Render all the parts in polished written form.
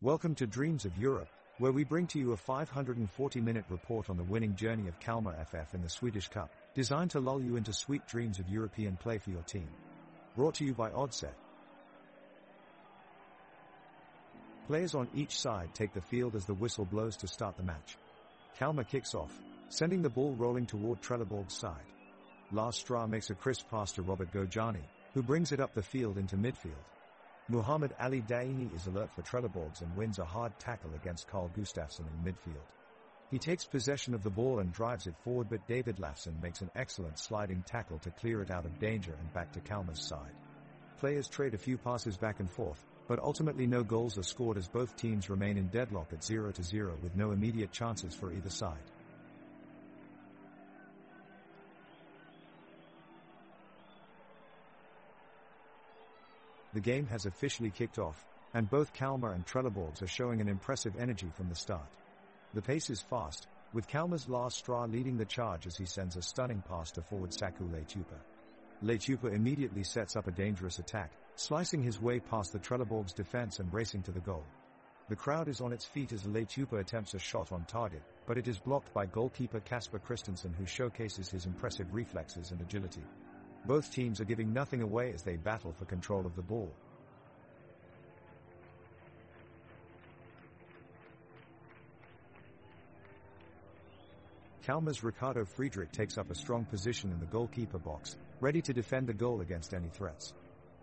Welcome to Dreams of Europe, where we bring to you a 540-minute report on the winning journey of Kalmar FF in the Swedish Cup, designed to lull you into sweet dreams of European play for your team. Brought to you by Oddset. Players on each side take the field as the whistle blows to start the match. Kalmar kicks off, sending the ball rolling toward Trelleborg's side. Lars Stra makes a crisp pass to Robert Gojani, who brings it up the field into midfield. Muhammad Ali Daini is alert for Trelleborgs and wins a hard tackle against Carl Gustafsson in midfield. He takes possession of the ball and drives it forward, but David Lafson makes an excellent sliding tackle to clear it out of danger and back to Kalmar's side. Players trade a few passes back and forth, but ultimately no goals are scored as both teams remain in deadlock at 0-0 with no immediate chances for either side. The game has officially kicked off, and both Kalmar and Trelleborgs are showing an impressive energy from the start. The pace is fast, with Kalmar's Lars Stra leading the charge as he sends a stunning pass to forward Saku Leitupa. Leitupa immediately sets up a dangerous attack, slicing his way past the Trelleborgs' defense and racing to the goal. The crowd is on its feet as Leitupa attempts a shot on target, but it is blocked by goalkeeper Kasper Christensen, who showcases his impressive reflexes and agility. Both teams are giving nothing away as they battle for control of the ball. Kalmar's Ricardo Friedrich takes up a strong position in the goalkeeper box, ready to defend the goal against any threats.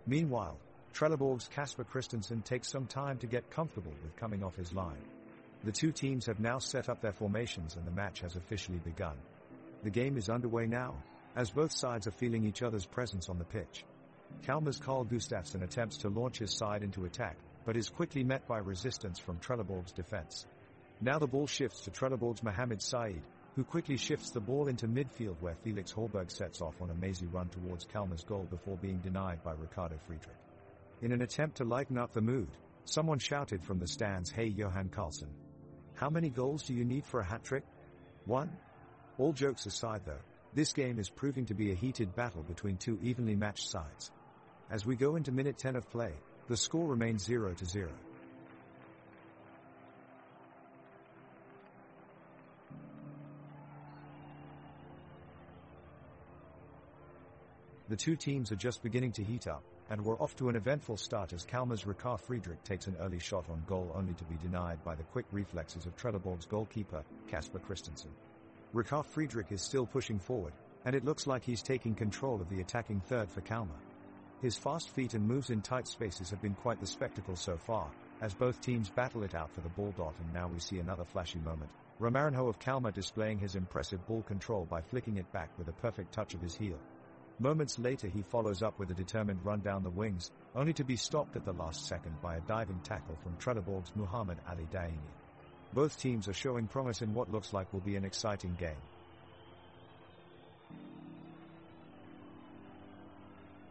Meanwhile, Trelleborg's Kasper Christensen takes some time to get comfortable with coming off his line. The two teams have now set up their formations and the match has officially begun. The game is underway now, as both sides are feeling each other's presence on the pitch. Kalmar's Carl Gustafsson attempts to launch his side into attack, but is quickly met by resistance from Trelleborg's defense. Now the ball shifts to Trelleborg's Mohamed Said, who quickly shifts the ball into midfield where Felix Horberg sets off on a mazy run towards Kalmar's goal before being denied by Ricardo Friedrich. In an attempt to lighten up the mood, someone shouted from the stands, "Hey Johan Karlsson. How many goals do you need for a hat-trick? 1? All jokes aside though, this game is proving to be a heated battle between two evenly matched sides. As we go into minute 10 of play, the score remains 0-0. The two teams are just beginning to heat up, and we're off to an eventful start as Kalmar's Ricardo Friedrich takes an early shot on goal only to be denied by the quick reflexes of Trelleborg's goalkeeper, Kasper Christensen. Ricardo Friedrich is still pushing forward, and it looks like he's taking control of the attacking third for Kalmar. His fast feet and moves in tight spaces have been quite the spectacle so far, as both teams battle it out for the ball dot, and now we see another flashy moment. Romarinho of Kalmar displaying his impressive ball control by flicking it back with a perfect touch of his heel. Moments later he follows up with a determined run down the wings, only to be stopped at the last second by a diving tackle from Trelleborg's Muhammad Ali Daini. Both teams are showing promise in what looks like will be an exciting game.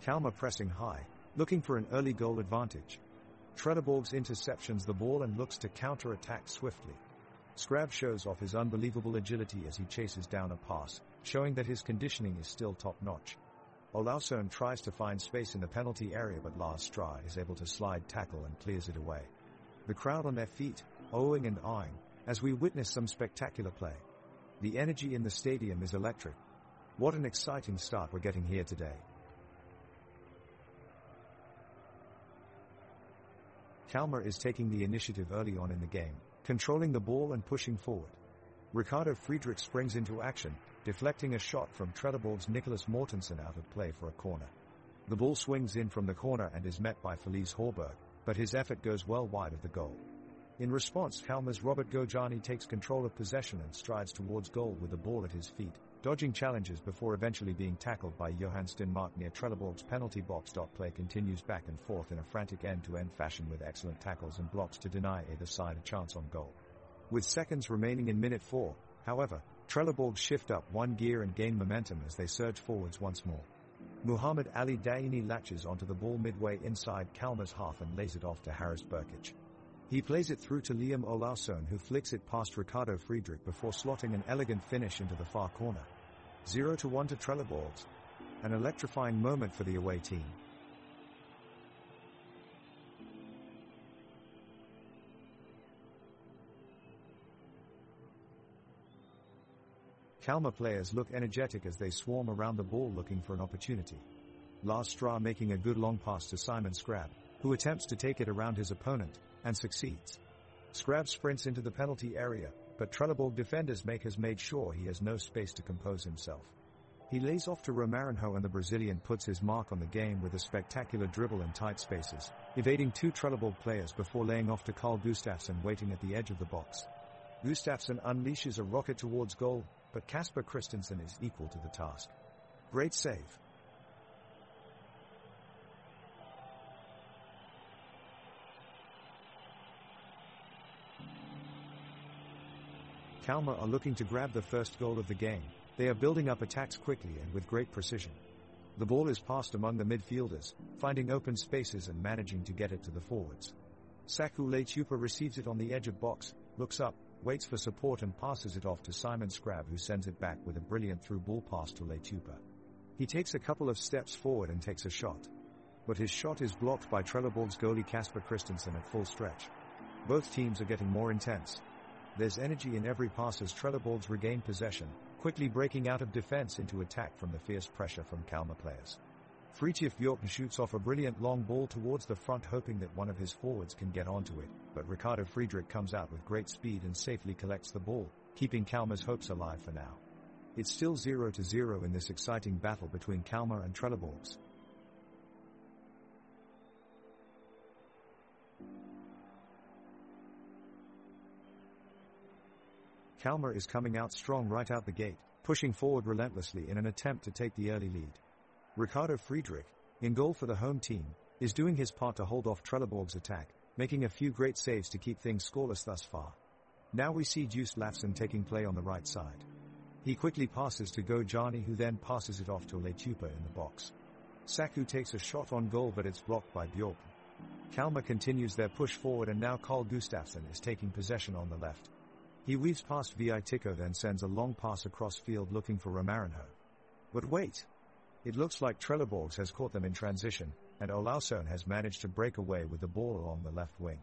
Kalmar pressing high, looking for an early goal advantage. Trelleborgs interceptions the ball and looks to counter-attack swiftly. Skrab shows off his unbelievable agility as he chases down a pass, showing that his conditioning is still top-notch. Olausson tries to find space in the penalty area, but Lars Stra is able to slide tackle and clears it away. The crowd on their feet, ohing and ahhing, as we witness some spectacular play. The energy in the stadium is electric. What an exciting start we're getting here today. Kalmar is taking the initiative early on in the game, controlling the ball and pushing forward. Ricardo Friedrich springs into action, deflecting a shot from Trelleborg's Nicholas Mortensen out of play for a corner. The ball swings in from the corner and is met by Felix Horberg, but his effort goes well wide of the goal. In response, Kalmar's Robert Gojani takes control of possession and strides towards goal with the ball at his feet, dodging challenges before eventually being tackled by Johan Stenmark near Trelleborg's penalty box. Play continues back and forth in a frantic end-to-end fashion with excellent tackles and blocks to deny either side a chance on goal. With seconds remaining in minute 4, however, Trelleborg shift up one gear and gain momentum as they surge forwards once more. Muhammad Ali Daini latches onto the ball midway inside Kalmar's half and lays it off to Haris Burkic. He plays it through to Liam Olausson, who flicks it past Ricardo Friedrich before slotting an elegant finish into the far corner. 0-1 to Trelleborgs. An electrifying moment for the away team. Kalmar players look energetic as they swarm around the ball looking for an opportunity. Lars Straw making a good long pass to Simon Scrab, who attempts to take it around his opponent, and succeeds. Scrab sprints into the penalty area, but Trelleborg defenders has made sure he has no space to compose himself. He lays off to Romarinho and the Brazilian puts his mark on the game with a spectacular dribble in tight spaces, evading two Trelleborg players before laying off to Carl Gustafsson waiting at the edge of the box. Gustafsson unleashes a rocket towards goal, but Kasper Christensen is equal to the task. Great save. Kalmar are looking to grab the first goal of the game. They are building up attacks quickly and with great precision. The ball is passed among the midfielders, finding open spaces and managing to get it to the forwards. Saku Leitupa receives it on the edge of box, looks up, waits for support and passes it off to Simon Scrab, who sends it back with a brilliant through ball pass to Leitupa. He takes a couple of steps forward and takes a shot. But his shot is blocked by Trelleborg's goalie Kasper Christensen at full stretch. Both teams are getting more intense. There's energy in every pass as Trelleborgs regain possession, quickly breaking out of defense into attack from the fierce pressure from Kalmar players. Fridtjof Bjorken shoots off a brilliant long ball towards the front, hoping that one of his forwards can get onto it, but Ricardo Friedrich comes out with great speed and safely collects the ball, keeping Kalmar's hopes alive for now. It's still 0-0 in this exciting battle between Kalmar and Trelleborgs. Kalmar is coming out strong right out the gate, pushing forward relentlessly in an attempt to take the early lead. Ricardo Friedrich, in goal for the home team, is doing his part to hold off Trelleborg's attack, making a few great saves to keep things scoreless thus far. Now we see Just Lafson taking play on the right side. He quickly passes to Gojani, who then passes it off to Leitupa in the box. Saku takes a shot on goal, but it's blocked by Bjorken. Kalmar continues their push forward, and now Carl Gustafsson is taking possession on the left. He weaves past Vi Tico, then sends a long pass across field looking for Romarinho. But wait! It looks like Trelleborgs has caught them in transition, and Olausson has managed to break away with the ball along the left wing.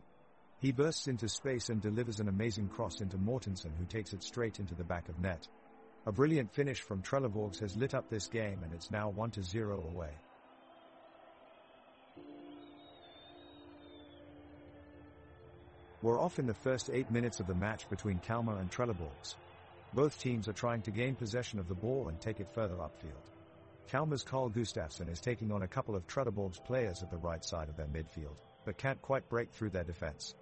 He bursts into space and delivers an amazing cross into Mortensen, who takes it straight into the back of net. A brilliant finish from Trelleborgs has lit up this game, and it's now 1-0 away. We're off in the first 8 minutes of the match between Kalmar and Trelleborgs. Both teams are trying to gain possession of the ball and take it further upfield. Kalmar's Carl Gustafsson is taking on a couple of Trelleborgs players at the right side of their midfield, but can't quite break through their defense.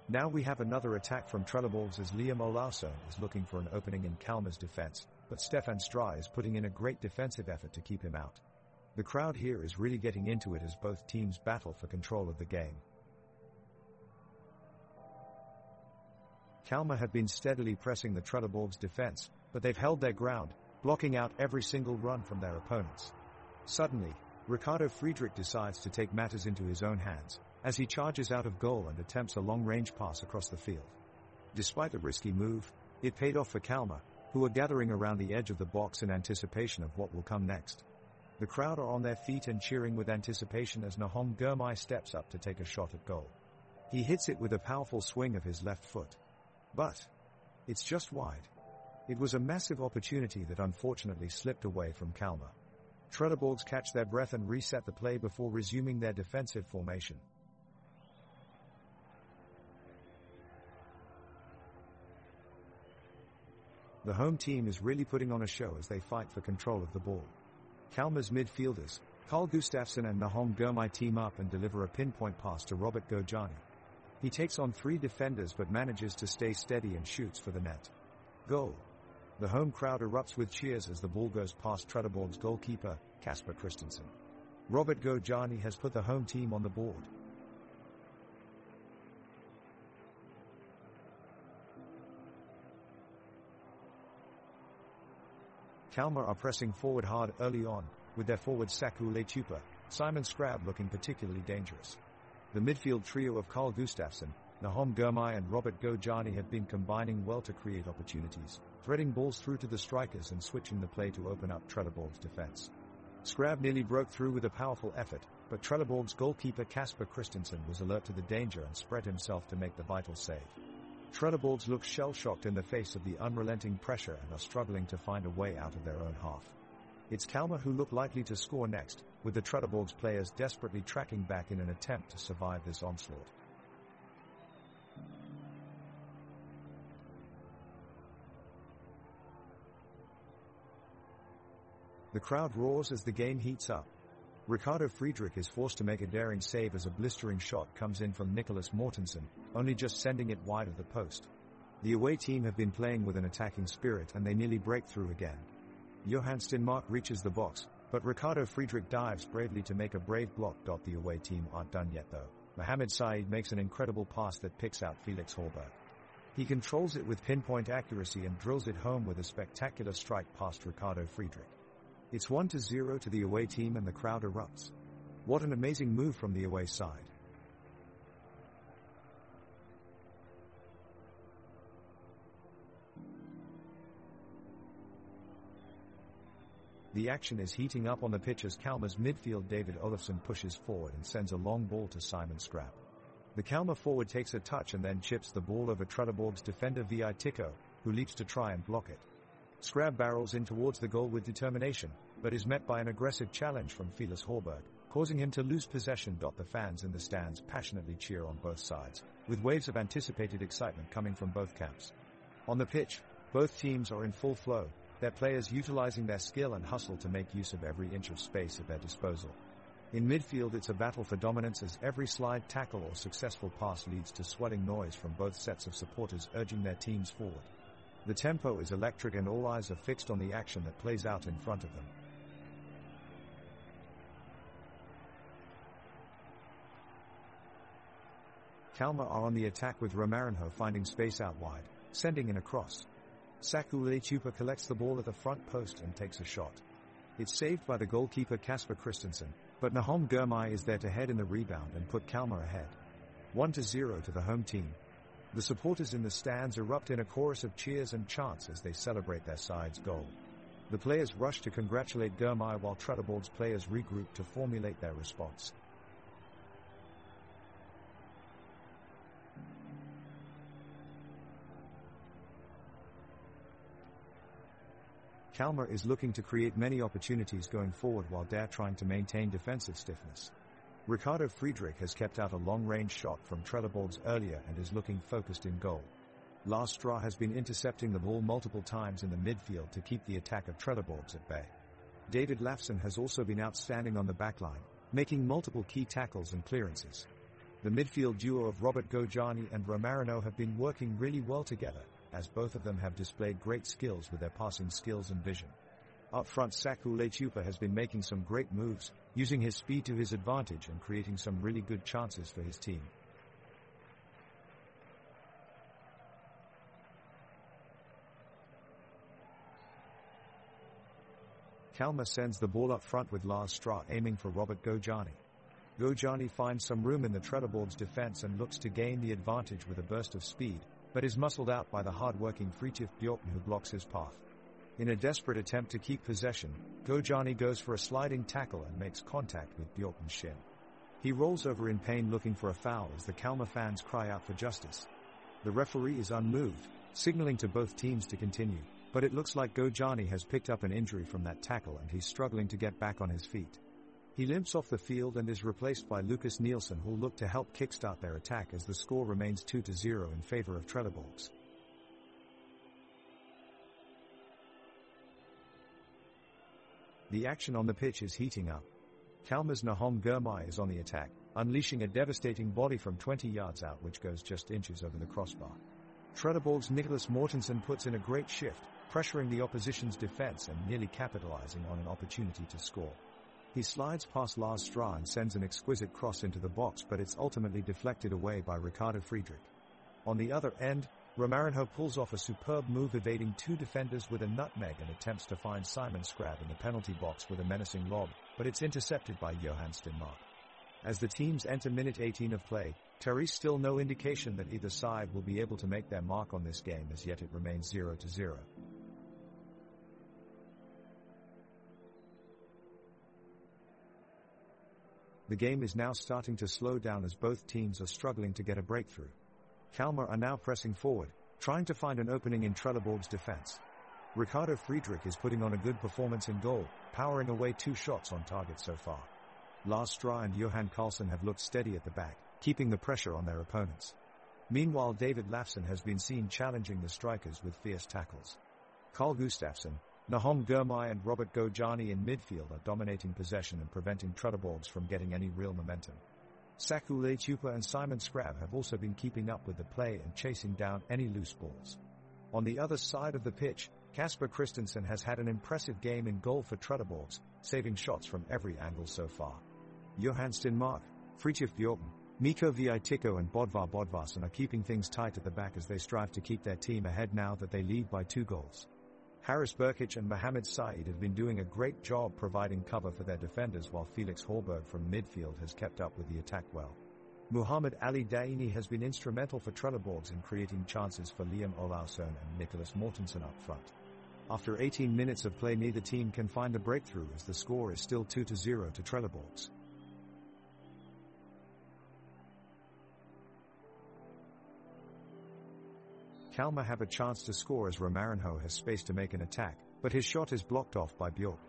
Now we have another attack from Trelleborgs as Liam Olausson is looking for an opening in Kalmar's defense, but Stefan Stra is putting in a great defensive effort to keep him out. The crowd here is really getting into it as both teams battle for control of the game. Kalmar have been steadily pressing the Trelleborgs' defense, but they've held their ground, blocking out every single run from their opponents. Suddenly, Ricardo Friedrich decides to take matters into his own hands, as he charges out of goal and attempts a long-range pass across the field. Despite the risky move, it paid off for Kalmar, who are gathering around the edge of the box in anticipation of what will come next. The crowd are on their feet and cheering with anticipation as Nahom Gurmai steps up to take a shot at goal. He hits it with a powerful swing of his left foot. But it's just wide. It was a massive opportunity that unfortunately slipped away from Kalmar. Trelleborgs catch their breath and reset the play before resuming their defensive formation. The home team is really putting on a show as they fight for control of the ball. Kalmar's midfielders, Carl Gustafsson and Nahom Gurmai, team up and deliver a pinpoint pass to Robert Gojani. He takes on 3 defenders but manages to stay steady and shoots for the net. Goal! The home crowd erupts with cheers as the ball goes past Trelleborg's goalkeeper, Kasper Christensen. Robert Gojani has put the home team on the board. Kalmar are pressing forward hard early on, with their forwards Saku Leitupa, Simon Scrab looking particularly dangerous. The midfield trio of Carl Gustafsson, Nahom Gurmai and Robert Gojani have been combining well to create opportunities, threading balls through to the strikers and switching the play to open up Trelleborg's defense. Scrab nearly broke through with a powerful effort, but Trelleborg's goalkeeper Kasper Christensen was alert to the danger and spread himself to make the vital save. Trelleborgs look shell-shocked in the face of the unrelenting pressure and are struggling to find a way out of their own half. It's Kalmar who look likely to score next, with the Trelleborgs players desperately tracking back in an attempt to survive this onslaught. The crowd roars as the game heats up. Ricardo Friedrich is forced to make a daring save as a blistering shot comes in from Nicholas Mortensen, only just sending it wide of the post. The away team have been playing with an attacking spirit and they nearly break through again. Johan Stenmark reaches the box, but Ricardo Friedrich dives bravely to make a brave block. The away team aren't done yet though. Mohamed Said makes an incredible pass that picks out Felix Horberg. He controls it with pinpoint accuracy and drills it home with a spectacular strike past Ricardo Friedrich. It's 1-0 to the away team and the crowd erupts. What an amazing move from the away side. The action is heating up on the pitch as Kalmar's midfield David Olofsson pushes forward and sends a long ball to Simon Scrab. The Kalmar forward takes a touch and then chips the ball over Trelleborg's defender Vi Tikko, who leaps to try and block it. Scrab barrels in towards the goal with determination, but is met by an aggressive challenge from Felix Horberg, causing him to lose possession. The fans in the stands passionately cheer on both sides, with waves of anticipated excitement coming from both camps. On the pitch, both teams are in full flow, their players utilizing their skill and hustle to make use of every inch of space at their disposal. In midfield it's a battle for dominance as every slide, tackle or successful pass leads to swelling noise from both sets of supporters urging their teams forward. The tempo is electric and all eyes are fixed on the action that plays out in front of them. Kalmar are on the attack with Romarinho finding space out wide, sending in a cross. Saku Leitupa collects the ball at the front post and takes a shot. It's saved by the goalkeeper Kasper Christensen, but Nahom Gurmai is there to head in the rebound and put Kalmar ahead. 1-0 to the home team. The supporters in the stands erupt in a chorus of cheers and chants as they celebrate their side's goal. The players rush to congratulate Gurmai while Trelleborg's players regroup to formulate their response. Kalmar is looking to create many opportunities going forward while they're trying to maintain defensive stiffness. Ricardo Friedrich has kept out a long-range shot from Trelleborgs earlier and is looking focused in goal. Lars Stra has been intercepting the ball multiple times in the midfield to keep the attack of Trelleborgs at bay. David Lafson has also been outstanding on the backline, making multiple key tackles and clearances. The midfield duo of Robert Gojani and Romarinho have been working really well together, as both of them have displayed great skills with their passing skills and vision. Up front, Saku Leitupa has been making some great moves, using his speed to his advantage and creating some really good chances for his team. Kalmar sends the ball up front with Lars Stra aiming for Robert Gojani. Gojani finds some room in the Trelleborgs' defense and looks to gain the advantage with a burst of speed, but is muscled out by the hard-working Fridtjof Bjorken who blocks his path. In a desperate attempt to keep possession, Gojani goes for a sliding tackle and makes contact with Bjorken's shin. He rolls over in pain looking for a foul as the Kalmar fans cry out for justice. The referee is unmoved, signaling to both teams to continue, but it looks like Gojani has picked up an injury from that tackle and he's struggling to get back on his feet. He limps off the field and is replaced by Lucas Nielsen, who'll look to help kickstart their attack as the score remains 2-0 in favor of Trelleborgs. The action on the pitch is heating up. Kalmar's Nahom Gurmai is on the attack, unleashing a devastating volley from 20 yards out which goes just inches over the crossbar. Trelleborg's Nicholas Mortensen puts in a great shift, pressuring the opposition's defense and nearly capitalizing on an opportunity to score. He slides past Lars Stra and sends an exquisite cross into the box, but it's ultimately deflected away by Ricardo Friedrich. On the other end, Romarinho pulls off a superb move evading two defenders with a nutmeg and attempts to find Simon Scrab in the penalty box with a menacing lob, but it's intercepted by Johan Stenmark. As the teams enter minute 18 of play, there is still no indication that either side will be able to make their mark on this game, as yet it remains 0-0. The game is now starting to slow down as both teams are struggling to get a breakthrough. Kalmar are now pressing forward, trying to find an opening in Trelleborg's defense. Ricardo Friedrich is putting on a good performance in goal, powering away 2 shots on target so far. Lars Stra and Johan Karlsson have looked steady at the back, keeping the pressure on their opponents. Meanwhile, David Lafson has been seen challenging the strikers with fierce tackles. Carl Gustafsson, Nahom Gurmai and Robert Gojani in midfield are dominating possession and preventing Trelleborgs from getting any real momentum. Saku Leitupa and Simon Scrab have also been keeping up with the play and chasing down any loose balls. On the other side of the pitch, Kasper Christensen has had an impressive game in goal for Trelleborgs, saving shots from every angle so far. Johan Stenmark, Fridtjof Bjorken, Mikko Viitiko and Bodvar Bodvarsson are keeping things tight at the back as they strive to keep their team ahead now that they lead by 2 goals. Haris Burkic and Mohamed Said have been doing a great job providing cover for their defenders, while Felix Horberg from midfield has kept up with the attack well. Muhammad Ali Daini has been instrumental for Trelleborgs in creating chances for Liam Olausson and Nicholas Mortensen up front. After 18 minutes of play, neither team can find a breakthrough as the score is still 2-0 to Trelleborgs. Kalmar have a chance to score as Romarinho has space to make an attack, but his shot is blocked off by Bjork.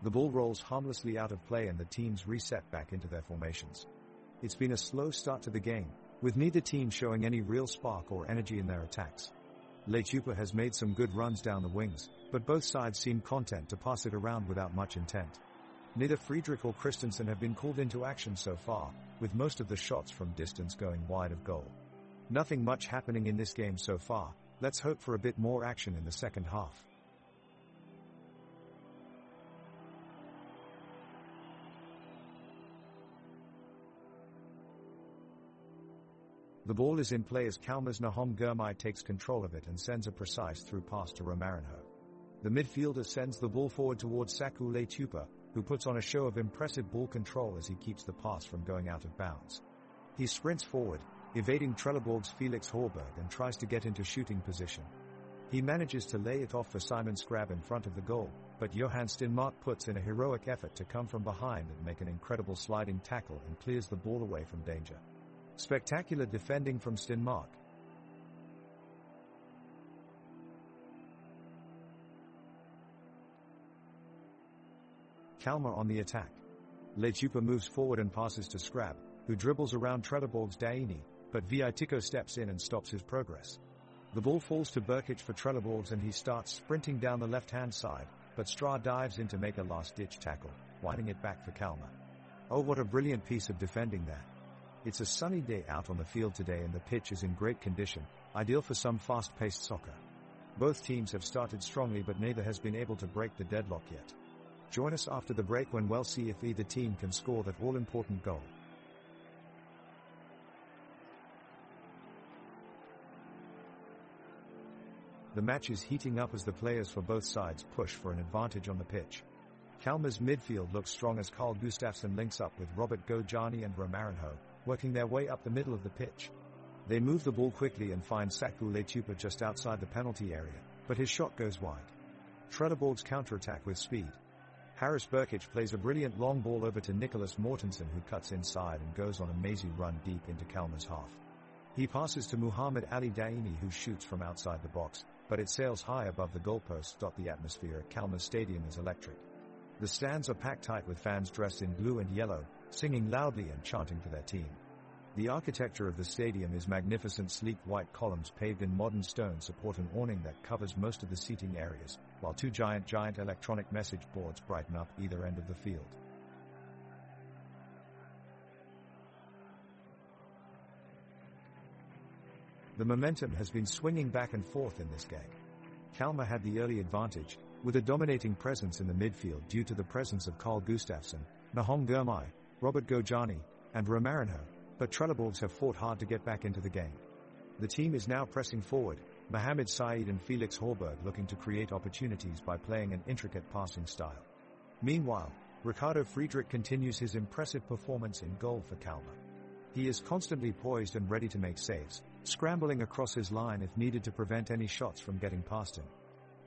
The ball rolls harmlessly out of play and the teams reset back into their formations. It's been a slow start to the game, with neither team showing any real spark or energy in their attacks. Leitupa has made some good runs down the wings, but both sides seem content to pass it around without much intent. Neither Friedrich or Christensen have been called into action so far, with most of the shots from distance going wide of goal. Nothing much happening in this game so far. Let's hope for a bit more action in the second half. The ball is in play as Kalmar's Nahom Gurmai takes control of it and sends a precise through pass to Romarinho. The midfielder sends the ball forward towards Saku Leitupa, who puts on a show of impressive ball control as he keeps the pass from going out of bounds. He sprints forward, evading Trelleborg's Felix Horberg, and tries to get into shooting position. He manages to lay it off for Simon Scrab in front of the goal, but Johan Stenmark puts in a heroic effort to come from behind and make an incredible sliding tackle and clears the ball away from danger. Spectacular defending from Stenmark. Kalmar on the attack. Leitupa moves forward and passes to Scrab, who dribbles around Trelleborg's Daini, but Viitiko steps in and stops his progress. The ball falls to Burkic for Trelleborgs and he starts sprinting down the left-hand side, but Stra dives in to make a last-ditch tackle, winding it back for Kalmar. Oh, what a brilliant piece of defending there. It's a sunny day out on the field today and the pitch is in great condition, ideal for some fast-paced soccer. Both teams have started strongly but neither has been able to break the deadlock yet. Join us after the break when we'll see if either team can score that all-important goal. The match is heating up as the players for both sides push for an advantage on the pitch. Kalmar's midfield looks strong as Carl Gustafsson links up with Robert Gojani and Romarinho, working their way up the middle of the pitch. They move the ball quickly and find Saku Leitupa just outside the penalty area, but his shot goes wide. Trelleborg's counterattack with speed. Haris Burkic plays a brilliant long ball over to Nicholas Mortensen, who cuts inside and goes on a mazy run deep into Kalmar's half. He passes to Muhammad Ali Daini, who shoots from outside the box, but it sails high above the goalposts. The atmosphere at Kalmar Stadium is electric. The stands are packed tight with fans dressed in blue and yellow, singing loudly and chanting for their team. The architecture of the stadium is magnificent. Sleek white columns paved in modern stone support an awning that covers most of the seating areas, while two giant electronic message boards brighten up either end of the field. The momentum has been swinging back and forth in this game. Kalmar had the early advantage, with a dominating presence in the midfield due to the presence of Carl Gustafsson, Nahom Gurmai, Robert Gojani, and Romarinho, but Trelleborgs have fought hard to get back into the game. The team is now pressing forward, Mohamed Said and Felix Horberg looking to create opportunities by playing an intricate passing style. Meanwhile, Ricardo Friedrich continues his impressive performance in goal for Kalmar. He is constantly poised and ready to make saves, scrambling across his line if needed to prevent any shots from getting past him.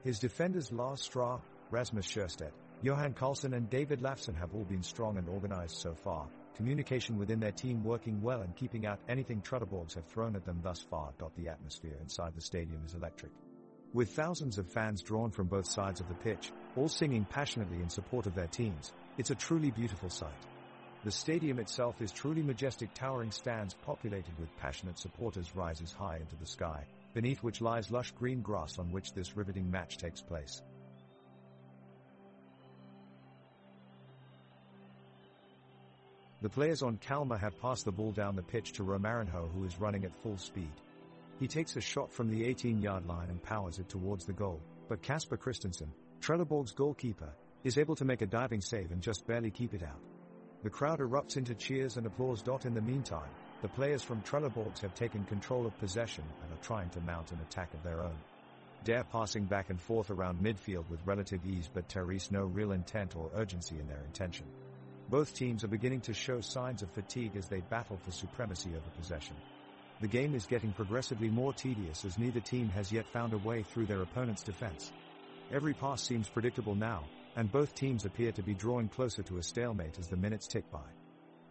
His defenders Lars Stra, Rasmus Scherstedt, Johan Karlsson and David Lafson have all been strong and organized so far, communication within their team working well and keeping out anything Trelleborgs have thrown at them thus far. The atmosphere inside the stadium is electric. With thousands of fans drawn from both sides of the pitch, all singing passionately in support of their teams, it's a truly beautiful sight. The stadium itself is truly majestic, towering stands populated with passionate supporters rises high into the sky, beneath which lies lush green grass on which this riveting match takes place. The players on Kalmar have passed the ball down the pitch to Romarinho, who is running at full speed. He takes a shot from the 18-yard line and powers it towards the goal, but Kasper Christensen, Trelleborg's goalkeeper, is able to make a diving save and just barely keep it out. The crowd erupts into cheers and applause. In the meantime, the players from Trelleborgs have taken control of possession and are trying to mount an attack of their own. They're passing back and forth around midfield with relative ease, but there is no real intent or urgency in their intention. Both teams are beginning to show signs of fatigue as they battle for supremacy over possession. The game is getting progressively more tedious as neither team has yet found a way through their opponent's defense. Every pass seems predictable now, and both teams appear to be drawing closer to a stalemate as the minutes tick by.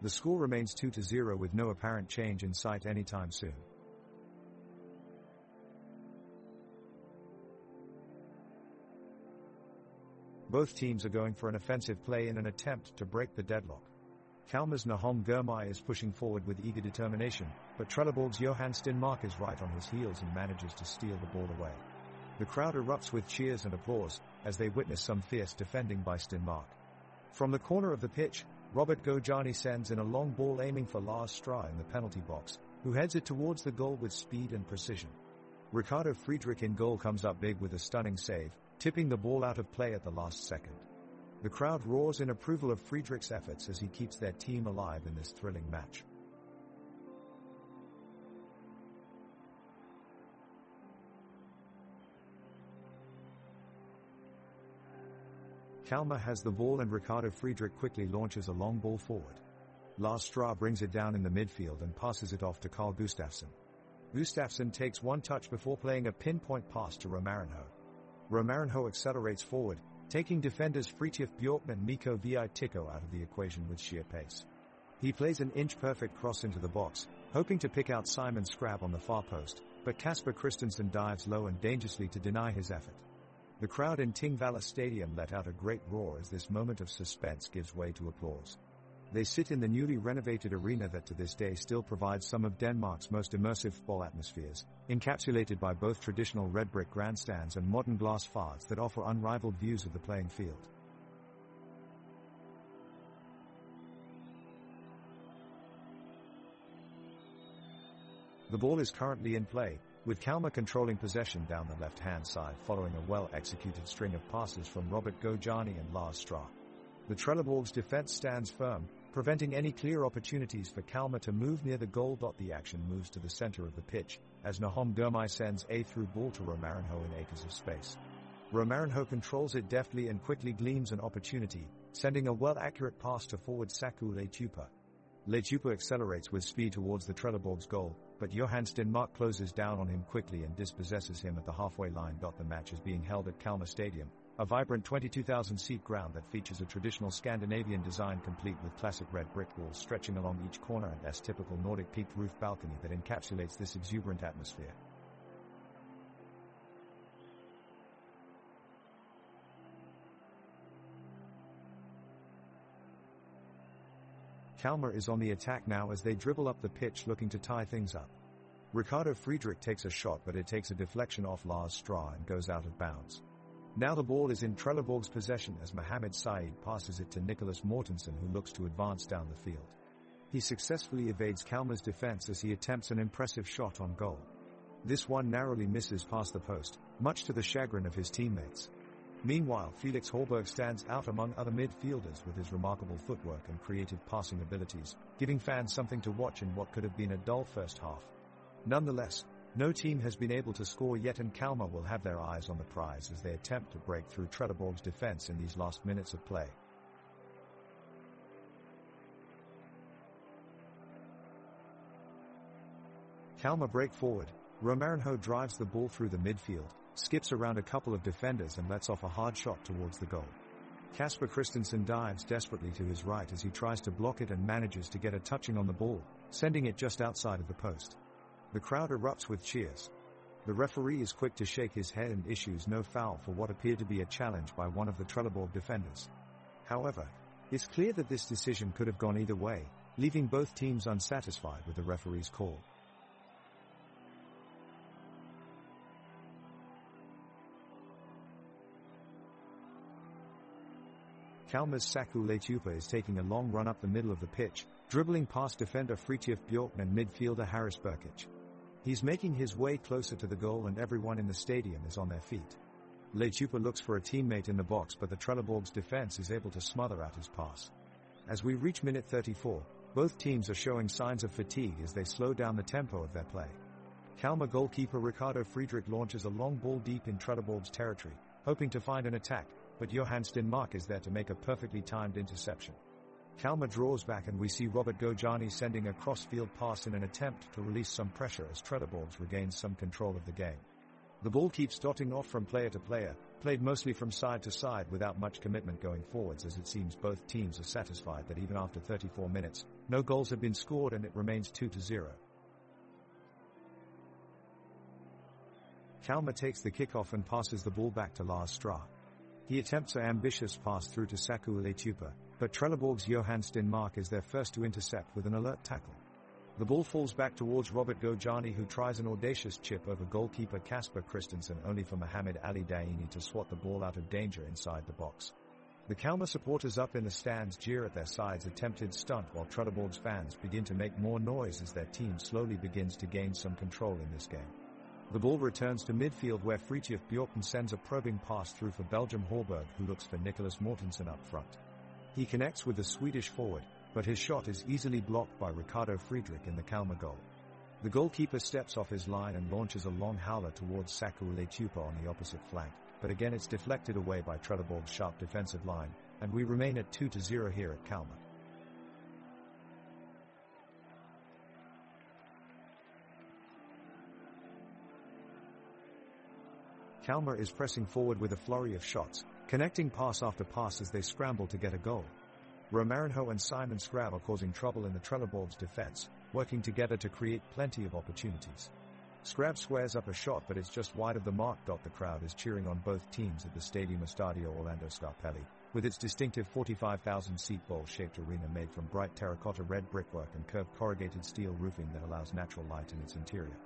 The score remains 2-0 with no apparent change in sight anytime soon. Both teams are going for an offensive play in an attempt to break the deadlock. Kalmar's Nahom Girmay is pushing forward with eager determination, but Trelleborg's Johan Stenmark is right on his heels and manages to steal the ball away. The crowd erupts with cheers and applause as they witness some fierce defending by Stenmark. From the corner of the pitch, Robert Gojani sends in a long ball aiming for Lars Stra in the penalty box, who heads it towards the goal with speed and precision. Ricardo Friedrich in goal comes up big with a stunning save, tipping the ball out of play at the last second. The crowd roars in approval of Friedrich's efforts as he keeps their team alive in this thrilling match. Kalmar has the ball and Ricardo Friedrich quickly launches a long ball forward. Lars Stra brings it down in the midfield and passes it off to Carl Gustafsson. Gustafsson takes one touch before playing a pinpoint pass to Romarinho. Romarinho accelerates forward, taking defenders Fritjof Bjorkman and Mikko Viitiko out of the equation with sheer pace. He plays an inch-perfect cross into the box, hoping to pick out Simon Scrab on the far post, but Kasper Christensen dives low and dangerously to deny his effort. The crowd in Tingvalla Stadium let out a great roar as this moment of suspense gives way to applause. They sit in the newly renovated arena that to this day still provides some of Denmark's most immersive football atmospheres, encapsulated by both traditional red brick grandstands and modern glass facades that offer unrivaled views of the playing field. The ball is currently in play, with Kalmar controlling possession down the left-hand side following a well-executed string of passes from Robert Gojani and Lars Stra. The Trelleborgs' defense stands firm, preventing any clear opportunities for Kalmar to move near the goal. The action moves to the center of the pitch, as Nahom Girmay sends a through ball to Romarinho in acres of space. Romarinho controls it deftly and quickly gleams an opportunity, sending a well-accurate pass to forward Saku Leitupa. Leitupa accelerates with speed towards the Trelleborgs' goal, but Johan Stenmark closes down on him quickly and dispossesses him at the halfway line. The match is being held at Kalmar Stadium, a vibrant 22,000-seat ground that features a traditional Scandinavian design complete with classic red brick walls stretching along each corner and a typical Nordic peaked roof balcony that encapsulates this exuberant atmosphere. Kalmar is on the attack now as they dribble up the pitch looking to tie things up. Ricardo Friedrich takes a shot, but it takes a deflection off Lars Stra and goes out of bounds. Now the ball is in Trelleborg's possession as Mohamed Said passes it to Nicholas Mortensen, who looks to advance down the field. He successfully evades Kalmar's defense as he attempts an impressive shot on goal. This one narrowly misses past the post, much to the chagrin of his teammates. Meanwhile, Felix Horberg stands out among other midfielders with his remarkable footwork and creative passing abilities, giving fans something to watch in what could have been a dull first half. Nonetheless, no team has been able to score yet, and Kalmar will have their eyes on the prize as they attempt to break through Trelleborg's defense in these last minutes of play. Kalmar break forward. Romarinho drives the ball through the midfield, skips around a couple of defenders and lets off a hard shot towards the goal. Kasper Christensen dives desperately to his right as he tries to block it and manages to get a touching on the ball, sending it just outside of the post. The crowd erupts with cheers. The referee is quick to shake his head and issues no foul for what appeared to be a challenge by one of the Trelleborg defenders. However, it's clear that this decision could have gone either way, leaving both teams unsatisfied with the referee's call. Kalmar's Saku Leitupa is taking a long run up the middle of the pitch, dribbling past defender Fridtjof Bjorken and midfielder Haris Burkic. He's making his way closer to the goal and everyone in the stadium is on their feet. Leitupa looks for a teammate in the box, but the Trelleborg's defense is able to smother out his pass. As we reach minute 34, both teams are showing signs of fatigue as they slow down the tempo of their play. Kalmar goalkeeper Ricardo Friedrich launches a long ball deep in Trelleborg's territory, hoping to find an attack, but Johan Stenmark is there to make a perfectly timed interception. Kalmar draws back and we see Robert Gojani sending a cross-field pass in an attempt to release some pressure as Trelleborg regains some control of the game. The ball keeps dotting off from player to player, played mostly from side to side without much commitment going forwards, as it seems both teams are satisfied that even after 34 minutes, no goals have been scored and it remains 2-0. Kalmar takes the kickoff and passes the ball back to Lars Stra. He attempts an ambitious pass through to Saku Leitupa, but Trelleborg's Johan Stenmark is there first to intercept with an alert tackle. The ball falls back towards Robert Gojani, who tries an audacious chip over goalkeeper Kasper Christensen, only for Mohamed Ali Daini to swat the ball out of danger inside the box. The Kalmar supporters up in the stands jeer at their side's attempted stunt, while Trelleborg's fans begin to make more noise as their team slowly begins to gain some control in this game. The ball returns to midfield where Fridtjof Bjorken sends a probing pass through for Belgium Horberg, who looks for Nicholas Mortensen up front. He connects with the Swedish forward, but his shot is easily blocked by Ricardo Friedrich in the Kalmar goal. The goalkeeper steps off his line and launches a long howler towards Saku Leitupa on the opposite flank, but again it's deflected away by Trelleborg's sharp defensive line, and we remain at 2-0 here at Kalmar. Kalmar is pressing forward with a flurry of shots, connecting pass after pass as they scramble to get a goal. Romarinho and Simon Skrab are causing trouble in the Trelleborg's defense, working together to create plenty of opportunities. Skrab squares up a shot, but it's just wide of the mark. The crowd is cheering on both teams at the Stadium Estadio Orlando Scarpelli, with its distinctive 45,000-seat bowl-shaped arena made from bright terracotta red brickwork and curved corrugated steel roofing that allows natural light in its interior.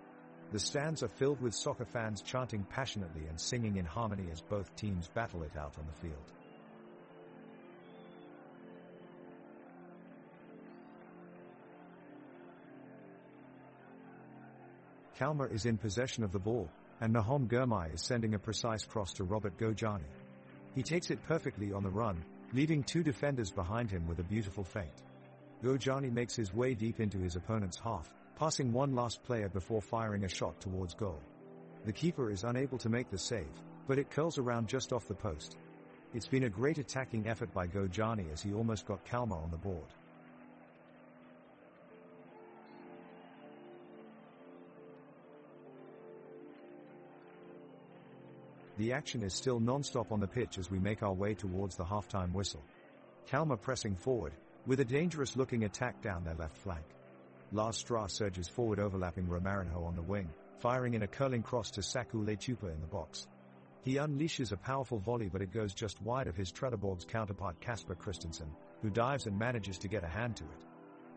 The stands are filled with soccer fans chanting passionately and singing in harmony as both teams battle it out on the field. Kalmar is in possession of the ball, and Nahom Girmay is sending a precise cross to Robert Gojani. He takes it perfectly on the run, leaving two defenders behind him with a beautiful feint. Gojani makes his way deep into his opponent's half, passing one last player before firing a shot towards goal. The keeper is unable to make the save, but it curls around just off the post. It's been a great attacking effort by Gojani as he almost got Kalmar on the board. The action is still non-stop on the pitch as we make our way towards the halftime whistle. Kalmar pressing forward, with a dangerous-looking attack down their left flank. Lars Stra surges forward, overlapping Romarinho on the wing, firing in a curling cross to Saku Leitupa in the box. He unleashes a powerful volley, but it goes just wide of his Trelleborg's counterpart Kasper Christensen, who dives and manages to get a hand to it.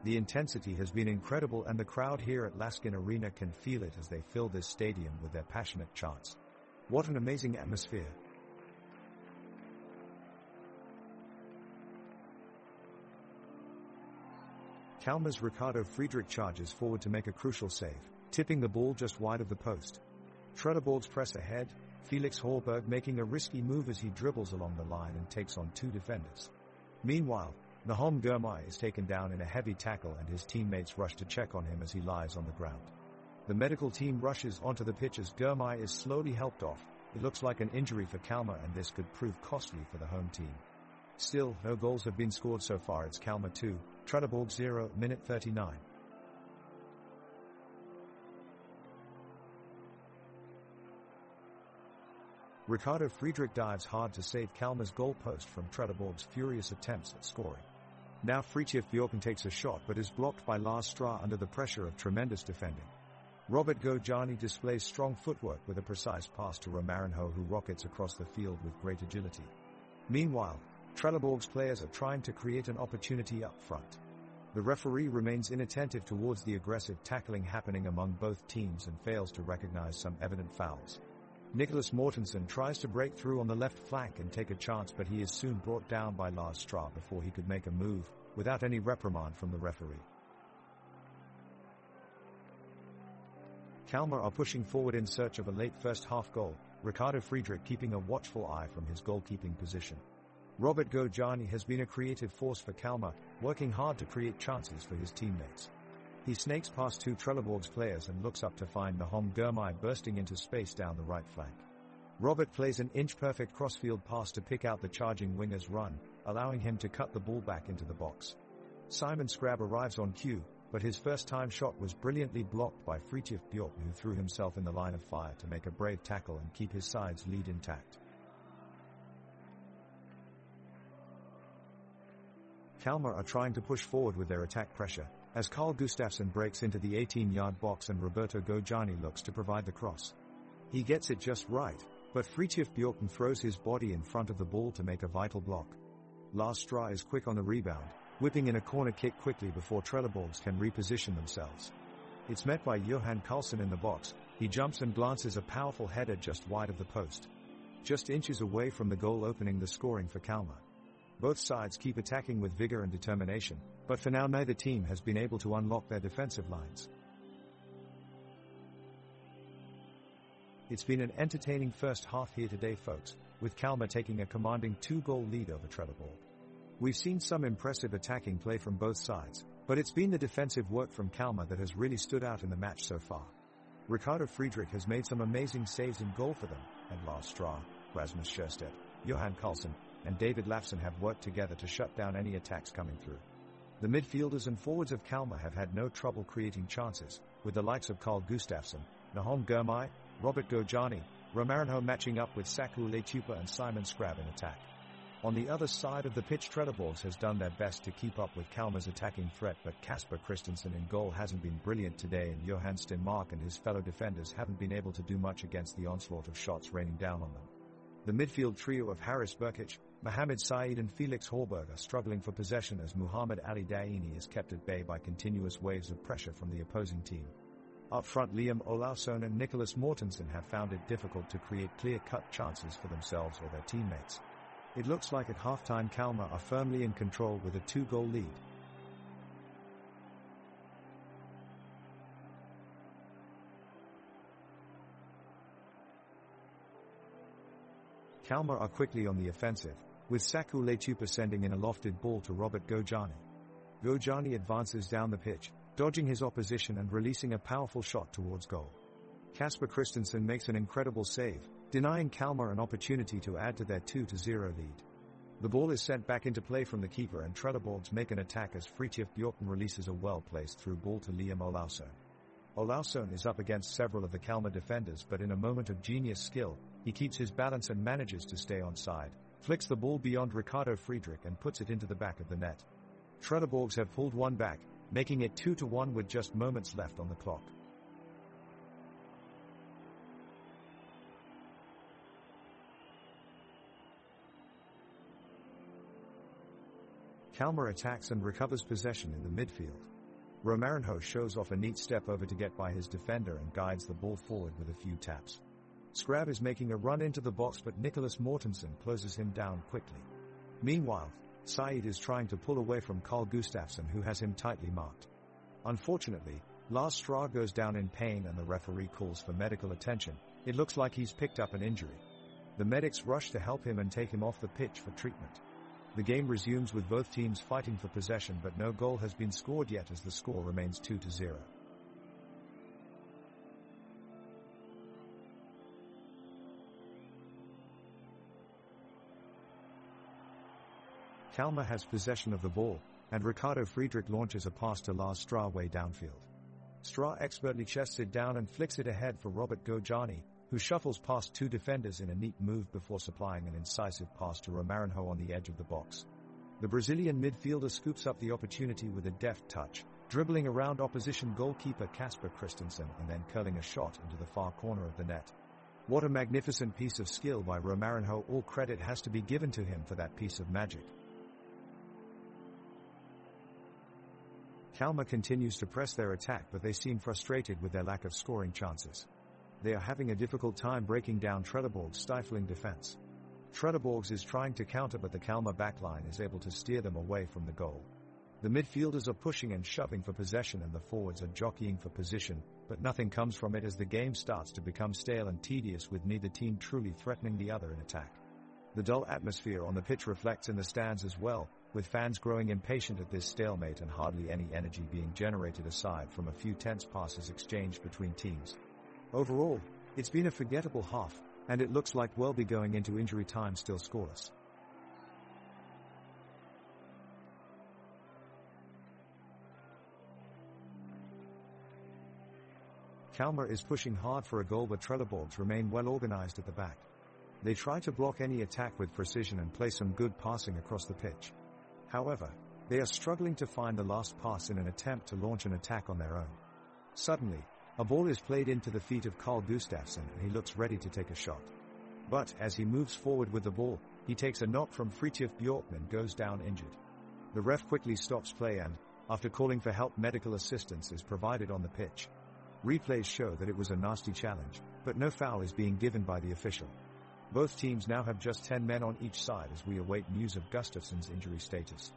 The intensity has been incredible, and the crowd here at Laskin Arena can feel it as they fill this stadium with their passionate chants. What an amazing atmosphere. Kalmar's Ricardo Friedrich charges forward to make a crucial save, tipping the ball just wide of the post. Trelleborg's press ahead, Felix Horberg making a risky move as he dribbles along the line and takes on two defenders. Meanwhile, Nahom Girmay is taken down in a heavy tackle and his teammates rush to check on him as he lies on the ground. The medical team rushes onto the pitch as Girmay is slowly helped off. It looks like an injury for Kalmar, and this could prove costly for the home team. Still, no goals have been scored so far. It's Kalmar 2, Trelleborg 0, minute 39. Ricardo Friedrich dives hard to save Kalmar's goal post from Trelleborg's furious attempts at scoring. Now Fridtjof Bjorken takes a shot but is blocked by Lars Stra under the pressure of tremendous defending. Robert Gojani displays strong footwork with a precise pass to Romarinho, who rockets across the field with great agility. Meanwhile, Trelleborg's players are trying to create an opportunity up front. The referee remains inattentive towards the aggressive tackling happening among both teams and fails to recognize some evident fouls. Nicholas Mortensen tries to break through on the left flank and take a chance, but he is soon brought down by Lars Stra before he could make a move, without any reprimand from the referee. Kalmar are pushing forward in search of a late first-half goal, Ricardo Friedrich keeping a watchful eye from his goalkeeping position. Robert Gojani has been a creative force for Kalmar, working hard to create chances for his teammates. He snakes past two Trelleborg's players and looks up to find Nahom Gurmai bursting into space down the right flank. Robert plays an inch-perfect crossfield pass to pick out the charging winger's run, allowing him to cut the ball back into the box. Simon Skrab arrives on cue, but his first-time shot was brilliantly blocked by Fridtjof Bjorken, who threw himself in the line of fire to make a brave tackle and keep his side's lead intact. Kalmar are trying to push forward with their attack pressure, as Carl Gustafsson breaks into the 18-yard box and Roberto Gojani looks to provide the cross. He gets it just right, but Fridtjof Bjorken throws his body in front of the ball to make a vital block. Lars Stra is quick on the rebound, whipping in a corner kick quickly before Trelleborgs can reposition themselves. It's met by Johan Karlsson in the box. He jumps and glances a powerful header just wide of the post. Just inches away from the goal, opening the scoring for Kalmar. Both sides keep attacking with vigor and determination, but for now neither team has been able to unlock their defensive lines. It's been an entertaining first half here today, folks, with Kalmar taking a commanding 2-goal lead over Trelleborg. We've seen some impressive attacking play from both sides, but it's been the defensive work from Kalmar that has really stood out in the match so far. Ricardo Friedrich has made some amazing saves in goal for them, and Lars Stra, Rasmus Scherstedt, Johan Karlsson, and David Lafson have worked together to shut down any attacks coming through. The midfielders and forwards of Kalmar have had no trouble creating chances, with the likes of Carl Gustafsson, Nahom Gurmai, Robert Gojani, Romarinho matching up with Saku Letupa and Simon Skrab in attack. On the other side of the pitch, Trelleborgs has done their best to keep up with Kalmar's attacking threat, but Kasper Christensen in goal hasn't been brilliant today, and Johan Stenmark and his fellow defenders haven't been able to do much against the onslaught of shots raining down on them. The midfield trio of Haris Burkic, Mohamed Saeed and Felix Horberg are struggling for possession as Muhammad Ali Daini is kept at bay by continuous waves of pressure from the opposing team. Up front, Liam Olausson and Nicholas Mortensen have found it difficult to create clear-cut chances for themselves or their teammates. It looks like at halftime Kalmar are firmly in control with a 2-goal lead. Kalmar are quickly on the offensive, with Saku Letupa sending in a lofted ball to Robert Gojani. Gojani advances down the pitch, dodging his opposition and releasing a powerful shot towards goal. Kasper Christensen makes an incredible save, denying Kalmar an opportunity to add to their 2-0 lead. The ball is sent back into play from the keeper and Trelleborgs make an attack as Fridtjof Bjorken releases a well-placed through ball to Liam Olausson. Olausson is up against several of the Kalmar defenders, but in a moment of genius skill, he keeps his balance and manages to stay onside, flicks the ball beyond Ricardo Friedrich and puts it into the back of the net. Trelleborgs have pulled one back, making it 2-1 with just moments left on the clock. Kalmar attacks and recovers possession in the midfield. Romarinho shows off a neat step over to get by his defender and guides the ball forward with a few taps. Skrab is making a run into the box, but Nicholas Mortensen closes him down quickly. Meanwhile, Saeed is trying to pull away from Carl Gustafsson, who has him tightly marked. Unfortunately, Lars Stra goes down in pain and the referee calls for medical attention. It looks like he's picked up an injury. The medics rush to help him and take him off the pitch for treatment. The game resumes with both teams fighting for possession, but no goal has been scored yet as the score remains 2-0. Kalmar has possession of the ball, and Ricardo Friedrich launches a pass to Lars Stra way downfield. Stra expertly chests it down and flicks it ahead for Robert Gojani, who shuffles past two defenders in a neat move before supplying an incisive pass to Romarinho on the edge of the box. The Brazilian midfielder scoops up the opportunity with a deft touch, dribbling around opposition goalkeeper Kasper Christensen and then curling a shot into the far corner of the net. What a magnificent piece of skill by Romarinho. All credit has to be given to him for that piece of magic. Kalmar continues to press their attack, but they seem frustrated with their lack of scoring chances. They are having a difficult time breaking down Trelleborg's stifling defense. Trelleborg is trying to counter, but the Kalmar backline is able to steer them away from the goal. The midfielders are pushing and shoving for possession and the forwards are jockeying for position, but nothing comes from it as the game starts to become stale and tedious, with neither team truly threatening the other in attack. The dull atmosphere on the pitch reflects in the stands as well, with fans growing impatient at this stalemate and hardly any energy being generated aside from a few tense passes exchanged between teams. Overall, it's been a forgettable half, and it looks like we'll be going into injury time still scoreless. Kalmar is pushing hard for a goal, but Trelleborg remain well organized at the back. They try to block any attack with precision and play some good passing across the pitch. However, they are struggling to find the last pass in an attempt to launch an attack on their own. Suddenly, a ball is played into the feet of Carl Gustafsson and he looks ready to take a shot. But as he moves forward with the ball, he takes a knock from Fritjof Bjorkman and goes down injured. The ref quickly stops play and, after calling for help, medical assistance is provided on the pitch. Replays show that it was a nasty challenge, but no foul is being given by the official. Both teams now have just 10 men on each side as we await news of Gustafsson's injury status.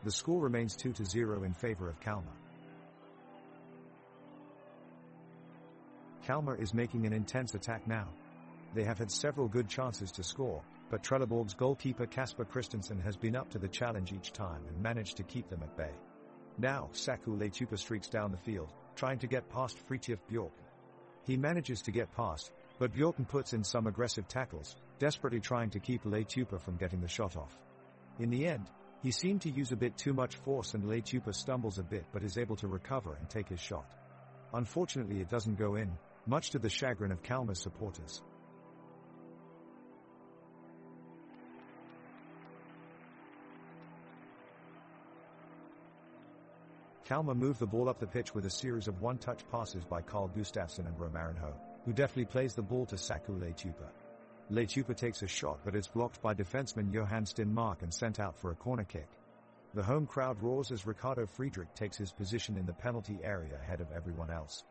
The score remains 2-0 in favor of Kalmar. Kalmar is making an intense attack now. They have had several good chances to score, but Trelleborg's goalkeeper Kasper Christensen has been up to the challenge each time and managed to keep them at bay. Now, Saku Leitupa streaks down the field, trying to get past Fritjof Bjorkman. He manages to get past, but Bjorkman puts in some aggressive tackles, desperately trying to keep Leitupa from getting the shot off. In the end, he seemed to use a bit too much force and Leitupa stumbles a bit but is able to recover and take his shot. Unfortunately, it doesn't go in, much to the chagrin of Kalmar's supporters. Kalmar move the ball up the pitch with a series of one-touch passes by Carl Gustafsson and Romarinho, who deftly plays the ball to Saku Leitupa. Leitupa takes a shot but is blocked by defenseman Johan Stenmark and sent out for a corner kick. The home crowd roars as Ricardo Friedrich takes his position in the penalty area ahead of everyone else.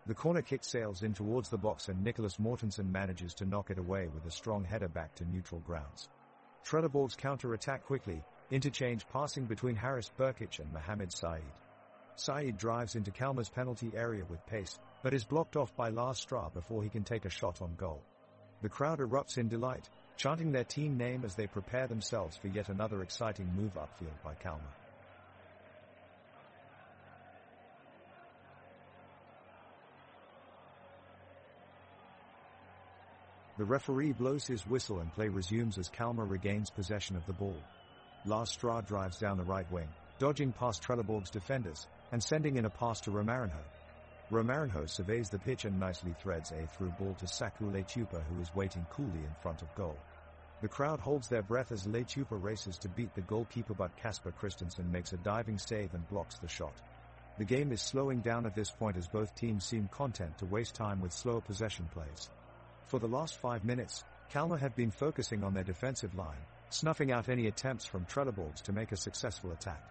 The corner kick sails in towards the box and Nicholas Mortensen manages to knock it away with a strong header back to neutral grounds. Trelleborg's counter-attack quickly, interchange passing between Haris Burkic and Mohamed Said. Said drives into Kalmar's penalty area with pace, but is blocked off by Lars Stra before he can take a shot on goal. The crowd erupts in delight, chanting their team name as they prepare themselves for yet another exciting move upfield by Kalmar. The referee blows his whistle and play resumes as Kalmar regains possession of the ball. Lars Stra drives down the right wing, dodging past Trelleborg's defenders, and sending in a pass to Romarinho. Romarinho surveys the pitch and nicely threads a through ball to Saku Leitupa, who is waiting coolly in front of goal. The crowd holds their breath as Leitupa races to beat the goalkeeper, but Kasper Christensen makes a diving save and blocks the shot. The game is slowing down at this point as both teams seem content to waste time with slower possession plays. For the last 5 minutes, Kalmar have been focusing on their defensive line, snuffing out any attempts from Trelleborg to make a successful attack.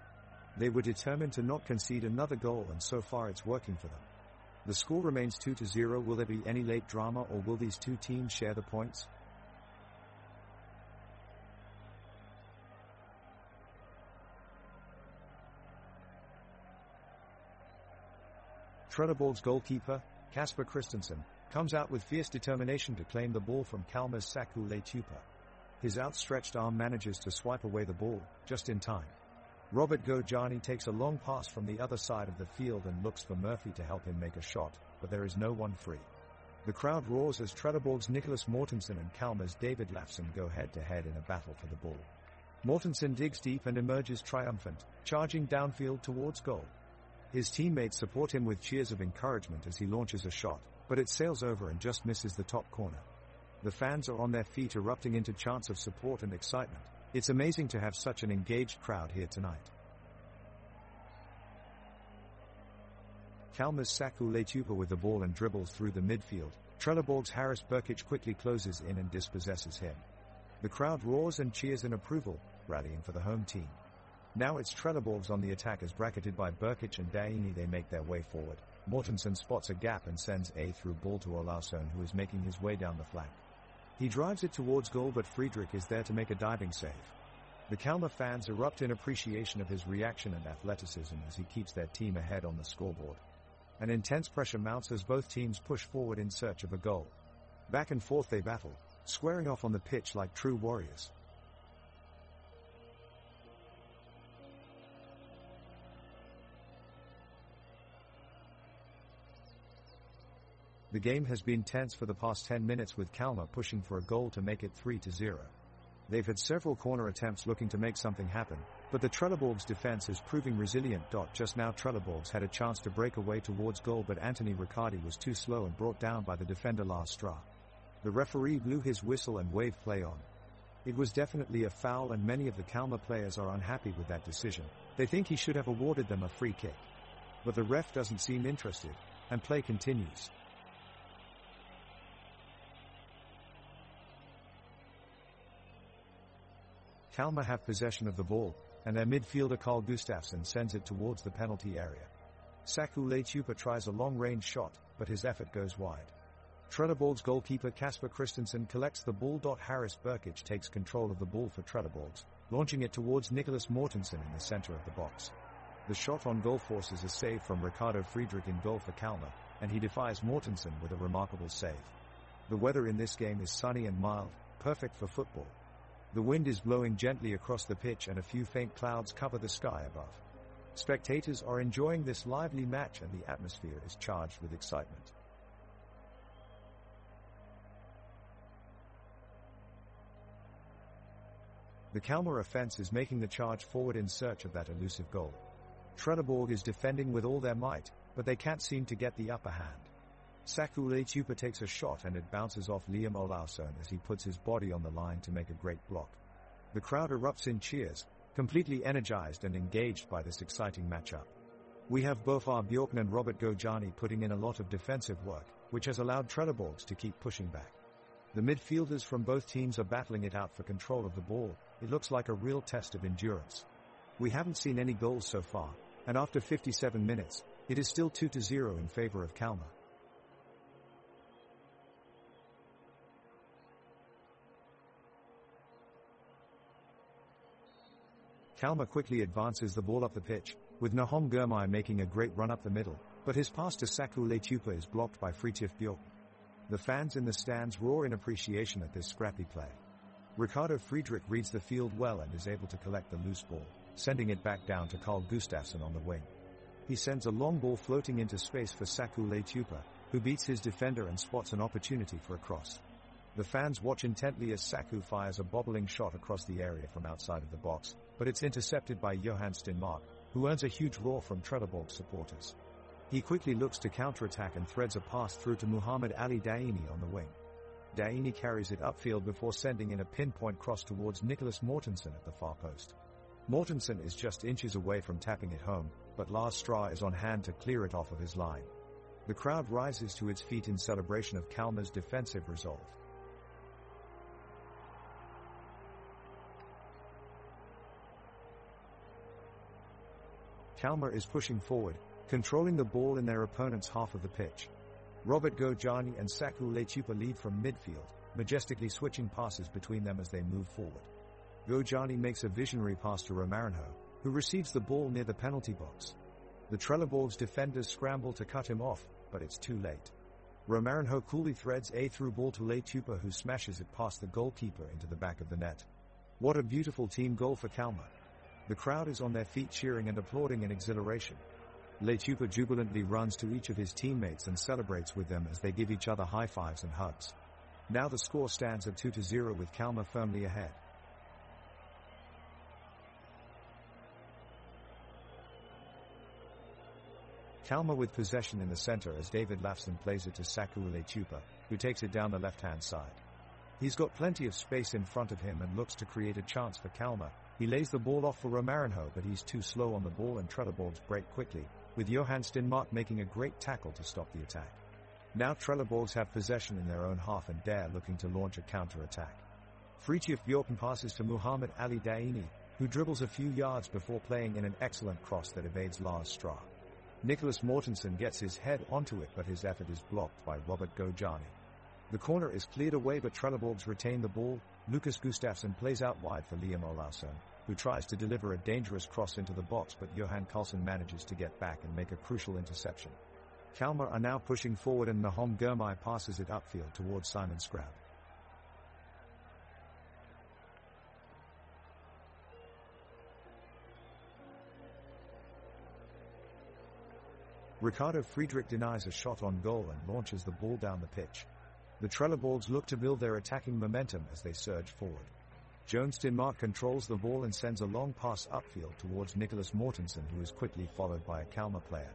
They were determined to not concede another goal, and so far it's working for them. The score remains 2-0. Will there be any late drama, or will these two teams share the points? Trelleborg's goalkeeper, Kasper Christensen, comes out with fierce determination to claim the ball from Kalmar's Saku Leitupa. His outstretched arm manages to swipe away the ball, just in time. Robert Gojani takes a long pass from the other side of the field and looks for Murphy to help him make a shot, but there is no one free. The crowd roars as Trelleborg's Nicholas Mortensen and Kalmar's David Lafson go head-to-head in a battle for the ball. Mortensen digs deep and emerges triumphant, charging downfield towards goal. His teammates support him with cheers of encouragement as he launches a shot, but it sails over and just misses the top corner. The fans are on their feet, erupting into chants of support and excitement. It's amazing to have such an engaged crowd here tonight. Kalmar's Saku Letupa with the ball and dribbles through the midfield. Trelleborg's Haris Burkic quickly closes in and dispossesses him. The crowd roars and cheers in approval, rallying for the home team. Now it's Trelleborg's on the attack as bracketed by Burkic and Daini they make their way forward. Mortensen spots a gap and sends a through ball to Olausson, who is making his way down the flank. He drives it towards goal, but Friedrich is there to make a diving save. The Kalmar fans erupt in appreciation of his reaction and athleticism as he keeps their team ahead on the scoreboard. An intense pressure mounts as both teams push forward in search of a goal. Back and forth they battle, squaring off on the pitch like true warriors. The game has been tense for the past 10 minutes, with Kalmar pushing for a goal to make it 3-0. They've had several corner attempts looking to make something happen, but the Trelleborg's defense is proving resilient. Just now Trelleborg's had a chance to break away towards goal, but Anthony Riccardi was too slow and brought down by the defender Lars Stra. The referee blew his whistle and waved play on. It was definitely a foul, and many of the Kalmar players are unhappy with that decision. They think he should have awarded them a free kick. But the ref doesn't seem interested, and play continues. Kalmar have possession of the ball, and their midfielder Carl Gustafsson sends it towards the penalty area. Saku Letupa tries a long-range shot, but his effort goes wide. Trelleborg's goalkeeper Kasper Christensen collects the ball. Haris Burkic takes control of the ball for Trelleborg's, launching it towards Nicholas Mortensen in the center of the box. The shot on goal forces a save from Ricardo Friedrich in goal for Kalmar, and he defies Mortensen with a remarkable save. The weather in this game is sunny and mild, perfect for football. The wind is blowing gently across the pitch and a few faint clouds cover the sky above. Spectators are enjoying this lively match and the atmosphere is charged with excitement. The Kalmar offense is making the charge forward in search of that elusive goal. Trelleborg is defending with all their might, but they can't seem to get the upper hand. Saku Letupa takes a shot and it bounces off Liam Olausson as he puts his body on the line to make a great block. The crowd erupts in cheers, completely energized and engaged by this exciting matchup. We have both our Bjorkman and Robert Gojani putting in a lot of defensive work, which has allowed Trelleborgs to keep pushing back. The midfielders from both teams are battling it out for control of the ball. It looks like a real test of endurance. We haven't seen any goals so far, and after 57 minutes, it is still 2-0 in favor of Kalmar. Kalmar quickly advances the ball up the pitch, with Nahom Girmay making a great run up the middle, but his pass to Saku Letupa is blocked by Fridtjof Bjork. The fans in the stands roar in appreciation at this scrappy play. Ricardo Friedrich reads the field well and is able to collect the loose ball, sending it back down to Carl Gustafsson on the wing. He sends a long ball floating into space for Saku Letupa, who beats his defender and spots an opportunity for a cross. The fans watch intently as Saku fires a bobbling shot across the area from outside of the box, but it's intercepted by Johan Stenmark, who earns a huge roar from Trelleborg supporters. He quickly looks to counterattack and threads a pass through to Muhammad Ali Daini on the wing. Daini carries it upfield before sending in a pinpoint cross towards Nicholas Mortensen at the far post. Mortensen is just inches away from tapping it home, but Lars Stra is on hand to clear it off of his line. The crowd rises to its feet in celebration of Kalmar's defensive resolve. Kalmar is pushing forward, controlling the ball in their opponent's half of the pitch. Robert Gojani and Saku Letupa lead from midfield, majestically switching passes between them as they move forward. Gojani makes a visionary pass to Romarinho, who receives the ball near the penalty box. The Trelleborg's defenders scramble to cut him off, but it's too late. Romarinho coolly threads a through ball to Letupa, who smashes it past the goalkeeper into the back of the net. What a beautiful team goal for Kalmar. The crowd is on their feet cheering and applauding in exhilaration. Letupa jubilantly runs to each of his teammates and celebrates with them as they give each other high fives and hugs. Now the score stands at 2-0 with Kalmar firmly ahead. Kalmar with possession in the center as David Lafson plays it to Saku Lechupa, who takes it down the left-hand side. He's got plenty of space in front of him and looks to create a chance for Kalmar. He lays the ball off for Romarinho, but he's too slow on the ball and Trelleborgs break quickly, with Johan Stenmark making a great tackle to stop the attack. Now Trelleborgs have possession in their own half and Dare looking to launch a counter-attack. Fritjof Bjorken passes to Muhammad Ali Daini, who dribbles a few yards before playing in an excellent cross that evades Lars Stra. Nicholas Mortensen gets his head onto it, but his effort is blocked by Robert Gojani. The corner is cleared away, but Trelleborgs retain the ball. Lucas Gustafsson plays out wide for Liam Olausson, who tries to deliver a dangerous cross into the box, but Johan Karlsson manages to get back and make a crucial interception. Kalmar are now pushing forward and Nahom Girmay passes it upfield towards Simon Scrab. Ricardo Friedrich denies a shot on goal and launches the ball down the pitch. The Trelleborgs look to build their attacking momentum as they surge forward. Jonas Stenmark controls the ball and sends a long pass upfield towards Nicholas Mortensen, who is quickly followed by a Kalmar player.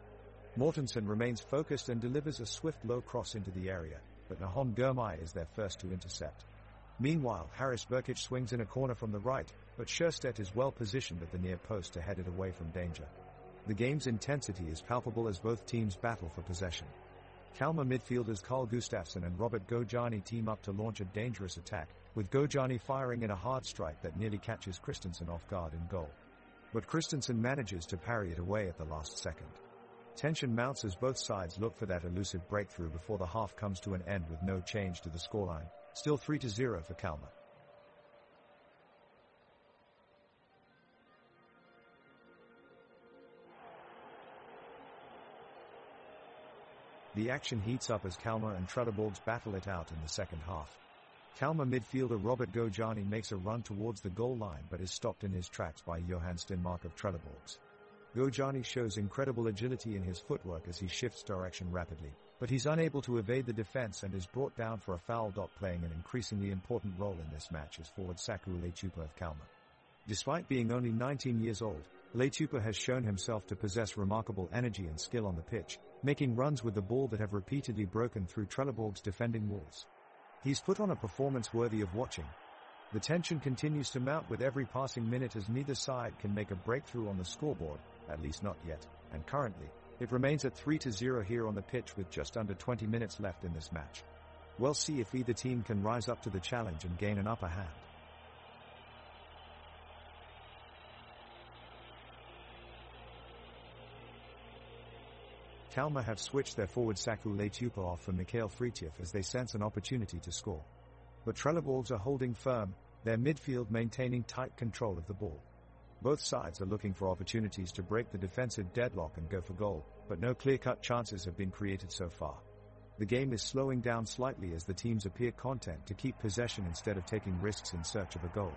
Mortensen remains focused and delivers a swift low cross into the area, but Nahom Girmay is their first to intercept. Meanwhile, Haris Burkic swings in a corner from the right, but Scherstedt is well positioned at the near post to head it away from danger. The game's intensity is palpable as both teams battle for possession. Kalmar midfielders Carl Gustafsson and Robert Gojani team up to launch a dangerous attack, with Gojani firing in a hard strike that nearly catches Christensen off guard in goal. But Christensen manages to parry it away at the last second. Tension mounts as both sides look for that elusive breakthrough before the half comes to an end with no change to the scoreline, still 3-0 for Kalmar. The action heats up as Kalmar and Trelleborgs battle it out in the second half. Kalmar midfielder Robert Gojani makes a run towards the goal line but is stopped in his tracks by Johan Stenmark of Trelleborgs. Gojani shows incredible agility in his footwork as he shifts direction rapidly, but he's unable to evade the defense and is brought down for a foul. Playing an increasingly important role in this match is forward Saku Lechupa of Kalmar. Despite being only 19 years old, Lechupa has shown himself to possess remarkable energy and skill on the pitch, making runs with the ball that have repeatedly broken through Trelleborgs' defending walls. He's put on a performance worthy of watching. The tension continues to mount with every passing minute as neither side can make a breakthrough on the scoreboard, at least not yet, and currently, it remains at 3-0 here on the pitch with just under 20 minutes left in this match. We'll see if either team can rise up to the challenge and gain an upper hand. Kalmar have switched their forward Saku Lechupa off for Mikhail Fritjof as they sense an opportunity to score. But Trelleborgs are holding firm, their midfield maintaining tight control of the ball. Both sides are looking for opportunities to break the defensive deadlock and go for goal, but no clear-cut chances have been created so far. The game is slowing down slightly as the teams appear content to keep possession instead of taking risks in search of a goal.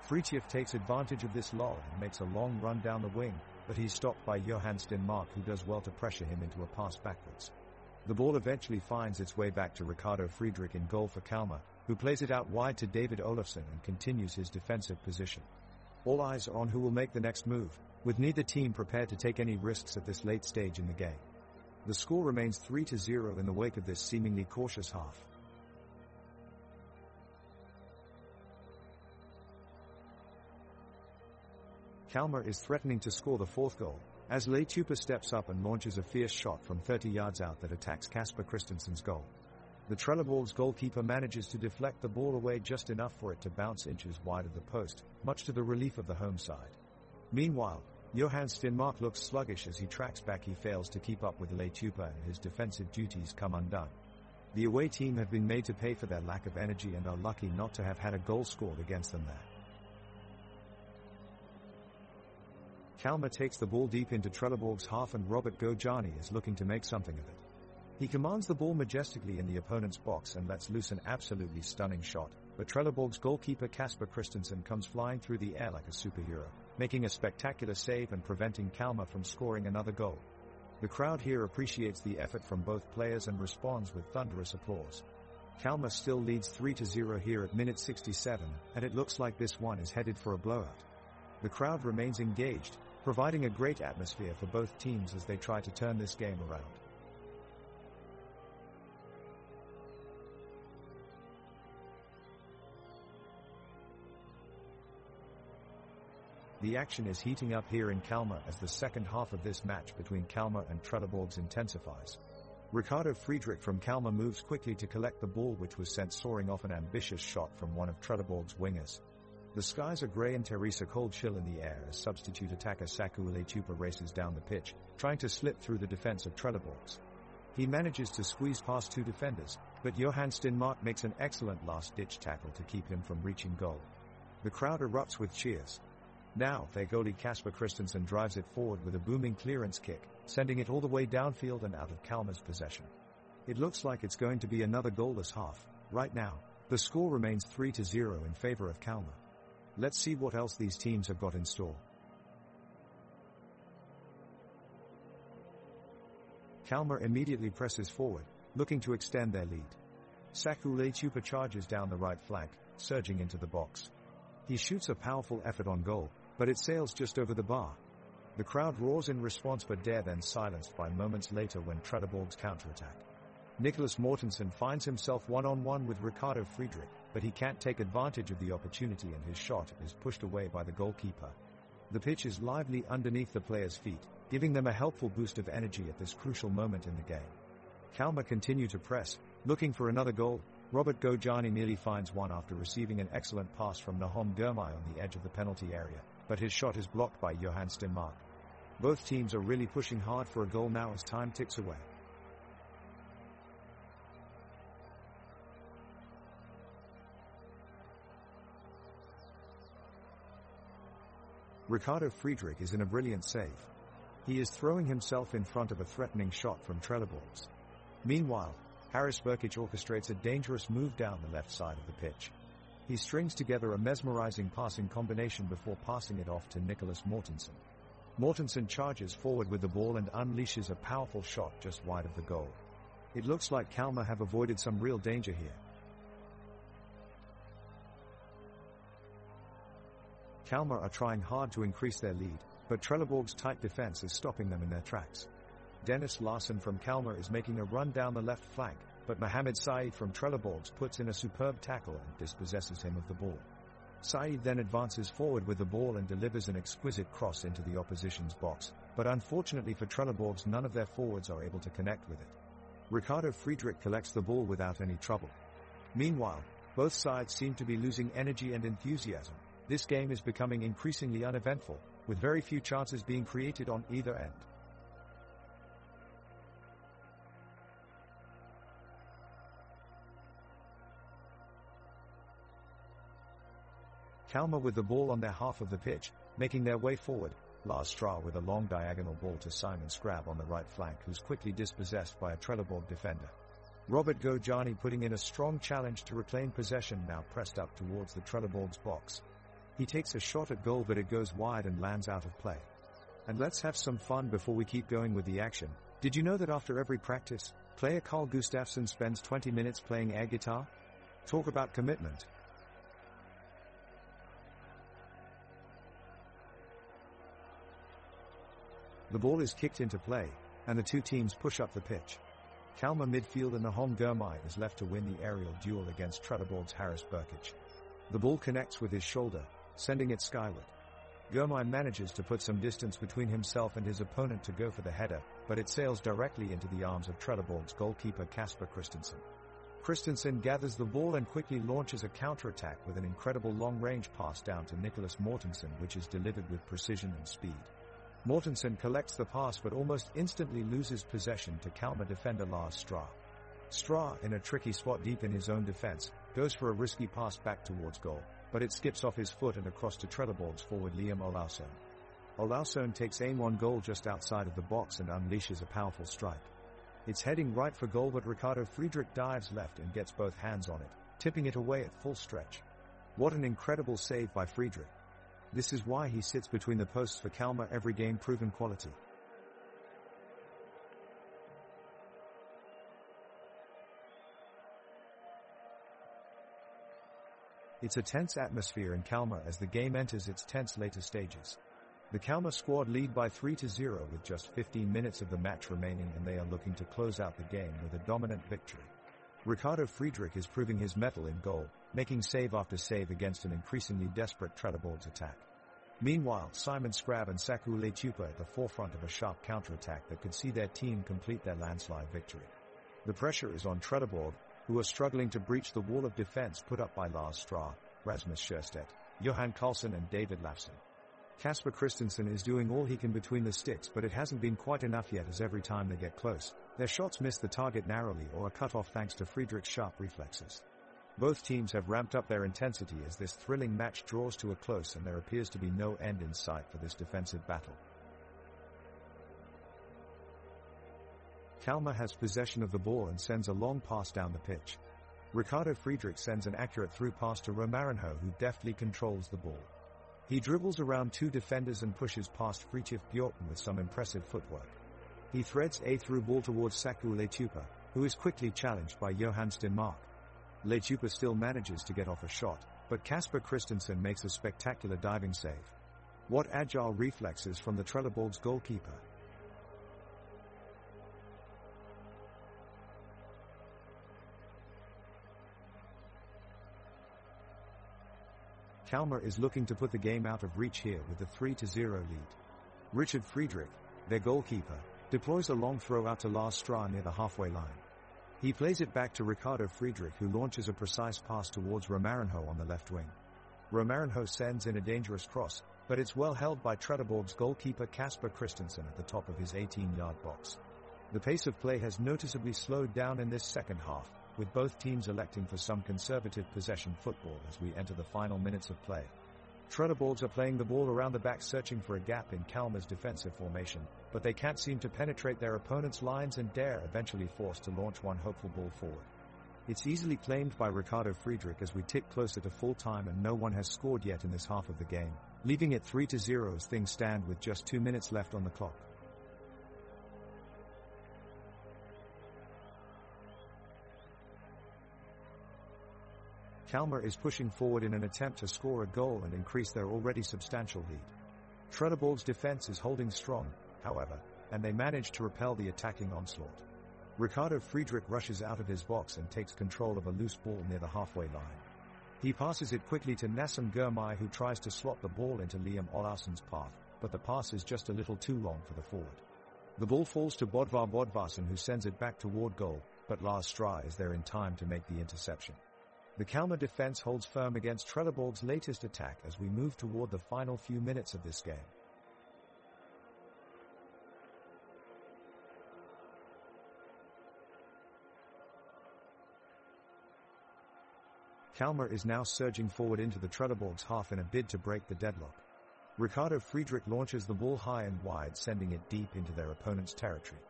Fritjof takes advantage of this lull and makes a long run down the wing, but he's stopped by Johan Stenmark, who does well to pressure him into a pass backwards. The ball eventually finds its way back to Ricardo Friedrich in goal for Kalmar, who plays it out wide to David Olofsson and continues his defensive position. All eyes are on who will make the next move, with neither team prepared to take any risks at this late stage in the game. The score remains 3-0 in the wake of this seemingly cautious half. Kalmar is threatening to score the fourth goal, as Lechupa steps up and launches a fierce shot from 30 yards out that attacks Kasper Christensen's goal. The Trelleborgs goalkeeper manages to deflect the ball away just enough for it to bounce inches wide of the post, much to the relief of the home side. Meanwhile, Johan Stenmark looks sluggish as he tracks back. He fails to keep up with Lechupa and his defensive duties come undone. The away team have been made to pay for their lack of energy and are lucky not to have had a goal scored against them there. Kalmar takes the ball deep into Trelleborgs' half and Robert Gojani is looking to make something of it. He commands the ball majestically in the opponent's box and lets loose an absolutely stunning shot, but Trelleborgs' goalkeeper Kasper Christensen comes flying through the air like a superhero, making a spectacular save and preventing Kalmar from scoring another goal. The crowd here appreciates the effort from both players and responds with thunderous applause. Kalmar still leads 3-0 here at minute 67, and it looks like this one is headed for a blowout. The crowd remains engaged, providing a great atmosphere for both teams as they try to turn this game around. The action is heating up here in Kalmar as the second half of this match between Kalmar and Trelleborgs intensifies. Ricardo Friedrich from Kalmar moves quickly to collect the ball, which was sent soaring off an ambitious shot from one of Trelleborgs' wingers. The skies are grey and Teresa cold chill in the air as substitute attacker Saku Iletupa races down the pitch, trying to slip through the defense of Trelleborgs. He manages to squeeze past two defenders, but Johan Stenmark makes an excellent last-ditch tackle to keep him from reaching goal. The crowd erupts with cheers. Now, their goalie Kasper Christensen drives it forward with a booming clearance kick, sending it all the way downfield and out of Kalmar's possession. It looks like it's going to be another goalless half. Right now, the score remains 3-0 in favor of Kalmar. Let's see what else these teams have got in store. Kalmar immediately presses forward, looking to extend their lead. Saku Iletupa charges down the right flank, surging into the box. He shoots a powerful effort on goal, but it sails just over the bar. The crowd roars in response, but they're then silenced by moments later when Trelleborgs counterattack. Nicholas Mortensen finds himself one-on-one with Ricardo Friedrich, but he can't take advantage of the opportunity and his shot is pushed away by the goalkeeper. The pitch is lively underneath the players' feet, giving them a helpful boost of energy at this crucial moment in the game. Kalmar continue to press, looking for another goal. Robert Gojani nearly finds one after receiving an excellent pass from Nahom Drömmar on the edge of the penalty area, but his shot is blocked by Johan Stenmark. Both teams are really pushing hard for a goal now as time ticks away. Ricardo Friedrich is in a brilliant save. He is throwing himself in front of a threatening shot from Trelleborgs. Meanwhile, Haris Burkic orchestrates a dangerous move down the left side of the pitch. He strings together a mesmerizing passing combination before passing it off to Nicholas Mortensen. Mortensen charges forward with the ball and unleashes a powerful shot just wide of the goal. It looks like Kalmar have avoided some real danger here. Kalmar are trying hard to increase their lead, but Trelleborgs' tight defense is stopping them in their tracks. Dennis Larsson from Kalmar is making a run down the left flank, but Mohamed Said from Trelleborgs puts in a superb tackle and dispossesses him of the ball. Said then advances forward with the ball and delivers an exquisite cross into the opposition's box, but unfortunately for Trelleborgs, none of their forwards are able to connect with it. Ricardo Friedrich collects the ball without any trouble. Meanwhile, both sides seem to be losing energy and enthusiasm. This game is becoming increasingly uneventful, with very few chances being created on either end. Kalmar with the ball on their half of the pitch, making their way forward. Lars Straw with a long diagonal ball to Simon Scrab on the right flank, who's quickly dispossessed by a Trelleborg defender. Robert Gojani putting in a strong challenge to reclaim possession, now pressed up towards the Trelleborg's box. He takes a shot at goal, but it goes wide and lands out of play. And let's have some fun before we keep going with the action. Did you know that after every practice, player Carl Gustafsson spends 20 minutes playing air guitar? Talk about commitment. The ball is kicked into play, and the two teams push up the pitch. Kalmar midfielder Nahom Drömmar is left to win the aerial duel against Trelleborg's Haris Burkic. The ball connects with his shoulder, sending it skyward. Drömmar manages to put some distance between himself and his opponent to go for the header, but it sails directly into the arms of Trelleborg's goalkeeper Kasper Christensen. Christensen gathers the ball and quickly launches a counterattack with an incredible long-range pass down to Nicholas Mortensen, which is delivered with precision and speed. Mortensen collects the pass but almost instantly loses possession to Kalmar defender Lars Straw. Straw, in a tricky spot deep in his own defense, goes for a risky pass back towards goal, but it skips off his foot and across to Trelleborg's forward Liam Olausson. Olausson takes aim on goal just outside of the box and unleashes a powerful strike. It's heading right for goal, but Ricardo Friedrich dives left and gets both hands on it, tipping it away at full stretch. What an incredible save by Friedrich. This is why he sits between the posts for Kalmar every game, proven quality. It's a tense atmosphere in Kalmar as the game enters its tense later stages. The Kalmar squad lead by 3-0 with just 15 minutes of the match remaining, and they are looking to close out the game with a dominant victory. Ricardo Friedrich is proving his mettle in goal, making save after save against an increasingly desperate Trelleborg's attack. Meanwhile, Simon Scrab and Saku Letupa at the forefront of a sharp counter-attack that could see their team complete their landslide victory. The pressure is on Trelleborg, who are struggling to breach the wall of defense put up by Lars Strah, Rasmus Scherstedt, Johan Karlsson and David Lafson. Kasper Christensen is doing all he can between the sticks, but it hasn't been quite enough yet, as every time they get close, their shots miss the target narrowly or are cut off thanks to Friedrich's sharp reflexes. Both teams have ramped up their intensity as this thrilling match draws to a close, and there appears to be no end in sight for this defensive battle. Kalmar has possession of the ball and sends a long pass down the pitch. Ricardo Friedrich sends an accurate through pass to Romarinho, who deftly controls the ball. He dribbles around two defenders and pushes past Fridtjof Bjorken with some impressive footwork. He threads a through ball towards Saku Letupa, who is quickly challenged by Johan Stenmark. Letupa still manages to get off a shot, but Kasper Christensen makes a spectacular diving save. What agile reflexes from the Trelleborg's goalkeeper! Kalmar is looking to put the game out of reach here with a 3-0 lead. Richard Friedrich, their goalkeeper, deploys a long throw out to Lars Strah near the halfway line. He plays it back to Ricardo Friedrich, who launches a precise pass towards Romarinho on the left wing. Romarinho sends in a dangerous cross, but it's well held by Trelleborg's goalkeeper Kasper Christensen at the top of his 18-yard box. The pace of play has noticeably slowed down in this second half, with both teams electing for some conservative possession football as we enter the final minutes of play. Trelleborgs are playing the ball around the back, searching for a gap in Kalmar's defensive formation, but they can't seem to penetrate their opponent's lines and dare eventually forced to launch one hopeful ball forward. It's easily claimed by Ricardo Friedrich as we tick closer to full time, and no one has scored yet in this half of the game, leaving it 3-0 as things stand with just 2 minutes left on the clock. Kalmar is pushing forward in an attempt to score a goal and increase their already substantial lead. Trelleborg's defense is holding strong, however, and they manage to repel the attacking onslaught. Ricardo Friedrich rushes out of his box and takes control of a loose ball near the halfway line. He passes it quickly to Nassim Girmay, who tries to slot the ball into Liam Olausson's path, but the pass is just a little too long for the forward. The ball falls to Bodvar Bodvarsson, who sends it back toward goal, but Lars Strah is there in time to make the interception. The Kalmar defense holds firm against Trelleborg's latest attack as we move toward the final few minutes of this game. Kalmar is now surging forward into the Trelleborg's half in a bid to break the deadlock. Ricardo Friedrich launches the ball high and wide, sending it deep into their opponent's territory.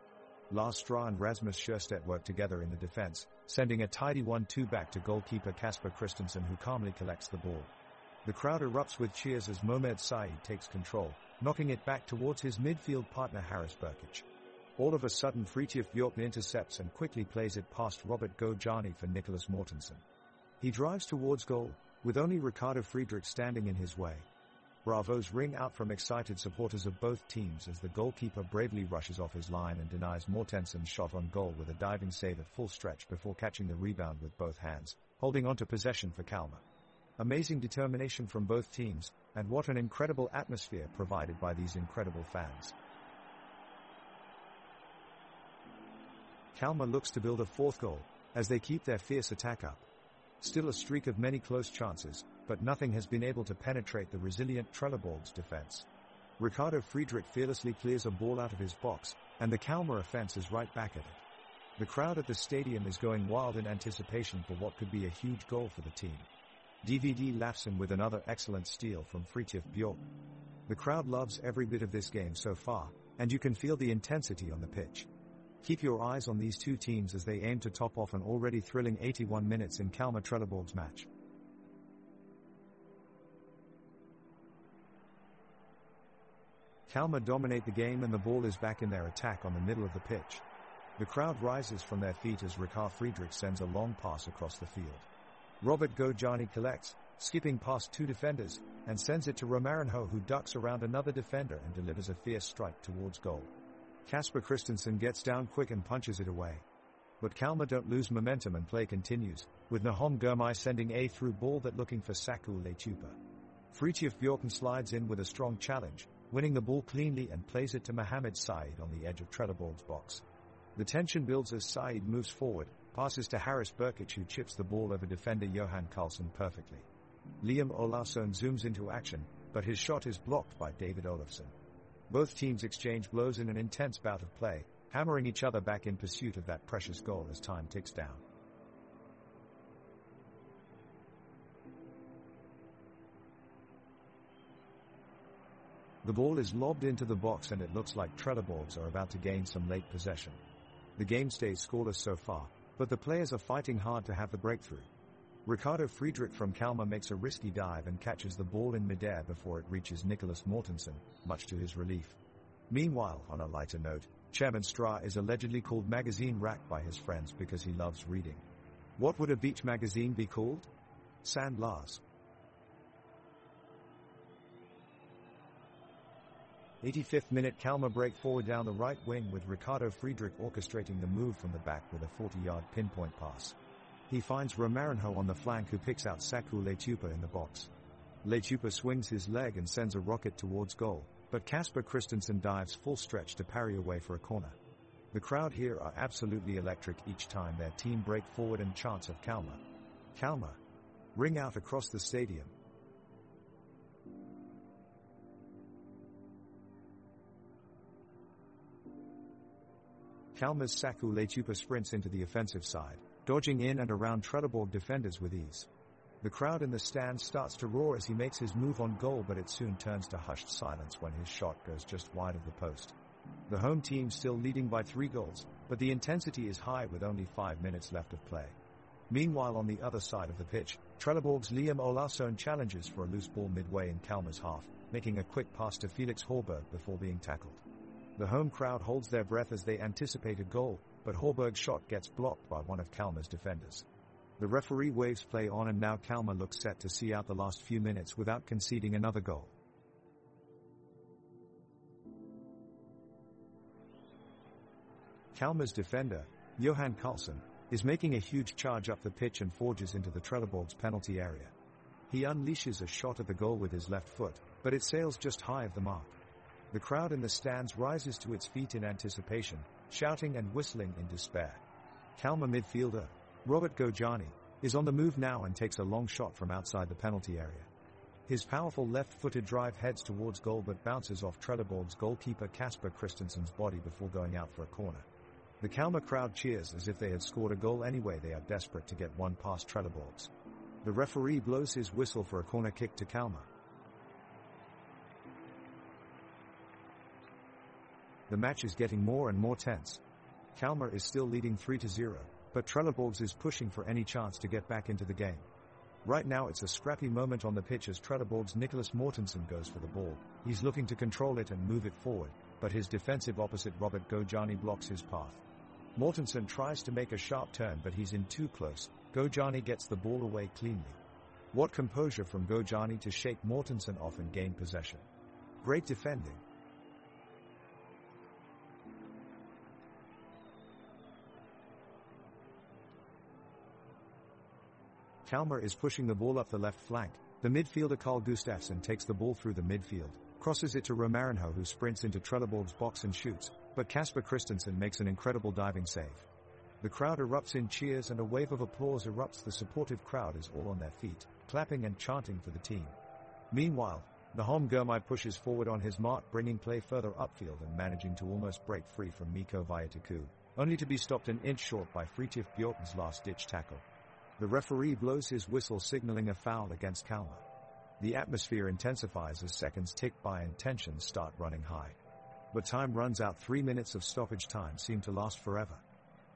Lars Strah and Rasmus Scherstedt work together in the defense, sending a tidy 1-2 back to goalkeeper Kasper Christensen, who calmly collects the ball. The crowd erupts with cheers as Mohamed Said takes control, knocking it back towards his midfield partner Haris Burkic. All of a sudden, Fridtjof Bjorken intercepts and quickly plays it past Robert Gojani for Nicholas Mortensen. He drives towards goal, with only Ricardo Friedrich standing in his way. Bravos ring out from excited supporters of both teams as the goalkeeper bravely rushes off his line and denies Mortensen's shot on goal with a diving save at full stretch before catching the rebound with both hands, holding on to possession for Kalmar. Amazing determination from both teams, and what an incredible atmosphere provided by these incredible fans. Kalmar looks to build a fourth goal, as they keep their fierce attack up. Still a streak of many close chances, but nothing has been able to penetrate the resilient Trelleborg's defense. Ricardo Friedrich fearlessly clears a ball out of his box, and the Kalmar offense is right back at it. The crowd at the stadium is going wild in anticipation for what could be a huge goal for the team. DVD Lafson with another excellent steal from Fridtjof Bjorken. The crowd loves every bit of this game so far, and you can feel the intensity on the pitch. Keep your eyes on these two teams as they aim to top off an already thrilling 81 minutes in Kalmar Trelleborg's match. Kalmar dominate the game and the ball is back in their attack on the middle of the pitch. The crowd rises from their feet as Ricardo Friedrich sends a long pass across the field. Robert Gojani collects, skipping past two defenders, and sends it to Romarinho, who ducks around another defender and delivers a fierce strike towards goal. Kasper Christensen gets down quick and punches it away. But Kalmar don't lose momentum and play continues, with Nahom Girmay sending a through ball that looking for Saku Lechupa. Fritjof Bjorken slides in with a strong challenge, winning the ball cleanly and plays it to Mohamed Said on the edge of Trelleborg's box. The tension builds as Said moves forward, passes to Haris Burkic, who chips the ball over defender Johan Karlsson perfectly. Liam Olausson zooms into action, but his shot is blocked by David Olofsson. Both teams exchange blows in an intense bout of play, hammering each other back in pursuit of that precious goal as time ticks down. The ball is lobbed into the box and it looks like Trelleborgs are about to gain some late possession. The game stays scoreless so far, but the players are fighting hard to have the breakthrough. Ricardo Friedrich from Kalmar makes a risky dive and catches the ball in midair before it reaches Nicholas Mortensen, much to his relief. Meanwhile, on a lighter note, Chairman Stra is allegedly called Magazine Rack by his friends because he loves reading. What would a beach magazine be called? Sand Lars. 85th minute, Kalmar break forward down the right wing with Ricardo Friedrich orchestrating the move from the back with a 40-yard pinpoint pass. He finds Romarinho on the flank, who picks out Saku Lechupa in the box. Lechupa swings his leg and sends a rocket towards goal, but Kasper Christensen dives full stretch to parry away for a corner. The crowd here are absolutely electric each time their team break forward and chants of Kalmar. Kalmar! Ring out across the stadium. Kalmar's Saku Lechupa sprints into the offensive side, dodging in and around Trelleborg defenders with ease. The crowd in the stands starts to roar as he makes his move on goal, but it soon turns to hushed silence when his shot goes just wide of the post. The home team still leading by 3 goals, but the intensity is high with only 5 minutes left of play. Meanwhile, on the other side of the pitch, Trelleborg's Liam Olausson challenges for a loose ball midway in Kalmar's half, making a quick pass to Felix Horberg before being tackled. The home crowd holds their breath as they anticipate a goal, but Horberg's shot gets blocked by one of Kalmar's defenders. The referee waves play on, and now Kalmar looks set to see out the last few minutes without conceding another goal. Kalmar's defender, Johan Karlsson, is making a huge charge up the pitch and forges into the Trelleborg's penalty area. He unleashes a shot at the goal with his left foot, but it sails just high of the mark. The crowd in the stands rises to its feet in anticipation, shouting and whistling in despair. Kalmar midfielder, Robert Gojani, is on the move now and takes a long shot from outside the penalty area. His powerful left-footed drive heads towards goal but bounces off Trelleborg's goalkeeper Kasper Christensen's body before going out for a corner. The Kalmar crowd cheers as if they had scored a goal anyway. They are desperate to get one past Trelleborg's. The referee blows his whistle for a corner kick to Kalmar. The match is getting more and more tense. Kalmar is still leading 3-0, but Trelleborgs is pushing for any chance to get back into the game. Right now it's a scrappy moment on the pitch as Trelleborg's Nicholas Mortensen goes for the ball. He's looking to control it and move it forward, but his defensive opposite Robert Gojani blocks his path. Mortensen tries to make a sharp turn, but he's in too close. Gojani gets the ball away cleanly. What composure from Gojani to shake Mortensen off and gain possession. Great defending. Kalmar is pushing the ball up the left flank. The midfielder Carl Gustafsson takes the ball through the midfield, crosses it to Romarinho, who sprints into Trelleborg's box and shoots, but Kasper Christensen makes an incredible diving save. The crowd erupts in cheers and a wave of applause erupts. The supportive crowd is all on their feet, clapping and chanting for the team. Meanwhile, Nahom Girmay pushes forward on his mark, bringing play further upfield and managing to almost break free from Mikko Vaihtoku, only to be stopped an inch short by Fritjof Bjorken's last-ditch tackle. The referee blows his whistle, signaling a foul against Kalmar. The atmosphere intensifies as seconds tick by and tensions start running high. But time runs out. 3 minutes of stoppage time seem to last forever.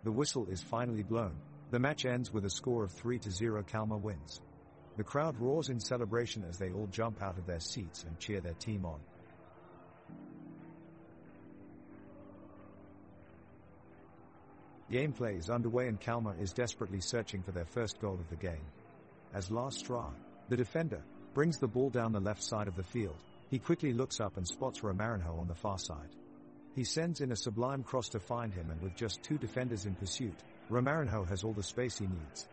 The whistle is finally blown. The match ends with a score of 3-0. Kalmar wins. The crowd roars in celebration as they all jump out of their seats and cheer their team on. Gameplay is underway and Kalmar is desperately searching for their first goal of the game. As Lars Stra The defender brings the ball down the left side of the field. He quickly looks up and spots Romarinho on the far side. He sends in a sublime cross to find him, and with just 2 defenders in pursuit, Romarinho has all the space he needs.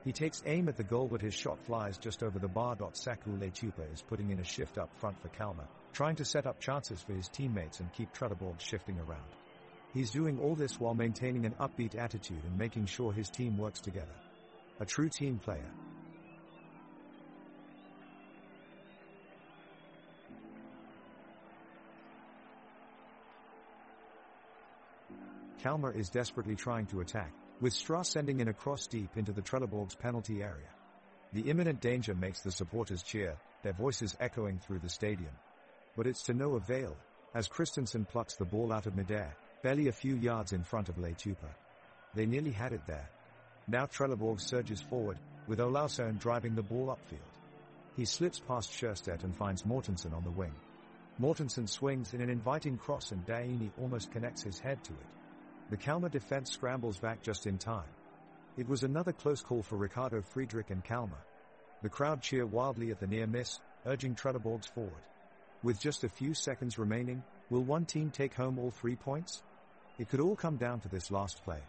He takes aim at the goal, but his shot flies just over the bar. Saku Letupa is putting in a shift up front for Kalmar, trying to set up chances for his teammates and keep Trelleborg shifting around. He's doing all this while maintaining an upbeat attitude and making sure his team works together. A true team player. Kalmar is desperately trying to attack, with Strauss sending in a cross deep into the Trelleborg's penalty area. The imminent danger makes the supporters cheer, their voices echoing through the stadium. But it's to no avail, as Christensen plucks the ball out of midair, barely a few yards in front of Letupa. They nearly had it there. Now Trelleborg surges forward, with Olausson driving the ball upfield. He slips past Sjöstedt and finds Mortensen on the wing. Mortensen swings in an inviting cross and Daini almost connects his head to it. The Kalmar defense scrambles back just in time. It was another close call for Ricardo Friedrich and Kalmar. The crowd cheer wildly at the near miss, urging Trelleborgs forward. With just a few seconds remaining, will one team take home all 3 points? It could all come down to this last play.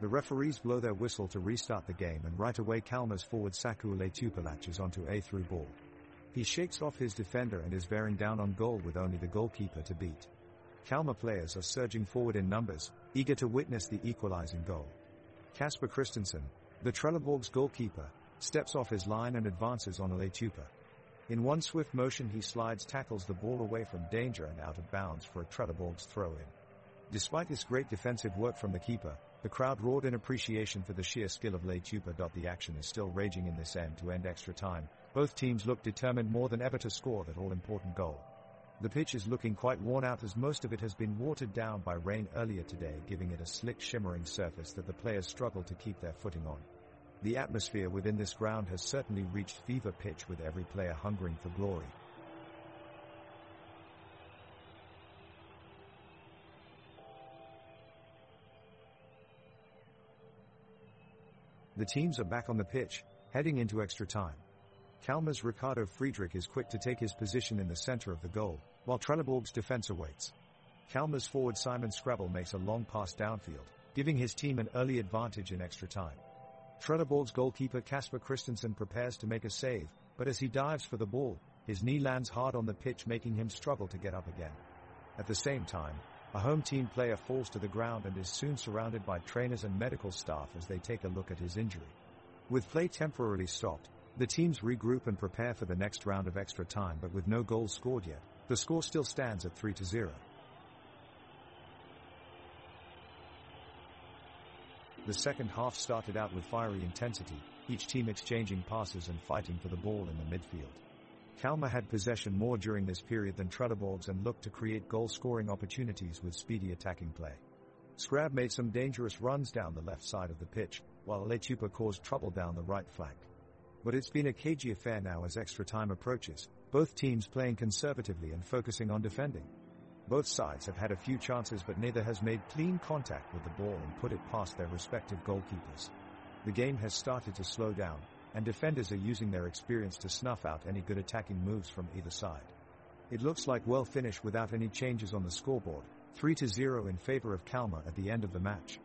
The referees blow their whistle to restart the game, and right away Kalmar's forward Saku Letupa latches onto a through ball. He shakes off his defender and is bearing down on goal with only the goalkeeper to beat. Kalmar players are surging forward in numbers, eager to witness the equalizing goal. Kasper Christensen, the Trelleborg's goalkeeper, steps off his line and advances on Letupa. In one swift motion he tackles the ball away from danger and out of bounds for a Trelleborg's throw-in. Despite this great defensive work from the keeper, the crowd roared in appreciation for the sheer skill of Letupa. The action is still raging in this end-to-end extra time. Both teams look determined more than ever to score that all-important goal. The pitch is looking quite worn out, as most of it has been watered down by rain earlier today, giving it a slick, shimmering surface that the players struggle to keep their footing on. The atmosphere within this ground has certainly reached fever pitch, with every player hungering for glory. The teams are back on the pitch, heading into extra time. Kalmar's Ricardo Friedrich is quick to take his position in the center of the goal, while Trelleborg's defense awaits. Kalmar's forward Simon Scrabble makes a long pass downfield, giving his team an early advantage in extra time. Trelleborg's goalkeeper Kasper Christensen prepares to make a save, but as he dives for the ball, his knee lands hard on the pitch, making him struggle to get up again. At the same time, a home team player falls to the ground and is soon surrounded by trainers and medical staff as they take a look at his injury. With play temporarily stopped, the teams regroup and prepare for the next round of extra time, but with no goals scored yet, the score still stands at 3-0. The second half started out with fiery intensity, each team exchanging passes and fighting for the ball in the midfield. Kalmar had possession more during this period than Trelleborgs and looked to create goal-scoring opportunities with speedy attacking play. Scrab made some dangerous runs down the left side of the pitch, while Letupa caused trouble down the right flank. But it's been a cagey affair now as extra time approaches, both teams playing conservatively and focusing on defending. Both sides have had a few chances, but neither has made clean contact with the ball and put it past their respective goalkeepers. The game has started to slow down, and defenders are using their experience to snuff out any good attacking moves from either side. It looks like well finished without any changes on the scoreboard, 3-0 in favor of Kalmar at the end of the match.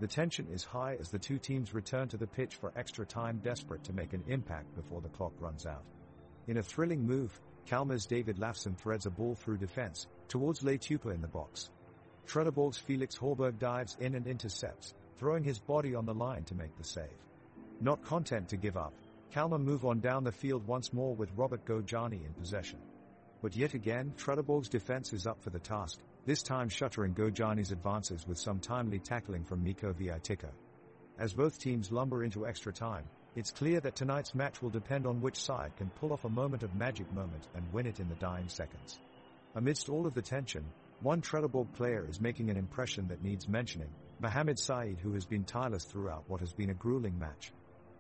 The tension is high as the two teams return to the pitch for extra time, desperate to make an impact before the clock runs out. In a thrilling move, Kalmar's David Lafson threads a ball through defense, towards Letupa in the box. Trelleborg's Felix Horberg dives in and intercepts, throwing his body on the line to make the save. Not content to give up, Kalmar move on down the field once more with Robert Gojani in possession. But yet again, Trelleborg's defense is up for the task, this time shuttering Gojani's advances with some timely tackling from Mikko Viitikko. As both teams lumber into extra time, it's clear that tonight's match will depend on which side can pull off a moment of magic and win it in the dying seconds. Amidst all of the tension, one Trelleborg player is making an impression that needs mentioning, Mohamed Said, who has been tireless throughout what has been a grueling match.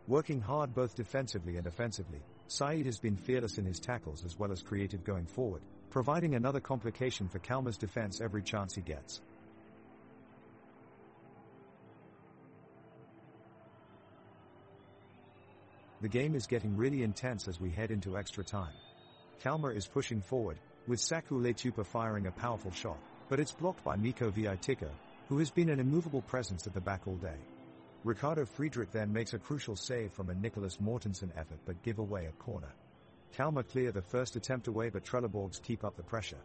Working hard both defensively and offensively, Said has been fearless in his tackles as well as creative going forward, providing another complication for Kalmar's defense every chance he gets. The game is getting really intense as we head into extra time. Kalmar is pushing forward, with Saku Letupa firing a powerful shot, but it's blocked by Mikko Viitikka, who has been an immovable presence at the back all day. Ricardo Friedrich then makes a crucial save from a Nicholas Mortensen effort but give away a corner. Kalmar clear the first attempt away but Trelleborgs keep up the pressure.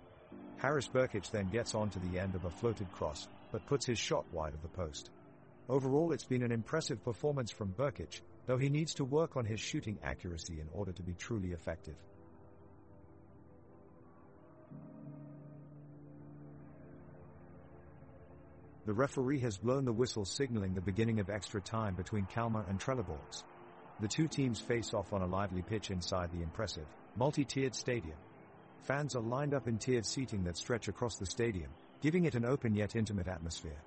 Haris Burkic then gets on to the end of a floated cross, but puts his shot wide of the post. Overall it's been an impressive performance from Burkic, though he needs to work on his shooting accuracy in order to be truly effective. The referee has blown the whistle signaling the beginning of extra time between Kalmar and Trelleborgs. The two teams face off on a lively pitch inside the impressive, multi-tiered stadium. Fans are lined up in tiered seating that stretch across the stadium, giving it an open yet intimate atmosphere.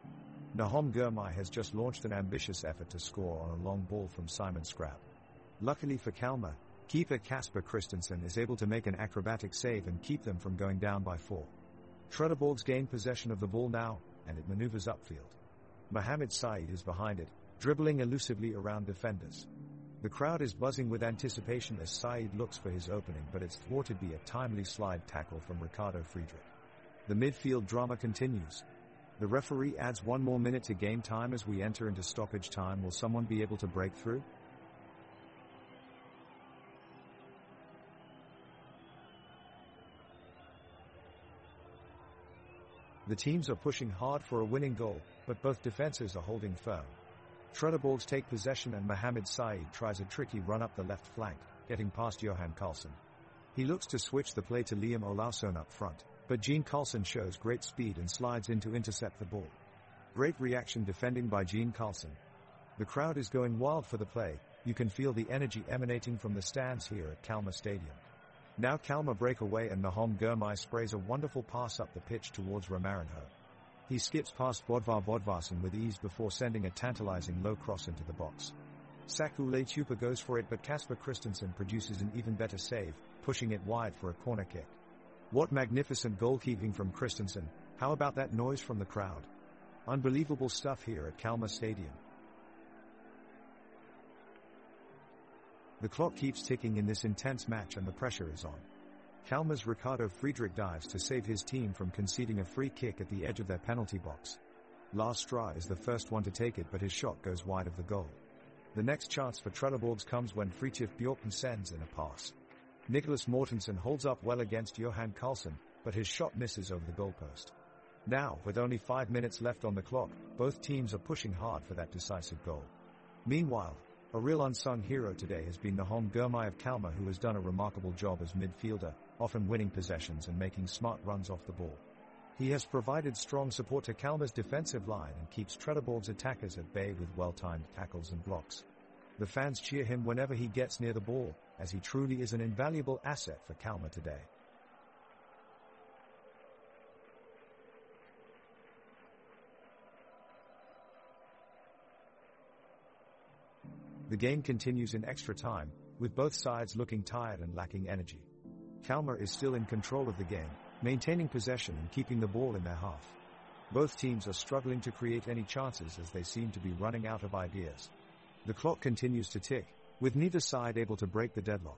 Nahom Girmay has just launched an ambitious effort to score on a long ball from Simon Scrab. Luckily for Kalmar, keeper Kasper Christensen is able to make an acrobatic save and keep them from going down by 4. Trelleborgs gain possession of the ball now, and it maneuvers upfield. Mohamed Said is behind it, dribbling elusively around defenders. The crowd is buzzing with anticipation as Said looks for his opening, but it's thwarted by a timely slide tackle from Ricardo Friedrich. The midfield drama continues. The referee adds 1 more minute to game time as we enter into stoppage time. Will someone be able to break through? The teams are pushing hard for a winning goal, but both defenses are holding firm. Trelleborgs take possession and Mohamed Said tries a tricky run up the left flank, getting past Johan Karlsson. He looks to switch the play to Liam Olausson up front, but Gene Karlsson shows great speed and slides in to intercept the ball. Great reaction defending by Gene Karlsson. The crowd is going wild for the play. You can feel the energy emanating from the stands here at Kalmar Stadium. Now Kalmar break away and Nahom Girmay sprays a wonderful pass up the pitch towards Romarinho. He skips past Bodvar Bodvarsson with ease before sending a tantalizing low cross into the box. Saku Letupa goes for it, but Kasper Christensen produces an even better save, pushing it wide for a corner kick. What magnificent goalkeeping from Christensen. How about that noise from the crowd? Unbelievable stuff here at Kalmar Stadium. The clock keeps ticking in this intense match and the pressure is on. Kalmar's Ricardo Friedrich dives to save his team from conceding a free kick at the edge of their penalty box. Lars Stra is the first one to take it, but his shot goes wide of the goal. The next chance for Trelleborgs comes when Fridtjof Bjorkman sends in a pass. Nicholas Mortensen holds up well against Johan Karlsson, but his shot misses over the goalpost. Now, with only 5 minutes left on the clock, both teams are pushing hard for that decisive goal. Meanwhile, a real unsung hero today has been Nahom Girmay of Kalmar, who has done a remarkable job as midfielder, often winning possessions and making smart runs off the ball. He has provided strong support to Kalmar's defensive line and keeps Trelleborgs' attackers at bay with well-timed tackles and blocks. The fans cheer him whenever he gets near the ball, as he truly is an invaluable asset for Kalmar today. The game continues in extra time, with both sides looking tired and lacking energy. Kalmar is still in control of the game, maintaining possession and keeping the ball in their half. Both teams are struggling to create any chances as they seem to be running out of ideas. The clock continues to tick, with neither side able to break the deadlock.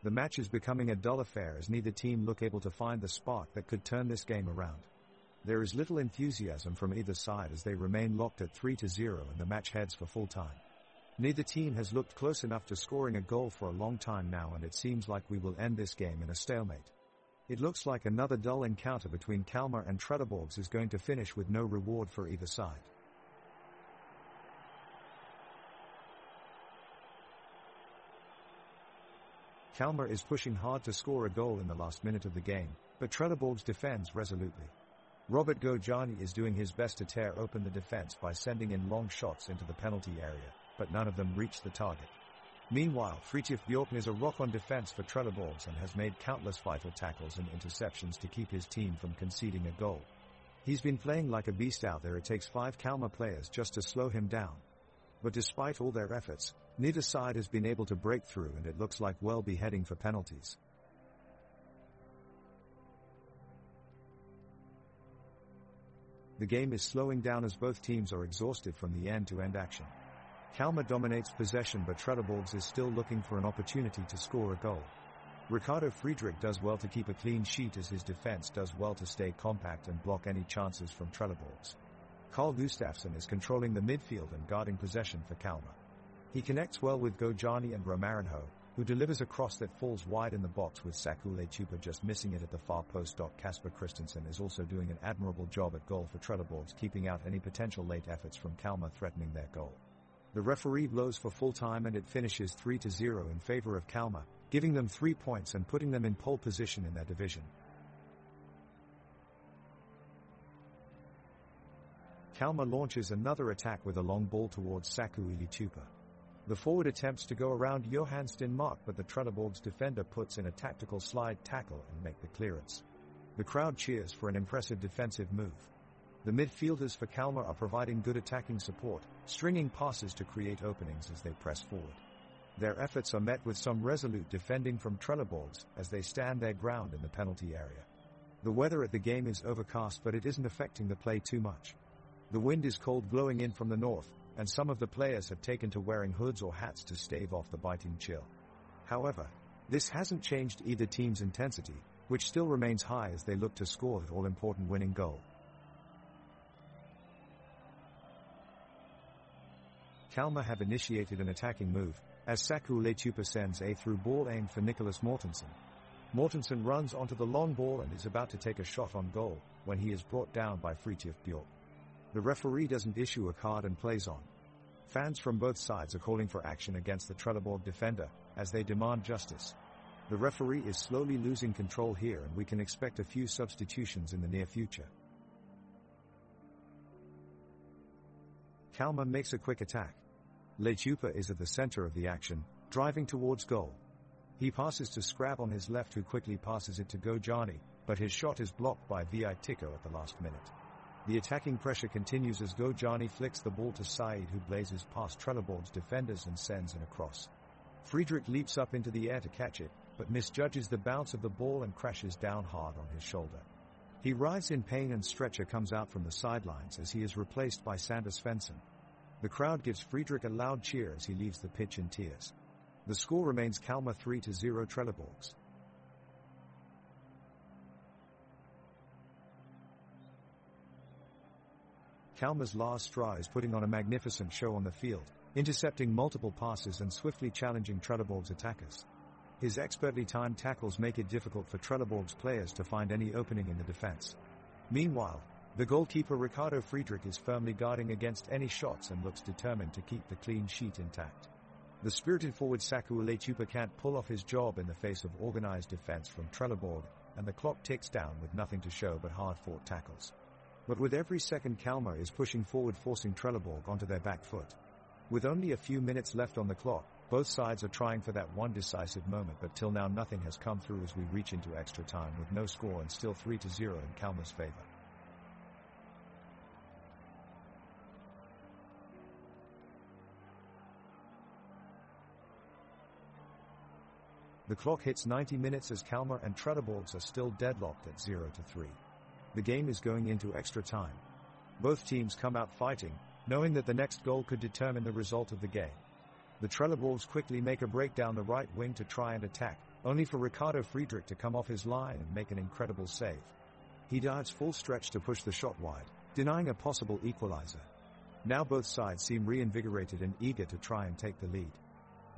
The match is becoming a dull affair as neither team look able to find the spark that could turn this game around. There is little enthusiasm from either side as they remain locked at 3-0 and the match heads for full time. Neither team has looked close enough to scoring a goal for a long time now, and it seems like we will end this game in a stalemate. It looks like another dull encounter between Kalmar and Trelleborgs is going to finish with no reward for either side. Kalmar is pushing hard to score a goal in the last minute of the game, but Trelleborgs defends resolutely. Robert Gojani is doing his best to tear open the defense by sending in long shots into the penalty area, but none of them reach the target. Meanwhile, Fridtjof Bjorkman is a rock on defense for Trelleborgs and has made countless vital tackles and interceptions to keep his team from conceding a goal. He's been playing like a beast out there. It takes 5 Kalmar players just to slow him down. But despite all their efforts, neither side has been able to break through, and it looks like we'll be heading for penalties. The game is slowing down as both teams are exhausted from the end-to-end action. Kalmar dominates possession, but Trelleborgs is still looking for an opportunity to score a goal. Ricardo Friedrich does well to keep a clean sheet as his defense does well to stay compact and block any chances from Trelleborgs. Carl Gustafsson is controlling the midfield and guarding possession for Kalmar. He connects well with Gojani and Romarinho, who delivers a cross that falls wide in the box with Saku Leitupa just missing it at the far post. Kasper Christensen is also doing an admirable job at goal for Trelleborgs, keeping out any potential late efforts from Kalmar threatening their goal. The referee blows for full time and it finishes 3-0 in favor of Kalmar, giving them 3 points and putting them in pole position in their division. Kalmar launches another attack with a long ball towards Saku Leitupa. The forward attempts to go around Johan Stenmark, but the Trelleborgs defender puts in a tactical slide tackle and make the clearance. The crowd cheers for an impressive defensive move. The midfielders for Kalmar are providing good attacking support, stringing passes to create openings as they press forward. Their efforts are met with some resolute defending from Trelleborgs as they stand their ground in the penalty area. The weather at the game is overcast, but it isn't affecting the play too much. The wind is cold blowing in from the north, and some of the players have taken to wearing hoods or hats to stave off the biting chill. However, this hasn't changed either team's intensity, which still remains high as they look to score the all-important winning goal. Kalmar have initiated an attacking move, as Saku Leitupa sends a through ball aimed for Nicholas Mortensen. Mortensen runs onto the long ball and is about to take a shot on goal, when he is brought down by Fritjof Bjork. The referee doesn't issue a card and plays on. Fans from both sides are calling for action against the Trelleborg defender, as they demand justice. The referee is slowly losing control here, and we can expect a few substitutions in the near future. Kalmar makes a quick attack. Leitupa is at the center of the action, driving towards goal. He passes to Scrab on his left, who quickly passes it to Gojani, but his shot is blocked by Vi Tikko at the last minute. The attacking pressure continues as Gojani flicks the ball to Said, who blazes past Trelleborg's defenders and sends in a cross. Friedrich leaps up into the air to catch it, but misjudges the bounce of the ball and crashes down hard on his shoulder. He writhes in pain and Stretcher comes out from the sidelines as he is replaced by Sander Svensson. The crowd gives Friedrich a loud cheer as he leaves the pitch in tears. The score remains Kalmar 3-0 Trelleborgs. Kalmar's Lars Stra is putting on a magnificent show on the field, intercepting multiple passes and swiftly challenging Trelleborg's attackers. His expertly timed tackles make it difficult for Trelleborg's players to find any opening in the defense. Meanwhile, the goalkeeper Ricardo Friedrich is firmly guarding against any shots and looks determined to keep the clean sheet intact. The spirited forward Saku Leitupa can't pull off his job in the face of organized defense from Trelleborg, and the clock ticks down with nothing to show but hard-fought tackles. But with every second, Kalmar is pushing forward, forcing Trelleborg onto their back foot. With only a few minutes left on the clock, both sides are trying for that one decisive moment, but till now nothing has come through as we reach into extra time with no score and still 3-0 in Kalmar's favor. The clock hits 90 minutes as Kalmar and Trelleborgs are still deadlocked at 0-3. The game is going into extra time. Both teams come out fighting, knowing that the next goal could determine the result of the game. The Trelleborgs quickly make a break down the right wing to try and attack, only for Ricardo Friedrich to come off his line and make an incredible save. He dives full stretch to push the shot wide, denying a possible equalizer. Now both sides seem reinvigorated and eager to try and take the lead.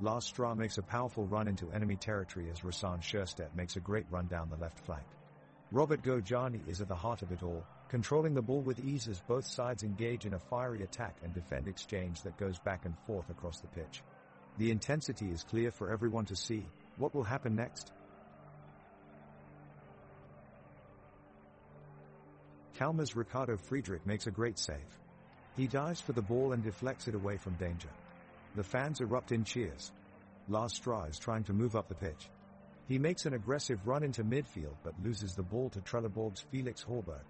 Lars Stra makes a powerful run into enemy territory as Rasan Scherstedt makes a great run down the left flank. Robert Gojani is at the heart of it all, controlling the ball with ease as both sides engage in a fiery attack and defend exchange that goes back and forth across the pitch. The intensity is clear for everyone to see. What will happen next? Kalmar's Ricardo Friedrich makes a great save. He dives for the ball and deflects it away from danger. The fans erupt in cheers. Lars Stra is trying to move up the pitch. He makes an aggressive run into midfield but loses the ball to Trelleborg's Felix Horberg.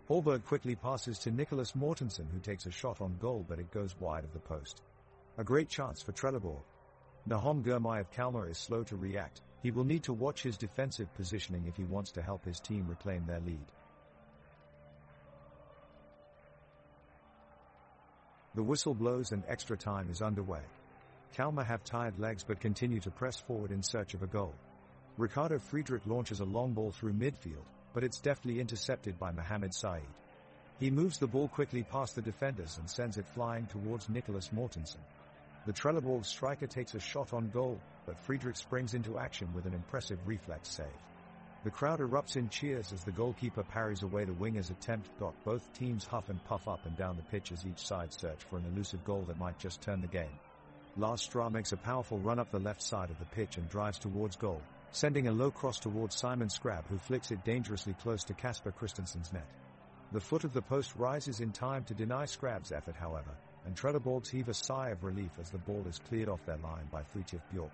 Horberg quickly passes to Nicholas Mortensen, who takes a shot on goal but it goes wide of the post. A great chance for Trelleborg. Nahom Girmay of Kalmar is slow to react. He will need to watch his defensive positioning if he wants to help his team reclaim their lead. The whistle blows and extra time is underway. Kalmar have tired legs but continue to press forward in search of a goal. Ricardo Friedrich launches a long ball through midfield, but it's deftly intercepted by Mohamed Said. He moves the ball quickly past the defenders and sends it flying towards Nicholas Mortensen. The Trelleborg striker takes a shot on goal, but Friedrich springs into action with an impressive reflex save. The crowd erupts in cheers as the goalkeeper parries away the winger's attempt. Both teams huff and puff up and down the pitch as each side search for an elusive goal that might just turn the game. Lars Stra makes a powerful run up the left side of the pitch and drives towards goal, sending a low cross towards Simon Scrab, who flicks it dangerously close to Kasper Christensen's net. The foot of the post rises in time to deny Scrab's effort, however, and Trelleborgs heave a sigh of relief as the ball is cleared off their line by Fridtjof Bjork.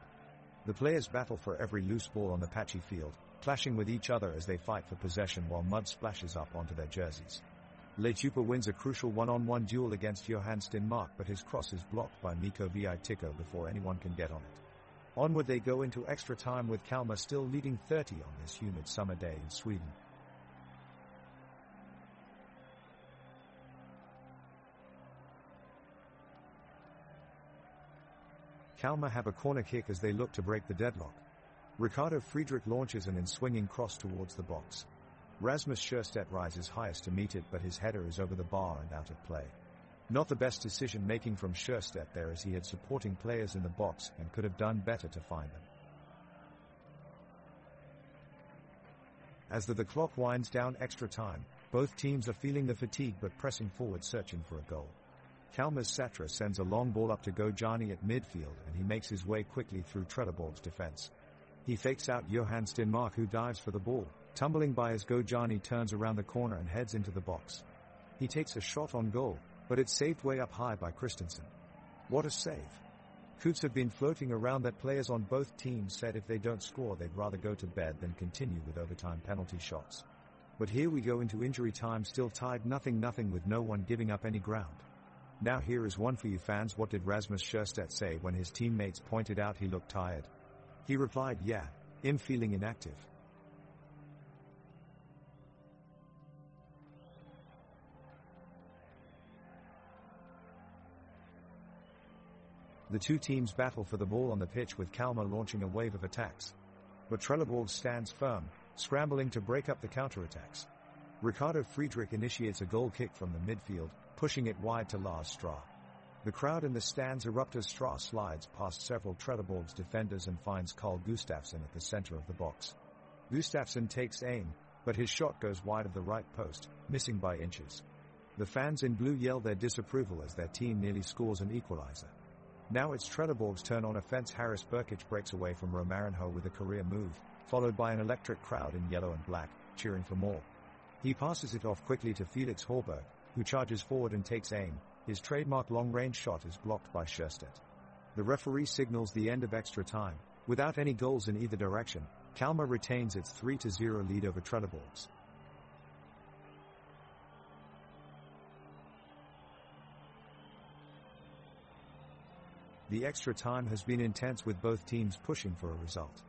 The players battle for every loose ball on the patchy field, clashing with each other as they fight for possession while mud splashes up onto their jerseys. Leitupa wins a crucial one-on-one duel against Johan Stenmark, but his cross is blocked by Mikko Viitiko before anyone can get on it. Onward they go into extra time with Kalmar still leading 30 on this humid summer day in Sweden. Kalmar have a corner kick as they look to break the deadlock. Ricardo Friedrich launches an in-swinging cross towards the box. Rasmus Scherstedt rises highest to meet it, but his header is over the bar and out of play. Not the best decision-making from Scherstedt there, as he had supporting players in the box and could have done better to find them. As the clock winds down extra time, both teams are feeling the fatigue but pressing forward searching for a goal. Kalmar's Satra sends a long ball up to Gojani at midfield, and he makes his way quickly through Trelleborg's defense. He fakes out Johan Stenmark, who dives for the ball, tumbling by as Gojani turns around the corner and heads into the box. He takes a shot on goal, but it's saved way up high by Christensen. What a save! Coots have been floating around that players on both teams said if they don't score they'd rather go to bed than continue with overtime penalty shots. But here we go into injury time, still tied 0-0 with no one giving up any ground. Now here is one for you fans. What did Rasmus Scherstedt say when his teammates pointed out he looked tired? He replied, "Yeah, I'm feeling inactive." The two teams battle for the ball on the pitch, with Kalmar launching a wave of attacks. But Trelleborg stands firm, scrambling to break up the counterattacks. Ricardo Friedrich initiates a goal kick from the midfield, pushing it wide to Lars Stra. The crowd in the stands erupt as Stra slides past several Trelleborg's defenders and finds Carl Gustafsson at the center of the box. Gustafsson takes aim, but his shot goes wide of the right post, missing by inches. The fans in blue yell their disapproval as their team nearly scores an equalizer. Now it's Trelleborg's turn on offense. Harris Burkic breaks away from Romarinho with a career move, followed by an electric crowd in yellow and black, cheering for more. He passes it off quickly to Felix Horberg, who charges forward and takes aim. His trademark long-range shot is blocked by Scherstedt. The referee signals the end of extra time. Without any goals in either direction, Kalmar retains its 3-0 lead over Trelleborgs. The extra time has been intense, with both teams pushing for a result.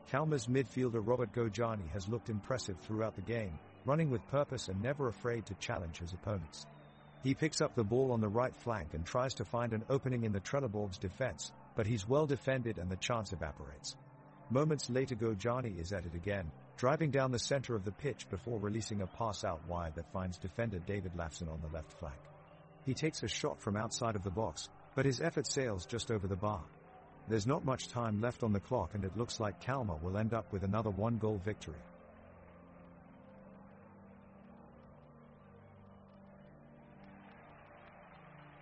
Kalmar's midfielder Robert Gojani has looked impressive throughout the game, running with purpose and never afraid to challenge his opponents. He picks up the ball on the right flank and tries to find an opening in the Trelleborg's defense, but he's well defended and the chance evaporates. Moments later Gojani is at it again, driving down the center of the pitch before releasing a pass out wide that finds defender David Lafson on the left flank. He takes a shot from outside of the box, but his effort sails just over the bar. There's not much time left on the clock, and it looks like Kalmar will end up with another one-goal victory.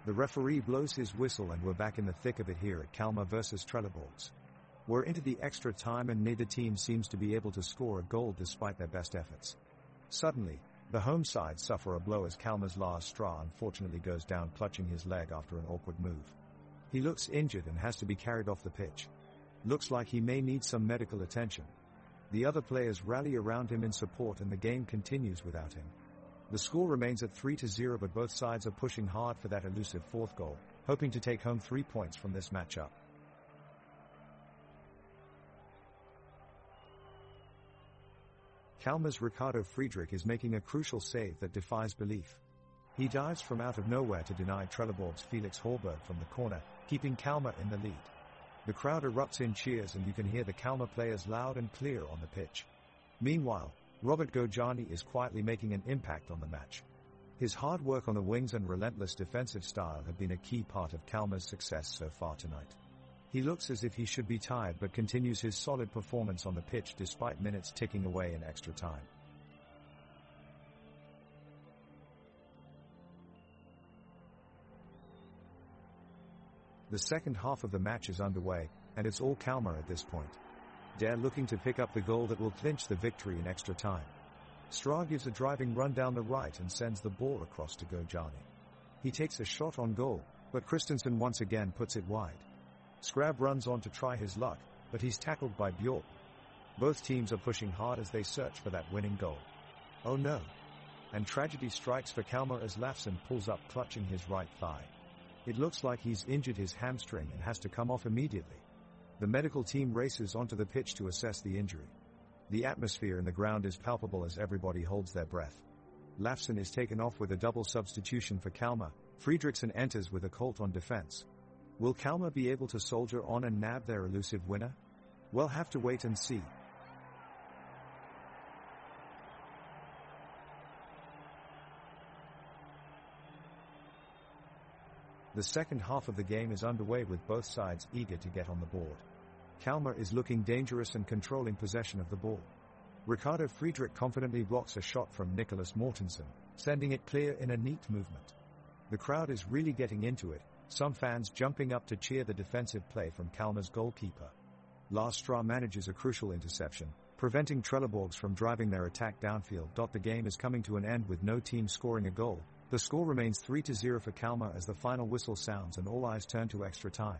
The referee blows his whistle and we're back in the thick of it here at Kalmar versus Trelleborgs. We're into the extra time and neither team seems to be able to score a goal despite their best efforts. Suddenly, the home side suffer a blow as Kalmar's Lars Stra unfortunately goes down clutching his leg after an awkward move. He looks injured and has to be carried off the pitch. Looks like he may need some medical attention. The other players rally around him in support and the game continues without him. The score remains at 3-0, but both sides are pushing hard for that elusive fourth goal, hoping to take home 3 points from this matchup. Kalmar's Ricardo Friedrich is making a crucial save that defies belief. He dives from out of nowhere to deny Trelleborg's Felix Hallberg from the corner, keeping Kalmar in the lead. The crowd erupts in cheers and you can hear the Kalmar players loud and clear on the pitch. Meanwhile, Robert Gojani is quietly making an impact on the match. His hard work on the wings and relentless defensive style have been a key part of Kalmar's success so far tonight. He looks as if he should be tired but continues his solid performance on the pitch despite minutes ticking away in extra time. The second half of the match is underway, and it's all Kalmar at this point. They're looking to pick up the goal that will clinch the victory in extra time. Stra gives a driving run down the right and sends the ball across to Gojani. He takes a shot on goal, but Christensen once again puts it wide. Scrab runs on to try his luck, but he's tackled by Bjork. Both teams are pushing hard as they search for that winning goal. Oh no! And tragedy strikes for Kalmar as Lafson pulls up clutching his right thigh. It looks like he's injured his hamstring and has to come off immediately. The medical team races onto the pitch to assess the injury. The atmosphere in the ground is palpable as everybody holds their breath. Lafson is taken off with a double substitution for Kalmar. Fredriksson enters with a Colt on defense. Will Kalmar be able to soldier on and nab their elusive winner? We'll have to wait and see. The second half of the game is underway with both sides eager to get on the board. Kalmar is looking dangerous and controlling possession of the ball. Ricardo Friedrich confidently blocks a shot from Nicholas Mortensen, sending it clear in a neat movement. The crowd is really getting into it, some fans jumping up to cheer the defensive play from Kalmar's goalkeeper. Lars Stra manages a crucial interception, preventing Trelleborgs from driving their attack downfield. The game is coming to an end with no team scoring a goal. The score remains 3-0 for Kalmar as the final whistle sounds and all eyes turn to extra time.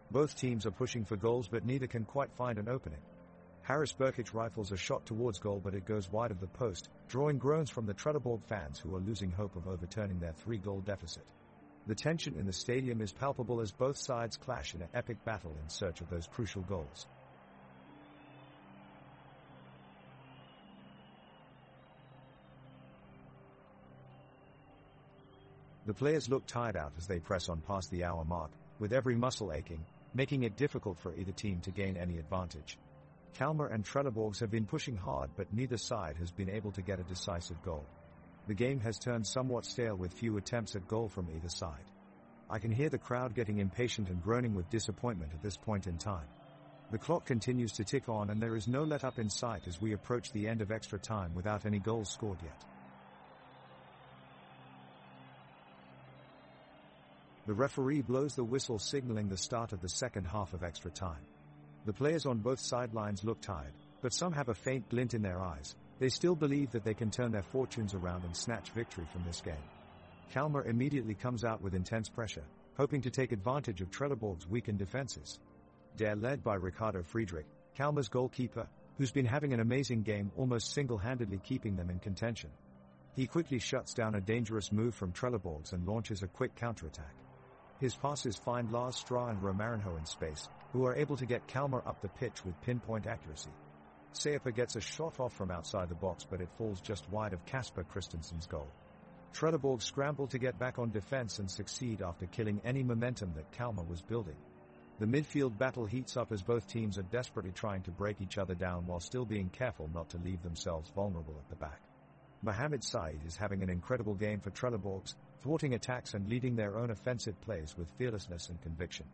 Both teams are pushing for goals but neither can quite find an opening. Harris Burkic rifles a shot towards goal but it goes wide of the post, drawing groans from the Trelleborg fans who are losing hope of overturning their 3-goal deficit. The tension in the stadium is palpable as both sides clash in an epic battle in search of those crucial goals. The players look tired out as they press on past the hour mark, with every muscle aching, making it difficult for either team to gain any advantage. Kalmar and Trelleborgs have been pushing hard but neither side has been able to get a decisive goal. The game has turned somewhat stale with few attempts at goal from either side. I can hear the crowd getting impatient and groaning with disappointment at this point in time. The clock continues to tick on and there is no let-up in sight as we approach the end of extra time without any goals scored yet. The referee blows the whistle signaling the start of the second half of extra time. The players on both sidelines look tired, but some have a faint glint in their eyes. They still believe that they can turn their fortunes around and snatch victory from this game. Kalmar immediately comes out with intense pressure, hoping to take advantage of Trelleborg's weakened defenses. They're led by Ricardo Friedrich, Kalmar's goalkeeper, who's been having an amazing game almost single-handedly keeping them in contention. He quickly shuts down a dangerous move from Trelleborgs and launches a quick counterattack. His passes find Lars Stra and Romarinho in space, who are able to get Kalmar up the pitch with pinpoint accuracy. Seepa gets a shot off from outside the box but it falls just wide of Kasper Christensen's goal. Trelleborg scramble to get back on defense and succeed after killing any momentum that Kalmar was building. The midfield battle heats up as both teams are desperately trying to break each other down while still being careful not to leave themselves vulnerable at the back. Mohamed Said is having an incredible game for Trelleborgs, thwarting attacks and leading their own offensive plays with fearlessness and conviction.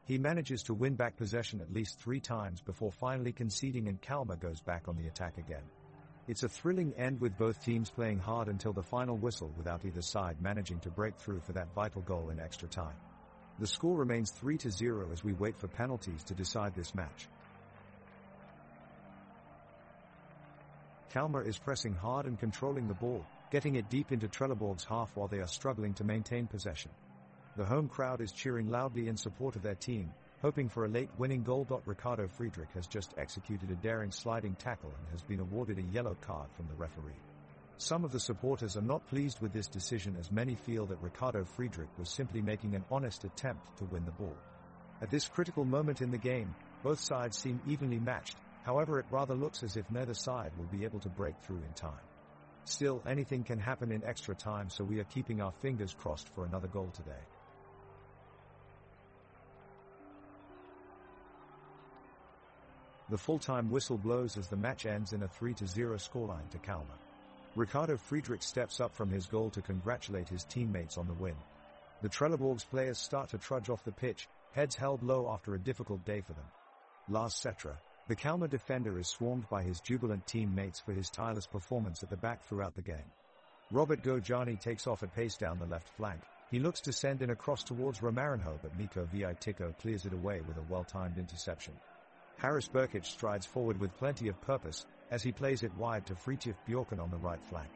He manages to win back possession at least 3 times before finally conceding and Kalmar goes back on the attack again. It's a thrilling end with both teams playing hard until the final whistle without either side managing to break through for that vital goal in extra time. The score remains 3-0 as we wait for penalties to decide this match. Kalmar is pressing hard and controlling the ball, getting it deep into Trelleborg's half while they are struggling to maintain possession. The home crowd is cheering loudly in support of their team, hoping for a late winning goal. Ricardo Friedrich has just executed a daring sliding tackle and has been awarded a yellow card from the referee. Some of the supporters are not pleased with this decision as many feel that Ricardo Friedrich was simply making an honest attempt to win the ball. At this critical moment in the game, both sides seem evenly matched, however it rather looks as if neither side will be able to break through in time. Still, anything can happen in extra time, so we are keeping our fingers crossed for another goal today. The full-time whistle blows as the match ends in a 3-0 scoreline to Kalmar. Ricardo Friedrich steps up from his goal to congratulate his teammates on the win. The Trelleborg's players start to trudge off the pitch, heads held low after a difficult day for them. Lars Setra, the Kalmar defender, is swarmed by his jubilant teammates for his tireless performance at the back throughout the game. Robert Gojani takes off at pace down the left flank. He looks to send in a cross towards Romarinho, but Miko Viitiko clears it away with a well-timed interception. Haris Burkic strides forward with plenty of purpose, as he plays it wide to Fritjof Bjorken on the right flank.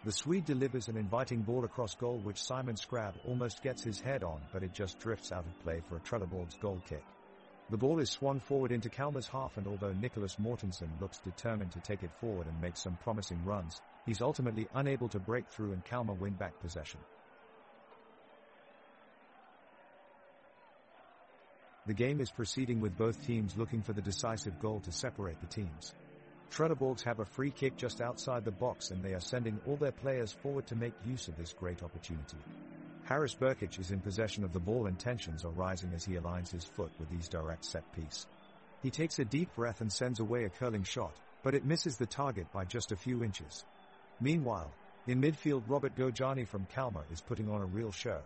The Swede delivers an inviting ball across goal which Simon Skrab almost gets his head on, but it just drifts out of play for a Trelleborg's goal kick. The ball is swung forward into Kalmar's half, and although Nicholas Mortensen looks determined to take it forward and make some promising runs, he's ultimately unable to break through and Kalmar win back possession. The game is proceeding with both teams looking for the decisive goal to separate the teams. Trelleborgs have a free kick just outside the box, and they are sending all their players forward to make use of this great opportunity. Haris Burkic is in possession of the ball, and tensions are rising as he aligns his foot with his direct set piece. He takes a deep breath and sends away a curling shot, but it misses the target by just a few inches. Meanwhile, in midfield, Robert Gojani from Kalmar is putting on a real show,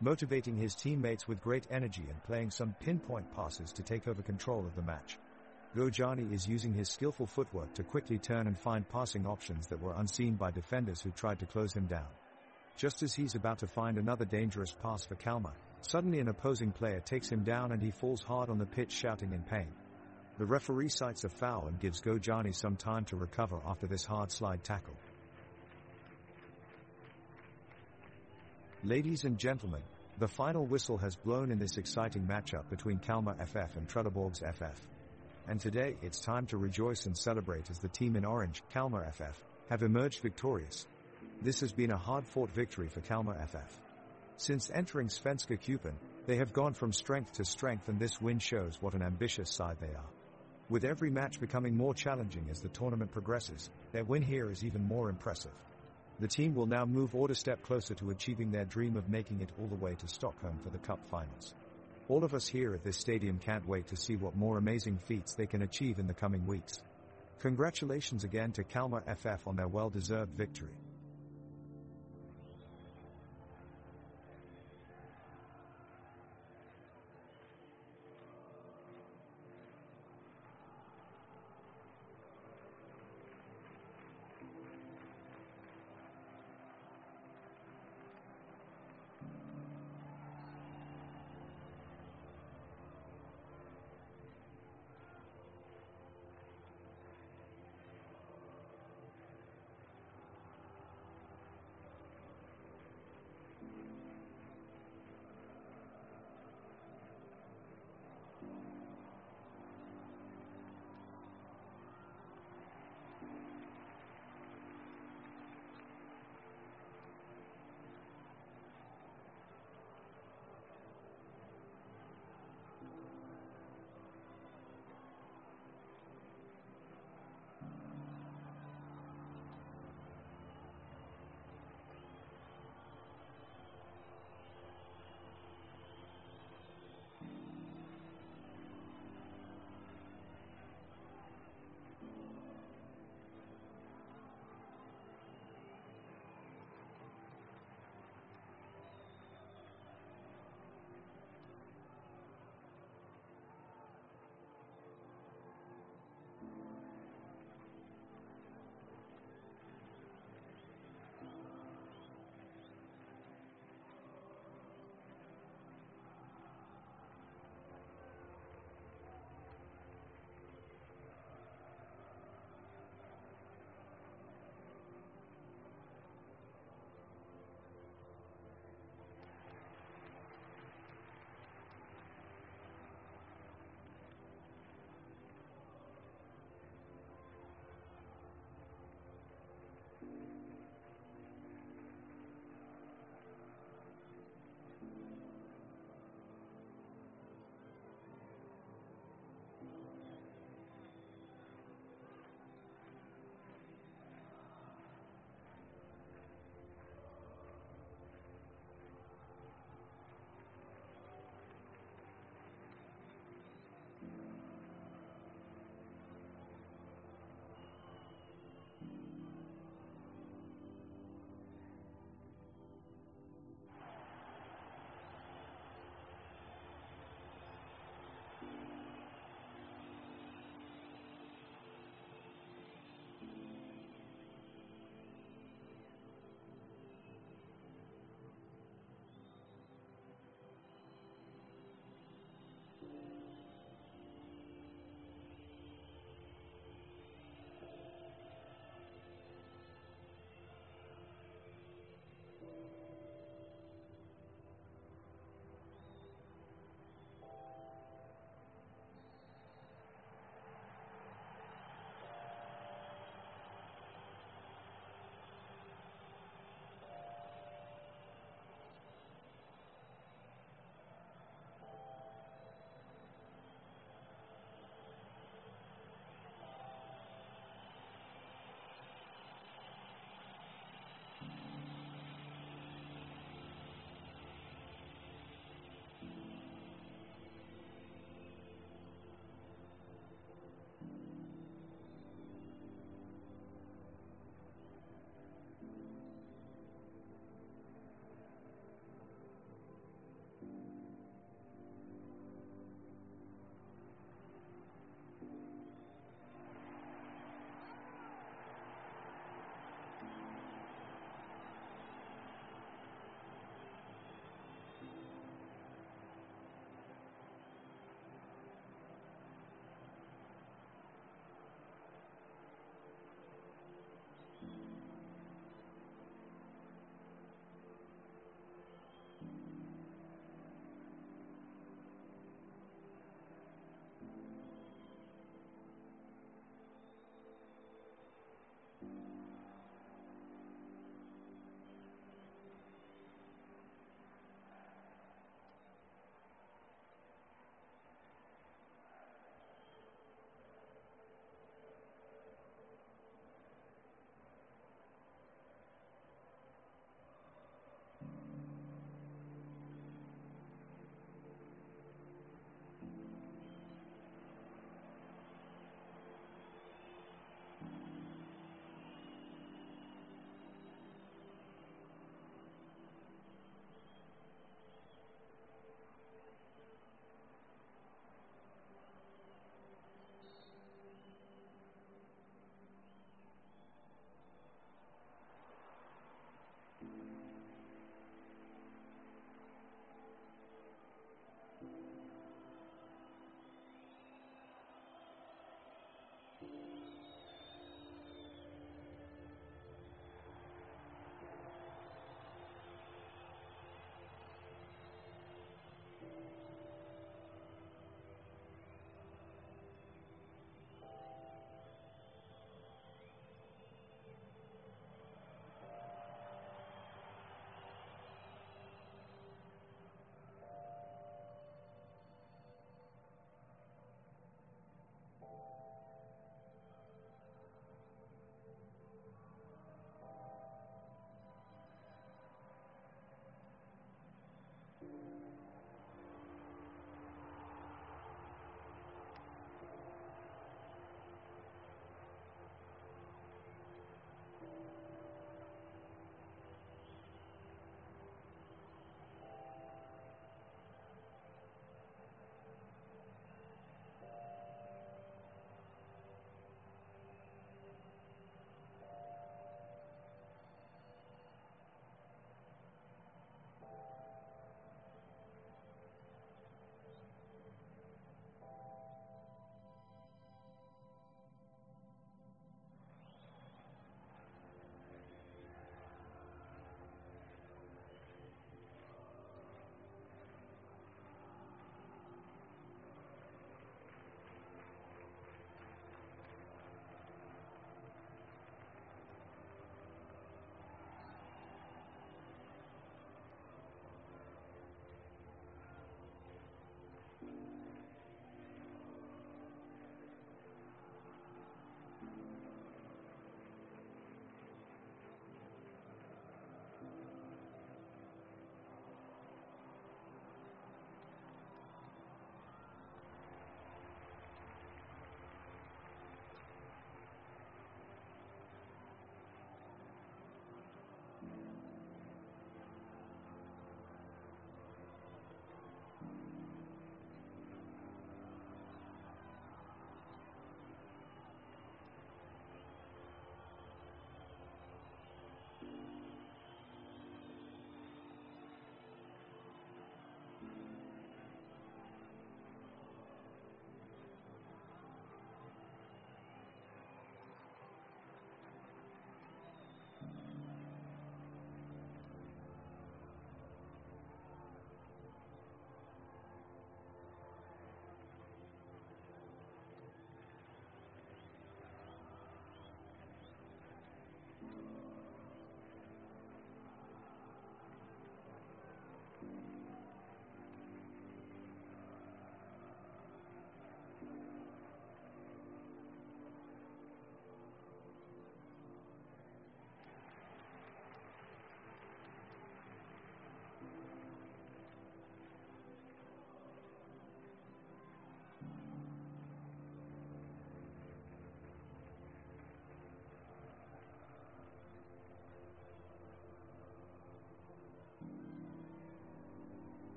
motivating his teammates with great energy and playing some pinpoint passes to take over control of the match. Gojani is using his skillful footwork to quickly turn and find passing options that were unseen by defenders who tried to close him down. Just as he's about to find another dangerous pass for Kalmar, suddenly an opposing player takes him down and he falls hard on the pitch, shouting in pain. The referee cites a foul and gives Gojani some time to recover after this hard slide tackle. Ladies and gentlemen, the final whistle has blown in this exciting matchup between Kalmar FF and Trelleborgs FF. And today, it's time to rejoice and celebrate as the team in orange, Kalmar FF, have emerged victorious. This has been a hard-fought victory for Kalmar FF. Since entering Svenska Cupen, they have gone from strength to strength, and this win shows what an ambitious side they are. With every match becoming more challenging as the tournament progresses, their win here is even more impressive. The team will now move a step closer to achieving their dream of making it all the way to Stockholm for the Cup finals. All of us here at this stadium can't wait to see what more amazing feats they can achieve in the coming weeks. Congratulations again to Kalmar FF on their well-deserved victory.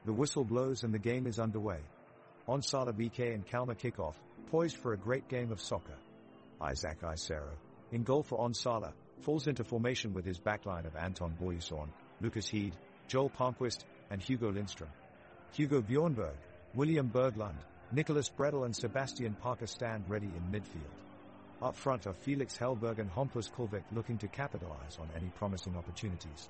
The whistle blows and the game is underway. Onsala BK and Kalmar kick off, poised for a great game of soccer. Isaac Isero, in goal for Onsala, falls into formation with his backline of Anton Boyusorn, Lucas Heed, Joel Palmquist, and Hugo Lindström. Hugo Bjornberg, William Berglund, Nicholas Bredel and Sebastian Parker stand ready in midfield. Up front are Felix Hellberg and Hampus Kulvik looking to capitalize on any promising opportunities.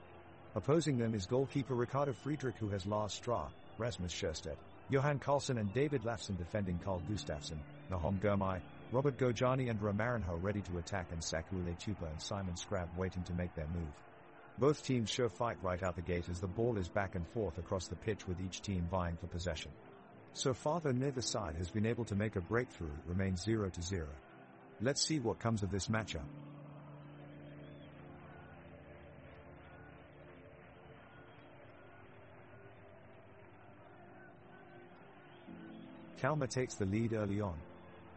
Opposing them is goalkeeper Ricardo Friedrich, who has Lars Stra, Rasmus Scherstedt, Johan Karlsson and David Lafson defending Carl Gustafsson, Nahom Gurmai, Robert Gojani and Romarinho ready to attack, and Sakule Tupa and Simon Scrab waiting to make their move. Both teams show fight right out the gate as the ball is back and forth across the pitch with each team vying for possession. So far though neither side has been able to make a breakthrough, it remains 0-0. Let's see what comes of this matchup. Kalmar takes the lead early on.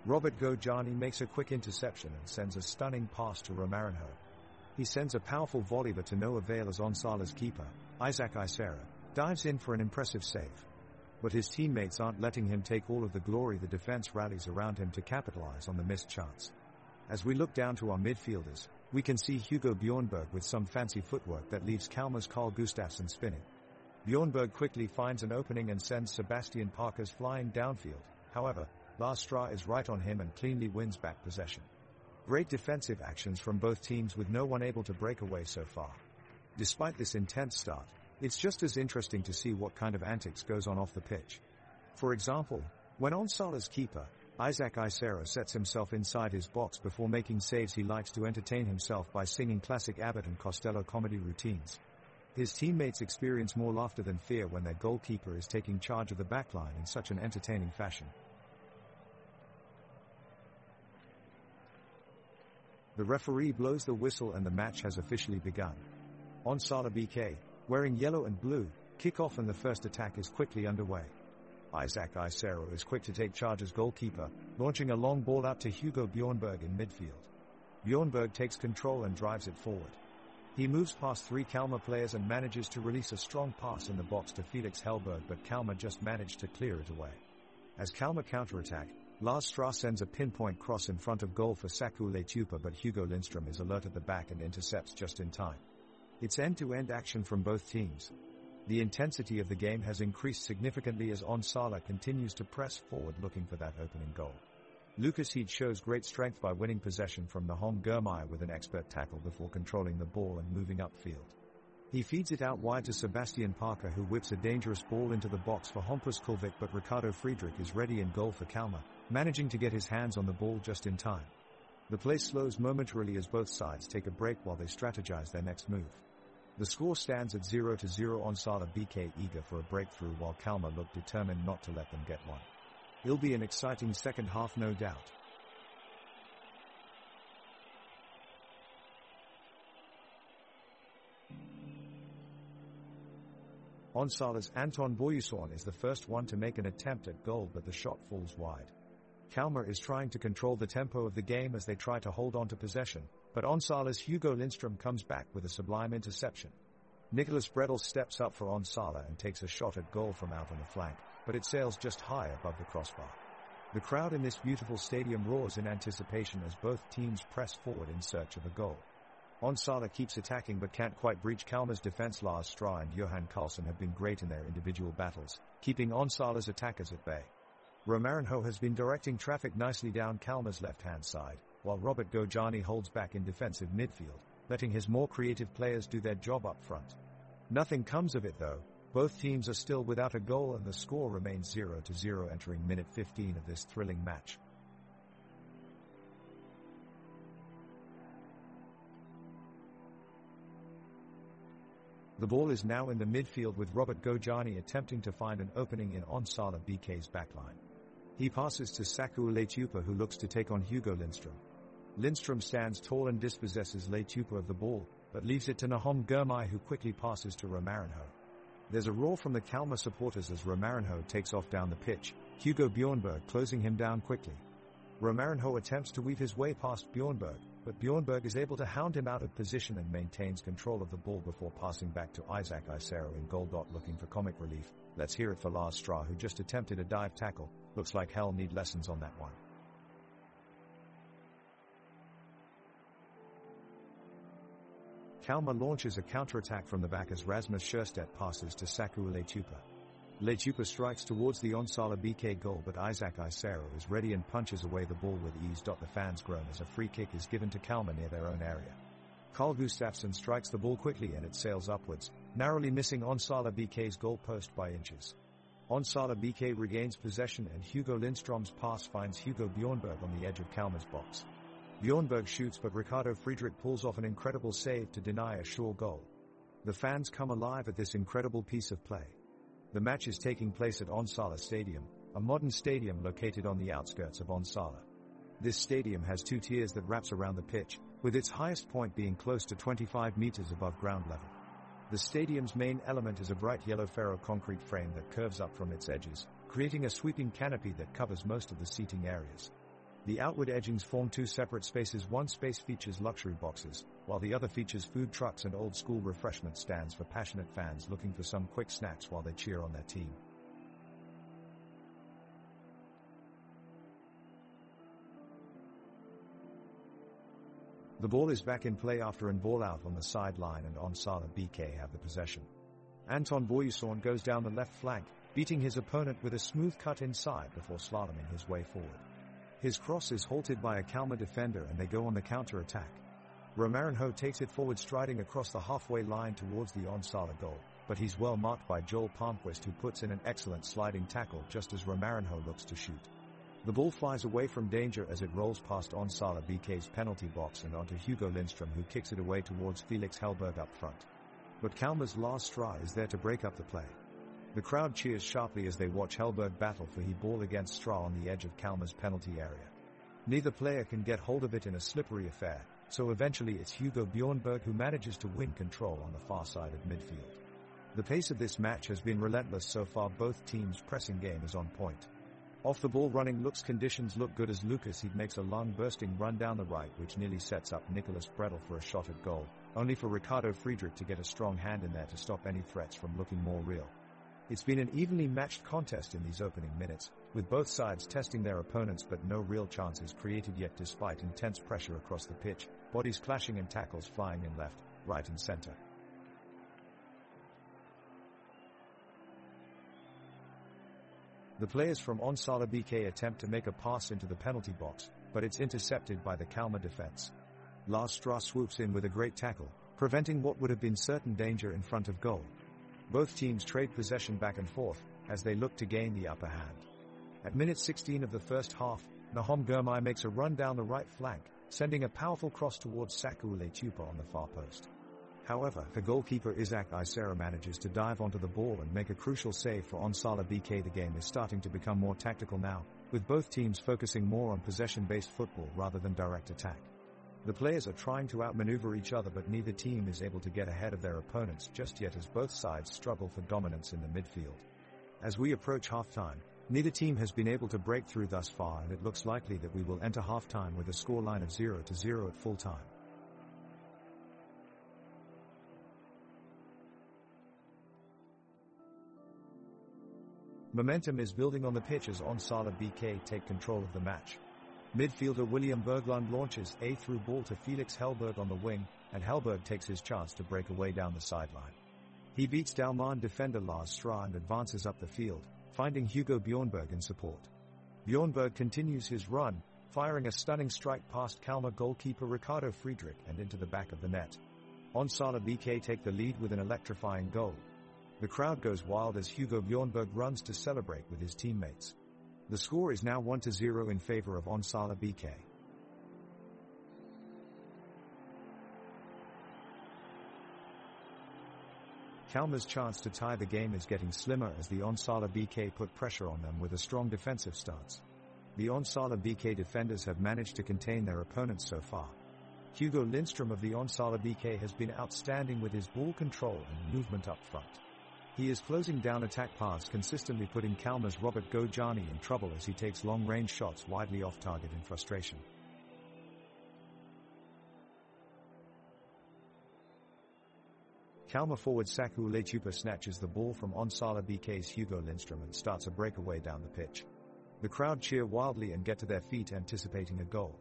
Robert Gojani makes a quick interception and sends a stunning pass to Romarinho. He sends a powerful volley but to no avail as Onsala's keeper, Isaac Isera, dives in for an impressive save. But his teammates aren't letting him take all of the glory. The defense rallies around him to capitalize on the missed chance. As we look down to our midfielders, we can see Hugo Bjornberg with some fancy footwork that leaves Kalmar's Carl Gustafsson spinning. Bjornberg quickly finds an opening and sends Sebastian Parkers flying downfield. However, Lars Stra is right on him and cleanly wins back possession. Great defensive actions from both teams with no one able to break away so far. Despite this intense start, it's just as interesting to see what kind of antics goes on off the pitch. For example, when Onsala's keeper, Isaac Isera, sets himself inside his box before making saves, he likes to entertain himself by singing classic Abbott and Costello comedy routines. His teammates experience more laughter than fear when their goalkeeper is taking charge of the backline in such an entertaining fashion. The referee blows the whistle and the match has officially begun. Onsala BK, wearing yellow and blue, kick off and the first attack is quickly underway. Isaac Isero is quick to take charge as goalkeeper, launching a long ball out to Hugo Bjornberg in midfield. Bjornberg takes control and drives it forward. He moves past 3 Kalmar players and manages to release a strong pass in the box to Felix Hellberg, but Kalmar just managed to clear it away. As Kalmar counterattack, Lars Stra sends a pinpoint cross in front of goal for Sakule Tupa, but Hugo Lindström is alert at the back and intercepts just in time. It's end-to-end action from both teams. The intensity of the game has increased significantly as Onsala continues to press forward looking for that opening goal. Lucas Heed shows great strength by winning possession from Nahom Gurmai with an expert tackle before controlling the ball and moving upfield. He feeds it out wide to Sebastian Parker, who whips a dangerous ball into the box for Hampus Kulvik, but Ricardo Friedrich is ready in goal for Kalmar, managing to get his hands on the ball just in time. The play slows momentarily as both sides take a break while they strategize their next move. The score stands at 0-0. Onsala BK eager for a breakthrough while Kalmar look determined not to let them get one. It'll be an exciting second half, no doubt. Onsala's Anton Boyusorn is the first one to make an attempt at goal, but the shot falls wide. Kalmar is trying to control the tempo of the game as they try to hold on to possession, but Onsala's Hugo Lindström comes back with a sublime interception. Nicholas Bredel steps up for Onsala and takes a shot at goal from out on the flank, but it sails just high above the crossbar. The crowd in this beautiful stadium roars in anticipation as both teams press forward in search of a goal. Onsala keeps attacking but can't quite breach Kalmar's defense. Lars Stra and Johan Karlsson have been great in their individual battles, keeping Onsala's attackers at bay. Romarinho has been directing traffic nicely down Kalmar's left-hand side, while Robert Gojani holds back in defensive midfield, letting his more creative players do their job up front. Nothing comes of it though. Both teams are still without a goal and the score remains 0-0 entering minute 15 of this thrilling match. The ball is now in the midfield with Robert Gojani attempting to find an opening in Onsala BK's backline. He passes to Sakule Tupa, who looks to take on Hugo Lindström. Lindström stands tall and dispossesses Tupa of the ball, but leaves it to Nahom Gurmai, who quickly passes to Romarinho. There's a roar from the Kalmar supporters as Romarinho takes off down the pitch, Hugo Bjornberg closing him down quickly. Romarinho attempts to weave his way past Bjornberg, but Bjornberg is able to hound him out of position and maintains control of the ball before passing back to Isaac Isero in goal. Looking for comic relief, let's hear it for Lars Stra, who just attempted a dive tackle. Looks like hell need lessons on that one. Kalmar launches a counter-attack from the back as Rasmus Scherstedt passes to Saku Letupa. Letupa strikes towards the Onsala BK goal, but Isaac Isero is ready and punches away the ball with ease. The fans groan as a free kick is given to Kalmar near their own area. Carl Gustafsson strikes the ball quickly and it sails upwards, narrowly missing Onsala BK's goal post by inches. Onsala BK regains possession and Hugo Lindstrom's pass finds Hugo Bjornberg on the edge of Kalmar's box. Bjornberg shoots, but Ricardo Friedrich pulls off an incredible save to deny a sure goal. The fans come alive at this incredible piece of play. The match is taking place at Onsala Stadium, a modern stadium located on the outskirts of Onsala. This stadium has two tiers that wraps around the pitch, with its highest point being close to 25 meters above ground level. The stadium's main element is a bright yellow ferro-concrete frame that curves up from its edges, creating a sweeping canopy that covers most of the seating areas. The outward edgings form two separate spaces. One space features luxury boxes, while the other features food trucks and old-school refreshment stands for passionate fans looking for some quick snacks while they cheer on their team. The ball is back in play after an ball out on the sideline, and Onsala BK have the possession. Anton Boyusorn goes down the left flank, beating his opponent with a smooth cut inside before slaloming his way forward. His cross is halted by a Kalmar defender and they go on the counter-attack. Romarinho takes it forward, striding across the halfway line towards the Onsala goal, but he's well marked by Joel Palmquist, who puts in an excellent sliding tackle just as Romarinho looks to shoot. The ball flies away from danger as it rolls past Onsala BK's penalty box and onto Hugo Lindstrom, who kicks it away towards Felix Hellberg up front. But Kalmar's Lars Stra is there to break up the play. The crowd cheers sharply as they watch Hellberg battle for the ball against Stra on the edge of Kalmar's penalty area. Neither player can get hold of it in a slippery affair, so eventually it's Hugo Bjornberg who manages to win control on the far side of midfield. The pace of this match has been relentless so far. Both teams' pressing game is on point. Off the ball running conditions look good as Lucas Heed makes a lung-bursting run down the right, which nearly sets up Nicholas Bredel for a shot at goal, only for Ricardo Friedrich to get a strong hand in there to stop any threats from looking more real. It's been an evenly matched contest in these opening minutes, with both sides testing their opponents, but no real chances created yet despite intense pressure across the pitch, bodies clashing and tackles flying in left, right and center. The players from Onsala BK attempt to make a pass into the penalty box, but it's intercepted by the Kalmar defense. Lars Stra swoops in with a great tackle, preventing what would have been certain danger in front of goal. Both teams trade possession back and forth, as they look to gain the upper hand. At minute 16 of the first half, Nahom Girmay makes a run down the right flank, sending a powerful cross towards Saku Letupa on the far post. However, the goalkeeper Isaac Isera manages to dive onto the ball and make a crucial save for Onsala BK. The game is starting to become more tactical now, with both teams focusing more on possession-based football rather than direct attack. The players are trying to outmaneuver each other, but neither team is able to get ahead of their opponents just yet, as both sides struggle for dominance in the midfield. As we approach halftime, neither team has been able to break through thus far, and it looks likely that we will enter halftime with a scoreline of 0-0 at full time. Momentum is building on the pitch as Onsala BK take control of the match. Midfielder William Berglund launches a through ball to Felix Hellberg on the wing, and Hellberg takes his chance to break away down the sideline. He beats Dalman defender Lars Stra and advances up the field, finding Hugo Bjornberg in support. Bjornberg continues his run, firing a stunning strike past Kalmar goalkeeper Ricardo Friedrich and into the back of the net. Onsala BK take the lead with an electrifying goal. The crowd goes wild as Hugo Bjornberg runs to celebrate with his teammates. The score is now 1-0 in favor of Onsala BK. Kalmar's chance to tie the game is getting slimmer as the Onsala BK put pressure on them with a strong defensive stance. The Onsala BK defenders have managed to contain their opponents so far. Hugo Lindstrom of the Onsala BK has been outstanding with his ball control and movement up front. He is closing down attack paths, consistently putting Kalmar's Robert Gojani in trouble as he takes long-range shots widely off target in frustration. Kalmar forward Saku Letupa snatches the ball from Onsala BK's Hugo Lindstrom and starts a breakaway down the pitch. The crowd cheer wildly and get to their feet anticipating a goal.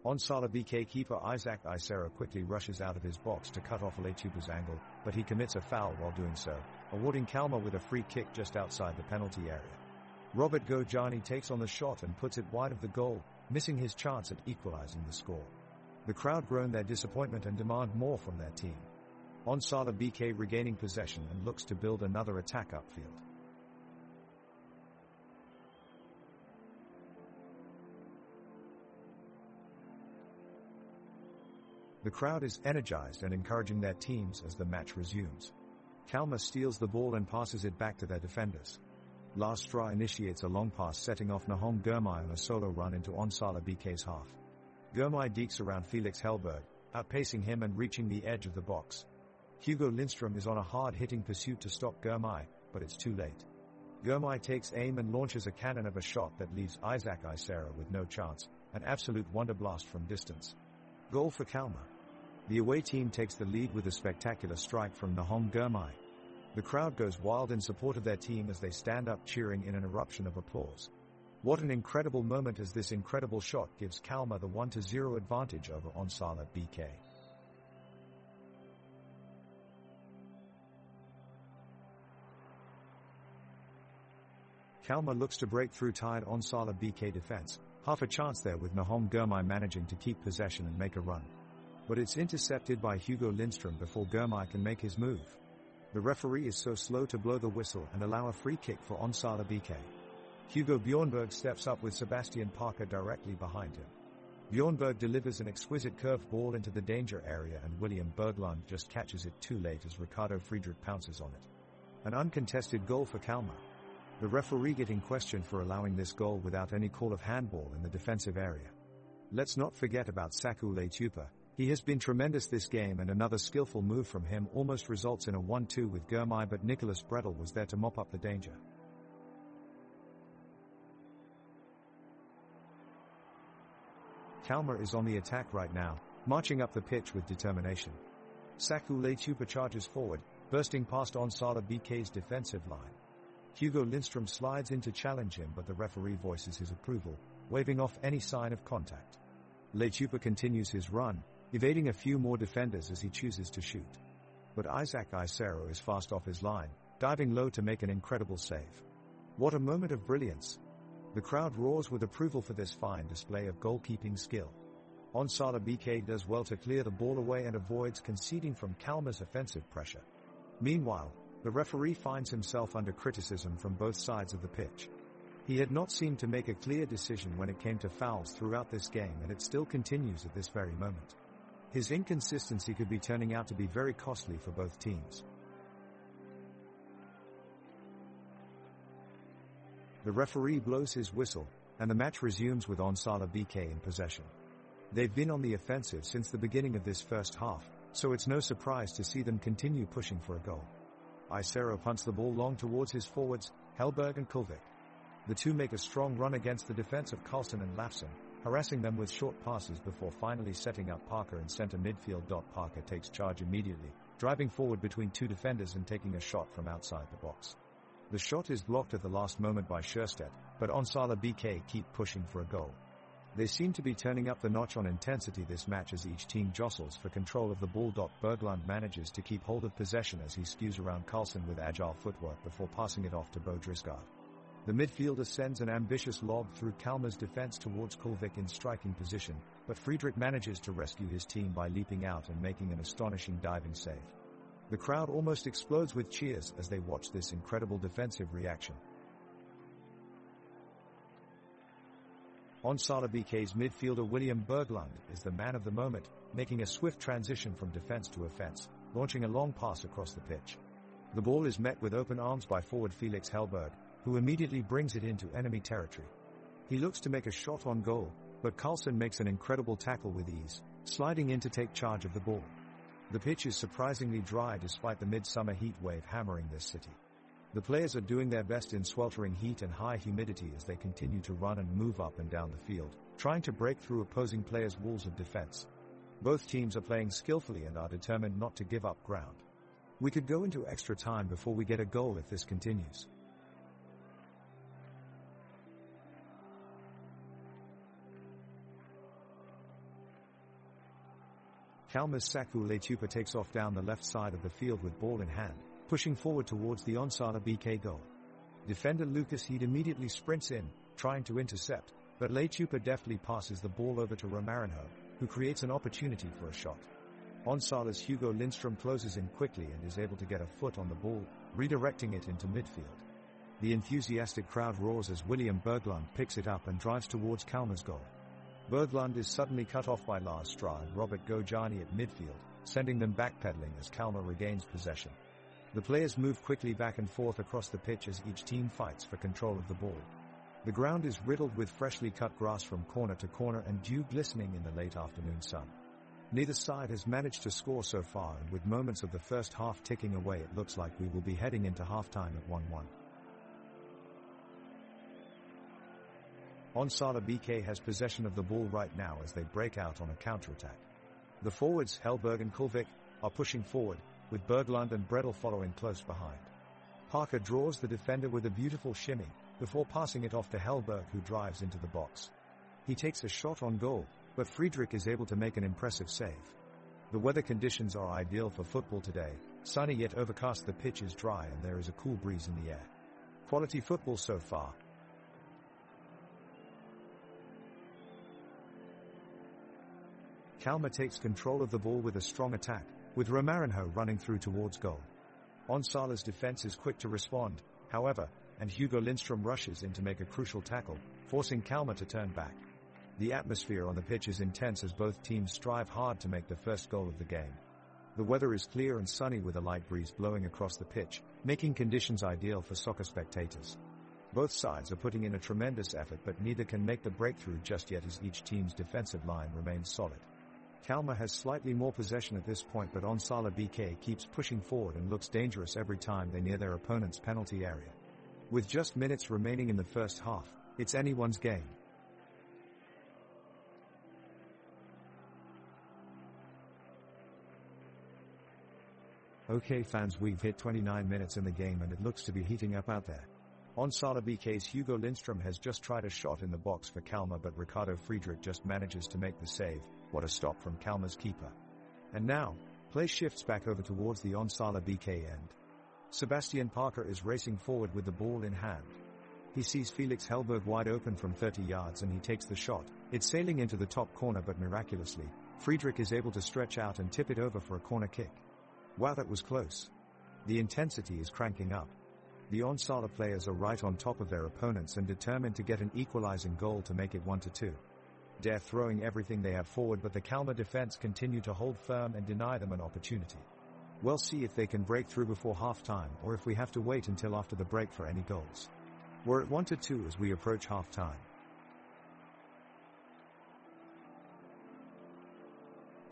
Onsala BK keeper Isaac Isera quickly rushes out of his box to cut off Letupa's angle, but he commits a foul while doing so, awarding Kalmar with a free kick just outside the penalty area. Robert Gojani takes on the shot and puts it wide of the goal, missing his chance at equalizing the score. The crowd groan their disappointment and demand more from their team. Onsala BK regaining possession and looks to build another attack upfield. The crowd is energized and encouraging their teams as the match resumes. Kalmar steals the ball and passes it back to their defenders. Last Straw initiates a long pass setting off Nahom Gurmai on a solo run into Onsala BK's half. Gurmai dekes around Felix Hellberg, outpacing him and reaching the edge of the box. Hugo Lindstrom is on a hard-hitting pursuit to stop Gurmai, but it's too late. Gurmai takes aim and launches a cannon of a shot that leaves Isaac Isera with no chance, an absolute wonder blast from distance. Goal for Kalmar. The away team takes the lead with a spectacular strike from Nahom Gurmai. The crowd goes wild in support of their team as they stand up cheering in an eruption of applause. What an incredible moment as this incredible shot gives Kalmar the 1-0 advantage over Onsala BK. Kalmar looks to break through tired Onsala BK defense, half a chance there with Nahom Gurmai managing to keep possession and make a run. But it's intercepted by Hugo Lindstrom before Gurmai can make his move. The referee is so slow to blow the whistle and allow a free kick for Onsala BK. Hugo Bjornberg steps up with Sebastian Parker directly behind him. Bjornberg delivers an exquisite curved ball into the danger area and William Berglund just catches it too late as Ricardo Friedrich pounces on it. An uncontested goal for Kalmar. The referee getting questioned for allowing this goal without any call of handball in the defensive area. Let's not forget about Saku Letupa. He has been tremendous this game and another skillful move from him almost results in a 1-2 with Gurmai, but Nicholas Bredel was there to mop up the danger. Kalmar is on the attack right now, marching up the pitch with determination. Saku Letupa charges forward, bursting past Onsala BK's defensive line. Hugo Lindstrom slides in to challenge him, but the referee voices his approval, waving off any sign of contact. Letupa continues his run, evading a few more defenders as he chooses to shoot. But Isaac Isera is fast off his line, diving low to make an incredible save. What a moment of brilliance! The crowd roars with approval for this fine display of goalkeeping skill. Onsala BK does well to clear the ball away and avoids conceding from Kalmar's offensive pressure. Meanwhile, the referee finds himself under criticism from both sides of the pitch. He had not seemed to make a clear decision when it came to fouls throughout this game, and it still continues at this very moment. His inconsistency could be turning out to be very costly for both teams. The referee blows his whistle, and the match resumes with Onsala BK in possession. They've been on the offensive since the beginning of this first half, so it's no surprise to see them continue pushing for a goal. Isera punts the ball long towards his forwards, Hellberg and Kulvik. The two make a strong run against the defense of Carlson and Lafson, harassing them with short passes before finally setting up Parker in center midfield. Parker takes charge immediately, driving forward between two defenders and taking a shot from outside the box. The shot is blocked at the last moment by Scherstedt, but Onsala BK keep pushing for a goal. They seem to be turning up the notch on intensity this match as each team jostles for control of the ball. Berglund manages to keep hold of possession as he skews around Carlson with agile footwork before passing it off to Bo Drisgaard. The midfielder sends an ambitious lob through Kalmar's defense towards Kulvik in striking position, but Friedrich manages to rescue his team by leaping out and making an astonishing diving save. The crowd almost explodes with cheers as they watch this incredible defensive reaction. Onsala BK's midfielder William Berglund is the man of the moment, making a swift transition from defense to offense, launching a long pass across the pitch. The ball is met with open arms by forward Felix Hellberg, who immediately brings it into enemy territory. He looks to make a shot on goal, but Carlson makes an incredible tackle with ease, sliding in to take charge of the ball. The pitch is surprisingly dry despite the midsummer heat wave hammering this city. The players are doing their best in sweltering heat and high humidity as they continue to run and move up and down the field, trying to break through opposing players' walls of defense. Both teams are playing skillfully and are determined not to give up ground. We could go into extra time before we get a goal if this continues. Kalmar's Saku Letupa takes off down the left side of the field with ball in hand, pushing forward towards the Onsala BK goal. Defender Lucas Heed immediately sprints in, trying to intercept, but Letupa deftly passes the ball over to Romarinho, who creates an opportunity for a shot. Onsala's Hugo Lindstrom closes in quickly and is able to get a foot on the ball, redirecting it into midfield. The enthusiastic crowd roars as William Berglund picks it up and drives towards Kalmar's goal. Berglund is suddenly cut off by Lars Stra and Robert Gojani at midfield, sending them backpedaling as Kalmar regains possession. The players move quickly back and forth across the pitch as each team fights for control of the ball. The ground is riddled with freshly cut grass from corner to corner and dew glistening in the late afternoon sun. Neither side has managed to score so far, and with moments of the first half ticking away, it looks like we will be heading into halftime at 1-1. Onsala BK has possession of the ball right now as they break out on a counter-attack. The forwards, Hellberg and Kulvik, are pushing forward, with Berglund and Bredel following close behind. Parker draws the defender with a beautiful shimmy, before passing it off to Hellberg, who drives into the box. He takes a shot on goal, but Friedrich is able to make an impressive save. The weather conditions are ideal for football today, sunny yet overcast. The pitch is dry and there is a cool breeze in the air. Quality football so far. Kalmar takes control of the ball with a strong attack, with Romarinho running through towards goal. Onsala's defense is quick to respond, however, and Hugo Lindstrom rushes in to make a crucial tackle, forcing Kalmar to turn back. The atmosphere on the pitch is intense as both teams strive hard to make the first goal of the game. The weather is clear and sunny with a light breeze blowing across the pitch, making conditions ideal for soccer spectators. Both sides are putting in a tremendous effort, but neither can make the breakthrough just yet as each team's defensive line remains solid. Kalmar has slightly more possession at this point, but Onsala BK keeps pushing forward and looks dangerous every time they near their opponent's penalty area. With just minutes remaining in the first half, it's anyone's game. Okay fans, we've hit 29 minutes in the game and it looks to be heating up out there. Onsala BK's Hugo Lindstrom has just tried a shot in the box for Kalmar, but Ricardo Friedrich just manages to make the save. What a stop from Kalmar's keeper. And now, play shifts back over towards the Onsala BK end. Sebastian Parker is racing forward with the ball in hand. He sees Felix Hellberg wide open from 30 yards and he takes the shot. It's sailing into the top corner, but miraculously, Friedrich is able to stretch out and tip it over for a corner kick. Wow, that was close. The intensity is cranking up. The Onsala players are right on top of their opponents and determined to get an equalizing goal to make it 1-2. They're throwing everything they have forward, but the Kalmar defense continue to hold firm and deny them an opportunity. We'll see if they can break through before halftime or if we have to wait until after the break for any goals. We're at 1-2 as we approach halftime.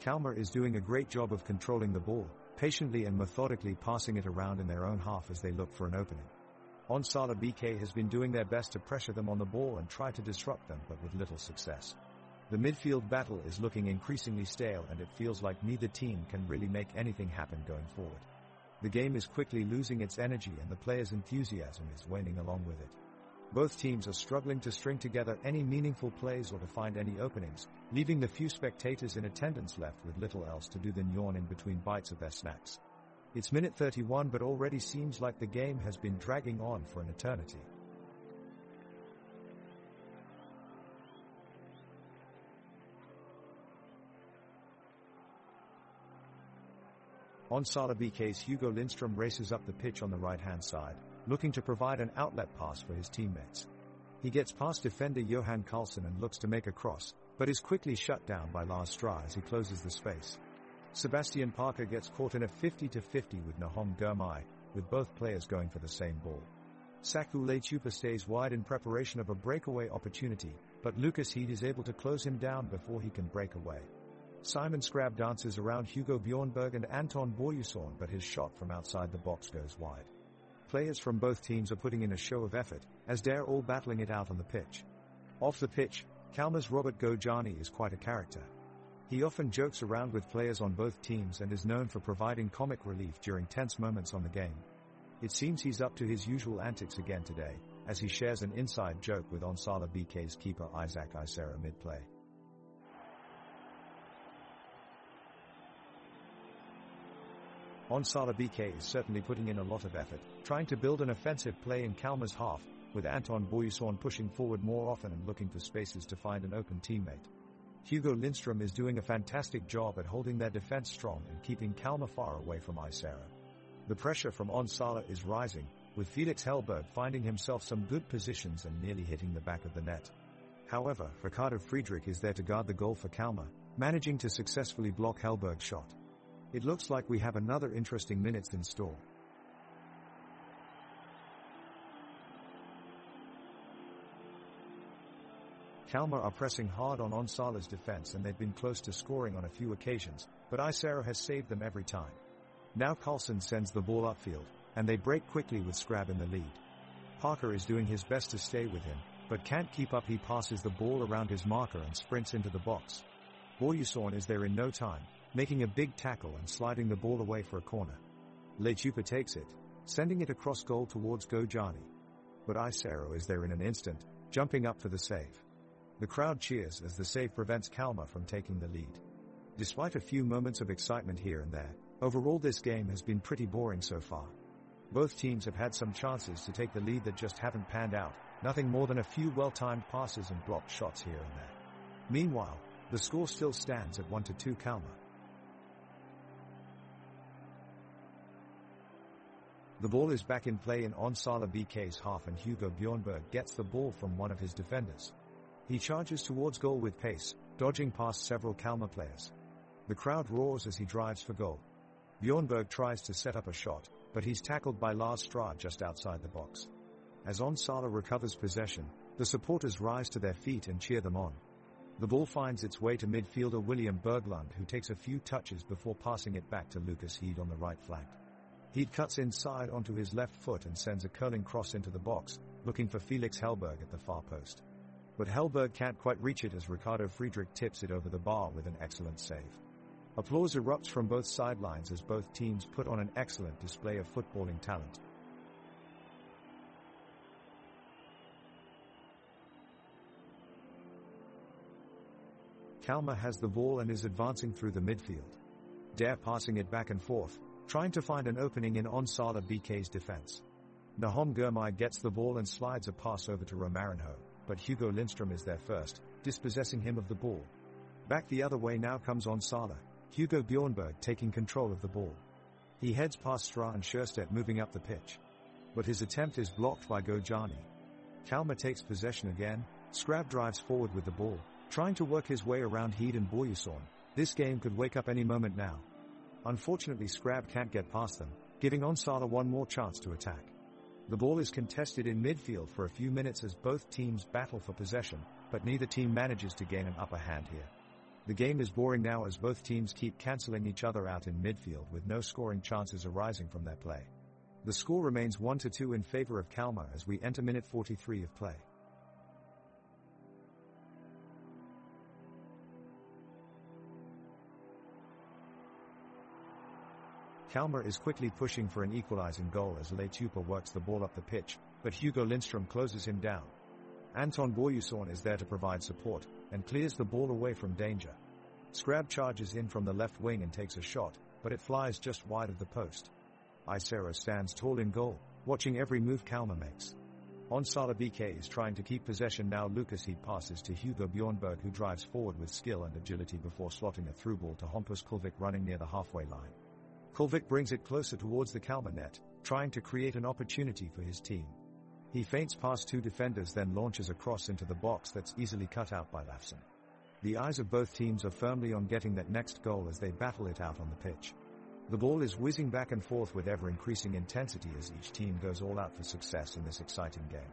Kalmar is doing a great job of controlling the ball, patiently and methodically passing it around in their own half as they look for an opening. Onsala BK has been doing their best to pressure them on the ball and try to disrupt them, but with little success. The midfield battle is looking increasingly stale and it feels like neither team can really make anything happen going forward. The game is quickly losing its energy and the players' enthusiasm is waning along with it. Both teams are struggling to string together any meaningful plays or to find any openings, leaving the few spectators in attendance left with little else to do than yawn in between bites of their snacks. It's minute 31, but already seems like the game has been dragging on for an eternity. Onsala BK's Hugo Lindstrom races up the pitch on the right-hand side, looking to provide an outlet pass for his teammates. He gets past defender Johan Karlsson and looks to make a cross, but is quickly shut down by Lars Stra as he closes the space. Sebastian Parker gets caught in a 50-50 with Nahom Gurmai, with both players going for the same ball. Saku Letupa stays wide in preparation of a breakaway opportunity, but Lucas Heed is able to close him down before he can break away. Simon Scrab dances around Hugo Bjornberg and Anton Borjuson, but his shot from outside the box goes wide. Players from both teams are putting in a show of effort, as they're all battling it out on the pitch. Off the pitch, Kalmar's Robert Gojani is quite a character. He often jokes around with players on both teams and is known for providing comic relief during tense moments on the game. It seems he's up to his usual antics again today, as he shares an inside joke with Onsala BK's keeper Isaac Isera mid-play. Onsala BK is certainly putting in a lot of effort, trying to build an offensive play in Kalmar's half, with Anton Boyuson pushing forward more often and looking for spaces to find an open teammate. Hugo Lindström is doing a fantastic job at holding their defense strong and keeping Kalmar far away from Isera. The pressure from Onsala is rising, with Felix Hellberg finding himself some good positions and nearly hitting the back of the net. However, Ricardo Friedrich is there to guard the goal for Kalmar, managing to successfully block Hellberg's shot. It looks like we have another interesting minutes in store. Kalmar are pressing hard on Onsala's defense and they've been close to scoring on a few occasions, but Isera has saved them every time. Now Carlson sends the ball upfield, and they break quickly with Scrab in the lead. Parker is doing his best to stay with him, but can't keep up. He passes the ball around his marker and sprints into the box. Boyuson is there in no time, making a big tackle and sliding the ball away for a corner. Lechupa takes it, sending it across goal towards Gojani. But Isera is there in an instant, jumping up for the save. The crowd cheers as the save prevents Kalmar from taking the lead. Despite a few moments of excitement here and there, overall this game has been pretty boring so far. Both teams have had some chances to take the lead that just haven't panned out, nothing more than a few well-timed passes and blocked shots here and there. Meanwhile, the score still stands at 1-2 Kalmar. The ball is back in play in Onsala BK's half and Hugo Bjornberg gets the ball from one of his defenders. He charges towards goal with pace, dodging past several Kalmar players. The crowd roars as he drives for goal. Bjornberg tries to set up a shot, but he's tackled by Lars Strad just outside the box. As Onsala recovers possession, the supporters rise to their feet and cheer them on. The ball finds its way to midfielder William Berglund, who takes a few touches before passing it back to Lucas Heed on the right flank. Heed cuts inside onto his left foot and sends a curling cross into the box, looking for Felix Hellberg at the far post. But Hellberg can't quite reach it as Ricardo Friedrich tips it over the bar with an excellent save. Applause erupts from both sidelines as both teams put on an excellent display of footballing talent. Kalmar has the ball and is advancing through the midfield. Dare passing it back and forth, trying to find an opening in Onsala BK's defense. Nahom Gurmai gets the ball and slides a pass over to Romarinho, but Hugo Lindström is there first, dispossessing him of the ball. Back the other way now comes Onsala, Hugo Bjornberg taking control of the ball. He heads past Stra and Sjöstedt moving up the pitch. But his attempt is blocked by Gojani. Kalmar takes possession again, Scrab drives forward with the ball, trying to work his way around Heed and Boyuson. This game could wake up any moment now. Unfortunately Scrab can't get past them, giving Onsala one more chance to attack. The ball is contested in midfield for a few minutes as both teams battle for possession, but neither team manages to gain an upper hand here. The game is boring now as both teams keep cancelling each other out in midfield with no scoring chances arising from their play. The score remains 1-2 in favor of Kalmar as we enter minute 43 of play. Kalmar is quickly pushing for an equalizing goal as Lechupa works the ball up the pitch, but Hugo Lindström closes him down. Anton Boyuson is there to provide support, and clears the ball away from danger. Scrab charges in from the left wing and takes a shot, but it flies just wide of the post. Isera stands tall in goal, watching every move Kalmar makes. Onsala BK is trying to keep possession now. Lucas Heed passes to Hugo Bjornberg, who drives forward with skill and agility before slotting a through ball to Hampus Kulvik running near the halfway line. Kulvik brings it closer towards the Kalmar net, trying to create an opportunity for his team. He feints past two defenders then launches a cross into the box that's easily cut out by Lafson. The eyes of both teams are firmly on getting that next goal as they battle it out on the pitch. The ball is whizzing back and forth with ever-increasing intensity as each team goes all out for success in this exciting game.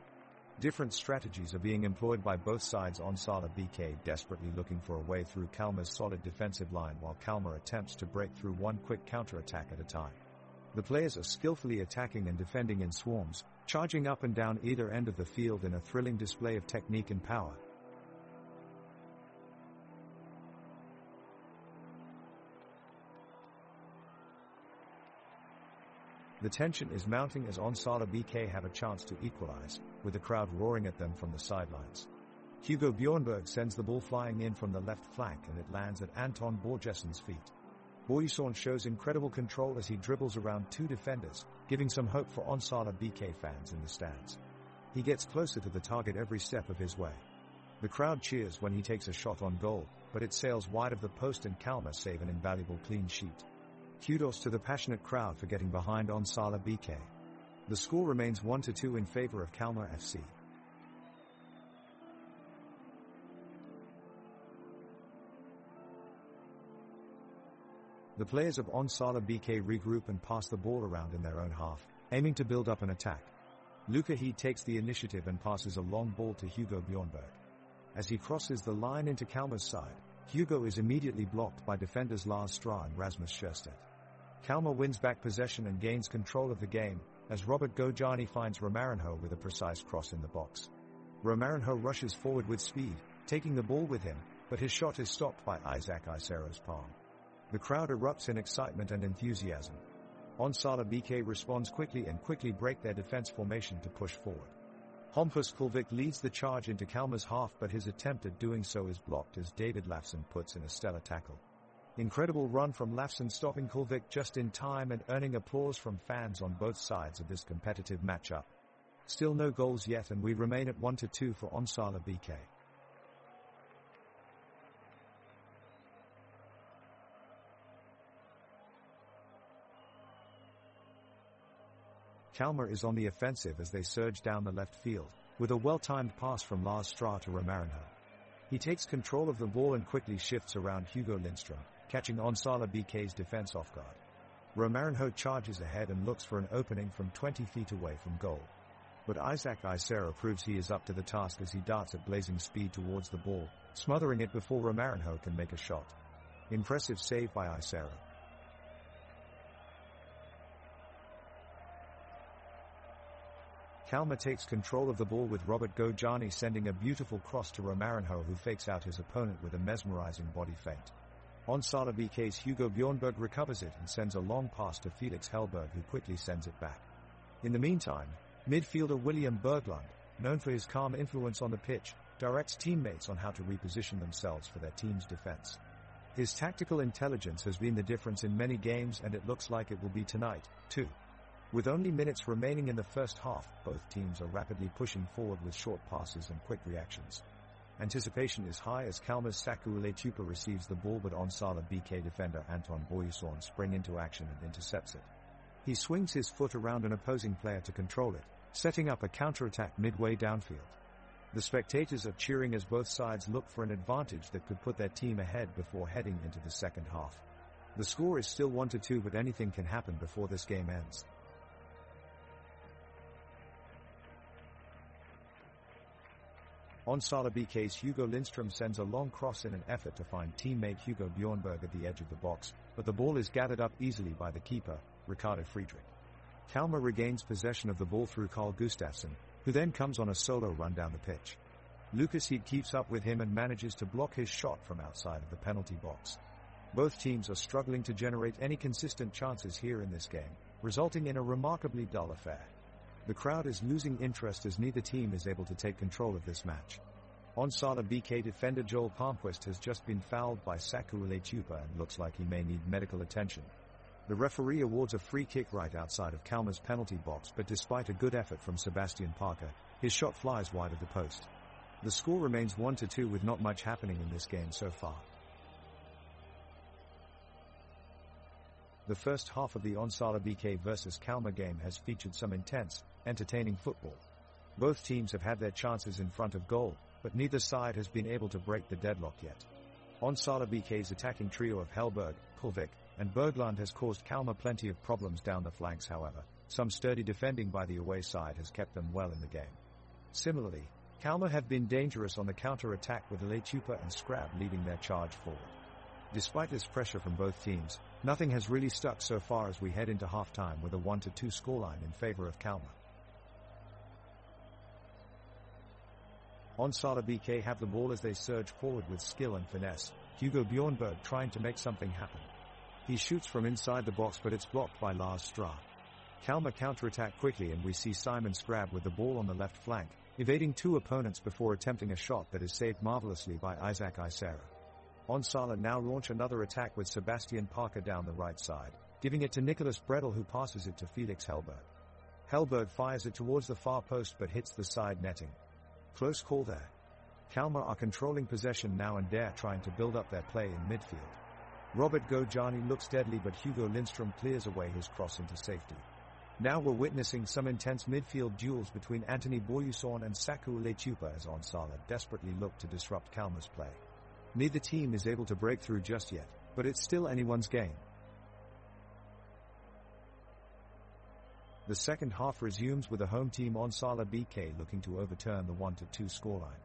Different strategies are being employed by both sides. Onsala BK desperately looking for a way through Kalmar's solid defensive line while Kalmar attempts to break through one quick counter-attack at a time. The players are skillfully attacking and defending in swarms, charging up and down either end of the field in a thrilling display of technique and power. The tension is mounting as Onsala BK have a chance to equalize, with the crowd roaring at them from the sidelines. Hugo Bjornberg sends the ball flying in from the left flank and it lands at Anton Borgesson's feet. Boyson shows incredible control as he dribbles around two defenders, giving some hope for Onsala BK fans in the stands. He gets closer to the target every step of his way. The crowd cheers when he takes a shot on goal, but it sails wide of the post and Kalmar save an invaluable clean sheet. Kudos to the passionate crowd for getting behind Onsala BK. The score remains 1-2 in favor of Kalmar FC. The players of Onsala BK regroup and pass the ball around in their own half, aiming to build up an attack. Luca He takes the initiative and passes a long ball to Hugo Bjornberg. As he crosses the line into Kalmar's side, Hugo is immediately blocked by defenders Lars Stra and Rasmus Sjöstedt. Kalmar wins back possession and gains control of the game, as Robert Gojani finds Romarinho with a precise cross in the box. Romarinho rushes forward with speed, taking the ball with him, but his shot is stopped by Isaac Isero's palm. The crowd erupts in excitement and enthusiasm. Onsala BK responds quickly and quickly break their defense formation to push forward. Hampus Kulvik leads the charge into Kalmar's half, but his attempt at doing so is blocked as David Lafson puts in a stellar tackle. Incredible run from Lafson, stopping Kulvik just in time and earning applause from fans on both sides of this competitive matchup. Still no goals yet and we remain at 1-2 for Onsala BK. Kalmar is on the offensive as they surge down the left field, with a well-timed pass from Lars Stra to Romarinho. He takes control of the ball and quickly shifts around Hugo Lindström, catching Onsala BK's defense off guard. Romarinho charges ahead and looks for an opening from 20 feet away from goal. But Isaac Isero proves he is up to the task as he darts at blazing speed towards the ball, smothering it before Romarinho can make a shot. Impressive save by Isero. Kalmar takes control of the ball with Robert Gojani sending a beautiful cross to Romarinho, who fakes out his opponent with a mesmerizing body feint. Onsala BK's Hugo Bjornberg recovers it and sends a long pass to Felix Hellberg, who quickly sends it back. In the meantime, midfielder William Berglund, known for his calm influence on the pitch, directs teammates on how to reposition themselves for their team's defense. His tactical intelligence has been the difference in many games, and it looks like it will be tonight, too. With only minutes remaining in the first half, both teams are rapidly pushing forward with short passes and quick reactions. Anticipation is high as Kalmar's Saku Letupa receives the ball, but Onsala BK defender Anton Boyson springs into action and intercepts it. He swings his foot around an opposing player to control it, setting up a counterattack midway downfield. The spectators are cheering as both sides look for an advantage that could put their team ahead before heading into the second half. The score is still 1-2, but anything can happen before this game ends. Onsala BK's Hugo Lindström sends a long cross in an effort to find teammate Hugo Bjornberg at the edge of the box, but the ball is gathered up easily by the keeper, Ricardo Friedrich. Kalmar regains possession of the ball through Carl Gustafsson, who then comes on a solo run down the pitch. Lucas Heed keeps up with him and manages to block his shot from outside of the penalty box. Both teams are struggling to generate any consistent chances here in this game, resulting in a remarkably dull affair. The crowd is losing interest as neither team is able to take control of this match. Onsala BK defender Joel Palmquist has just been fouled by Saku Letupa and looks like he may need medical attention. The referee awards a free kick right outside of Kalmar's penalty box, but despite a good effort from Sebastian Parker, his shot flies wide of the post. The score remains 1-2 with not much happening in this game so far. The first half of the Onsala BK vs Kalmar game has featured some intense, entertaining football. Both teams have had their chances in front of goal, but neither side has been able to break the deadlock yet. Onsala BK's attacking trio of Hellberg, Kulvik, and Berglund has caused Kalmar plenty of problems down the flanks. However, some sturdy defending by the away side has kept them well in the game. Similarly, Kalmar have been dangerous on the counter-attack, with Letupa and Scrab leading their charge forward. Despite this pressure from both teams, nothing has really stuck so far as we head into halftime with a 1-2 scoreline in favor of Kalmar. Onsala BK have the ball as they surge forward with skill and finesse, Hugo Bjornberg trying to make something happen. He shoots from inside the box, but it's blocked by Lars Stra. Kalmar counterattack quickly and we see Simon Scrab with the ball on the left flank, evading two opponents before attempting a shot that is saved marvelously by Isaac Isera. Onsala now launch another attack with Sebastian Parker down the right side, giving it to Nicholas Bredel who passes it to Felix Hellberg. Hellberg fires it towards the far post but hits the side netting. Close call there. Kalmar are controlling possession now and dare trying to build up their play in midfield. Robert Gojani looks deadly but Hugo Lindstrom clears away his cross into safety. Now we're witnessing some intense midfield duels between Anthony Boyuson and Saku Letupa as Onsala desperately look to disrupt Kalmar's play. Neither team is able to break through just yet, but it's still anyone's game. The second half resumes with the home team Onsala BK looking to overturn the 1-2 scoreline.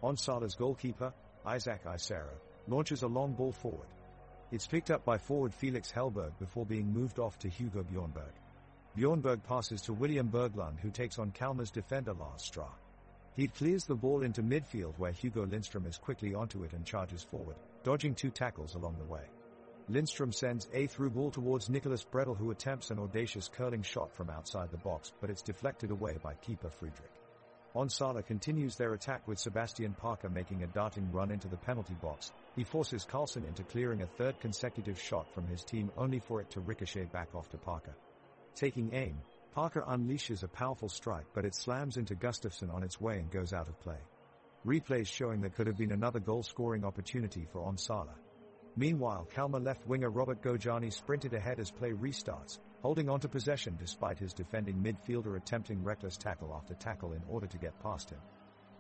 Onsala's goalkeeper, Isaac Isera, launches a long ball forward. It's picked up by forward Felix Hellberg before being moved off to Hugo Bjornberg. Bjornberg passes to William Berglund who takes on Kalmar's defender Lars Stra. He clears the ball into midfield where Hugo Lindstrom is quickly onto it and charges forward, dodging two tackles along the way. Lindstrom sends a through ball towards Nicholas Bredel who attempts an audacious curling shot from outside the box but it's deflected away by keeper Friedrich. Onsala continues their attack with Sebastian Parker making a darting run into the penalty box. He forces Carlson into clearing a third consecutive shot from his team only for it to ricochet back off to Parker. Taking aim, Parker unleashes a powerful strike but it slams into Gustafsson on its way and goes out of play. Replays showing that could have been another goal-scoring opportunity for Onsala. Meanwhile, Kalmar left winger Robert Gojani sprinted ahead as play restarts, holding onto possession despite his defending midfielder attempting reckless tackle after tackle in order to get past him.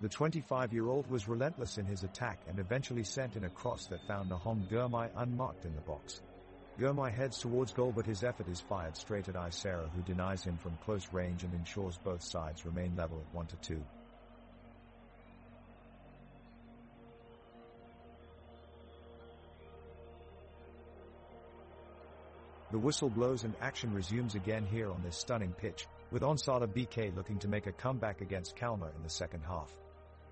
The 25-year-old was relentless in his attack and eventually sent in a cross that found Nahom Gurmai unmarked in the box. Gurmai heads towards goal but his effort is fired straight at Isera who denies him from close range and ensures both sides remain level at 1-2. The whistle blows and action resumes again here on this stunning pitch, with Onsala BK looking to make a comeback against Kalmar in the second half.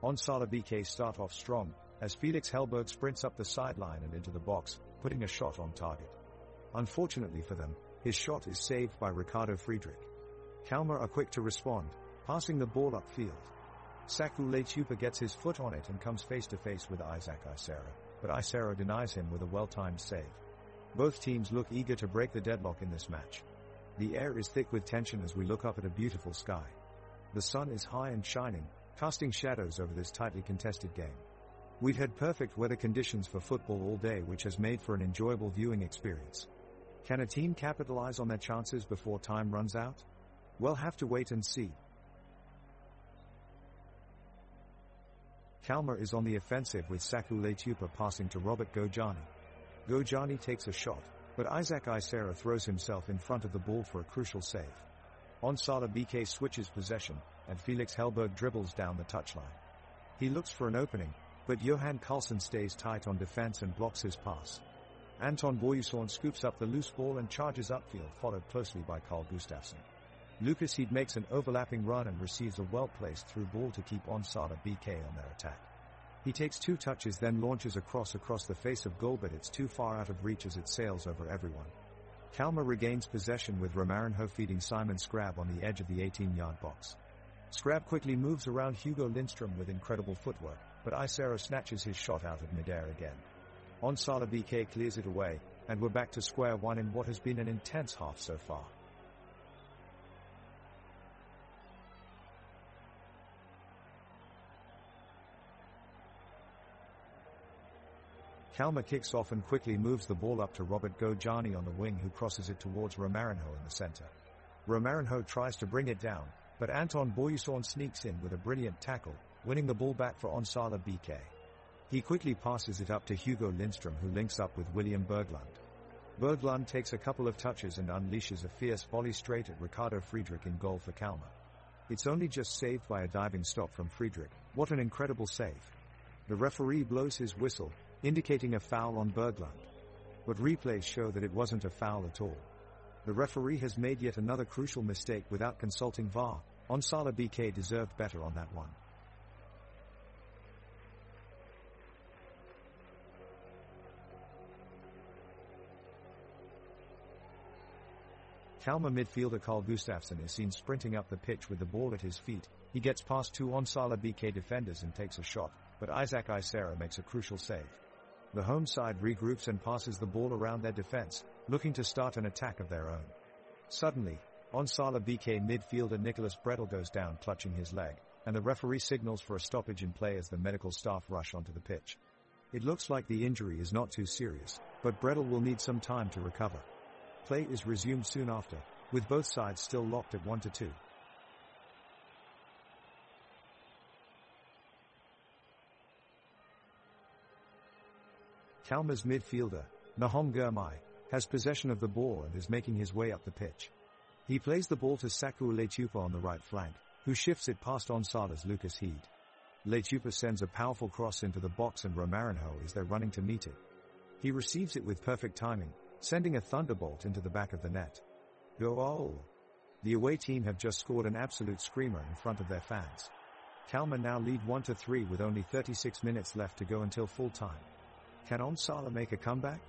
Onsala BK start off strong, as Felix Hellberg sprints up the sideline and into the box, putting a shot on target. Unfortunately for them, his shot is saved by Ricardo Friedrich. Kalmar are quick to respond, passing the ball upfield. Saku Letupa gets his foot on it and comes face to face with Isaac Isera, but Isera denies him with a well-timed save. Both teams look eager to break the deadlock in this match. The air is thick with tension as we look up at a beautiful sky. The sun is high and shining, casting shadows over this tightly contested game. We've had perfect weather conditions for football all day, which has made for an enjoyable viewing experience. Can a team capitalize on their chances before time runs out? We'll have to wait and see. Kalmar is on the offensive with Saku Letupa passing to Robert Gojani. Gojani takes a shot, but Isaac Isera throws himself in front of the ball for a crucial save. Onsala BK switches possession, and Felix Hellberg dribbles down the touchline. He looks for an opening, but Johan Carlson stays tight on defense and blocks his pass. Anton Boyuson scoops up the loose ball and charges upfield, followed closely by Carl Gustafsson. Lucas Heed makes an overlapping run and receives a well-placed through ball to keep Onsala BK on their attack. He takes two touches then launches a cross across the face of goal but it's too far out of reach as it sails over everyone. Kalmar regains possession with Romarinho feeding Simon Scrab on the edge of the 18-yard box. Scrab quickly moves around Hugo Lindstrom with incredible footwork, but Isera snatches his shot out of midair again. Onsala BK clears it away, and we're back to square one in what has been an intense half so far. Kalmar kicks off and quickly moves the ball up to Robert Gojani on the wing who crosses it towards Romarinho in the center. Romarinho tries to bring it down, but Anton Boyuson sneaks in with a brilliant tackle, winning the ball back for Onsala BK. He quickly passes it up to Hugo Lindstrom who links up with William Berglund. Berglund takes a couple of touches and unleashes a fierce volley straight at Ricardo Friedrich in goal for Kalmar. It's only just saved by a diving stop from Friedrich. What an incredible save. The referee blows his whistle, indicating a foul on Berglund. But replays show that it wasn't a foul at all. The referee has made yet another crucial mistake without consulting VAR. Onsala BK deserved better on that one. Kalmar midfielder Carl Gustafsson is seen sprinting up the pitch with the ball at his feet. He gets past two Onsala BK defenders and takes a shot, but Isaac Isera makes a crucial save. The home side regroups and passes the ball around their defense, looking to start an attack of their own. Suddenly, Onsala BK midfielder Nicholas Brettel goes down clutching his leg, and the referee signals for a stoppage in play as the medical staff rush onto the pitch. It looks like the injury is not too serious, but Brettel will need some time to recover. Play is resumed soon after, with both sides still locked at 1-2. Kalmar's midfielder, Nahom Gurmai, has possession of the ball and is making his way up the pitch. He plays the ball to Saku Letupa on the right flank, who shifts it past Onsala's Lucas Heed. Letupa sends a powerful cross into the box and Romarinho is there running to meet it. He receives it with perfect timing, sending a thunderbolt into the back of the net. Goal! The away team have just scored an absolute screamer in front of their fans. Kalmar now lead 1-3 with only 36 minutes left to go until full time. Can Onsala make a comeback?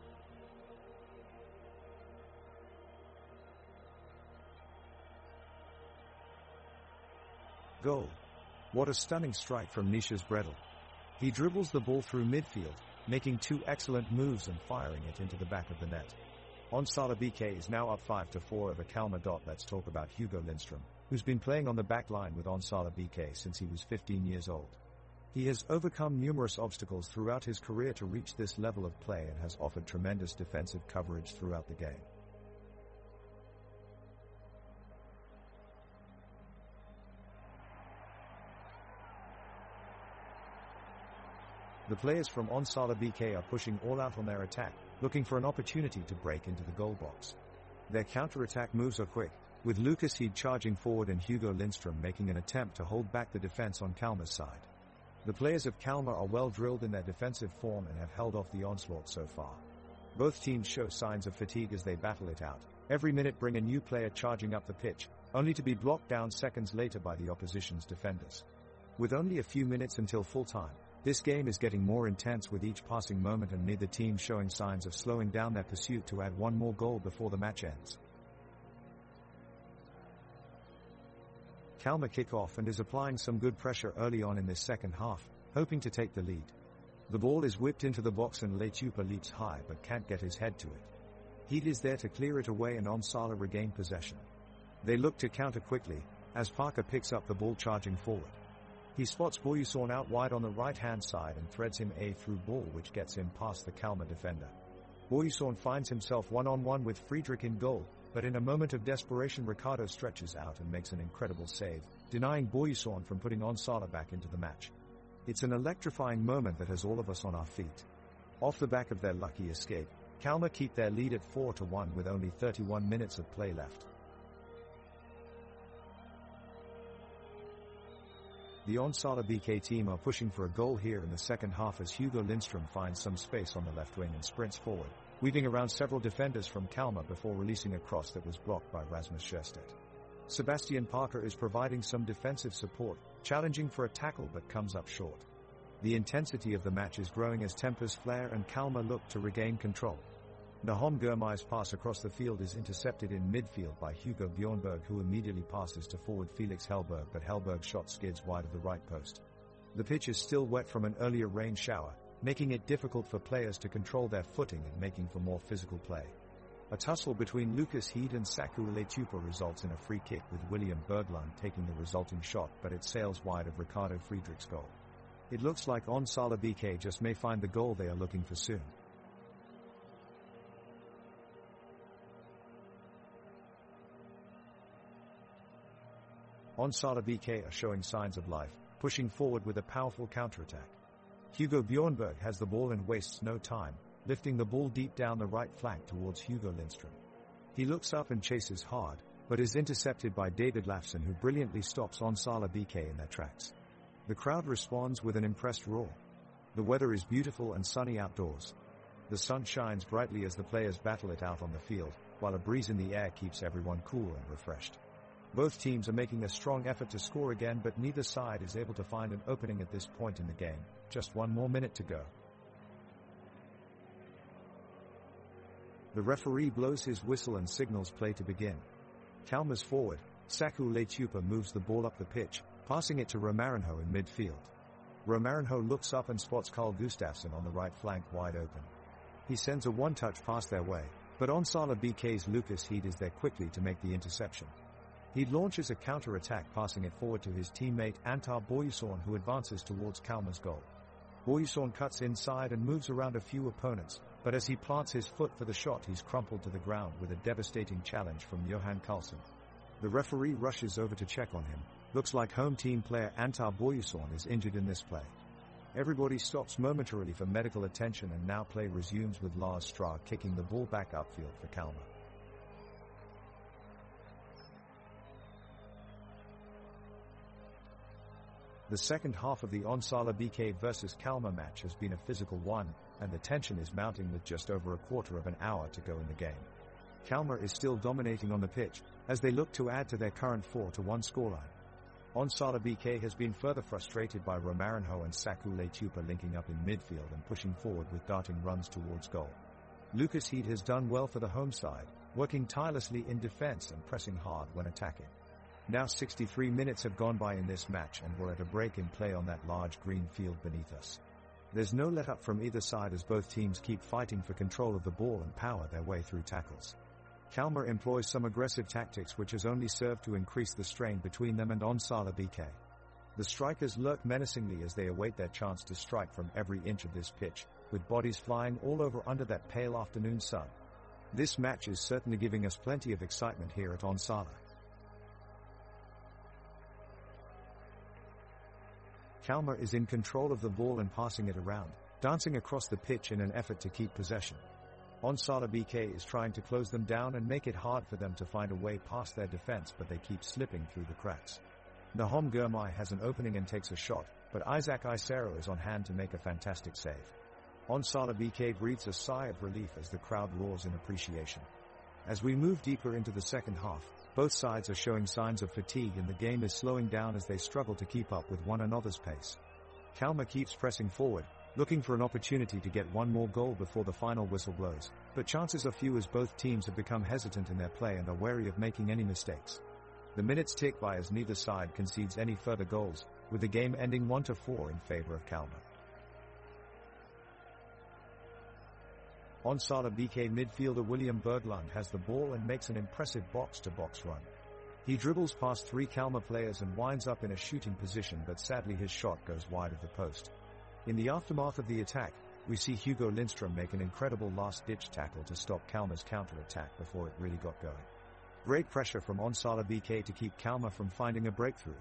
Goal. What a stunning strike from Nishas Brettel. He dribbles the ball through midfield, making two excellent moves and firing it into the back of the net. Onsala BK is now up 5-4 over Kalmar. Let's talk about Hugo Lindström, who's been playing on the back line with Onsala BK since he was 15 years old. He has overcome numerous obstacles throughout his career to reach this level of play and has offered tremendous defensive coverage throughout the game. The players from Onsala BK are pushing all out on their attack, looking for an opportunity to break into the goal box. Their counter-attack moves are quick, with Lucas Heed charging forward and Hugo Lindström making an attempt to hold back the defense on Kalmar's side. The players of Kalmar are well drilled in their defensive form and have held off the onslaught so far. Both teams show signs of fatigue as they battle it out, every minute bring a new player charging up the pitch, only to be blocked down seconds later by the opposition's defenders. With only a few minutes until full time, this game is getting more intense with each passing moment and neither team showing signs of slowing down their pursuit to add one more goal before the match ends. Kalmar kick off and is applying some good pressure early on in this second half, hoping to take the lead. The ball is whipped into the box and Letupa leaps high but can't get his head to it. Heed is there to clear it away and Onsala regain possession. They look to counter quickly, as Parker picks up the ball charging forward. He spots Boyusorn out wide on the right-hand side and threads him a through ball which gets him past the Kalmar defender. Boyusorn finds himself one-on-one with Friedrich in goal, but in a moment of desperation Ricardo stretches out and makes an incredible save, denying Boyusorn from putting Onsala back into the match. It's an electrifying moment that has all of us on our feet. Off the back of their lucky escape, Kalmar keep their lead at 4-1 with only 31 minutes of play left. The Onsala BK team are pushing for a goal here in the second half as Hugo Lindström finds some space on the left wing and sprints forward, weaving around several defenders from Kalmar before releasing a cross that was blocked by Rasmus Sjöstedt. Sebastian Parker is providing some defensive support, challenging for a tackle but comes up short. The intensity of the match is growing as tempers flare and Kalmar look to regain control. Nahom Gurmai's pass across the field is intercepted in midfield by Hugo Bjornberg, who immediately passes to forward Felix Hellberg, but Hellberg's shot skids wide of the right post. The pitch is still wet from an earlier rain shower, making it difficult for players to control their footing and making for more physical play. A tussle between Lucas Heed and Saku Letupa results in a free kick with William Berglund taking the resulting shot, but it sails wide of Ricardo Friedrich's goal. It looks like Onsala BK just may find the goal they are looking for soon. Onsala BK are showing signs of life, pushing forward with a powerful counterattack. Hugo Bjornberg has the ball and wastes no time, lifting the ball deep down the right flank towards Hugo Lindström. He looks up and chases hard, but is intercepted by David Lafson, who brilliantly stops Onsala BK in their tracks. The crowd responds with an impressed roar. The weather is beautiful and sunny outdoors. The sun shines brightly as the players battle it out on the field, while a breeze in the air keeps everyone cool and refreshed. Both teams are making a strong effort to score again, but neither side is able to find an opening at this point in the game. Just one more minute to go. The referee blows his whistle and signals play to begin. Kalmar's forward, Saku Letupa moves the ball up the pitch, passing it to Romarinho in midfield. Romarinho looks up and spots Carl Gustafsson on the right flank wide open. He sends a one-touch pass their way, but Onsala BK's Lucas Heed is there quickly to make the interception. He launches a counter-attack, passing it forward to his teammate Antar Boyusorn, who advances towards Kalmar's goal. Boyusorn cuts inside and moves around a few opponents, but as he plants his foot for the shot, he's crumpled to the ground with a devastating challenge from Johan Karlsson. The referee rushes over to check on him. Looks like home team player Antar Boyusorn is injured in this play. Everybody stops momentarily for medical attention, and now play resumes with Lars Strah kicking the ball back upfield for Kalmar. The second half of the Onsala BK vs Kalmar match has been a physical one, and the tension is mounting with just over a quarter of an hour to go in the game. Kalmar is still dominating on the pitch, as they look to add to their current 4-1 scoreline. Onsala BK has been further frustrated by Romarinho and Saku Letupa linking up in midfield and pushing forward with darting runs towards goal. Lucas Heed has done well for the home side, working tirelessly in defense and pressing hard when attacking. Now 63 minutes have gone by in this match, and we're at a break in play on that large green field beneath us. There's no let-up from either side as both teams keep fighting for control of the ball and power their way through tackles. Kalmar employs some aggressive tactics which has only served to increase the strain between them and Onsala BK. The strikers lurk menacingly as they await their chance to strike from every inch of this pitch, with bodies flying all over under that pale afternoon sun. This match is certainly giving us plenty of excitement here at Onsala. Kalmar is in control of the ball and passing it around, dancing across the pitch in an effort to keep possession. Onsala BK is trying to close them down and make it hard for them to find a way past their defense, but they keep slipping through the cracks. Nahom Gurmai has an opening and takes a shot, but Isaac Isero is on hand to make a fantastic save. Onsala BK breathes a sigh of relief as the crowd roars in appreciation. As we move deeper into the second half, both sides are showing signs of fatigue and the game is slowing down as they struggle to keep up with one another's pace. Kalmar keeps pressing forward, looking for an opportunity to get one more goal before the final whistle blows, but chances are few as both teams have become hesitant in their play and are wary of making any mistakes. The minutes tick by as neither side concedes any further goals, with the game ending 1-4 in favor of Kalmar. Onsala BK midfielder William Berglund has the ball and makes an impressive box-to-box run. He dribbles past 3 Kalmar players and winds up in a shooting position, but sadly his shot goes wide of the post. In the aftermath of the attack, we see Hugo Lindström make an incredible last-ditch tackle to stop Kalmar's counter-attack before it really got going. Great pressure from Onsala BK to keep Kalmar from finding a breakthrough.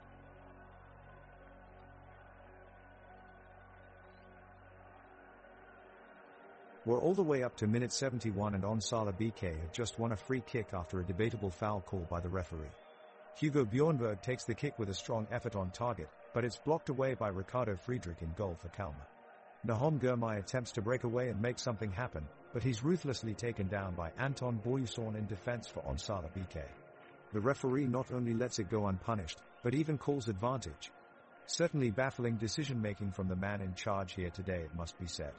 We're all the way up to minute 71 and Onsala BK have just won a free kick after a debatable foul call by the referee. Hugo Bjornberg takes the kick with a strong effort on target, but it's blocked away by Ricardo Friedrich in goal for Kalmar. Nahom Gurmai attempts to break away and make something happen, but he's ruthlessly taken down by Anton Boyusorn in defense for Onsala BK. The referee not only lets it go unpunished, but even calls advantage. Certainly baffling decision-making from the man in charge here today, it must be said.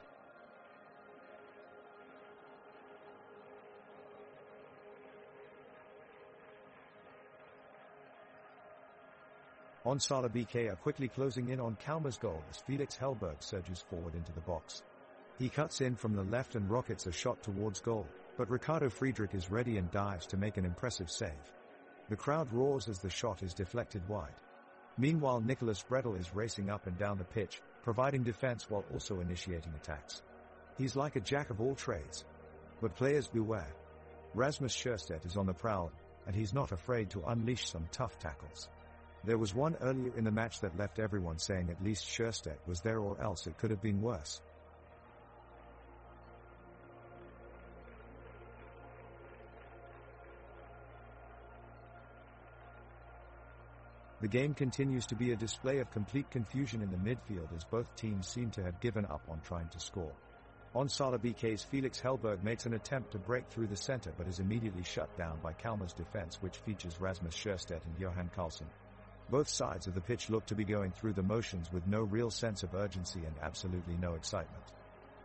Onsala BK are quickly closing in on Kalmar's goal as Felix Hellberg surges forward into the box. He cuts in from the left and rockets a shot towards goal, but Ricardo Friedrich is ready and dives to make an impressive save. The crowd roars as the shot is deflected wide. Meanwhile, Nicholas Bredel is racing up and down the pitch, providing defense while also initiating attacks. He's like a jack of all trades. But players beware. Rasmus Scherstedt is on the prowl, and he's not afraid to unleash some tough tackles. There was one earlier in the match that left everyone saying at least Scherstedt was there, or else it could have been worse. The game continues to be a display of complete confusion in the midfield as both teams seem to have given up on trying to score. Onsala BK's Felix Hellberg makes an attempt to break through the center but is immediately shut down by Kalmar's defense, which features Rasmus Scherstedt and Johan Karlsson. Both sides of the pitch look to be going through the motions with no real sense of urgency and absolutely no excitement.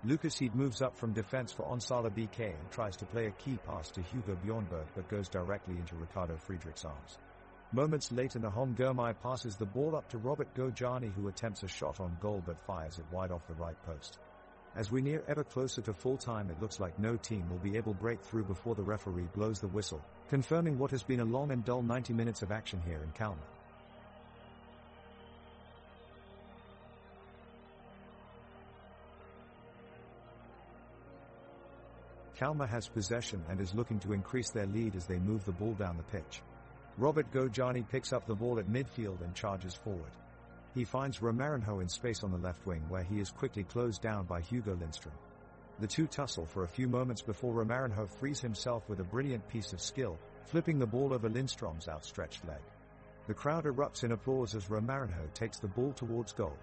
Lucas Heed moves up from defense for Onsala BK and tries to play a key pass to Hugo Bjornberg but goes directly into Ricardo Friedrich's arms. Moments later Nahom Girmay passes the ball up to Robert Gojani, who attempts a shot on goal but fires it wide off the right post. As we near ever closer to full time, it looks like no team will be able to break through before the referee blows the whistle, confirming what has been a long and dull 90 minutes of action here in Kalmar. Kalmar has possession and is looking to increase their lead as they move the ball down the pitch. Robert Gojani picks up the ball at midfield and charges forward. He finds Romarinho in space on the left wing, where he is quickly closed down by Hugo Lindstrom. The two tussle for a few moments before Romarinho frees himself with a brilliant piece of skill, flipping the ball over Lindstrom's outstretched leg. The crowd erupts in applause as Romarinho takes the ball towards goal.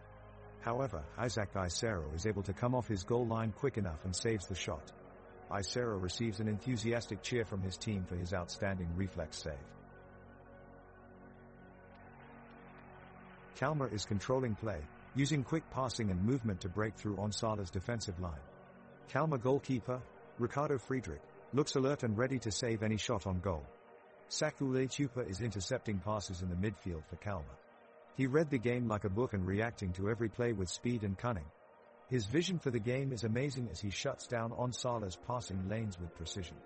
However, Isaac Isero is able to come off his goal line quick enough and saves the shot. Isero receives an enthusiastic cheer from his team for his outstanding reflex save. Kalmar is controlling play, using quick passing and movement to break through Onsala's defensive line. Kalmar goalkeeper, Ricardo Friedrich, looks alert and ready to save any shot on goal. Saku Leitupa is intercepting passes in the midfield for Kalmar. He read the game like a book and reacting to every play with speed and cunning. His vision for the game is amazing as he shuts down Onsala's passing lanes with precision.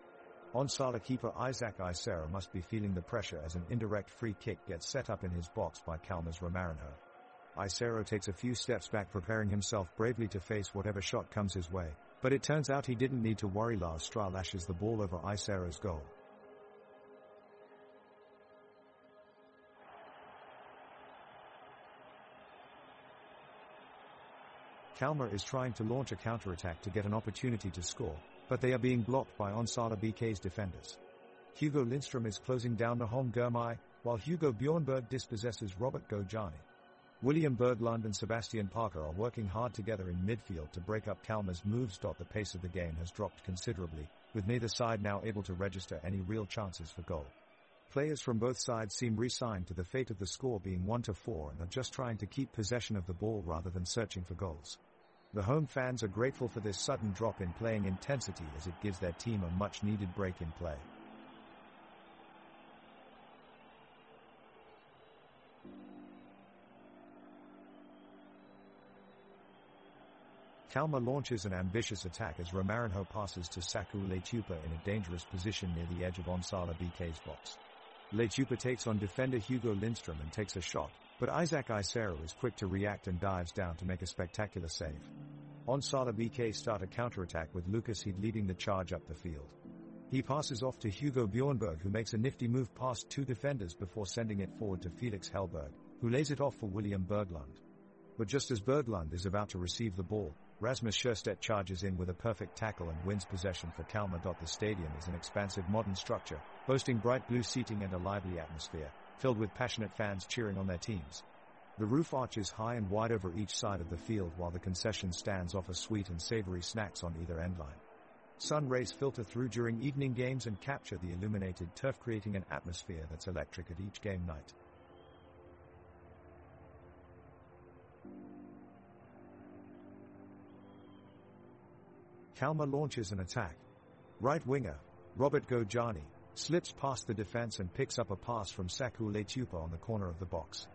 Onsala keeper Isaac Isero must be feeling the pressure as an indirect free kick gets set up in his box by Kalmar's Romarinho. Isero takes a few steps back, preparing himself bravely to face whatever shot comes his way, but it turns out he didn't need to worry. Lars Stra lashes the ball over Isero's goal. Kalmar is trying to launch a counter-attack to get an opportunity to score, but they are being blocked by Onsala BK's defenders. Hugo Lindstrom is closing down Nahom Girmay, while Hugo Bjornberg dispossesses Robert Gojani. William Berglund and Sebastian Parker are working hard together in midfield to break up Kalmar's moves. The pace of the game has dropped considerably, with neither side now able to register any real chances for goal. Players from both sides seem resigned to the fate of the score being 1-4 and are just trying to keep possession of the ball rather than searching for goals. The home fans are grateful for this sudden drop in playing intensity as it gives their team a much-needed break in play. Kalmar launches an ambitious attack as Romarinho passes to Saku Leitupa in a dangerous position near the edge of Onsala BK's box. Leitupa takes on defender Hugo Lindstrom and takes a shot, but Isaac Isero is quick to react and dives down to make a spectacular save. Onsala BK start a counter-attack with Lucas Heed leading the charge up the field. He passes off to Hugo Bjornberg, who makes a nifty move past two defenders before sending it forward to Felix Hellberg, who lays it off for William Berglund. But just as Berglund is about to receive the ball, Rasmus Scherstedt charges in with a perfect tackle and wins possession for Kalmar. The stadium is an expansive modern structure, boasting bright blue seating and a lively atmosphere, filled with passionate fans cheering on their teams. The roof arches high and wide over each side of the field, while the concession stands offer sweet and savory snacks on either end line. Sun rays filter through during evening games and capture the illuminated turf, creating an atmosphere that's electric at each game night. Kalmar launches an attack. Right winger, Robert Gojani, slips past the defense and picks up a pass from Saku Leitupa on the corner of the box.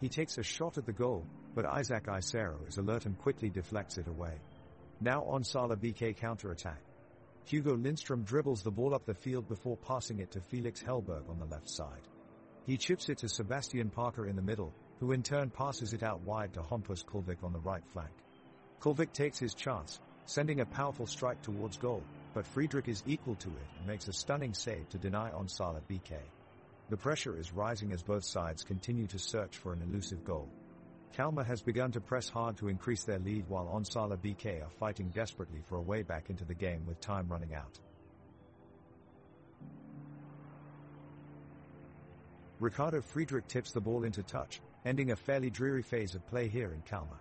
He takes a shot at the goal, but Isaac Isero is alert and quickly deflects it away. Now Onsala BK counter-attack. Hugo Lindstrom dribbles the ball up the field before passing it to Felix Hellberg on the left side. He chips it to Sebastian Parker in the middle, who in turn passes it out wide to Hampus Kulvik on the right flank. Kulvik takes his chance, sending a powerful strike towards goal, but Friedrich is equal to it and makes a stunning save to deny Onsala BK. The pressure is rising as both sides continue to search for an elusive goal. Kalmar has begun to press hard to increase their lead, while Onsala BK are fighting desperately for a way back into the game with time running out. Ricardo Friedrich tips the ball into touch, ending a fairly dreary phase of play here in Kalmar.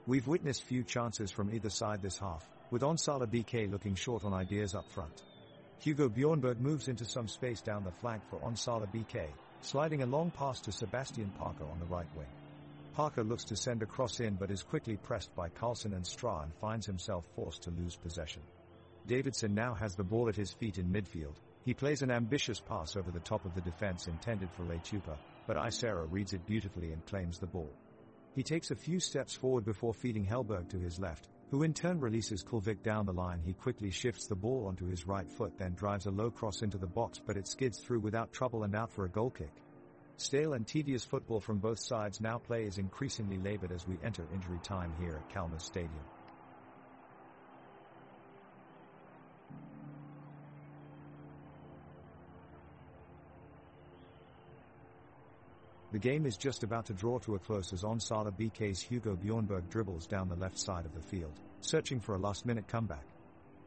We've witnessed few chances from either side this half, with Onsala BK looking short on ideas up front. Hugo Bjornberg moves into some space down the flank for Onsala BK, sliding a long pass to Sebastian Parker on the right wing. Parker looks to send a cross in but is quickly pressed by Carlson and Stra and finds himself forced to lose possession. Davidson now has the ball at his feet in midfield. He plays an ambitious pass over the top of the defense intended for Lechupa, but Isera reads it beautifully and claims the ball. He takes a few steps forward before feeding Hellberg to his left, who in turn releases Kulvik down the line. He quickly shifts the ball onto his right foot, then drives a low cross into the box, but it skids through without trouble and out for a goal kick. Stale and tedious football from both sides. Now play is increasingly laboured as we enter injury time here at Kalmar Stadium. The game is just about to draw to a close as Onsala BK's Hugo Bjornberg dribbles down the left side of the field, searching for a last-minute comeback.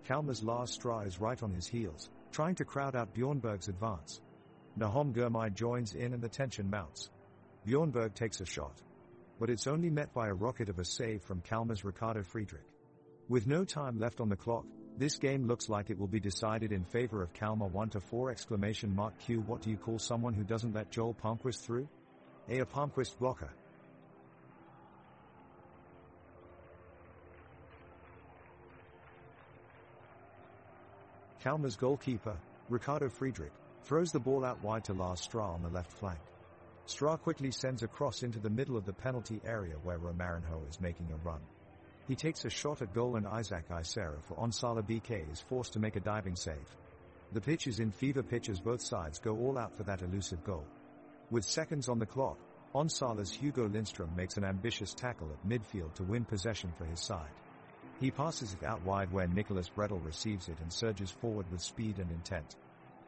Kalmar's Lars Stra is right on his heels, trying to crowd out Bjornberg's advance. Nahom Gurmai joins in and the tension mounts. Bjornberg takes a shot, but it's only met by a rocket of a save from Kalmar's Ricardo Friedrich. With no time left on the clock, this game looks like it will be decided in favor of Kalmar. 1-4! Q. What do you call someone who doesn't let Joel Palmquist through? A Palmquist blocker. Kalmar's goalkeeper, Ricardo Friedrich, throws the ball out wide to Lars Stra on the left flank. Stra quickly sends a cross into the middle of the penalty area where Romarinho is making a run. He takes a shot at goal and Isaac Isera for Onsala BK is forced to make a diving save. The pitch is in fever pitch as both sides go all out for that elusive goal. With seconds on the clock, Onsala's Hugo Lindstrom makes an ambitious tackle at midfield to win possession for his side. He passes it out wide where Nicholas Bredel receives it and surges forward with speed and intent.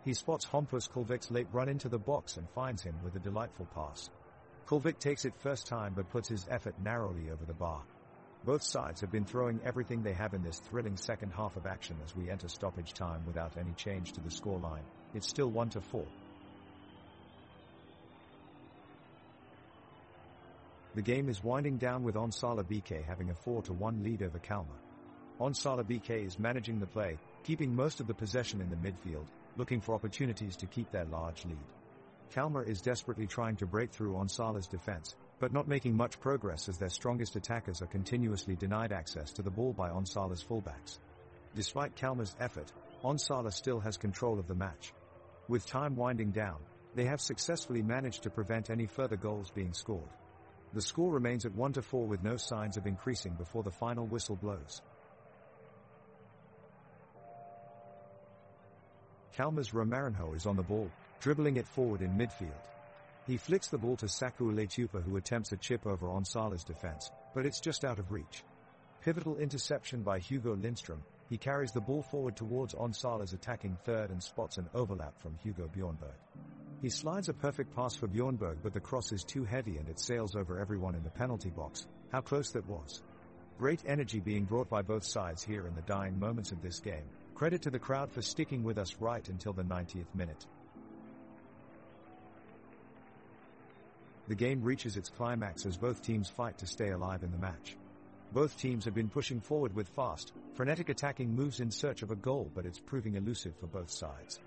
He spots Hampus Kulvik's late run into the box and finds him with a delightful pass. Kulvik takes it first time but puts his effort narrowly over the bar. Both sides have been throwing everything they have in this thrilling second half of action as we enter stoppage time without any change to the scoreline. It's still 1-4. The game is winding down with Onsala BK having a 4-1 lead over Kalmar. Onsala BK is managing the play, keeping most of the possession in the midfield, looking for opportunities to keep their large lead. Kalmar is desperately trying to break through Onsala's defense, but not making much progress as their strongest attackers are continuously denied access to the ball by Onsala's fullbacks. Despite Kalmar's effort, Onsala still has control of the match. With time winding down, they have successfully managed to prevent any further goals being scored. The score remains at 1-4 with no signs of increasing before the final whistle blows. Kalmar's Romarinho is on the ball, dribbling it forward in midfield. He flicks the ball to Saku Lechupa who attempts a chip over Onsala's defense, but it's just out of reach. Pivotal interception by Hugo Lindstrom, he carries the ball forward towards Onsala's attacking third and spots an overlap from Hugo Bjornberg. He slides a perfect pass for Bjornberg but the cross is too heavy and it sails over everyone in the penalty box. How close that was. Great energy being brought by both sides here in the dying moments of this game. Credit to the crowd for sticking with us right until the 90th minute. The game reaches its climax as both teams fight to stay alive in the match. Both teams have been pushing forward with fast, frenetic attacking moves in search of a goal, but it's proving elusive for both sides.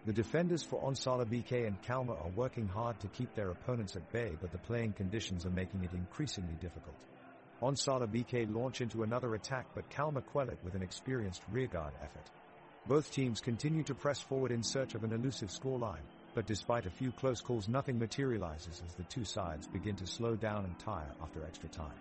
The defenders for Onsala BK and Kalmar are working hard to keep their opponents at bay, but the playing conditions are making it increasingly difficult. Onsala BK launch into another attack, but Kalmar quell it with an experienced rearguard effort. Both teams continue to press forward in search of an elusive scoreline, but despite a few close calls, nothing materializes as the two sides begin to slow down and tire after extra time.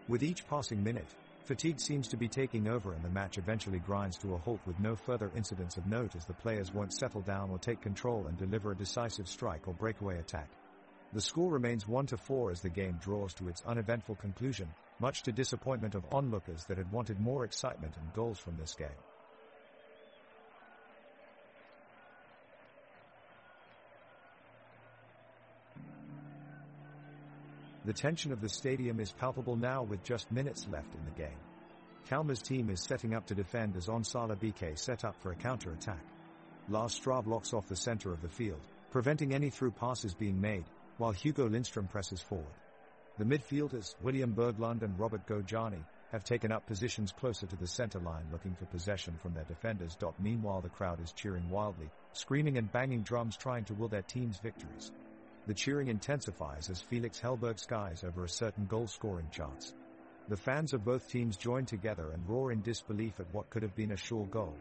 With each passing minute, fatigue seems to be taking over and the match eventually grinds to a halt with no further incidents of note as the players won't settle down or take control and deliver a decisive strike or breakaway attack. The score remains 1-4 as the game draws to its uneventful conclusion, much to disappointment of onlookers that had wanted more excitement and goals from this game. The tension of the stadium is palpable now with just minutes left in the game. Kalmar's team is setting up to defend as Onsala BK set up for a counter-attack. Lars Stra blocks off the center of the field, preventing any through passes being made, while Hugo Lindstrom presses forward. The midfielders, William Berglund and Robert Gojani, have taken up positions closer to the center line looking for possession from their defenders. Meanwhile the crowd is cheering wildly, screaming and banging drums trying to will their team's victories. The cheering intensifies as Felix Hellberg skies over a certain goal-scoring chance. The fans of both teams join together and roar in disbelief at what could have been a sure goal.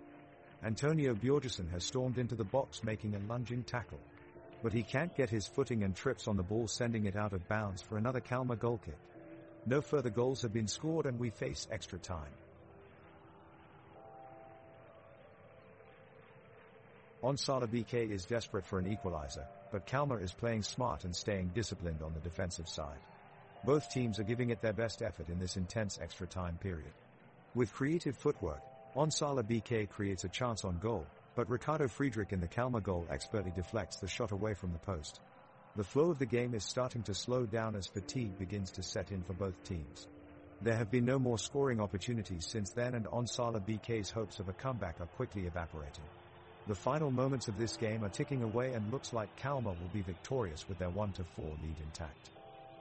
Antonio Bjorgesson has stormed into the box making a lunging tackle. But he can't get his footing and trips on the ball, sending it out of bounds for another Kalmar goal kick. No further goals have been scored and we face extra time. Onsala BK is desperate for an equalizer, but Kalmar is playing smart and staying disciplined on the defensive side. Both teams are giving it their best effort in this intense extra time period. With creative footwork, Onsala BK creates a chance on goal, but Ricardo Friedrich in the Kalmar goal expertly deflects the shot away from the post. The flow of the game is starting to slow down as fatigue begins to set in for both teams. There have been no more scoring opportunities since then, and Onsala BK's hopes of a comeback are quickly evaporating. The final moments of this game are ticking away and looks like Kalmar will be victorious with their 1-4 lead intact.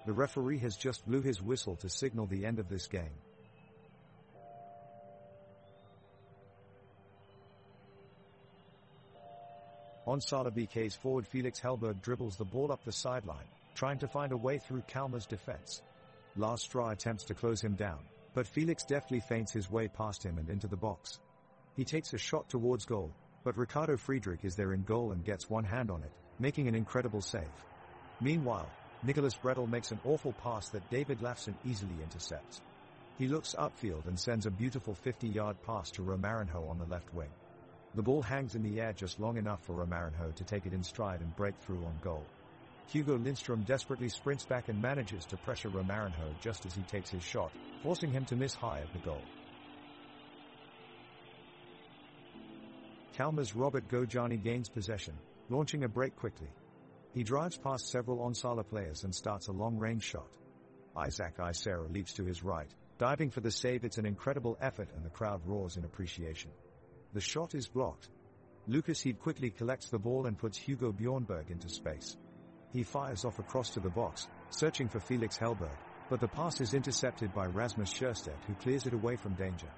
The referee has just blew his whistle to signal the end of this game. Onsala BK's forward Felix Hellberg dribbles the ball up the sideline, trying to find a way through Kalmar's defense. Last Straw attempts to close him down, but Felix deftly feints his way past him and into the box. He takes a shot towards goal, but Ricardo Friedrich is there in goal and gets one hand on it, making an incredible save. Meanwhile, Nicholas Bredel makes an awful pass that David Lafson easily intercepts. He looks upfield and sends a beautiful 50-yard pass to Romarinho on the left wing. The ball hangs in the air just long enough for Romarinho to take it in stride and break through on goal. Hugo Lindström desperately sprints back and manages to pressure Romarinho just as he takes his shot, forcing him to miss high at the goal. Kalmar's Robert Gojani gains possession, launching a break quickly. He drives past several Onsala players and starts a long-range shot. Isaac Isera leaps to his right, diving for the save. It's an incredible effort and the crowd roars in appreciation. The shot is blocked. Lucas Heed quickly collects the ball and puts Hugo Bjornberg into space. He fires off across to the box, searching for Felix Hellberg, but the pass is intercepted by Rasmus Scherstedt, who clears it away from danger.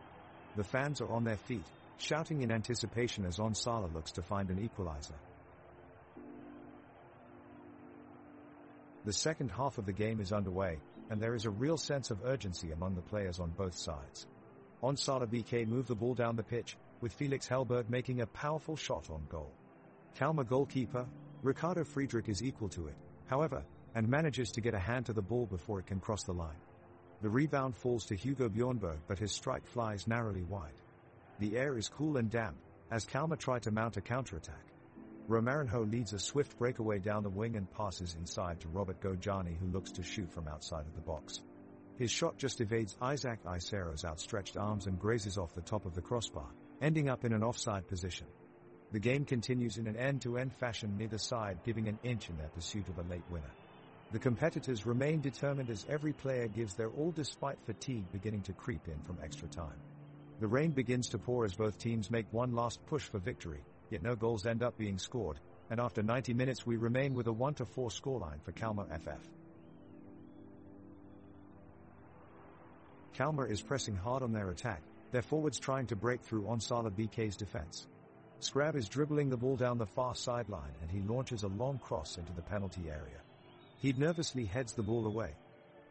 The fans are on their feet, shouting in anticipation as Onsala looks to find an equalizer. The second half of the game is underway, and there is a real sense of urgency among the players on both sides. Onsala BK move the ball down the pitch, with Felix Hellberg making a powerful shot on goal. Kalmar goalkeeper, Ricardo Friedrich is equal to it, however, and manages to get a hand to the ball before it can cross the line. The rebound falls to Hugo Bjornberg, but his strike flies narrowly wide. The air is cool and damp, as Kalmar try to mount a counterattack. Romarinho leads a swift breakaway down the wing and passes inside to Robert Gojani, who looks to shoot from outside of the box. His shot just evades Isaac Isera's outstretched arms and grazes off the top of the crossbar, ending up in an offside position. The game continues in an end-to-end fashion, neither side giving an inch in their pursuit of a late winner. The competitors remain determined as every player gives their all despite fatigue beginning to creep in from extra time. The rain begins to pour as both teams make one last push for victory, yet no goals end up being scored, and after 90 minutes we remain with a 1-4 scoreline for Kalmar FF. Kalmar is pressing hard on their attack, their forwards trying to break through Onsala BK's defense. Scrab is dribbling the ball down the far sideline and he launches a long cross into the penalty area. He nervously heads the ball away.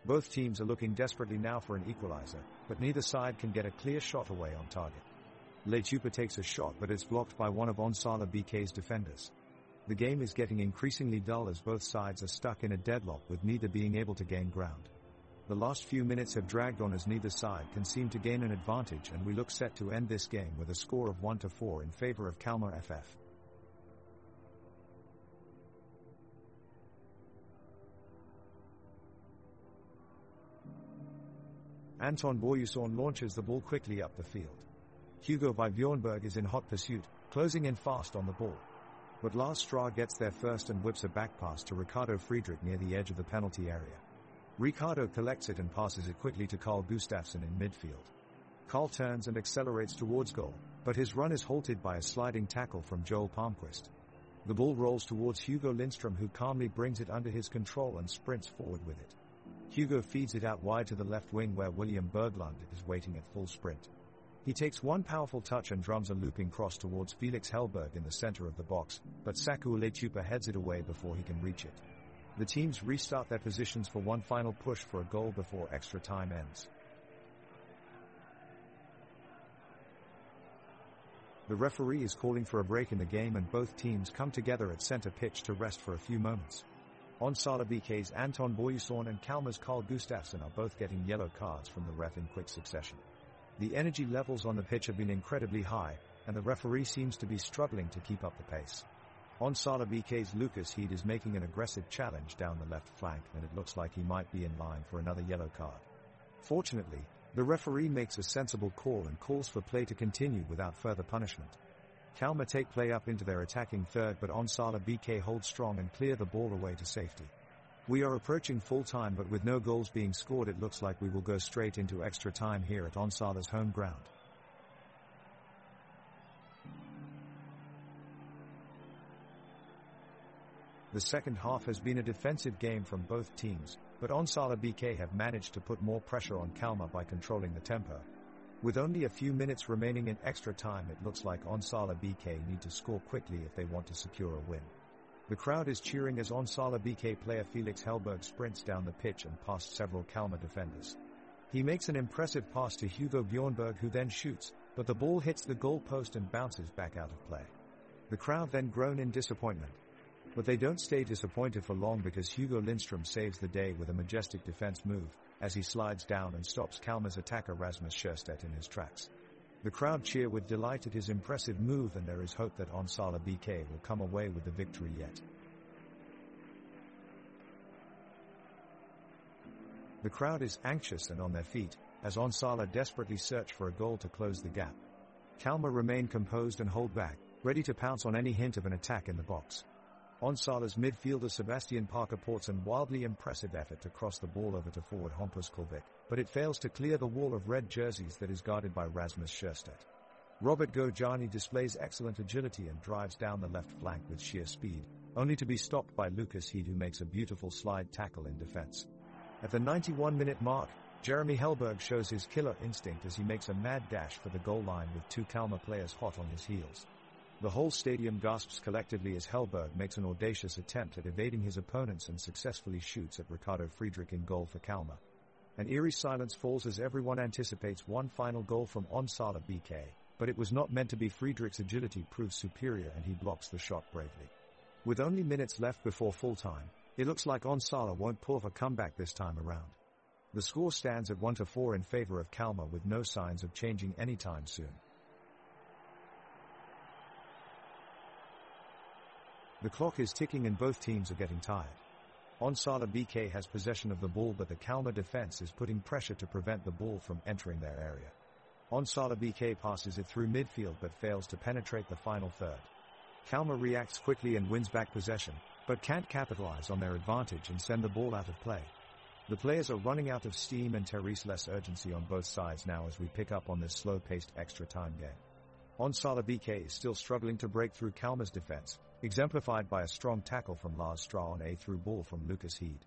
Both teams are looking desperately now for an equalizer, but neither side can get a clear shot away on target. Lechupa takes a shot, but it's blocked by one of Onsala BK's defenders. The game is getting increasingly dull as both sides are stuck in a deadlock, with neither being able to gain ground. The last few minutes have dragged on as neither side can seem to gain an advantage, and we look set to end this game with a score of 1-4 in favor of Kalmar FF. Anton Boyuson launches the ball quickly up the field. Hugo Bjornberg is in hot pursuit, closing in fast on the ball. But Lars Straw gets there first and whips a back pass to Ricardo Friedrich near the edge of the penalty area. Ricardo collects it and passes it quickly to Carl Gustafsson in midfield. Carl turns and accelerates towards goal, but his run is halted by a sliding tackle from Joel Palmquist. The ball rolls towards Hugo Lindström, who calmly brings it under his control and sprints forward with it. Hugo feeds it out wide to the left wing where William Berglund is waiting at full sprint. He takes one powerful touch and drums a looping cross towards Felix Hellberg in the center of the box, but Saku Lechupa heads it away before he can reach it. The teams restart their positions for one final push for a goal before extra time ends. The referee is calling for a break in the game and both teams come together at center pitch to rest for a few moments. Onsala BK's Anton Boyuson and Kalmar's Carl Gustafsson are both getting yellow cards from the ref in quick succession. The energy levels on the pitch have been incredibly high, and the referee seems to be struggling to keep up the pace. Onsala BK's Lucas Heed is making an aggressive challenge down the left flank, and it looks like he might be in line for another yellow card. Fortunately, the referee makes a sensible call and calls for play to continue without further punishment. Kalmar take play up into their attacking third, but Onsala BK hold strong and clear the ball away to safety. We are approaching full time, but with no goals being scored, it looks like we will go straight into extra time here at Onsala's home ground. The second half has been a defensive game from both teams, but Onsala BK have managed to put more pressure on Kalmar by controlling the tempo. With only a few minutes remaining in extra time, it looks like Onsala BK need to score quickly if they want to secure a win. The crowd is cheering as Onsala BK player Felix Hellberg sprints down the pitch and past several Kalmar defenders. He makes an impressive pass to Hugo Bjornberg, who then shoots, but the ball hits the goal post and bounces back out of play. The crowd then groan in disappointment. But they don't stay disappointed for long, because Hugo Lindström saves the day with a majestic defense move, as he slides down and stops Kalmar's attacker Rasmus Sjöstedt in his tracks. The crowd cheer with delight at his impressive move, and there is hope that Onsala BK will come away with the victory yet. The crowd is anxious and on their feet, as Onsala desperately search for a goal to close the gap. Kalmar remain composed and hold back, ready to pounce on any hint of an attack in the box. Onsala's midfielder Sebastian Parker ports an wildly impressive effort to cross the ball over to forward Hampus Kulvik, but it fails to clear the wall of red jerseys that is guarded by Rasmus Sjöstedt. Robert Gojani displays excellent agility and drives down the left flank with sheer speed, only to be stopped by Lucas Heed, who makes a beautiful slide tackle in defense. At the 91-minute mark, Jeremy Hellberg shows his killer instinct as he makes a mad dash for the goal line with two Kalmar players hot on his heels. The whole stadium gasps collectively as Hellberg makes an audacious attempt at evading his opponents and successfully shoots at Ricardo Friedrich in goal for Kalmar. An eerie silence falls as everyone anticipates one final goal from Onsala BK, but it was not meant to be. Friedrich's agility proves superior and he blocks the shot bravely. With only minutes left before full time, it looks like Onsala won't pull off a comeback this time around. The score stands at 1-4 in favor of Kalmar, with no signs of changing anytime soon. The clock is ticking and both teams are getting tired. Onsala BK has possession of the ball, but the Kalmar defense is putting pressure to prevent the ball from entering their area. Onsala BK passes it through midfield but fails to penetrate the final third. Kalmar reacts quickly and wins back possession, but can't capitalize on their advantage and send the ball out of play. The players are running out of steam and there is less urgency on both sides now as we pick up on this slow-paced extra time game. Onsala BK is still struggling to break through Kalmar's defense, exemplified by a strong tackle from Lars Stra on a through ball from Lucas Heed.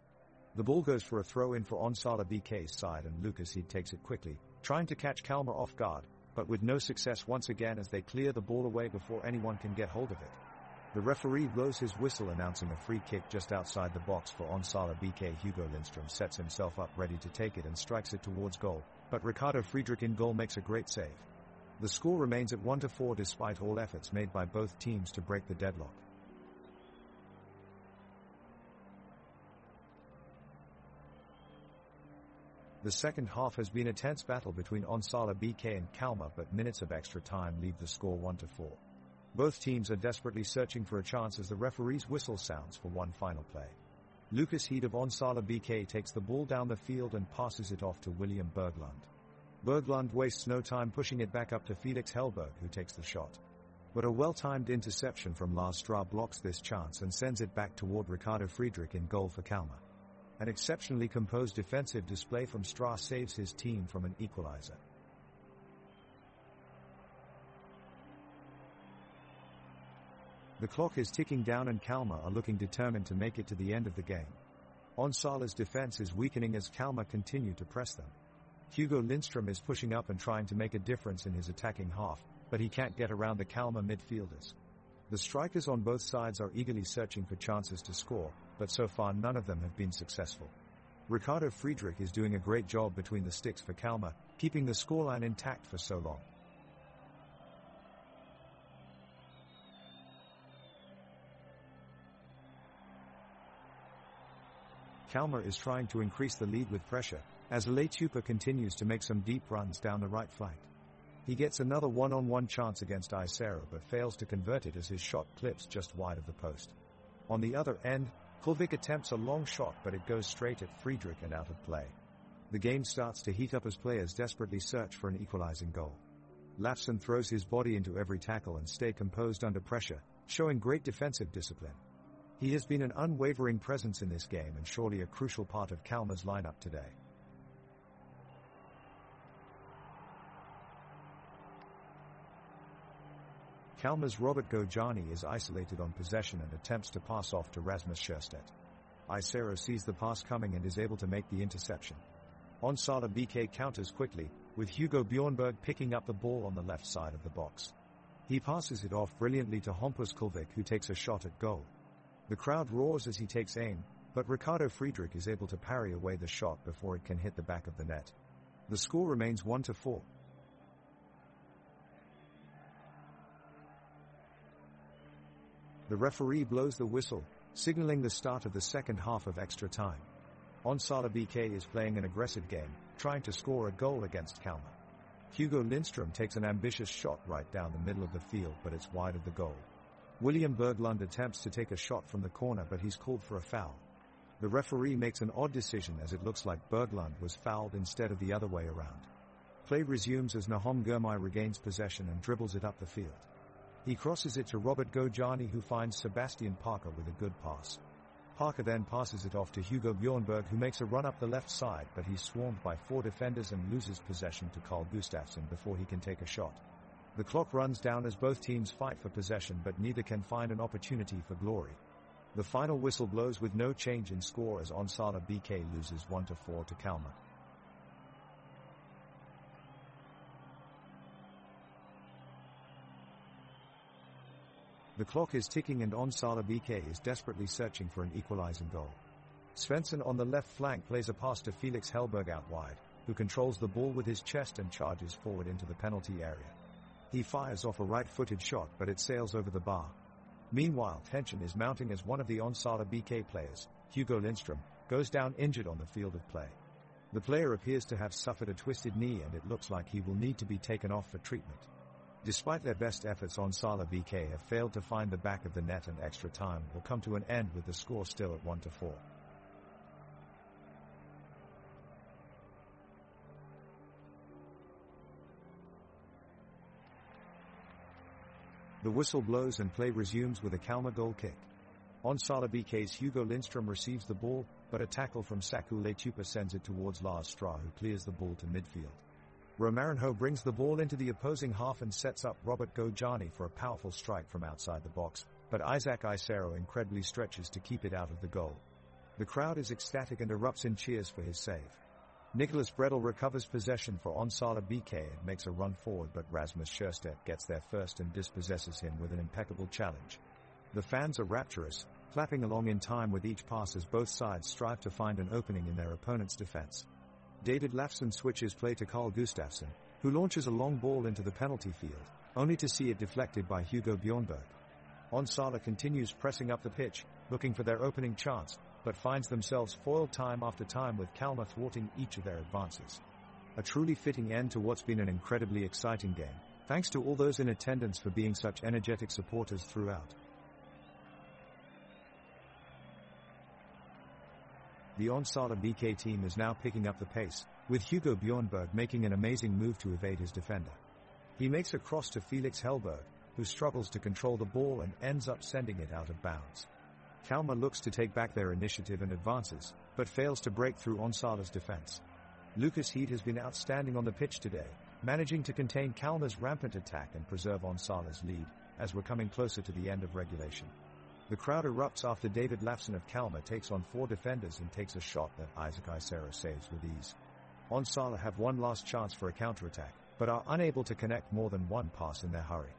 The ball goes for a throw-in for Onsala BK's side and Lucas Heed takes it quickly, trying to catch Kalmar off guard, but with no success once again as they clear the ball away before anyone can get hold of it. The referee blows his whistle announcing a free kick just outside the box for Onsala BK. Hugo Lindström sets himself up ready to take it and strikes it towards goal, but Ricardo Friedrich in goal makes a great save. The score remains at 1-4 despite all efforts made by both teams to break the deadlock. The second half has been a tense battle between Onsala BK and Kalmar, but minutes of extra time leave the score 1-4. Both teams are desperately searching for a chance as the referee's whistle sounds for one final play. Lucas Heed of Onsala BK takes the ball down the field and passes it off to William Berglund. Berglund wastes no time pushing it back up to Felix Hellberg, who takes the shot. But a well-timed interception from Lars Stra blocks this chance and sends it back toward Ricardo Friedrich in goal for Kalmar. An exceptionally composed defensive display from Stra saves his team from an equalizer. The clock is ticking down and Kalmar are looking determined to make it to the end of the game. Onsala's defense is weakening as Kalmar continue to press them. Hugo Lindström is pushing up and trying to make a difference in his attacking half, but he can't get around the Kalmar midfielders. The strikers on both sides are eagerly searching for chances to score, but so far none of them have been successful. Ricardo Friedrich is doing a great job between the sticks for Kalmar, keeping the scoreline intact for so long. Kalmar is trying to increase the lead with pressure, as Leitupa continues to make some deep runs down the right flank. He gets another one-on-one chance against Isero but fails to convert it as his shot clips just wide of the post. On the other end, Kulvik attempts a long shot but it goes straight at Friedrich and out of play. The game starts to heat up as players desperately search for an equalizing goal. Lafson throws his body into every tackle and stay composed under pressure, showing great defensive discipline. He has been an unwavering presence in this game and surely a crucial part of Kalmar's lineup today. Kalmar's Robert Gojani is isolated on possession and attempts to pass off to Rasmus Sjöstedt. Isero sees the pass coming and is able to make the interception. Onsala BK counters quickly, with Hugo Bjornberg picking up the ball on the left side of the box. He passes it off brilliantly to Hampus Kulvik, who takes a shot at goal. The crowd roars as he takes aim, but Ricardo Friedrich is able to parry away the shot before it can hit the back of the net. The score remains 1-4. The referee blows the whistle, signaling the start of the second half of extra time. Onsala BK is playing an aggressive game, trying to score a goal against Kalmar. Hugo Lindström takes an ambitious shot right down the middle of the field, but it's wide of the goal. William Berglund attempts to take a shot from the corner, but he's called for a foul. The referee makes an odd decision as it looks like Berglund was fouled instead of the other way around. Play resumes as Nahom Girmay regains possession and dribbles it up the field. He crosses it to Robert Gojani, who finds Sebastian Parker with a good pass. Parker then passes it off to Hugo Bjornberg, who makes a run up the left side, but he's swarmed by 4 defenders and loses possession to Carl Gustafsson before he can take a shot. The clock runs down as both teams fight for possession, but neither can find an opportunity for glory. The final whistle blows with no change in score as Onsala BK loses 1-4 to Kalmar. The clock is ticking and Onsala BK is desperately searching for an equalizing goal. Svensson on the left flank plays a pass to Felix Hellberg out wide, who controls the ball with his chest and charges forward into the penalty area. He fires off a right-footed shot, but it sails over the bar. Meanwhile, tension is mounting as one of the Onsala BK players, Hugo Lindström, goes down injured on the field of play. The player appears to have suffered a twisted knee and it looks like he will need to be taken off for treatment. Despite their best efforts, Onsala BK have failed to find the back of the net, and extra time will come to an end with the score still at 1-4. The whistle blows and play resumes with a Kalmar goal kick. Onsala BK's Hugo Lindström receives the ball, but a tackle from Saku Leitupa sends it towards Lars Stra, who clears the ball to midfield. Romarinho brings the ball into the opposing half and sets up Robert Gojani for a powerful strike from outside the box, but Isaac Isero incredibly stretches to keep it out of the goal. The crowd is ecstatic and erupts in cheers for his save. Nicholas Bredel recovers possession for Onsala BK and makes a run forward, but Rasmus Sjöstedt gets there first and dispossesses him with an impeccable challenge. The fans are rapturous, clapping along in time with each pass as both sides strive to find an opening in their opponent's defense. David Lafson switches play to Carl Gustafsson, who launches a long ball into the penalty field, only to see it deflected by Hugo Bjornberg. Onsala continues pressing up the pitch, looking for their opening chance, but finds themselves foiled time after time with Kalmar thwarting each of their advances. A truly fitting end to what's been an incredibly exciting game, thanks to all those in attendance for being such energetic supporters throughout. The Onsala BK team is now picking up the pace, with Hugo Bjornberg making an amazing move to evade his defender. He makes a cross to Felix Hellberg, who struggles to control the ball and ends up sending it out of bounds. Kalmar looks to take back their initiative and advances, but fails to break through Onsala's defense. Lucas Heed has been outstanding on the pitch today, managing to contain Kalmar's rampant attack and preserve Onsala's lead, as we're coming closer to the end of regulation. The crowd erupts after David Lafson of Kalmar takes on 4 defenders and takes a shot that Isaac Isero saves with ease. Onsala have one last chance for a counterattack, but are unable to connect more than one pass in their hurry.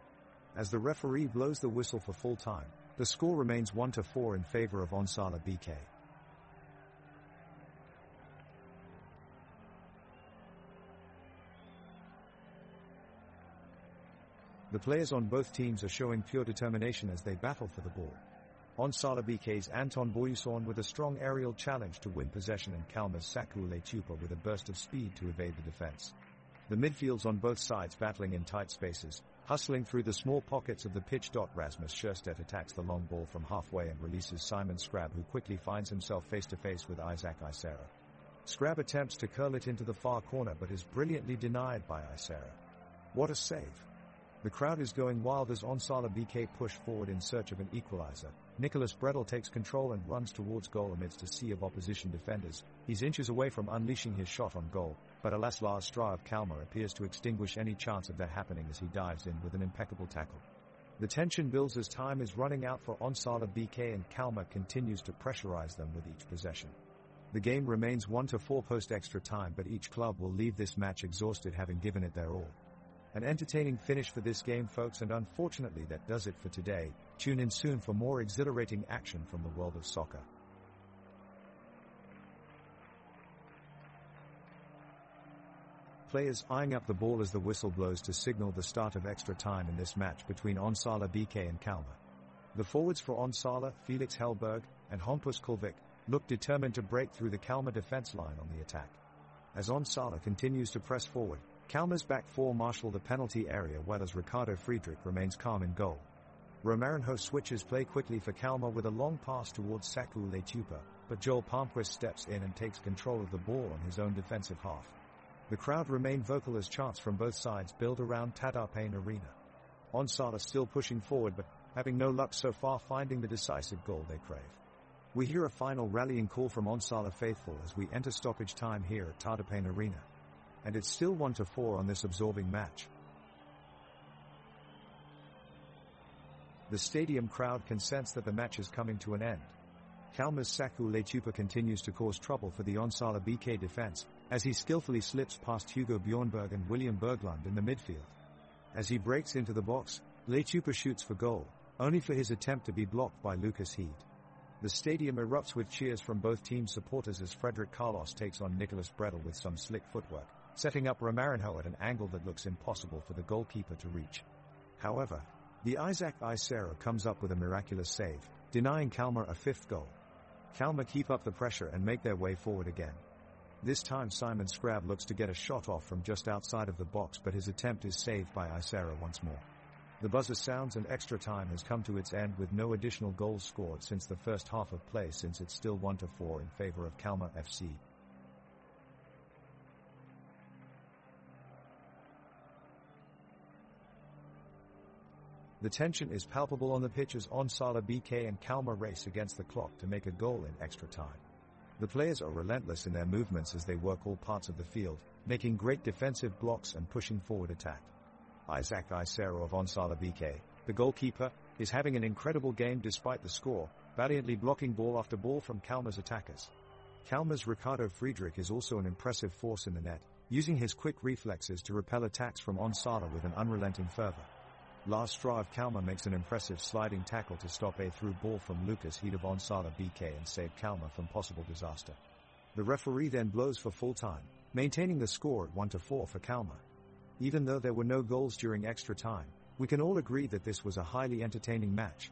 As the referee blows the whistle for full time, The score remains 1-4 in favor of Onsala BK. The players on both teams are showing pure determination as they battle for the ball. Onsala BK's Anton Boyuson with a strong aerial challenge to win possession and Kalmar's Saku Letupa with a burst of speed to evade the defense. The midfields on both sides battling in tight spaces, hustling through the small pockets of the pitch. Rasmus Scherstedt attacks the long ball from halfway and releases Simon Scrab, who quickly finds himself face to face with Isaac Isera. Scrab attempts to curl it into the far corner but is brilliantly denied by Isera. What a save! The crowd is going wild as Onsala BK push forward in search of an equalizer. Nicholas Bredel takes control and runs towards goal amidst a sea of opposition defenders. He's inches away from unleashing his shot on goal, but alas, Lars Stra of Kalmar appears to extinguish any chance of that happening as he dives in with an impeccable tackle. The tension builds as time is running out for Onsala BK and Kalmar continues to pressurize them with each possession. The game remains 1-4 post extra time, but each club will leave this match exhausted, having given it their all. An entertaining finish for this game, folks, and unfortunately that does it for today. Tune in soon for more exhilarating action from the world of soccer. Players eyeing up the ball as the whistle blows to signal the start of extra time in this match between Onsala BK and Kalmar. The forwards for Onsala, Felix Hellberg and Hampus Kulvik, look determined to break through the Kalmar defense line on the attack. As Onsala continues to press forward, Kalmar's back four marshal the penalty area while as Ricardo Friedrich remains calm in goal. Romarinho switches play quickly for Kalmar with a long pass towards Saku Letupa, but Joel Palmquist steps in and takes control of the ball on his own defensive half. The crowd remain vocal as chants from both sides build around Tadarpain Arena. Onsala still pushing forward but having no luck so far finding the decisive goal they crave. We hear a final rallying call from Onsala faithful as we enter stoppage time here at Tadarpain Arena. And it's still 1-4 on this absorbing match. The stadium crowd can sense that the match is coming to an end. Kalmar's Saku Letupa continues to cause trouble for the Onsala BK defense, as he skillfully slips past Hugo Bjornberg and William Berglund in the midfield. As he breaks into the box, Letupa shoots for goal, only for his attempt to be blocked by Lucas Heed. The stadium erupts with cheers from both team supporters as Frederick Carlos takes on Nicholas Bredel with some slick footwork, setting up Romarinho at an angle that looks impossible for the goalkeeper to reach. However, the Isaac Isera comes up with a miraculous save, denying Kalmar a fifth goal. Kalmar keep up the pressure and make their way forward again. This time Simon Scrab looks to get a shot off from just outside of the box, but his attempt is saved by Isera once more. The buzzer sounds and extra time has come to its end with no additional goals scored since the first half of play, since it's still 1-4 in favor of Kalmar FC. The tension is palpable on the pitch as Onsala BK and Kalmar race against the clock to make a goal in extra time. The players are relentless in their movements as they work all parts of the field, making great defensive blocks and pushing forward attack. Isaac Isera of Onsala BK, the goalkeeper, is having an incredible game despite the score, valiantly blocking ball after ball from Kalmar's attackers. Kalmar's Ricardo Friedrich is also an impressive force in the net, using his quick reflexes to repel attacks from Onsala with an unrelenting fervor. Lars Stra of Kalmar makes an impressive sliding tackle to stop a through ball from Lucas Heed of Onsala BK and save Kalmar from possible disaster. The referee then blows for full time, maintaining the score at 1-4 for Kalmar. Even though there were no goals during extra time, we can all agree that this was a highly entertaining match.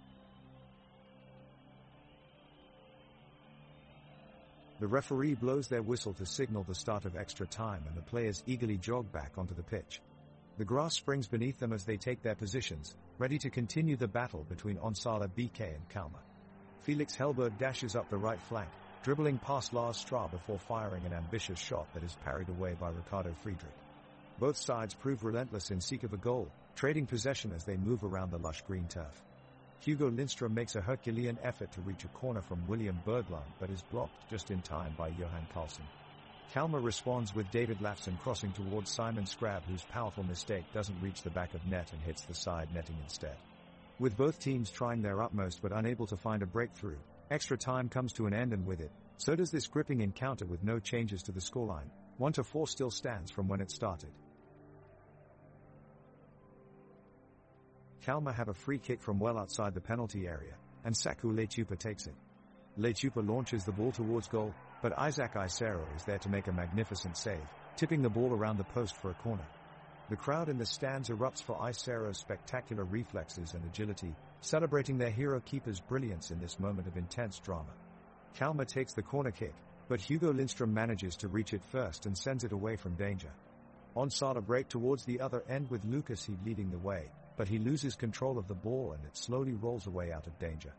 The referee blows their whistle to signal the start of extra time and the players eagerly jog back onto the pitch. The grass springs beneath them as they take their positions, ready to continue the battle between Onsala BK and Kalmar. Felix Hellberg dashes up the right flank, dribbling past Lars Stra before firing an ambitious shot that is parried away by Ricardo Friedrich. Both sides prove relentless in seek of a goal, trading possession as they move around the lush green turf. Hugo Lindström makes a Herculean effort to reach a corner from William Berglund but is blocked just in time by Johan Carlsen. Kalmar responds with David Lafson crossing towards Simon Scrab, whose powerful mistake doesn't reach the back of net and hits the side netting instead. With both teams trying their utmost but unable to find a breakthrough, extra time comes to an end, and with it, so does this gripping encounter with no changes to the scoreline. 1-4 still stands from when it started. Kalmar have a free kick from well outside the penalty area, and Saku Leitupa takes it. Leitupa launches the ball towards goal, but Isaac Isero is there to make a magnificent save, tipping the ball around the post for a corner. The crowd in the stands erupts for Isero's spectacular reflexes and agility, celebrating their hero keeper's brilliance in this moment of intense drama. Kalmar takes the corner kick, but Hugo Lindström manages to reach it first and sends it away from danger. Onsala break towards the other end with Lucas Heed leading the way, but he loses control of the ball and it slowly rolls away out of danger.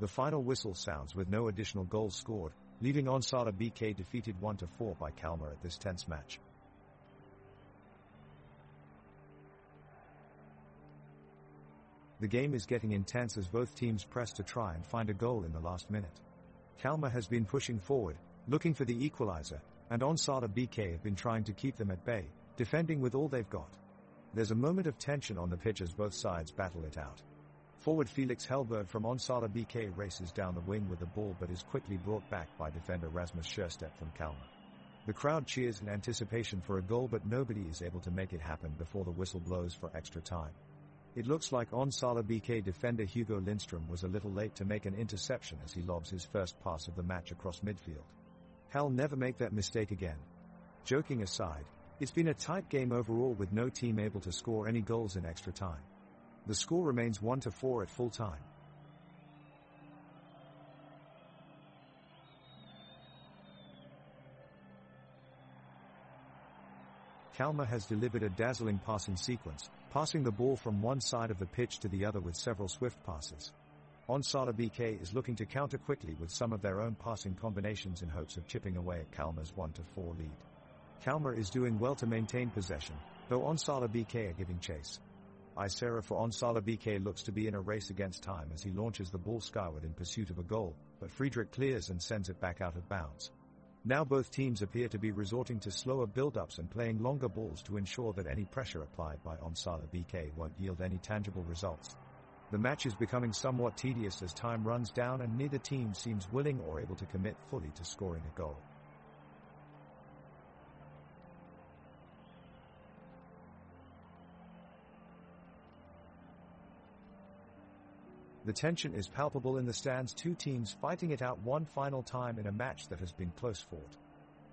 The final whistle sounds with no additional goals scored, leaving Onsala BK defeated 1-4 by Kalmar at this tense match. The game is getting intense as both teams press to try and find a goal in the last minute. Kalmar has been pushing forward, looking for the equalizer, and Onsala BK have been trying to keep them at bay, defending with all they've got. There's a moment of tension on the pitch as both sides battle it out. Forward Felix Hellberg from Onsala BK races down the wing with the ball but is quickly brought back by defender Rasmus Scherstedt from Kalmar. The crowd cheers in anticipation for a goal but nobody is able to make it happen before the whistle blows for extra time. It looks like Onsala BK defender Hugo Lindström was a little late to make an interception as he lobs his first pass of the match across midfield. He'll never make that mistake again. Joking aside, it's been a tight game overall with no team able to score any goals in extra time. The score remains 1-4 at full time. Kalmar has delivered a dazzling passing sequence, passing the ball from one side of the pitch to the other with several swift passes. Onsala BK is looking to counter quickly with some of their own passing combinations in hopes of chipping away at Kalmar's 1-4 lead. Kalmar is doing well to maintain possession, though Onsala BK are giving chase. Isera for Onsala BK looks to be in a race against time as he launches the ball skyward in pursuit of a goal, but Friedrich clears and sends it back out of bounds. Now both teams appear to be resorting to slower build-ups and playing longer balls to ensure that any pressure applied by Onsala BK won't yield any tangible results. The match is becoming somewhat tedious as time runs down and neither team seems willing or able to commit fully to scoring a goal. The tension is palpable in the stands, two teams fighting it out one final time in a match that has been close fought.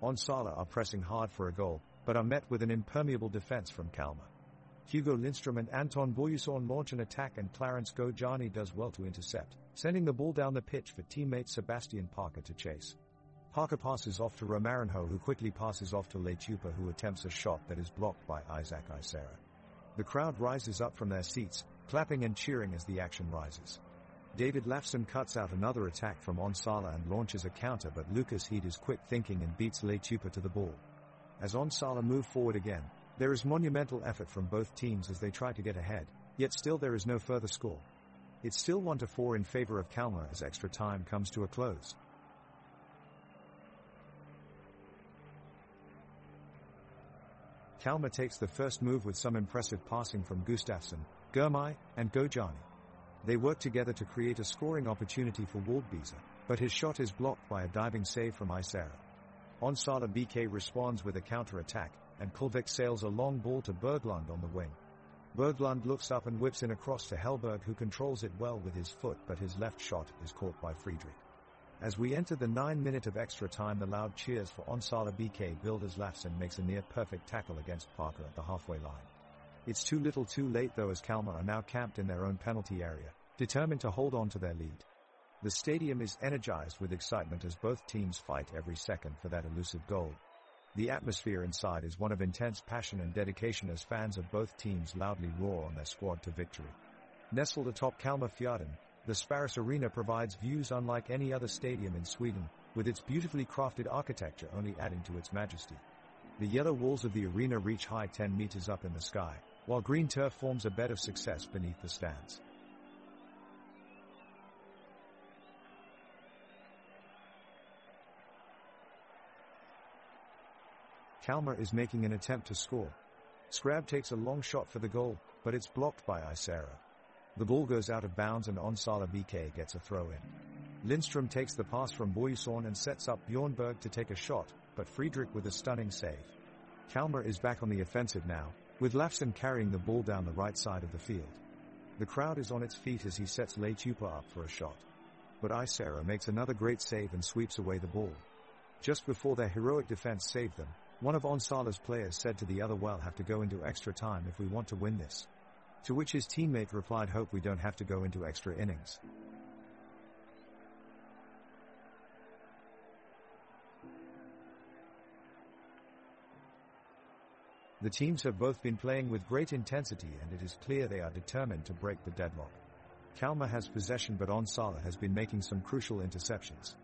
Onsala are pressing hard for a goal, but are met with an impermeable defense from Kalmar. Hugo Lindström and Anton Boyuson launch an attack and Clarence Gojani does well to intercept, sending the ball down the pitch for teammate Sebastian Parker to chase. Parker passes off to Romarinho, who quickly passes off to Leitupa, who attempts a shot that is blocked by Isaac Isera. The crowd rises up from their seats, clapping and cheering as the action rises. David Lafson cuts out another attack from Onsala and launches a counter, but Lucas Heed is quick thinking and beats Leitupa to the ball. As Onsala move forward again, there is monumental effort from both teams as they try to get ahead, yet still there is no further score. It's still 1-4 in favor of Kalmar as extra time comes to a close. Kalmar takes the first move with some impressive passing from Gustafsson, Gurmai, and Gojani. They work together to create a scoring opportunity for Waldbieser, but his shot is blocked by a diving save from Isera. Onsala BK responds with a counter-attack, and Kulvik sails a long ball to Berglund on the wing. Berglund looks up and whips in across to Hellberg, who controls it well with his foot, but his left shot is caught by Friedrich. As we enter the 9 minute of extra time, the loud cheers for Onsala BK build as Lafson makes a near-perfect tackle against Parker at the halfway line. It's too little too late though, as Kalmar are now camped in their own penalty area, determined to hold on to their lead. The stadium is energized with excitement as both teams fight every second for that elusive goal. The atmosphere inside is one of intense passion and dedication as fans of both teams loudly roar on their squad to victory. Nestled atop Kalmar Fjärden, the Sparris Arena provides views unlike any other stadium in Sweden, with its beautifully crafted architecture only adding to its majesty. The yellow walls of the arena reach high 10 meters up in the sky, while green turf forms a bed of success beneath the stands. Kalmar is making an attempt to score. Skrab takes a long shot for the goal, but it's blocked by Isera. The ball goes out of bounds and Onsala BK gets a throw in. Lindström takes the pass from Boyuson and sets up Bjornberg to take a shot, but Friedrich with a stunning save. Kalmar is back on the offensive now, with Lafson carrying the ball down the right side of the field. The crowd is on its feet as he sets Leitupa up for a shot. but Isera makes another great save and sweeps away the ball. Just before their heroic defense saved them, one of Onsala's players said to the other, "We'll have to go into extra time if we want to win this." To which his teammate replied, "Hope we don't have to go into extra innings." The teams have both been playing with great intensity, and it is clear they are determined to break the deadlock. Kalmar has possession, but Onsala has been making some crucial interceptions.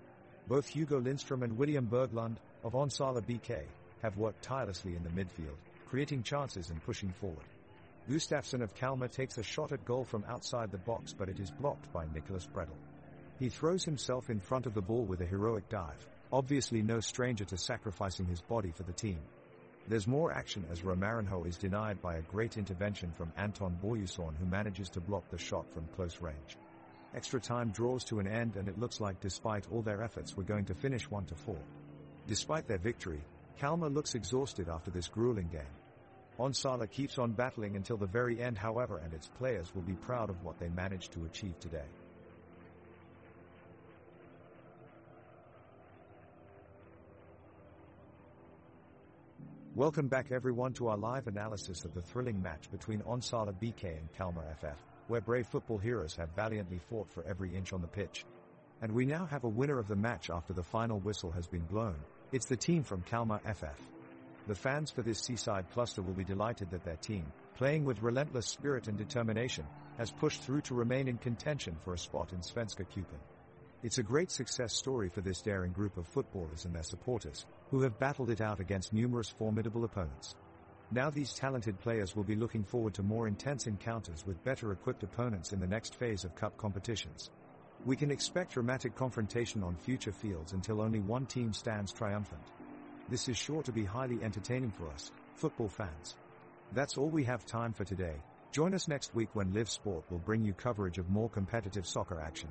Both Hugo Lindström and William Berglund, of Onsala BK, have worked tirelessly in the midfield, creating chances and pushing forward. Gustafsson of Kalmar takes a shot at goal from outside the box, but it is blocked by Nicholas Bredel. He throws himself in front of the ball with a heroic dive, obviously no stranger to sacrificing his body for the team. There's more action as Romarinho is denied by a great intervention from Anton Boyuson, who manages to block the shot from close range. Extra time draws to an end, and it looks like despite all their efforts we're going to finish 1-4. Despite their victory, Kalmar looks exhausted after this grueling game. Onsala keeps on battling until the very end, however, and its players will be proud of what they managed to achieve today. Welcome back everyone to our live analysis of the thrilling match between Onsala BK and Kalmar FF, where brave football heroes have valiantly fought for every inch on the pitch. And we now have a winner of the match after the final whistle has been blown. It's the team from Kalmar FF. The fans for this seaside cluster will be delighted that their team, playing with relentless spirit and determination, has pushed through to remain in contention for a spot in Svenska Cupen. It's a great success story for this daring group of footballers and their supporters, who have battled it out against numerous formidable opponents. Now these talented players will be looking forward to more intense encounters with better equipped opponents in the next phase of cup competitions. We can expect dramatic confrontation on future fields until only one team stands triumphant. This is sure to be highly entertaining for us, football fans. That's all we have time for today. Join us next week when Live Sport will bring you coverage of more competitive soccer action.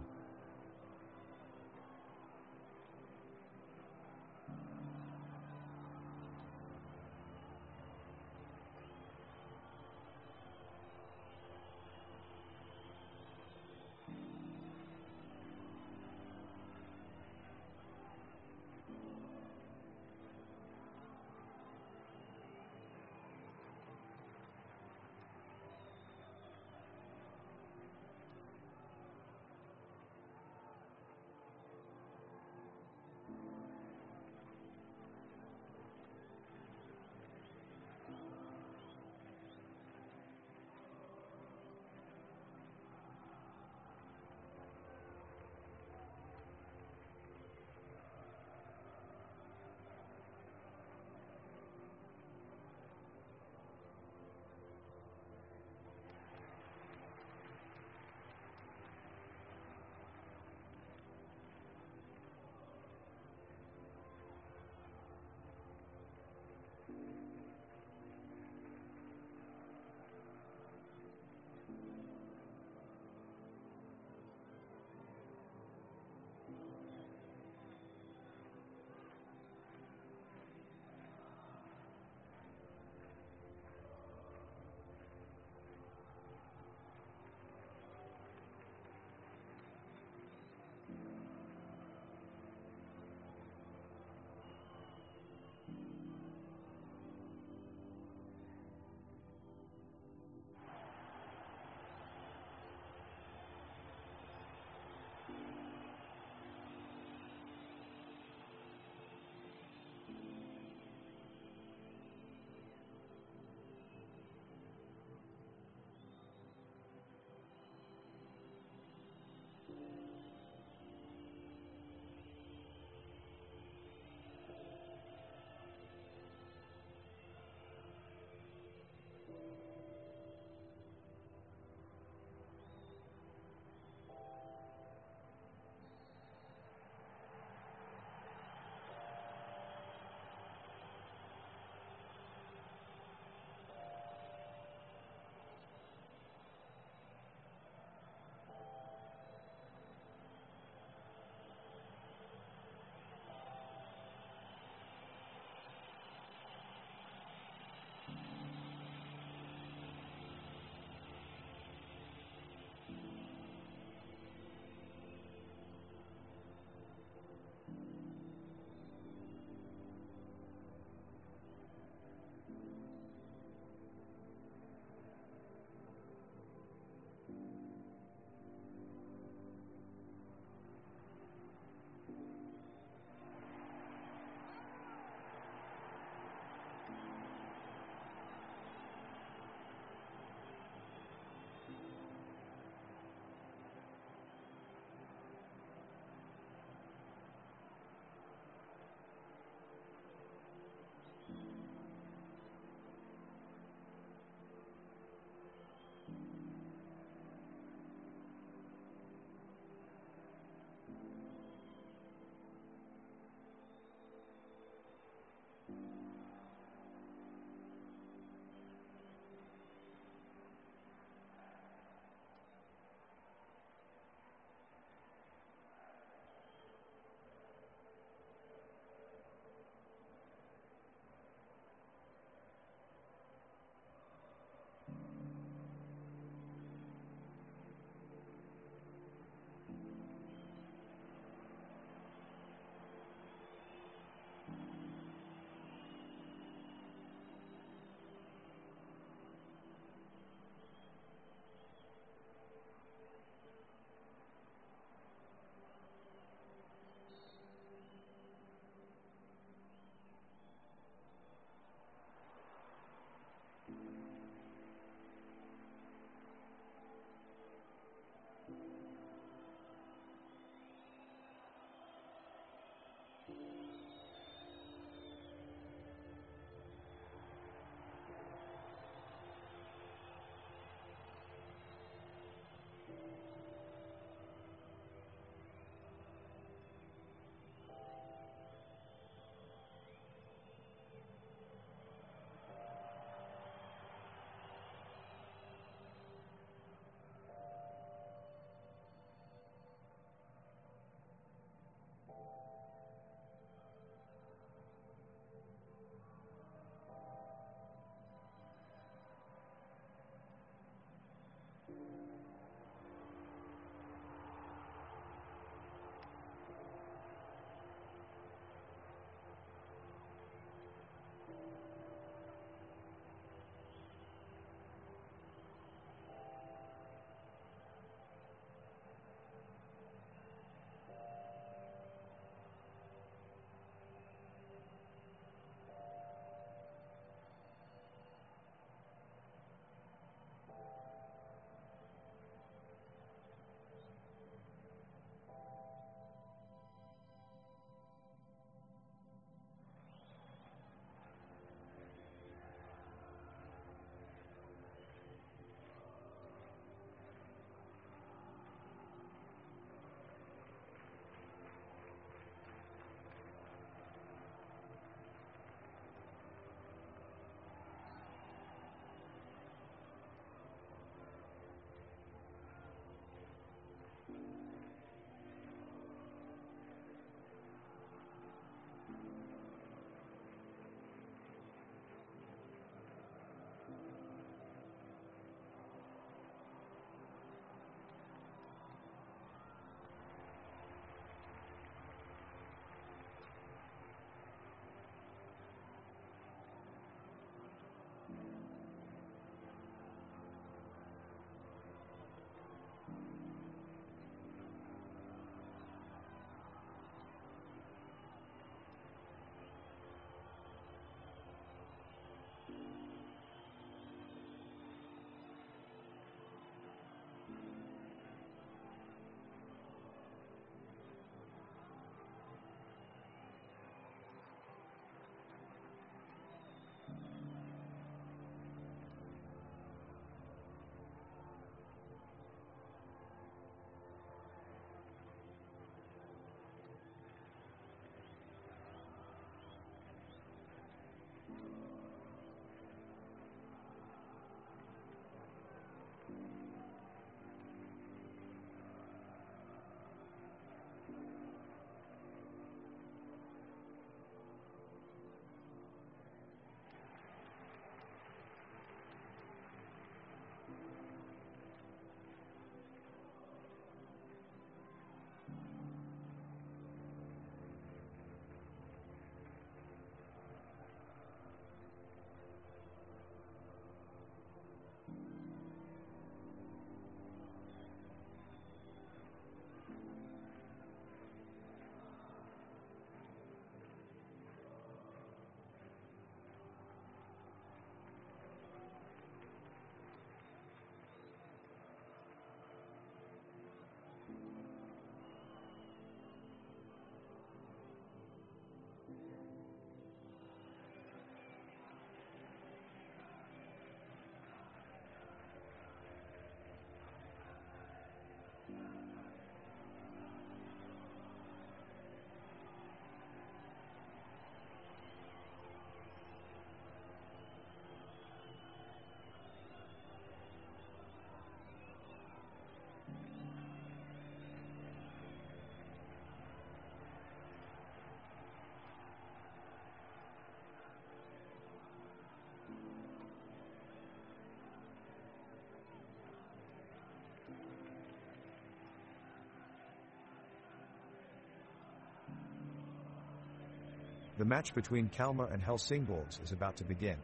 The match between Kalmar and Helsingborgs is about to begin.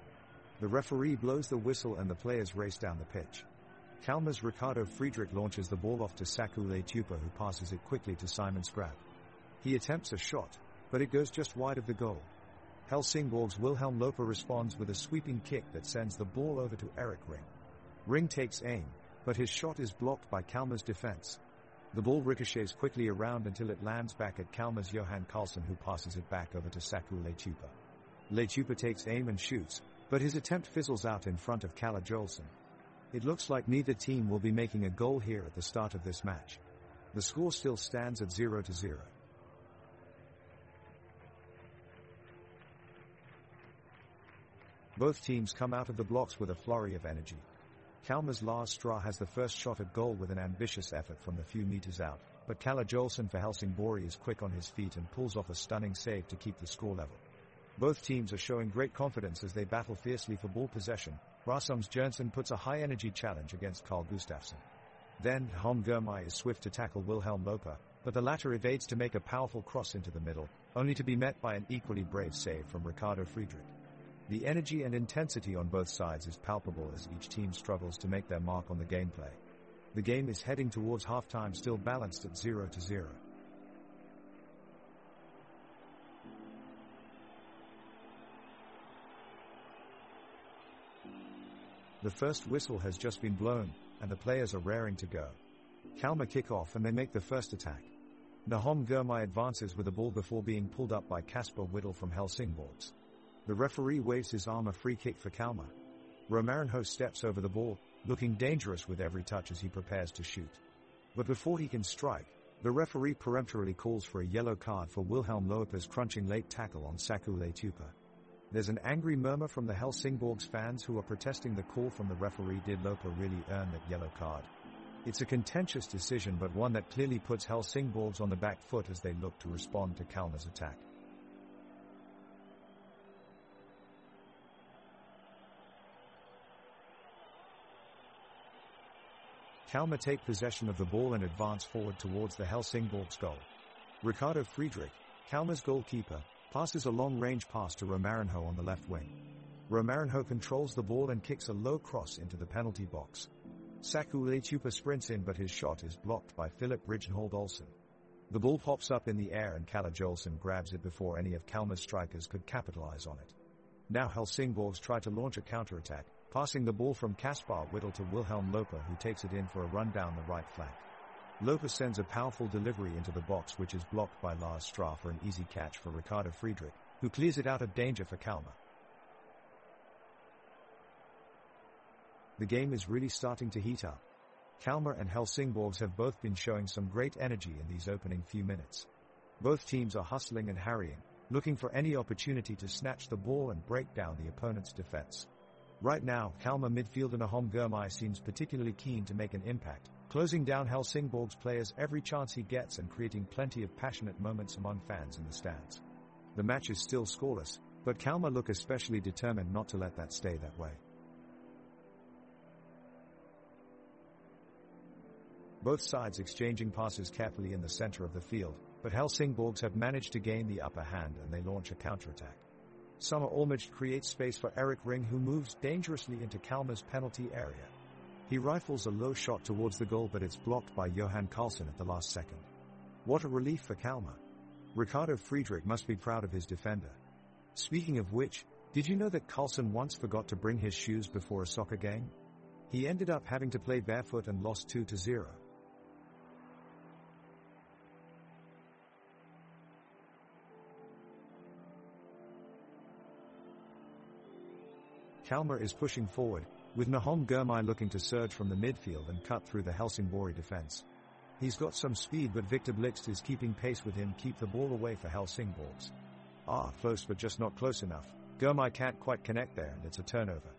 The referee blows the whistle and the players race down the pitch. Kalmar's Ricardo Friedrich launches the ball off to Saku Leitupa, who passes it quickly to Simon Scrab. He attempts a shot, but it goes just wide of the goal. Helsingborg's Wilhelm Loper responds with a sweeping kick that sends the ball over to Erik Ring. Ring takes aim, but his shot is blocked by Kalmar's defense. The ball ricochets quickly around until it lands back at Kalmar's Johan Karlsson, who passes it back over to Saku Leitupa. Leitupa takes aim and shoots, but his attempt fizzles out in front of Kalle Jolson. It looks like neither team will be making a goal here at the start of this match. The score still stands at 0-0. Both teams come out of the blocks with a flurry of energy. Kalmar's Lars Stra has the first shot at goal with an ambitious effort from a few meters out, but Kalle Jolson for Helsingborg is quick on his feet and pulls off a stunning save to keep the score level. Both teams are showing great confidence as they battle fiercely for ball possession. Rasmus Jernsen puts a high-energy challenge against Carl Gustafsson. Then, Holm Gurmai is swift to tackle Wilhelm Loper, but the latter evades to make a powerful cross into the middle, only to be met by an equally brave save from Ricardo Friedrich. The energy and intensity on both sides is palpable as each team struggles to make their mark on the gameplay. The game is heading towards halftime, still balanced at 0-0. The first whistle has just been blown, and the players are raring to go. Kalmar kick off and they make the first attack. Nahom Gurmai advances with the ball before being pulled up by Kasper Whittle from Helsingborgs. The referee waves his arm, a free kick for Kalmar. Romarinho steps over the ball, looking dangerous with every touch as he prepares to shoot. But before he can strike, the referee peremptorily calls for a yellow card for Wilhelm Loper's crunching late tackle on Saku Leitupa. There's an angry murmur from the Helsingborgs fans who are protesting the call from the referee. Did Loper really earn that yellow card? It's a contentious decision, but one that clearly puts Helsingborgs on the back foot as they look to respond to Kalmar's attack. Kalmar take possession of the ball and advance forward towards the Helsingborgs goal. Ricardo Friedrich, Kalmar's goalkeeper, passes a long-range pass to Romarinho on the left wing. Romarinho controls the ball and kicks a low cross into the penalty box. Saku Leitupa sprints in, but his shot is blocked by Philip Rijnhold Olsen. The ball pops up in the air and Kalle Jolson grabs it before any of Kalmar's strikers could capitalize on it. Now Helsingborgs try to launch a counterattack, passing the ball from Kasper Whittle to Wilhelm Loper, who takes it in for a run down the right flank. Loper sends a powerful delivery into the box, which is blocked by Lars Stra for an easy catch for Ricardo Friedrich, who clears it out of danger for Kalmar. The game is really starting to heat up. Kalmar and Helsingborgs have both been showing some great energy in these opening few minutes. Both teams are hustling and harrying, looking for any opportunity to snatch the ball and break down the opponent's defense. Right now, Kalmar midfielder Nahom Gurmai seems particularly keen to make an impact, closing down Helsingborgs players every chance he gets and creating plenty of passionate moments among fans in the stands. The match is still scoreless, but Kalmar look especially determined not to let that stay that way. Both sides exchanging passes carefully in the center of the field, but Helsingborgs have managed to gain the upper hand and they launch a counterattack. Summer Olmich creates space for Erik Ring, who moves dangerously into Kalmar's penalty area. He rifles a low shot towards the goal, but it's blocked by Johan Karlsson at the last second. What a relief for Kalmar. Ricardo Friedrich must be proud of his defender. Speaking of which, did you know that Karlsson once forgot to bring his shoes before a soccer game? He ended up having to play barefoot and lost 2-0. Kalmar is pushing forward, with Nahom Gurmai looking to surge from the midfield and cut through the Helsingborg defense. He's got some speed, but Victor Blixt is keeping pace with him, keep the ball away for Helsingborgs. Close but just not close enough. Gurmai can't quite connect there and it's a turnover.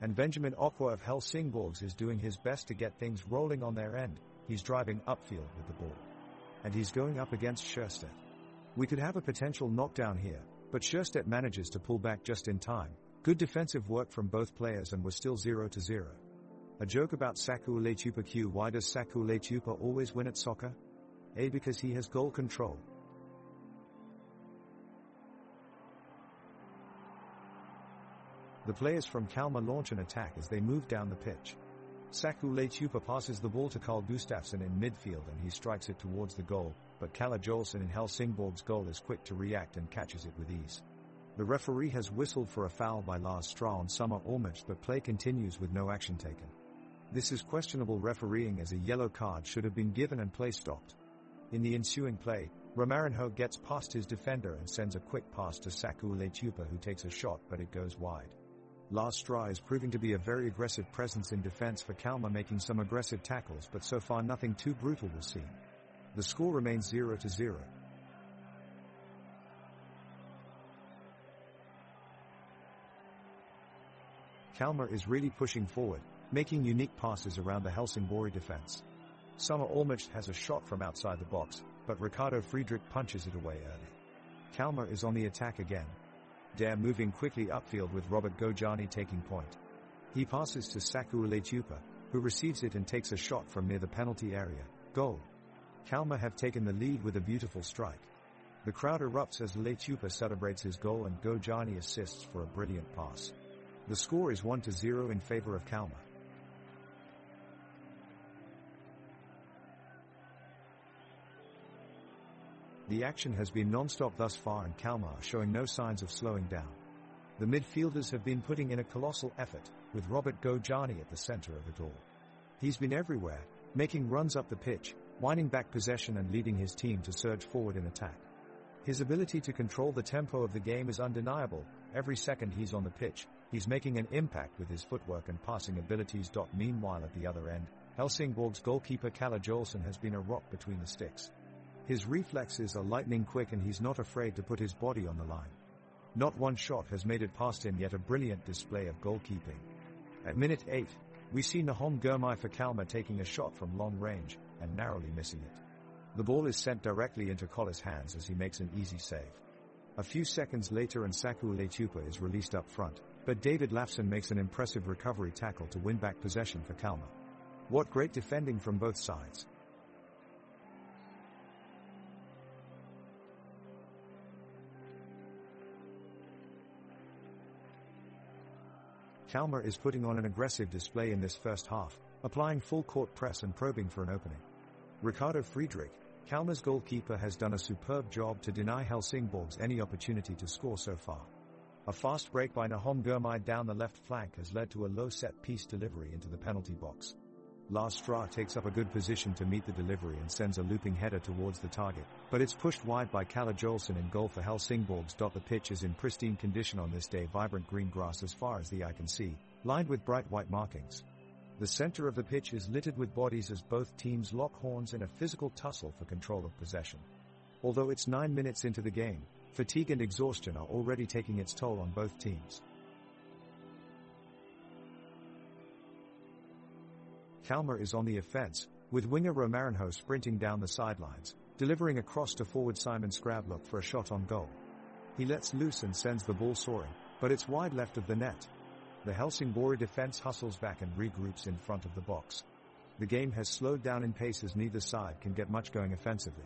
And Benjamin Okwa of Helsingborgs is doing his best to get things rolling on their end. He's driving upfield with the ball. And he's going up against Sjöstedt. We could have a potential knockdown here, but Sjöstedt manages to pull back just in time. Good defensive work from both players and we're still 0-0. A joke about Saku Leitupa. Q. Why does Saku Leitupa always win at soccer? A. Because he has goal control. The players from Kalmar launch an attack as they move down the pitch. Saku Leitupa passes the ball to Carl Gustafsson in midfield and he strikes it towards the goal, but Kalle Jolsson in Helsingborg's goal is quick to react and catches it with ease. The referee has whistled for a foul by Lars Stra on Summer Ormich, but play continues with no action taken. This is questionable refereeing as a yellow card should have been given and play stopped. In the ensuing play, Romarinho gets past his defender and sends a quick pass to Saku Leitupa, who takes a shot but it goes wide. Lars Stra is proving to be a very aggressive presence in defense for Kalmar, making some aggressive tackles, but so far nothing too brutal was seen. The score remains 0-0. Kalmar is really pushing forward, making unique passes around the Helsingborg defense. Summer Ormich has a shot from outside the box, but Ricardo Friedrich punches it away early. Kalmar is on the attack again. Dare moving quickly upfield with Robert Gojani taking point. He passes to Saku Leitupa, who receives it and takes a shot from near the penalty area. Goal. Kalmar have taken the lead with a beautiful strike. The crowd erupts as Leitupa celebrates his goal and Gojani assists for a brilliant pass. The score is 1-0 in favor of Kalmar. The action has been non-stop thus far and Kalmar are showing no signs of slowing down. The midfielders have been putting in a colossal effort, with Robert Gojani at the center of it all. He's been everywhere, making runs up the pitch, winning back possession and leading his team to surge forward in attack. His ability to control the tempo of the game is undeniable. Every second he's on the pitch, he's making an impact with his footwork and passing abilities. Meanwhile at the other end, Helsingborg's goalkeeper Kalle Jolsson has been a rock between the sticks. His reflexes are lightning quick and he's not afraid to put his body on the line. Not one shot has made it past him, yet a brilliant display of goalkeeping. At minute 8, we see Nahom Gurmai for Kalmar taking a shot from long range and narrowly missing it. The ball is sent directly into Kolle's hands as he makes an easy save. A few seconds later and Saku Leitupa is released up front, but David Lafson makes an impressive recovery tackle to win back possession for Kalmar. What great defending from both sides. Kalmar is putting on an aggressive display in this first half, applying full court press and probing for an opening. Ricardo Friedrich, Kalmar's goalkeeper, has done a superb job to deny Helsingborg's any opportunity to score so far. A fast break by Nahom Gurmai down the left flank has led to a low set-piece delivery into the penalty box. Lars Stra takes up a good position to meet the delivery and sends a looping header towards the target, but it's pushed wide by Kalle Jolsson in goal for Helsingborgs. The pitch is in pristine condition on this day, vibrant green grass as far as the eye can see, lined with bright white markings. The center of the pitch is littered with bodies as both teams lock horns in a physical tussle for control of possession. Although it's 9 minutes into the game, fatigue and exhaustion are already taking its toll on both teams. Kalmar is on the offense, with winger Romarinho sprinting down the sidelines, delivering a cross to forward Simon Skrablock for a shot on goal. He lets loose and sends the ball soaring, but it's wide left of the net. The Helsingborg defense hustles back and regroups in front of the box. The game has slowed down in pace as neither side can get much going offensively.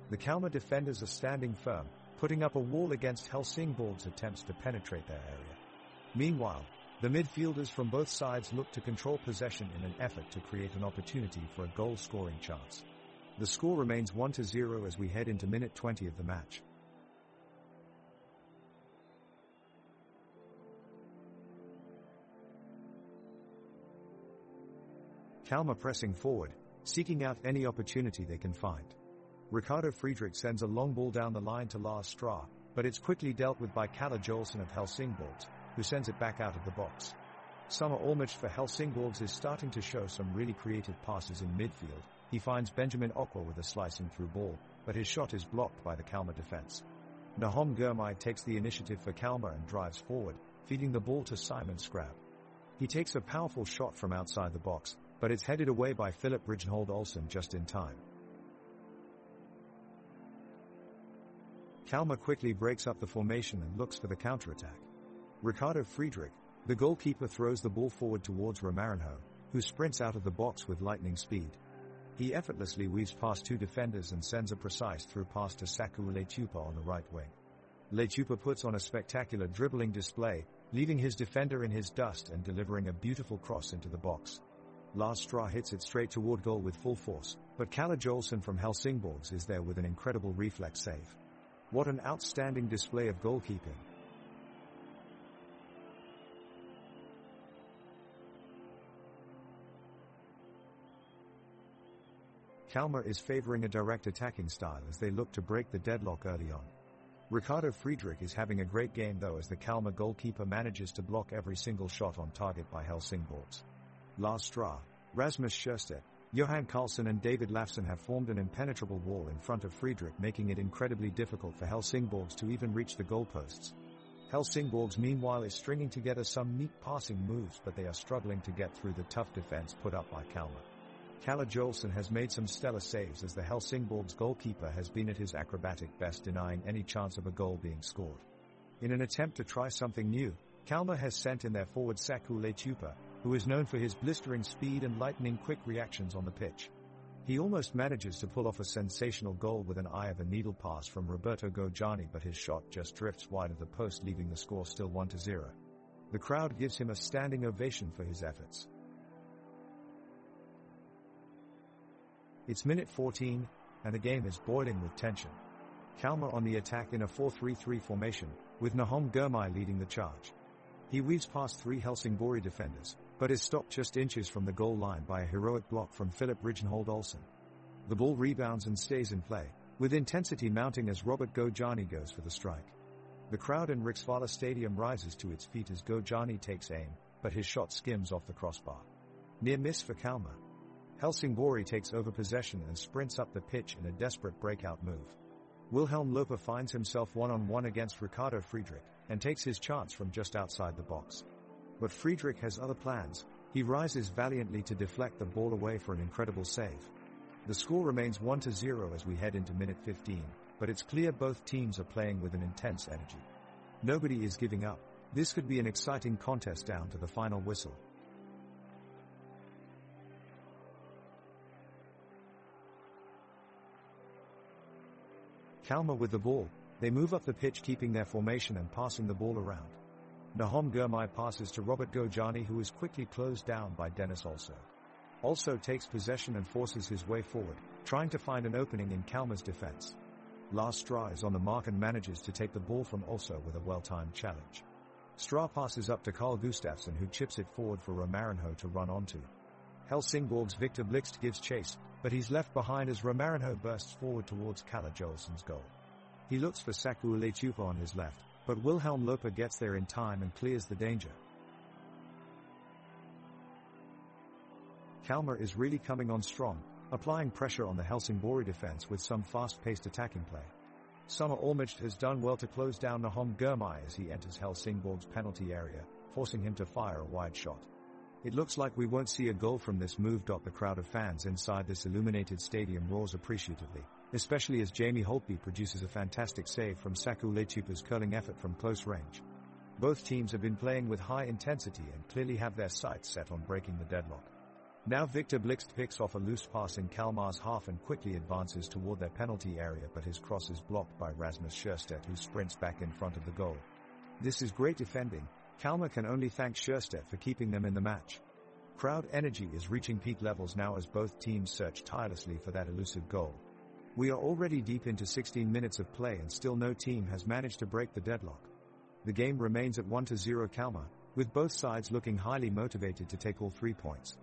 The Kalmar defenders are standing firm, putting up a wall against Helsingborg's attempts to penetrate their area. Meanwhile, the midfielders from both sides look to control possession in an effort to create an opportunity for a goal-scoring chance. The score remains 1-0 as we head into minute 20 of the match. Kalmar pressing forward, seeking out any opportunity they can find. Ricardo Friedrich sends a long ball down the line to Lars Stra, but it's quickly dealt with by Kalle Jolsson of Helsingborgs, who sends it back out of the box. Summer Ormich for Helsingborgs is starting to show some really creative passes in midfield. He finds Benjamin Okwa with a slicing through ball, but his shot is blocked by the Kalmar defense. Nahom Gurmai takes the initiative for Kalmar and drives forward, feeding the ball to Simon Skrab. He takes a powerful shot from outside the box, but it's headed away by Philip Rijnhold Olsen just in time. Kalmar quickly breaks up the formation and looks for the counterattack. Ricardo Friedrich, the goalkeeper, throws the ball forward towards Romarinho, who sprints out of the box with lightning speed. He effortlessly weaves past two defenders and sends a precise through pass to Saku Leitupa on the right wing. Leitupa puts on a spectacular dribbling display, leaving his defender in his dust and delivering a beautiful cross into the box. Lars Straw hits it straight toward goal with full force, but Kalle Jolson from Helsingborgs is there with an incredible reflex save. What an outstanding display of goalkeeping. Kalmar is favoring a direct attacking style as they look to break the deadlock early on. Ricardo Friedrich is having a great game though as the Kalmar goalkeeper manages to block every single shot on target by Helsingborgs. Lars Straw, Rasmus Sjöstedt, Johan Karlsson and David Lafson have formed an impenetrable wall in front of Friedrich, making it incredibly difficult for Helsingborgs to even reach the goalposts. Helsingborgs meanwhile is stringing together some neat passing moves, but they are struggling to get through the tough defense put up by Kalmar. Kalle Jolson has made some stellar saves as the Helsingborgs goalkeeper has been at his acrobatic best, denying any chance of a goal being scored. In an attempt to try something new, Kalmar has sent in their forward Saku Leitupa, who is known for his blistering speed and lightning-quick reactions on the pitch. He almost manages to pull off a sensational goal with an eye of a needle pass from Roberto Gojani, but his shot just drifts wide of the post, leaving the score still 1-0. The crowd gives him a standing ovation for his efforts. It's minute 14, and the game is boiling with tension. Kalmar on the attack in a 4-3-3 formation, with Nahom Gurmai leading the charge. He weaves past 3 Helsingborg defenders, but is stopped just inches from the goal line by a heroic block from Philip Rigenhold Olsen. The ball rebounds and stays in play, with intensity mounting as Robert Gojani goes for the strike. The crowd in Riksvala Stadium rises to its feet as Gojani takes aim, but his shot skims off the crossbar. Near miss for Kalmar. Helsingborg takes over possession and sprints up the pitch in a desperate breakout move. Wilhelm Loper finds himself one-on-one against Ricardo Friedrich, and takes his chance from just outside the box. But Friedrich has other plans. He rises valiantly to deflect the ball away for an incredible save. The score remains 1-0 as we head into minute 15, but it's clear both teams are playing with an intense energy. Nobody is giving up. This could be an exciting contest down to the final whistle. Kalmar with the ball, they move up the pitch keeping their formation and passing the ball around. Nahom Gurmai passes to Robert Gojani, who is quickly closed down by Dennis Also. Also takes possession and forces his way forward, trying to find an opening in Kalmar's defense. Lars Straw is on the mark and manages to take the ball from Also with a well-timed challenge. Straw passes up to Carl Gustafsson, who chips it forward for Romarinho to run onto. Helsingborg's Victor Blixt gives chase, but he's left behind as Romarinho bursts forward towards Kalle Jolson's goal. He looks for Saku Leitupa on his left, but Wilhelm Loper gets there in time and clears the danger. Kalmar is really coming on strong, applying pressure on the Helsingborg defense with some fast-paced attacking play. Summer Olmert has done well to close down Nahom Gurmai as he enters Helsingborg's penalty area, forcing him to fire a wide shot. It looks like we won't see a goal from this move. The crowd of fans inside this illuminated stadium roars appreciatively, especially as Jamie Holtby produces a fantastic save from Saku Leitupa's curling effort from close range. Both teams have been playing with high intensity and clearly have their sights set on breaking the deadlock. Now Victor Blixt picks off a loose pass in Kalmar's half and quickly advances toward their penalty area, but his cross is blocked by Rasmus Sjöstedt, who sprints back in front of the goal. This is great defending. Kalmar can only thank Sjöstedt for keeping them in the match. Crowd energy is reaching peak levels now as both teams search tirelessly for that elusive goal. We are already deep into 16 minutes of play and still no team has managed to break the deadlock. The game remains at 1-0 Kalmar, with both sides looking highly motivated to take all 3 points.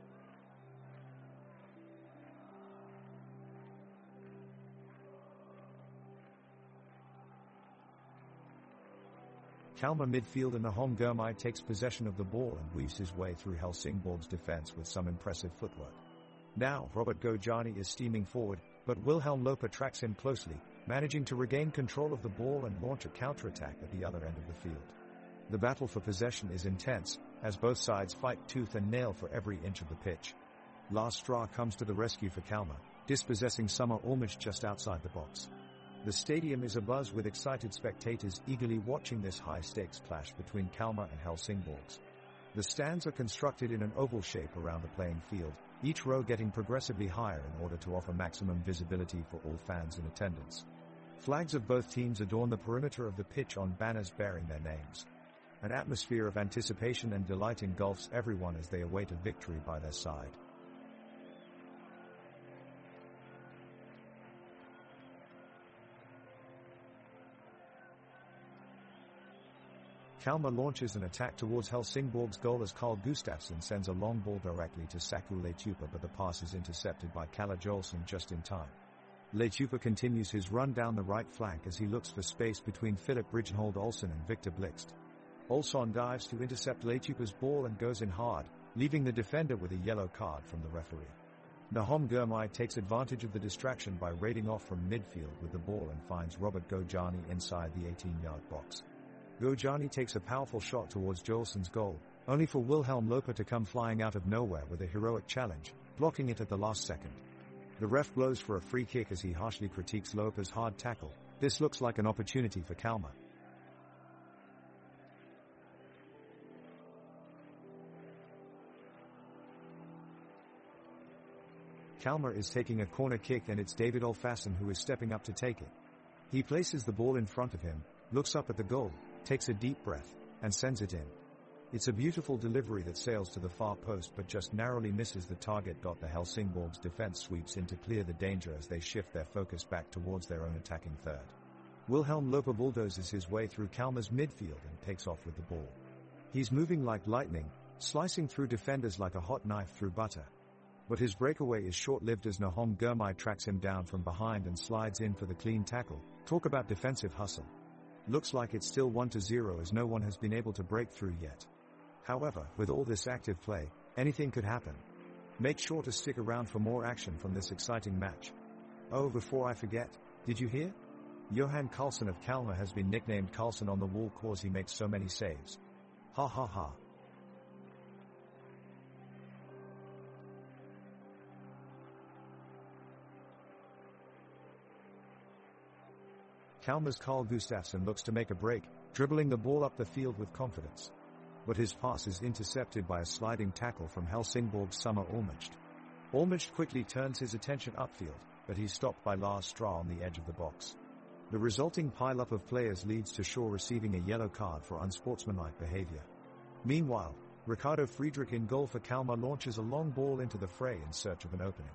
Kalmar midfielder Nahom Gurmai takes possession of the ball and weaves his way through Helsingborg's defense with some impressive footwork. Now Robert Gojani is steaming forward, but Wilhelm Loper tracks him closely, managing to regain control of the ball and launch a counterattack at the other end of the field. The battle for possession is intense, as both sides fight tooth and nail for every inch of the pitch. Lars Straw comes to the rescue for Kalmar, dispossessing Summer Olmert just outside the box. The stadium is abuzz with excited spectators eagerly watching this high-stakes clash between Kalmar and Helsingborgs. The stands are constructed in an oval shape around the playing field, each row getting progressively higher in order to offer maximum visibility for all fans in attendance. Flags of both teams adorn the perimeter of the pitch on banners bearing their names. An atmosphere of anticipation and delight engulfs everyone as they await a victory by their side. Kalmar launches an attack towards Helsingborg's goal as Carl Gustafsson sends a long ball directly to Saku Leitupa, but the pass is intercepted by Kalle Jolson just in time. Leitupa continues his run down the right flank as he looks for space between Philip Ridgenhold Olsen and Victor Blixt. Olsson dives to intercept Leitupa's ball and goes in hard, leaving the defender with a yellow card from the referee. Nahom Gurmai takes advantage of the distraction by raiding off from midfield with the ball and finds Robert Gojani inside the 18-yard box. Gojani takes a powerful shot towards Jolson's goal, only for Wilhelm Loper to come flying out of nowhere with a heroic challenge, blocking it at the last second. The ref blows for a free kick as he harshly critiques Loper's hard tackle. This looks like an opportunity for Kalmar. Kalmar is taking a corner kick and it's David Olfason who is stepping up to take it. He places the ball in front of him, looks up at the goal, takes a deep breath, and sends it in. It's a beautiful delivery that sails to the far post but just narrowly misses the target. The Helsingborg's defense sweeps in to clear the danger as they shift their focus back towards their own attacking third. Wilhelm Loper bulldozes his way through Kalmar's midfield and takes off with the ball. He's moving like lightning, slicing through defenders like a hot knife through butter. But his breakaway is short-lived as Nahom Gurmai tracks him down from behind and slides in for the clean tackle. Talk about defensive hustle. Looks like it's still 1-0 as no one has been able to break through yet. However, with all this active play, anything could happen. Make sure to stick around for more action from this exciting match. Oh, before I forget, did you hear? Johan Karlsson of Kalmar has been nicknamed Karlsson on the wall cause he makes so many saves. Ha ha ha. Kalmar's Carl Gustafsson looks to make a break, dribbling the ball up the field with confidence. But his pass is intercepted by a sliding tackle from Helsingborg's Summer Olmert. Olmert quickly turns his attention upfield, but he's stopped by Lars Straw on the edge of the box. The resulting pile-up of players leads to Shaw receiving a yellow card for unsportsmanlike behavior. Meanwhile, Ricardo Friedrich in goal for Kalmar launches a long ball into the fray in search of an opening.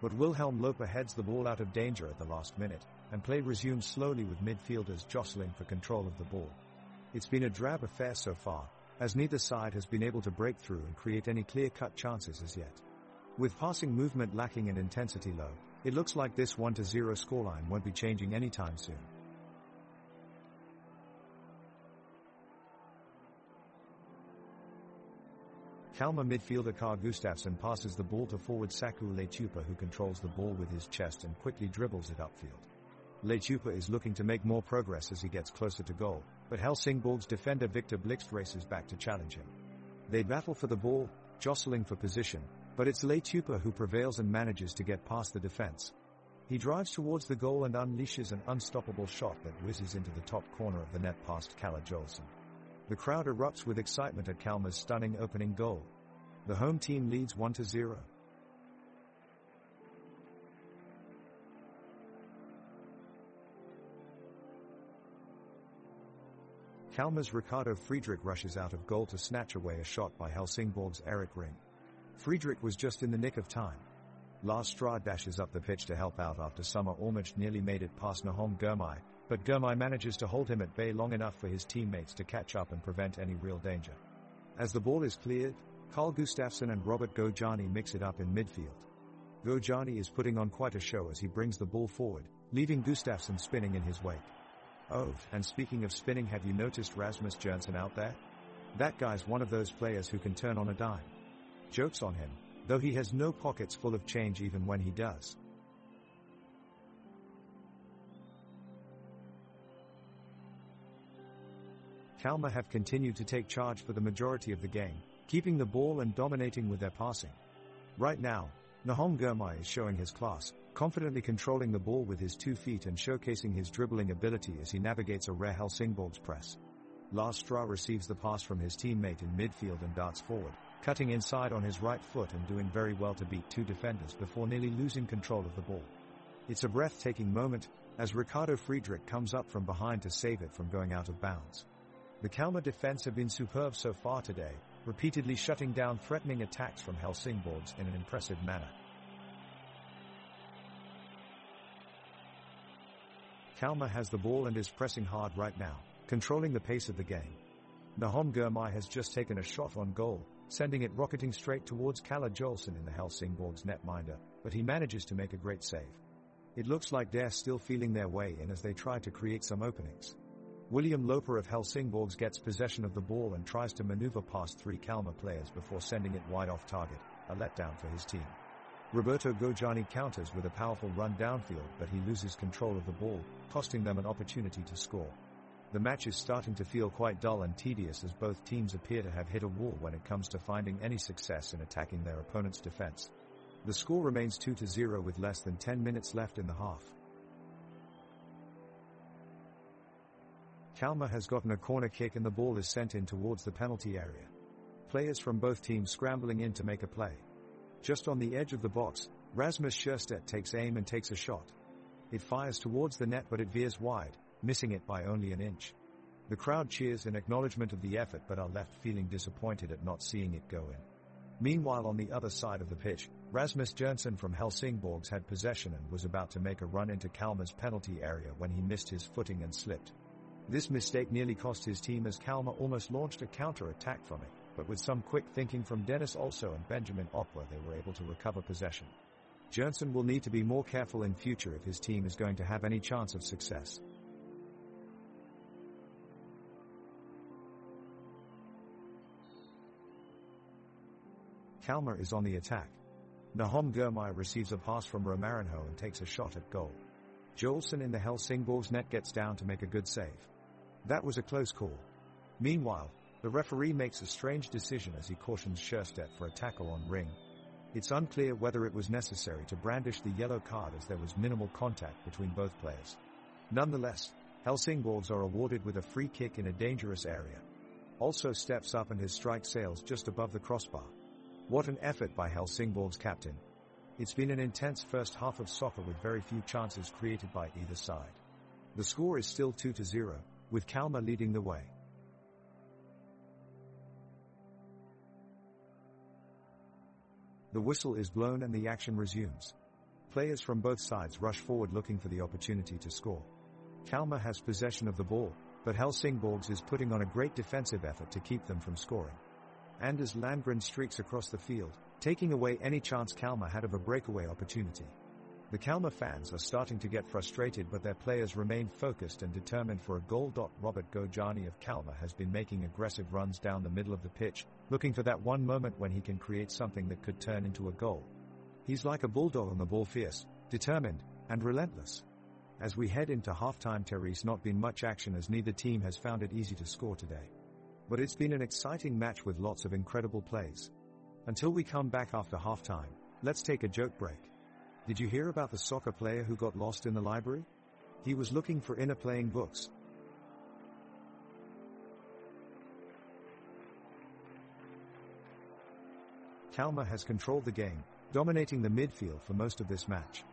But Wilhelm Loper heads the ball out of danger at the last minute, and play resumes slowly with midfielders jostling for control of the ball. It's been a drab affair so far, as neither side has been able to break through and create any clear-cut chances as yet. With passing movement lacking and intensity low, it looks like this 1-0 scoreline won't be changing anytime soon. Kalmar midfielder Carl Gustafsson passes the ball to forward Saku Leitupa, who controls the ball with his chest and quickly dribbles it upfield. Leitupa is looking to make more progress as he gets closer to goal, but Helsingborg's defender Victor Blixt races back to challenge him. They battle for the ball, jostling for position, but it's Leitupa who prevails and manages to get past the defense. He drives towards the goal and unleashes an unstoppable shot that whizzes into the top corner of the net past Kalle Jolson. The crowd erupts with excitement at Kalmar's stunning opening goal. The home team leads 1-0. Kalmar's Ricardo Friedrich rushes out of goal to snatch away a shot by Helsingborg's Erik Ring. Friedrich was just in the nick of time. Lars Straw dashes up the pitch to help out after Summer Olmert nearly made it past Nahom Gurmai, but Gurmai manages to hold him at bay long enough for his teammates to catch up and prevent any real danger. As the ball is cleared, Carl Gustafsson and Robert Gojani mix it up in midfield. Gojani is putting on quite a show as he brings the ball forward, leaving Gustafsson spinning in his wake. Oh, and speaking of spinning, have you noticed Rasmus Jørgensen out there? That guy's one of those players who can turn on a dime. Jokes on him, though he has no pockets full of change even when he does. Kalmar have continued to take charge for the majority of the game, keeping the ball and dominating with their passing. Right now, Nahom Gurmai is showing his class, confidently controlling the ball with his 2 feet and showcasing his dribbling ability as he navigates a rare Helsingborg's press. Lars Straw receives the pass from his teammate in midfield and darts forward, cutting inside on his right foot and doing very well to beat 2 defenders before nearly losing control of the ball. It's a breathtaking moment, as Ricardo Friedrich comes up from behind to save it from going out of bounds. The Kalmar defense have been superb so far today, repeatedly shutting down threatening attacks from Helsingborgs in an impressive manner. Kalmar has the ball and is pressing hard right now, controlling the pace of the game. Drömmar has just taken a shot on goal, sending it rocketing straight towards Kalle Jolson in the Helsingborgs netminder, but he manages to make a great save. It looks like they're still feeling their way in as they try to create some openings. William Loper of Helsingborgs gets possession of the ball and tries to maneuver past 3 Kalmar players before sending it wide off target, a letdown for his team. Roberto Gojani counters with a powerful run downfield, but he loses control of the ball, costing them an opportunity to score. The match is starting to feel quite dull and tedious as both teams appear to have hit a wall when it comes to finding any success in attacking their opponent's defense. The score remains 2-0 with less than 10 minutes left in the half. Kalmar has gotten a corner kick and the ball is sent in towards the penalty area. Players from both teams scrambling in to make a play. Just on the edge of the box, Rasmus Sjöstedt takes aim and takes a shot. It fires towards the net but it veers wide, missing it by only an inch. The crowd cheers in acknowledgement of the effort but are left feeling disappointed at not seeing it go in. Meanwhile, on the other side of the pitch, Rasmus Jonsson from Helsingborgs had possession and was about to make a run into Kalmar's penalty area when he missed his footing and slipped. This mistake nearly cost his team as Kalmar almost launched a counter-attack from it, but with some quick thinking from Dennis Also and Benjamin Opwa they were able to recover possession. Jonsson will need to be more careful in future if his team is going to have any chance of success. Kalmar is on the attack. Drömmar receives a pass from Romarinho and takes a shot at goal. Jolson in the Helsingborgs net gets down to make a good save. That was a close call. Meanwhile, the referee makes a strange decision as he cautions Sjöstedt for a tackle on Ring. It's unclear whether it was necessary to brandish the yellow card as there was minimal contact between both players. Nonetheless, Helsingborgs are awarded with a free kick in a dangerous area. Also steps up and his strike sails just above the crossbar. What an effort by Helsingborgs captain. It's been an intense first half of soccer with very few chances created by either side. The score is still 2-0, with Kalmar leading the way. The whistle is blown and the action resumes. Players from both sides rush forward looking for the opportunity to score. Kalmar has possession of the ball, but Helsingborgs is putting on a great defensive effort to keep them from scoring. Anders Landgren streaks across the field, taking away any chance Kalmar had of a breakaway opportunity. The Kalmar fans are starting to get frustrated but their players remain focused and determined for a goal. Robert Gojani of Kalmar has been making aggressive runs down the middle of the pitch, looking for that one moment when he can create something that could turn into a goal. He's like a bulldog on the ball, fierce, determined, and relentless. As we head into halftime, there's not been much action as neither team has found it easy to score today. But it's been an exciting match with lots of incredible plays. Until we come back after halftime, let's take a joke break. Did you hear about the soccer player who got lost in the library? He was looking for inner playing books. Kalmar has controlled the game, dominating the midfield for most of this match.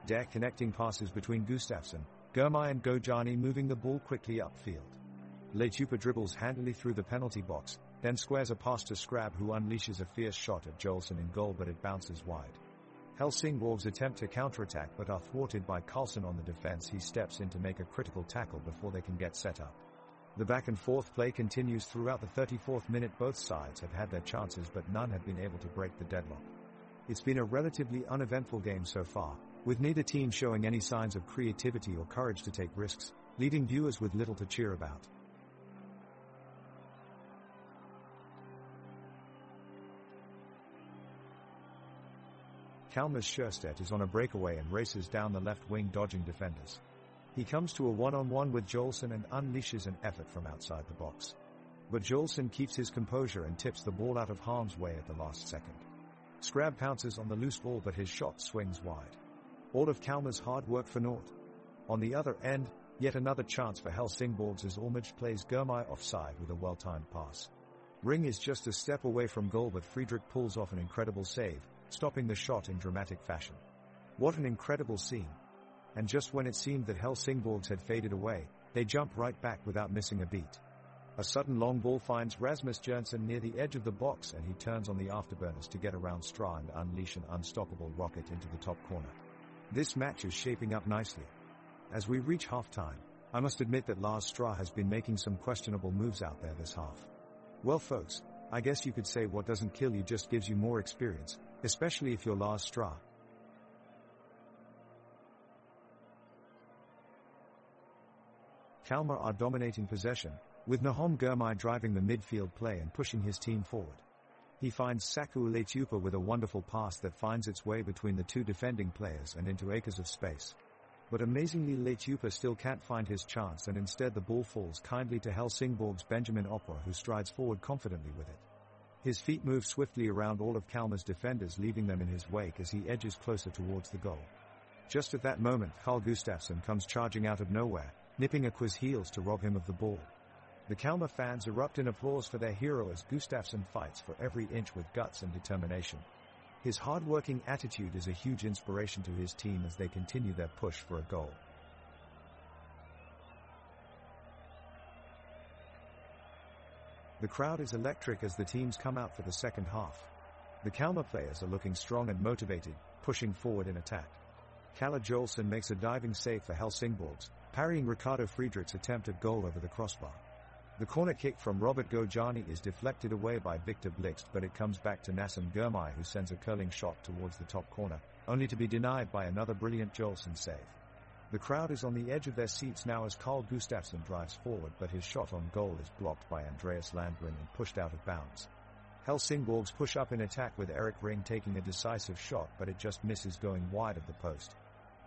Their connecting passes between Gustafsson, Gurmai and Gojani moving the ball quickly upfield. Leitupa dribbles handily through the penalty box, then squares a pass to Scrab who unleashes a fierce shot at Jolson in goal but it bounces wide. Helsingborgs attempt to counterattack but are thwarted by Karlsson on the defense. He steps in to make a critical tackle before they can get set up. The back and forth play continues throughout the 34th minute. Both sides have had their chances but none have been able to break the deadlock. It's been a relatively uneventful game so far, with neither team showing any signs of creativity or courage to take risks, leaving viewers with little to cheer about. Kalmar's Sjöstedt is on a breakaway and races down the left wing dodging defenders. He comes to a one-on-one with Jolson and unleashes an effort from outside the box. But Jolson keeps his composure and tips the ball out of harm's way at the last second. Scrab pounces on the loose ball but his shot swings wide. All of Kalmar's hard work for naught. On the other end, yet another chance for Helsingborgs as Olmich plays Gurmai offside with a well-timed pass. Ring is just a step away from goal but Friedrich pulls off an incredible save, stopping the shot in dramatic fashion. What an incredible scene. And just when it seemed that Helsingborgs had faded away, they jump right back without missing a beat. A sudden long ball finds Rasmus Jernsen near the edge of the box, and he turns on the afterburners to get around Stra and unleash an unstoppable rocket into the top corner. This match is shaping up nicely. As we reach halftime, I must admit that Lars Stra has been making some questionable moves out there this half. Well folks, I guess you could say what doesn't kill you just gives you more experience, especially if you're Lars Stra. Kalmar are dominating possession, with Nahom Girmay driving the midfield play and pushing his team forward. He finds Saku Letupa with a wonderful pass that finds its way between the two defending players and into acres of space. But amazingly Letupa still can't find his chance, and instead the ball falls kindly to Helsingborg's Benjamin Opera, who strides forward confidently with it. His feet move swiftly around all of Kalmar's defenders, leaving them in his wake as he edges closer towards the goal. Just at that moment, Carl Gustafsson comes charging out of nowhere, nipping Aqua's heels to rob him of the ball. The Kalmar fans erupt in applause for their hero as Gustafsson fights for every inch with guts and determination. His hard-working attitude is a huge inspiration to his team as they continue their push for a goal. The crowd is electric as the teams come out for the second half. The Kalmar players are looking strong and motivated, pushing forward in attack. Kalle Jolson makes a diving save for Helsingborgs, parrying Ricardo Friedrich's attempt at goal over the crossbar. The corner kick from Robert Gojani is deflected away by Victor Blixt, but it comes back to Nahom Girmay, who sends a curling shot towards the top corner, only to be denied by another brilliant Jolson save. The crowd is on the edge of their seats now as Carl Gustafsson drives forward, but his shot on goal is blocked by Andreas Landgren and pushed out of bounds. Helsingborgs push up in attack with Erik Ring taking a decisive shot, but it just misses going wide of the post.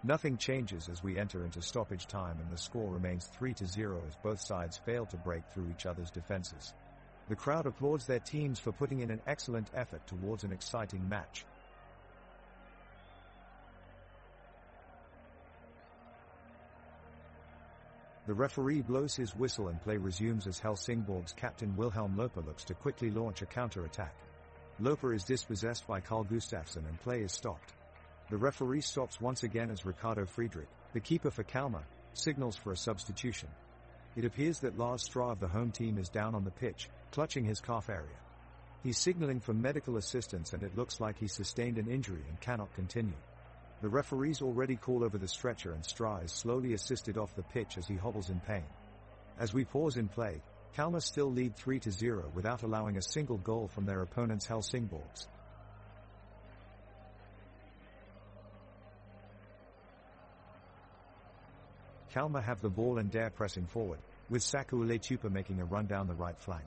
Nothing changes as we enter into stoppage time, and the score remains 3-0 as both sides fail to break through each other's defenses. The crowd applauds their teams for putting in an excellent effort towards an exciting match. The referee blows his whistle and play resumes as Helsingborg's captain Wilhelm Loper looks to quickly launch a counter-attack. Loper is dispossessed by Carl Gustafsson and play is stopped. The referee stops once again as Ricardo Friedrich, the keeper for Kalmar, signals for a substitution. It appears that Lars Stra of the home team is down on the pitch, clutching his calf area. He's signaling for medical assistance, and it looks like he sustained an injury and cannot continue. The referees already call over the stretcher, and Stra is slowly assisted off the pitch as he hobbles in pain. As we pause in play, Kalmar still lead 3-0 without allowing a single goal from their opponents Helsingborgs. Kalmar have the ball and dare pressing forward, with Saku Letupa making a run down the right flank.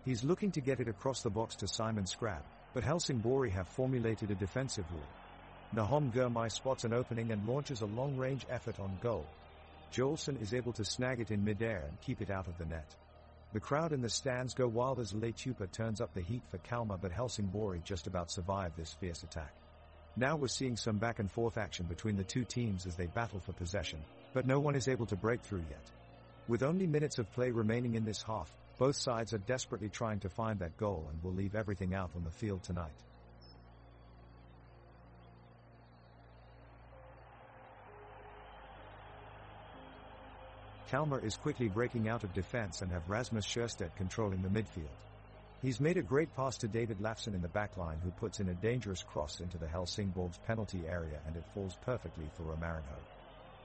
He's looking to get it across the box to Simon Scrab, but Helsingborg have formulated a defensive rule. Nahom Girmay spots an opening and launches a long-range effort on goal. Jolson is able to snag it in midair and keep it out of the net. The crowd in the stands go wild as Letupa turns up the heat for Kalmar, but Helsingborg just about survive this fierce attack. Now we're seeing some back and forth action between the two teams as they battle for possession, but no one is able to break through yet. With only minutes of play remaining in this half, both sides are desperately trying to find that goal and will leave everything out on the field tonight. Kalmar is quickly breaking out of defense and have Rasmus Sjöstedt controlling the midfield. He's made a great pass to David Lafson in the backline, who puts in a dangerous cross into the Helsingborg's penalty area, and it falls perfectly for Romarinho.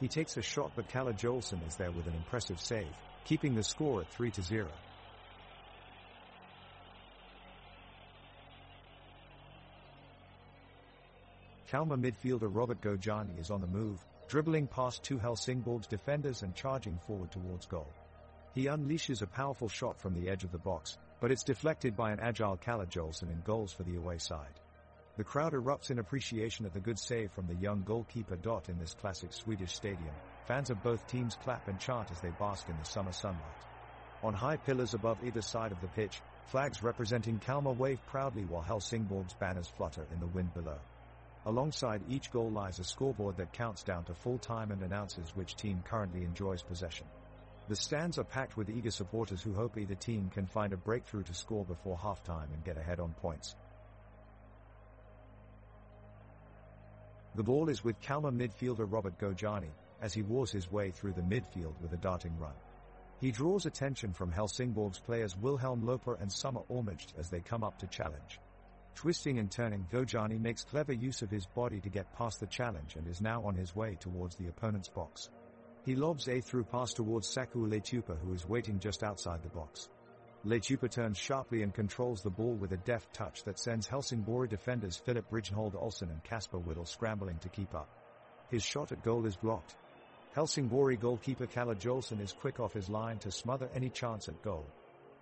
He takes a shot, but Kalle Jolson is there with an impressive save, keeping the score at 3-0. Kalmar midfielder Robert Gojani is on the move, dribbling past two Helsingborg's defenders and charging forward towards goal. He unleashes a powerful shot from the edge of the box, but it's deflected by an agile Kalle Jolson and goals for the away side. The crowd erupts in appreciation at the good save from the young goalkeeper. In this classic Swedish stadium, fans of both teams clap and chant as they bask in the summer sunlight. On high pillars above either side of the pitch, flags representing Kalmar wave proudly while Helsingborg's banners flutter in the wind below. Alongside each goal lies a scoreboard that counts down to full time and announces which team currently enjoys possession. The stands are packed with eager supporters who hope either team can find a breakthrough to score before halftime and get ahead on points. The ball is with Kalmar midfielder Robert Gojani, as he wars his way through the midfield with a darting run. He draws attention from Helsingborg's players Wilhelm Loper and Summer Ormaged as they come up to challenge. Twisting and turning, Gojani makes clever use of his body to get past the challenge and is now on his way towards the opponent's box. He lobs a through pass towards Saku Letupa, who is waiting just outside the box. Letupa turns sharply and controls the ball with a deft touch that sends Helsingborg defenders Philip Ridgenhold Olsen and Kasper Whittle scrambling to keep up. His shot at goal is blocked. Helsingborg goalkeeper Kalle Jolson is quick off his line to smother any chance at goal.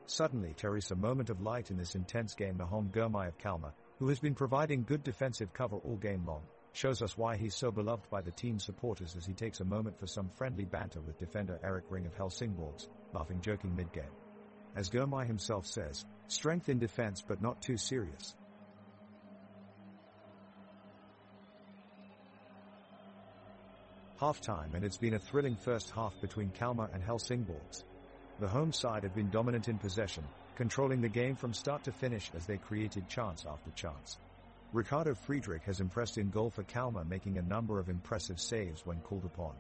Suddenly, a moment of light in this intense game. Nahom Girmay of Kalmar, who has been providing good defensive cover all game long, shows us why he's so beloved by the team's supporters as he takes a moment for some friendly banter with defender Erik Ring of Helsingborgs, laughing joking mid-game. As Girmay himself says, strength in defense but not too serious. Half-time, and it's been a thrilling first half between Kalmar and Helsingborgs. The home side have been dominant in possession, controlling the game from start to finish as they created chance after chance. Ricardo Friedrich has impressed in goal for Kalmar, making a number of impressive saves when called upon.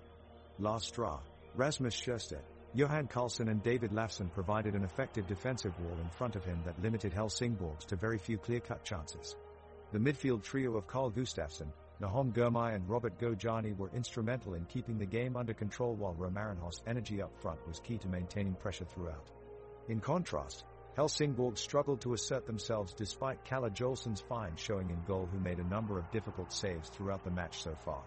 Lars Stra, Rasmus Sjöstedt, Johan Karlsson and David Lafson provided an effective defensive wall in front of him that limited Helsingborgs to very few clear-cut chances. The midfield trio of Carl Gustafsson, Nahom Girmay and Robert Gojani were instrumental in keeping the game under control, while Romarinhos' energy up front was key to maintaining pressure throughout. In contrast, Helsingborg struggled to assert themselves despite Kalle Jolson's fine showing in goal, who made a number of difficult saves throughout the match so far.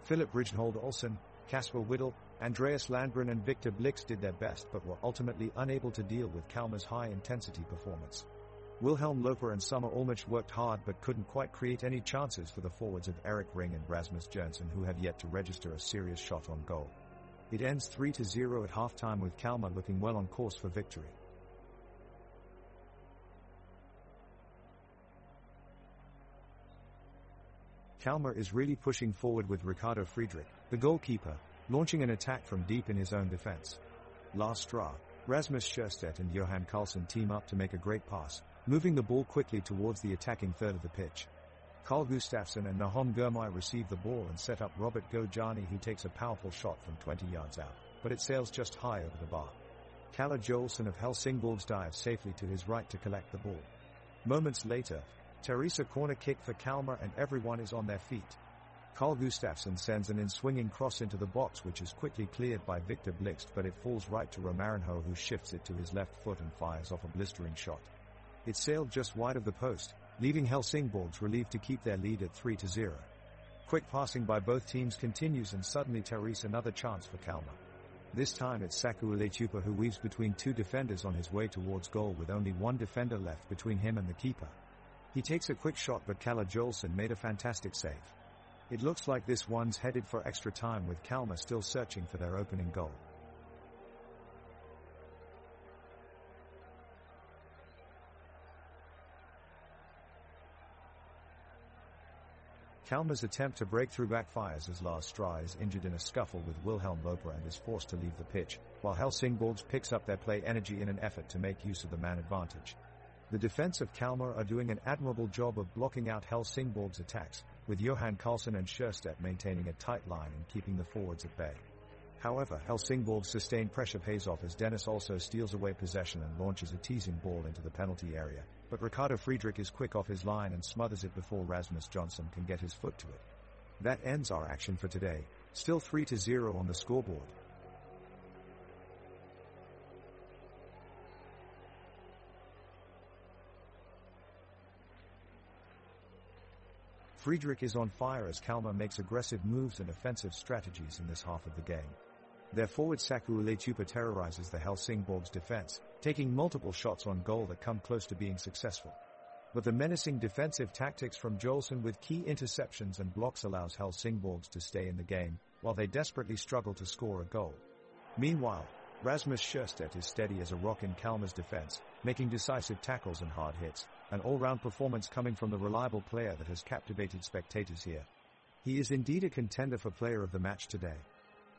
Philip Ridgenhold Olsen, Kasper Whittle, Andreas Landgren and Victor Blix did their best but were ultimately unable to deal with Kalmar's high-intensity performance. Wilhelm Loper and Summer Ormaged worked hard but couldn't quite create any chances for the forwards of Erik Ring and Rasmus Jernsen, who have yet to register a serious shot on goal. It ends 3-0 at halftime, with Kalmar looking well on course for victory. Kalmar is really pushing forward with Ricardo Friedrich, the goalkeeper, launching an attack from deep in his own defense. Lars Stra, Rasmus Sjöstedt and Johan Karlsson team up to make a great pass, moving the ball quickly towards the attacking third of the pitch. Carl Gustafsson and Nahom Girmay receive the ball and set up Robert Gojani, who takes a powerful shot from 20 yards out, but it sails just high over the bar. Kalle Jolson of Helsingborgs dives safely to his right to collect the ball. Moments later, Teresa corner kick for Kalmar and everyone is on their feet. Carl Gustafsson sends an in-swinging cross into the box, which is quickly cleared by Victor Blix, but it falls right to Romarinho, who shifts it to his left foot and fires off a blistering shot. It sailed just wide of the post, leaving Helsingborgs relieved to keep their lead at 3-0. Quick passing by both teams continues, and suddenly Teresa another chance for Kalmar. This time it's Saku Letupa who weaves between two defenders on his way towards goal, with only one defender left between him and the keeper. He takes a quick shot, but Kalle Jolson made a fantastic save. It looks like this one's headed for extra time, with Kalmar still searching for their opening goal. Kalmar's attempt to break through backfires as Lars Stra is injured in a scuffle with Wilhelm Loper and is forced to leave the pitch, while Helsingborgs picks up their play energy in an effort to make use of the man advantage. The defense of Kalmar are doing an admirable job of blocking out Helsingborgs' attacks, with Johan Karlsson and Sjöstedt maintaining a tight line and keeping the forwards at bay. However, Helsingborg's sustained pressure pays off as Dennis also steals away possession and launches a teasing ball into the penalty area, but Ricardo Friedrich is quick off his line and smothers it before Rasmus Jonsson can get his foot to it. That ends our action for today, still 3-0 on the scoreboard. Friedrich is on fire as Kalmar makes aggressive moves and offensive strategies in this half of the game. Their forward Saku Letupa terrorizes the Helsingborgs defense, taking multiple shots on goal that come close to being successful. But the menacing defensive tactics from Jolson with key interceptions and blocks allows Helsingborgs to stay in the game, while they desperately struggle to score a goal. Meanwhile, Rasmus Sjöstedt is steady as a rock in Kalmar's defense, making decisive tackles and hard hits, an all-round performance coming from the reliable player that has captivated spectators here. He is indeed a contender for player of the match today.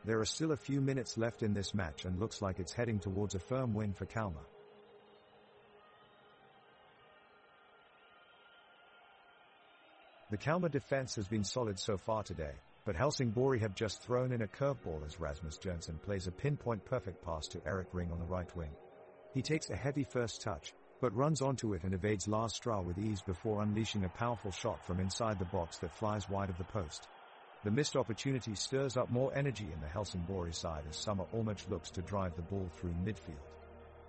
There are still a few minutes left in this match and looks like it's heading towards a firm win for Kalmar. The Kalmar defense has been solid so far today, But Helsingborg have just thrown in a curveball as Rasmus Jonsson plays a pinpoint perfect pass to Erik Ring on the right wing. He takes a heavy first touch, but runs onto it and evades Lars Strah with ease before unleashing a powerful shot from inside the box that flies wide of the post. The missed opportunity stirs up more energy in the Helsingborg side as Summer Olmert looks to drive the ball through midfield.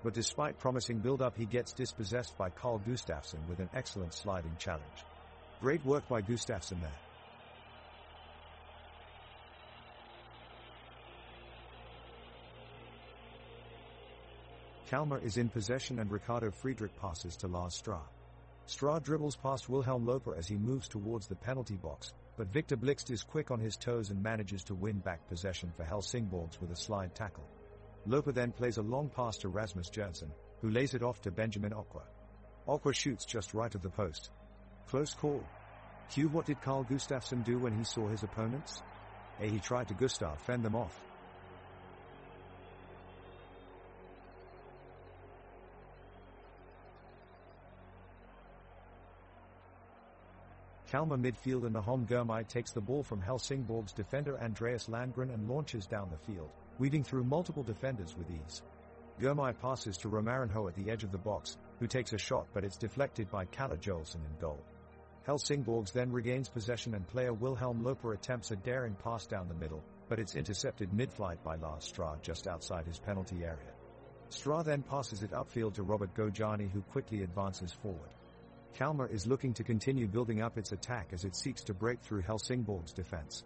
But despite promising build-up, he gets dispossessed by Carl Gustafsson with an excellent sliding challenge. Great work by Gustafsson there. Kalmar is in possession and Ricardo Friedrich passes to Lars Strah. Strah dribbles past Wilhelm Loper as he moves towards the penalty box, but Victor Blixt is quick on his toes and manages to win back possession for Helsingborg with a slide tackle. Loper then plays a long pass to Rasmus Jonsson, who lays it off to Benjamin Okwa. Okwa shoots just right of the post. Close call. Q. What did Carl Gustafsson do when he saw his opponents? He tried to Gustav fend them off. Kalmar midfielder Nahom Gurmai takes the ball from Helsingborg's defender Andreas Landgren and launches down the field, weaving through multiple defenders with ease. Gurmai passes to Romarinho at the edge of the box, who takes a shot but it's deflected by Kalle Jolson in goal. Helsingborg then regains possession and player Wilhelm Loper attempts a daring pass down the middle, but it's intercepted mid-flight by Lars Strah just outside his penalty area. Strah then passes it upfield to Robert Gojani, who quickly advances forward. Kalmar is looking to continue building up its attack as it seeks to break through Helsingborg's defense.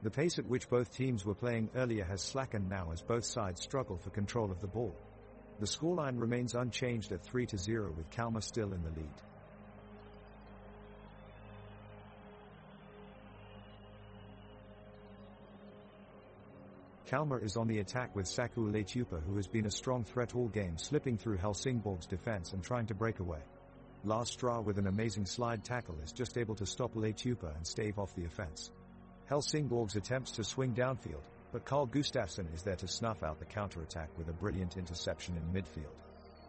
The pace at which both teams were playing earlier has slackened now as both sides struggle for control of the ball. The scoreline remains unchanged at 3-0 with Kalmar still in the lead. Kalmar is on the attack with Saku Leitupa, who has been a strong threat all game, slipping through Helsingborg's defense and trying to break away. Lars Strah with an amazing slide tackle is just able to stop Leitupa and stave off the offense. Helsingborg's attempts to swing downfield, but Carl Gustafsson is there to snuff out the counterattack with a brilliant interception in midfield.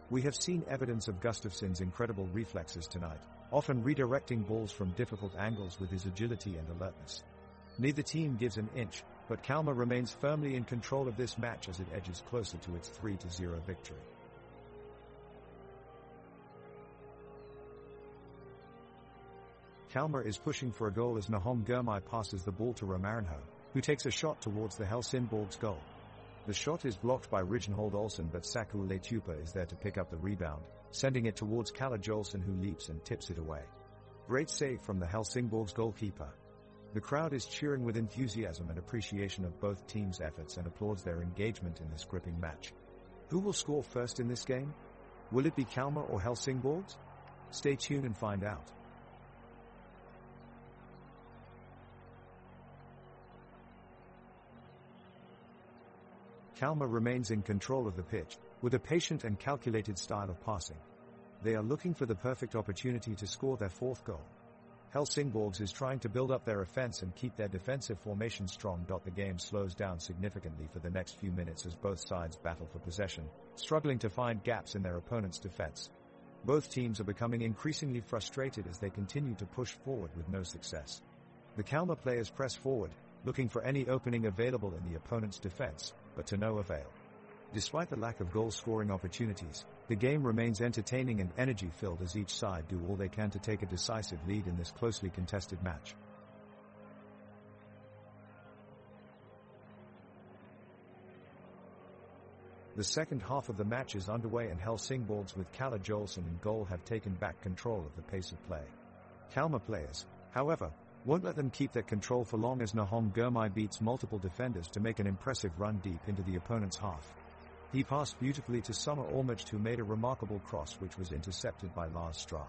We have seen evidence of Gustafsson's incredible reflexes tonight, often redirecting balls from difficult angles with his agility and alertness. Neither team gives an inch, but Kalmar remains firmly in control of this match as it edges closer to its 3-0 victory. Kalmar is pushing for a goal as Nahom Gurmai passes the ball to Romarinho, who takes a shot towards the Helsingborg's goal. The shot is blocked by Reginhold Olsen, but Saku Leitupa is there to pick up the rebound, sending it towards Kalle Jolson, who leaps and tips it away. Great save from the Helsingborg's goalkeeper. The crowd is cheering with enthusiasm and appreciation of both teams' efforts and applauds their engagement in this gripping match. Who will score first in this game? Will it be Kalmar or Helsingborg? Stay tuned and find out. Kalmar remains in control of the pitch, with a patient and calculated style of passing. They are looking for the perfect opportunity to score their fourth goal. Helsingborg is trying to build up their offense and keep their defensive formation strong. The game slows down significantly for the next few minutes as both sides battle for possession, struggling to find gaps in their opponent's defense. Both teams are becoming increasingly frustrated as they continue to push forward with no success. The Kalmar players press forward, looking for any opening available in the opponent's defense, but to no avail. Despite the lack of goal-scoring opportunities, the game remains entertaining and energy-filled as each side do all they can to take a decisive lead in this closely contested match. The second half of the match is underway and Helsingborg with Kalle Jolson in goal have taken back control of the pace of play. Kalmar players, however, won't let them keep their control for long as Nahom Gurmai beats multiple defenders to make an impressive run deep into the opponent's half. He passed beautifully to Summer Olmert, who made a remarkable cross which was intercepted by Lars Strah.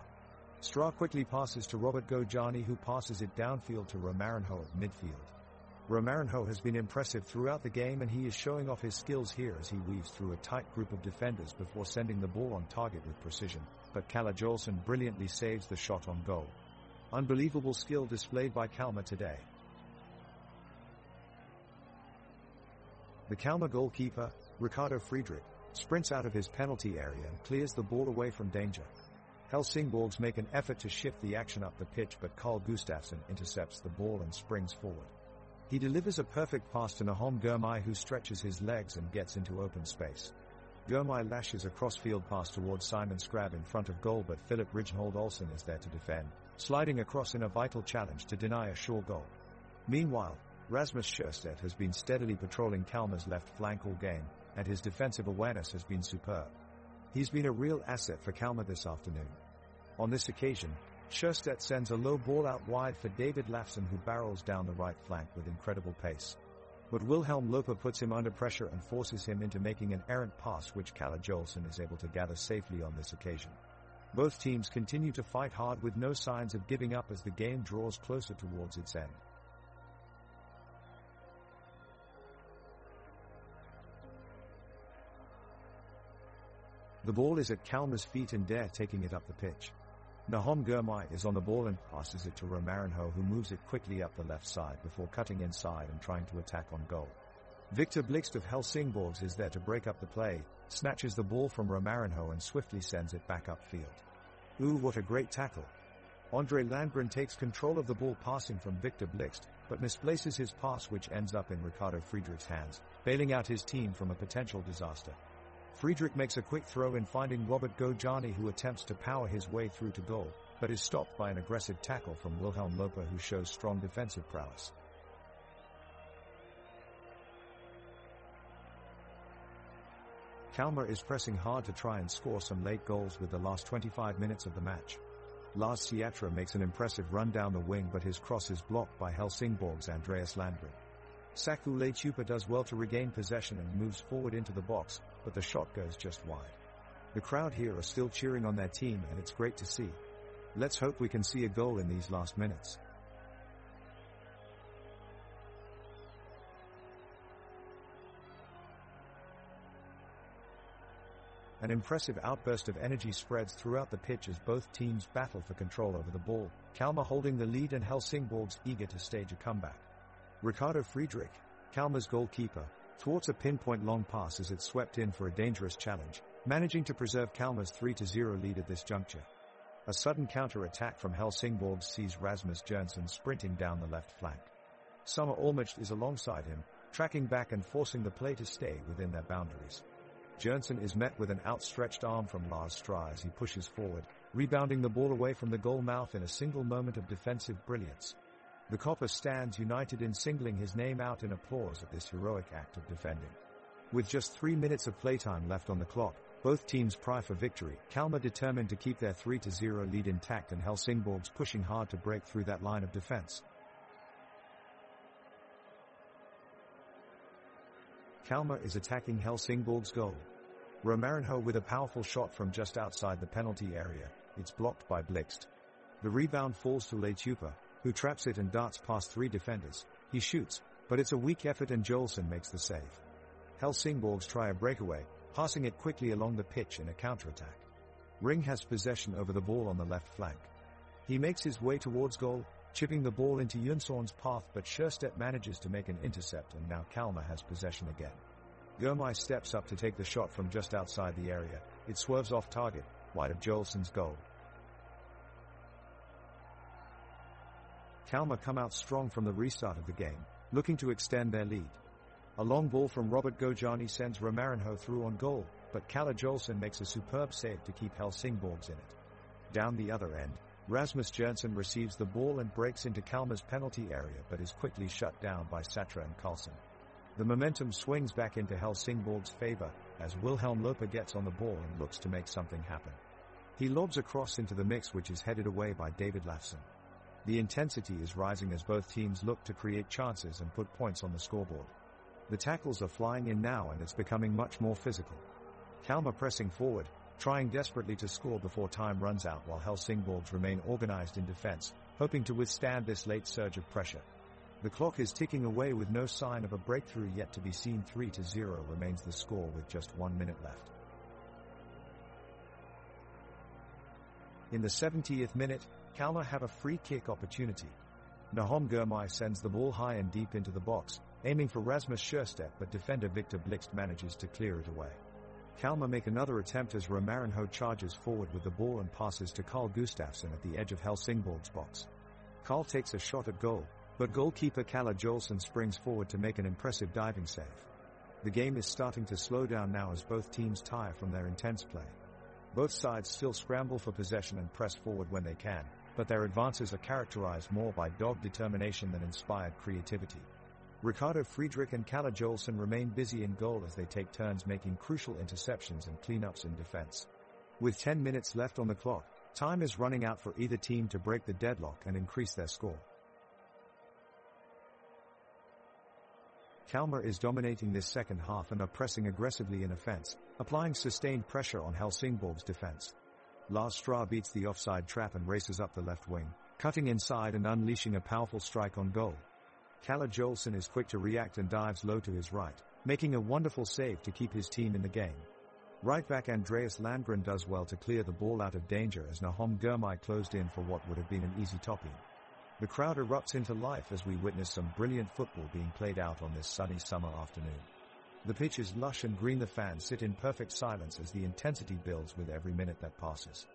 Strah quickly passes to Robert Gojani, who passes it downfield to Romarinho at midfield. Romarinho has been impressive throughout the game and he is showing off his skills here as he weaves through a tight group of defenders before sending the ball on target with precision, but Kalle Jolson brilliantly saves the shot on goal. Unbelievable skill displayed by Kalmar today. The Kalmar goalkeeper, Ricardo Friedrich, sprints out of his penalty area and clears the ball away from danger. Helsingborg make an effort to shift the action up the pitch, but Carl Gustafsson intercepts the ball and springs forward. He delivers a perfect pass to Nahom Girmay, who stretches his legs and gets into open space. Girmay lashes a cross-field pass towards Simon Scrab in front of goal, but Philip Ridgehold Olsen is there to defend, sliding across in a vital challenge to deny a sure goal. Meanwhile, Rasmus Scherstedt has been steadily patrolling Kalmar's left flank all game, and his defensive awareness has been superb. He's been a real asset for Kalmar this afternoon. On this occasion, Scherstedt sends a low ball out wide for David Lafson, who barrels down the right flank with incredible pace. But Wilhelm Loper puts him under pressure and forces him into making an errant pass, which Kalle Jolson is able to gather safely on this occasion. Both teams continue to fight hard with no signs of giving up as the game draws closer towards its end. The ball is at Kalmar's feet and Dare taking it up the pitch. Nahom Girmay is on the ball and passes it to Romarinho, who moves it quickly up the left side before cutting inside and trying to attack on goal. Victor Blixt of Helsingborgs is there to break up the play, snatches the ball from Romarinho and swiftly sends it back upfield. Ooh, what a great tackle! Andre Landgren takes control of the ball passing from Victor Blixt, but misplaces his pass, which ends up in Ricardo Friedrich's hands, bailing out his team from a potential disaster. Friedrich makes a quick throw in, finding Robert Gojani, who attempts to power his way through to goal, but is stopped by an aggressive tackle from Wilhelm Loper, who shows strong defensive prowess. Kalmar is pressing hard to try and score some late goals with the last 25 minutes of the match. Lars Siatra makes an impressive run down the wing, but his cross is blocked by Helsingborg's Andreas Landgren. Saku Leitupa does well to regain possession and moves forward into the box, but the shot goes just wide. The crowd here are still cheering on their team, and it's great to see. Let's hope we can see a goal in these last minutes. An impressive outburst of energy spreads throughout the pitch as both teams battle for control over the ball, Kalmar holding the lead and Helsingborgs eager to stage a comeback. Ricardo Friedrich, Kalmar's goalkeeper, thwarts a pinpoint long pass as it's swept in for a dangerous challenge, managing to preserve Kalmar's 3-0 lead at this juncture. A sudden counter-attack from Helsingborg sees Rasmus Jørgensen sprinting down the left flank. Sommer Olmert is alongside him, tracking back and forcing the play to stay within their boundaries. Jørgensen is met with an outstretched arm from Lars Stra as he pushes forward, rebounding the ball away from the goal mouth in a single moment of defensive brilliance. The Copper stands united in singling his name out in applause at this heroic act of defending. With just 3 minutes of playtime left on the clock, both teams pry for victory, Kalmar determined to keep their 3-0 lead intact and Helsingborgs pushing hard to break through that line of defense. Kalmar is attacking Helsingborg's goal. Romarinho with a powerful shot from just outside the penalty area, it's blocked by Blixt. The rebound falls to Leitupa, who traps it and darts past 3 defenders. He shoots, but it's a weak effort and Jolson makes the save. Helsingborgs try a breakaway, passing it quickly along the pitch in a counterattack. Ring has possession over the ball on the left flank. He makes his way towards goal, chipping the ball into Jönsson's path, but Scherstedt manages to make an intercept and now Kalmar has possession again. Girmay steps up to take the shot from just outside the area. It swerves off target, wide of Jolson's goal. Kalmar come out strong from the restart of the game, looking to extend their lead. A long ball from Robert Gojani sends Romarinho through on goal, but Kalle Jolson makes a superb save to keep Helsingborgs in it. Down the other end, Rasmus Jørgensen receives the ball and breaks into Kalmar's penalty area but is quickly shut down by Satra and Carlsen. The momentum swings back into Helsingborg's favor as Wilhelm Loper gets on the ball and looks to make something happen. He lobs a cross into the mix, which is headed away by David Lafson. The intensity is rising as both teams look to create chances and put points on the scoreboard. The tackles are flying in now and it's becoming much more physical. Kalmar pressing forward, trying desperately to score before time runs out, while Helsingborgs remain organized in defense, hoping to withstand this late surge of pressure. The clock is ticking away with no sign of a breakthrough yet to be seen. 3-0 remains the score with just 1 minute left. In the 70th minute, Kalmar have a free kick opportunity. Nahom Girmay sends the ball high and deep into the box, aiming for Rasmus Scherstedt, but defender Victor Blixt manages to clear it away. Kalmar make another attempt as Romarinho charges forward with the ball and passes to Carl Gustafsson at the edge of Helsingborg's box. Carl takes a shot at goal, But goalkeeper Kalle Jolson springs forward to make an impressive diving save. The game is starting to slow down now as both teams tire from their intense play. Both sides still scramble for possession and press forward when they can, but their advances are characterized more by dogged determination than inspired creativity. Ricardo Friedrich and Kalle Jolson remain busy in goal as they take turns making crucial interceptions and cleanups in defense. With 10 minutes left on the clock, time is running out for either team to break the deadlock and increase their score. Kalmar is dominating this second half and are pressing aggressively in offense, applying sustained pressure on Helsingborg's defense. Lars Stra beats the offside trap and races up the left wing, cutting inside and unleashing a powerful strike on goal. Kalle Jolson is quick to react and dives low to his right, making a wonderful save to keep his team in the game. Right back Andreas Landgren does well to clear the ball out of danger as Nahom Gurmai closed in for what would have been an easy top-in. The crowd erupts into life as we witness some brilliant football being played out on this sunny summer afternoon. The pitch is lush and green. The fans sit in perfect silence as the intensity builds with every minute that passes.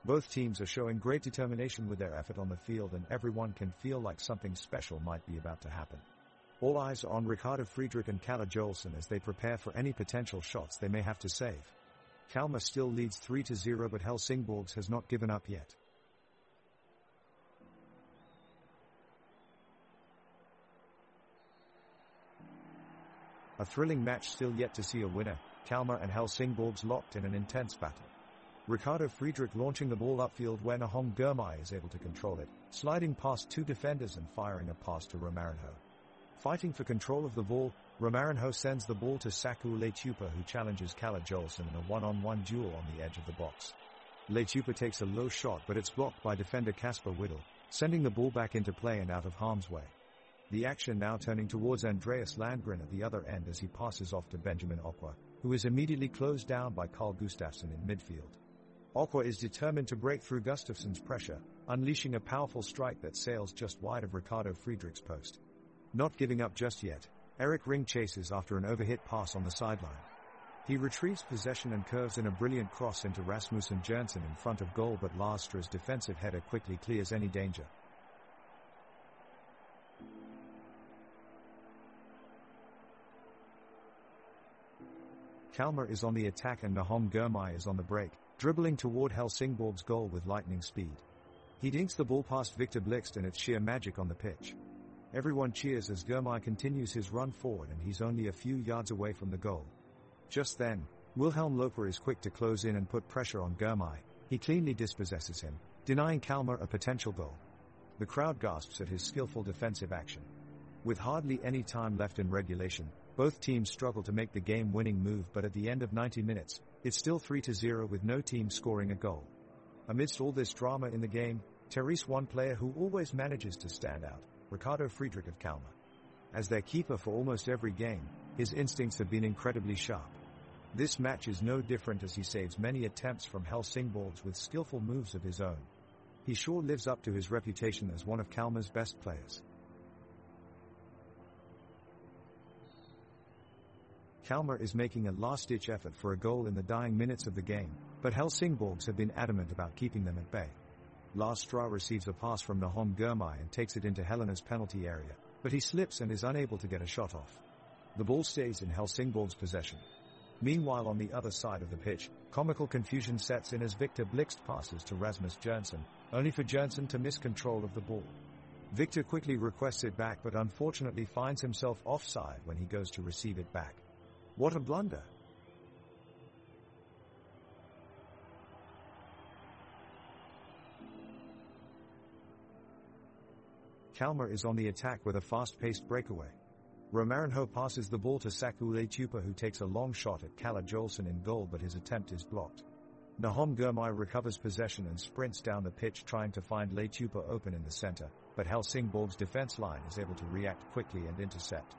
Both teams are showing great determination with their effort on the field, and everyone can feel like something special might be about to happen. All eyes are on Ricardo Friedrich and Kalle Jolson as they prepare for any potential shots they may have to save. Kalmar still leads 3-0, but Helsingborgs has not given up yet. A thrilling match still yet to see a winner, Kalmar and Helsingborgs locked in an intense battle. Ricardo Friedrich launching the ball upfield where Nahom Gurmai is able to control it, sliding past two defenders and firing a pass to Romarinho. Fighting for control of the ball, Romarinho sends the ball to Saku Leitupa, who challenges Kalle Jolson in a one-on-one duel on the edge of the box. Leitupa takes a low shot, but it's blocked by defender Kasper Whittle, sending the ball back into play and out of harm's way. The action now turning towards Andreas Landgren at the other end as he passes off to Benjamin Okwa, who is immediately closed down by Carl Gustafsson in midfield. Okwa is determined to break through Gustafsson's pressure, unleashing a powerful strike that sails just wide of Ricardo Friedrich's post. Not giving up just yet, Erik Ring chases after an overhit pass on the sideline. He retrieves possession and curves in a brilliant cross into Rasmussen Jørgensen in front of goal, but Lars Stra's defensive header quickly clears any danger. Kalmar is on the attack and Nahom Gurmai is on the break, dribbling toward Helsingborg's goal with lightning speed. He dinks the ball past Victor Blixt and it's sheer magic on the pitch. Everyone cheers as Gurmai continues his run forward and he's only a few yards away from the goal. Just then, Wilhelm Loper is quick to close in and put pressure on Gurmai. He cleanly dispossesses him, denying Kalmar a potential goal. The crowd gasps at his skillful defensive action. With hardly any time left in regulation, both teams struggle to make the game-winning move, but at the end of 90 minutes, it's still 3-0 with no team scoring a goal. Amidst all this drama in the game, there is one player who always manages to stand out, Ricardo Friedrich of Kalmar. As their keeper for almost every game, his instincts have been incredibly sharp. This match is no different as he saves many attempts from Helsingborgs with skillful moves of his own. He sure lives up to his reputation as one of Kalmar's best players. Kalmar is making a last-ditch effort for a goal in the dying minutes of the game, but Helsingborgs have been adamant about keeping them at bay. Lars Stra receives a pass from Nahom Gurmai and takes it into Helena's penalty area, but he slips and is unable to get a shot off. The ball stays in Helsingborg's possession. Meanwhile, on the other side of the pitch, comical confusion sets in as Victor Blixt passes to Rasmus Jørgensen, only for Jørgensen to miss control of the ball. Victor quickly requests it back but unfortunately finds himself offside when he goes to receive it back. What a blunder! Kalmar is on the attack with a fast-paced breakaway. Romarinho passes the ball to Saku Leitupa, who takes a long shot at Kalle Jolson in goal, but his attempt is blocked. Nahom Gurmai recovers possession and sprints down the pitch trying to find Leitupa open in the center, but Helsingborg's defense line is able to react quickly and intercept.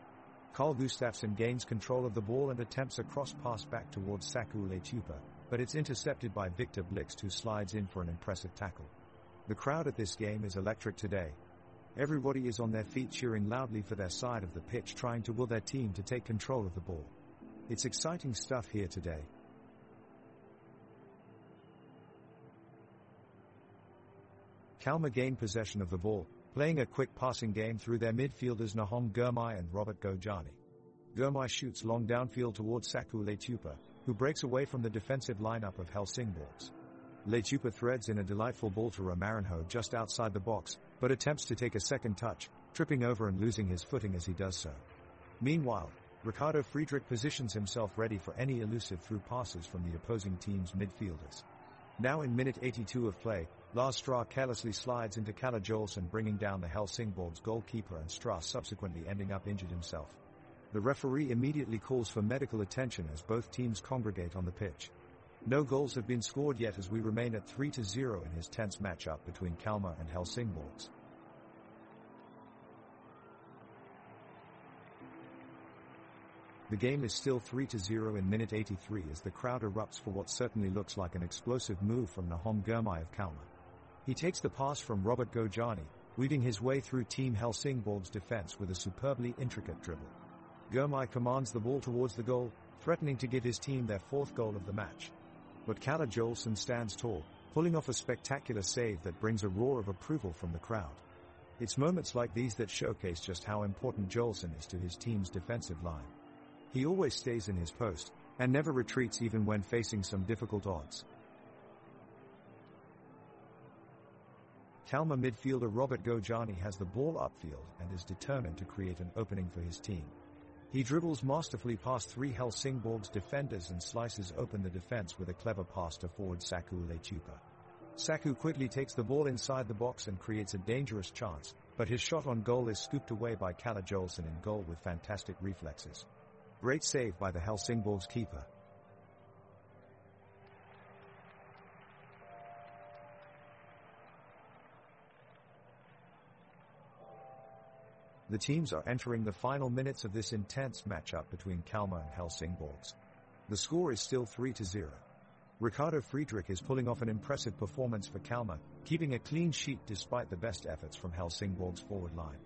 Carl Gustafsson gains control of the ball and attempts a cross pass back towards Saku Leitupa, but it's intercepted by Victor Blixt, who slides in for an impressive tackle. The crowd at this game is electric today. Everybody is on their feet cheering loudly for their side of the pitch, trying to will their team to take control of the ball. It's exciting stuff here today. Kalmar gain possession of the ball, playing a quick passing game through their midfielders Nahom Gurmai and Robert Gojani. Gurmai shoots long downfield towards Saku Letupa, who breaks away from the defensive lineup of Helsingborgs. Letupa threads in a delightful ball to Romarinho just outside the box, but attempts to take a second touch, tripping over and losing his footing as he does so. Meanwhile, Ricardo Friedrich positions himself ready for any elusive through passes from the opposing team's midfielders. Now in minute 82 of play, Lars Strah carelessly slides into Kalle Jolson, bringing down the Helsingborgs goalkeeper, and Strah subsequently ending up injured himself. The referee immediately calls for medical attention as both teams congregate on the pitch. No goals have been scored yet as we remain at 3-0 in his tense matchup between Kalmar and Helsingborgs. The game is still 3-0 in minute 83 as the crowd erupts for what certainly looks like an explosive move from Nahom Gurmai of Kalmar. He takes the pass from Robert Gojani, weaving his way through Team Helsingborg's defense with a superbly intricate dribble. Gurmai commands the ball towards the goal, threatening to give his team their fourth goal of the match. But Kalle Jolson stands tall, pulling off a spectacular save that brings a roar of approval from the crowd. It's moments like these that showcase just how important Jolson is to his team's defensive line. He always stays in his post, and never retreats even when facing some difficult odds. Kalmar midfielder Robert Gojani has the ball upfield and is determined to create an opening for his team. He dribbles masterfully past three Helsingborgs defenders and slices open the defense with a clever pass to forward Saku Letupa. Saku quickly takes the ball inside the box and creates a dangerous chance, but his shot on goal is scooped away by Kalle Jolson in goal with fantastic reflexes. Great save by the Helsingborgs keeper. The teams are entering the final minutes of this intense matchup between Kalmar and Helsingborgs. The score is still 3-0. Ricardo Friedrich is pulling off an impressive performance for Kalmar, keeping a clean sheet despite the best efforts from Helsingborg's forward line.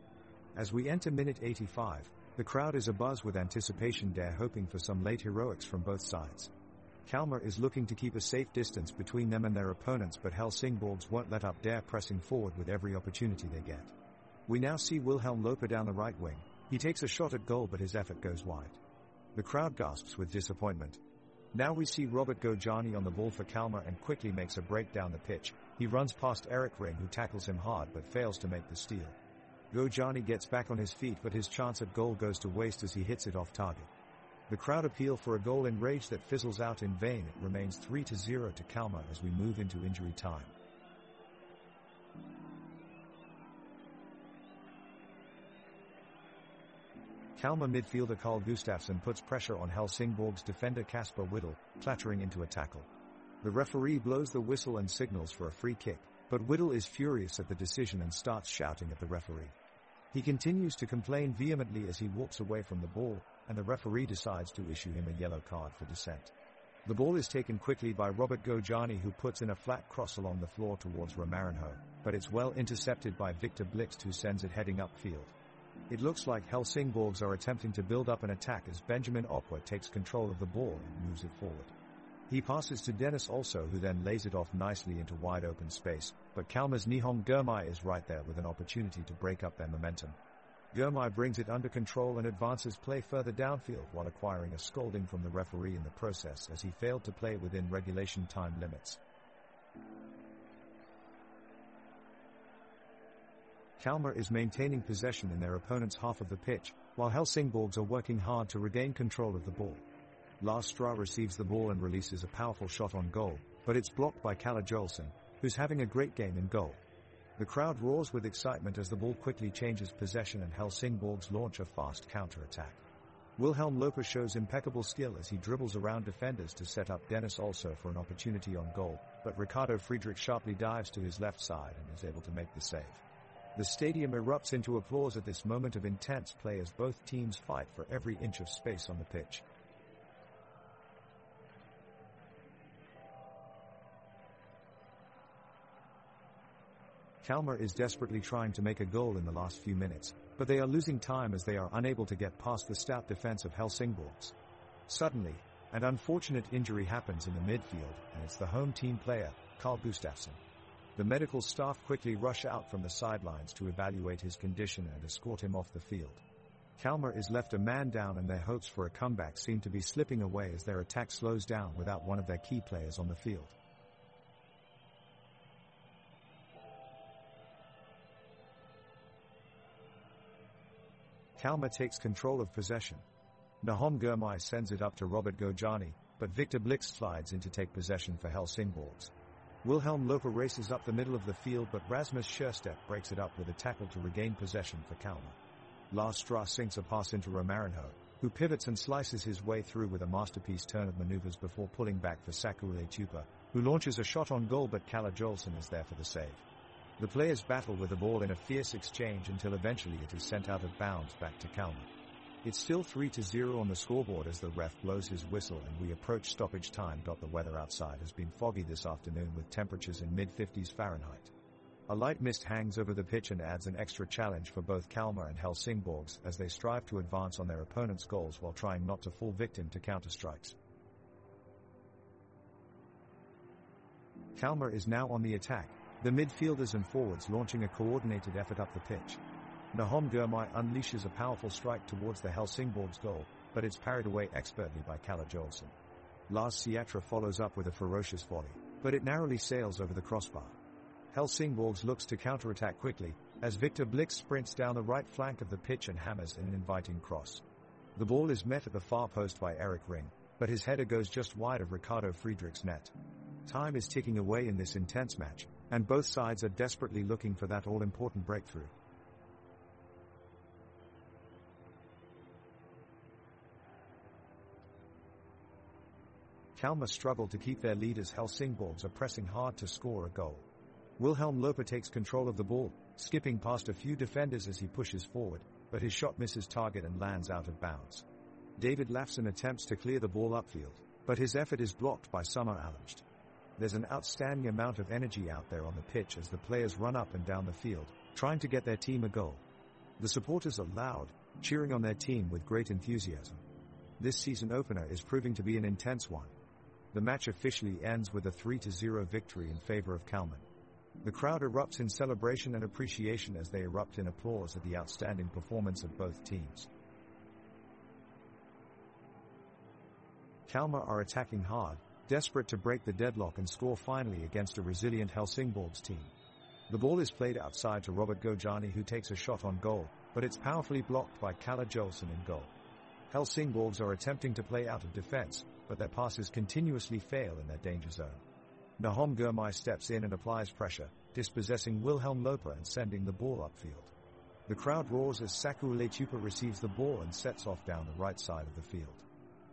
As we enter minute 85, the crowd is abuzz with anticipation, hoping for some late heroics from both sides. Kalmar is looking to keep a safe distance between them and their opponents, but Helsingborgs won't let up, pressing forward with every opportunity they get. We now see Wilhelm Loper down the right wing. He takes a shot at goal, but his effort goes wide. The crowd gasps with disappointment. Now we see Robert Gojani on the ball for Kalmar and quickly makes a break down the pitch. He runs past Erik Ring, who tackles him hard but fails to make the steal. Gojani gets back on his feet, but his chance at goal goes to waste as he hits it off target. The crowd appeal for a goal in rage that fizzles out in vain. It remains 3-0 to Kalmar as we move into injury time. Kalmar midfielder Carl Gustafsson puts pressure on Helsingborg's defender Kasper Whittle, clattering into a tackle. The referee blows the whistle and signals for a free kick, but Whittle is furious at the decision and starts shouting at the referee. He continues to complain vehemently as he walks away from the ball, and the referee decides to issue him a yellow card for dissent. The ball is taken quickly by Robert Gojani, who puts in a flat cross along the floor towards Romarinho, but it's well intercepted by Victor Blixt, who sends it heading upfield. It looks like Helsingborgs are attempting to build up an attack as Benjamin Opwa takes control of the ball and moves it forward. He passes to Dennis also, who then lays it off nicely into wide open space, but Kalmar's Nahom Gurmai is right there with an opportunity to break up their momentum. Gurmai brings it under control and advances play further downfield while acquiring a scolding from the referee in the process as he failed to play within regulation time limits. Kalmar is maintaining possession in their opponent's half of the pitch, while Helsingborgs are working hard to regain control of the ball. Lars Strah receives the ball and releases a powerful shot on goal, but it's blocked by Kalle Jolson, who's having a great game in goal. The crowd roars with excitement as the ball quickly changes possession and Helsingborgs launch a fast counter-attack. Wilhelm Loper shows impeccable skill as he dribbles around defenders to set up Dennis also for an opportunity on goal, but Ricardo Friedrich sharply dives to his left side and is able to make the save. The stadium erupts into applause at this moment of intense play as both teams fight for every inch of space on the pitch. Kalmar is desperately trying to make a goal in the last few minutes, but they are losing time as they are unable to get past the stout defense of Helsingborgs. Suddenly, an unfortunate injury happens in the midfield, and it's the home team player, Carl Gustafsson. The medical staff quickly rush out from the sidelines to evaluate his condition and escort him off the field. Kalmar is left a man down, and their hopes for a comeback seem to be slipping away as their attack slows down without one of their key players on the field. Kalmar takes control of possession. Nahom Girmay sends it up to Robert Gojani, but Victor Blix slides in to take possession for Helsingborgs. Wilhelm Loper races up the middle of the field, but Rasmus Scherstedt breaks it up with a tackle to regain possession for Kalmar. Lars Strauss sinks a pass into Romarinho, who pivots and slices his way through with a masterpiece turn of maneuvers before pulling back for Sakule Tupa, who launches a shot on goal, but Kalle Jolson is there for the save. The players battle with the ball in a fierce exchange until eventually it is sent out of bounds back to Kalmar. It's still 3-0 on the scoreboard as the ref blows his whistle and we approach stoppage time. The weather outside has been foggy this afternoon with temperatures in mid-50s Fahrenheit. A light mist hangs over the pitch and adds an extra challenge for both Kalmar and Helsingborgs as they strive to advance on their opponent's goals while trying not to fall victim to counter-strikes. Kalmar is now on the attack, the midfielders and forwards launching a coordinated effort up the pitch. Nahom Girmay unleashes a powerful strike towards the Helsingborgs goal, but it's parried away expertly by Kalle Jolson. Lars Siatra follows up with a ferocious volley, but it narrowly sails over the crossbar. Helsingborgs looks to counterattack quickly, as Victor Blix sprints down the right flank of the pitch and hammers in an inviting cross. The ball is met at the far post by Erik Ring, but his header goes just wide of Ricardo Friedrich's net. Time is ticking away in this intense match, and both sides are desperately looking for that all-important breakthrough. Kalmar struggle to keep their lead as Helsingborgs are pressing hard to score a goal. Wilhelm Loper takes control of the ball, skipping past a few defenders as he pushes forward, but his shot misses target and lands out of bounds. David Lafson attempts to clear the ball upfield, but his effort is blocked by Summer Alleged. There's an outstanding amount of energy out there on the pitch as the players run up and down the field, trying to get their team a goal. The supporters are loud, cheering on their team with great enthusiasm. This season opener is proving to be an intense one. The match officially ends with a 3-0 victory in favor of Kalmar. The crowd erupts in celebration and appreciation as they erupt in applause at the outstanding performance of both teams. Kalmar are attacking hard, desperate to break the deadlock and score finally against a resilient Helsingborgs team. The ball is played outside to Robert Gojani, who takes a shot on goal, but it's powerfully blocked by Kalle Jolson in goal. Helsingborgs are attempting to play out of defense, but their passes continuously fail in their danger zone. Nahom Girmay steps in and applies pressure, dispossessing Wilhelm Loper and sending the ball upfield. The crowd roars as Sakule Tupa receives the ball and sets off down the right side of the field.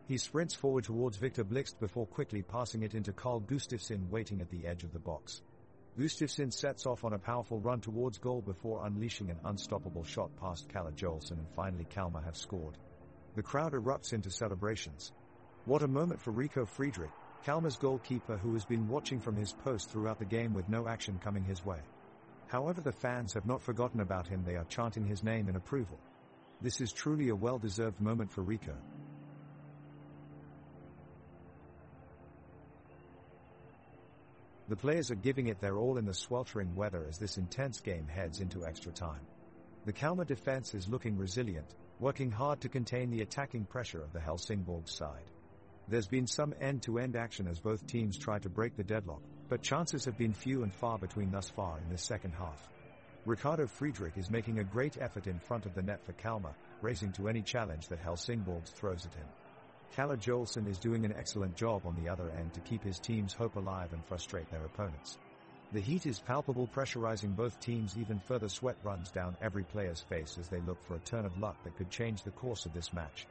He sprints forward towards Victor Blix before quickly passing it into Carl Gustafsson waiting at the edge of the box. Gustafsson sets off on a powerful run towards goal before unleashing an unstoppable shot past Kalle Jolson, and finally Kalmar have scored. The crowd erupts into celebrations. What a moment for Rico Friedrich, Kalmar's goalkeeper, who has been watching from his post throughout the game with no action coming his way. However, the fans have not forgotten about him. They are chanting his name in approval. This is truly a well-deserved moment for Rico. The players are giving it their all in the sweltering weather as this intense game heads into extra time. The Kalmar defense is looking resilient, working hard to contain the attacking pressure of the Helsingborgs side. There's been some end-to-end action as both teams try to break the deadlock, but chances have been few and far between thus far in this second half. Ricardo Friedrich is making a great effort in front of the net for Kalmar, racing to any challenge that Helsingborgs throws at him. Kalle Jolson is doing an excellent job on the other end to keep his team's hope alive and frustrate their opponents. The heat is palpable, pressurizing both teams. Even further sweat runs down every player's face as they look for a turn of luck that could change the course of this match.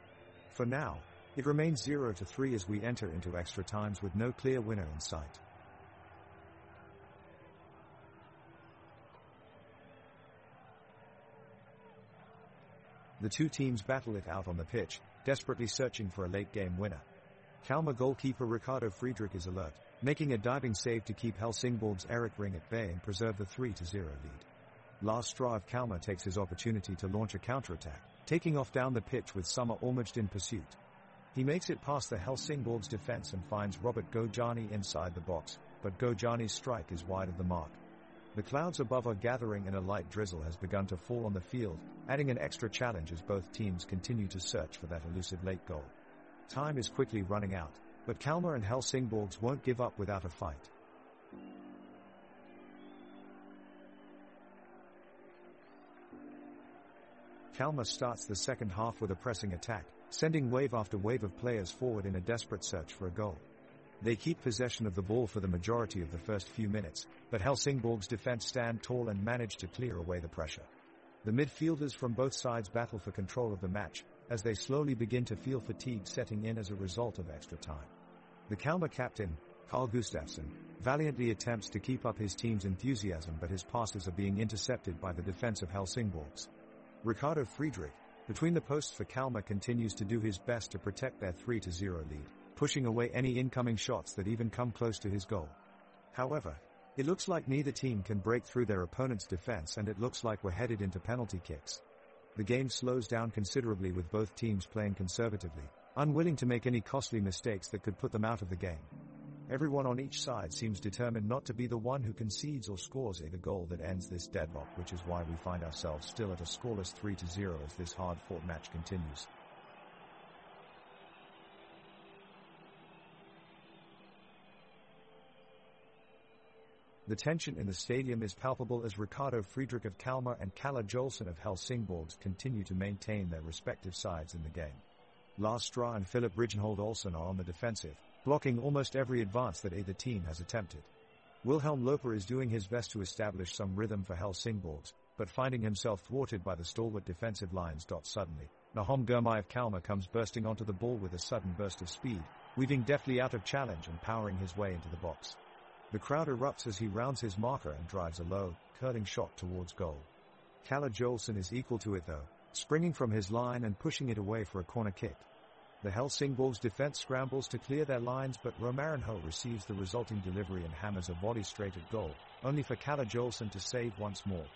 For now, it remains 0-3 as we enter into extra times with no clear winner in sight. The two teams battle it out on the pitch, desperately searching for a late-game winner. Kalmar goalkeeper Ricardo Friedrich is alert, making a diving save to keep Helsingborgs' Erik Ring at bay and preserve the 3-0 lead. Lars Strauss of Kalmar takes his opportunity to launch a counterattack, taking off down the pitch with Summer Almaged in pursuit. He makes it past the Helsingborgs defense and finds Robert Gojani inside the box, but Gojani's strike is wide of the mark. The clouds above are gathering and a light drizzle has begun to fall on the field, adding an extra challenge as both teams continue to search for that elusive late goal. Time is quickly running out, but Kalmar and Helsingborgs won't give up without a fight. Kalmar starts the second half with a pressing attack, sending wave after wave of players forward in a desperate search for a goal. They keep possession of the ball for the majority of the first few minutes, but Helsingborg's defense stand tall and manage to clear away the pressure. The midfielders from both sides battle for control of the match, as they slowly begin to feel fatigue setting in as a result of extra time. The Kalmar captain, Carl Gustafsson, valiantly attempts to keep up his team's enthusiasm, but his passes are being intercepted by the defense of Helsingborgs. Ricardo Friedrich, between the posts for Kalmar, continues to do his best to protect their 3-0 lead, pushing away any incoming shots that even come close to his goal. However, it looks like neither team can break through their opponent's defense, and it looks like we're headed into penalty kicks. The game slows down considerably, with both teams playing conservatively, unwilling to make any costly mistakes that could put them out of the game. Everyone on each side seems determined not to be the one who concedes or scores a goal that ends this deadlock, which is why we find ourselves still at a scoreless 3-0 as this hard-fought match continues. The tension in the stadium is palpable as Ricardo Friedrich of Kalmar and Kalle Jolson of Helsingborgs continue to maintain their respective sides in the game. Lars Stra and Philip Rigenhold Olsen are on the defensive, blocking almost every advance that either team has attempted. Wilhelm Loper is doing his best to establish some rhythm for Helsingborgs, but finding himself thwarted by the stalwart defensive lines. Suddenly, Nahom Gurmai of Kalmar comes bursting onto the ball with a sudden burst of speed, weaving deftly out of challenge and powering his way into the box. The crowd erupts as he rounds his marker and drives a low, curling shot towards goal. Kalle Jolson is equal to it though, springing from his line and pushing it away for a corner kick. The Helsingborgs defense scrambles to clear their lines, but Romarinho receives the resulting delivery and hammers a volley straight at goal, only for Kalle Jolson to save once more.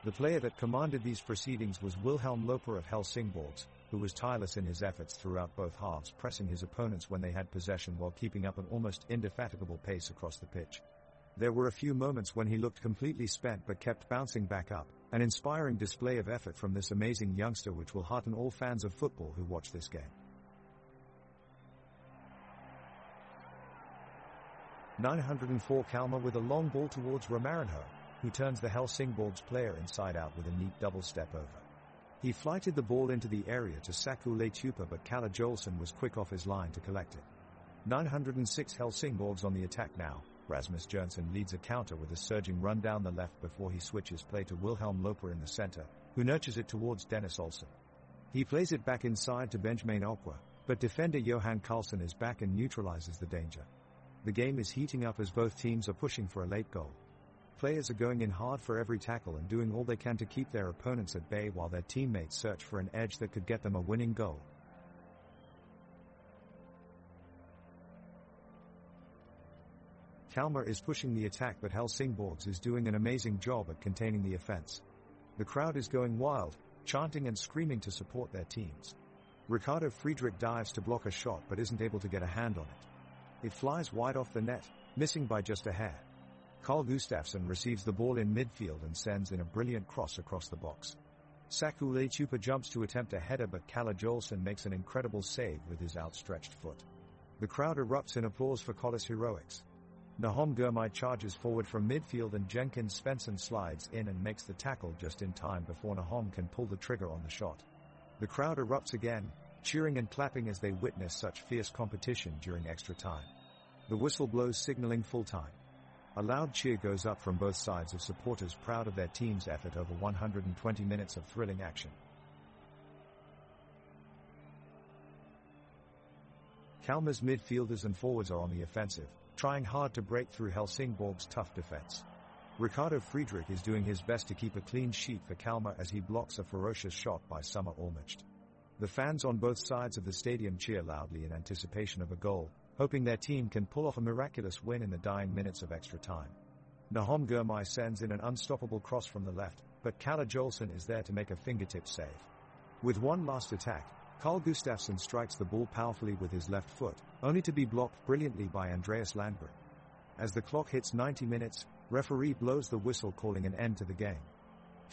The player that commanded these proceedings was Wilhelm Loper of Helsingborgs, who was tireless in his efforts throughout both halves, pressing his opponents when they had possession while keeping up an almost indefatigable pace across the pitch. There were a few moments when he looked completely spent but kept bouncing back up, an inspiring display of effort from this amazing youngster which will hearten all fans of football who watch this game. 904 Kalmar with a long ball towards Romarinho, who turns the Helsingborgs player inside out with a neat double step over. He flighted the ball into the area to Saku Leitupa, but Kalle Jolson was quick off his line to collect it. 906 Helsingborgs on the attack now. Rasmus Jørgensen leads a counter with a surging run down the left before he switches play to Wilhelm Loper in the center, who nurtures it towards Dennis Olsen. He plays it back inside to Benjamin Okwa, but defender Johan Karlsson is back and neutralizes the danger. The game is heating up as both teams are pushing for a late goal. Players are going in hard for every tackle and doing all they can to keep their opponents at bay while their teammates search for an edge that could get them a winning goal. Kalmar is pushing the attack, but Helsingborgs is doing an amazing job at containing the offense. The crowd is going wild, chanting and screaming to support their teams. Ricardo Friedrich dives to block a shot but isn't able to get a hand on it. It flies wide off the net, missing by just a hair. Carl Gustafsson receives the ball in midfield and sends in a brilliant cross across the box. Saku Leitupa jumps to attempt a header, but Kalle Jolson makes an incredible save with his outstretched foot. The crowd erupts in applause for Kolle's heroics. Nahom Gurmai charges forward from midfield and Jenkins Svensson slides in and makes the tackle just in time before Nahom can pull the trigger on the shot. The crowd erupts again, cheering and clapping as they witness such fierce competition during extra time. The whistle blows, signaling full time. A loud cheer goes up from both sides of supporters proud of their team's effort over 120 minutes of thrilling action. Kalmar's midfielders and forwards are on the offensive, trying hard to break through Helsingborg's tough defense. Ricardo Friedrich is doing his best to keep a clean sheet for Kalmar as he blocks a ferocious shot by Summer Olmert. The fans on both sides of the stadium cheer loudly in anticipation of a goal, hoping their team can pull off a miraculous win in the dying minutes of extra time. Nahom Gurmai sends in an unstoppable cross from the left, but Kalle Jolson is there to make a fingertip save. With one last attack, Carl Gustafsson strikes the ball powerfully with his left foot, only to be blocked brilliantly by Andreas Landgren. As the clock hits 90 minutes, Referee blows the whistle, calling an end to the game.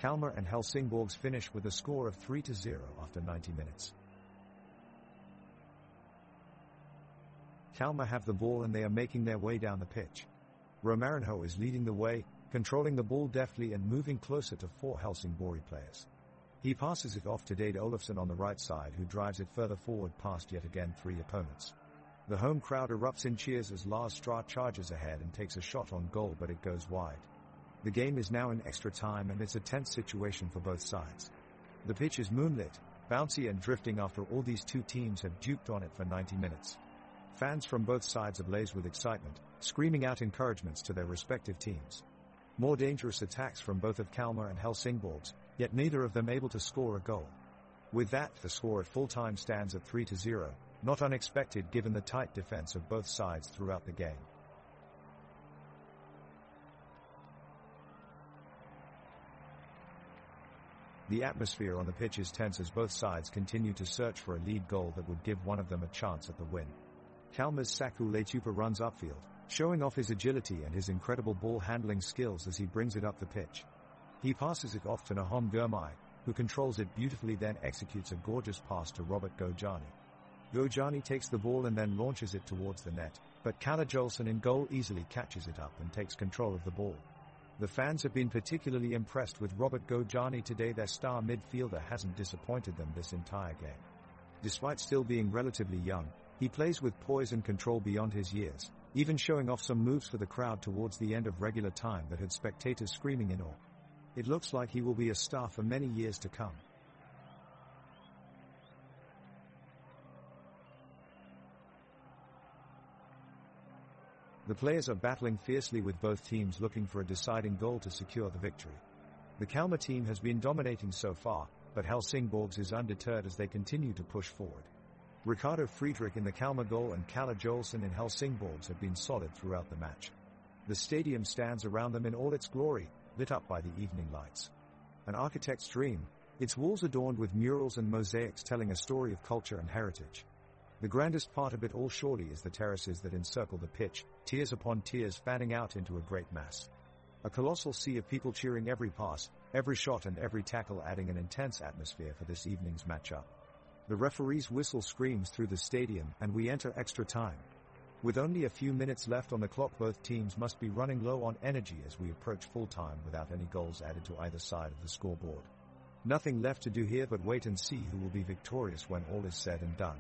Kalmar and Helsingborgs finish with a score of 3-0 after 90 minutes. Kalmar have the ball and they are making their way down the pitch. Romarinho is leading the way, controlling the ball deftly and moving closer to 4 Helsingborg players. He passes it off to Dade Olofsson on the right side, who drives it further forward past yet again 3 opponents. The home crowd erupts in cheers as Lars Stra charges ahead and takes a shot on goal, but it goes wide. The game is now in extra time and it's a tense situation for both sides. The pitch is moonlit, bouncy and drifting after all these two teams have duked on it for 90 minutes. Fans from both sides ablaze with excitement, screaming out encouragements to their respective teams. More dangerous attacks from both of Kalmar and Helsingborgs, yet neither of them able to score a goal. With that, the score at full time stands at 3-0, not unexpected given the tight defense of both sides throughout the game. The atmosphere on the pitch is tense as both sides continue to search for a lead goal that would give one of them a chance at the win. Kalmar's Saku Leitupa runs upfield, showing off his agility and his incredible ball handling skills as he brings it up the pitch. He passes it off to Nahom Gurmai, who controls it beautifully, then executes a gorgeous pass to Robert Gojani. Gojani takes the ball and then launches it towards the net, but Kalle Jolson in goal easily catches it up and takes control of the ball. The fans have been particularly impressed with Robert Gojani today. Their star midfielder hasn't disappointed them this entire game. Despite still being relatively young, he plays with poise and control beyond his years, even showing off some moves for the crowd towards the end of regular time that had spectators screaming in awe. It looks like he will be a star for many years to come. The players are battling fiercely with both teams looking for a deciding goal to secure the victory. The Kalmar team has been dominating so far, but Helsingborgs is undeterred as they continue to push forward. Ricardo Friedrich in the Kalmar goal and Kalle Jolson in Helsingborgs have been solid throughout the match. The stadium stands around them in all its glory, lit up by the evening lights. An architect's dream, its walls adorned with murals and mosaics telling a story of culture and heritage. The grandest part of it all surely is the terraces that encircle the pitch, tiers upon tiers fanning out into a great mass. A colossal sea of people cheering every pass, every shot and every tackle, adding an intense atmosphere for this evening's matchup. The referee's whistle screams through the stadium and we enter extra time. With only a few minutes left on the clock, both teams must be running low on energy as we approach full time without any goals added to either side of the scoreboard. Nothing left to do here but wait and see who will be victorious when all is said and done.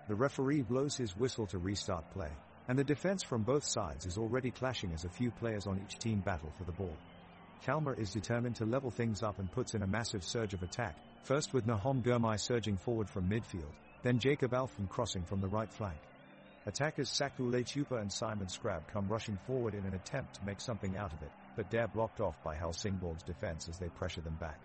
The referee blows his whistle to restart play, and the defense from both sides is already clashing as a few players on each team battle for the ball. Kalmar is determined to level things up and puts in a massive surge of attack, first with Nahom Gurmai surging forward from midfield, then Jacob Alfven crossing from the right flank. Attackers Saku Leitupa and Simon Scrab come rushing forward in an attempt to make something out of it, but they're blocked off by Helsingborg's defense as they pressure them back.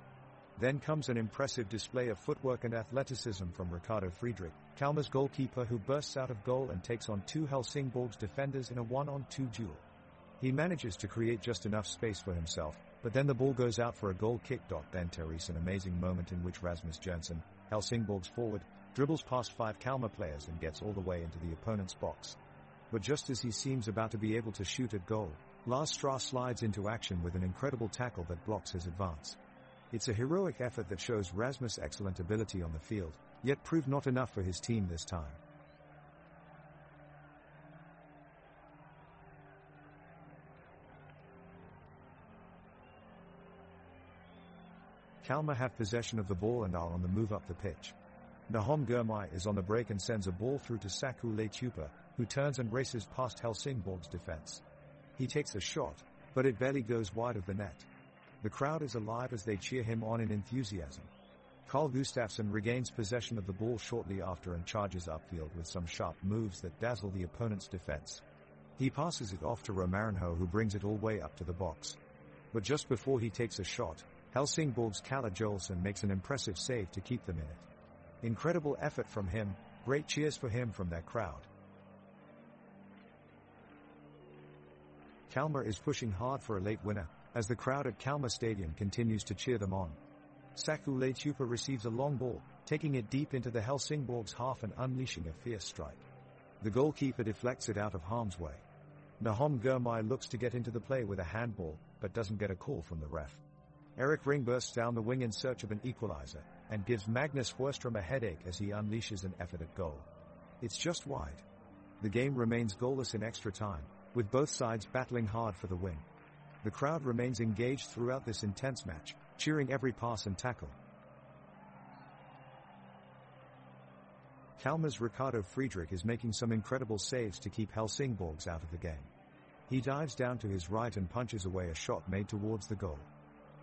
Then comes an impressive display of footwork and athleticism from Ricardo Friedrich, Kalmar's goalkeeper, who bursts out of goal and takes on 2 Helsingborg's defenders in a 1-on-2 duel. He manages to create just enough space for himself, but then the ball goes out for a goal kick. Then Therese, an amazing moment in which Rasmus Jonsson, Helsingborg's forward, dribbles past 5 Kalmar players and gets all the way into the opponent's box. But just as he seems about to be able to shoot at goal, Lars Stra slides into action with an incredible tackle that blocks his advance. It's a heroic effort that shows Rasmus' excellent ability on the field, yet proved not enough for his team this time. Kalmar have possession of the ball and are on the move up the pitch. Nahom Gurmai is on the break and sends a ball through to Saku Leitupa, who turns and races past Helsingborg's defense. He takes a shot, but it barely goes wide of the net. The crowd is alive as they cheer him on in enthusiasm. Carl Gustafsson regains possession of the ball shortly after and charges upfield with some sharp moves that dazzle the opponent's defense. He passes it off to Romarinho, who brings it all the way up to the box. But just before he takes a shot, Helsingborg's Kalle Jolson makes an impressive save to keep them in it. Incredible effort from him, great cheers for him from their crowd. Kalmar is pushing hard for a late winner, as the crowd at Kalmar Stadium continues to cheer them on. Saku Leitupa receives a long ball, taking it deep into the Helsingborgs half and unleashing a fierce strike. The goalkeeper deflects it out of harm's way. Nahom Girmay looks to get into the play with a handball, but doesn't get a call from the ref. Eric Ring bursts down the wing in search of an equalizer, and gives Magnus Wörstrom a headache as he unleashes an effort at goal. It's just wide. The game remains goalless in extra time, with both sides battling hard for the win. The crowd remains engaged throughout this intense match, cheering every pass and tackle. Kalmar's Ricardo Friedrich is making some incredible saves to keep Helsingborgs out of the game. He dives down to his right and punches away a shot made towards the goal.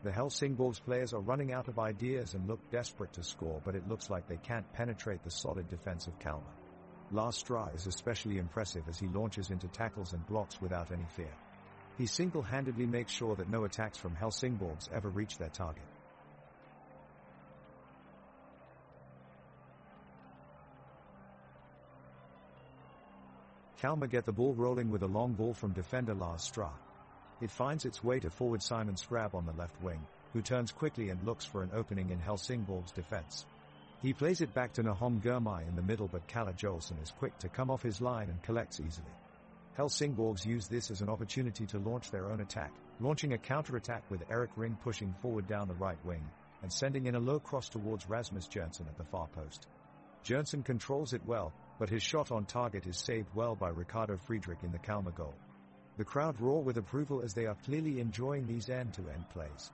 The Helsingborgs players are running out of ideas and look desperate to score, but it looks like they can't penetrate the solid defense of Kalmar. Lars Stra is especially impressive as he launches into tackles and blocks without any fear. He single-handedly makes sure that no attacks from Helsingborgs ever reach their target. Kalmar get the ball rolling with a long ball from defender Lars Stra. It finds its way to forward Simon Skrab on the left wing, who turns quickly and looks for an opening in Helsingborg's defense. He plays it back to Nahom Girmay in the middle, but Kalle Jolson is quick to come off his line and collects easily. Helsingborgs use this as an opportunity to launch their own attack, launching a counter-attack with Eric Ring pushing forward down the right wing, and sending in a low cross towards Rasmus Jørgensen at the far post. Jørgensen controls it well, but his shot on target is saved well by Ricardo Friedrich in the Kalmar goal. The crowd roar with approval as they are clearly enjoying these end-to-end plays.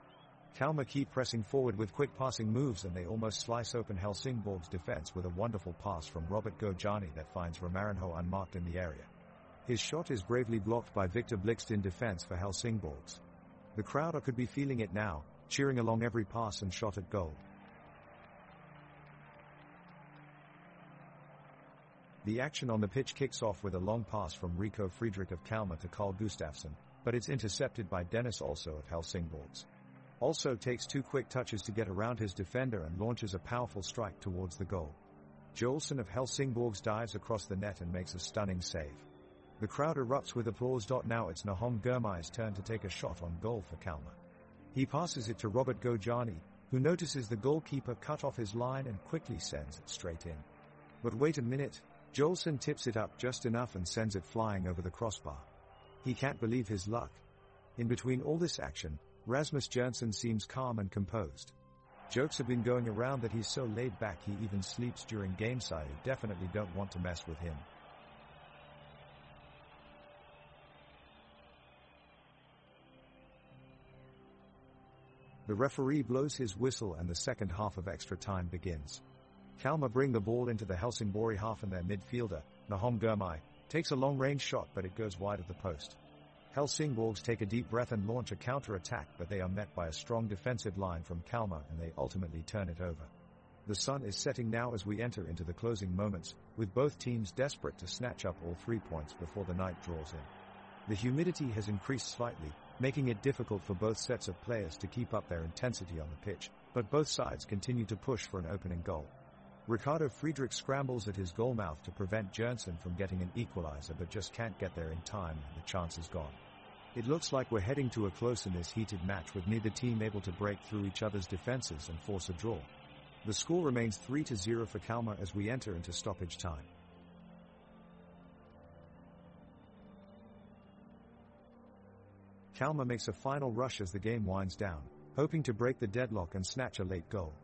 Kalmar keep pressing forward with quick passing moves, and they almost slice open Helsingborg's defense with a wonderful pass from Robert Gojani that finds Romarinho unmarked in the area. His shot is bravely blocked by Victor Blixt in defense for Helsingborgs. The crowd could be feeling it now, cheering along every pass and shot at goal. The action on the pitch kicks off with a long pass from Rico Friedrich of Kalmar to Carl Gustafsson, but it's intercepted by Dennis Also of Helsingborgs. Also takes two quick touches to get around his defender and launches a powerful strike towards the goal. Jolson of Helsingborgs dives across the net and makes a stunning save. The crowd erupts with applause. Now it's Nahom Girmay's turn to take a shot on goal for Kalmar. He passes it to Robert Gojani, who notices the goalkeeper cut off his line and quickly sends it straight in. But wait a minute, Jolson tips it up just enough and sends it flying over the crossbar. He can't believe his luck. In between all this action, Rasmus Jørgensen seems calm and composed. Jokes have been going around that he's so laid back he even sleeps during games. I definitely don't want to mess with him. The referee blows his whistle and the second half of extra time begins. Kalmar bring the ball into the Helsingborg half, and their midfielder, Nahom Girmay, takes a long-range shot, but it goes wide of the post. Helsingborgs take a deep breath and launch a counter-attack, but they are met by a strong defensive line from Kalmar and they ultimately turn it over. The sun is setting now as we enter into the closing moments, with both teams desperate to snatch up all 3 points before the night draws in. The humidity has increased slightly, making it difficult for both sets of players to keep up their intensity on the pitch, but both sides continue to push for an opening goal. Ricardo Friedrich scrambles at his goal mouth to prevent Jørgensen from getting an equalizer, but just can't get there in time and the chance is gone. It looks like we're heading to a close in this heated match, with neither team able to break through each other's defenses and force a draw. The score remains 3-0 for Kalmar as we enter into stoppage time. Kalmar makes a final rush as the game winds down, hoping to break the deadlock and snatch a late goal.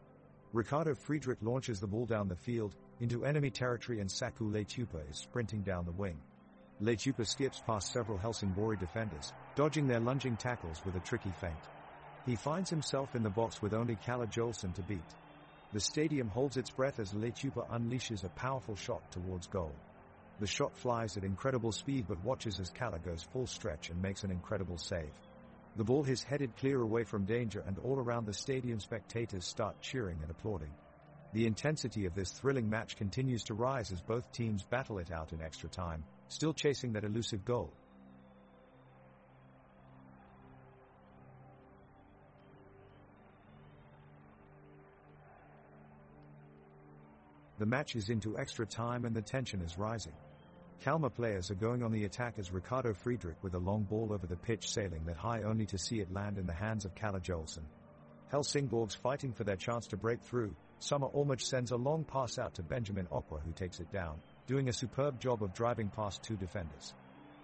Ricardo Friedrich launches the ball down the field, into enemy territory, and Saku Leitupa is sprinting down the wing. Leitupa skips past several Helsingborg defenders, dodging their lunging tackles with a tricky feint. He finds himself in the box with only Kalle Jolson to beat. The stadium holds its breath as Leitupa unleashes a powerful shot towards goal. The shot flies at incredible speed, but watches as Kalle goes full stretch and makes an incredible save. The ball is headed clear away from danger, and all around the stadium spectators start cheering and applauding. The intensity of this thrilling match continues to rise as both teams battle it out in extra time, still chasing that elusive goal. The match is into extra time and the tension is rising. Kalmar players are going on the attack as Ricardo Friedrich with a long ball over the pitch, sailing that high only to see it land in the hands of Kalle Jolson. Helsingborgs fighting for their chance to break through. Summer Olmich sends a long pass out to Benjamin Okwa, who takes it down, doing a superb job of driving past two defenders.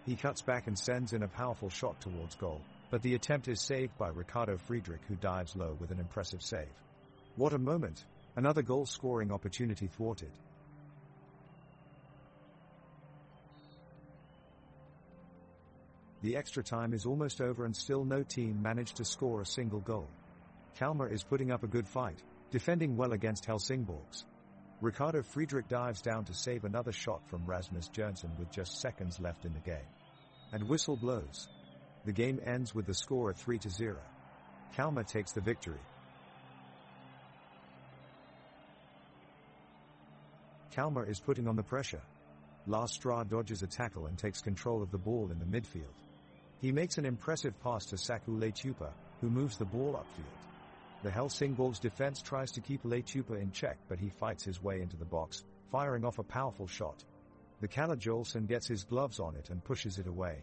He cuts back and sends in a powerful shot towards goal, but the attempt is saved by Ricardo Friedrich, who dives low with an impressive save. What a moment! Another goal-scoring opportunity thwarted. The extra time is almost over and still no team managed to score a single goal. Kalmar is putting up a good fight, defending well against Helsingborgs. Ricardo Friedrich dives down to save another shot from Rasmus Jørgensen with just seconds left in the game. And whistle blows. The game ends with the score at 3-0. Kalmar takes the victory. Kalmar is putting on the pressure. Lars Stra dodges a tackle and takes control of the ball in the midfield. He makes an impressive pass to Saku Leitupa, who moves the ball upfield. The Helsingborgs defense tries to keep Leitupa in check, but he fights his way into the box, firing off a powerful shot. The Kalle Jolson gets his gloves on it and pushes it away.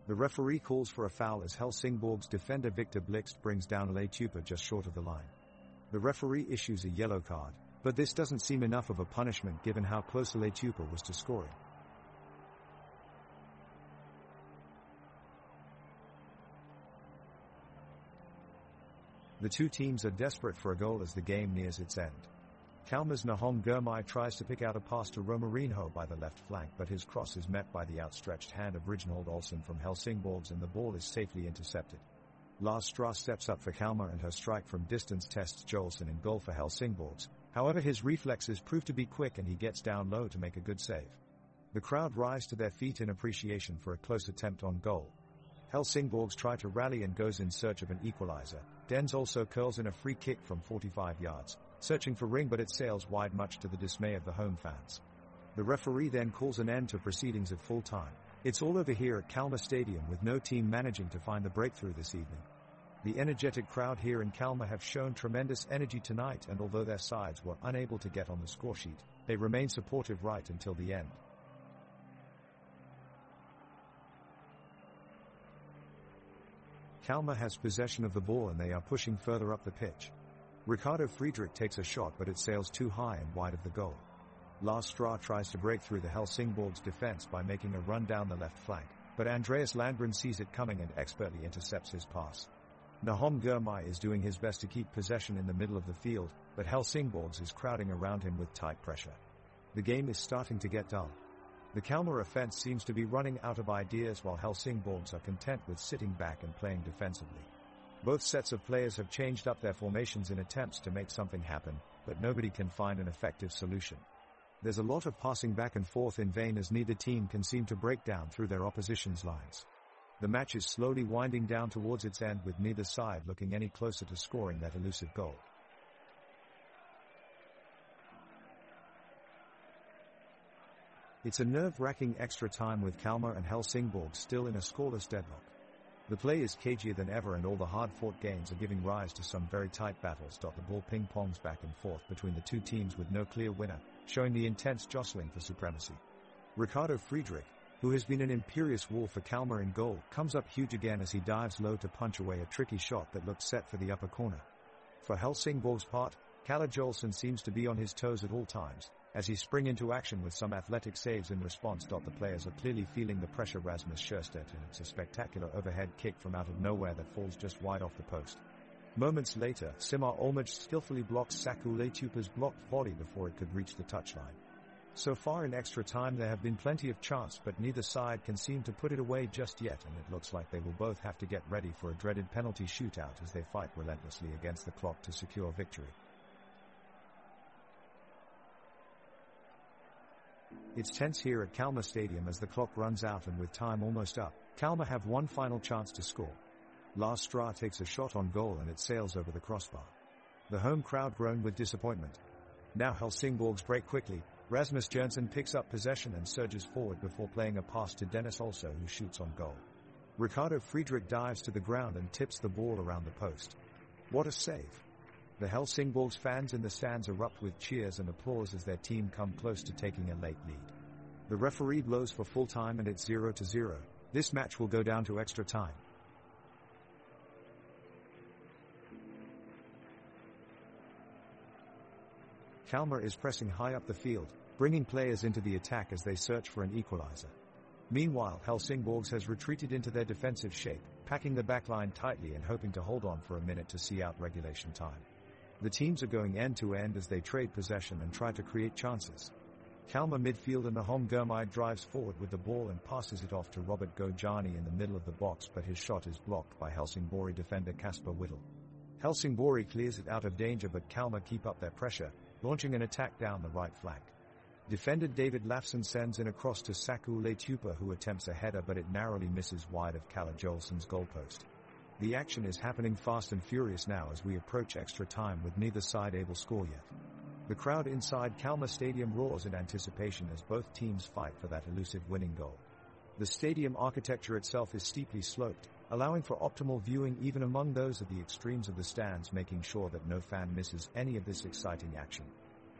The referee calls for a foul as Helsingborgs defender Victor Blixt brings down Leitupa just short of the line. The referee issues a yellow card, but this doesn't seem enough of a punishment given how close Leitupa was to scoring. The two teams are desperate for a goal as the game nears its end. Kalmar's Nahom Gurmai tries to pick out a pass to Romarinho by the left flank, but his cross is met by the outstretched hand of Reginald Olsen from Helsingborgs and the ball is safely intercepted. Lars Stra steps up for Kalmar and her strike from distance tests Jolson in goal for Helsingborgs. However, his reflexes prove to be quick and he gets down low to make a good save. The crowd rise to their feet in appreciation for a close attempt on goal. Helsingborgs try to rally and goes in search of an equalizer. Dens also curls in a free kick from 45 yards, searching for ring, but it sails wide much to the dismay of the home fans. The referee then calls an end to proceedings at full time. It's all over here at Kalmar Stadium with no team managing to find the breakthrough this evening. The energetic crowd here in Kalmar have shown tremendous energy tonight, and although their sides were unable to get on the scoresheet, they remain supportive right until the end. Kalmar has possession of the ball and they are pushing further up the pitch. Ricardo Friedrich takes a shot, but it sails too high and wide of the goal. Lars Stra tries to break through the Helsingborgs defense by making a run down the left flank, but Andreas Landgren sees it coming and expertly intercepts his pass. Nahom Gurmai is doing his best to keep possession in the middle of the field, but Helsingborgs is crowding around him with tight pressure. The game is starting to get dull. The Kalmar offense seems to be running out of ideas while Helsingborgs are content with sitting back and playing defensively. Both sets of players have changed up their formations in attempts to make something happen, but nobody can find an effective solution. There's a lot of passing back and forth in vain as neither team can seem to break down through their opposition's lines. The match is slowly winding down towards its end with neither side looking any closer to scoring that elusive goal. It's a nerve-wracking extra time with Kalmar and Helsingborg still in a scoreless deadlock. The play is cagier than ever and all the hard-fought games are giving rise to some very tight battles. The ball ping-pongs back and forth between the two teams with no clear winner, showing the intense jostling for supremacy. Ricardo Friedrich, who has been an imperious wall for Kalmar in goal, comes up huge again as he dives low to punch away a tricky shot that looked set for the upper corner. For Helsingborg's part, Kalle Jolson seems to be on his toes at all times, as he spring into action with some athletic saves in response. The players are clearly feeling the pressure. Rasmus Sjöstedt, and it's a spectacular overhead kick from out of nowhere that falls just wide off the post. Moments later, Simar Olmaj skillfully blocks Saku Leitupa's blocked volley before it could reach the touchline. So far in extra time there have been plenty of chance, but neither side can seem to put it away just yet, and it looks like they will both have to get ready for a dreaded penalty shootout as they fight relentlessly against the clock to secure victory. It's tense here at Kalmar Stadium as the clock runs out, and with time almost up, Kalmar have one final chance to score. Lars Stra takes a shot on goal and it sails over the crossbar. The home crowd groan with disappointment. Now Helsingborgs break quickly. Rasmus Jørgensen picks up possession and surges forward before playing a pass to Dennis also, who shoots on goal. Ricardo Friedrich dives to the ground and tips the ball around the post. What a save! The Helsingborgs fans in the stands erupt with cheers and applause as their team come close to taking a late lead. The referee blows for full time and it's 0-0. This match will go down to extra time. Kalmar is pressing high up the field, bringing players into the attack as they search for an equalizer. Meanwhile, Helsingborgs has retreated into their defensive shape, packing the backline tightly and hoping to hold on for a minute to see out regulation time. The teams are going end-to-end as they trade possession and try to create chances. Kalmar midfield and the home Drömmar drives forward with the ball and passes it off to Robert Gojani in the middle of the box, but his shot is blocked by Helsingborg defender Kasper Whittle. Helsingborg clears it out of danger, but Kalmar keep up their pressure, launching an attack down the right flank. Defender David Lafson sends in a cross to Saku Leitupa, who attempts a header, but it narrowly misses wide of Kalle Jolson's goalpost. The action is happening fast and furious now as we approach extra time with neither side able to score yet. The crowd inside Kalmar Stadium roars in anticipation as both teams fight for that elusive winning goal. The stadium architecture itself is steeply sloped, allowing for optimal viewing even among those at the extremes of the stands, making sure that no fan misses any of this exciting action.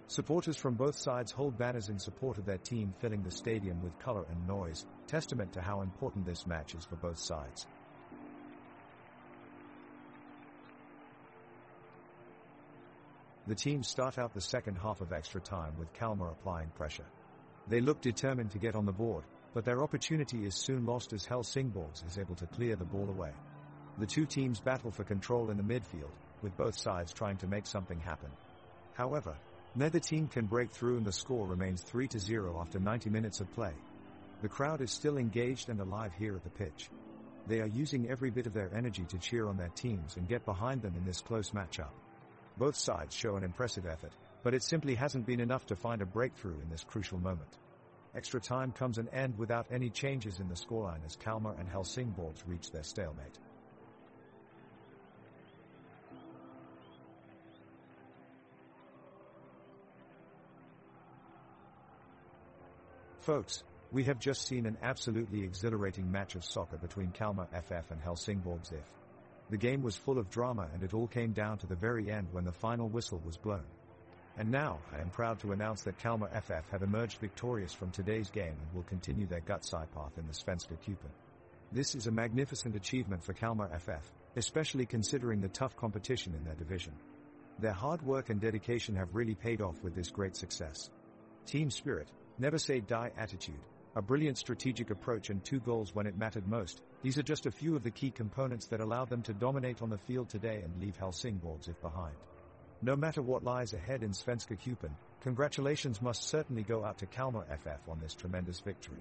Supporters from both sides hold banners in support of their team, filling the stadium with color and noise, testament to how important this match is for both sides. The teams start out the second half of extra time with Kalmar applying pressure. They look determined to get on the board, but their opportunity is soon lost as Helsingborgs is able to clear the ball away. The two teams battle for control in the midfield, with both sides trying to make something happen. However, neither team can break through and the score remains 3-0 after 90 minutes of play. The crowd is still engaged and alive here at the pitch. They are using every bit of their energy to cheer on their teams and get behind them in this close matchup. Both sides show an impressive effort, but it simply hasn't been enough to find a breakthrough in this crucial moment. Extra time comes an end without any changes in the scoreline as Kalmar and Helsingborgs reach their stalemate. Folks, we have just seen an absolutely exhilarating match of soccer between Kalmar FF and Helsingborgs IF. The game was full of drama and it all came down to the very end when the final whistle was blown. And now, I am proud to announce that Kalmar FF have emerged victorious from today's game and will continue their gutsy path in the Svenska Cupen. This is a magnificent achievement for Kalmar FF, especially considering the tough competition in their division. Their hard work and dedication have really paid off with this great success. Team spirit, never say die attitude, a brilliant strategic approach and 2 goals when it mattered most. These are just a few of the key components that allowed them to dominate on the field today and leave Helsingborgs IF behind. No matter what lies ahead in Svenska Cupen, congratulations must certainly go out to Kalmar FF on this tremendous victory.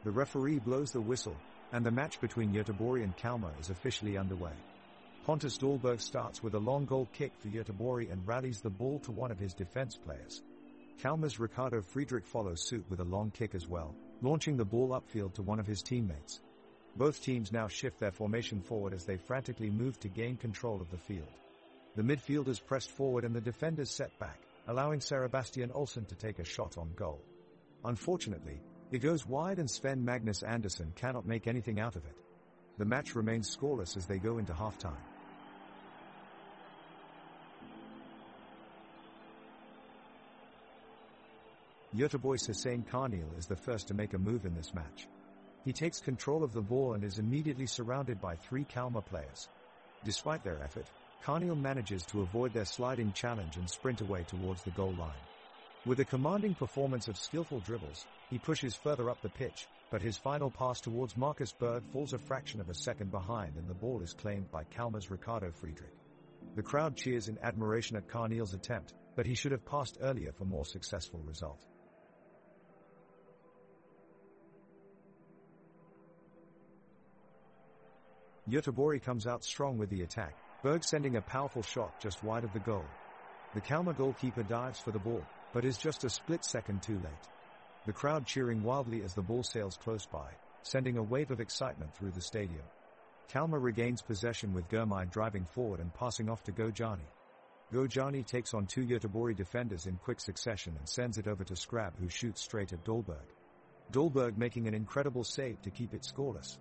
The referee blows the whistle, and the match between Göteborg and Kalmar is officially underway. Pontus Dahlberg starts with a long goal kick for Göteborg and rallies the ball to one of his defense players. Kalmar's Ricardo Friedrich follows suit with a long kick as well, launching the ball upfield to one of his teammates. Both teams now shift their formation forward as they frantically move to gain control of the field. The midfielders pressed forward and the defenders set back, allowing Sebastian Olsson to take a shot on goal. Unfortunately, it goes wide and Sven Magnus Andersson cannot make anything out of it. The match remains scoreless as they go into halftime. Göteborg's Hussein Karnil is the first to make a move in this match. He takes control of the ball and is immediately surrounded by 3 Kalmar players. Despite their effort, Karnil manages to avoid their sliding challenge and sprint away towards the goal line. With a commanding performance of skillful dribbles, he pushes further up the pitch, but his final pass towards Marcus Berg falls a fraction of a second behind and the ball is claimed by Kalmar's Ricardo Friedrich. The crowd cheers in admiration at Karnil's attempt, but he should have passed earlier for more successful result. Göteborg comes out strong with the attack, Berg sending a powerful shot just wide of the goal. The Kalmar goalkeeper dives for the ball, but is just a split second too late. The crowd cheering wildly as the ball sails close by, sending a wave of excitement through the stadium. Kalmar regains possession with Drömmar driving forward and passing off to Gojani. Gojani takes on 2 Göteborg defenders in quick succession and sends it over to Skrab, who shoots straight at Dahlberg. Dahlberg making an incredible save to keep it scoreless.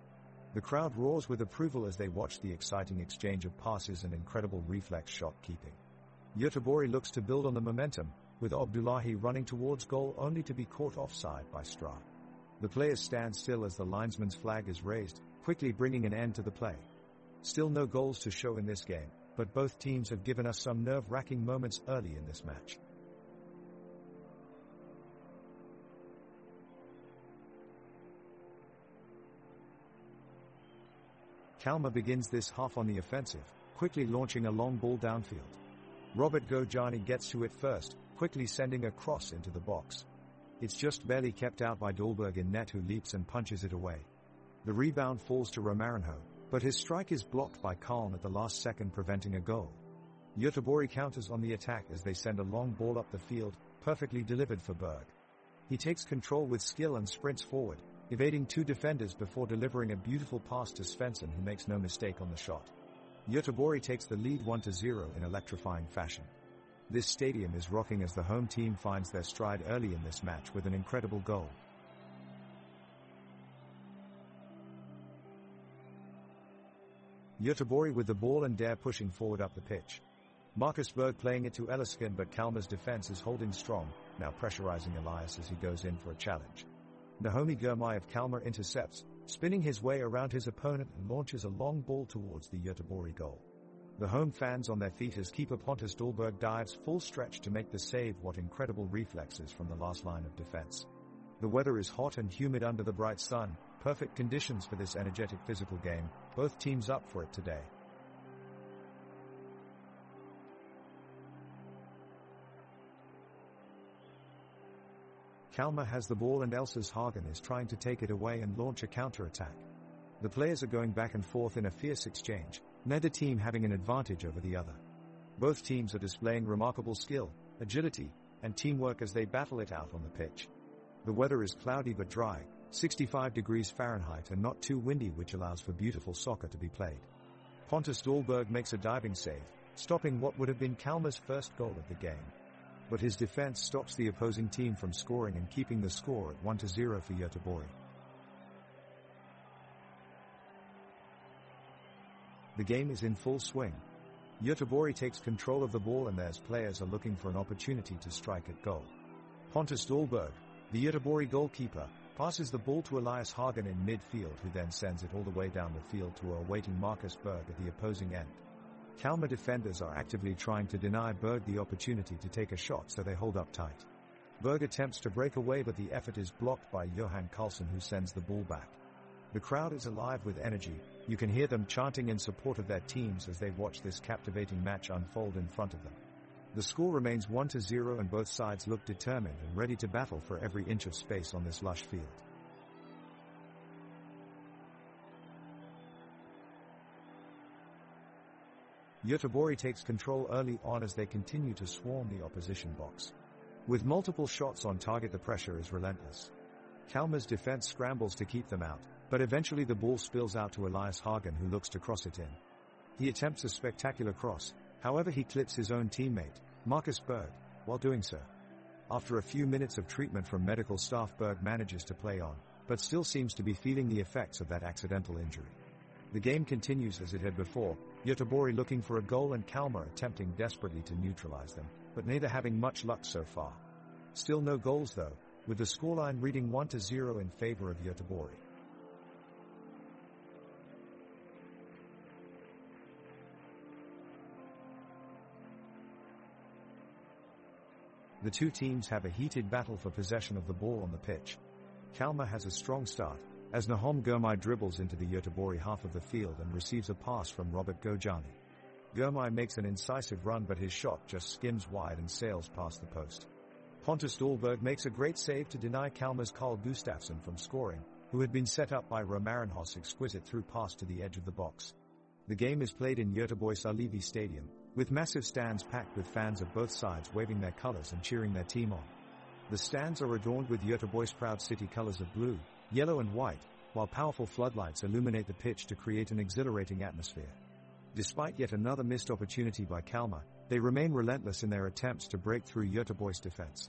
The crowd roars with approval as they watch the exciting exchange of passes and incredible reflex shot keeping. Göteborg looks to build on the momentum, with Abdullahi running towards goal only to be caught offside by Stra. The players stand still as the linesman's flag is raised, quickly bringing an end to the play. Still no goals to show in this game, but both teams have given us some nerve-wracking moments early in this match. Kalmar begins this half on the offensive, quickly launching a long ball downfield. Robert Gojani gets to it first, quickly sending a cross into the box. It's just barely kept out by Dahlberg in net, who leaps and punches it away. The rebound falls to Romarinho, but his strike is blocked by Kalm at the last second, preventing a goal. Göteborg counters on the attack as they send a long ball up the field, perfectly delivered for Berg. He takes control with skill and sprints forward, evading 2 defenders before delivering a beautiful pass to Svensson, who makes no mistake on the shot. Göteborg takes the lead 1-0 in electrifying fashion. This stadium is rocking as the home team finds their stride early in this match with an incredible goal. Göteborg with the ball and Dare pushing forward up the pitch. Marcus Berg playing it to Eliskin, but Kalmar's defense is holding strong, now pressurizing Elias as he goes in for a challenge. Nahomi Girmay of Kalmar intercepts, spinning his way around his opponent and launches a long ball towards the Göteborg goal. The home fans on their feet as keeper Pontus Dahlberg dives full stretch to make the save. What incredible reflexes from the last line of defense. The weather is hot and humid under the bright sun, perfect conditions for this energetic physical game, both teams up for it today. Kalmar has the ball and Elsa's Hagen is trying to take it away and launch a counter-attack. The players are going back and forth in a fierce exchange, neither team having an advantage over the other. Both teams are displaying remarkable skill, agility, and teamwork as they battle it out on the pitch. The weather is cloudy but dry, 65 degrees Fahrenheit, and not too windy, which allows for beautiful soccer to be played. Pontus Dahlberg makes a diving save, stopping what would have been Kalmar's first goal of the game. But his defense stops the opposing team from scoring and keeping the score at 1-0 for Göteborg. The game is in full swing. Göteborg takes control of the ball and their players are looking for an opportunity to strike at goal. Pontus Dahlberg, the Göteborg goalkeeper, passes the ball to Elias Hagen in midfield, who then sends it all the way down the field to a waiting Marcus Berg at the opposing end. Kalmar defenders are actively trying to deny Berg the opportunity to take a shot, so they hold up tight. Berg attempts to break away, but the effort is blocked by Johan Karlsson, who sends the ball back. The crowd is alive with energy. You can hear them chanting in support of their teams as they watch this captivating match unfold in front of them. The score remains 1-0 and both sides look determined and ready to battle for every inch of space on this lush field. Göteborg takes control early on as they continue to swarm the opposition box. With multiple shots on target, the pressure is relentless. Kalmar's defense scrambles to keep them out, but eventually the ball spills out to Elias Hagen, who looks to cross it in. He attempts a spectacular cross, however he clips his own teammate, Marcus Berg, while doing so. After a few minutes of treatment from medical staff, Berg manages to play on, but still seems to be feeling the effects of that accidental injury. The game continues as it had before, Göteborg looking for a goal and Kalmar attempting desperately to neutralize them, but neither having much luck so far. Still no goals though, with the scoreline reading 1-0 in favor of Göteborg. The two teams have a heated battle for possession of the ball on the pitch. Kalmar has a strong start, as Nahom Girmay dribbles into the Göteborg half of the field and receives a pass from Robert Gojani. Girmay makes an incisive run, but his shot just skims wide and sails past the post. Pontus Dahlberg makes a great save to deny Kalmar's Carl Gustafsson from scoring, who had been set up by Romarinho's exquisite through pass to the edge of the box. The game is played in Göteborg Ullevi Stadium, with massive stands packed with fans of both sides waving their colors and cheering their team on. The stands are adorned with Göteborg's proud city colors of blue, yellow and white, while powerful floodlights illuminate the pitch to create an exhilarating atmosphere. Despite yet another missed opportunity by Kalmar, they remain relentless in their attempts to break through Göteborg's defense.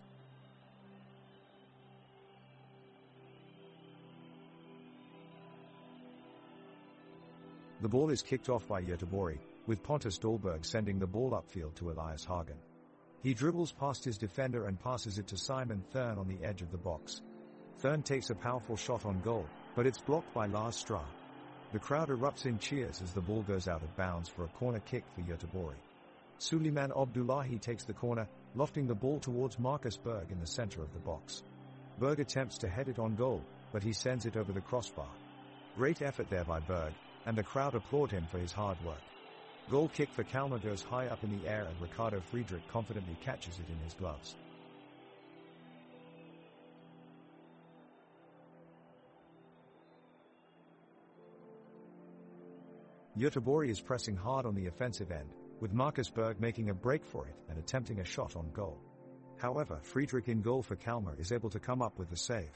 The ball is kicked off by Göteborg, with Pontus Dahlberg sending the ball upfield to Elias Hagen. He dribbles past his defender and passes it to Simon Thurn on the edge of the box. Thurn takes a powerful shot on goal, but it's blocked by Lars Stra. The crowd erupts in cheers as the ball goes out of bounds for a corner kick for Göteborg. Suleiman Abdullahi takes the corner, lofting the ball towards Marcus Berg in the center of the box. Berg attempts to head it on goal, but he sends it over the crossbar. Great effort there by Berg, and the crowd applaud him for his hard work. Goal kick for Kalmar goes high up in the air and Ricardo Friedrich confidently catches it in his gloves. Göteborg is pressing hard on the offensive end, with Marcus Berg making a break for it and attempting a shot on goal. However, Friedrich in goal for Kalmar is able to come up with the save.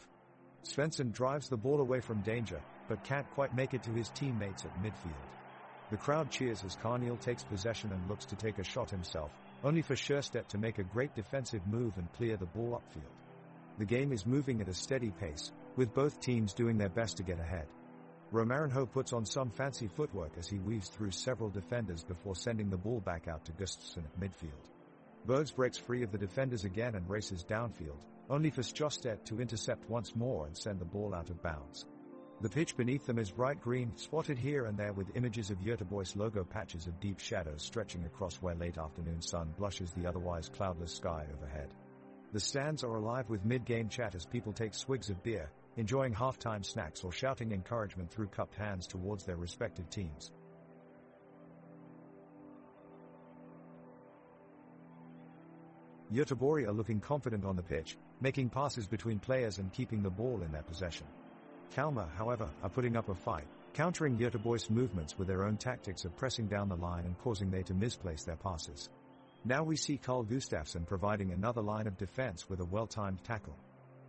Svensson drives the ball away from danger, but can't quite make it to his teammates at midfield. The crowd cheers as Carneal takes possession and looks to take a shot himself, only for Sjöstedt to make a great defensive move and clear the ball upfield. The game is moving at a steady pace, with both teams doing their best to get ahead. Romarinho puts on some fancy footwork as he weaves through several defenders before sending the ball back out to Gustafsson at midfield. Bergs breaks free of the defenders again and races downfield, only for Sjöstedt to intercept once more and send the ball out of bounds. The pitch beneath them is bright green, spotted here and there with images of Göteborg's logo, patches of deep shadows stretching across where late afternoon sun blushes the otherwise cloudless sky overhead. The stands are alive with mid-game chat as people take swigs of beer, enjoying halftime snacks or shouting encouragement through cupped hands towards their respective teams. Göteborg are looking confident on the pitch, making passes between players and keeping the ball in their possession. Kalmar, however, are putting up a fight, countering Göteborg's movements with their own tactics of pressing down the line and causing them to misplace their passes. Now we see Carl Gustafsson providing another line of defense with a well-timed tackle.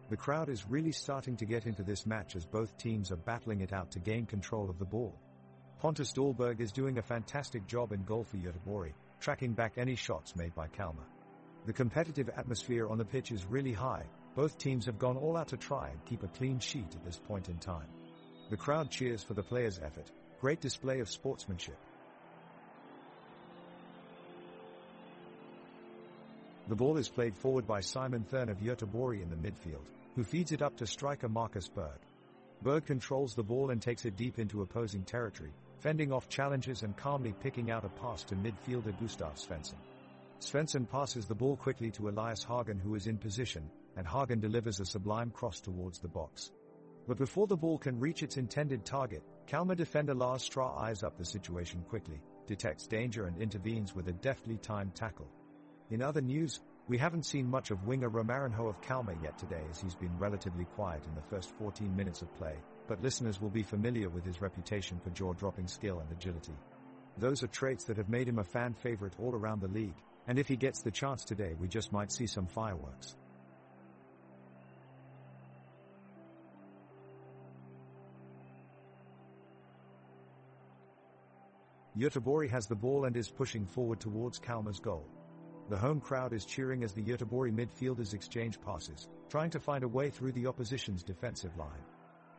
The crowd is really starting to get into this match as both teams are battling it out to gain control of the ball. Pontus Dahlberg is doing a fantastic job in goal for Göteborg, tracking back any shots made by Kalmar. The competitive atmosphere on the pitch is really high. Both teams have gone all out to try and keep a clean sheet at this point in time. The crowd cheers for the players' effort. Great display of sportsmanship. The ball is played forward by Simon Thurn of Göteborg in the midfield, who feeds it up to striker Marcus Berg. Berg controls the ball and takes it deep into opposing territory, fending off challenges and calmly picking out a pass to midfielder Gustav Svensson. Svensson passes the ball quickly to Elias Hagen, who is in position, and Hagen delivers a sublime cross towards the box. But before the ball can reach its intended target, Kalmar defender Lars Stra eyes up the situation quickly, detects danger and intervenes with a deftly timed tackle. In other news, we haven't seen much of winger Romarinho of Kalmar yet today, as he's been relatively quiet in the first 14 minutes of play, but listeners will be familiar with his reputation for jaw-dropping skill and agility. Those are traits that have made him a fan favorite all around the league, and if he gets the chance today, we just might see some fireworks. Göteborg has the ball and is pushing forward towards Kalmar's goal. The home crowd is cheering as the Göteborg midfielders exchange passes, trying to find a way through the opposition's defensive line.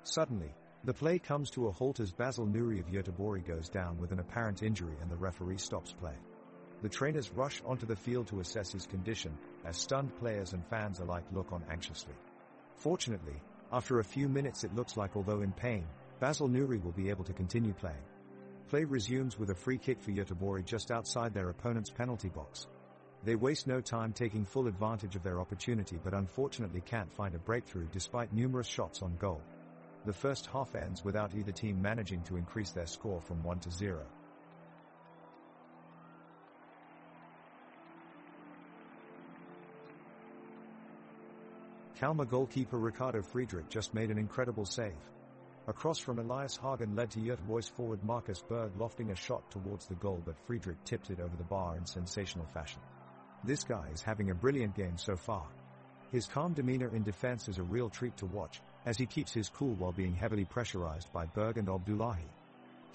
Suddenly, the play comes to a halt as Basil Nuri of Göteborg goes down with an apparent injury and the referee stops play. The trainers rush onto the field to assess his condition, as stunned players and fans alike look on anxiously. Fortunately, after a few minutes it looks like, although in pain, Basil Nuri will be able to continue playing. Play resumes with a free kick for Göteborg just outside their opponent's penalty box. They waste no time taking full advantage of their opportunity, but unfortunately can't find a breakthrough despite numerous shots on goal. The first half ends without either team managing to increase their score from 1-0. Kalmar goalkeeper Ricardo Friedrich just made an incredible save. A cross from Elias Hagen led to Göteborg's forward Marcus Berg lofting a shot towards the goal, but Friedrich tipped it over the bar in sensational fashion. This guy is having a brilliant game so far. His calm demeanor in defense is a real treat to watch, as he keeps his cool while being heavily pressurized by Berg and Abdullahi.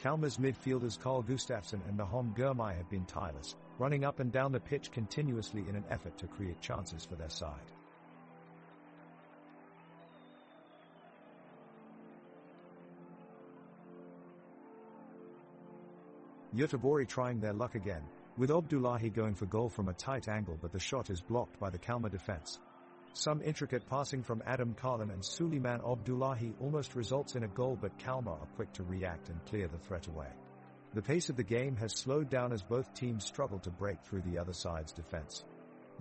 Kalmar's midfielders Carl Gustafsson and Nahom Gurmai have been tireless, running up and down the pitch continuously in an effort to create chances for their side. Göteborg trying their luck again, with Abdullahi going for goal from a tight angle, but the shot is blocked by the Kalmar defense. Some intricate passing from Adam Karlin and Suleiman Abdullahi almost results in a goal, but Kalmar are quick to react and clear the threat away. The pace of the game has slowed down as both teams struggle to break through the other side's defense.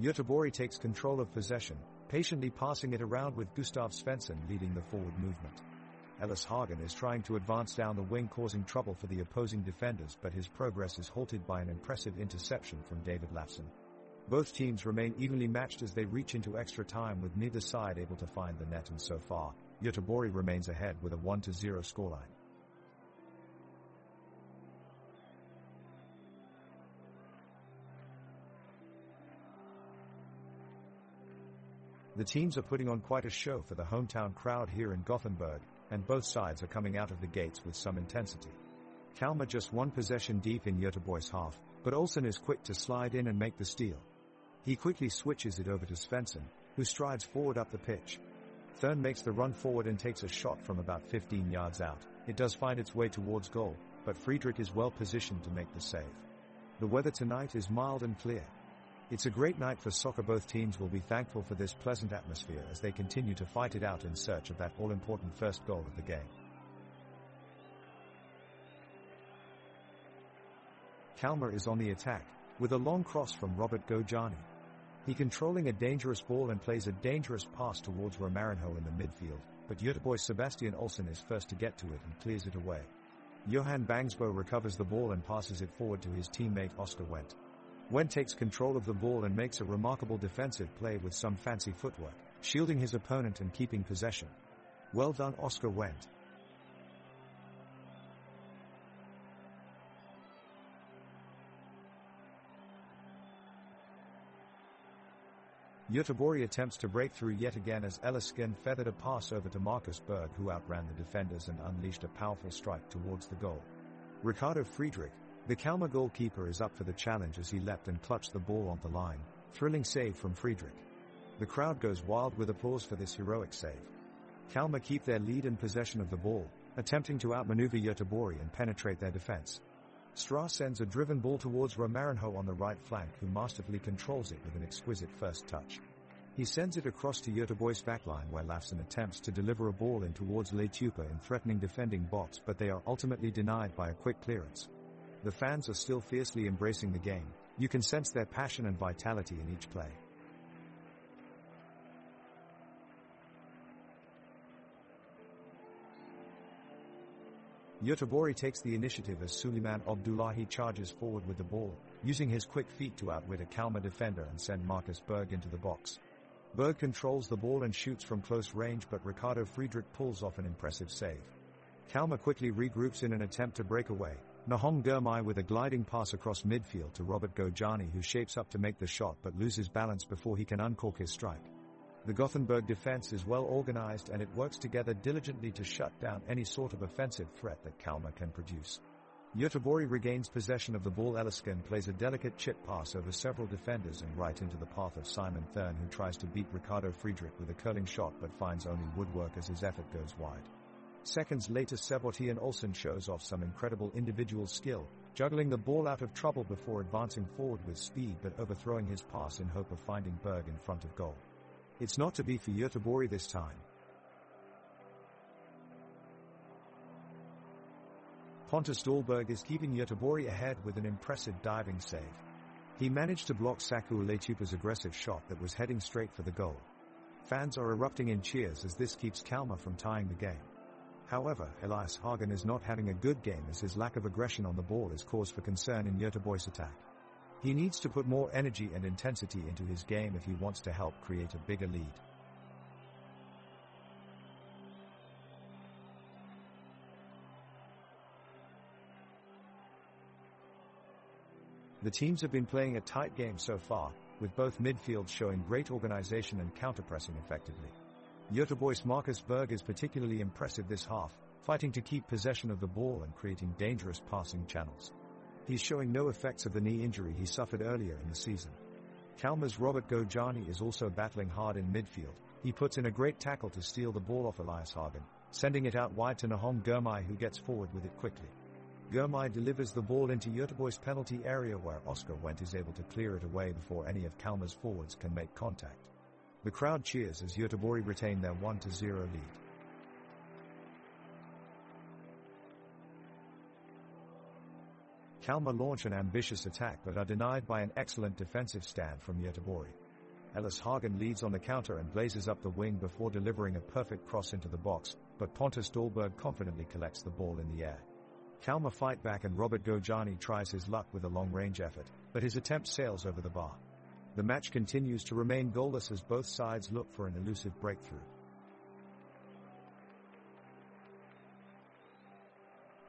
Göteborg takes control of possession, patiently passing it around with Gustav Svensson leading the forward movement. Elias Hagen is trying to advance down the wing, causing trouble for the opposing defenders, but his progress is halted by an impressive interception from David Lafson. Both teams remain evenly matched as they reach into extra time, with neither side able to find the net, and so far, Göteborg remains ahead with a 1-0 scoreline. The teams are putting on quite a show for the hometown crowd here in Gothenburg, and both sides are coming out of the gates with some intensity. Kalmar just one possession deep in Göteborg's half, but Olsen is quick to slide in and make the steal. He quickly switches it over to Svensson, who strides forward up the pitch. Thurn makes the run forward and takes a shot from about 15 yards out. It does find its way towards goal, but Friedrich is well positioned to make the save. The weather tonight is mild and clear. It's a great night for soccer. Both teams will be thankful for this pleasant atmosphere as they continue to fight it out in search of that all-important first goal of the game. Kalmar is on the attack, with a long cross from Robert Gojani. He controlling a dangerous ball and plays a dangerous pass towards Romarinho in the midfield, but Göteborg's Sebastian Olsen is first to get to it and clears it away. Johan Bangsbo recovers the ball and passes it forward to his teammate Oscar Wendt. Wendt takes control of the ball and makes a remarkable defensive play with some fancy footwork, shielding his opponent and keeping possession. Well done, Oscar Wendt. Göteborg attempts to break through yet again as Ellisken feathered a pass over to Marcus Berg, who outran the defenders and unleashed a powerful strike towards the goal. Ricardo Friedrich, the Kalmar goalkeeper, is up for the challenge as he leapt and clutched the ball on the line. Thrilling save from Friedrich. The crowd goes wild with applause for this heroic save. Kalmar keep their lead and possession of the ball, attempting to outmaneuver Göteborg and penetrate their defense. Stra sends a driven ball towards Romarinho on the right flank, who masterfully controls it with an exquisite first touch. He sends it across to Göteborg's backline, where Lafson attempts to deliver a ball in towards Leitupa in threatening defending box, but they are ultimately denied by a quick clearance. The fans are still fiercely embracing the game. You can sense their passion and vitality in each play. Göteborg takes the initiative as Suleiman Abdullahi charges forward with the ball, using his quick feet to outwit a Kalmar defender and send Marcus Berg into the box. Berg controls the ball and shoots from close range, but Ricardo Friedrich pulls off an impressive save. Kalmar quickly regroups in an attempt to break away, Nahom Gurmai with a gliding pass across midfield to Robert Gojani, who shapes up to make the shot but loses balance before he can uncork his strike. The Gothenburg defense is well organized and it works together diligently to shut down any sort of offensive threat that Kalmar can produce. Göteborg regains possession of the ball. Elisken plays a delicate chip pass over several defenders and right into the path of Simon Thurn, who tries to beat Ricardo Friedrich with a curling shot but finds only woodwork as his effort goes wide. Seconds later, Sebastian Olsen shows off some incredible individual skill, juggling the ball out of trouble before advancing forward with speed but overthrowing his pass in hope of finding Berg in front of goal. It's not to be for Göteborg this time. Pontus Dahlberg is keeping Göteborg ahead with an impressive diving save. He managed to block Saku Leitupa's aggressive shot that was heading straight for the goal. Fans are erupting in cheers as this keeps Kalmar from tying the game. However, Elias Hagen is not having a good game as his lack of aggression on the ball is cause for concern in Göteborg's attack. He needs to put more energy and intensity into his game if he wants to help create a bigger lead. The teams have been playing a tight game so far, with both midfields showing great organization and counter-pressing effectively. Göteborg's Marcus Berg is particularly impressive this half, fighting to keep possession of the ball and creating dangerous passing channels. He's showing no effects of the knee injury he suffered earlier in the season. Kalmar's Robert Gojani is also battling hard in midfield. He puts in a great tackle to steal the ball off Elias Hagen, sending it out wide to Nahom Gurmai, who gets forward with it quickly. Gurmai delivers the ball into Göteborg's penalty area where Oscar Wendt is able to clear it away before any of Kalmar's forwards can make contact. The crowd cheers as Göteborg retain their 1-0 lead. Kalmar launch an ambitious attack but are denied by an excellent defensive stand from Göteborg. Elias Hagen leads on the counter and blazes up the wing before delivering a perfect cross into the box, but Pontus Dahlberg confidently collects the ball in the air. Kalmar fight back and Robert Gojani tries his luck with a long-range effort, but his attempt sails over the bar. The match continues to remain goalless as both sides look for an elusive breakthrough.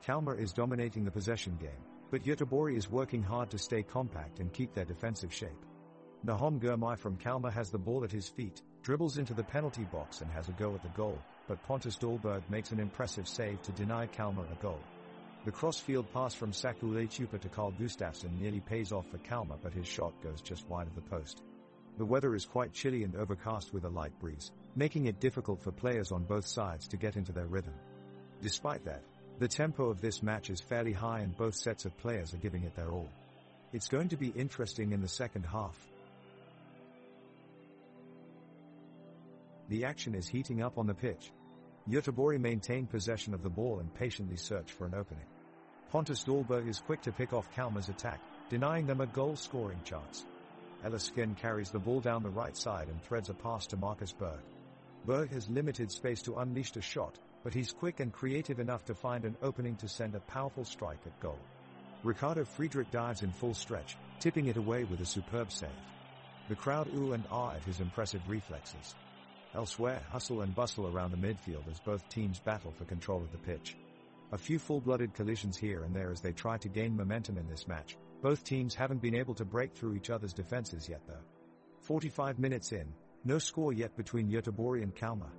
Kalmar is dominating the possession game, but Göteborg is working hard to stay compact and keep their defensive shape. Nahom Gurmai from Kalmar has the ball at his feet, dribbles into the penalty box and has a go at the goal, but Pontus Dahlberg makes an impressive save to deny Kalmar a goal. The cross-field pass from Saku Leitupa to Carl Gustafsson nearly pays off for Kalmar, but his shot goes just wide of the post. The weather is quite chilly and overcast with a light breeze, making it difficult for players on both sides to get into their rhythm. Despite that, the tempo of this match is fairly high and both sets of players are giving it their all. It's going to be interesting in the second half. The action is heating up on the pitch. Göteborg maintain possession of the ball and patiently search for an opening. Pontus Dahlberg is quick to pick off Kalmar's attack, denying them a goal-scoring chance. Elisken carries the ball down the right side and threads a pass to Marcus Berg. Berg has limited space to unleash a shot, but he's quick and creative enough to find an opening to send a powerful strike at goal. Ricardo Friedrich dives in full stretch, tipping it away with a superb save. The crowd ooh and ah at his impressive reflexes. Elsewhere, hustle and bustle around the midfield as both teams battle for control of the pitch. A few full-blooded collisions here and there as they try to gain momentum in this match. Both teams haven't been able to break through each other's defenses yet though. 45 minutes in, no score yet between Göteborg and Kalmar.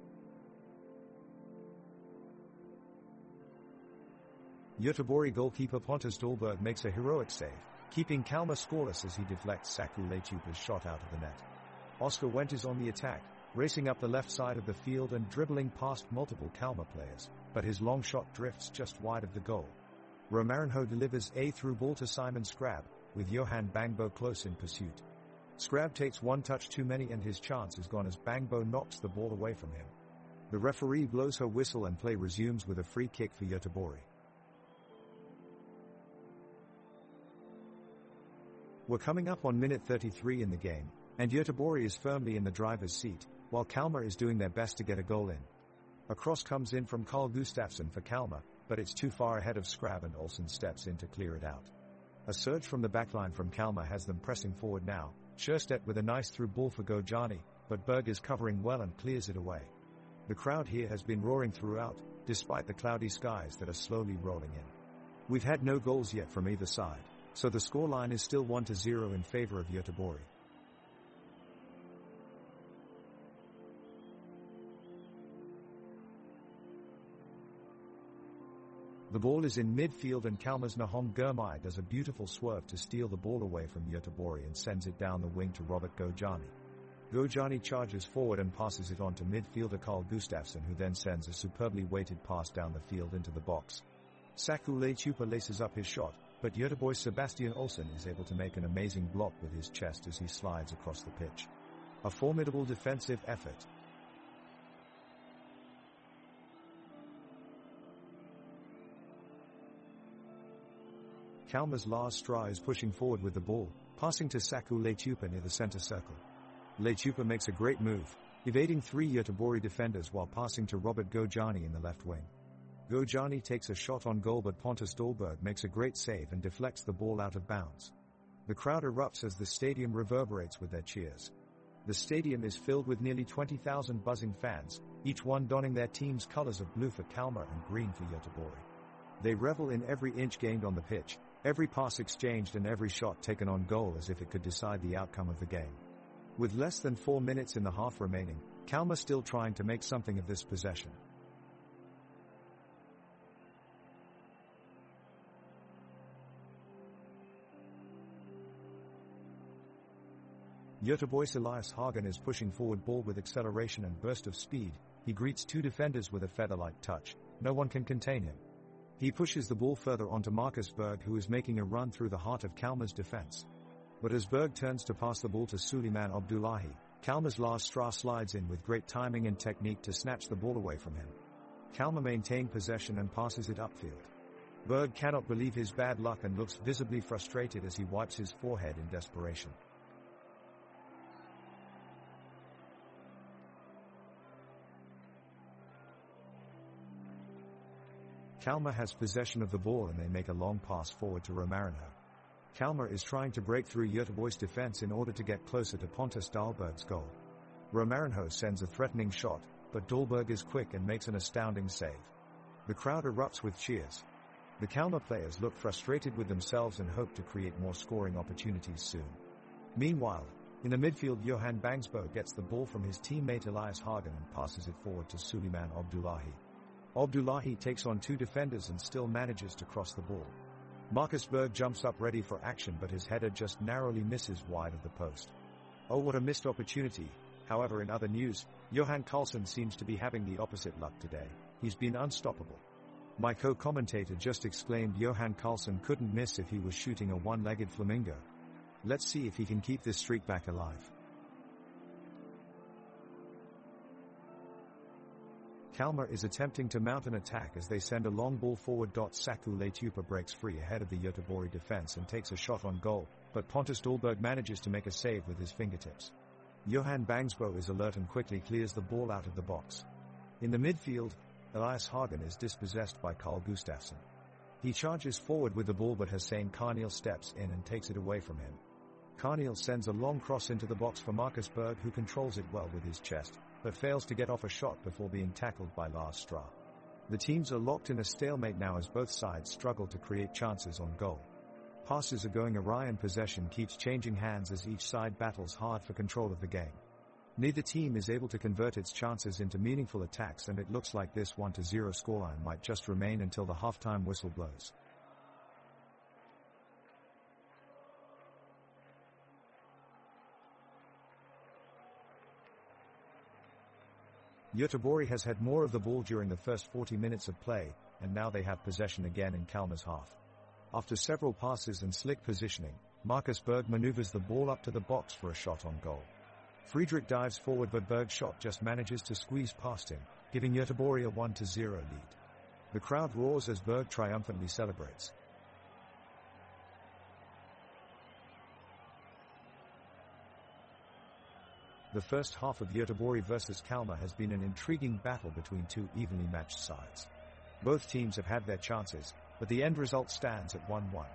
Göteborg goalkeeper Pontus Dahlberg makes a heroic save, keeping Kalmar scoreless as he deflects Saku Leitupa's shot out of the net. Oscar Wendt is on the attack, racing up the left side of the field and dribbling past multiple Kalmar players, but his long shot drifts just wide of the goal. Romarinho delivers a through ball to Simon Skrab, with Johan Bangbo close in pursuit. Skrab takes one touch too many and his chance is gone as Bangbo knocks the ball away from him. The referee blows her whistle and play resumes with a free kick for Göteborg. We're coming up on minute 33 in the game, and Göteborg is firmly in the driver's seat, while Kalmar is doing their best to get a goal in. A cross comes in from Carl Gustafsson for Kalmar, but it's too far ahead of Skrab and Olsen steps in to clear it out. A surge from the backline from Kalmar has them pressing forward now, Sjöstedt with a nice through ball for Gojani, but Berg is covering well and clears it away. The crowd here has been roaring throughout, despite the cloudy skies that are slowly rolling in. We've had no goals yet from either side, so the scoreline is still 1-0 in favor of Göteborg. The ball is in midfield and Kalmar's Nahom Drömmar does a beautiful swerve to steal the ball away from Göteborg and sends it down the wing to Robert Gojani. Gojani charges forward and passes it on to midfielder Carl Gustafsson, who then sends a superbly weighted pass down the field into the box. Saku Leitupa laces up his shot, but Göteborg's Sebastian Olsson is able to make an amazing block with his chest as he slides across the pitch. A formidable defensive effort. Kalmar's Lars Stra is pushing forward with the ball, passing to Saku Leitupa near the center circle. Leitupa makes a great move, evading 3 Göteborg defenders while passing to Robert Gojani in the left wing. Gojani takes a shot on goal, but Pontus Dahlberg makes a great save and deflects the ball out of bounds. The crowd erupts as the stadium reverberates with their cheers. The stadium is filled with nearly 20,000 buzzing fans, each one donning their team's colors of blue for Kalmar and green for Göteborg. They revel in every inch gained on the pitch, every pass exchanged and every shot taken on goal as if it could decide the outcome of the game. With less than 4 minutes in the half remaining, Kalmar still trying to make something of this possession. Göteborg's Elias Hagen is pushing forward ball with acceleration and burst of speed. He greets 2 defenders with a feather-like touch. No one can contain him. He pushes the ball further onto Marcus Berg, who is making a run through the heart of Kalmar's defense. But as Berg turns to pass the ball to Suleiman Abdullahi, Kalmar's Lars Stra slides in with great timing and technique to snatch the ball away from him. Kalmar maintain possession and passes it upfield. Berg cannot believe his bad luck and looks visibly frustrated as he wipes his forehead in desperation. Kalmar has possession of the ball and they make a long pass forward to Romarinho. Kalmar is trying to break through Göteborg's defense in order to get closer to Pontus Dahlberg's goal. Romarinho sends a threatening shot, but Dahlberg is quick and makes an astounding save. The crowd erupts with cheers. The Kalmar players look frustrated with themselves and hope to create more scoring opportunities soon. Meanwhile, in the midfield, Johan Bangsbo gets the ball from his teammate Elias Hagen and passes it forward to Suleiman Abdullahi. Abdullahi takes on 2 defenders and still manages to cross the ball. Marcus Berg jumps up ready for action, but his header just narrowly misses wide of the post. Oh, what a missed opportunity. However, in other news, Johan Karlsson seems to be having the opposite luck today. He's been unstoppable. My co-commentator just exclaimed Johan Karlsson couldn't miss if he was shooting a one-legged flamingo. Let's see if he can keep this streak back alive. Kalmar is attempting to mount an attack as they send a long ball forward. Saku Leitupa breaks free ahead of the Göteborg defense and takes a shot on goal, but Pontus Dahlberg manages to make a save with his fingertips. Johan Bangsbo is alert and quickly clears the ball out of the box. In the midfield, Elias Hagen is dispossessed by Carl Gustafsson. He charges forward with the ball, but Hussein Carneal steps in and takes it away from him. Carneal sends a long cross into the box for Marcus Berg, who controls it well with his chest, but fails to get off a shot before being tackled by Lars Stra. The teams are locked in a stalemate now as both sides struggle to create chances on goal. Passes are going awry and possession keeps changing hands as each side battles hard for control of the game. Neither team is able to convert its chances into meaningful attacks, and it looks like this 1-0 scoreline might just remain until the halftime whistle blows. Göteborg has had more of the ball during the first 40 minutes of play, and now they have possession again in Kalmar's half. After several passes and slick positioning, Marcus Berg maneuvers the ball up to the box for a shot on goal. Friedrich dives forward, but Berg's shot just manages to squeeze past him, giving Göteborg a 1-0 lead. The crowd roars as Berg triumphantly celebrates. The first half of Göteborg versus Kalmar has been an intriguing battle between 2 evenly matched sides. Both teams have had their chances, but the end result stands at 1-1.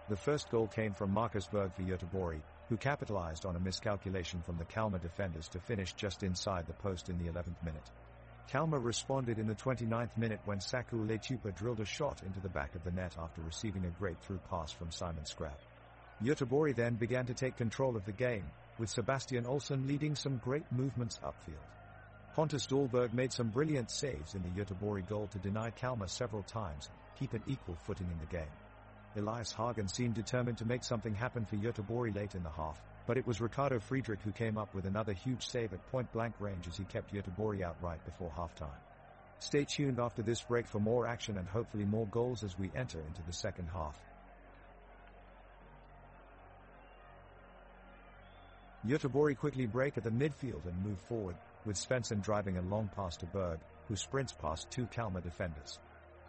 The first goal came from Marcus Berg for Göteborg, who capitalized on a miscalculation from the Kalmar defenders to finish just inside the post in the 11th minute. Kalmar responded in the 29th minute when Saku Lechupa drilled a shot into the back of the net after receiving a great through pass from Simon Scrab. Göteborg then began to take control of the game, with Sebastian Olsson leading some great movements upfield. Pontus Dahlberg made some brilliant saves in the Göteborg goal to deny Kalmar several times and keep an equal footing in the game. Elias Hagen seemed determined to make something happen for Göteborg late in the half, but it was Ricardo Friedrich who came up with another huge save at point-blank range as he kept Göteborg out right before halftime. Stay tuned after this break for more action and hopefully more goals as we enter into the second half. Göteborg quickly break at the midfield and move forward, with Svensson driving a long pass to Berg, who sprints past two Kalmar defenders.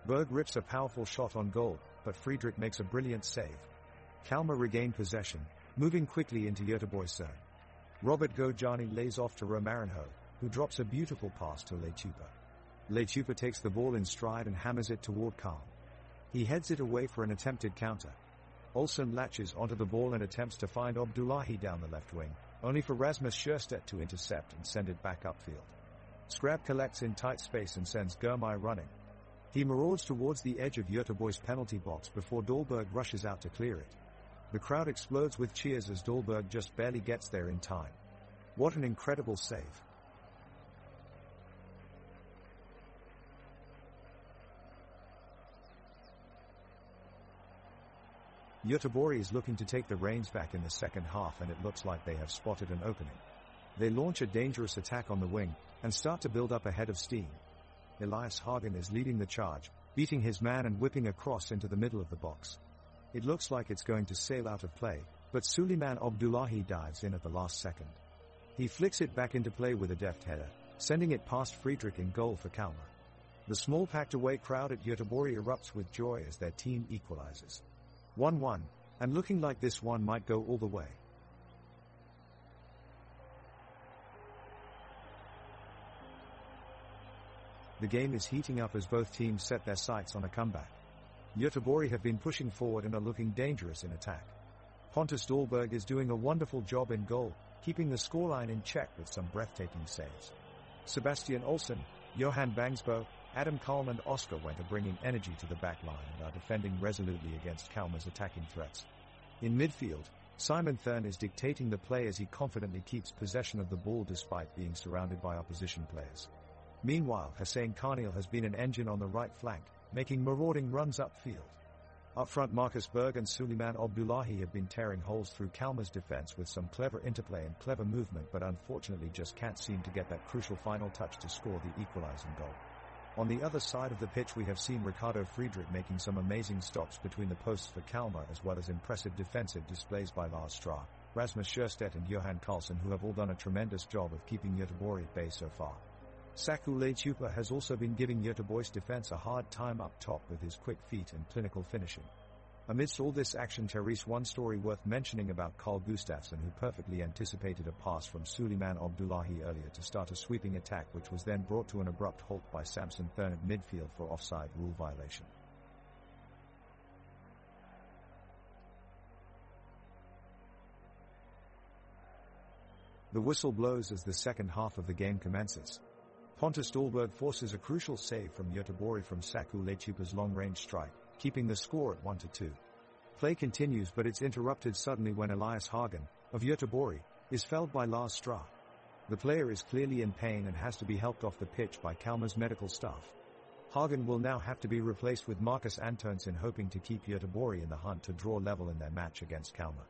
Berg rips a powerful shot on goal, but Friedrich makes a brilliant save. Kalmar regain possession, moving quickly into Göteborg's zone. Robert Gojani lays off to Romarinho, who drops a beautiful pass to Lechupa. Lechupa takes the ball in stride and hammers it toward Kalm. He heads it away for an attempted counter. Olsson latches onto the ball and attempts to find Abdullahi down the left wing, only for Rasmus Sjöstedt to intercept and send it back upfield. Scrab collects in tight space and sends Germay running. He marauds towards the edge of Göteborg's penalty box before Dahlberg rushes out to clear it. The crowd explodes with cheers as Dahlberg just barely gets there in time. What an incredible save. Göteborg is looking to take the reins back in the second half and it looks like they have spotted an opening. They launch a dangerous attack on the wing and start to build up a head of steam. Elias Hagen is leading the charge, beating his man and whipping a cross into the middle of the box. It looks like it's going to sail out of play, but Suleiman Abdullahi dives in at the last second. He flicks it back into play with a deft header, sending it past Friedrich in goal for Kalmar. The small packed away crowd at Göteborg erupts with joy as their team equalizes. 1-1, and looking like this one might go all the way. The game is heating up as both teams set their sights on a comeback. Göteborg have been pushing forward and are looking dangerous in attack. Pontus Dahlberg is doing a wonderful job in goal, keeping the scoreline in check with some breathtaking saves. Sebastian Olsson, Johan Bangsbo, Adam Kalm and Oscar Wendt are bringing energy to the back line and are defending resolutely against Kalmar's attacking threats. In midfield, Simon Thurn is dictating the play as he confidently keeps possession of the ball despite being surrounded by opposition players. Meanwhile, Hussein Carneal has been an engine on the right flank, making marauding runs upfield. Up front, Marcus Berg and Suleiman Abdullahi have been tearing holes through Kalmar's defense with some clever interplay and clever movement, but unfortunately just can't seem to get that crucial final touch to score the equalizing goal. On the other side of the pitch, we have seen Ricardo Friedrich making some amazing stops between the posts for Kalmar, as well as impressive defensive displays by Lars Strah, Rasmus Sjöstedt and Johan Karlsson, who have all done a tremendous job of keeping Göteborg at bay so far. Saku Lechupa has also been giving Göteborg's defense a hard time up top with his quick feet and clinical finishing. Amidst all this action, Therese, one story worth mentioning about Carl Gustafsson, who perfectly anticipated a pass from Suleiman Abdullahi earlier to start a sweeping attack, which was then brought to an abrupt halt by Samson Thurn at midfield for offside rule violation. The whistle blows as the second half of the game commences. Pontus Dahlberg forces a crucial save from Göteborg from Saku Lechupa's long-range strike, keeping the score at 1-2. Play continues, but it's interrupted suddenly when Elias Hagen, of Göteborg, is felled by Lars Strah. The player is clearly in pain and has to be helped off the pitch by Kalmar's medical staff. Hagen will now have to be replaced with Marcus Antonsen, hoping to keep Göteborg in the hunt to draw level in their match against Kalmar.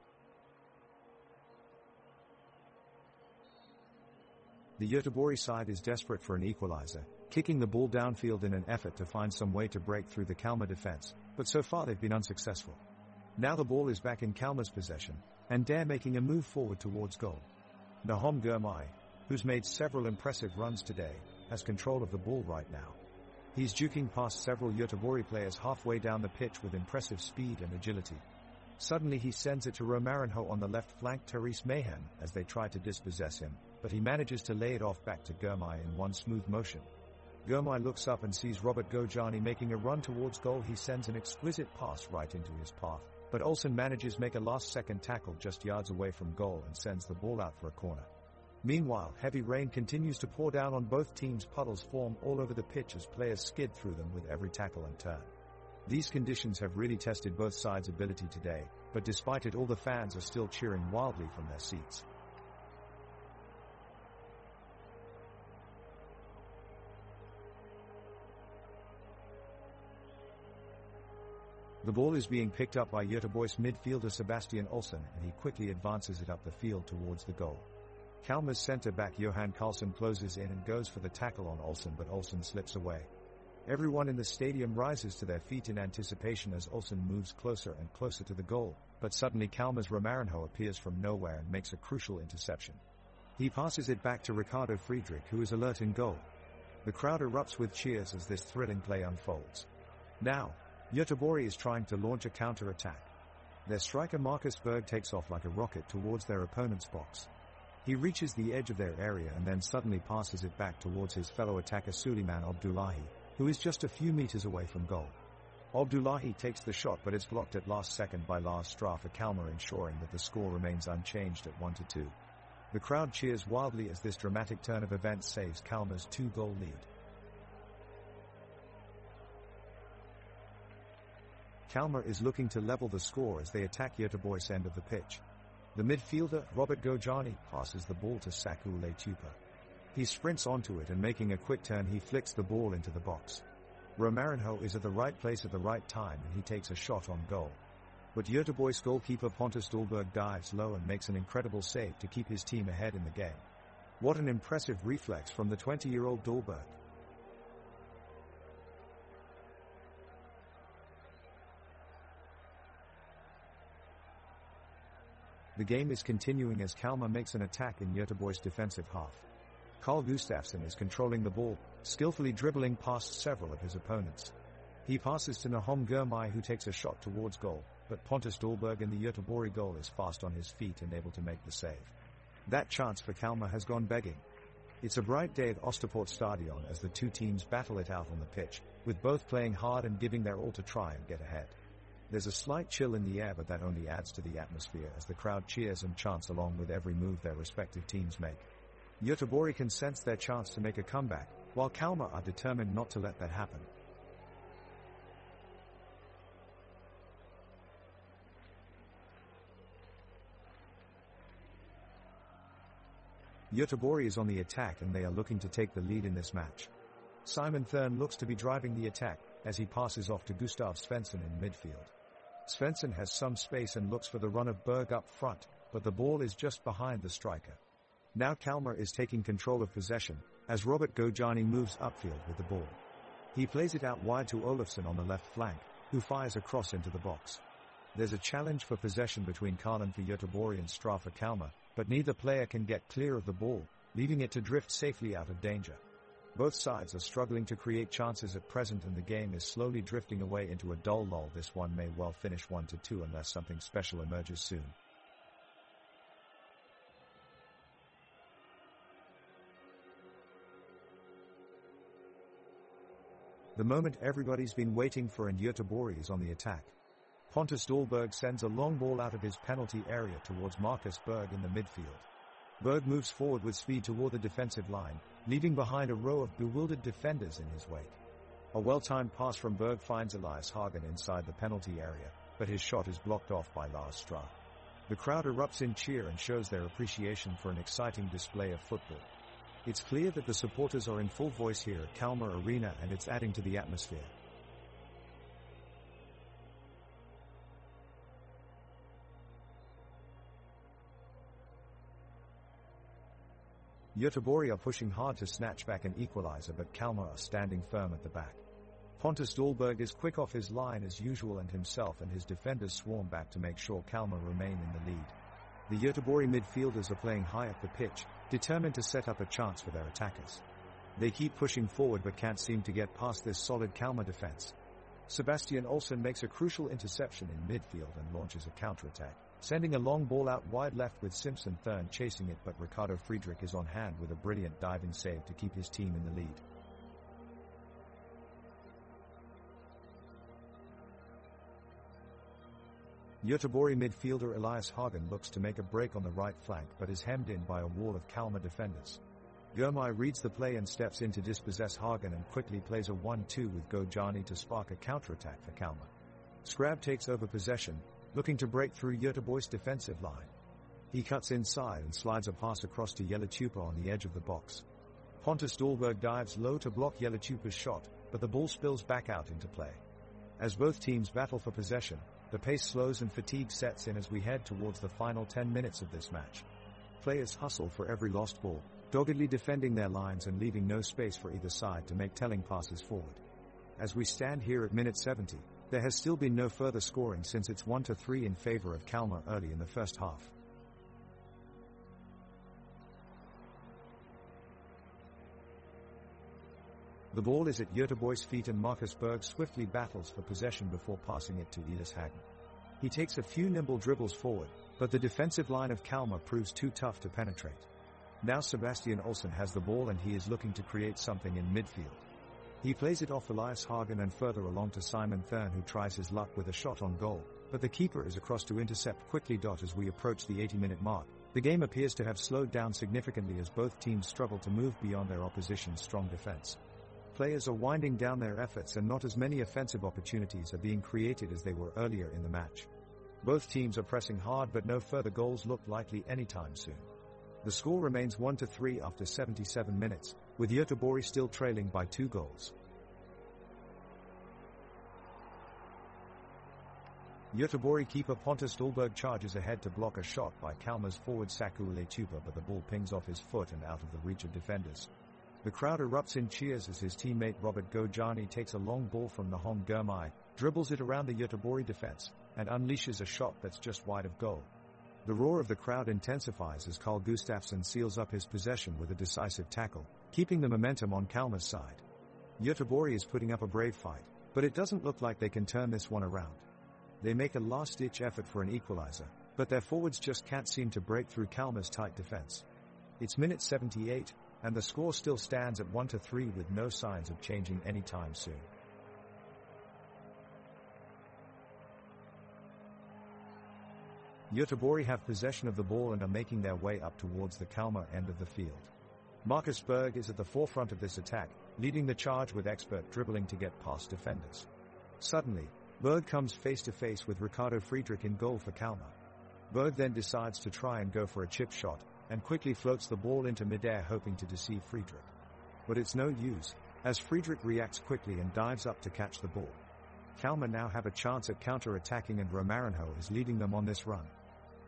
The Göteborg side is desperate for an equalizer, kicking the ball downfield in an effort to find some way to break through the Kalmar defense, but so far they've been unsuccessful. Now the ball is back in Kalmar's possession, and they're making a move forward towards goal. Nahom Germay, who's made several impressive runs today, has control of the ball right now. He's juking past several Göteborg players halfway down the pitch with impressive speed and agility. Suddenly he sends it to Romarinho on the left flank, Therese Mayhem, as they try to dispossess him, but he manages to lay it off back to Germay in one smooth motion. Germay looks up and sees Robert Gojani making a run towards goal. He sends an exquisite pass right into his path, but Olsson manages make a last-second tackle just yards away from goal and sends the ball out for a corner. Meanwhile, heavy rain continues to pour down on both teams. Puddles form all over the pitch as players skid through them with every tackle and turn. These conditions have really tested both sides' ability today, but despite it all, the fans are still cheering wildly from their seats. The ball is being picked up by Göteborg's midfielder Sebastian Olsson, and he quickly advances it up the field towards the goal. Kalmar's centre-back Johan Karlsson closes in and goes for the tackle on Olsson, but Olsson slips away. Everyone in the stadium rises to their feet in anticipation as Olsson moves closer and closer to the goal, but suddenly Kalmar's Romarinho appears from nowhere and makes a crucial interception. He passes it back to Ricardo Friedrich, who is alert in goal. The crowd erupts with cheers as this thrilling play unfolds. Now, Göteborg is trying to launch a counter-attack. Their striker Marcus Berg takes off like a rocket towards their opponent's box. He reaches the edge of their area and then suddenly passes it back towards his fellow attacker Suleiman Abdullahi, who is just a few meters away from goal. Abdullahi takes the shot, but it's blocked at last second by Lars Stra for Kalmar, ensuring that the score remains unchanged at 1-2. The crowd cheers wildly as this dramatic turn of events saves Kalmar's 2-goal lead. Kalmar is looking to level the score as they attack Göteborg's end of the pitch. The midfielder, Robert Gojani, passes the ball to Saku Letupa. He sprints onto it and making a quick turn he flicks the ball into the box. Romarinho is at the right place at the right time and he takes a shot on goal. But Göteborg's goalkeeper Pontus Dahlberg dives low and makes an incredible save to keep his team ahead in the game. What an impressive reflex from the 20-year-old Dahlberg. The game is continuing as Kalmar makes an attack in Göteborg's defensive half. Carl Gustafsson is controlling the ball, skillfully dribbling past several of his opponents. He passes to Nahom Gurmai, who takes a shot towards goal, but Pontus Dahlberg in the Göteborg goal is fast on his feet and able to make the save. That chance for Kalmar has gone begging. It's a bright day at Österport Stadion as the two teams battle it out on the pitch, with both playing hard and giving their all to try and get ahead. There's a slight chill in the air, but that only adds to the atmosphere as the crowd cheers and chants along with every move their respective teams make. Göteborg can sense their chance to make a comeback, while Kalmar are determined not to let that happen. Göteborg is on the attack and they are looking to take the lead in this match. Simon Thurn looks to be driving the attack as he passes off to Gustav Svensson in midfield. Svensson has some space and looks for the run of Berg up front, but the ball is just behind the striker. Now Kalmar is taking control of possession, as Robert Gojani moves upfield with the ball. He plays it out wide to Olofsson on the left flank, who fires a cross into the box. There's a challenge for possession between Karlin for Göteborg and Stra for Kalmar, but neither player can get clear of the ball, leaving it to drift safely out of danger. Both sides are struggling to create chances at present and the game is slowly drifting away into a dull lull. This one may well finish 1-2 unless something special emerges soon. The moment everybody's been waiting for, and Göteborg is on the attack. Pontus Dahlberg sends a long ball out of his penalty area towards Marcus Berg in the midfield. Berg moves forward with speed toward the defensive line, leaving behind a row of bewildered defenders in his wake. A well-timed pass from Berg finds Elias Hagen inside the penalty area, but his shot is blocked off by Lars Stra. The crowd erupts in cheer and shows their appreciation for an exciting display of football. It's clear that the supporters are in full voice here at Kalmar Arena and it's adding to the atmosphere. Göteborg are pushing hard to snatch back an equalizer, but Kalmar are standing firm at the back. Pontus Dahlberg is quick off his line as usual and himself and his defenders swarm back to make sure Kalmar remain in the lead. The Göteborg midfielders are playing high up the pitch, determined to set up a chance for their attackers. They keep pushing forward but can't seem to get past this solid Kalmar defense. Sebastian Olsson makes a crucial interception in midfield and launches a counterattack, sending a long ball out wide left with Simpson Thurn chasing it, but Ricardo Friedrich is on hand with a brilliant diving save to keep his team in the lead. Göteborg midfielder Elias Hagen looks to make a break on the right flank but is hemmed in by a wall of Kalmar defenders. Drömmar reads the play and steps in to dispossess Hagen and quickly plays a 1-2 with Gojani to spark a counterattack for Kalmar. Skrab takes over possession, looking to break through Göteborg's defensive line. He cuts inside and slides a pass across to Yeletupa on the edge of the box. Pontus Dahlberg dives low to block Yeletupa's shot, but the ball spills back out into play. As both teams battle for possession, the pace slows and fatigue sets in as we head towards the final 10 minutes of this match. Players hustle for every lost ball, doggedly defending their lines and leaving no space for either side to make telling passes forward. As we stand here at minute 70, there has still been no further scoring since it's 1-3 in favor of Kalmar early in the first half. The ball is at Göteborg's feet and Marcus Berg swiftly battles for possession before passing it to Elias Hagen. He takes a few nimble dribbles forward, but the defensive line of Kalmar proves too tough to penetrate. Now Sebastian Olsson has the ball and he is looking to create something in midfield. He plays it off Elias Hagen and further along to Simon Thurn, who tries his luck with a shot on goal, but the keeper is across to intercept quickly. As we approach the 80-minute mark, the game appears to have slowed down significantly as both teams struggle to move beyond their opposition's strong defense. Players are winding down their efforts and not as many offensive opportunities are being created as they were earlier in the match. Both teams are pressing hard but no further goals look likely anytime soon. The score remains 1-3 after 77 minutes, with Göteborg still trailing by 2 goals. Göteborg keeper Pontus Dahlberg charges ahead to block a shot by Kalmar's forward Saku Yeletupa, but the ball pings off his foot and out of the reach of defenders. The crowd erupts in cheers as his teammate Robert Gojani takes a long ball from Nahom Gurmai, dribbles it around the Göteborg defense, and unleashes a shot that's just wide of goal. The roar of the crowd intensifies as Carl Gustafsson seals up his possession with a decisive tackle, keeping the momentum on Kalmar's side. Göteborg is putting up a brave fight, but it doesn't look like they can turn this one around. They make a last-ditch effort for an equalizer, but their forwards just can't seem to break through Kalmar's tight defense. It's minute 78, and the score still stands at 1-3 with no signs of changing anytime soon. Göteborg have possession of the ball and are making their way up towards the Kalmar end of the field. Marcus Berg is at the forefront of this attack, leading the charge with expert dribbling to get past defenders. Suddenly, Berg comes face to face with Ricardo Friedrich in goal for Kalmar. Berg then decides to try and go for a chip shot, and quickly floats the ball into midair hoping to deceive Friedrich. But it's no use, as Friedrich reacts quickly and dives up to catch the ball. Kalmar now have a chance at counter-attacking and Romarinho is leading them on this run.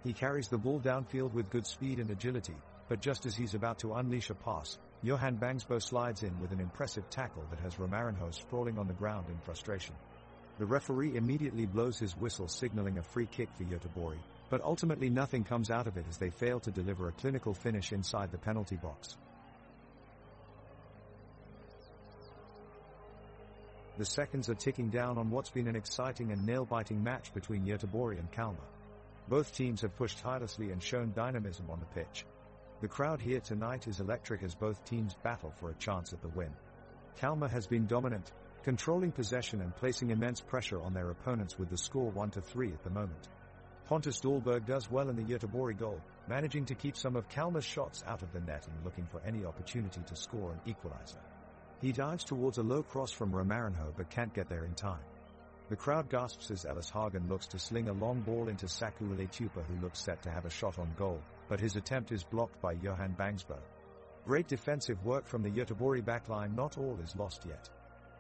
He carries the ball downfield with good speed and agility, but just as he's about to unleash a pass, Johan Bangsbo slides in with an impressive tackle that has Romarinho sprawling on the ground in frustration. The referee immediately blows his whistle signaling a free kick for Göteborg, but ultimately nothing comes out of it as they fail to deliver a clinical finish inside the penalty box. The seconds are ticking down on what's been an exciting and nail-biting match between Göteborg and Kalmar. Both teams have pushed tirelessly and shown dynamism on the pitch. The crowd here tonight is electric as both teams battle for a chance at the win. Kalmar has been dominant, controlling possession and placing immense pressure on their opponents with the score 1-3 at the moment. Pontus Dahlberg does well in the Göteborg goal, managing to keep some of Kalmar's shots out of the net and looking for any opportunity to score an equalizer. He dives towards a low cross from Romarinho but can't get there in time. The crowd gasps as Elias Hagen looks to sling a long ball into Saku Yeletupa, who looks set to have a shot on goal, but his attempt is blocked by Johan Bangsbo. Great defensive work from the Göteborg backline, not all is lost yet.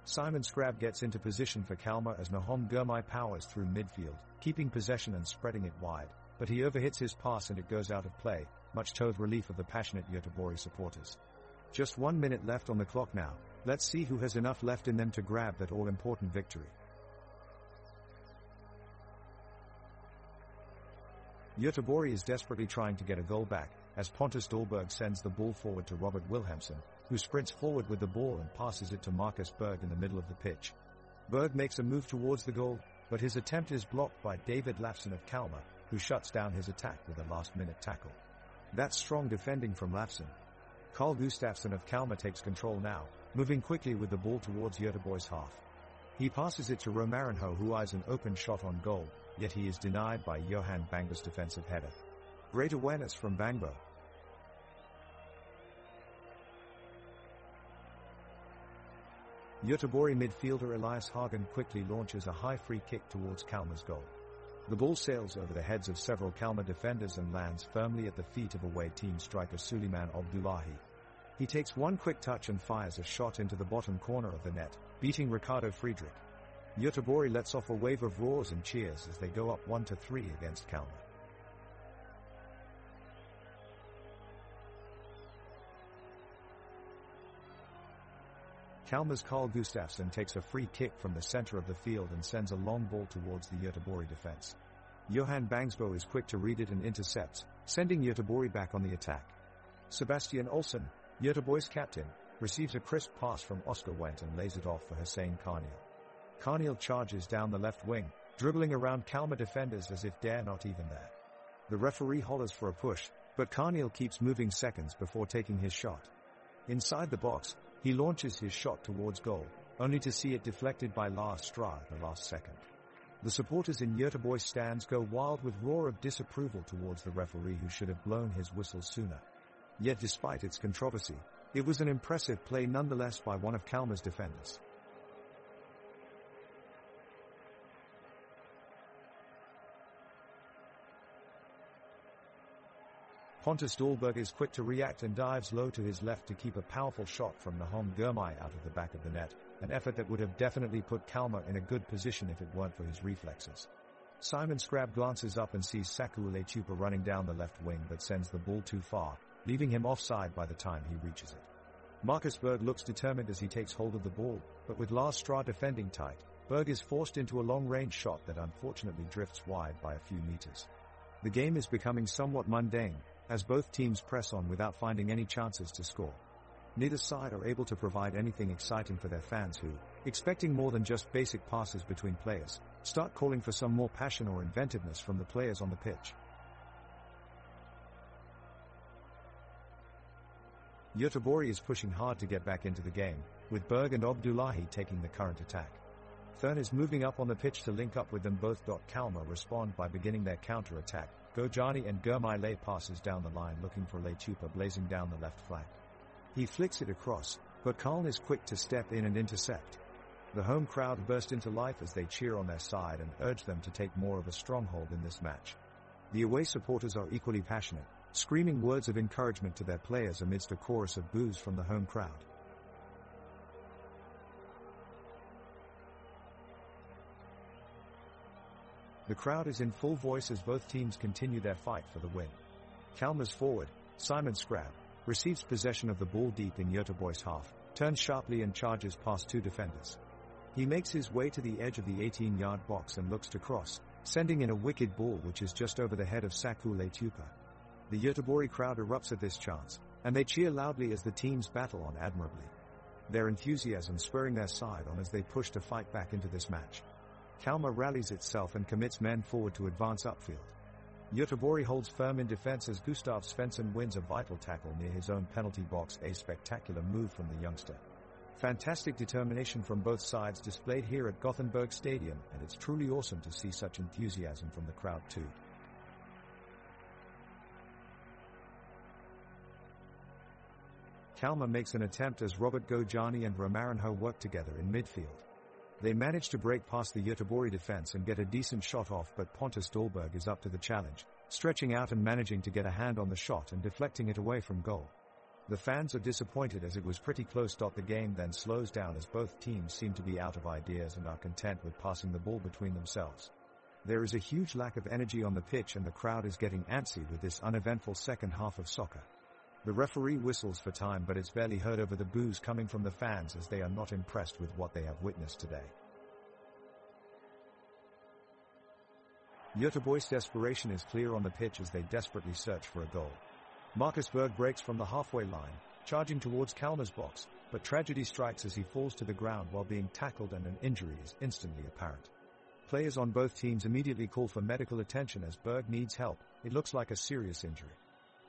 Simon Skrab gets into position for Kalmar as Nahom Gurmai powers through midfield, keeping possession and spreading it wide, but he overhits his pass and it goes out of play, much to the relief of the passionate Göteborg supporters. Just 1 minute left on the clock now, let's see who has enough left in them to grab that all-important victory. Göteborg is desperately trying to get a goal back, as Pontus Dahlberg sends the ball forward to Robert Wilhelmsson, who sprints forward with the ball and passes it to Marcus Berg in the middle of the pitch. Berg makes a move towards the goal, but his attempt is blocked by David Lafsson of Kalmar, who shuts down his attack with a last-minute tackle. That's strong defending from Lafsson. Carl Gustafsson of Kalmar takes control now, moving quickly with the ball towards Göteborg's half. He passes it to Romarinho, who eyes an open shot on goal, yet he is denied by Johan Bangbo's defensive header. Great awareness from Bangbo. Göteborg midfielder Elias Hagen quickly launches a high free kick towards Kalmar's goal. The ball sails over the heads of several Kalmar defenders and lands firmly at the feet of away team striker Suleiman Abdullahi. He takes one quick touch and fires a shot into the bottom corner of the net, beating Ricardo Friedrich. Göteborg lets off a wave of roars and cheers as they go up 1-3 against Kalmar. Kalmar's Carl Gustafsson takes a free kick from the center of the field and sends a long ball towards the Göteborg defense. Johan Bangbo is quick to read it and intercepts, sending Göteborg back on the attack. Sebastian Olsson, Göteborg's captain, receives a crisp pass from Oscar Wendt and lays it off for Hussein Karniel. Karniel charges down the left wing, dribbling around Kalmar defenders as if they're not even there. The referee hollers for a push, but Karniel keeps moving seconds before taking his shot. Inside the box, he launches his shot towards goal, only to see it deflected by Lars Stra at the last second. The supporters in Göteborg stands go wild with roar of disapproval towards the referee, who should have blown his whistle sooner. Yet despite its controversy, it was an impressive play nonetheless by one of Kalmar's defenders. Pontus Dahlberg is quick to react and dives low to his left to keep a powerful shot from Nahom Gurmai out of the back of the net, an effort that would have definitely put Kalmar in a good position if it weren't for his reflexes. Simon Scrab glances up and sees Saku Lechupa running down the left wing but sends the ball too far, leaving him offside by the time he reaches it. Marcus Berg looks determined as he takes hold of the ball, but with Lars Stra defending tight, Berg is forced into a long-range shot that unfortunately drifts wide by a few meters. The game is becoming somewhat mundane, as both teams press on without finding any chances to score. Neither side are able to provide anything exciting for their fans who, expecting more than just basic passes between players, start calling for some more passion or inventiveness from the players on the pitch. Göteborg is pushing hard to get back into the game, with Berg and Abdullahi taking the current attack. Thurn is moving up on the pitch to link up with them both. Kalmar respond by beginning their counter-attack. Gojani and Gurmai lay passes down the line looking for Lechupa blazing down the left flank. He flicks it across, but Kaln is quick to step in and intercept. The home crowd burst into life as they cheer on their side and urge them to take more of a stronghold in this match. The away supporters are equally passionate, screaming words of encouragement to their players amidst a chorus of boos from the home crowd. The crowd is in full voice as both teams continue their fight for the win. Kalmar's forward, Simon Scrab, receives possession of the ball deep in Göteborg's half, turns sharply and charges past two defenders. He makes his way to the edge of the 18-yard box and looks to cross, sending in a wicked ball which is just over the head of Saku Lechupa. The Göteborg crowd erupts at this chance, and they cheer loudly as the teams battle on admirably. Their enthusiasm spurring their side on as they push to fight back into this match. Kalmar rallies itself and commits men forward to advance upfield. Göteborg holds firm in defense as Gustav Svensson wins a vital tackle near his own penalty box, a spectacular move from the youngster. Fantastic determination from both sides displayed here at Gothenburg Stadium, and it's truly awesome to see such enthusiasm from the crowd too. Kalmar makes an attempt as Robert Gojani and Romarinho work together in midfield. They manage to break past the Göteborg defense and get a decent shot off, but Pontus Dahlberg is up to the challenge, stretching out and managing to get a hand on the shot and deflecting it away from goal. The fans are disappointed as it was pretty close. The game then slows down as both teams seem to be out of ideas and are content with passing the ball between themselves. There is a huge lack of energy on the pitch and the crowd is getting antsy with this uneventful second half of soccer. The referee whistles for time, but it's barely heard over the boos coming from the fans as they are not impressed with what they have witnessed today. Göteborg's desperation is clear on the pitch as they desperately search for a goal. Marcus Berg breaks from the halfway line, charging towards Kalmar's box, but tragedy strikes as he falls to the ground while being tackled and an injury is instantly apparent. Players on both teams immediately call for medical attention as Berg needs help. It looks like a serious injury.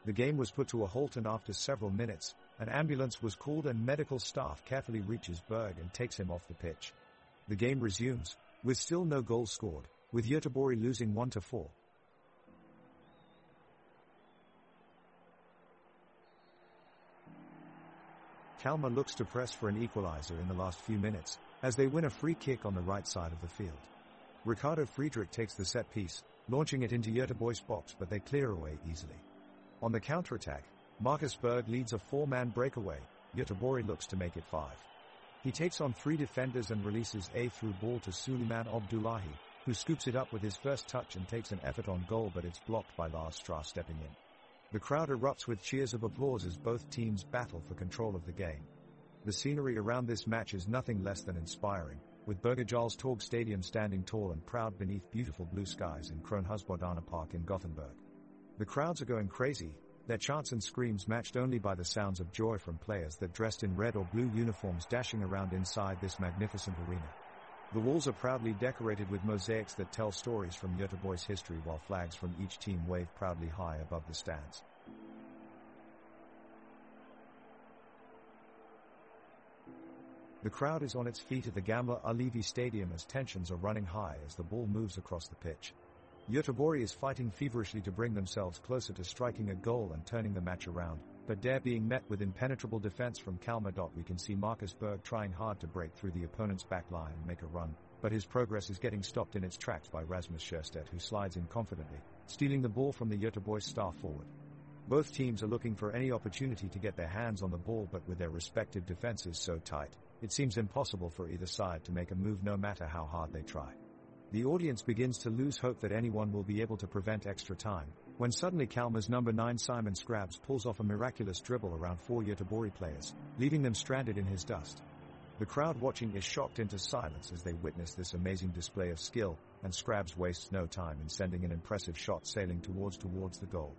The game was put to a halt, and after several minutes, an ambulance was called and medical staff carefully reaches Berg and takes him off the pitch. The game resumes, with still no goals scored, with Göteborg losing 1-4. Kalmar looks to press for an equalizer in the last few minutes, as they win a free kick on the right side of the field. Ricardo Friedrich takes the set piece, launching it into Göteborg's box, but they clear away easily. On the counter-attack, Marcus Berg leads a 4-man breakaway. Göteborg looks to make it 5. He takes on 3 defenders and releases a through ball to Suleiman Abdullahi, who scoops it up with his first touch and takes an effort on goal, but it's blocked by Lars Strauss stepping in. The crowd erupts with cheers of applause as both teams battle for control of the game. The scenery around this match is nothing less than inspiring, with Birger Torg Stadium standing tall and proud beneath beautiful blue skies in Kronhusbodana Park in Gothenburg. The crowds are going crazy, their chants and screams matched only by the sounds of joy from players that dressed in red or blue uniforms dashing around inside this magnificent arena. The walls are proudly decorated with mosaics that tell stories from Göteborg's history, while flags from each team wave proudly high above the stands. The crowd is on its feet at the Gamla Ullevi Stadium as tensions are running high as the ball moves across the pitch. Göteborg is fighting feverishly to bring themselves closer to striking a goal and turning the match around, but they're being met with impenetrable defense from Kalmar. We can see Marcus Berg trying hard to break through the opponent's back line and make a run, but his progress is getting stopped in its tracks by Rasmus Sjöstedt, who slides in confidently, stealing the ball from the Göteborg star forward. Both teams are looking for any opportunity to get their hands on the ball, but with their respective defenses so tight, it seems impossible for either side to make a move no matter how hard they try. The audience begins to lose hope that anyone will be able to prevent extra time, when suddenly Kalmar's number 9 Simon Scrabs pulls off a miraculous dribble around 4 Göteborg players, leaving them stranded in his dust. The crowd watching is shocked into silence as they witness this amazing display of skill, and Scrabs wastes no time in sending an impressive shot sailing towards the goal.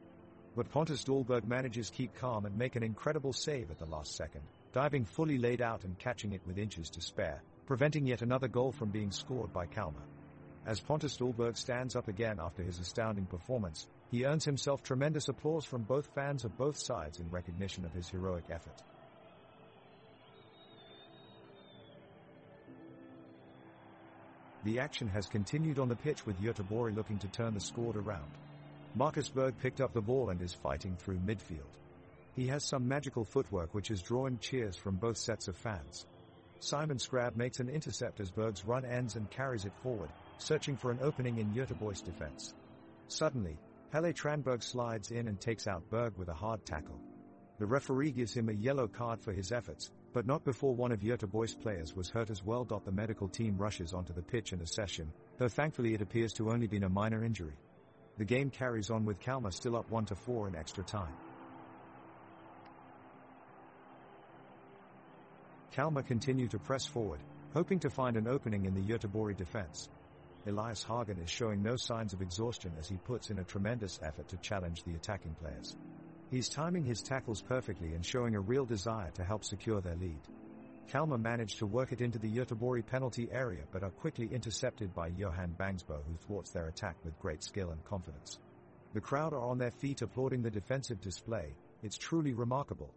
But Pontus Dahlberg manages to keep calm and make an incredible save at the last second, diving fully laid out and catching it with inches to spare, preventing yet another goal from being scored by Kalmar. As Pontus Dahlberg stands up again after his astounding performance, he earns himself tremendous applause from both fans of both sides in recognition of his heroic effort. The action has continued on the pitch, with Göteborg looking to turn the score around. Marcus Berg picked up the ball and is fighting through midfield. He has some magical footwork which is drawing cheers from both sets of fans. Simon Scrab makes an intercept as Berg's run ends and carries it forward, searching for an opening in Göteborg's defense. Suddenly, Pelle Tranberg slides in and takes out Berg with a hard tackle. The referee gives him a yellow card for his efforts, but not before one of Göteborg's players was hurt as well. The medical team rushes onto the pitch and assess him, though thankfully it appears to only been a minor injury. The game carries on with Kalmar still up 1-4 in extra time. Kalmar continue to press forward, hoping to find an opening in the Göteborg defense. Elias Hagen is showing no signs of exhaustion as he puts in a tremendous effort to challenge the attacking players. He's timing his tackles perfectly and showing a real desire to help secure their lead. Kalmar manage to work it into the Göteborg penalty area, but are quickly intercepted by Johan Bangsbo, who thwarts their attack with great skill and confidence. The crowd are on their feet applauding the defensive display. It's truly remarkable.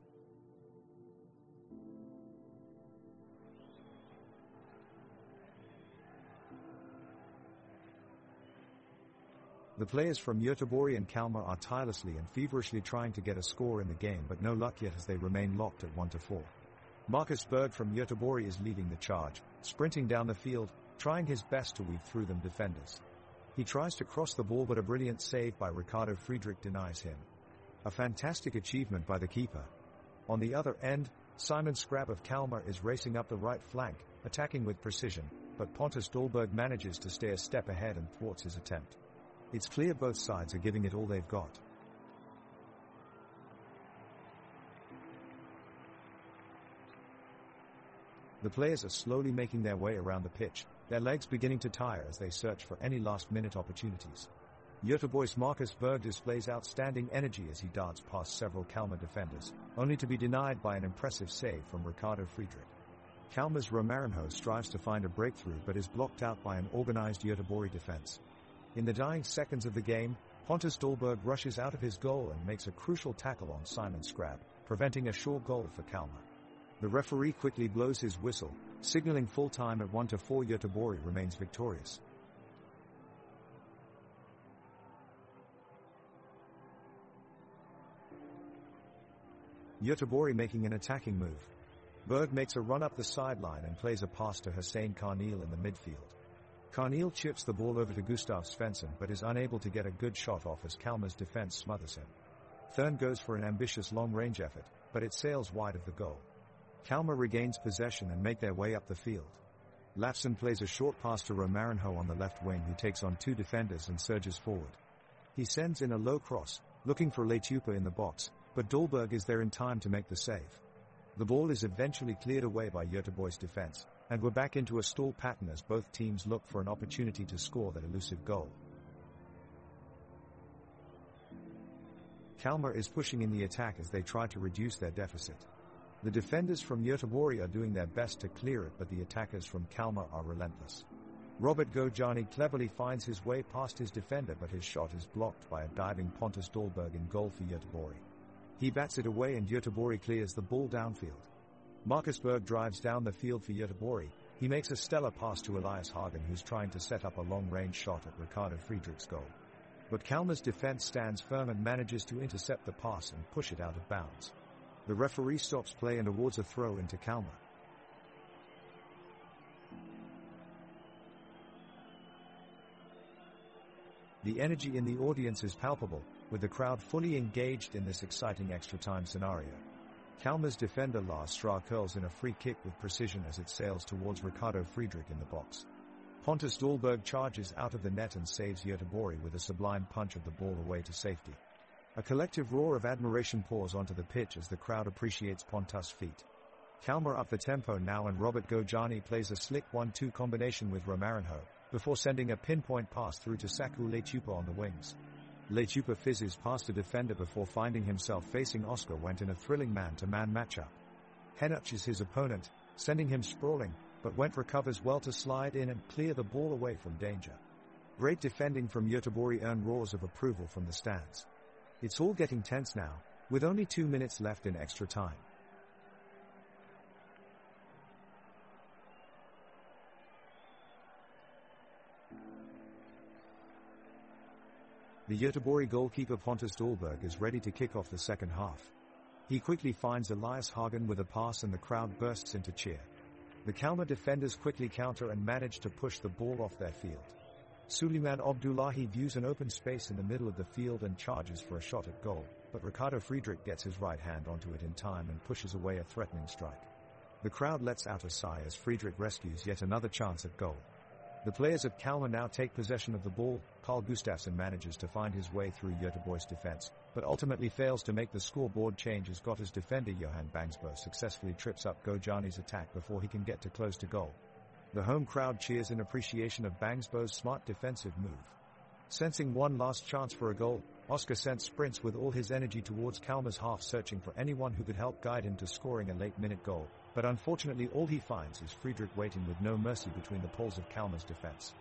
The players from Göteborg and Kalmar are tirelessly and feverishly trying to get a score in the game, but no luck yet as they remain locked at 1-4. Marcus Berg from Göteborg is leading the charge, sprinting down the field, trying his best to weave through them defenders. He tries to cross the ball, but a brilliant save by Ricardo Friedrich denies him. A fantastic achievement by the keeper. On the other end, Simon Scrab of Kalmar is racing up the right flank, attacking with precision, but Pontus Dahlberg manages to stay a step ahead and thwarts his attempt. It's clear both sides are giving it all they've got. The players are slowly making their way around the pitch, their legs beginning to tire as they search for any last-minute opportunities. Göteborg's Marcus Berg displays outstanding energy as he darts past several Kalmar defenders, only to be denied by an impressive save from Ricardo Friedrich. Kalmar's Romarinho strives to find a breakthrough but is blocked out by an organized Göteborg defense. In the dying seconds of the game, Pontus Dahlberg rushes out of his goal and makes a crucial tackle on Simon Scrab, preventing a sure goal for Kalmar. The referee quickly blows his whistle, signaling full time at 1-4. Göteborg remains victorious. Göteborg making an attacking move. Berg makes a run up the sideline and plays a pass to Hussein Carneal in the midfield. Carneal chips the ball over to Gustav Svensson but is unable to get a good shot off as Kalmar's defense smothers him. Thurn goes for an ambitious long-range effort, but it sails wide of the goal. Kalmar regains possession and make their way up the field. Lafson plays a short pass to Romarinho on the left wing, who takes on two defenders and surges forward. He sends in a low cross, looking for Leitupa in the box, but Dahlberg is there in time to make the save. The ball is eventually cleared away by Göteborg's defense, and we're back into a stall pattern as both teams look for an opportunity to score that elusive goal. Kalmar is pushing in the attack as they try to reduce their deficit. The defenders from Göteborg are doing their best to clear it, but the attackers from Kalmar are relentless. Robert Gojani cleverly finds his way past his defender, but his shot is blocked by a diving Pontus Dahlberg in goal for Göteborg. He bats it away and Göteborg clears the ball downfield. Marcus Berg drives down the field for Göteborg. He makes a stellar pass to Elias Hagen, who's trying to set up a long-range shot at Ricardo Friedrich's goal. But Kalmar's defense stands firm and manages to intercept the pass and push it out of bounds. The referee stops play and awards a throw into Kalmar. The energy in the audience is palpable, with the crowd fully engaged in this exciting extra-time scenario. Kalmar's defender Lars Stra curls in a free kick with precision as it sails towards Ricardo Friedrich in the box. Pontus Dahlberg charges out of the net and saves Göteborg with a sublime punch of the ball away to safety. A collective roar of admiration pours onto the pitch as the crowd appreciates Pontus' feat. Kalmar up the tempo now and Robert Gojani plays a slick 1-2 combination with Romarinho, before sending a pinpoint pass through to Saku Leitupa on the wings. Leitupa fizzes past a defender before finding himself facing Oscar Wendt in a thrilling man-to-man matchup. Henuch is his opponent, sending him sprawling, but Wendt recovers well to slide in and clear the ball away from danger. Great defending from Göteborg earn roars of approval from the stands. It's all getting tense now, with only 2 minutes left in extra time. The Göteborg goalkeeper Pontus Dahlberg is ready to kick off the second half. He quickly finds Elias Hagen with a pass and the crowd bursts into cheer. The Kalmar defenders quickly counter and manage to push the ball off their field. Suleiman Abdullahi views an open space in the middle of the field and charges for a shot at goal, but Ricardo Friedrich gets his right hand onto it in time and pushes away a threatening strike. The crowd lets out a sigh as Friedrich rescues yet another chance at goal. The players of Kalmar now take possession of the ball. Carl Gustafsson manages to find his way through Göteborg's defense, but ultimately fails to make the scoreboard change as Gotha's defender Johan Bangsbo successfully trips up Gojani's attack before he can get too close to goal. The home crowd cheers in appreciation of Bangsbo's smart defensive move. Sensing one last chance for a goal, Oscar Wendt sprints with all his energy towards Kalmar's half, searching for anyone who could help guide him to scoring a late-minute goal, but unfortunately all he finds is Friedrich waiting with no mercy between the poles of Kalmar's defense.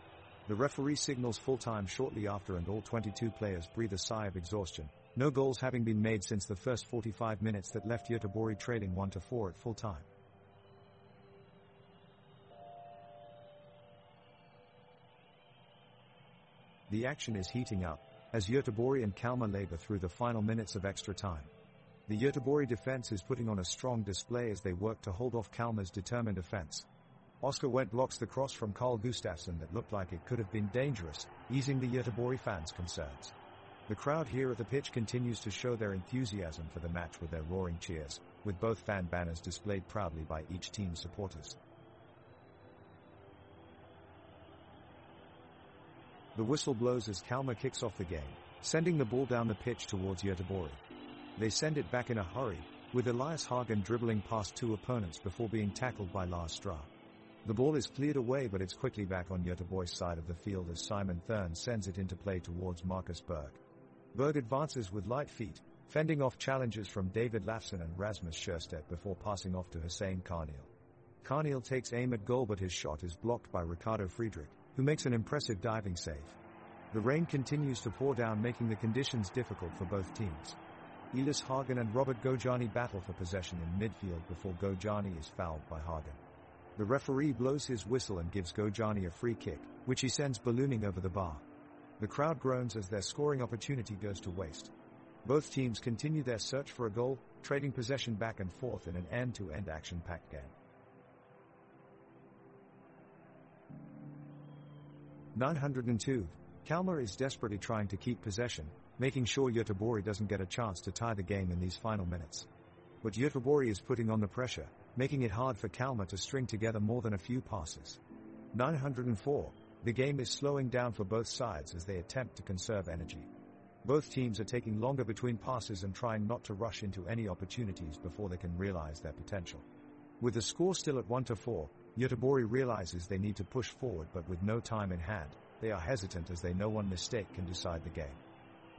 The referee signals full-time shortly after and all 22 players breathe a sigh of exhaustion, no goals having been made since the first 45 minutes that left Göteborg trailing 1-4 at full-time. The action is heating up, as Göteborg and Kalmar labor through the final minutes of extra time. The Göteborg defense is putting on a strong display as they work to hold off Kalmar's determined offense. Oscar Wendt blocks the cross from Carl Gustafsson that looked like it could have been dangerous, easing the Göteborg fans' concerns. The crowd here at the pitch continues to show their enthusiasm for the match with their roaring cheers, with both fan banners displayed proudly by each team's supporters. The whistle blows as Kalmar kicks off the game, sending the ball down the pitch towards Göteborg. They send it back in a hurry, with Elias Hagen dribbling past two opponents before being tackled by Lars Stra. The ball is cleared away, but it's quickly back on Göteborg's side of the field as Simon Thurn sends it into play towards Marcus Berg. Berg advances with light feet, fending off challenges from David Lafson and Rasmus Scherstedt before passing off to Hussein Carneal. Carneal takes aim at goal, but his shot is blocked by Ricardo Friedrich, who makes an impressive diving save. The rain continues to pour down, making the conditions difficult for both teams. Elis Hagen and Robert Gojani battle for possession in midfield before Gojani is fouled by Hagen. The referee blows his whistle and gives Gojani a free kick, which he sends ballooning over the bar. The crowd groans as their scoring opportunity goes to waste. Both teams continue their search for a goal, trading possession back and forth in an end-to-end action-packed game. 902. Kalmar is desperately trying to keep possession, making sure Göteborg doesn't get a chance to tie the game in these final minutes. But Göteborg is putting on the pressure, making it hard for Kalmar to string together more than a few passes. 904. The game is slowing down for both sides as they attempt to conserve energy. Both teams are taking longer between passes and trying not to rush into any opportunities before they can realize their potential. With the score still at 1-4, Göteborg realizes they need to push forward, but with no time in hand, they are hesitant as they know one mistake can decide the game.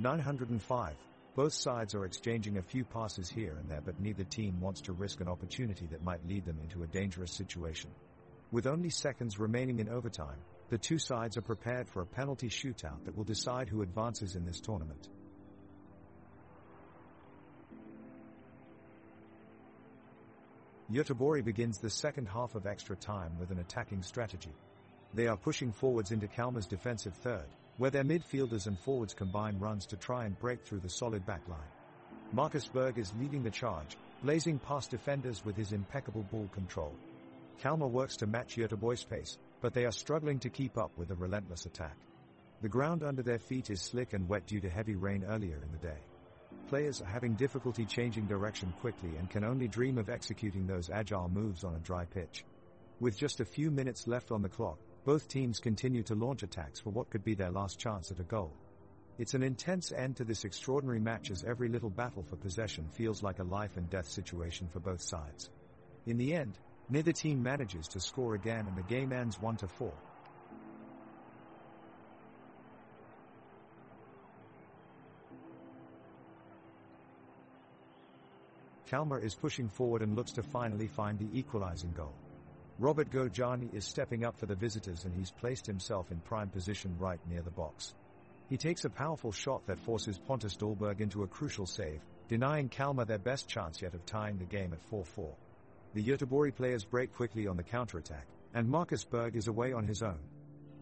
905. Both sides are exchanging a few passes here and there, but neither team wants to risk an opportunity that might lead them into a dangerous situation. With only seconds remaining in overtime, the two sides are prepared for a penalty shootout that will decide who advances in this tournament. Göteborg begins the second half of extra time with an attacking strategy. They are pushing forwards into Kalmar's defensive third, where their midfielders and forwards combine runs to try and break through the solid backline. Marcus Berg is leading the charge, blazing past defenders with his impeccable ball control. Kalmar works to match Göteborg's pace, but they are struggling to keep up with the relentless attack. The ground under their feet is slick and wet due to heavy rain earlier in the day. Players are having difficulty changing direction quickly and can only dream of executing those agile moves on a dry pitch. With just a few minutes left on the clock, both teams continue to launch attacks for what could be their last chance at a goal. It's an intense end to this extraordinary match as every little battle for possession feels like a life and death situation for both sides. In the end, neither team manages to score again and the game ends 1-4. Kalmar is pushing forward and looks to finally find the equalizing goal. Robert Gojani is stepping up for the visitors and he's placed himself in prime position right near the box. He takes a powerful shot that forces Pontus Dahlberg into a crucial save, denying Kalmar their best chance yet of tying the game at 4-4. The Göteborg players break quickly on the counterattack, and Marcus Berg is away on his own.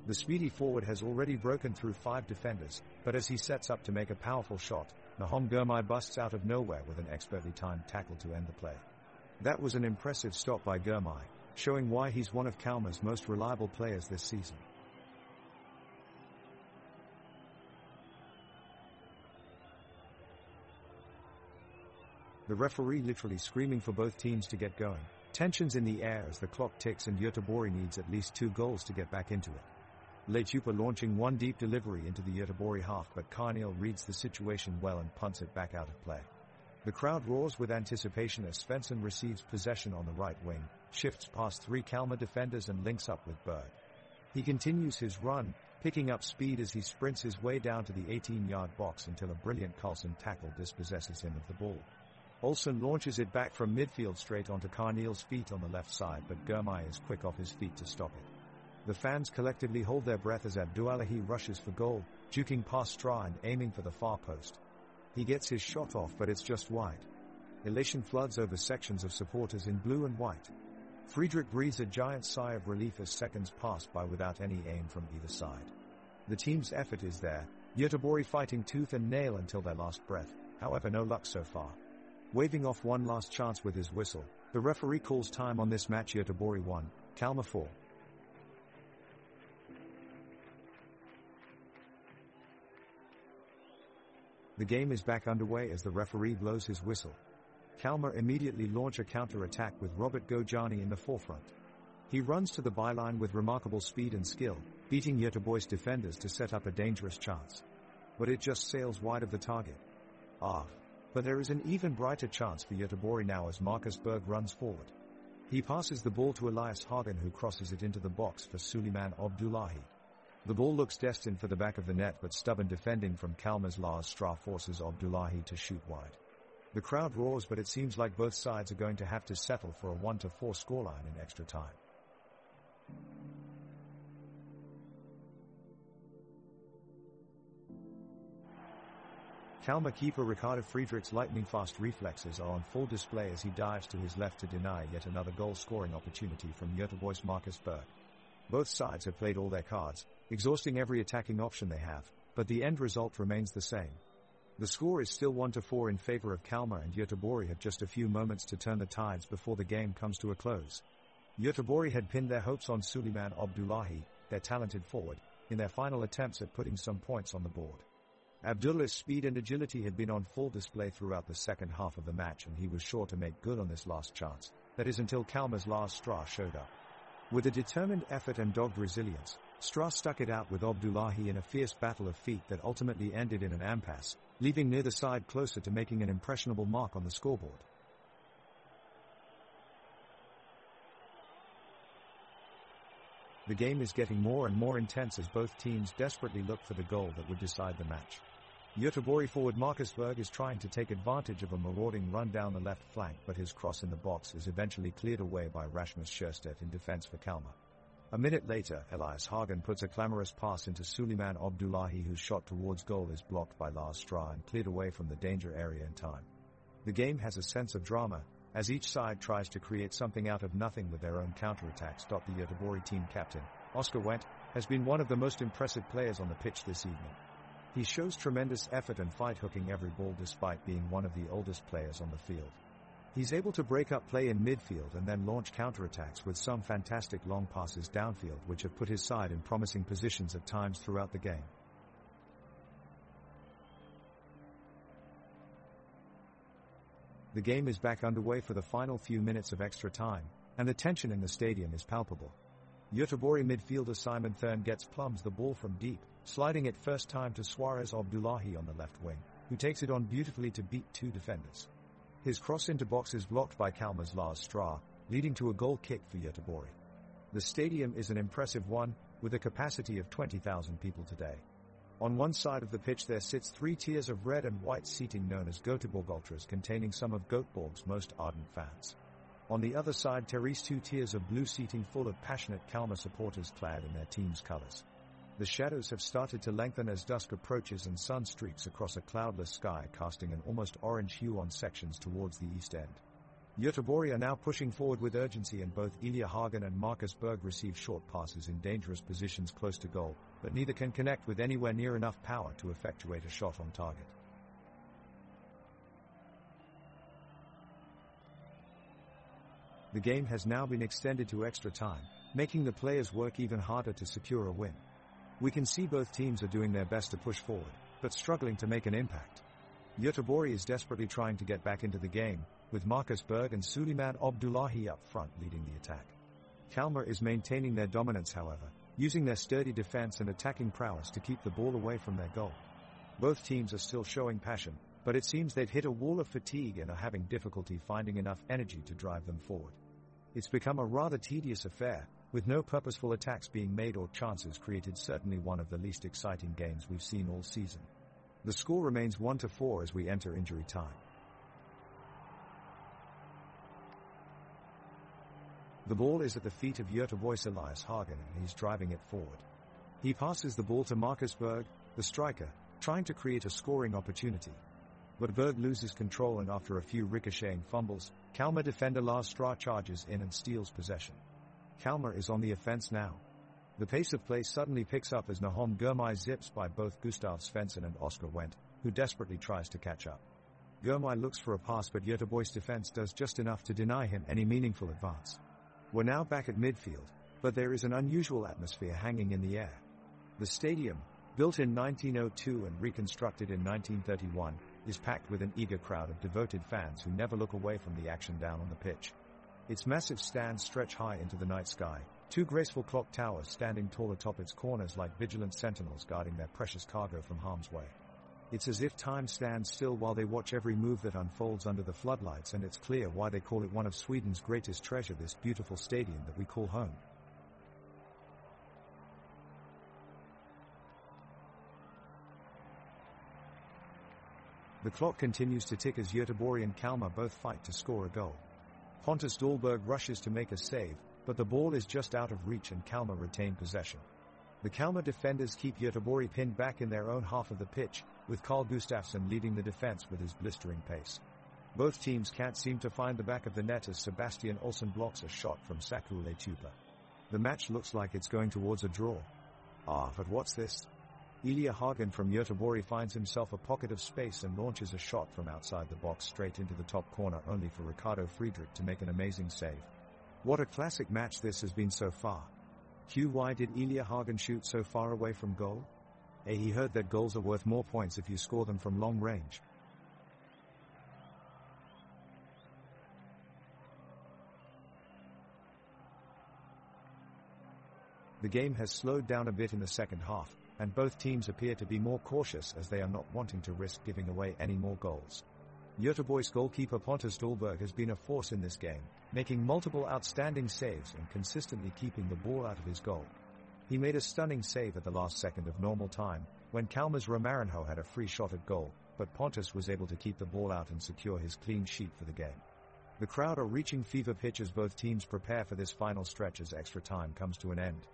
The speedy forward has already broken through 5 defenders, but as he sets up to make a powerful shot, Nahom Gurmai busts out of nowhere with an expertly timed tackle to end the play. That was an impressive stop by Gurmai, showing why he's one of Kalmar's most reliable players this season. The referee literally screaming for both teams to get going. Tensions in the air as the clock ticks and Göteborg needs at least 2 goals to get back into it. Leitupa launching one deep delivery into the Göteborg half, but Carneal reads the situation well and punts it back out of play. The crowd roars with anticipation as Svensson receives possession on the right wing, shifts past 3 Kalmar defenders and links up with Berg. He continues his run, picking up speed as he sprints his way down to the 18-yard box until a brilliant Carlson tackle dispossesses him of the ball. Olsen launches it back from midfield straight onto Carneal's feet on the left side, but Gurmai is quick off his feet to stop it. The fans collectively hold their breath as Abdullahi rushes for goal, juking past Stra and aiming for the far post. He gets his shot off, but it's just wide. Elation floods over sections of supporters in blue and white. Friedrich breathes a giant sigh of relief as seconds pass by without any aim from either side. The team's effort is there, Göteborg fighting tooth and nail until their last breath, however no luck so far. Waving off one last chance with his whistle, the referee calls time on this match. Göteborg 1, Kalmar 4. The game is back underway as the referee blows his whistle. Kalmar immediately launch a counter-attack with Robert Gojani in the forefront. He runs to the byline with remarkable speed and skill, beating Göteborg's defenders to set up a dangerous chance. But it just sails wide of the target. But there is an even brighter chance for Göteborg now as Marcus Berg runs forward. He passes the ball to Elias Hagen, who crosses it into the box for Suleiman Abdullahi. The ball looks destined for the back of the net, but stubborn defending from Kalmar's Lars Stra forces Abdullahi to shoot wide. The crowd roars, but it seems like both sides are going to have to settle for a 1-4 scoreline in extra time. Kalmar keeper Ricardo Friedrich's lightning-fast reflexes are on full display as he dives to his left to deny yet another goal-scoring opportunity from Göteborg's Marcus Berg. Both sides have played all their cards, exhausting every attacking option they have, but the end result remains the same. The score is still 1-4 in favor of Kalmar, and Göteborg have just a few moments to turn the tides before the game comes to a close. Göteborg had pinned their hopes on Suleiman Abdullahi, their talented forward, in their final attempts at putting some points on the board. Abdullah's speed and agility had been on full display throughout the second half of the match, and he was sure to make good on this last chance, that is until Kalmar's Lars Straw showed up. With a determined effort and dogged resilience, Straw stuck it out with Abdullahi in a fierce battle of feet that ultimately ended in an impasse, leaving neither side closer to making an impressionable mark on the scoreboard. The game is getting more and more intense as both teams desperately look for the goal that would decide the match. Göteborg forward Marcus Berg is trying to take advantage of a marauding run down the left flank, but his cross in the box is eventually cleared away by Rasmus Sjöstedt in defense for Kalmar. A minute later, Elias Hagen puts a clamorous pass into Suleiman Abdullahi, whose shot towards goal is blocked by Lars Straw and cleared away from the danger area in time. The game has a sense of drama, as each side tries to create something out of nothing with their own counterattacks. The Göteborg team captain, Oscar Wendt, has been one of the most impressive players on the pitch this evening. He shows tremendous effort and fight, hooking every ball despite being one of the oldest players on the field. He's able to break up play in midfield and then launch counterattacks with some fantastic long passes downfield, which have put his side in promising positions at times throughout the game. The game is back underway for the final few minutes of extra time, and the tension in the stadium is palpable. Göteborg midfielder Simon Thurn plums the ball from deep, sliding it first time to Suarez Abdullahi on the left wing, who takes it on beautifully to beat two defenders. His cross into box is blocked by Kalmar's Lars Straw, leading to a goal kick for Göteborg. The stadium is an impressive one, with a capacity of 20,000 people today. On one side of the pitch there sits 3 tiers of red and white seating known as Göteborg Ultras, containing some of Göteborg's most ardent fans. On the other side there is 2 tiers of blue seating full of passionate Kalmar supporters clad in their team's colors. The shadows have started to lengthen as dusk approaches and sun streaks across a cloudless sky, casting an almost orange hue on sections towards the east end. Göteborg are now pushing forward with urgency, and both Elia Hagen and Marcus Berg receive short passes in dangerous positions close to goal, but neither can connect with anywhere near enough power to effectuate a shot on target. The game has now been extended to extra time, making the players work even harder to secure a win. We can see both teams are doing their best to push forward, but struggling to make an impact. Göteborg is desperately trying to get back into the game, with Marcus Berg and Suleiman Abdullahi up front leading the attack. Kalmar is maintaining their dominance, however, using their sturdy defense and attacking prowess to keep the ball away from their goal. Both teams are still showing passion, but it seems they've hit a wall of fatigue and are having difficulty finding enough energy to drive them forward. It's become a rather tedious affair, with no purposeful attacks being made or chances created, certainly one of the least exciting games we've seen all season. The score remains 1-4 as we enter injury time. The ball is at the feet of Göteborg's Elias Hagen, and he's driving it forward. He passes the ball to Marcus Berg, the striker, trying to create a scoring opportunity. But Berg loses control, and after a few ricocheting fumbles, Kalmar defender Lars Straw charges in and steals possession. Kalmar is on the offense now. The pace of play suddenly picks up as Nahom Gurmai zips by both Gustav Svensson and Oscar Wendt, who desperately tries to catch up. Gurmai looks for a pass, but Göteborg's defense does just enough to deny him any meaningful advance. We're now back at midfield, but there is an unusual atmosphere hanging in the air. The stadium, built in 1902 and reconstructed in 1931, is packed with an eager crowd of devoted fans who never look away from the action down on the pitch. Its massive stands stretch high into the night sky, 2 graceful clock towers standing tall atop its corners like vigilant sentinels guarding their precious cargo from harm's way. It's as if time stands still while they watch every move that unfolds under the floodlights, and it's clear why they call it one of Sweden's greatest treasure, this beautiful stadium that we call home. The clock continues to tick as Göteborg and Kalmar both fight to score a goal. Pontus Dahlberg rushes to make a save, but the ball is just out of reach and Kalmar retain possession. The Kalmar defenders keep Göteborg pinned back in their own half of the pitch, with Carl Gustafsson leading the defense with his blistering pace. Both teams can't seem to find the back of the net as Sebastian Olsson blocks a shot from Sakul Letupa. The match looks like it's going towards a draw. But what's this? Ilya Hagen from Göteborg finds himself a pocket of space and launches a shot from outside the box straight into the top corner, only for Ricardo Friedrich to make an amazing save. What a classic match this has been so far. Why did Ilya Hagen shoot so far away from goal? He heard that goals are worth more points if you score them from long range. The game has slowed down a bit in the second half, and both teams appear to be more cautious as they are not wanting to risk giving away any more goals. Göteborg's goalkeeper Pontus Dahlberg has been a force in this game, making multiple outstanding saves and consistently keeping the ball out of his goal. He made a stunning save at the last second of normal time, when Kalmar's Romarinho had a free shot at goal, but Pontus was able to keep the ball out and secure his clean sheet for the game. The crowd are reaching fever pitch as both teams prepare for this final stretch as extra time comes to an end.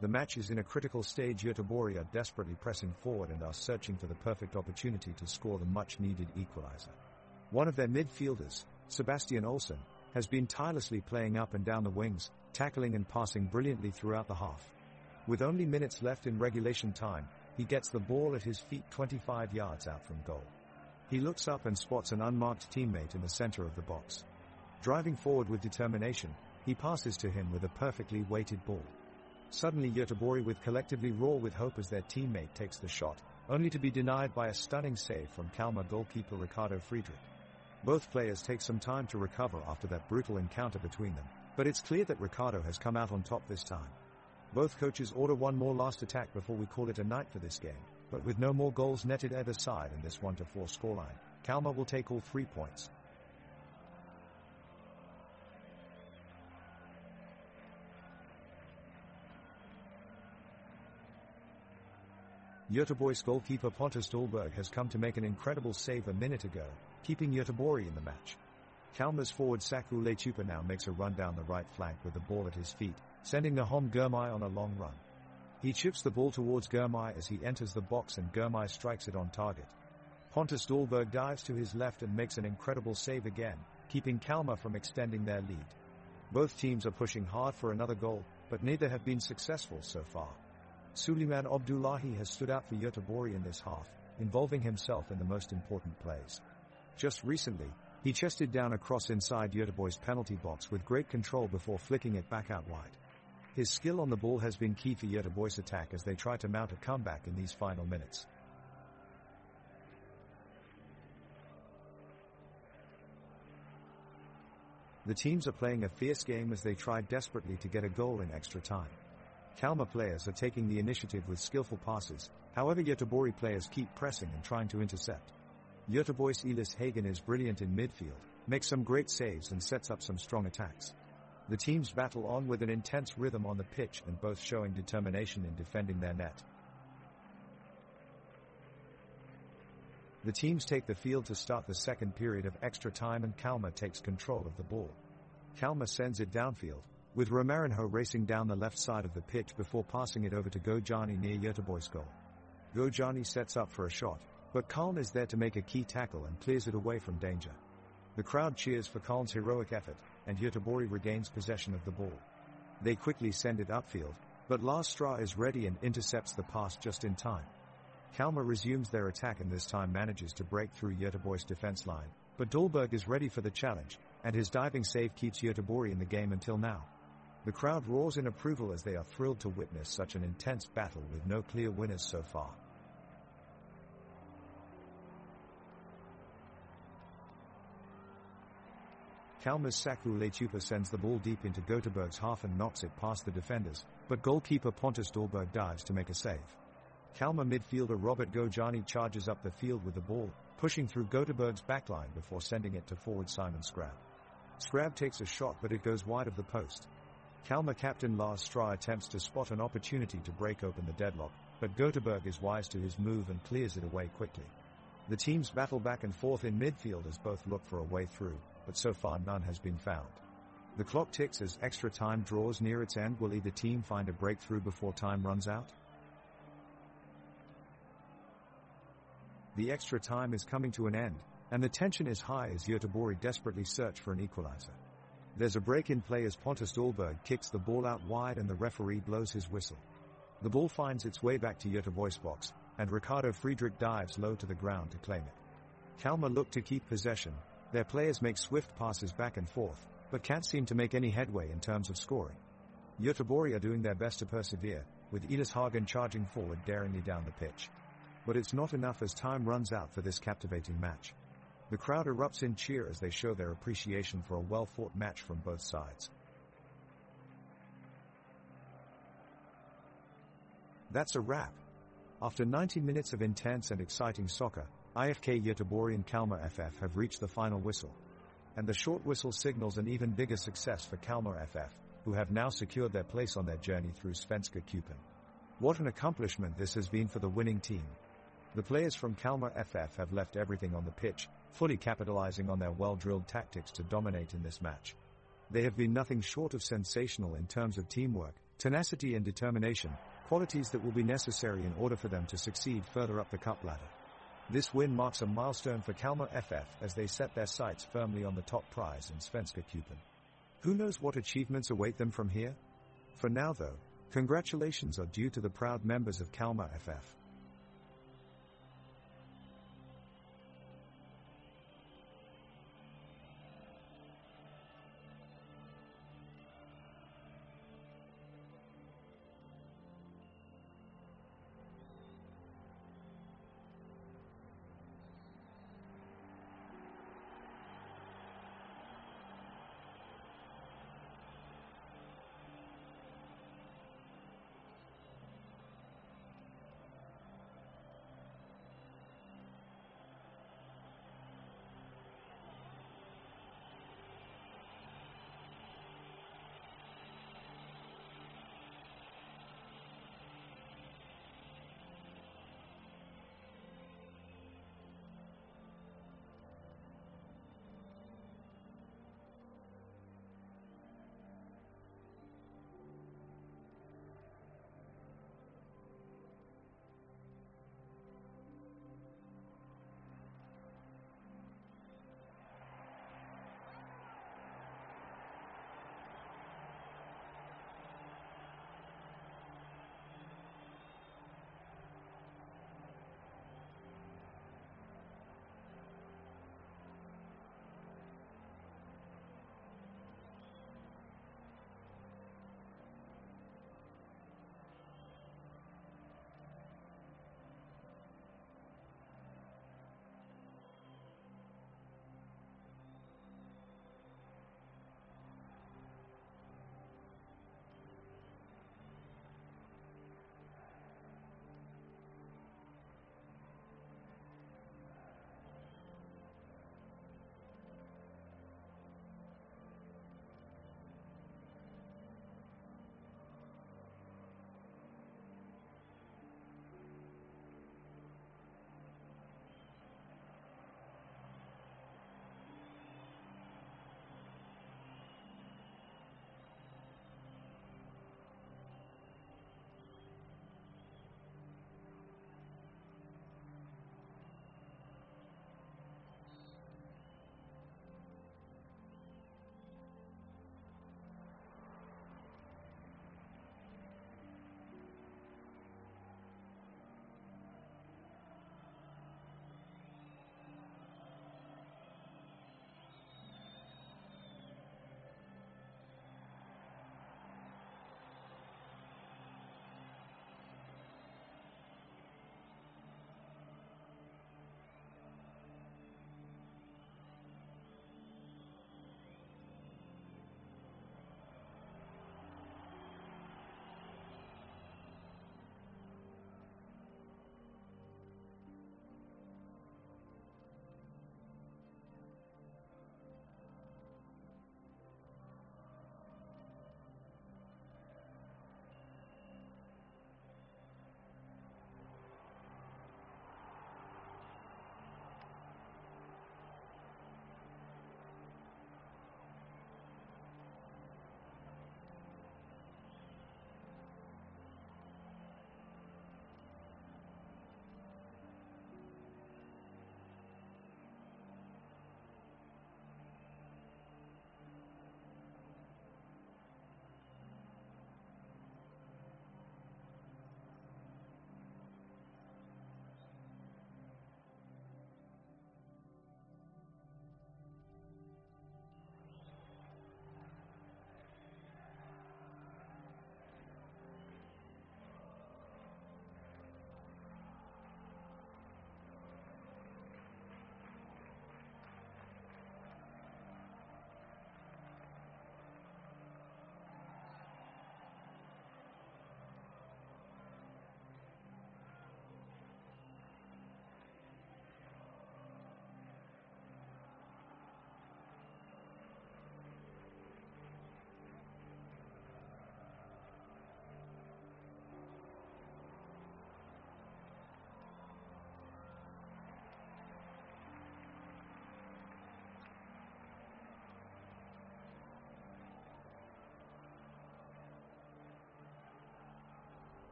The match is in a critical stage. Göteborg are desperately pressing forward and are searching for the perfect opportunity to score the much-needed equalizer. One of their midfielders, Sebastian Olsson, has been tirelessly playing up and down the wings, tackling and passing brilliantly throughout the half. With only minutes left in regulation time, he gets the ball at his feet 25 yards out from goal. He looks up and spots an unmarked teammate in the center of the box. Driving forward with determination, he passes to him with a perfectly weighted ball. Suddenly Göteborg with collectively roar with hope as their teammate takes the shot, only to be denied by a stunning save from Kalmar goalkeeper Ricardo Friedrich. Both players take some time to recover after that brutal encounter between them, but it's clear that Ricardo has come out on top this time. Both coaches order one more last attack before we call it a night for this game, but with no more goals netted either side in this 1-4 scoreline, Kalmar will take all 3 points. Göteborg's goalkeeper Pontus Dahlberg has come to make an incredible save a minute ago, keeping Göteborg in the match. Kalmar's forward Sakul Letupa now makes a run down the right flank with the ball at his feet, sending Nahom Girmay on a long run. He chips the ball towards Girmay as he enters the box and Girmay strikes it on target. Pontus Dahlberg dives to his left and makes an incredible save again, keeping Kalmar from extending their lead. Both teams are pushing hard for another goal, but neither have been successful so far. Suleiman Abdullahi has stood out for Göteborg in this half, involving himself in the most important plays. Just recently, he chested down a cross inside Göteborg's penalty box with great control before flicking it back out wide. His skill on the ball has been key for Göteborg's attack as they try to mount a comeback in these final minutes. The teams are playing a fierce game as they try desperately to get a goal in extra time. Kalmar players are taking the initiative with skillful passes, however Göteborg players keep pressing and trying to intercept. Göteborg's Elias Hagen is brilliant in midfield, makes some great saves and sets up some strong attacks. The teams battle on with an intense rhythm on the pitch and both showing determination in defending their net. The teams take the field to start the second period of extra time and Kalmar takes control of the ball. Kalmar sends it downfield, with Romarinho racing down the left side of the pitch before passing it over to Gojani near Göteborg's goal. Gojani sets up for a shot, but Kaln is there to make a key tackle and clears it away from danger. The crowd cheers for Kaln's heroic effort, and Göteborg regains possession of the ball. They quickly send it upfield, but Lars Stra is ready and intercepts the pass just in time. Kalmar resumes their attack and this time manages to break through Göteborg's defense line, but Dahlberg is ready for the challenge, and his diving save keeps Göteborg in the game until now. The crowd roars in approval as they are thrilled to witness such an intense battle with no clear winners so far. Kalmar's Sakul Letupa sends the ball deep into Göteborg's half and knocks it past the defenders, but goalkeeper Pontus Dahlberg dives to make a save. Kalmar midfielder Robert Gojani charges up the field with the ball, pushing through Göteborg's backline before sending it to forward Simon Skrab. Skrab takes a shot but it goes wide of the post. Kalmar captain Lars Stra attempts to spot an opportunity to break open the deadlock, but Göteborg is wise to his move and clears it away quickly. The teams battle back and forth in midfield as both look for a way through, but so far none has been found. The clock ticks as extra time draws near its end. Will either team find a breakthrough before time runs out? The extra time is coming to an end, and the tension is high as Göteborg desperately search for an equalizer. There's a break in play as Pontus Dahlberg kicks the ball out wide and the referee blows his whistle. The ball finds its way back to Göteborg's box, and Ricardo Friedrich dives low to the ground to claim it. Kalmar look to keep possession. Their players make swift passes back and forth, but can't seem to make any headway in terms of scoring. Göteborg are doing their best to persevere, with Elias Hagen charging forward daringly down the pitch. But it's not enough as time runs out for this captivating match. The crowd erupts in cheer as they show their appreciation for a well-fought match from both sides. That's a wrap. After 90 minutes of intense and exciting soccer, IFK Göteborg and Kalmar FF have reached the final whistle. And the short whistle signals an even bigger success for Kalmar FF, who have now secured their place on their journey through Svenska Cupen. What an accomplishment this has been for the winning team. The players from Kalmar FF have left everything on the pitch, fully capitalizing on their well-drilled tactics to dominate in this match. They have been nothing short of sensational in terms of teamwork, tenacity and determination, qualities that will be necessary in order for them to succeed further up the cup ladder. This win marks a milestone for Kalmar FF as they set their sights firmly on the top prize in Svenska Cupen. Who knows what achievements await them from here? For now though, congratulations are due to the proud members of Kalmar FF.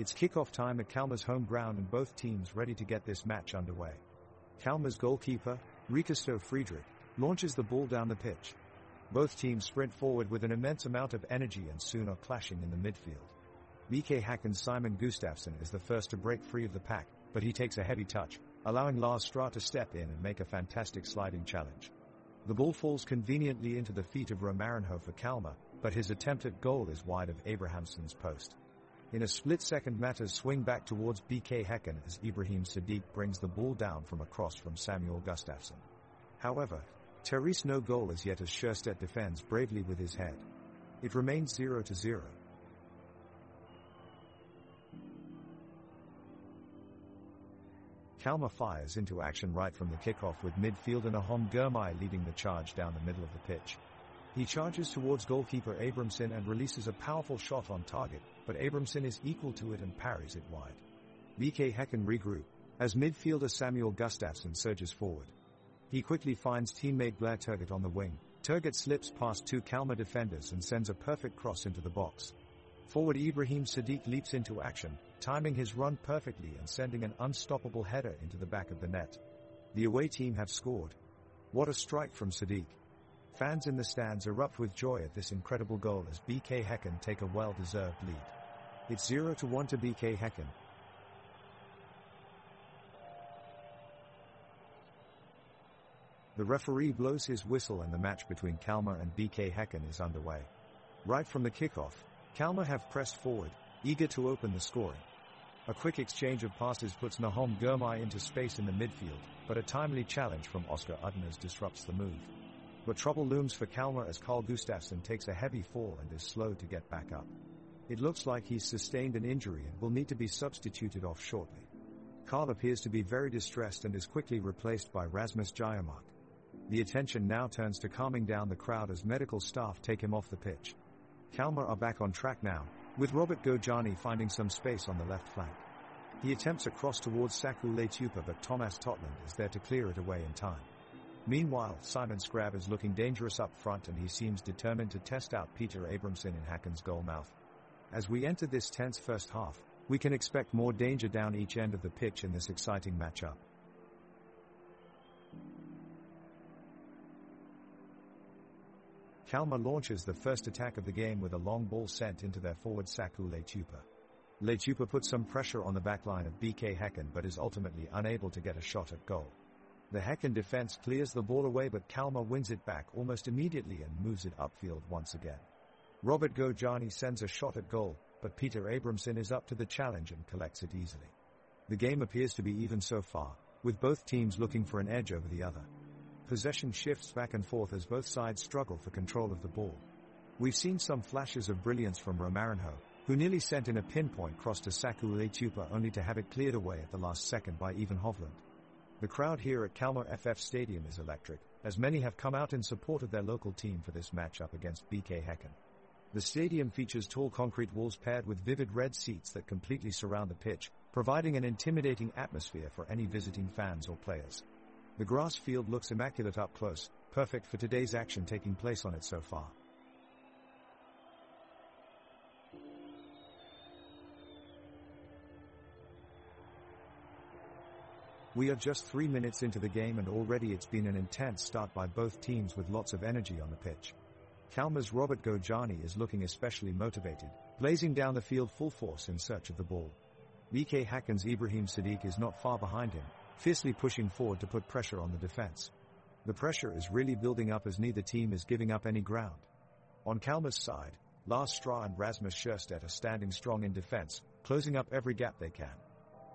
It's kickoff time at Kalmar's home ground and both teams ready to get this match underway. Kalmar's goalkeeper, Risto Friedrich, launches the ball down the pitch. Both teams sprint forward with an immense amount of energy and soon are clashing in the midfield. BK Häcken's Simon Gustafsson is the first to break free of the pack, but he takes a heavy touch, allowing Lars Stra to step in and make a fantastic sliding challenge. The ball falls conveniently into the feet of Romarinho for Kalmar, but his attempted goal is wide of Abrahamsson's post. In a split second, matters swing back towards BK Häcken as Ibrahim Sadiq brings the ball down from a cross from Samuel Gustafsson. However, Therese no goal as yet as Sjöstedt defends bravely with his head. It remains 0-0. Kalmar fires into action right from the kickoff with midfielder Nahom Girmay leading the charge down the middle of the pitch. He charges towards goalkeeper Abramson and releases a powerful shot on target, but Abramson is equal to it and parries it wide. BK Häcken regroup as midfielder Samuel Gustafsson surges forward. He quickly finds teammate Blair Turgut on the wing. Turgut slips past two Kalmar defenders and sends a perfect cross into the box. Forward Ibrahim Sadiq leaps into action, timing his run perfectly and sending an unstoppable header into the back of the net. The away team have scored. What a strike from Sadiq. Fans in the stands erupt with joy at this incredible goal as BK Häcken take a well-deserved lead. It's 0-1 to BK Häcken. The referee blows his whistle and the match between Kalmar and BK Häcken is underway. Right from the kickoff, Kalmar have pressed forward, eager to open the scoring. A quick exchange of passes puts Nahom Girmay into space in the midfield, but a timely challenge from Oscar Udners disrupts the move. But trouble looms for Kalmar as Carl Gustafsson takes a heavy fall and is slow to get back up. It looks like he's sustained an injury and will need to be substituted off shortly. Carl appears to be very distressed and is quickly replaced by Rasmus Jayamark. The attention now turns to calming down the crowd as medical staff take him off the pitch. Kalmar are back on track now, with Robert Gojani finding some space on the left flank. He attempts a cross towards Saku Leitupa, but Thomas Totland is there to clear it away in time. Meanwhile, Simon Skrab is looking dangerous up front and he seems determined to test out Peter Abramson in Häcken's goal mouth. As we enter this tense first half, we can expect more danger down each end of the pitch in this exciting matchup. Kalmar launches the first attack of the game with a long ball sent into their forward Saku Leitupa. Leitupa puts some pressure on the backline of BK Häcken but is ultimately unable to get a shot at goal. The Häcken defense clears the ball away but Kalmar wins it back almost immediately and moves it upfield once again. Robert Gojani sends a shot at goal, but Peter Abramson is up to the challenge and collects it easily. The game appears to be even so far, with both teams looking for an edge over the other. Possession shifts back and forth as both sides struggle for control of the ball. We've seen some flashes of brilliance from Romarinho, who nearly sent in a pinpoint cross to Saku Leitupa only to have it cleared away at the last second by Ivan Hovland. The crowd here at Kalmar FF Stadium is electric, as many have come out in support of their local team for this matchup against BK Häcken. The stadium features tall concrete walls paired with vivid red seats that completely surround the pitch, providing an intimidating atmosphere for any visiting fans or players. The grass field looks immaculate up close, perfect for today's action taking place on it so far. We are just 3 minutes into the game and already it's been an intense start by both teams with lots of energy on the pitch. Kalmar's Robert Gojani is looking especially motivated, blazing down the field full force in search of the ball. BK Häcken's Ibrahim Sadiq is not far behind him, fiercely pushing forward to put pressure on the defense. The pressure is really building up as neither team is giving up any ground. On Kalmar's side, Lars Stra and Rasmus Sjöstedt are standing strong in defense, closing up every gap they can.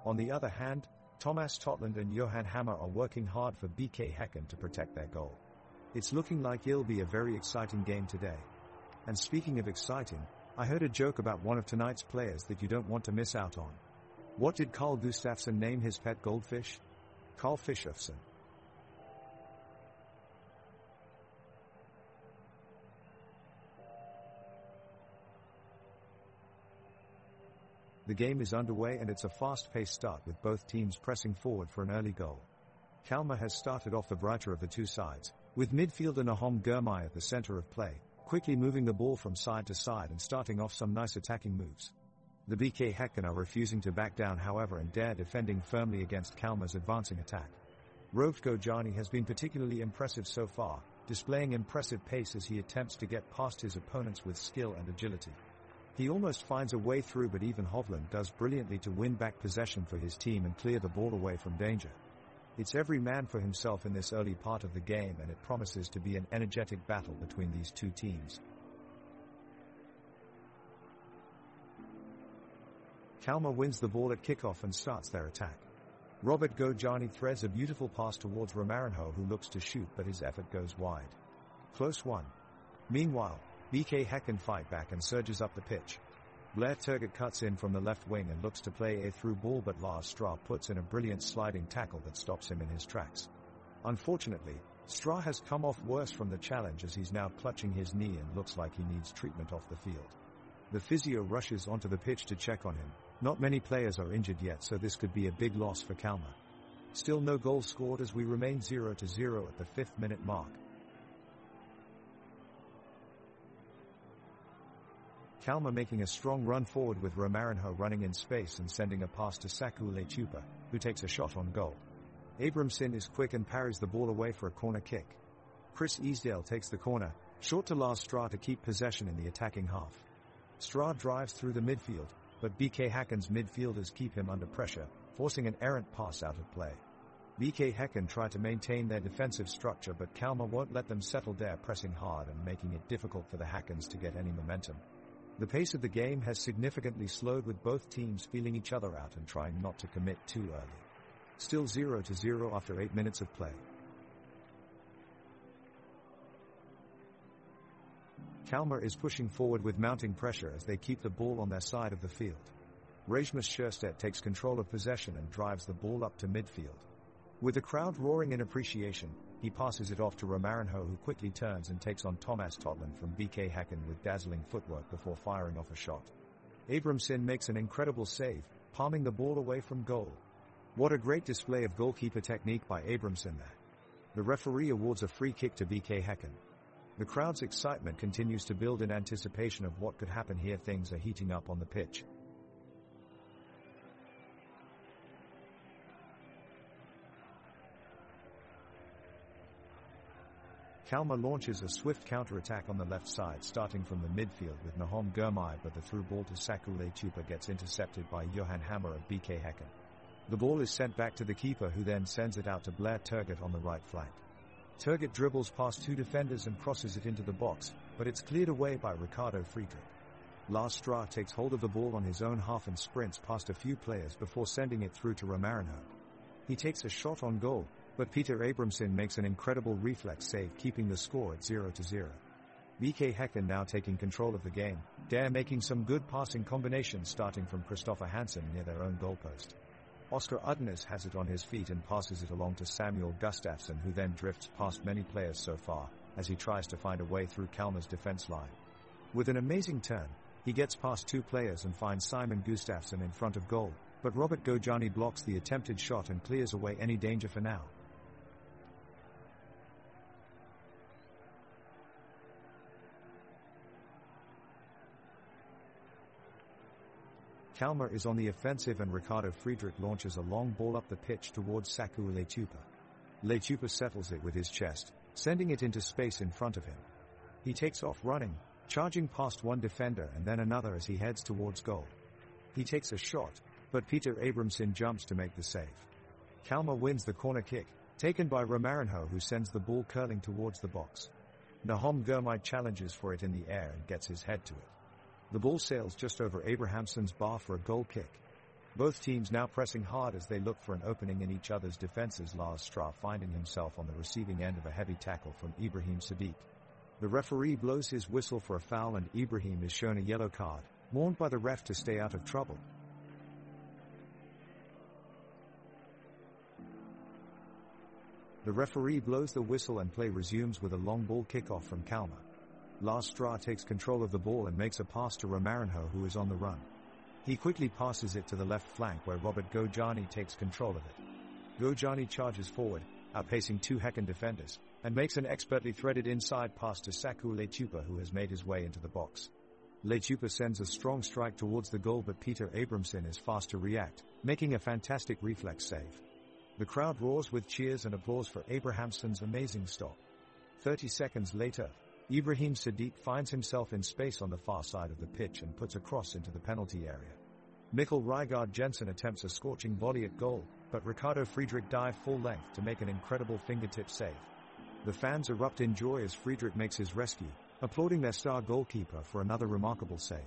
On the other hand, Thomas Totland and Johan Hammer are working hard for BK Häcken to protect their goal. It's looking like it'll be a very exciting game today. And speaking of exciting, I heard a joke about one of tonight's players that you don't want to miss out on. What did Carl Gustafsson name his pet goldfish? Carl Fischofsson. The game is underway and it's a fast-paced start with both teams pressing forward for an early goal. Kalmar has started off the brighter of the two sides, with midfielder Nahom Girmay at the center of play, quickly moving the ball from side to side and starting off some nice attacking moves. The BK Häcken are refusing to back down however and dare defending firmly against Kalmar's advancing attack. Roved Gojani has been particularly impressive so far, displaying impressive pace as he attempts to get past his opponents with skill and agility. He almost finds a way through, but even Hovland does brilliantly to win back possession for his team and clear the ball away from danger. It's every man for himself in this early part of the game, and it promises to be an energetic battle between these two teams. Kalmar wins the ball at kickoff and starts their attack. Robert Gojani threads a beautiful pass towards Romarinho, who looks to shoot but his effort goes wide. Close one. Meanwhile, BK Häcken fight back and surges up the pitch. Blair Turgott cuts in from the left wing and looks to play a through ball, but Lars Stra puts in a brilliant sliding tackle that stops him in his tracks. Unfortunately, Stra has come off worse from the challenge as he's now clutching his knee and looks like he needs treatment off the field. The physio rushes onto the pitch to check on him. Not many players are injured yet, so this could be a big loss for Kalmar. Still no goals scored as we remain 0-0 at the 5th minute mark. Kalmar making a strong run forward with Romarinho running in space and sending a pass to Saku Lechupa, who takes a shot on goal. Abramson is quick and parries the ball away for a corner kick. Chris Easdale takes the corner, short to Lars Stra to keep possession in the attacking half. Stra drives through the midfield, but BK Häcken's midfielders keep him under pressure, forcing an errant pass out of play. BK Häcken try to maintain their defensive structure, but Kalmar won't let them settle there, pressing hard and making it difficult for the Häckens to get any momentum. The pace of the game has significantly slowed, with both teams feeling each other out and trying not to commit too early. Still 0-0 after 8 minutes of play. Kalmar is pushing forward with mounting pressure as they keep the ball on their side of the field. Rasmus Sjöstedt takes control of possession and drives the ball up to midfield. With the crowd roaring in appreciation, he passes it off to Romarinho, who quickly turns and takes on Thomas Totland from BK Häcken with dazzling footwork before firing off a shot. Abramson makes an incredible save, palming the ball away from goal. What a great display of goalkeeper technique by Abramson there. The referee awards a free kick to BK Häcken. The crowd's excitement continues to build in anticipation of what could happen here. Things are heating up on the pitch. Kalmar launches a swift counter-attack on the left side, starting from the midfield with Nahom Gurmai, but the through ball to Saku Lechupa gets intercepted by Johan Hammer of BK Häcken. The ball is sent back to the keeper, who then sends it out to Blair Turgott on the right flank. Turgott dribbles past two defenders and crosses it into the box, but it's cleared away by Ricardo Friedrich. Lars Stra takes hold of the ball on his own half and sprints past a few players before sending it through to Romarinho. He takes a shot on goal, but Peter Abramson makes an incredible reflex save, keeping the score at 0-0. BK Häcken now taking control of the game, Dare making some good passing combinations starting from Christopher Hansen near their own goalpost. Oscar Udnes has it on his feet and passes it along to Samuel Gustafsson, who then drifts past many players so far, as he tries to find a way through Kalmar's defense line. With an amazing turn, he gets past two players and finds Simon Gustafsson in front of goal, but Robert Gojani blocks the attempted shot and clears away any danger for now. Kalmar is on the offensive and Ricardo Friedrich launches a long ball up the pitch towards Saku Lechupa. Lechupa settles it with his chest, sending it into space in front of him. He takes off running, charging past one defender and then another as he heads towards goal. He takes a shot, but Peter Abramson jumps to make the save. Kalmar wins the corner kick, taken by Romarinho, who sends the ball curling towards the box. Nahom Gurmai challenges for it in the air and gets his head to it. The ball sails just over Abrahamson's bar for a goal kick. Both teams now pressing hard as they look for an opening in each other's defenses, Lars Stra finding himself on the receiving end of a heavy tackle from Ibrahim Sadiq. The referee blows his whistle for a foul and Ibrahim is shown a yellow card, warned by the ref to stay out of trouble. The referee blows the whistle and play resumes with a long ball kickoff from Kalmar. Lars Stra takes control of the ball and makes a pass to Romarinho, who is on the run. He quickly passes it to the left flank where Robert Gojani takes control of it. Gojani charges forward, outpacing two Häcken defenders, and makes an expertly threaded inside pass to Saku Lechupa, who has made his way into the box. Leitupa sends a strong strike towards the goal, but Peter Abramson is fast to react, making a fantastic reflex save. The crowd roars with cheers and applause for Abrahamson's amazing stop. 30 seconds later, Ibrahim Sadiq finds himself in space on the far side of the pitch and puts a cross into the penalty area. Mikkel Rygaard Jensen attempts a scorching volley at goal, but Ricardo Friedrich dives full length to make an incredible fingertip save. The fans erupt in joy as Friedrich makes his rescue, applauding their star goalkeeper for another remarkable save.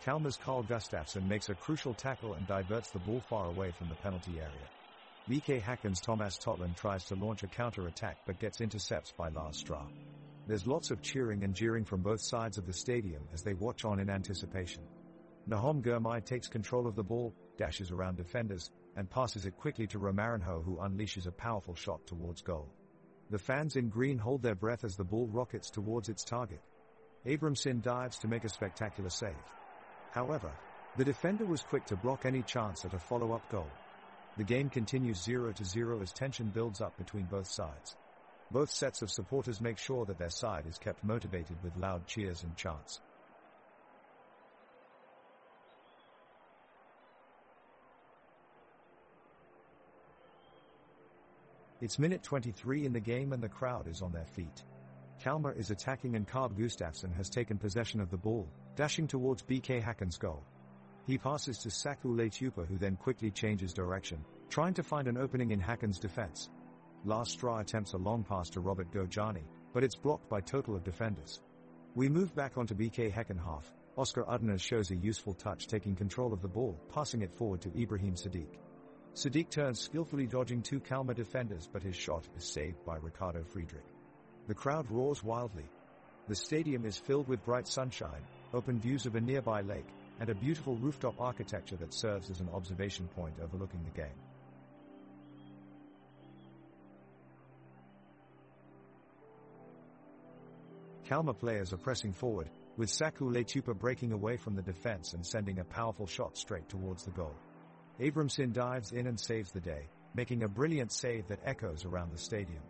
Kalmar's Carl Gustafsson makes a crucial tackle and diverts the ball far away from the penalty area. BK Häcken's Thomas Totland tries to launch a counter-attack but gets intercepts by Lars Stra. There's lots of cheering and jeering from both sides of the stadium as they watch on in anticipation. Nahom Gurmai takes control of the ball, dashes around defenders, and passes it quickly to Romarinho, who unleashes a powerful shot towards goal. The fans in green hold their breath as the ball rockets towards its target. Abramson dives to make a spectacular save. However, the defender was quick to block any chance at a follow-up goal. The game continues 0-0 as tension builds up between both sides. Both sets of supporters make sure that their side is kept motivated with loud cheers and chants. It's minute 23 in the game and the crowd is on their feet. Kalmar is attacking and Carl Gustafsson has taken possession of the ball, dashing towards BK Häcken's goal. He passes to Saku Leitupa, who then quickly changes direction, trying to find an opening in Häcken's defense. Lars Stra attempts a long pass to Robert Gojani, but it's blocked by total of defenders. We move back onto BK Häcken half. Oscar Udnes shows a useful touch, taking control of the ball, passing it forward to Ibrahim Sadiq. Sadiq turns, skillfully dodging two Kalmar defenders, but his shot is saved by Ricardo Friedrich. The crowd roars wildly. The stadium is filled with bright sunshine, open views of a nearby lake, and a beautiful rooftop architecture that serves as an observation point overlooking the game. Kalmar players are pressing forward, with Saku Leitupa breaking away from the defense and sending a powerful shot straight towards the goal. Abramson dives in and saves the day, making a brilliant save that echoes around the stadium.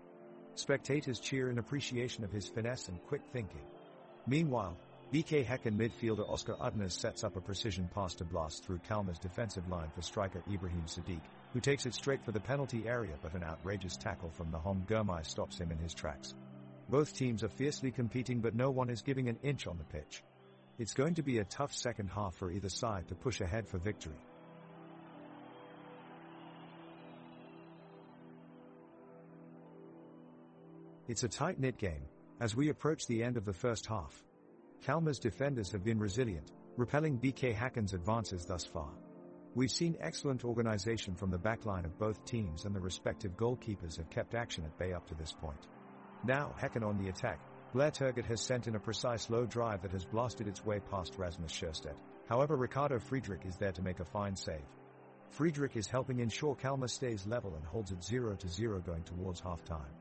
Spectators cheer in appreciation of his finesse and quick thinking. Meanwhile, BK Häcken midfielder Oscar Udnes sets up a precision pass to blast through Kalmar's defensive line for striker Ibrahim Sadiq, who takes it straight for the penalty area, but an outrageous tackle from Nahom Gurmai stops him in his tracks. Both teams are fiercely competing, but no one is giving an inch on the pitch. It's going to be a tough second half for either side to push ahead for victory. It's a tight-knit game, as we approach the end of the first half. Kalmar's defenders have been resilient, repelling BK Häcken's advances thus far. We've seen excellent organization from the backline of both teams, and the respective goalkeepers have kept action at bay up to this point. Now Häcken on the attack. Blair Turgott has sent in a precise low drive that has blasted its way past Rasmus Scherstedt. However, Ricardo Friedrich is there to make a fine save. Friedrich is helping ensure Kalmar stays level and holds it 0-0 going towards half-time.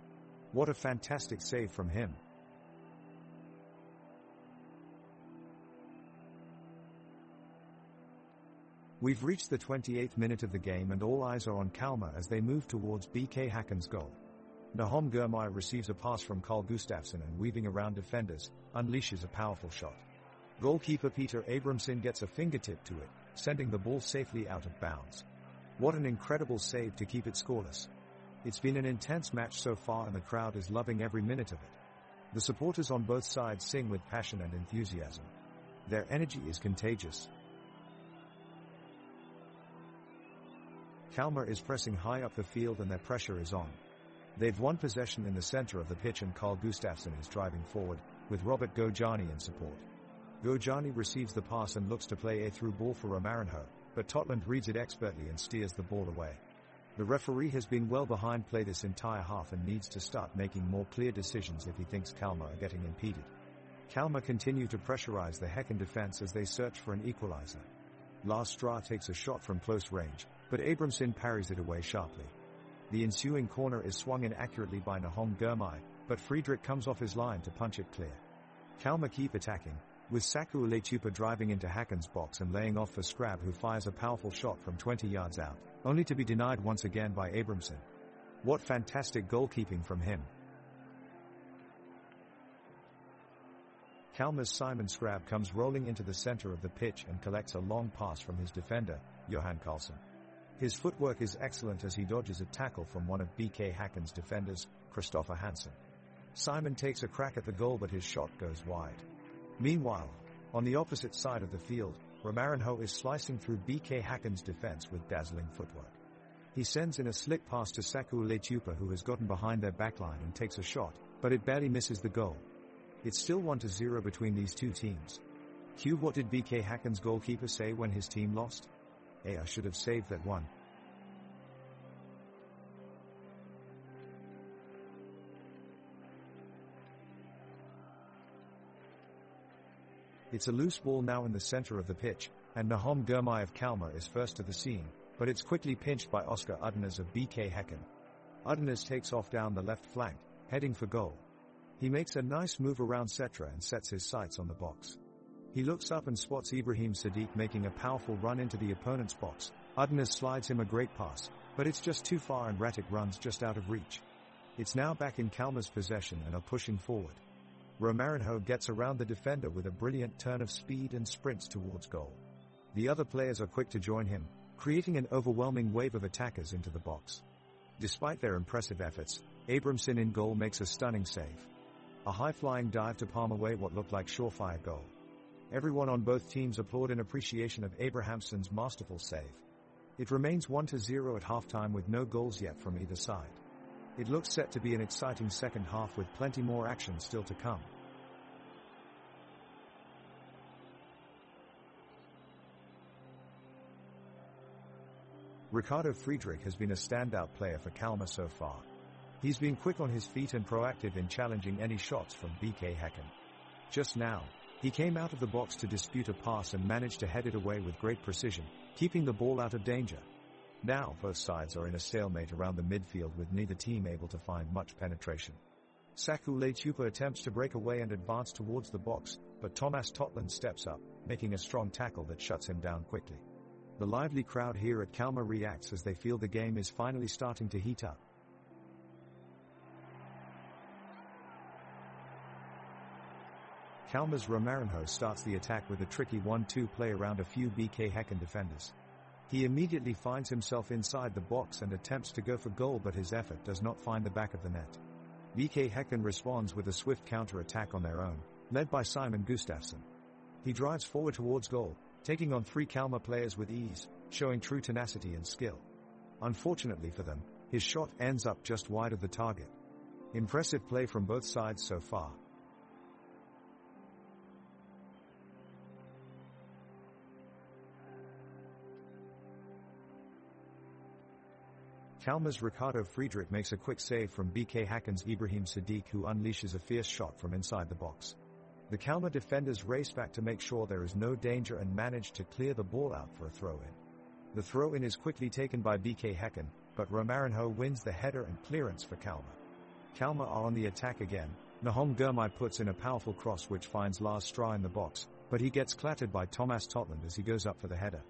What a fantastic save from him. We've reached the 28th minute of the game and all eyes are on Kalmar as they move towards BK Häcken's goal. Nahom Gurmai receives a pass from Carl Gustafsson and, weaving around defenders, unleashes a powerful shot. Goalkeeper Peter Abramson gets a fingertip to it, sending the ball safely out of bounds. What an incredible save to keep it scoreless. It's been an intense match so far and the crowd is loving every minute of it. The supporters on both sides sing with passion and enthusiasm. Their energy is contagious. Kalmar is pressing high up the field and their pressure is on. They've won possession in the center of the pitch and Carl Gustafsson is driving forward, with Robert Gojani in support. Gojani receives the pass and looks to play a through ball for Romarinho, but Totland reads it expertly and steers the ball away. The referee has been well behind play this entire half and needs to start making more clear decisions if he thinks Kalmar are getting impeded. Kalmar continue to pressurize the Häcken defense as they search for an equalizer. Lars Stra takes a shot from close range, but Abramson parries it away sharply. The ensuing corner is swung in accurately by Nahom Gurmai, but Friedrich comes off his line to punch it clear. Kalmar keep attacking, with Saku Lechupa driving into Haken's box and laying off for Scrab, who fires a powerful shot from 20 yards out, only to be denied once again by Abramson. What fantastic goalkeeping from him. Kalmar's Simon Scrab comes rolling into the center of the pitch and collects a long pass from his defender, Johan Karlsson. His footwork is excellent as he dodges a tackle from one of BK Haken's defenders, Christopher Hansen. Simon takes a crack at the goal, but his shot goes wide. Meanwhile, on the opposite side of the field, Romarinho is slicing through BK Haken's defense with dazzling footwork. He sends in a slick pass to Saku Lechupa, who has gotten behind their backline and takes a shot, but it barely misses the goal. It's still 1-0 between these two teams. Cube, what did BK Haken's goalkeeper say when his team lost? Hey, I should have saved that one. It's a loose ball now in the center of the pitch, and Nahom Girmay of Kalmar is first to the scene, but it's quickly pinched by Oscar Udinese of BK Haken. Udinese takes off down the left flank, heading for goal. He makes a nice move around Setra and sets his sights on the box. He looks up and spots Ibrahim Sadiq making a powerful run into the opponent's box. Udinese slides him a great pass, but it's just too far and Ratic runs just out of reach. It's now back in Kalmar's possession and are pushing forward. Romarinho gets around the defender with a brilliant turn of speed and sprints towards goal. The other players are quick to join him, creating an overwhelming wave of attackers into the box. Despite their impressive efforts, Abramson in goal makes a stunning save. A high-flying dive to palm away what looked like surefire goal. Everyone on both teams applaud in appreciation of Abrahamson's masterful save. It remains 1-0 at halftime with no goals yet from either side. It looks set to be an exciting second half with plenty more action still to come. Ricardo Friedrich has been a standout player for Kalmar so far. He's been quick on his feet and proactive in challenging any shots from BK Haken. Just now, he came out of the box to dispute a pass and managed to head it away with great precision, keeping the ball out of danger. Now both sides are in a stalemate around the midfield with neither team able to find much penetration. Saku Lechupa attempts to break away and advance towards the box, but Thomas Totland steps up, making a strong tackle that shuts him down quickly. The lively crowd here at Kalmar reacts as they feel the game is finally starting to heat up. Kalmar's Romarinho starts the attack with a tricky 1-2 play around a few BK Haken defenders. He immediately finds himself inside the box and attempts to go for goal, but his effort does not find the back of the net. BK Haken responds with a swift counter-attack on their own, led by Simon Gustafsson. He drives forward towards goal, taking on 3 Kalmar players with ease, showing true tenacity and skill. Unfortunately for them, his shot ends up just wide of the target. Impressive play from both sides so far. Kalmar's Ricardo Friedrich makes a quick save from BK Haken's Ibrahim Sadiq, who unleashes a fierce shot from inside the box. The Kalmar defenders race back to make sure there is no danger and manage to clear the ball out for a throw-in. The throw-in is quickly taken by BK Haken, but Romarinho wins the header and clearance for Kalmar. Kalmar are on the attack again. Nahom Girmay puts in a powerful cross which finds Lars Stra in the box, but he gets clattered by Thomas Totland as he goes up for the header.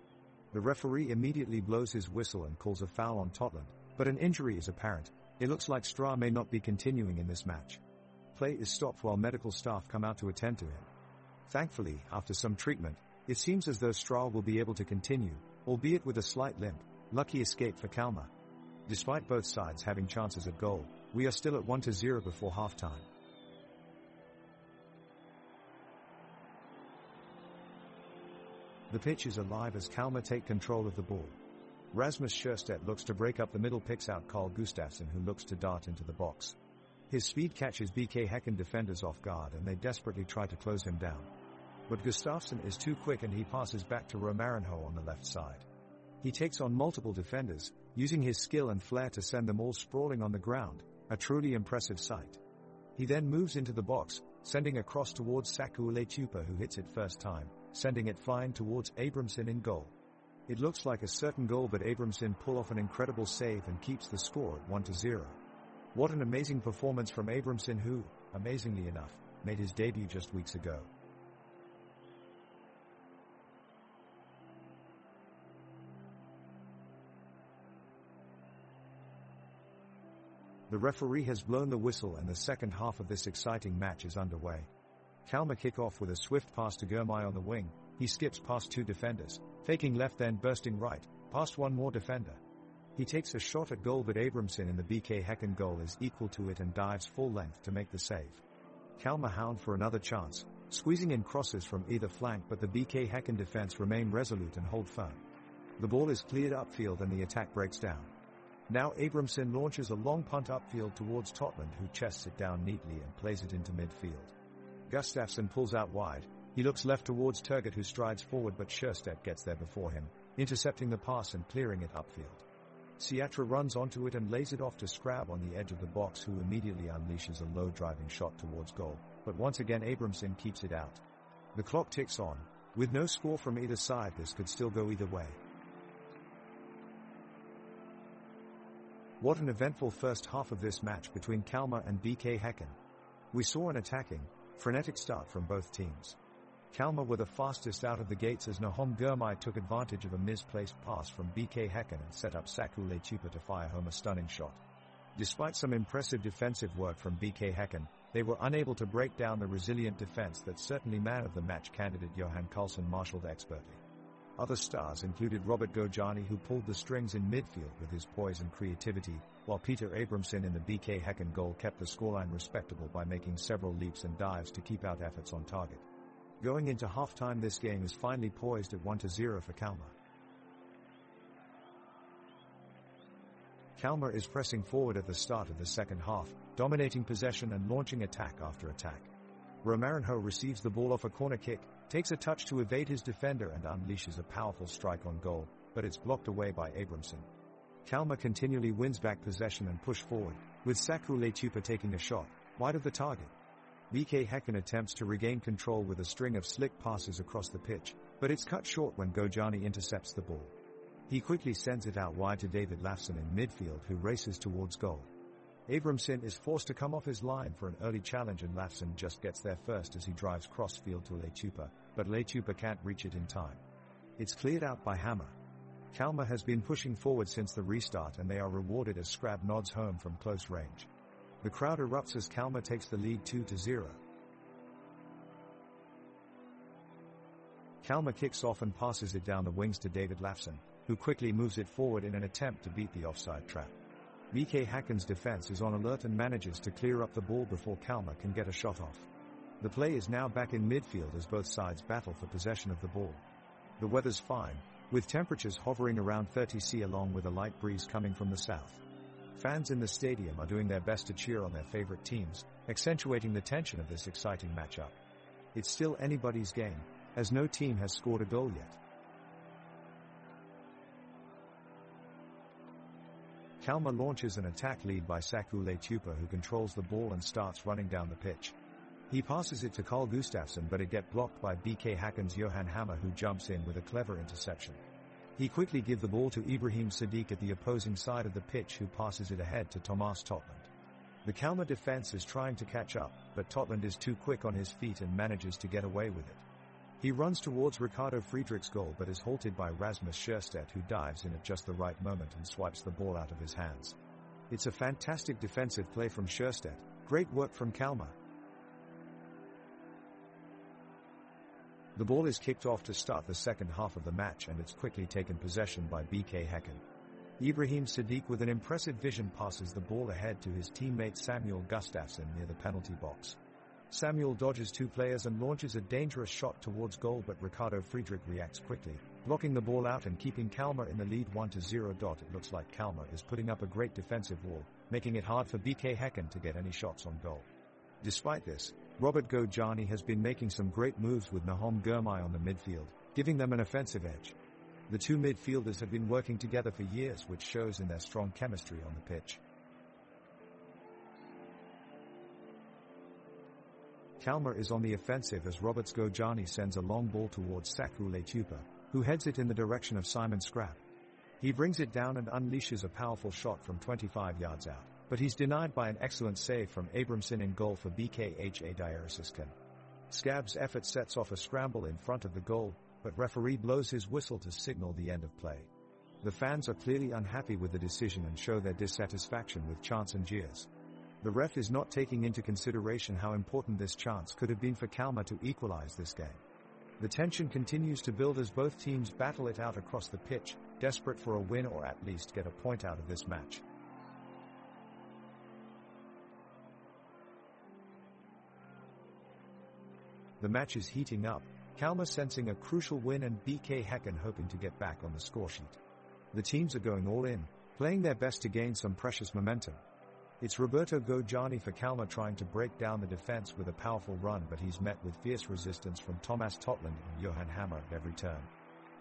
The referee immediately blows his whistle and calls a foul on Totland, but an injury is apparent. It looks like Stra may not be continuing in this match. Play is stopped while medical staff come out to attend to him. Thankfully, after some treatment, it seems as though Stra will be able to continue, albeit with a slight limp. Lucky escape for Kalmar. Despite both sides having chances at goal, we are still at 1-0 before halftime. The pitch is alive as Kalmar take control of the ball. Rasmus Scherstedt looks to break up the middle, picks out Carl Gustafsson, who looks to dart into the box. His speed catches BK Haken defenders off guard and they desperately try to close him down. But Gustafsson is too quick and he passes back to Romarinho on the left side. He takes on multiple defenders, using his skill and flair to send them all sprawling on the ground, a truly impressive sight. He then moves into the box, sending a cross towards Saku Lechupa, who hits it first time, sending it flying towards Abramson in goal. It looks like a certain goal, but Abramson pull off an incredible save and keeps the score at 1-0. What an amazing performance from Abramson, who, amazingly enough, made his debut just weeks ago. The referee has blown the whistle and the second half of this exciting match is underway. Kalmar kick off with a swift pass to Drömmar on the wing. He skips past 2 defenders, faking left then bursting right, past 1 more defender. He takes a shot at goal but Abramson in the BK Häcken goal is equal to it and dives full length to make the save. Kalmar hound for another chance, squeezing in crosses from either flank but the BK Häcken defense remain resolute and hold firm. The ball is cleared upfield and the attack breaks down. Now Abramson launches a long punt upfield towards Totland who chests it down neatly and plays it into midfield. Gustafsson pulls out wide. He looks left towards Turgut who strides forward but Sjöstedt gets there before him, intercepting the pass and clearing it upfield. Siatra runs onto it and lays it off to Scrab on the edge of the box who immediately unleashes a low driving shot towards goal, but once again Abramson keeps it out. The clock ticks on. With no score from either side this could still go either way. What an eventful first half of this match between Kalmar and BK Häcken. We saw an attacking, frenetic start from both teams. Kalmar were the fastest out of the gates as Nahom Gurmai took advantage of a misplaced pass from BK Häcken and set up Sakru Letupa to fire home a stunning shot. Despite some impressive defensive work from BK Häcken, they were unable to break down the resilient defense that certainly man of the match candidate Johan Karlsson marshaled expertly. Other stars included Robert Gojani who pulled the strings in midfield with his poise and creativity, while Peter Abramson in the BK Häcken goal kept the scoreline respectable by making several leaps and dives to keep out efforts on target. Going into halftime this game is finally poised at 1-0 for Kalmar. Kalmar is pressing forward at the start of the second half, dominating possession and launching attack after attack. Romarinho receives the ball off a corner kick, takes a touch to evade his defender and unleashes a powerful strike on goal, but it's blocked away by Abramson. Kalmar continually wins back possession and push forward, with Sakru Letupa taking a shot, wide of the target. BK Häcken attempts to regain control with a string of slick passes across the pitch, but it's cut short when Gojani intercepts the ball. He quickly sends it out wide to David Lafson in midfield who races towards goal. Abramson is forced to come off his line for an early challenge and Lafson just gets there first as he drives cross-field to Letupa, but Letupa can't reach it in time. It's cleared out by Hammer. Kalmar has been pushing forward since the restart and they are rewarded as Scrab nods home from close range. The crowd erupts as Kalmar takes the lead 2-0. Kalmar kicks off and passes it down the wings to David Lafson, who quickly moves it forward in an attempt to beat the offside trap. BK Häcken's defense is on alert and manages to clear up the ball before Kalmar can get a shot off. The play is now back in midfield as both sides battle for possession of the ball. The weather's fine, with temperatures hovering around 30 C along with a light breeze coming from the south. Fans in the stadium are doing their best to cheer on their favorite teams, accentuating the tension of this exciting matchup. It's still anybody's game, as no team has scored a goal yet. Kalmar launches an attack lead by Sakru Letupa who controls the ball and starts running down the pitch. He passes it to Carl Gustafsson but it gets blocked by BK Häcken's Johan Hammer who jumps in with a clever interception. He quickly gives the ball to Ibrahim Sadiq at the opposing side of the pitch who passes it ahead to Thomas Totland. The Kalmar defense is trying to catch up, but Totland is too quick on his feet and manages to get away with it. He runs towards Ricardo Friedrich's goal but is halted by Rasmus Sjöstedt who dives in at just the right moment and swipes the ball out of his hands. It's a fantastic defensive play from Sjöstedt, great work from Kalmar. The ball is kicked off to start the second half of the match and it's quickly taken possession by BK Häcken. Ibrahim Sadiq with an impressive vision passes the ball ahead to his teammate Samuel Gustafsson near the penalty box. Samuel dodges 2 players and launches a dangerous shot towards goal but Ricardo Friedrich reacts quickly, blocking the ball out and keeping Kalmar in the lead 1-0. It looks like Kalmar is putting up a great defensive wall, making it hard for BK Häcken to get any shots on goal. Despite this, Robert Gojani has been making some great moves with Nahom Gurmai on the midfield, giving them an offensive edge. The two midfielders have been working together for years which shows in their strong chemistry on the pitch. Kalmar is on the offensive as Robert Gojani sends a long ball towards Sakru Letupa, who heads it in the direction of Simon Scrab. He brings it down and unleashes a powerful shot from 25 yards out, but he's denied by an excellent save from Abramson in goal for BKHA Diarysiskan. Scab's effort sets off a scramble in front of the goal, but referee blows his whistle to signal the end of play. The fans are clearly unhappy with the decision and show their dissatisfaction with chants and jeers. The ref is not taking into consideration how important this chance could have been for Kalmar to equalize this game. The tension continues to build as both teams battle it out across the pitch, desperate for a win or at least get a point out of this match. The match is heating up, Kalmar sensing a crucial win and BK Häcken hoping to get back on the scoresheet. The teams are going all in, playing their best to gain some precious momentum. It's Roberto Gojani for Kalmar trying to break down the defense with a powerful run, but he's met with fierce resistance from Thomas Totland and Johan Hammer at every turn.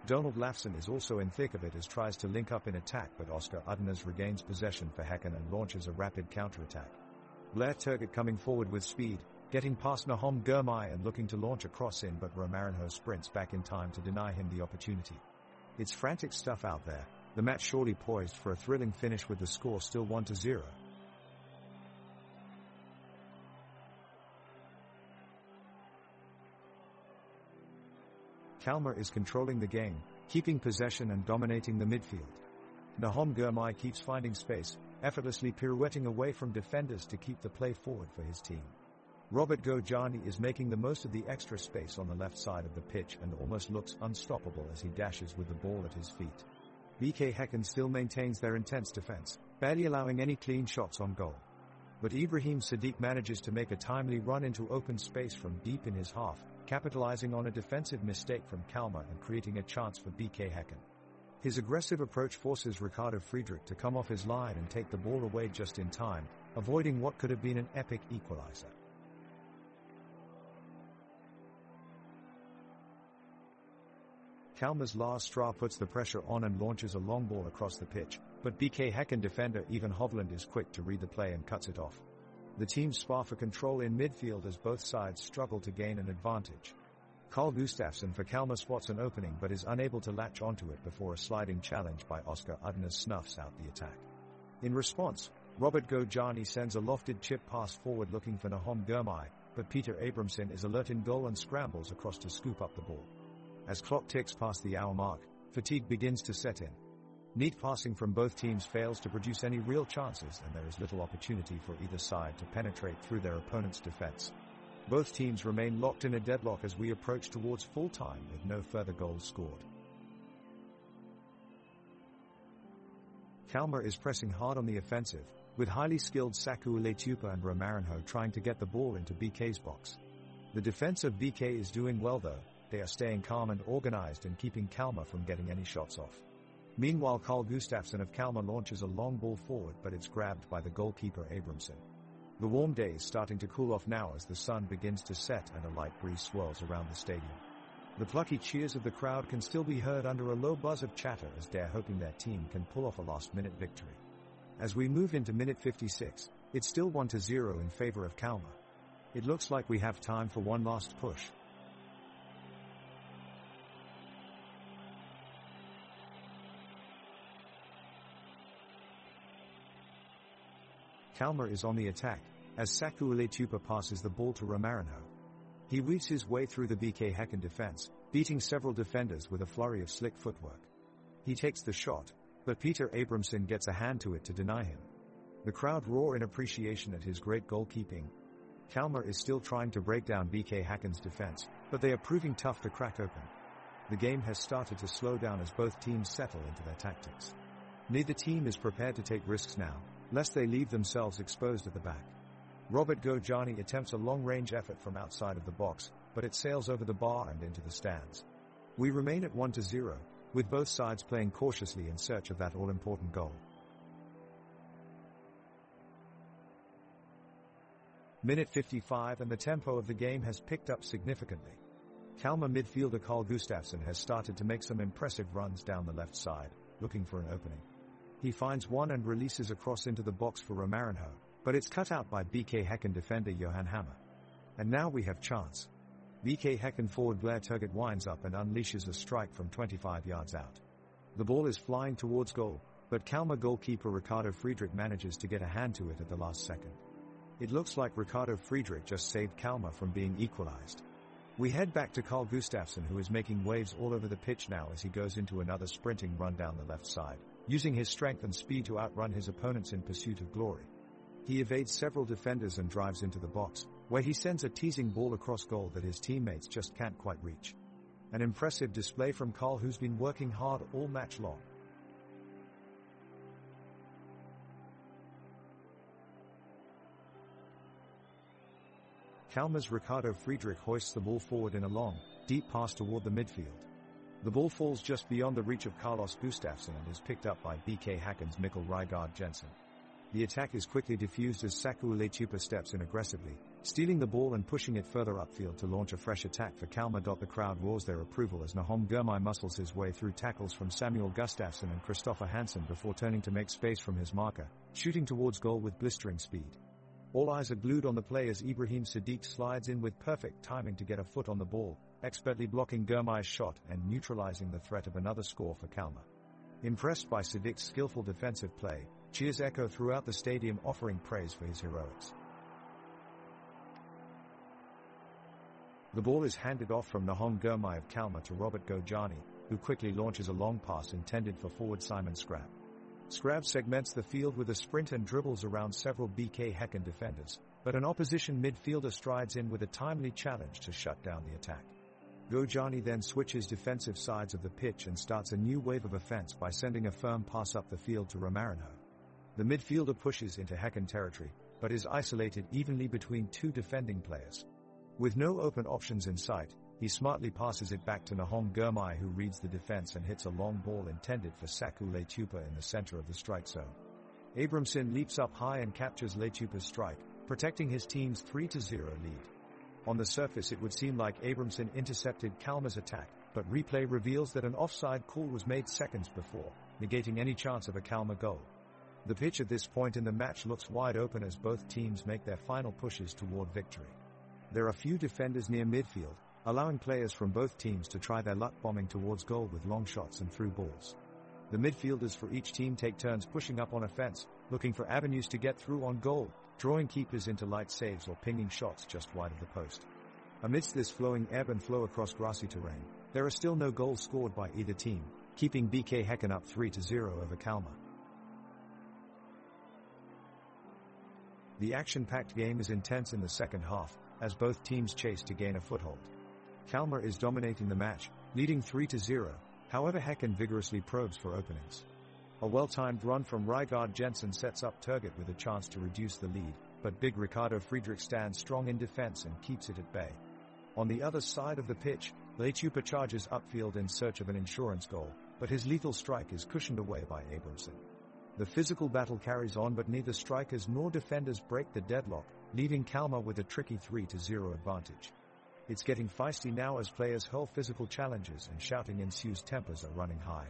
Donald Lafson is also in thick of it as tries to link up in attack, but Oscar Uddeners regains possession for Häcken and launches a rapid counterattack. Blair Turgott coming forward with speed, getting past Nahom Gurmai and looking to launch a cross in, but Romarinho sprints back in time to deny him the opportunity. It's frantic stuff out there, the match surely poised for a thrilling finish with the score still 1-0. Kalmar is controlling the game, keeping possession and dominating the midfield. Nahom Gurmai keeps finding space, effortlessly pirouetting away from defenders to keep the play forward for his team. Robert Gojani is making the most of the extra space on the left side of the pitch and almost looks unstoppable as he dashes with the ball at his feet. BK Häcken still maintains their intense defense, barely allowing any clean shots on goal. But Ibrahim Sadiq manages to make a timely run into open space from deep in his half, capitalizing on a defensive mistake from Kalmar and creating a chance for BK Häcken. His aggressive approach forces Ricardo Friedrich to come off his line and take the ball away just in time, avoiding what could have been an epic equalizer. Kalmar's Lars Straw puts the pressure on and launches a long ball across the pitch, but BK Häcken defender Ivan Hovland is quick to read the play and cuts it off. The teams spar for control in midfield as both sides struggle to gain an advantage. Carl Gustafsson for Kalmar spots an opening but is unable to latch onto it before a sliding challenge by Oscar Uddeners snuffs out the attack. In response, Robert Gojani sends a lofted chip pass forward looking for Nahom Gurmai, but Peter Abramson is alert in goal and scrambles across to scoop up the ball. As clock ticks past the hour mark, fatigue begins to set in. Neat passing from both teams fails to produce any real chances, and there is little opportunity for either side to penetrate through their opponent's defense. Both teams remain locked in a deadlock as we approach towards full time with no further goals scored. Kalmar is pressing hard on the offensive, with highly skilled Saku Letupa and Romarinho trying to get the ball into BK's box. The defense of BK is doing well though. They are staying calm and organized and keeping Kalmar from getting any shots off. Meanwhile, Carl Gustafsson of Kalmar launches a long ball forward, but it's grabbed by the goalkeeper Abramson. The warm day is starting to cool off now as the sun begins to set and a light breeze swirls around the stadium. The plucky cheers of the crowd can still be heard under a low buzz of chatter as they're hoping their team can pull off a last-minute victory. As we move into minute 56, it's still 1-0 in favor of Kalmar. It looks like we have time for one last push. Kalmar is on the attack, as Saku Letupa passes the ball to Romarinho. He weaves his way through the BK Häcken defense, beating several defenders with a flurry of slick footwork. He takes the shot, but Peter Abramson gets a hand to it to deny him. The crowd roar in appreciation at his great goalkeeping. Kalmar is still trying to break down BK Häcken's defense, but they are proving tough to crack open. The game has started to slow down as both teams settle into their tactics. Neither team is prepared to take risks now, lest they leave themselves exposed at the back. Robert Gojani attempts a long-range effort from outside of the box, but it sails over the bar and into the stands. We remain at 1-0, with both sides playing cautiously in search of that all-important goal. Minute 55 and the tempo of the game has picked up significantly. Kalmar midfielder Carl Gustafsson has started to make some impressive runs down the left side, looking for an opening. He finds one and releases a cross into the box for Romarinho, but it's cut out by BK Häcken defender Johan Hammer. And now we have chance. BK Häcken forward Blair Turgott winds up and unleashes a strike from 25 yards out. The ball is flying towards goal, but Kalmar goalkeeper Ricardo Friedrich manages to get a hand to it at the last second. It looks like Ricardo Friedrich just saved Kalmar from being equalized. We head back to Carl Gustafsson, who is making waves all over the pitch now as he goes into another sprinting run down the left side, using his strength and speed to outrun his opponents in pursuit of glory. He evades several defenders and drives into the box, where he sends a teasing ball across goal that his teammates just can't quite reach. An impressive display from Carl, who's been working hard all match long. Kalmar's Ricardo Friedrich hoists the ball forward in a long, deep pass toward the midfield. The ball falls just beyond the reach of Carlos Gustafsson and is picked up by BK Häcken's Mikkel Rygaard Jensen. The attack is quickly diffused as Saku Leitupa steps in aggressively, stealing the ball and pushing it further upfield to launch a fresh attack for Kalmar. The crowd roars their approval as Nahom Gurmai muscles his way through tackles from Samuel Gustafsson and Christopher Hansen before turning to make space from his marker, shooting towards goal with blistering speed. All eyes are glued on the play as Ibrahim Sadiq slides in with perfect timing to get a foot on the ball, expertly blocking Gurmai's shot and neutralizing the threat of another score for Kalmar. Impressed by Sadiq's skillful defensive play, cheers echo throughout the stadium, offering praise for his heroics. The ball is handed off from Nahom Gurmai of Kalmar to Robert Gojani, who quickly launches a long pass intended for forward Simon Scrab. Scrab segments the field with a sprint and dribbles around several BK Häcken defenders, but an opposition midfielder strides in with a timely challenge to shut down the attack. Gojani then switches defensive sides of the pitch and starts a new wave of offense by sending a firm pass up the field to Romarinho. The midfielder pushes into Häcken territory, but is isolated evenly between two defending players. With no open options in sight, he smartly passes it back to Nahom Gurmai, who reads the defense and hits a long ball intended for Saku Leitupa in the center of the strike zone. Abramson leaps up high and captures Leitupa's strike, protecting his team's 3-0 lead. On the surface it would seem like Abramson intercepted Kalmar's attack, but replay reveals that an offside call was made seconds before, negating any chance of a Kalmar goal. The pitch at this point in the match looks wide open as both teams make their final pushes toward victory. There are few defenders near midfield, allowing players from both teams to try their luck bombing towards goal with long shots and through balls. The midfielders for each team take turns pushing up on offense, looking for avenues to get through on goal, drawing keepers into light saves or pinging shots just wide of the post. Amidst this flowing ebb and flow across grassy terrain, there are still no goals scored by either team, keeping BK Häcken up 3-0 over Kalmar. The action-packed game is intense in the second half, as both teams chase to gain a foothold. Kalmar is dominating the match, leading 3-0, however Häcken vigorously probes for openings. A well-timed run from Rygaard Jensen sets up Turgut with a chance to reduce the lead, but big Ricardo Friedrich stands strong in defense and keeps it at bay. On the other side of the pitch, Leitupa charges upfield in search of an insurance goal, but his lethal strike is cushioned away by Abramson. The physical battle carries on, but neither strikers nor defenders break the deadlock, leaving Kalmar with a tricky 3-0 advantage. It's getting feisty now as players hurl physical challenges and shouting ensues. Tempers are running high.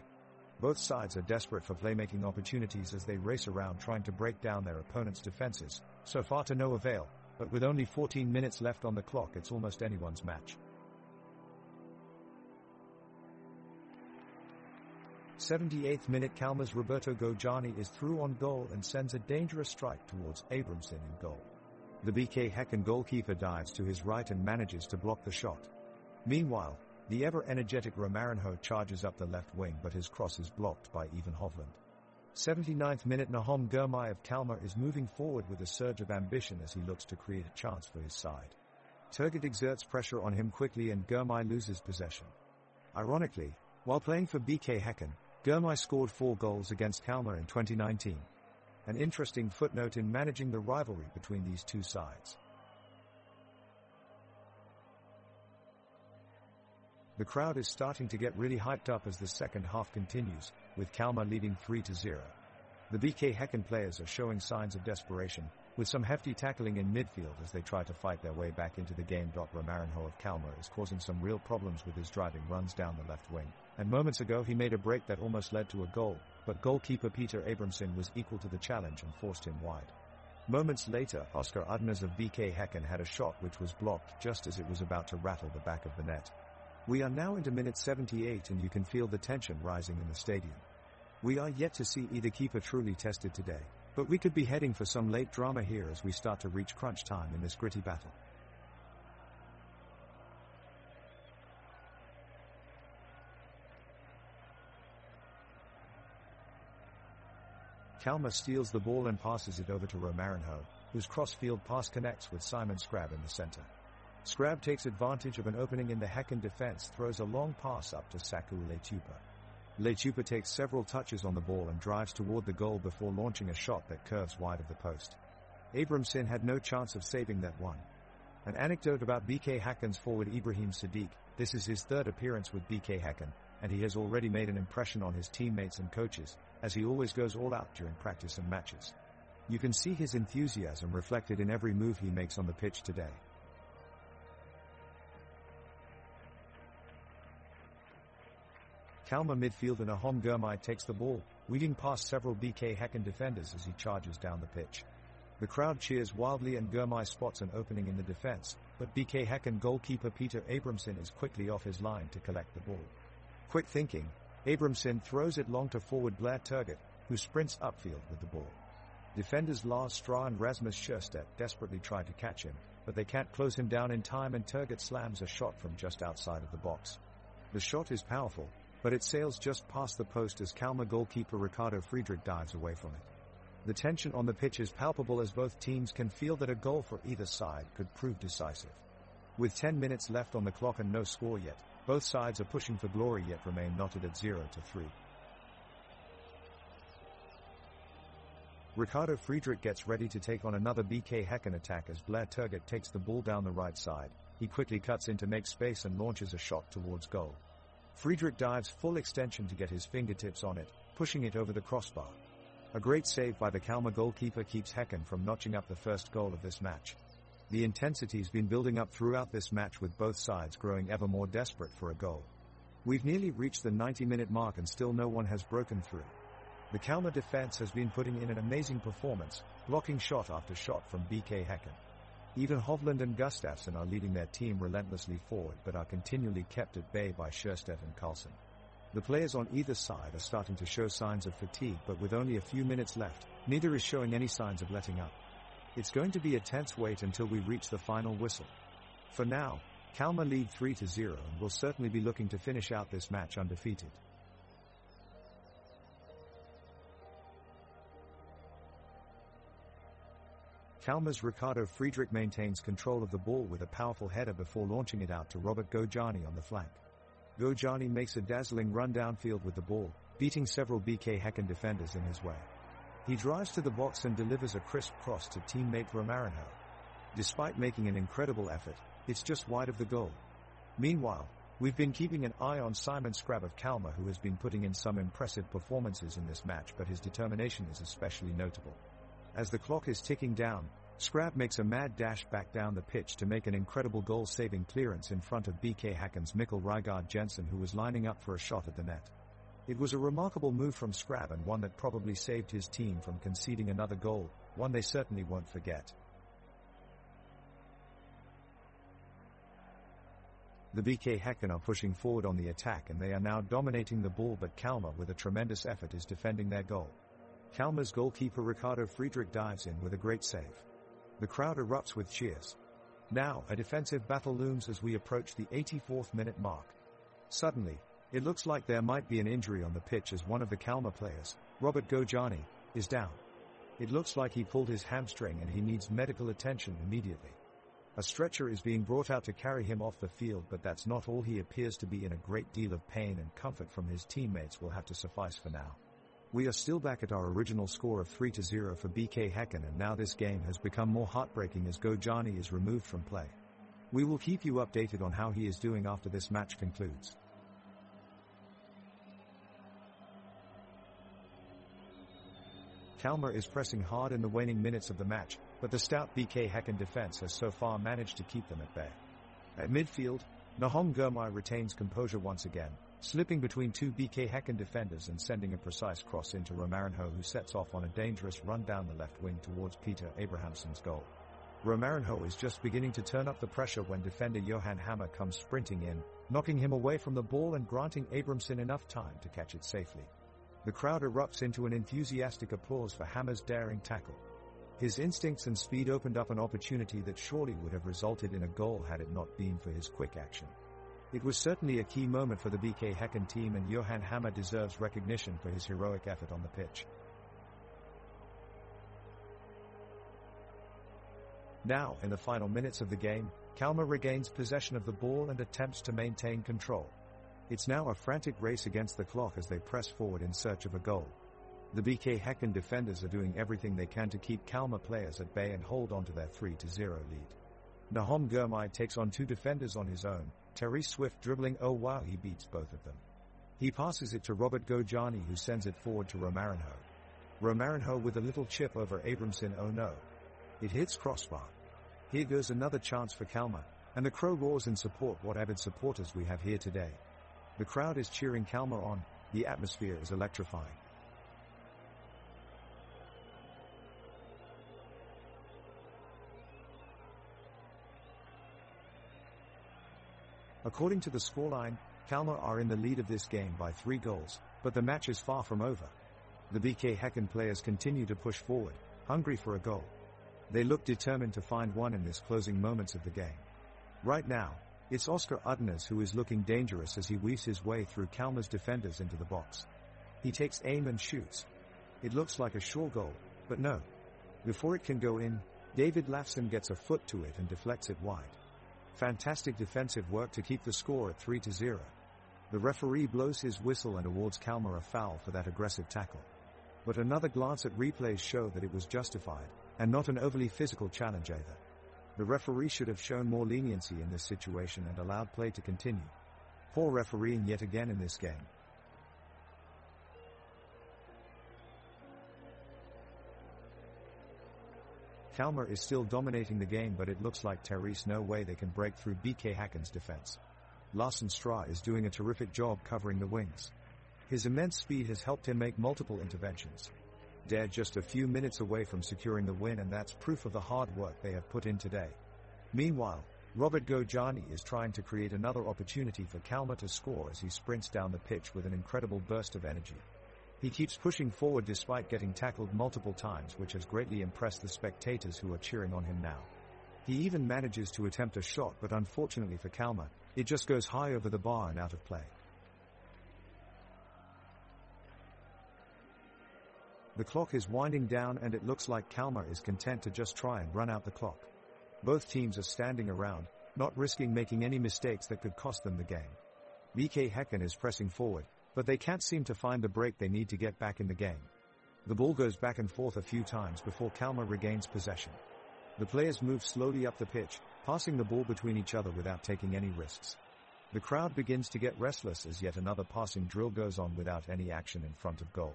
Both sides are desperate for playmaking opportunities as they race around trying to break down their opponent's defenses, so far to no avail, but with only 14 minutes left on the clock it's almost anyone's match. 78th minute, Kalmar's Roberto Gojani is through on goal and sends a dangerous strike towards Abramson in goal. The BK Häcken goalkeeper dives to his right and manages to block the shot. Meanwhile, the ever-energetic Romarinho charges up the left wing, but his cross is blocked by Ivan Hovland. 79th minute, Nahom Gurmai of Kalmar is moving forward with a surge of ambition as he looks to create a chance for his side. Turgut exerts pressure on him quickly and Gurmai loses possession. Ironically, while playing for BK Häcken, Gurmai scored 4 goals against Kalmar in 2019. An interesting footnote in managing the rivalry between these two sides. The crowd is starting to get really hyped up as the second half continues, with Kalmar leading 3-0. The BK Häcken players are showing signs of desperation, with some hefty tackling in midfield as they try to fight their way back into the game. Romarinho of Kalmar is causing some real problems with his driving runs down the left wing, and moments ago he made a break that almost led to a goal, but goalkeeper Peter Abramson was equal to the challenge and forced him wide. Moments later, Oscar Udners of BK Häcken had a shot which was blocked just as it was about to rattle the back of the net. We are now into minute 78 and you can feel the tension rising in the stadium. We are yet to see either keeper truly tested today, but we could be heading for some late drama here as we start to reach crunch time in this gritty battle. Kalmar steals the ball and passes it over to Romarinho, whose cross-field pass connects with Simon Scrab in the center. Scrab takes advantage of an opening in the Häcken defense, throws a long pass up to Saku Letupa. Letupa takes several touches on the ball and drives toward the goal before launching a shot that curves wide of the post. Abramson had no chance of saving that one. An anecdote about BK Häcken's forward Ibrahim Sadiq: this is his third appearance with BK Häcken, and he has already made an impression on his teammates and coaches, as he always goes all out during practice and matches. You can see his enthusiasm reflected in every move he makes on the pitch today. Kalmar midfielder Nahom Gurmai takes the ball, weaving past several BK Häcken defenders as he charges down the pitch. The crowd cheers wildly and Gurmai spots an opening in the defense, but BK Häcken goalkeeper Peter Abramson is quickly off his line to collect the ball. Quick thinking, Abramson throws it long to forward Blair Turgott, who sprints upfield with the ball. Defenders Lars Stra and Rasmus Sjöstedt desperately try to catch him, but they can't close him down in time and Turgott slams a shot from just outside of the box. The shot is powerful, but it sails just past the post as Kalmar goalkeeper Ricardo Friedrich dives away from it. The tension on the pitch is palpable as both teams can feel that a goal for either side could prove decisive. With 10 minutes left on the clock and no score yet, both sides are pushing for glory yet remain knotted at 0-3. Ricardo Friedrich gets ready to take on another BK Häcken attack as Blair Turgott takes the ball down the right side. He quickly cuts in to make space and launches a shot towards goal. Friedrich dives full extension to get his fingertips on it, pushing it over the crossbar. A great save by the Kalmar goalkeeper keeps Häcken from notching up the first goal of this match. The intensity's been building up throughout this match, with both sides growing ever more desperate for a goal. We've nearly reached the 90-minute mark and still no one has broken through. The Kalmar defense has been putting in an amazing performance, blocking shot after shot from BK Häcken. Even Hovland and Gustafsson are leading their team relentlessly forward but are continually kept at bay by Sjöstedt and Carlson. The players on either side are starting to show signs of fatigue, but with only a few minutes left, neither is showing any signs of letting up. It's going to be a tense wait until we reach the final whistle. For now, Kalmar lead 3-0 and will certainly be looking to finish out this match undefeated. Kalmar's Ricardo Friedrich maintains control of the ball with a powerful header before launching it out to Robert Gojani on the flank. Gojani makes a dazzling run downfield with the ball, beating several BK Häcken defenders in his way. He drives to the box and delivers a crisp cross to teammate Romarinho. Despite making an incredible effort, it's just wide of the goal. Meanwhile, we've been keeping an eye on Simon Scrab of Kalmar, who has been putting in some impressive performances in this match, but his determination is especially notable. As the clock is ticking down, Scrab makes a mad dash back down the pitch to make an incredible goal-saving clearance in front of BK Häcken's Mikkel Rygaard Jensen, who was lining up for a shot at the net. It was a remarkable move from Scrab and one that probably saved his team from conceding another goal, one they certainly won't forget. The BK Häcken are pushing forward on the attack and they are now dominating the ball, but Kalmar, with a tremendous effort, is defending their goal. Kalmar's goalkeeper Ricardo Friedrich dives in with a great save. The crowd erupts with cheers. Now, a defensive battle looms as we approach the 84th minute mark. Suddenly, it looks like there might be an injury on the pitch as one of the Kalmar players, Robert Gojani, is down. It looks like he pulled his hamstring and he needs medical attention immediately. A stretcher is being brought out to carry him off the field, but that's not all. He appears to be in a great deal of pain, and comfort from his teammates will have to suffice for now. We are still back at our original score of 3-0 for BK Häcken, and now this game has become more heartbreaking as Gojani is removed from play. We will keep you updated on how he is doing after this match concludes. Kalmar is pressing hard in the waning minutes of the match, but the stout BK Häcken defense has so far managed to keep them at bay. At midfield, Nahom Gurmai retains composure once again, slipping between two BK Häcken defenders and sending a precise cross into Romarinho, who sets off on a dangerous run down the left wing towards Peter Abrahamsson's goal. Romarinho is just beginning to turn up the pressure when defender Johan Hammer comes sprinting in, knocking him away from the ball and granting Abramson enough time to catch it safely. The crowd erupts into an enthusiastic applause for Hammer's daring tackle. His instincts and speed opened up an opportunity that surely would have resulted in a goal had it not been for his quick action. It was certainly a key moment for the BK Häcken team, and Johan Hammer deserves recognition for his heroic effort on the pitch. Now, in the final minutes of the game, Kalmar regains possession of the ball and attempts to maintain control. It's now a frantic race against the clock as they press forward in search of a goal. The BK Häcken defenders are doing everything they can to keep Kalmar players at bay and hold on to their 3-0 lead. Nahom Gurmai takes on two defenders on his own, Terry Swift dribbling, oh wow, he beats both of them. He passes it to Robert Gojani, who sends it forward to Romarinho. Romarinho with a little chip over Abramson, oh no. It hits crossbar. Here goes another chance for Kalmar, and the crow roars in support. What avid supporters we have here today. The crowd is cheering Kalmar on, the atmosphere is electrifying. According to the scoreline, Kalmar are in the lead of this game by 3 goals, but the match is far from over. The BK Häcken players continue to push forward, hungry for a goal. They look determined to find one in this closing moments of the game. Right now, it's Oscar Udnes who is looking dangerous as he weaves his way through Kalmar's defenders into the box. He takes aim and shoots. It looks like a sure goal, but no. Before it can go in, David Lafson gets a foot to it and deflects it wide. Fantastic defensive work to keep the score at 3-0. The referee blows his whistle and awards Kalmar a foul for that aggressive tackle. But another glance at replays show that it was justified, and not an overly physical challenge either. The referee should have shown more leniency in this situation and allowed play to continue. Poor refereeing yet again in this game. Kalmar is still dominating the game, but it looks like Therese no way they can break through BK Häcken's defense. Larsen Stra is doing a terrific job covering the wings. His immense speed has helped him make multiple interventions. They're just a few minutes away from securing the win, and that's proof of the hard work they have put in today. Meanwhile, Robert Gojani is trying to create another opportunity for Kalmar to score as he sprints down the pitch with an incredible burst of energy. He keeps pushing forward despite getting tackled multiple times, which has greatly impressed the spectators who are cheering on him now. He even manages to attempt a shot, but unfortunately for Kalmar, it just goes high over the bar and out of play. The clock is winding down and it looks like Kalmar is content to just try and run out the clock. Both teams are standing around, not risking making any mistakes that could cost them the game. BK Häcken is pressing forward, but they can't seem to find the break they need to get back in the game. The ball goes back and forth a few times before Kalmar regains possession. The players move slowly up the pitch, passing the ball between each other without taking any risks. The crowd begins to get restless as yet another passing drill goes on without any action in front of goal.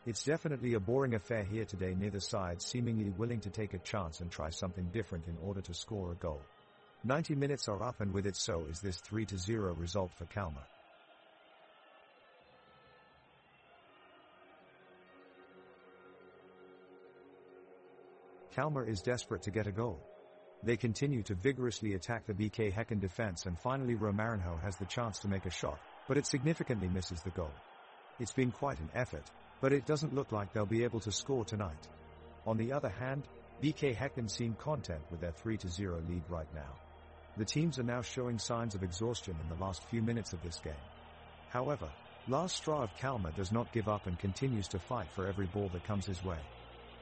It's definitely a boring affair here today, neither side seemingly willing to take a chance and try something different in order to score a goal. 90 minutes are up, and with it so is this 3-0 result for Kalmar. Kalmar is desperate to get a goal. They continue to vigorously attack the BK Häcken defense, and finally Romarinho has the chance to make a shot, but it significantly misses the goal. It's been quite an effort, but it doesn't look like they'll be able to score tonight. On the other hand, BK Häcken seem content with their 3-0 lead right now. The teams are now showing signs of exhaustion in the last few minutes of this game. However, Lars Stra of Kalmar does not give up and continues to fight for every ball that comes his way.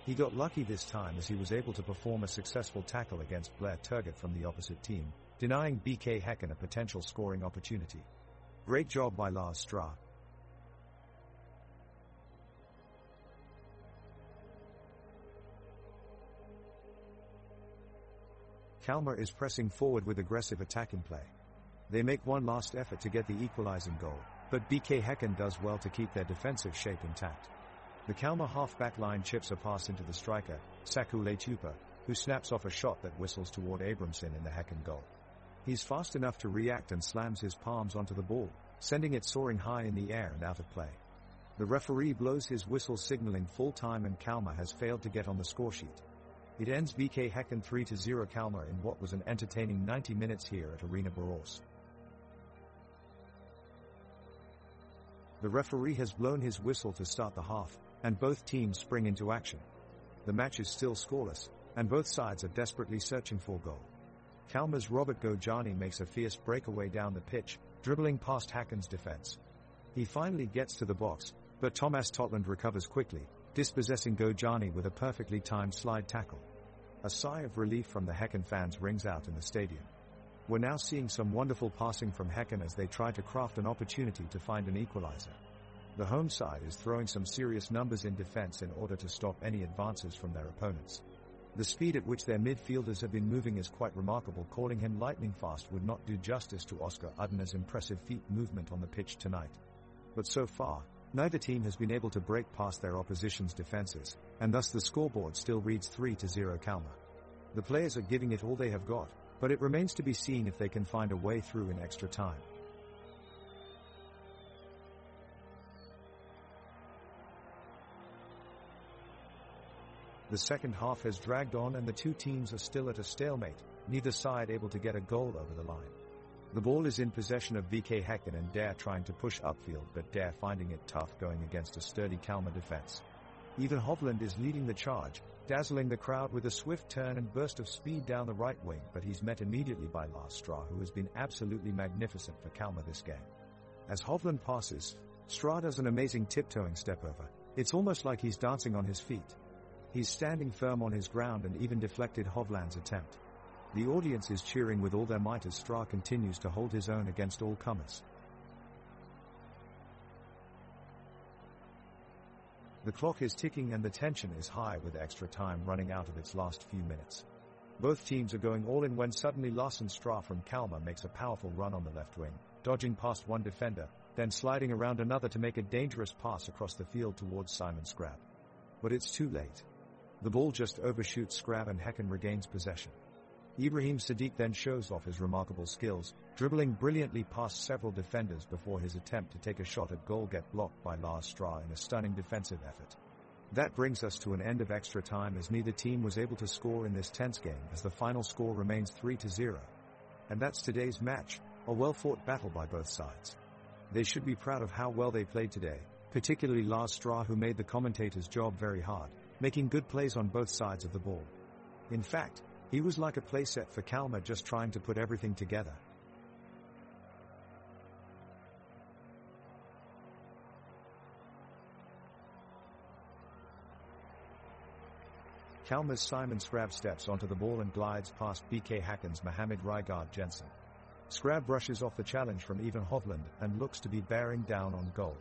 He got lucky this time as he was able to perform a successful tackle against Blair Turgott from the opposite team, denying BK Häcken a potential scoring opportunity. Great job by Lars Stra. Kalmar is pressing forward with aggressive attacking play. They make one last effort to get the equalizing goal, but BK Häcken does well to keep their defensive shape intact. The Kalmar half-back line chips a pass into the striker, Saku Leitupa, who snaps off a shot that whistles toward Abramson in the Häcken goal. He's fast enough to react and slams his palms onto the ball, sending it soaring high in the air and out of play. The referee blows his whistle signaling full time, and Kalmar has failed to get on the scoresheet. It ends BK Häcken 3-0 Kalmar in what was an entertaining 90 minutes here at Arena Borås. The referee has blown his whistle to start the half, and both teams spring into action. The match is still scoreless, and both sides are desperately searching for a goal. Kalmar's Robert Gojani makes a fierce breakaway down the pitch, dribbling past Häcken's defense. He finally gets to the box, but Thomas Totland recovers quickly, dispossessing Gojani with a perfectly timed slide tackle. A sigh of relief from the Häcken fans rings out in the stadium. We're now seeing some wonderful passing from Häcken as they try to craft an opportunity to find an equalizer. The home side is throwing some serious numbers in defense in order to stop any advances from their opponents. The speed at which their midfielders have been moving is quite remarkable. Calling him lightning fast would not do justice to Oscar Udner's impressive feet movement on the pitch tonight. But so far, neither team has been able to break past their opposition's defenses, and thus the scoreboard still reads 3-0 Kalmar. The players are giving it all they have got, but it remains to be seen if they can find a way through in extra time. The second half has dragged on and the two teams are still at a stalemate, neither side able to get a goal over the line. The ball is in possession of BK Häcken and Dare trying to push upfield, but Dare finding it tough going against a sturdy Kalmar defense. Even Hovland is leading the charge, dazzling the crowd with a swift turn and burst of speed down the right wing, but he's met immediately by Lars Stra, who has been absolutely magnificent for Kalmar this game. As Hovland passes, Stra does an amazing tiptoeing step over. It's almost like he's dancing on his feet. He's standing firm on his ground and even deflected Hovland's attempt. The audience is cheering with all their might as Stra continues to hold his own against all comers. The clock is ticking and the tension is high with extra time running out of its last few minutes. Both teams are going all in when suddenly Larsen Stra from Kalmar makes a powerful run on the left wing, dodging past one defender, then sliding around another to make a dangerous pass across the field towards Simon Skrab. But it's too late. The ball just overshoots Skrab and Häcken regains possession. Ibrahim Sadiq then shows off his remarkable skills, dribbling brilliantly past several defenders before his attempt to take a shot at goal gets blocked by Lars Stra in a stunning defensive effort. That brings us to an end of extra time as neither team was able to score in this tense game as the final score remains 3-0. And that's today's match, a well-fought battle by both sides. They should be proud of how well they played today, particularly Lars Stra, who made the commentator's job very hard, making good plays on both sides of the ball. In fact, he was like a playset for Kalmar, just trying to put everything together. Kalmar's Simon Skrab steps onto the ball and glides past BK Häcken's Mohamed Rygaard Jensen. Skrab brushes off the challenge from Ivan Hovland and looks to be bearing down on goal.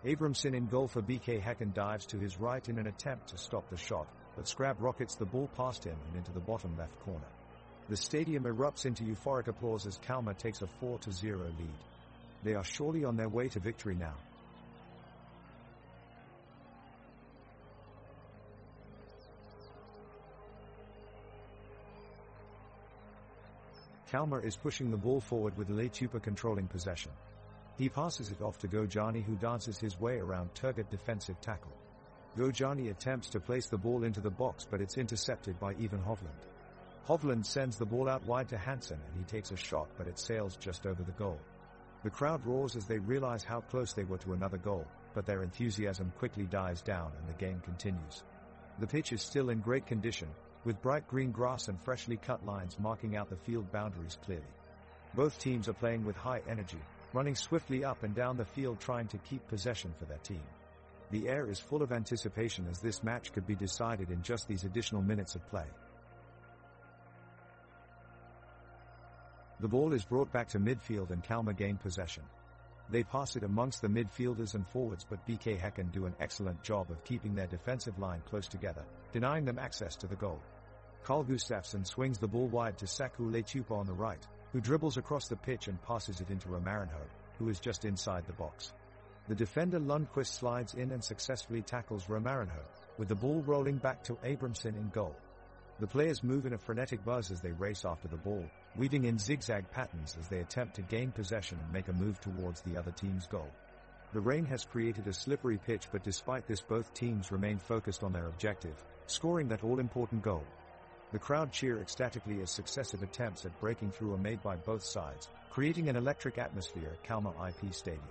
Abramson in goal for BK Häcken dives to his right in an attempt to stop the shot, but Skrab rockets the ball past him and into the bottom left corner. The stadium erupts into euphoric applause as Kalmar takes a 4-0 lead. They are surely on their way to victory now. Kalmar is pushing the ball forward with Leitupa controlling possession. He passes it off to Gojani, who dances his way around Turgut defensive tackle. Gojani attempts to place the ball into the box, but it's intercepted by Ivan Hovland. Hovland sends the ball out wide to Hansen and he takes a shot, but it sails just over the goal. The crowd roars as they realize how close they were to another goal, but their enthusiasm quickly dies down and the game continues. The pitch is still in great condition, with bright green grass and freshly cut lines marking out the field boundaries clearly. Both teams are playing with high energy, running swiftly up and down the field trying to keep possession for their team. The air is full of anticipation as this match could be decided in just these additional minutes of play. The ball is brought back to midfield and Kalmar gain possession. They pass it amongst the midfielders and forwards, but BK Häcken do an excellent job of keeping their defensive line close together, denying them access to the goal. Carl Gustafsson swings the ball wide to Saku Leitupa on the right, who dribbles across the pitch and passes it into Romarinho, who is just inside the box. The defender Lundqvist slides in and successfully tackles Romarinho, with the ball rolling back to Abramson in goal. The players move in a frenetic buzz as they race after the ball, weaving in zigzag patterns as they attempt to gain possession and make a move towards the other team's goal. The rain has created a slippery pitch, but despite this both teams remain focused on their objective, scoring that all-important goal. The crowd cheer ecstatically as successive attempts at breaking through are made by both sides, creating an electric atmosphere at Kalmar IP Stadium.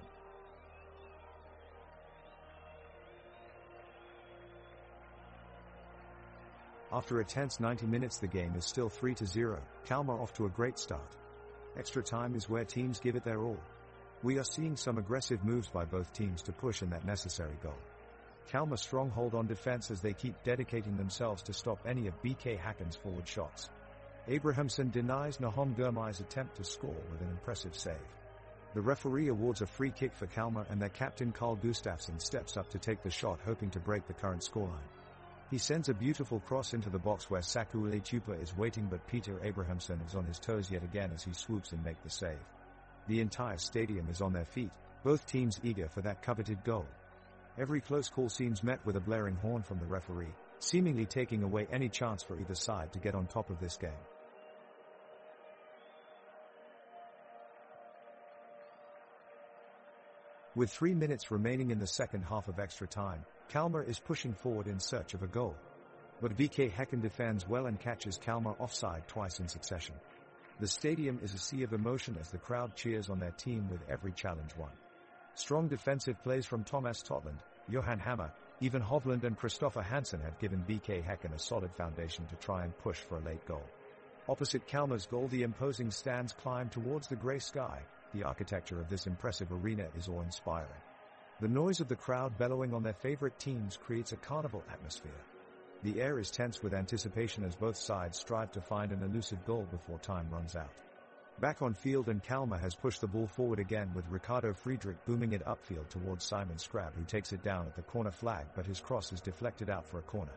After a tense 90 minutes, the game is still 3-0, Kalmar off to a great start. Extra time is where teams give it their all. We are seeing some aggressive moves by both teams to push in that necessary goal. Kalmar stronghold on defense as they keep dedicating themselves to stop any of BK Häcken's forward shots. Abrahamsson denies Nahom Gurmai's attempt to score with an impressive save. The referee awards a free kick for Kalmar and their captain Carl Gustafsson steps up to take the shot, hoping to break the current scoreline. He sends a beautiful cross into the box where Saku Leitupa is waiting, but Peter Abrahamsson is on his toes yet again as he swoops and makes the save. The entire stadium is on their feet, both teams eager for that coveted goal. Every close call seems met with a blaring horn from the referee, seemingly taking away any chance for either side to get on top of this game. With 3 minutes remaining in the second half of extra time, Kalmar is pushing forward in search of a goal. But BK Häcken defends well and catches Kalmar offside twice in succession. The stadium is a sea of emotion as the crowd cheers on their team with every challenge won. Strong defensive plays from Thomas Totland, Johan Hammer, Ivan Hovland and Christopher Hansen have given BK Häcken a solid foundation to try and push for a late goal. Opposite Kalmar's goal, the imposing stands climb towards the grey sky. The architecture of this impressive arena is awe-inspiring. The noise of the crowd bellowing on their favorite teams creates a carnival atmosphere. The air is tense with anticipation as both sides strive to find an elusive goal before time runs out. Back on field, and Kalmar has pushed the ball forward again with Ricardo Friedrich booming it upfield towards Simon Scrab, who takes it down at the corner flag, but his cross is deflected out for a corner.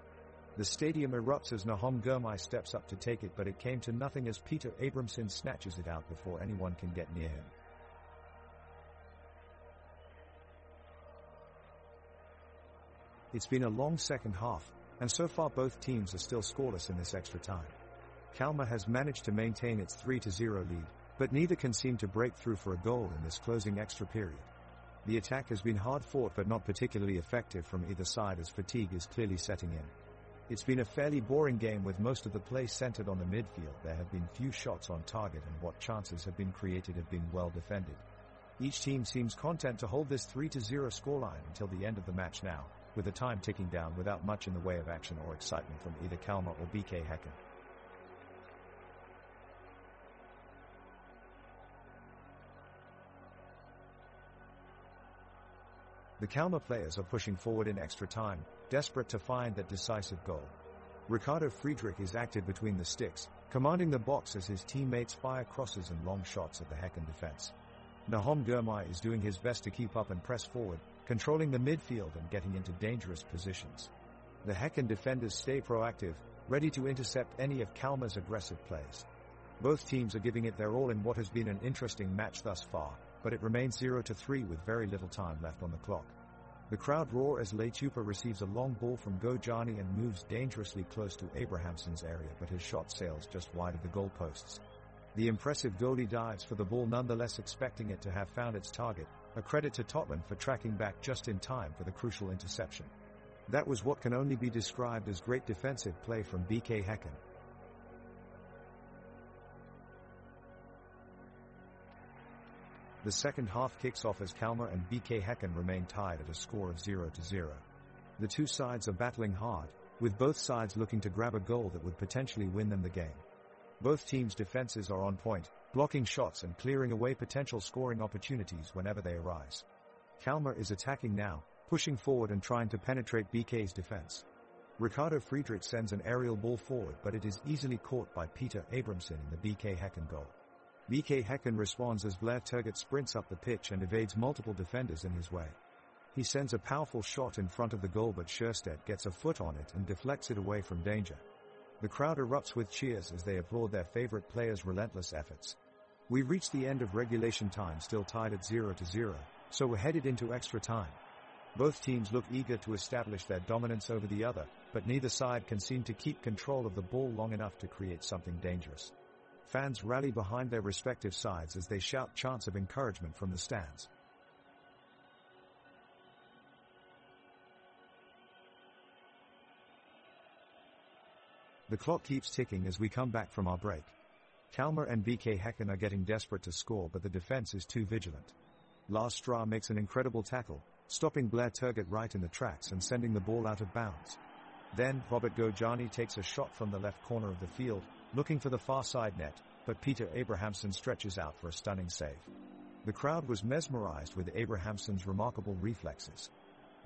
The stadium erupts as Nahom Gurmai steps up to take it, but it came to nothing as Peter Abrahamsson snatches it out before anyone can get near him. It's been a long second half, and so far both teams are still scoreless in this extra time. Kalmar has managed to maintain its 3-0 lead, but neither can seem to break through for a goal in this closing extra period. The attack has been hard fought but not particularly effective from either side as fatigue is clearly setting in. It's been a fairly boring game with most of the play centered on the midfield. There have been few shots on target and what chances have been created have been well defended. Each team seems content to hold this 3-0 scoreline until the end of the match now, with the time ticking down without much in the way of action or excitement from either Kalmar or BK Häcken. The Kalmar players are pushing forward in extra time, desperate to find that decisive goal. Ricardo Friedrich is active between the sticks, commanding the box as his teammates fire crosses and long shots at the Häcken defense. Nahom Gurmai is doing his best to keep up and press forward, controlling the midfield and getting into dangerous positions. The Häcken defenders stay proactive, ready to intercept any of Kalmar's aggressive plays. Both teams are giving it their all in what has been an interesting match thus far, but it remains 0-3 with very little time left on the clock. The crowd roar as Leitupa receives a long ball from Gojani and moves dangerously close to Abrahamsson's area, but his shot sails just wide of the goalposts. The impressive goalie dives for the ball nonetheless, expecting it to have found its target, a credit to Totland for tracking back just in time for the crucial interception. That was what can only be described as great defensive play from BK Häcken. The second half kicks off as Kalmar and BK Häcken remain tied at a score of 0-0. The two sides are battling hard, with both sides looking to grab a goal that would potentially win them the game. Both teams' defenses are on point, blocking shots and clearing away potential scoring opportunities whenever they arise. Kalmar is attacking now, pushing forward and trying to penetrate BK's defense. Ricardo Friedrich sends an aerial ball forward, but it is easily caught by Peter Abrahamsson in the BK Häcken goal. BK Häcken responds as Blair Turgott sprints up the pitch and evades multiple defenders in his way. He sends a powerful shot in front of the goal, but Sjöstedt gets a foot on it and deflects it away from danger. The crowd erupts with cheers as they applaud their favorite player's relentless efforts. We've reached the end of regulation time, still tied at 0-0, so we're headed into extra time. Both teams look eager to establish their dominance over the other, but neither side can seem to keep control of the ball long enough to create something dangerous. Fans rally behind their respective sides as they shout chants of encouragement from the stands. The clock keeps ticking as we come back from our break. Kalmar and BK Häcken are getting desperate to score, but the defense is too vigilant. Lars Strah makes an incredible tackle, stopping Blair Turgott right in the tracks and sending the ball out of bounds. Then, Robert Gojani takes a shot from the left corner of the field, looking for the far side net, but Peter Abrahamsson stretches out for a stunning save. The crowd was mesmerized with Abrahamsson's remarkable reflexes.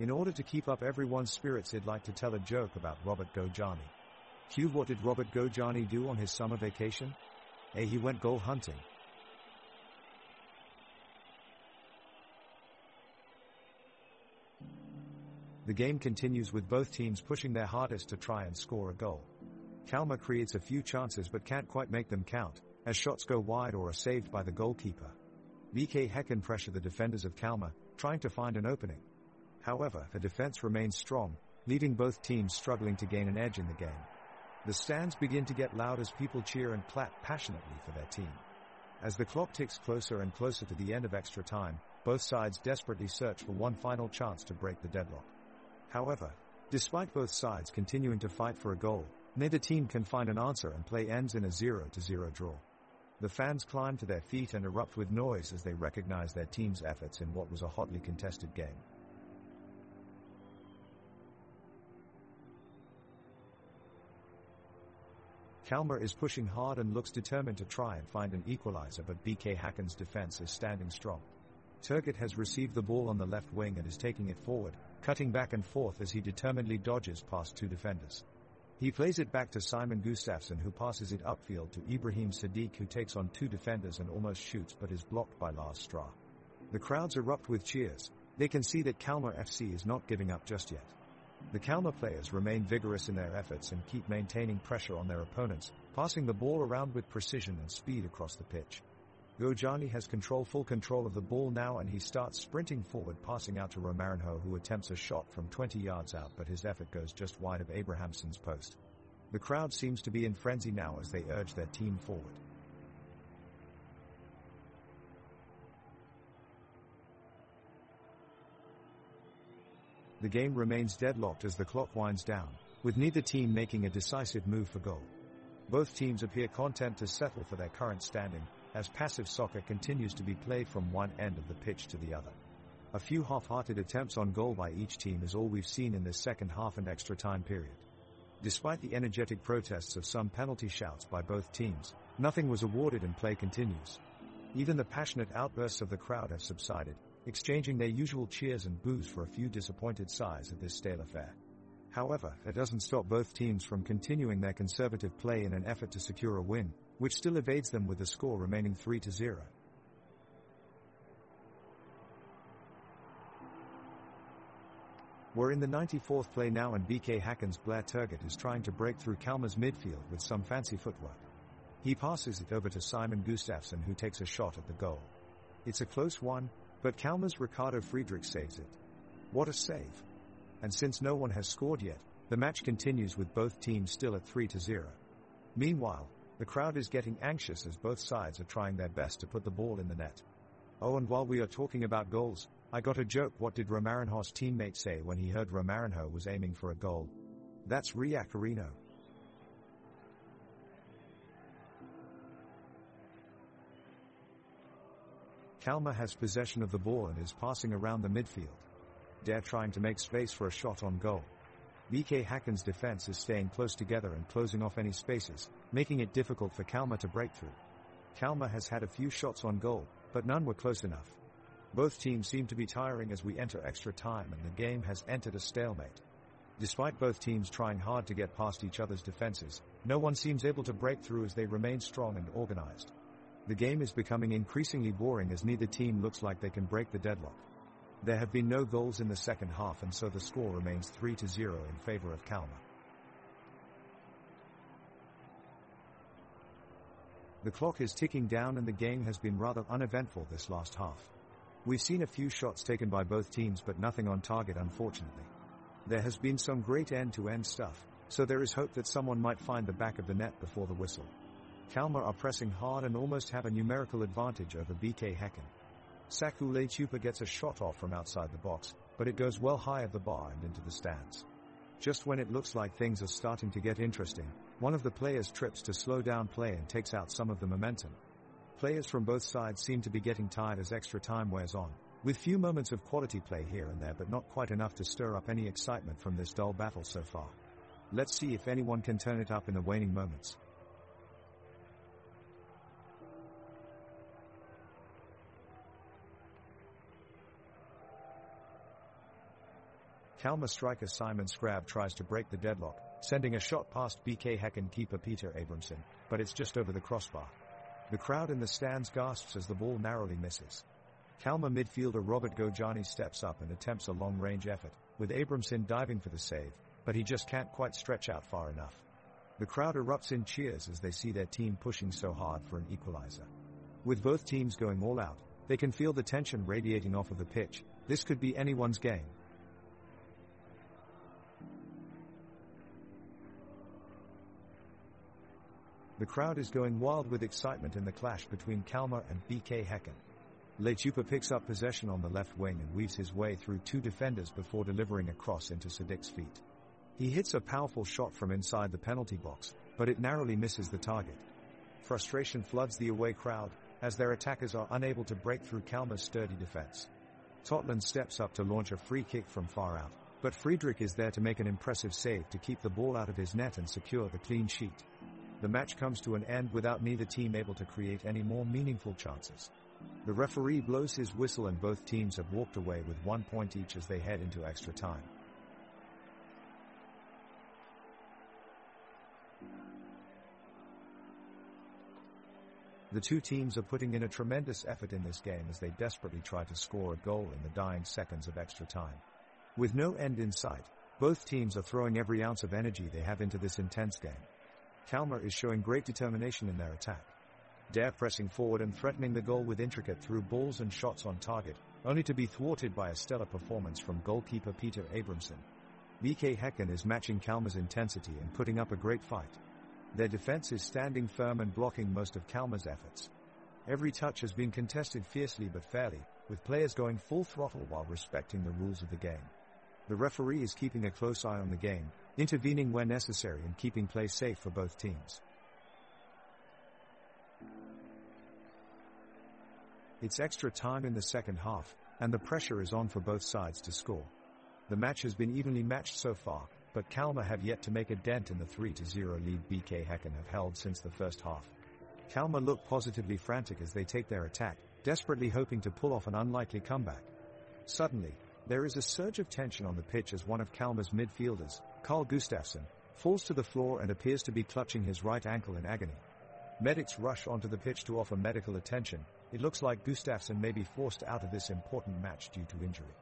In order to keep up everyone's spirits, he'd like to tell a joke about Robert Gojani. Q. What did Robert Gojani do on his summer vacation? A. He went goal hunting. The game continues with both teams pushing their hardest to try and score a goal. Kalmar creates a few chances but can't quite make them count, as shots go wide or are saved by the goalkeeper. BK Häcken pressure the defenders of Kalmar, trying to find an opening. However, the defense remains strong, leaving both teams struggling to gain an edge in the game. The stands begin to get loud as people cheer and clap passionately for their team. As the clock ticks closer and closer to the end of extra time, both sides desperately search for one final chance to break the deadlock. However, despite both sides continuing to fight for a goal, neither team can find an answer and play ends in a 0-0 draw. The fans climb to their feet and erupt with noise as they recognize their team's efforts in what was a hotly contested game. Kalmar is pushing hard and looks determined to try and find an equalizer, but BK Häcken's defense is standing strong. Turgut has received the ball on the left wing and is taking it forward, cutting back and forth as he determinedly dodges past two defenders. He plays it back to Simon Gustafsson, who passes it upfield to Ibrahim Sadiq, who takes on two defenders and almost shoots but is blocked by Lars Stra. The crowds erupt with cheers. They can see that Kalmar FC is not giving up just yet. The Kalmar players remain vigorous in their efforts and keep maintaining pressure on their opponents, passing the ball around with precision and speed across the pitch. Gojani has full control of the ball now, and he starts sprinting forward, passing out to Romarinho, who attempts a shot from 20 yards out, but his effort goes just wide of Abrahamsson's post. The crowd seems to be in frenzy now as they urge their team forward. The game remains deadlocked as the clock winds down, with neither team making a decisive move for goal. Both teams appear content to settle for their current standing, as passive soccer continues to be played from one end of the pitch to the other. A few half-hearted attempts on goal by each team is all we've seen in this second half and extra time period. Despite the energetic protests of some penalty shouts by both teams, nothing was awarded and play continues. Even the passionate outbursts of the crowd have subsided, exchanging their usual cheers and boos for a few disappointed sighs at this stale affair. However, that doesn't stop both teams from continuing their conservative play in an effort to secure a win, which still evades them, with the score remaining 3-0. We're in the 94th play now, and BK Häcken's Blair Turgut is trying to break through Kalmar's midfield with some fancy footwork. He passes it over to Simon Gustafsson, who takes a shot at the goal. It's a close one, but Kalmar's Ricardo Friedrich saves it. What a save! And since no one has scored yet, the match continues with both teams still at 3-0. Meanwhile, the crowd is getting anxious as both sides are trying their best to put the ball in the net. Oh, and while we are talking about goals, I got a joke. What did Romarinho's teammate say when he heard Romarinho was aiming for a goal? That's Riacarino. Kalmar has possession of the ball and is passing around the midfield. They're trying to make space for a shot on goal. BK Häcken's defense is staying close together and closing off any spaces, making it difficult for Kalmar to break through. Kalmar has had a few shots on goal, but none were close enough. Both teams seem to be tiring as we enter extra time, and the game has entered a stalemate. Despite both teams trying hard to get past each other's defenses, no one seems able to break through as they remain strong and organized. The game is becoming increasingly boring as neither team looks like they can break the deadlock. There have been no goals in the second half, and so the score remains 3-0 in favor of Kalmar. The clock is ticking down and the game has been rather uneventful this last half. We've seen a few shots taken by both teams, but nothing on target, unfortunately. There has been some great end-to-end stuff, so there is hope that someone might find the back of the net before the whistle. Kalmar are pressing hard and almost have a numerical advantage over BK Häcken. Sakule Chupa gets a shot off from outside the box, but it goes well high of the bar and into the stands. Just when it looks like things are starting to get interesting, one of the players trips to slow down play and takes out some of the momentum. Players from both sides seem to be getting tired as extra time wears on, with few moments of quality play here and there, but not quite enough to stir up any excitement from this dull battle so far. Let's see if anyone can turn it up in the waning moments. Kalmar striker Simon Scrab tries to break the deadlock, sending a shot past BK Häcken keeper Peter Abramson, but it's just over the crossbar. The crowd in the stands gasps as the ball narrowly misses. Kalmar midfielder Robert Gojani steps up and attempts a long-range effort, with Abramson diving for the save, but he just can't quite stretch out far enough. The crowd erupts in cheers as they see their team pushing so hard for an equalizer. With both teams going all out, they can feel the tension radiating off of the pitch. This could be anyone's game. The crowd is going wild with excitement in the clash between Kalmar and BK Häcken. Lechupa picks up possession on the left wing and weaves his way through two defenders before delivering a cross into Sadik's feet. He hits a powerful shot from inside the penalty box, but it narrowly misses the target. Frustration floods the away crowd, as their attackers are unable to break through Kalmar's sturdy defense. Totland steps up to launch a free kick from far out, but Friedrich is there to make an impressive save to keep the ball out of his net and secure the clean sheet. The match comes to an end without neither team able to create any more meaningful chances. The referee blows his whistle and both teams have walked away with 1 point each as they head into extra time. The two teams are putting in a tremendous effort in this game as they desperately try to score a goal in the dying seconds of extra time. With no end in sight, both teams are throwing every ounce of energy they have into this intense game. Kalmar is showing great determination in their attack. Dare pressing forward and threatening the goal with intricate through balls and shots on target, only to be thwarted by a stellar performance from goalkeeper Peter Abramson. BK Häcken is matching Kalmar's intensity and putting up a great fight. Their defense is standing firm and blocking most of Kalmar's efforts. Every touch has been contested fiercely but fairly, with players going full throttle while respecting the rules of the game. The referee is keeping a close eye on the game, intervening where necessary and keeping play safe for both teams. It's extra time in the second half, and the pressure is on for both sides to score. The match has been evenly matched so far, but Kalmar have yet to make a dent in the 3-0 lead BK Häcken have held since the first half. Kalmar look positively frantic as they take their attack, desperately hoping to pull off an unlikely comeback. Suddenly, there is a surge of tension on the pitch as one of Kalmar's midfielders, Carl Gustafsson, falls to the floor and appears to be clutching his right ankle in agony. Medics rush onto the pitch to offer medical attention. It looks like Gustafsson may be forced out of this important match due to injury.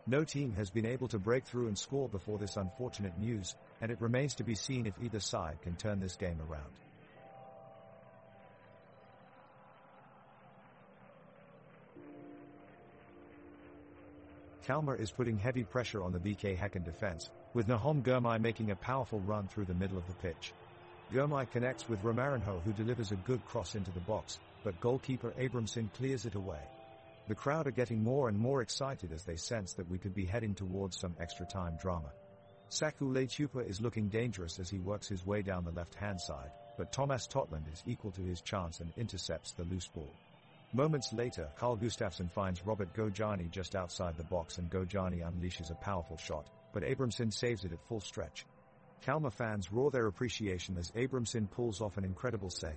No team has been able to break through and score before this unfortunate news, and it remains to be seen if either side can turn this game around. Kalmar is putting heavy pressure on the BK Häcken defense, with Nahom Gurmai making a powerful run through the middle of the pitch. Gurmai connects with Romarinho, who delivers a good cross into the box, but goalkeeper Abramson clears it away. The crowd are getting more and more excited as they sense that we could be heading towards some extra time drama. Saku Lechupa is looking dangerous as he works his way down the left-hand side, but Thomas Totland is equal to his chance and intercepts the loose ball. Moments later, Carl Gustafsson finds Robert Gojani just outside the box and Gojani unleashes a powerful shot, but Abramson saves it at full stretch. Kalmar fans roar their appreciation as Abramson pulls off an incredible save.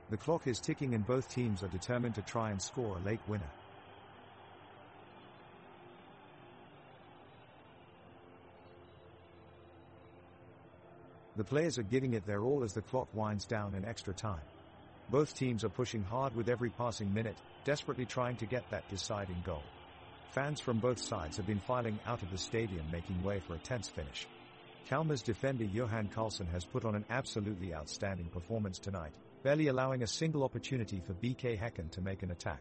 The clock is ticking and both teams are determined to try and score a late winner. The players are giving it their all as the clock winds down in extra time. Both teams are pushing hard with every passing minute, desperately trying to get that deciding goal. Fans from both sides have been filing out of the stadium, making way for a tense finish. Kalmar's defender Johan Karlsson has put on an absolutely outstanding performance tonight, barely allowing a single opportunity for BK Häcken to make an attack.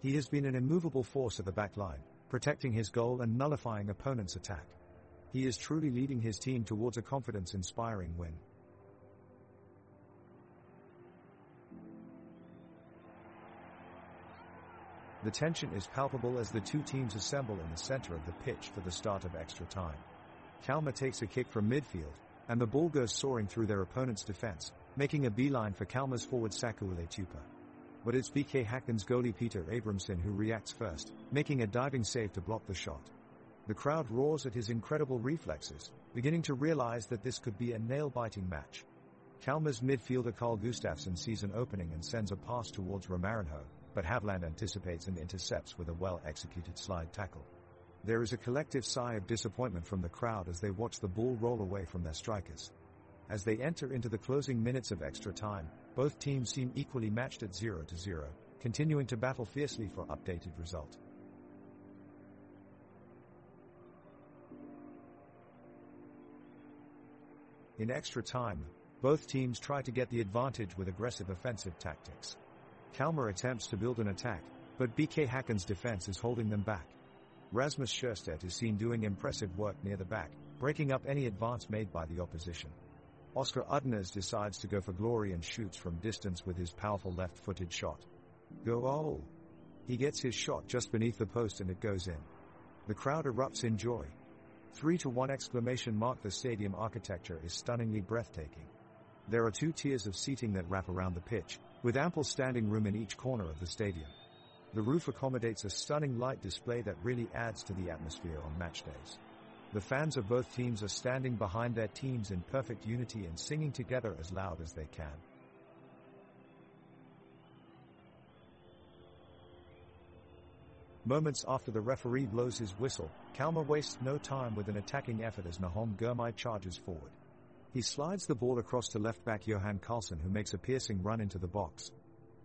He has been an immovable force at the back line, protecting his goal and nullifying opponents' attack. He is truly leading his team towards a confidence-inspiring win. The tension is palpable as the two teams assemble in the center of the pitch for the start of extra time. Kalmar takes a kick from midfield, and the ball goes soaring through their opponent's defense, making a beeline for Kalmar's forward Saku Lechupa. But it's BK Häcken's goalie Peter Abramson who reacts first, making a diving save to block the shot. The crowd roars at his incredible reflexes, beginning to realize that this could be a nail-biting match. Kalmar's midfielder Carl Gustafsson sees an opening and sends a pass towards Romarinho, but Havland anticipates and intercepts with a well-executed slide tackle. There is a collective sigh of disappointment from the crowd as they watch the ball roll away from their strikers. As they enter into the closing minutes of extra time, both teams seem equally matched at 0-0, continuing to battle fiercely for updated result. In extra time, both teams try to get the advantage with aggressive offensive tactics. Kalmar attempts to build an attack, but BK Häcken's defense is holding them back. Rasmus Sjöstedt is seen doing impressive work near the back, breaking up any advance made by the opposition. Oskar Udnes decides to go for glory and shoots from distance with his powerful left-footed shot. Goal! He gets his shot just beneath the post and it goes in. The crowd erupts in joy. 3-1 exclamation mark. The stadium architecture is stunningly breathtaking. There are 2 tiers of seating that wrap around the pitch, with ample standing room in each corner of the stadium. The roof accommodates a stunning light display that really adds to the atmosphere on match days. The fans of both teams are standing behind their teams in perfect unity and singing together as loud as they can. Moments after the referee blows his whistle, Kalmar wastes no time with an attacking effort as Nahom Gurmai charges forward. He slides the ball across to left-back Johan Karlsson, who makes a piercing run into the box.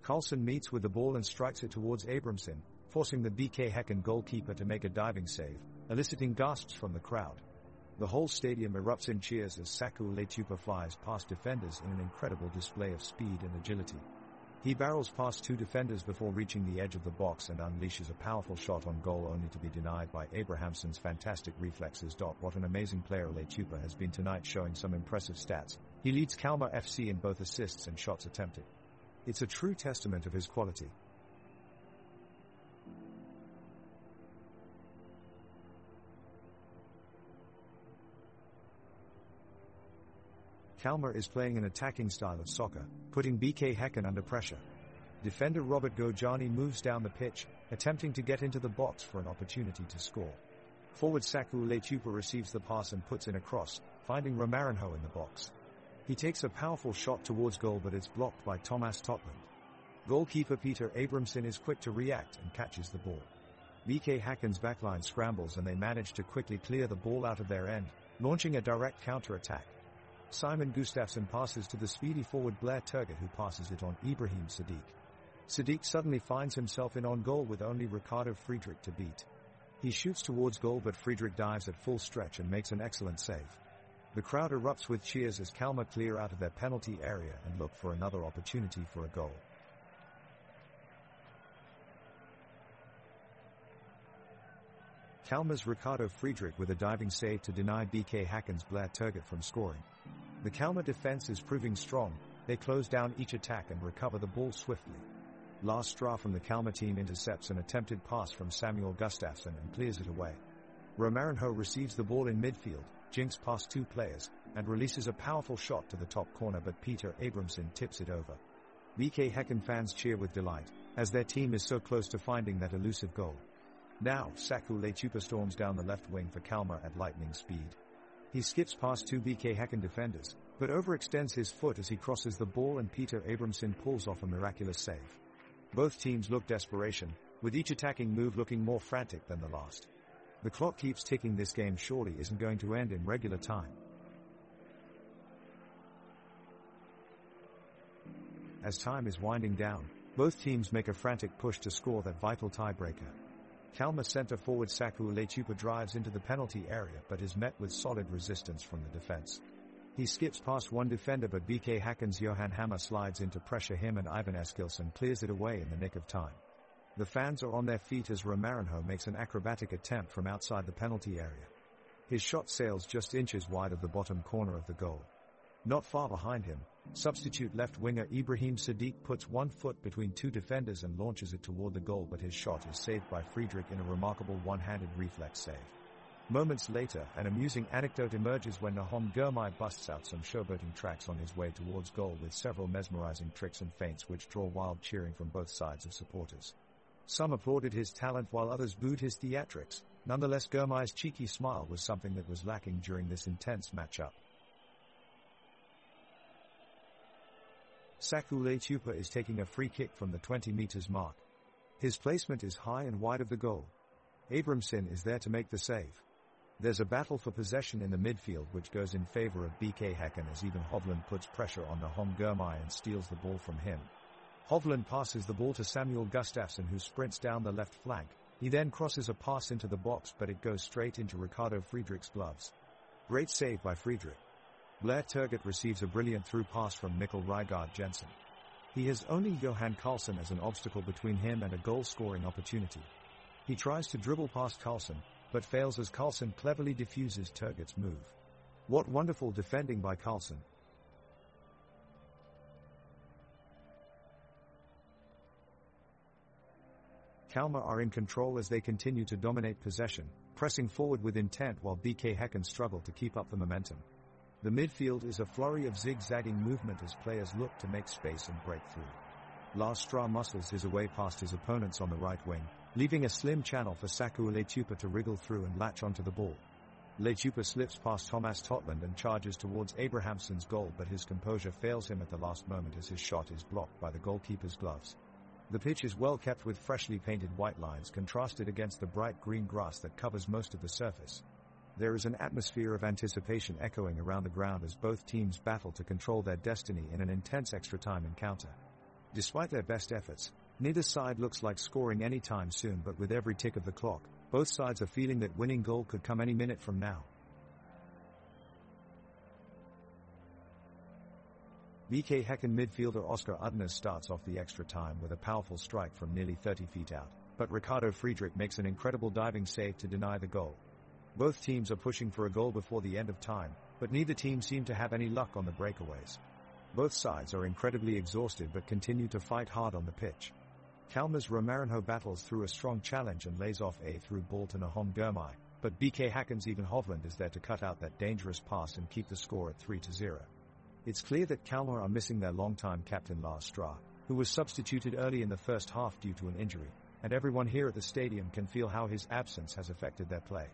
Karlsson meets with the ball and strikes it towards Abramson, forcing the BK Häcken goalkeeper to make a diving save, eliciting gasps from the crowd. The whole stadium erupts in cheers as Saku Letupa flies past defenders in an incredible display of speed and agility. He barrels past 2 defenders before reaching the edge of the box and unleashes a powerful shot on goal, only to be denied by Abrahamsson's fantastic reflexes. What an amazing player Letupa has been tonight, showing some impressive stats. He leads Kalmar FC in both assists and shots attempted. It's a true testament of his quality. Kalmar is playing an attacking style of soccer, putting BK Häcken under pressure. Defender Robert Gojani moves down the pitch, attempting to get into the box for an opportunity to score. Forward Saku Letupa receives the pass and puts in a cross, finding Romarinho in the box. He takes a powerful shot towards goal, but it's blocked by Thomas Totland. Goalkeeper Peter Abramson is quick to react and catches the ball. BK Häcken's backline scrambles and they manage to quickly clear the ball out of their end, launching a direct counter-attack. Simon Gustafsson passes to the speedy forward Blair Turgott, who passes it on Ibrahim Sadiq. Sadiq suddenly finds himself in on goal with only Ricardo Friedrich to beat. He shoots towards goal, but Friedrich dives at full stretch and makes an excellent save. The crowd erupts with cheers as Kalmar clear out of their penalty area and look for another opportunity for a goal. Kalmar's Ricardo Friedrich with a diving save to deny BK Häcken's Blair Turgott from scoring. The Kalmar defense is proving strong. They close down each attack and recover the ball swiftly. Lars Stra from the Kalmar team intercepts an attempted pass from Samuel Gustafsson and clears it away. Romarinho receives the ball in midfield, jinks past 2 players, and releases a powerful shot to the top corner, but Peter Abramson tips it over. BK Häcken fans cheer with delight, as their team is so close to finding that elusive goal. Now, Saku Letupa storms down the left wing for Kalmar at lightning speed. He skips past 2 BK Häcken defenders, but overextends his foot as he crosses the ball and Peter Abramson pulls off a miraculous save. Both teams look desperation, with each attacking move looking more frantic than the last. The clock keeps ticking. This game surely isn't going to end in regular time. As time is winding down, both teams make a frantic push to score that vital tiebreaker. Kalmar centre forward Saku Letupa drives into the penalty area but is met with solid resistance from the defence. He skips past 1 defender, but BK Häcken's Johan Hammer slides in to pressure him and Ivan Eskilsson clears it away in the nick of time. The fans are on their feet as Romarinho makes an acrobatic attempt from outside the penalty area. His shot sails just inches wide of the bottom corner of the goal. Not far behind him, substitute left winger Ibrahim Sadiq puts 1 foot between 2 defenders and launches it toward the goal, but his shot is saved by Friedrich in a remarkable one-handed reflex save. Moments later, an amusing anecdote emerges when Nahom Gurmai busts out some showboating tracks on his way towards goal with several mesmerizing tricks and feints which draw wild cheering from both sides of supporters. Some applauded his talent while others booed his theatrics. Nonetheless, Gurmai's cheeky smile was something that was lacking during this intense matchup. Saku Letupa is taking a free kick from the 20 meters mark. His placement is high and wide of the goal. Abramson is there to make the save. There's a battle for possession in the midfield which goes in favor of BK Häcken as even Hovland puts pressure on Nahom Girmay and steals the ball from him. Hovland passes the ball to Samuel Gustafsson, who sprints down the left flank. He then crosses a pass into the box, but it goes straight into Ricardo Friedrich's gloves. Great save by Friedrich. Blair Turgott receives a brilliant through pass from Mikkel Rygaard Jensen. He has only Johan Karlsson as an obstacle between him and a goal-scoring opportunity. He tries to dribble past Karlsson, but fails as Karlsson cleverly defuses Turgott's move. What wonderful defending by Karlsson. Kalmar are in control as they continue to dominate possession, pressing forward with intent while BK Häcken struggle to keep up the momentum. The midfield is a flurry of zigzagging movement as players look to make space and break through. Lars Stra muscles his way past his opponents on the right wing, leaving a slim channel for Saku Leitupa to wriggle through and latch onto the ball. Leitupa slips past Thomas Totland and charges towards Abrahamsson's goal, but his composure fails him at the last moment as his shot is blocked by the goalkeeper's gloves. The pitch is well kept with freshly painted white lines contrasted against the bright green grass that covers most of the surface. There is an atmosphere of anticipation echoing around the ground as both teams battle to control their destiny in an intense extra-time encounter. Despite their best efforts, neither side looks like scoring any time soon, but with every tick of the clock, both sides are feeling that winning goal could come any minute from now. BK Häcken midfielder Oscar Udnes starts off the extra time with a powerful strike from nearly 30 feet out, but Ricardo Friedrich makes an incredible diving save to deny the goal. Both teams are pushing for a goal before the end of time, but neither team seem to have any luck on the breakaways. Both sides are incredibly exhausted but continue to fight hard on the pitch. Kalmar's Romarinho battles through a strong challenge and lays off a through ball to Nahom Girmay, but BK Häcken's even Hovland is there to cut out that dangerous pass and keep the score at 3-0. It's clear that Kalmar are missing their longtime captain Lars Stra, who was substituted early in the first half due to an injury, and everyone here at the stadium can feel how his absence has affected their play.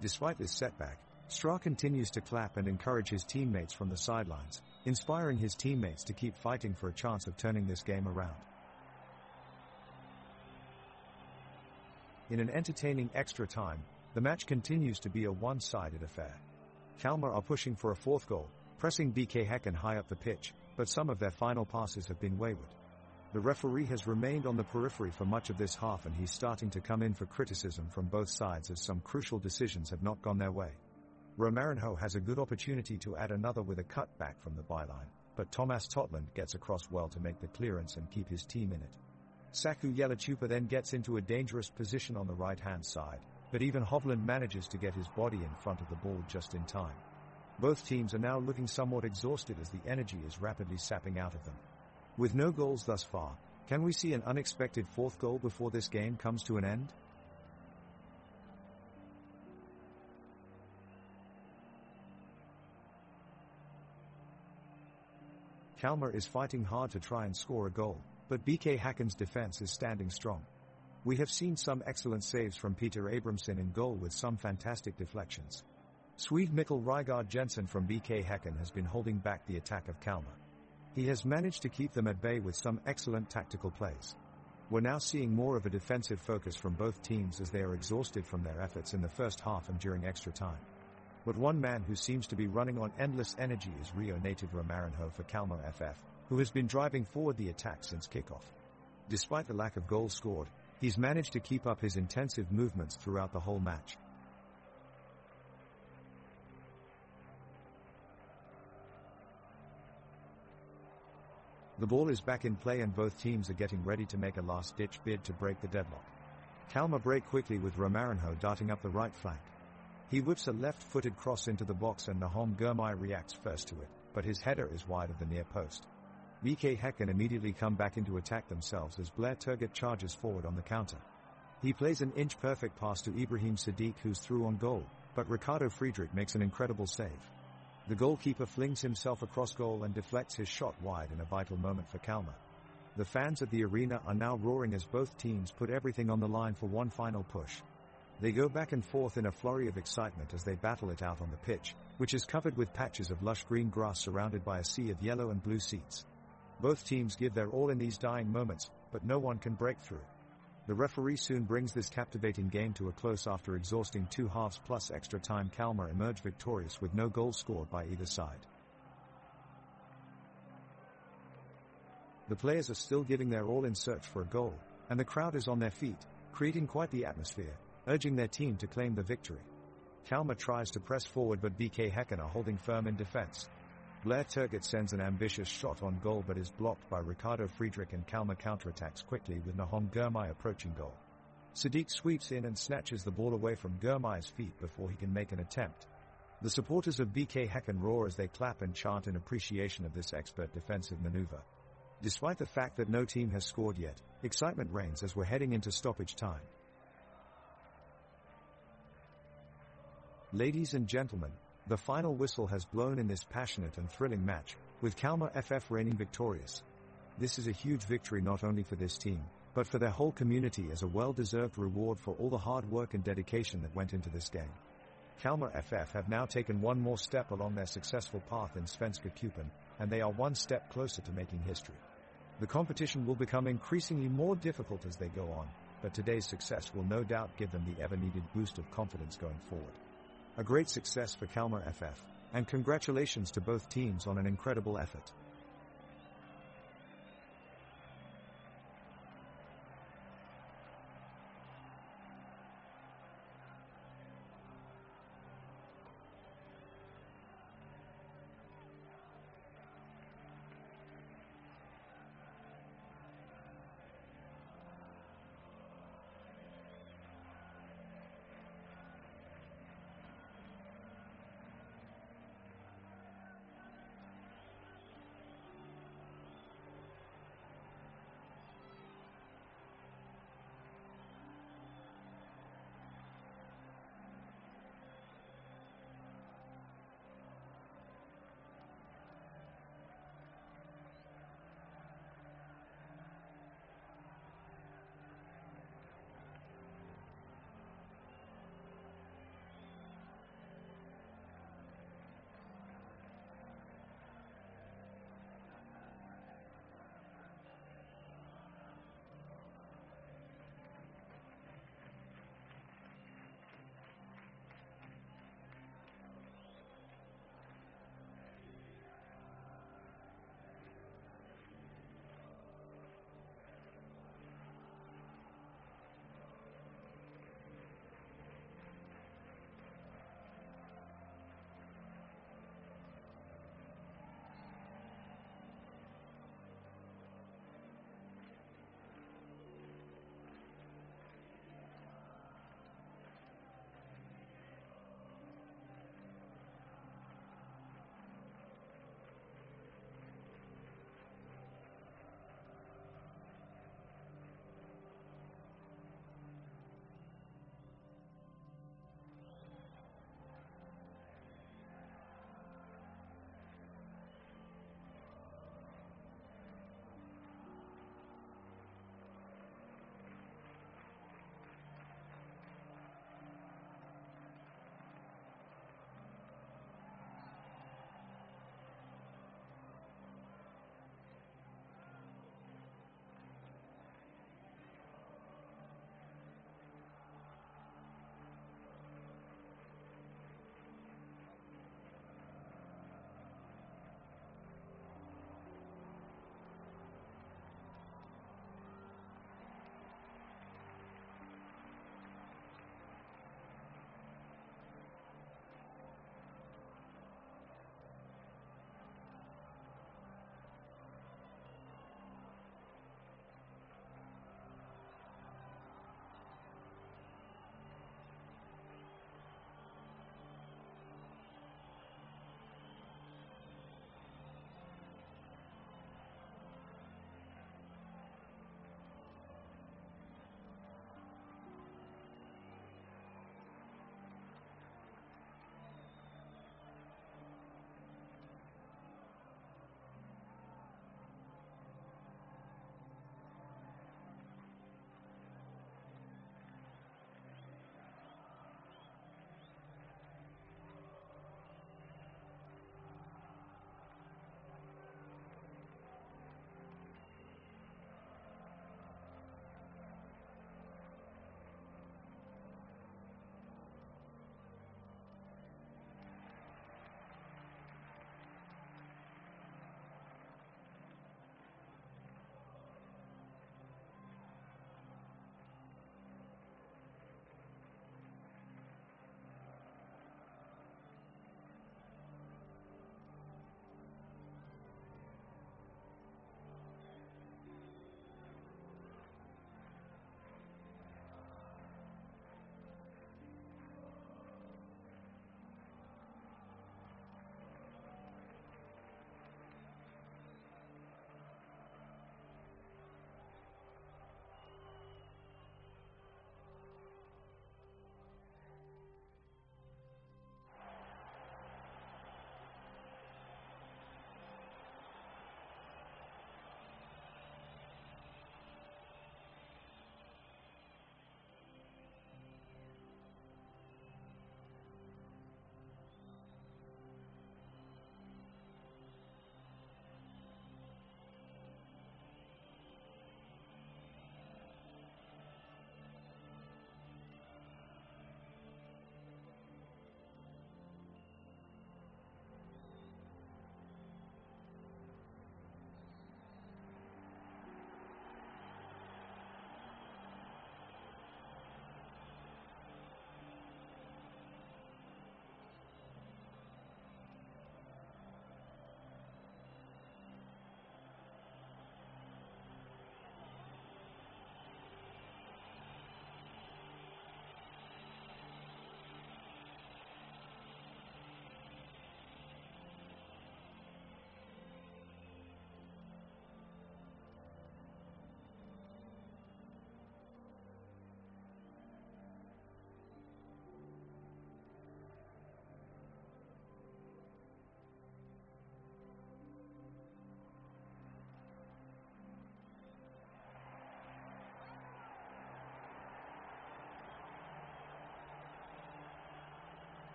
Despite this setback, Stra continues to clap and encourage his teammates from the sidelines, inspiring his teammates to keep fighting for a chance of turning this game around. In an entertaining extra time, the match continues to be a one-sided affair. Kalmar are pushing for a fourth goal, pressing BK Häcken high up the pitch, but some of their final passes have been wayward. The referee has remained on the periphery for much of this half, and he's starting to come in for criticism from both sides as some crucial decisions have not gone their way. Romarinho has a good opportunity to add another with a cutback from the byline, but Thomas Totland gets across well to make the clearance and keep his team in it. Saku Leitupa then gets into a dangerous position on the right-hand side, but even Hovland manages to get his body in front of the ball just in time. Both teams are now looking somewhat exhausted as the energy is rapidly sapping out of them. With no goals thus far, can we see an unexpected fourth goal before this game comes to an end? Kalmar is fighting hard to try and score a goal, but BK Häcken's defense is standing strong. We have seen some excellent saves from Peter Abramson in goal with some fantastic deflections. Swede Mikkel Rygaard Jensen from BK Häcken has been holding back the attack of Kalmar. He has managed to keep them at bay with some excellent tactical plays. We're now seeing more of a defensive focus from both teams as they are exhausted from their efforts in the first half and during extra time. But one man who seems to be running on endless energy is Rio native Romarinho for Kalmar FF, who has been driving forward the attack since kickoff. Despite the lack of goals scored, he's managed to keep up his intensive movements throughout the whole match. The ball is back in play and both teams are getting ready to make a last-ditch bid to break the deadlock. Kalmar break quickly with Romarinho darting up the right flank. He whips a left-footed cross into the box and Nahom Girmay reacts first to it, but his header is wide of the near post. BK Häcken immediately come back into attack themselves as Blair Turgott charges forward on the counter. He plays an inch-perfect pass to Ibrahim Sadiq, who's through on goal, but Ricardo Friedrich makes an incredible save. The goalkeeper flings himself across goal and deflects his shot wide in a vital moment for Kalmar. The fans at the arena are now roaring as both teams put everything on the line for one final push. They go back and forth in a flurry of excitement as they battle it out on the pitch, which is covered with patches of lush green grass surrounded by a sea of yellow and blue seats. Both teams give their all in these dying moments, but no one can break through. The referee soon brings this captivating game to a close after exhausting 2 halves plus extra time. Kalmar emerge victorious with no goals scored by either side. The players are still giving their all in search for a goal, and the crowd is on their feet, creating quite the atmosphere, urging their team to claim the victory. Kalmar tries to press forward, but BK Häcken are holding firm in defense. Blair Turgott sends an ambitious shot on goal but is blocked by Ricardo Friedrich, and Kalmar counterattacks quickly with Nahom Gurmai approaching goal. Sadiq sweeps in and snatches the ball away from Gurmai's feet before he can make an attempt. The supporters of BK Häcken roar as they clap and chant in appreciation of this expert defensive maneuver. Despite the fact that no team has scored yet, excitement reigns as we're heading into stoppage time. Ladies and gentlemen, the final whistle has blown in this passionate and thrilling match, with Kalmar FF reigning victorious. This is a huge victory not only for this team, but for their whole community, as a well-deserved reward for all the hard work and dedication that went into this game. Kalmar FF have now taken one more step along their successful path in Svenska Cupen, and they are one step closer to making history. The competition will become increasingly more difficult as they go on, but today's success will no doubt give them the ever-needed boost of confidence going forward. A great success for Kalmar FF, and congratulations to both teams on an incredible effort.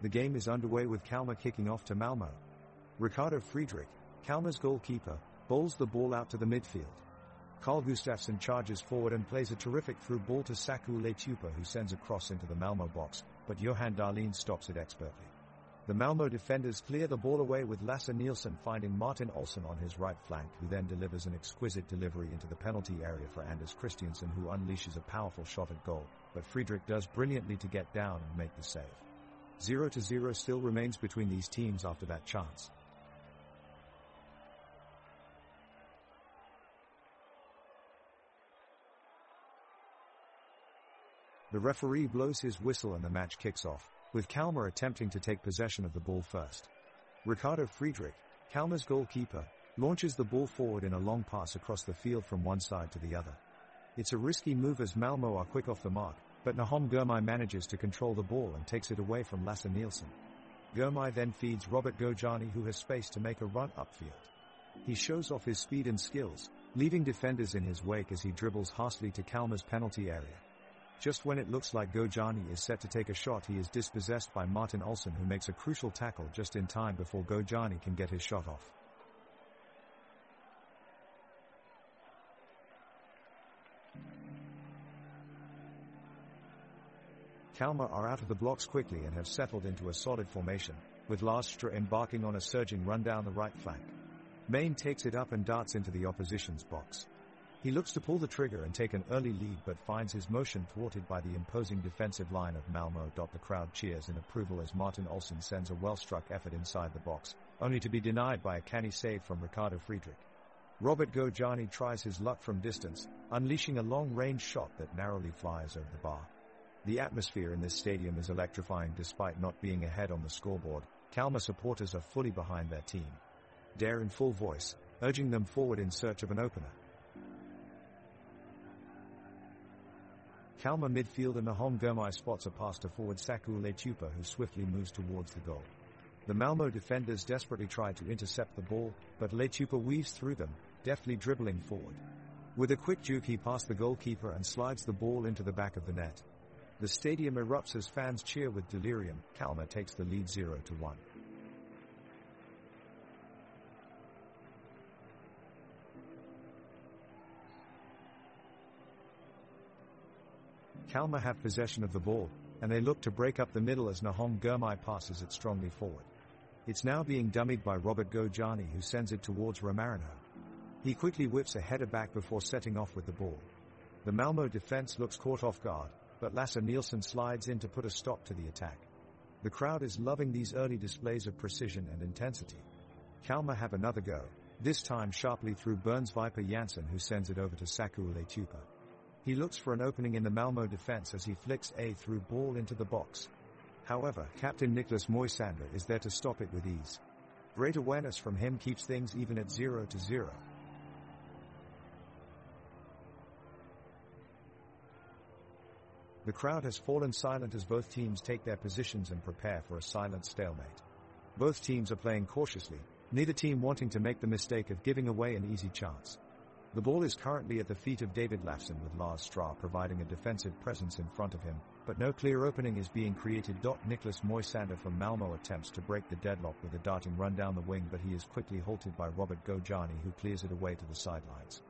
The game is underway with Kalmar kicking off to Malmo. Ricardo Friedrich, Kalmar's goalkeeper, bowls the ball out to the midfield. Carl Gustafsson charges forward and plays a terrific through ball to Saku Leitupa, who sends a cross into the Malmo box, but Johan Dahlin stops it expertly. The Malmo defenders clear the ball away with Lasse Nielsen finding Martin Olsson on his right flank, who then delivers an exquisite delivery into the penalty area for Anders Christiansen, who unleashes a powerful shot at goal, but Friedrich does brilliantly to get down and make the save. 0-0 still remains between these teams after that chance. The referee blows his whistle and the match kicks off, with Kalmar attempting to take possession of the ball first. Ricardo Friedrich, Kalmar's goalkeeper, launches the ball forward in a long pass across the field from one side to the other. It's a risky move as Malmo are quick off the mark, but Nahom Girmay manages to control the ball and takes it away from Lasse Nielsen. Girmay then feeds Robert Gojani, who has space to make a run upfield. He shows off his speed and skills, leaving defenders in his wake as he dribbles hastily to Kalmar's penalty area. Just when it looks like Gojani is set to take a shot, he is dispossessed by Martin Olsson, who makes a crucial tackle just in time before Gojani can get his shot off. Kalmar are out of the blocks quickly and have settled into a solid formation, with Lars Stra embarking on a surging run down the right flank. Main takes it up and darts into the opposition's box. He looks to pull the trigger and take an early lead, but finds his motion thwarted by the imposing defensive line of Malmo. The crowd cheers in approval as Martin Olsson sends a well-struck effort inside the box, only to be denied by a canny save from Ricardo Friedrich. Robert Gojani tries his luck from distance, unleashing a long-range shot that narrowly flies over the bar. The atmosphere in this stadium is electrifying despite not being ahead on the scoreboard. Kalmar supporters are fully behind their team. Dare in full voice, urging them forward in search of an opener. Kalmar midfielder Nahom Girmay spots a pass to forward Saku Leitupa, who swiftly moves towards the goal. The Malmo defenders desperately try to intercept the ball, but Leitupa weaves through them, deftly dribbling forward. With a quick juke he past the goalkeeper and slides the ball into the back of the net. The stadium erupts as fans cheer with delirium. Kalmar takes the lead 0-1. Kalmar have possession of the ball, and they look to break up the middle as Nahom Girmay passes it strongly forward. It's now being dummied by Robert Gojani, who sends it towards Romarinho. He quickly whips a header back before setting off with the ball. The Malmo defense looks caught off guard, but Lasse Nielsen slides in to put a stop to the attack. The crowd is loving these early displays of precision and intensity. Kalmar have another go, this time sharply through Burns Viper Janssen, who sends it over to Saku Leitupa. He looks for an opening in the Malmo defense as he flicks a through ball into the box. However, Captain Niklas Moisander is there to stop it with ease. Great awareness from him keeps things even at 0-0. The crowd has fallen silent as both teams take their positions and prepare for a silent stalemate. Both teams are playing cautiously, neither team wanting to make the mistake of giving away an easy chance. The ball is currently at the feet of David Lafson, with Lars Stra providing a defensive presence in front of him, but no clear opening is being created. Niklas Moisander from Malmo attempts to break the deadlock with a darting run down the wing, but he is quickly halted by Robert Gojani, who clears it away to the sidelines.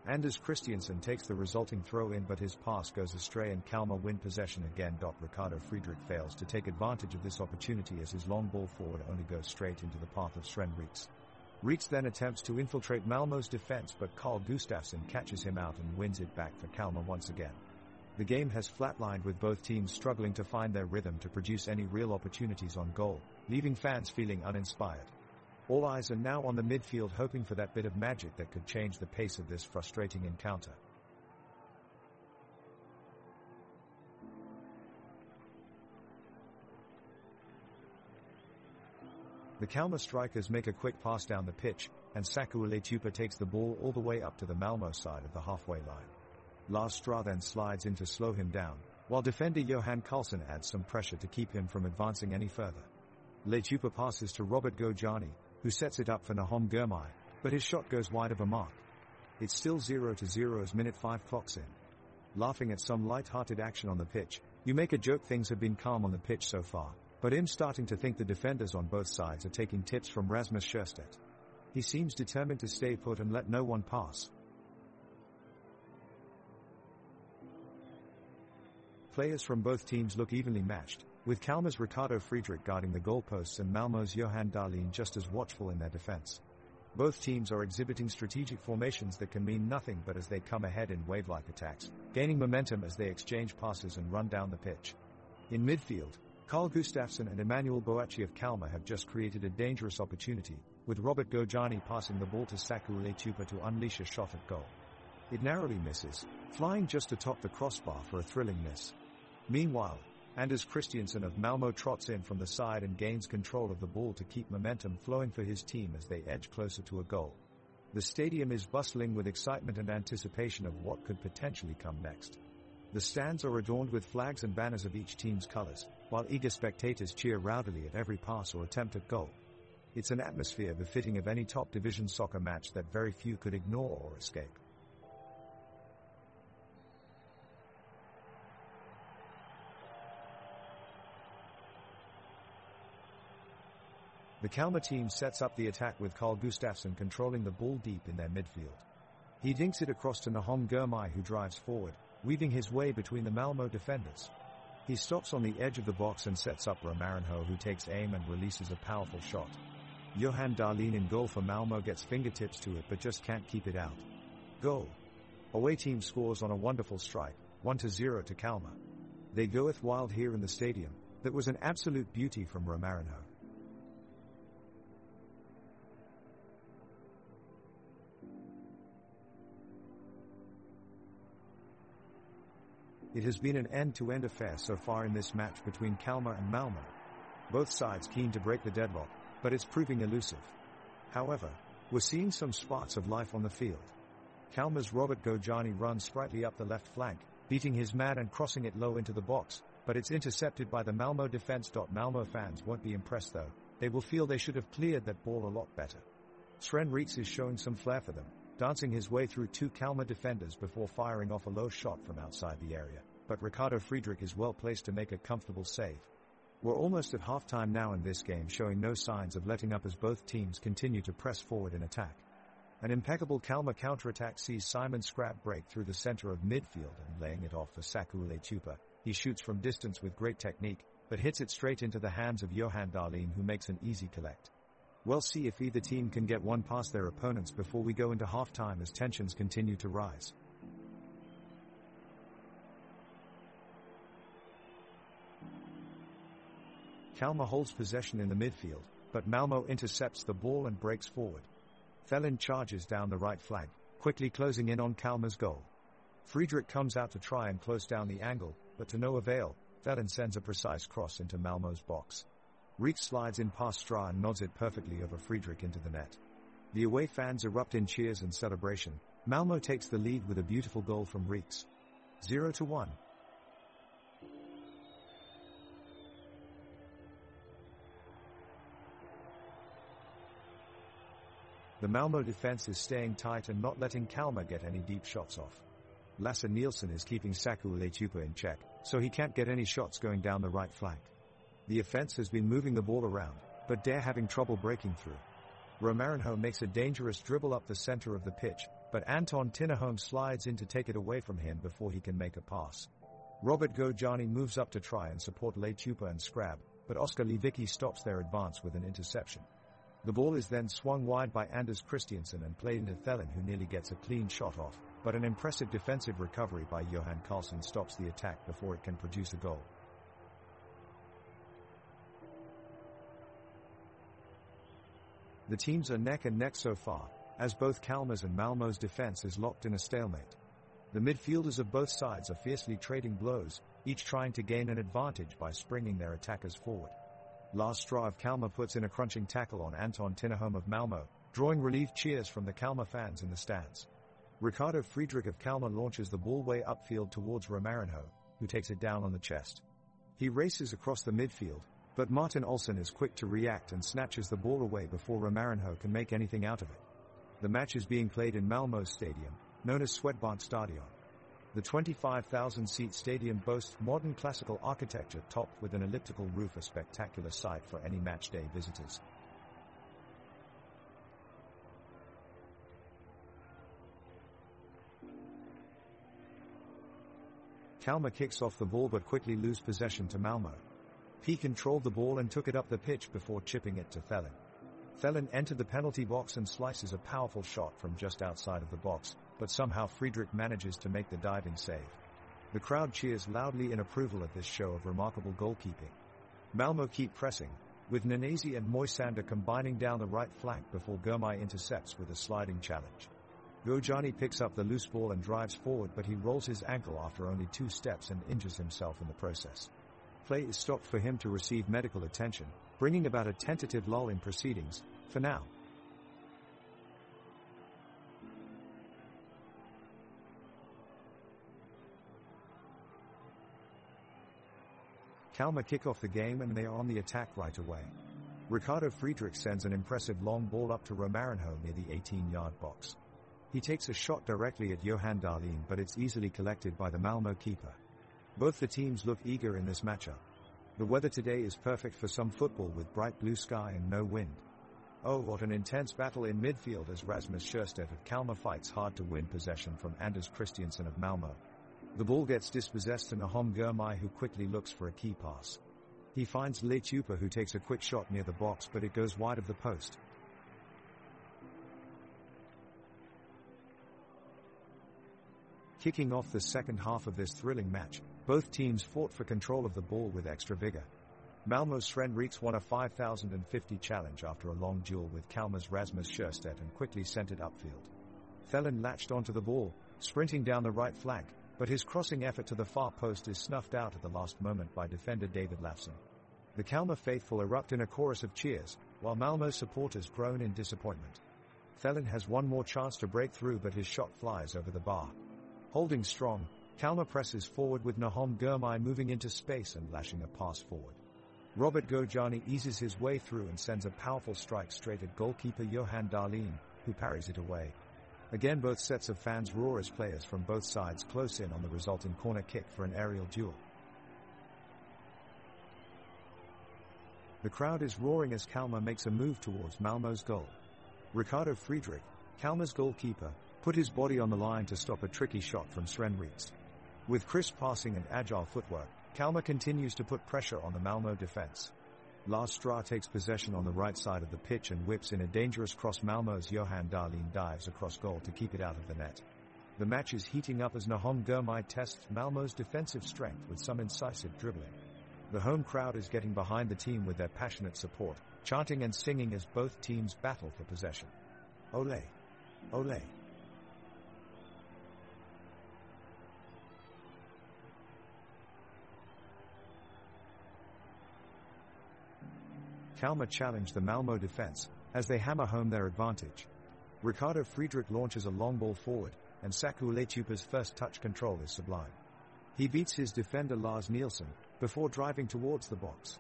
Anders Christiansen takes the resulting throw in, but his pass goes astray and Kalmar win possession again. Ricardo Friedrich fails to take advantage of this opportunity as his long ball forward only goes straight into the path of Sven Reeks. Reeks then attempts to infiltrate Malmo's defense, but Carl Gustafsson catches him out and wins it back for Kalmar once again. The game has flatlined, with both teams struggling to find their rhythm to produce any real opportunities on goal, leaving fans feeling uninspired. All eyes are now on the midfield, hoping for that bit of magic that could change the pace of this frustrating encounter. The Kalmar strikers make a quick pass down the pitch, and Saku Leitupa takes the ball all the way up to the Malmo side of the halfway line. Lars Stra then slides in to slow him down, while defender Johan Karlsson adds some pressure to keep him from advancing any further. Leitupa passes to Robert Gojani, who sets it up for Nahom Girmay, but his shot goes wide of a mark. It's still 0-0 as minute 5 clocks in. Laughing at some light-hearted action on the pitch, you make a joke. Things have been calm on the pitch so far, but I'm starting to think the defenders on both sides are taking tips from Rasmus Scherstedt. He seems determined to stay put and let no one pass. Players from both teams look evenly matched, with Kalmar's Ricardo Friedrich guarding the goalposts and Malmö's Johan Dahlin just as watchful in their defense. Both teams are exhibiting strategic formations that can mean nothing but as they come ahead in wave-like attacks, gaining momentum as they exchange passes and run down the pitch. In midfield, Carl Gustafsson and Emmanuel Boakye of Kalmar have just created a dangerous opportunity, with Robert Gojani passing the ball to Saku Letupa to unleash a shot at goal. It narrowly misses, flying just atop the crossbar for a thrilling miss. Meanwhile, Anders Christiansen of Malmö trots in from the side and gains control of the ball to keep momentum flowing for his team as they edge closer to a goal. The stadium is bustling with excitement and anticipation of what could potentially come next. The stands are adorned with flags and banners of each team's colors, while eager spectators cheer rowdily at every pass or attempt at goal. It's an atmosphere befitting of any top-division soccer match that very few could ignore or escape. The Kalmar team sets up the attack with Carl Gustafsson controlling the ball deep in their midfield. He dinks it across to Nahom Girmay, who drives forward, weaving his way between the Malmö defenders. He stops on the edge of the box and sets up Romarinho, who takes aim and releases a powerful shot. Johan Dahlin in goal for Malmö gets fingertips to it but just can't keep it out. Goal. Away team scores on a wonderful strike, 1-0 to Kalmar. They goeth wild here in the stadium. That was an absolute beauty from Romarinho. It has been an end-to-end affair so far in this match between Kalmar and Malmö. Both sides keen to break the deadlock, but it's proving elusive. However, we're seeing some sparks of life on the field. Kalmar's Robert Gojani runs sprightly up the left flank, beating his man and crossing it low into the box, but it's intercepted by the Malmö defense. Malmö fans won't be impressed though. They will feel they should have cleared that ball a lot better. Sven Reeks is showing some flair for them, dancing his way through two Kalmar defenders before firing off a low shot from outside the area, but Ricardo Friedrich is well placed to make a comfortable save. We're almost at halftime now in this game, showing no signs of letting up as both teams continue to press forward in attack. An impeccable Kalmar counterattack sees Simon Skrab break through the center of midfield and laying it off for Saku Letupa. He shoots from distance with great technique, but hits it straight into the hands of Johan Dahlin, who makes an easy collect. We'll see if either team can get one past their opponents before we go into halftime as tensions continue to rise. Kalmar holds possession in the midfield, but Malmö intercepts the ball and breaks forward. Thelin charges down the right flank, quickly closing in on Kalmar's goal. Friedrich comes out to try and close down the angle, but to no avail. Thelin sends a precise cross into Malmö's box. Reeks slides in past Stra and nods it perfectly over Friedrich into the net. The away fans erupt in cheers and celebration. Malmö takes the lead with a beautiful goal from Reeks. 0-1. The Malmö defense is staying tight and not letting Kalmar get any deep shots off. Lasse Nielsen is keeping Saku Letupa in check, so he can't get any shots going down the right flank. The offense has been moving the ball around, but they're having trouble breaking through. Romarinho makes a dangerous dribble up the center of the pitch, but Anton Tinnerholm slides in to take it away from him before he can make a pass. Robert Gojani moves up to try and support Letupa and Skrab, but Oskar Lewicki stops their advance with an interception. The ball is then swung wide by Anders Christiansen and played into Thelin, who nearly gets a clean shot off, but an impressive defensive recovery by Johan Karlsson stops the attack before it can produce a goal. The teams are neck and neck so far, as both Kalmar's and Malmö's defense is locked in a stalemate. The midfielders of both sides are fiercely trading blows, each trying to gain an advantage by springing their attackers forward. Lars Stra of Kalmar puts in a crunching tackle on Anton Tinnerholm of Malmö, drawing relief cheers from the Kalmar fans in the stands. Ricardo Friedrich of Kalmar launches the ball way upfield towards Romarinho, who takes it down on the chest. He races across the midfield, but Martin Olsson is quick to react and snatches the ball away before Romarinho can make anything out of it. The match is being played in Malmö's stadium, known as Swedbank Stadion. The 25,000-seat stadium boasts modern classical architecture topped with an elliptical roof, a spectacular sight for any matchday visitors. Kalmar kicks off the ball but quickly lose possession to Malmö. P controlled the ball and took it up the pitch before chipping it to Thelin. Thelin entered the penalty box and slices a powerful shot from just outside of the box, but somehow Friedrich manages to make the diving save. The crowd cheers loudly in approval at this show of remarkable goalkeeping. Malmö keep pressing, with Nanesi and Moisander combining down the right flank before Girmay intercepts with a sliding challenge. Gojani picks up the loose ball and drives forward, but he rolls his ankle after only 2 steps and injures himself in the process. Play is stopped for him to receive medical attention, bringing about a tentative lull in proceedings, for now. Kalmar kick off the game and they are on the attack right away. Ricardo Friedrich sends an impressive long ball up to Romarinho near the 18-yard box. He takes a shot directly at Johan Dahlin, but it's easily collected by the Malmö keeper. Both the teams look eager in this matchup. The weather today is perfect for some football with bright blue sky and no wind. Oh, what an intense battle in midfield as Rasmus Sjöstedt of Kalmar fights hard to win possession from Anders Christiansen of Malmö. The ball gets dispossessed to Nahom Girmay, who quickly looks for a key pass. He finds Lechupa, who takes a quick shot near the box, but it goes wide of the post. Kicking off the second half of this thrilling match, both teams fought for control of the ball with extra vigor. Malmö's Sven Reeks won a 5,050 challenge after a long duel with Kalmar's Rasmus Sjöstedt and quickly sent it upfield. Thelin latched onto the ball, sprinting down the right flank, but his crossing effort to the far post is snuffed out at the last moment by defender David Lafson. The Kalmar faithful erupt in a chorus of cheers, while Malmö supporters groan in disappointment. Thelin has one more chance to break through, but his shot flies over the bar. Holding strong, Kalmar presses forward with Nahom Girmay moving into space and lashing a pass forward. Robert Gojani eases his way through and sends a powerful strike straight at goalkeeper Johan Dahlin, who parries it away. Again, both sets of fans roar as players from both sides close in on the resulting corner kick for an aerial duel. The crowd is roaring as Kalmar makes a move towards Malmö's goal. Ricardo Friedrich, Kalmar's goalkeeper, put his body on the line to stop a tricky shot from Sven Reeks. With crisp passing and agile footwork, Kalmar continues to put pressure on the Malmö defense. Lars Stra takes possession on the right side of the pitch and whips in a dangerous cross. Malmö's Johan Dahlin dives across goal to keep it out of the net. The match is heating up as Nahom Girmay tests Malmö's defensive strength with some incisive dribbling. The home crowd is getting behind the team with their passionate support, chanting and singing as both teams battle for possession. Ole! Ole! Kalmar challenge the Malmö defense, as they hammer home their advantage. Ricardo Friedrich launches a long ball forward, and Saku Lechupa's first touch control is sublime. He beats his defender Lars Nielsen, before driving towards the box.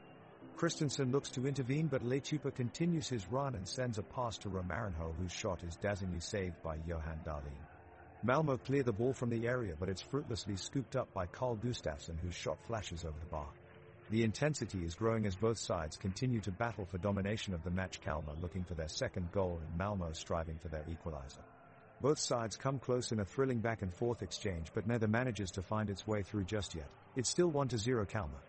Christensen looks to intervene, but Lechupa continues his run and sends a pass to Romarinho, whose shot is dazzlingly saved by Johan Dahlin. Malmö clear the ball from the area, but it's fruitlessly scooped up by Carl Gustafsson, whose shot flashes over the bar. The intensity is growing as both sides continue to battle for domination of the match, Kalmar looking for their second goal and Malmö striving for their equalizer. Both sides come close in a thrilling back-and-forth exchange, but neither manages to find its way through just yet. It's still 1-0 Kalmar.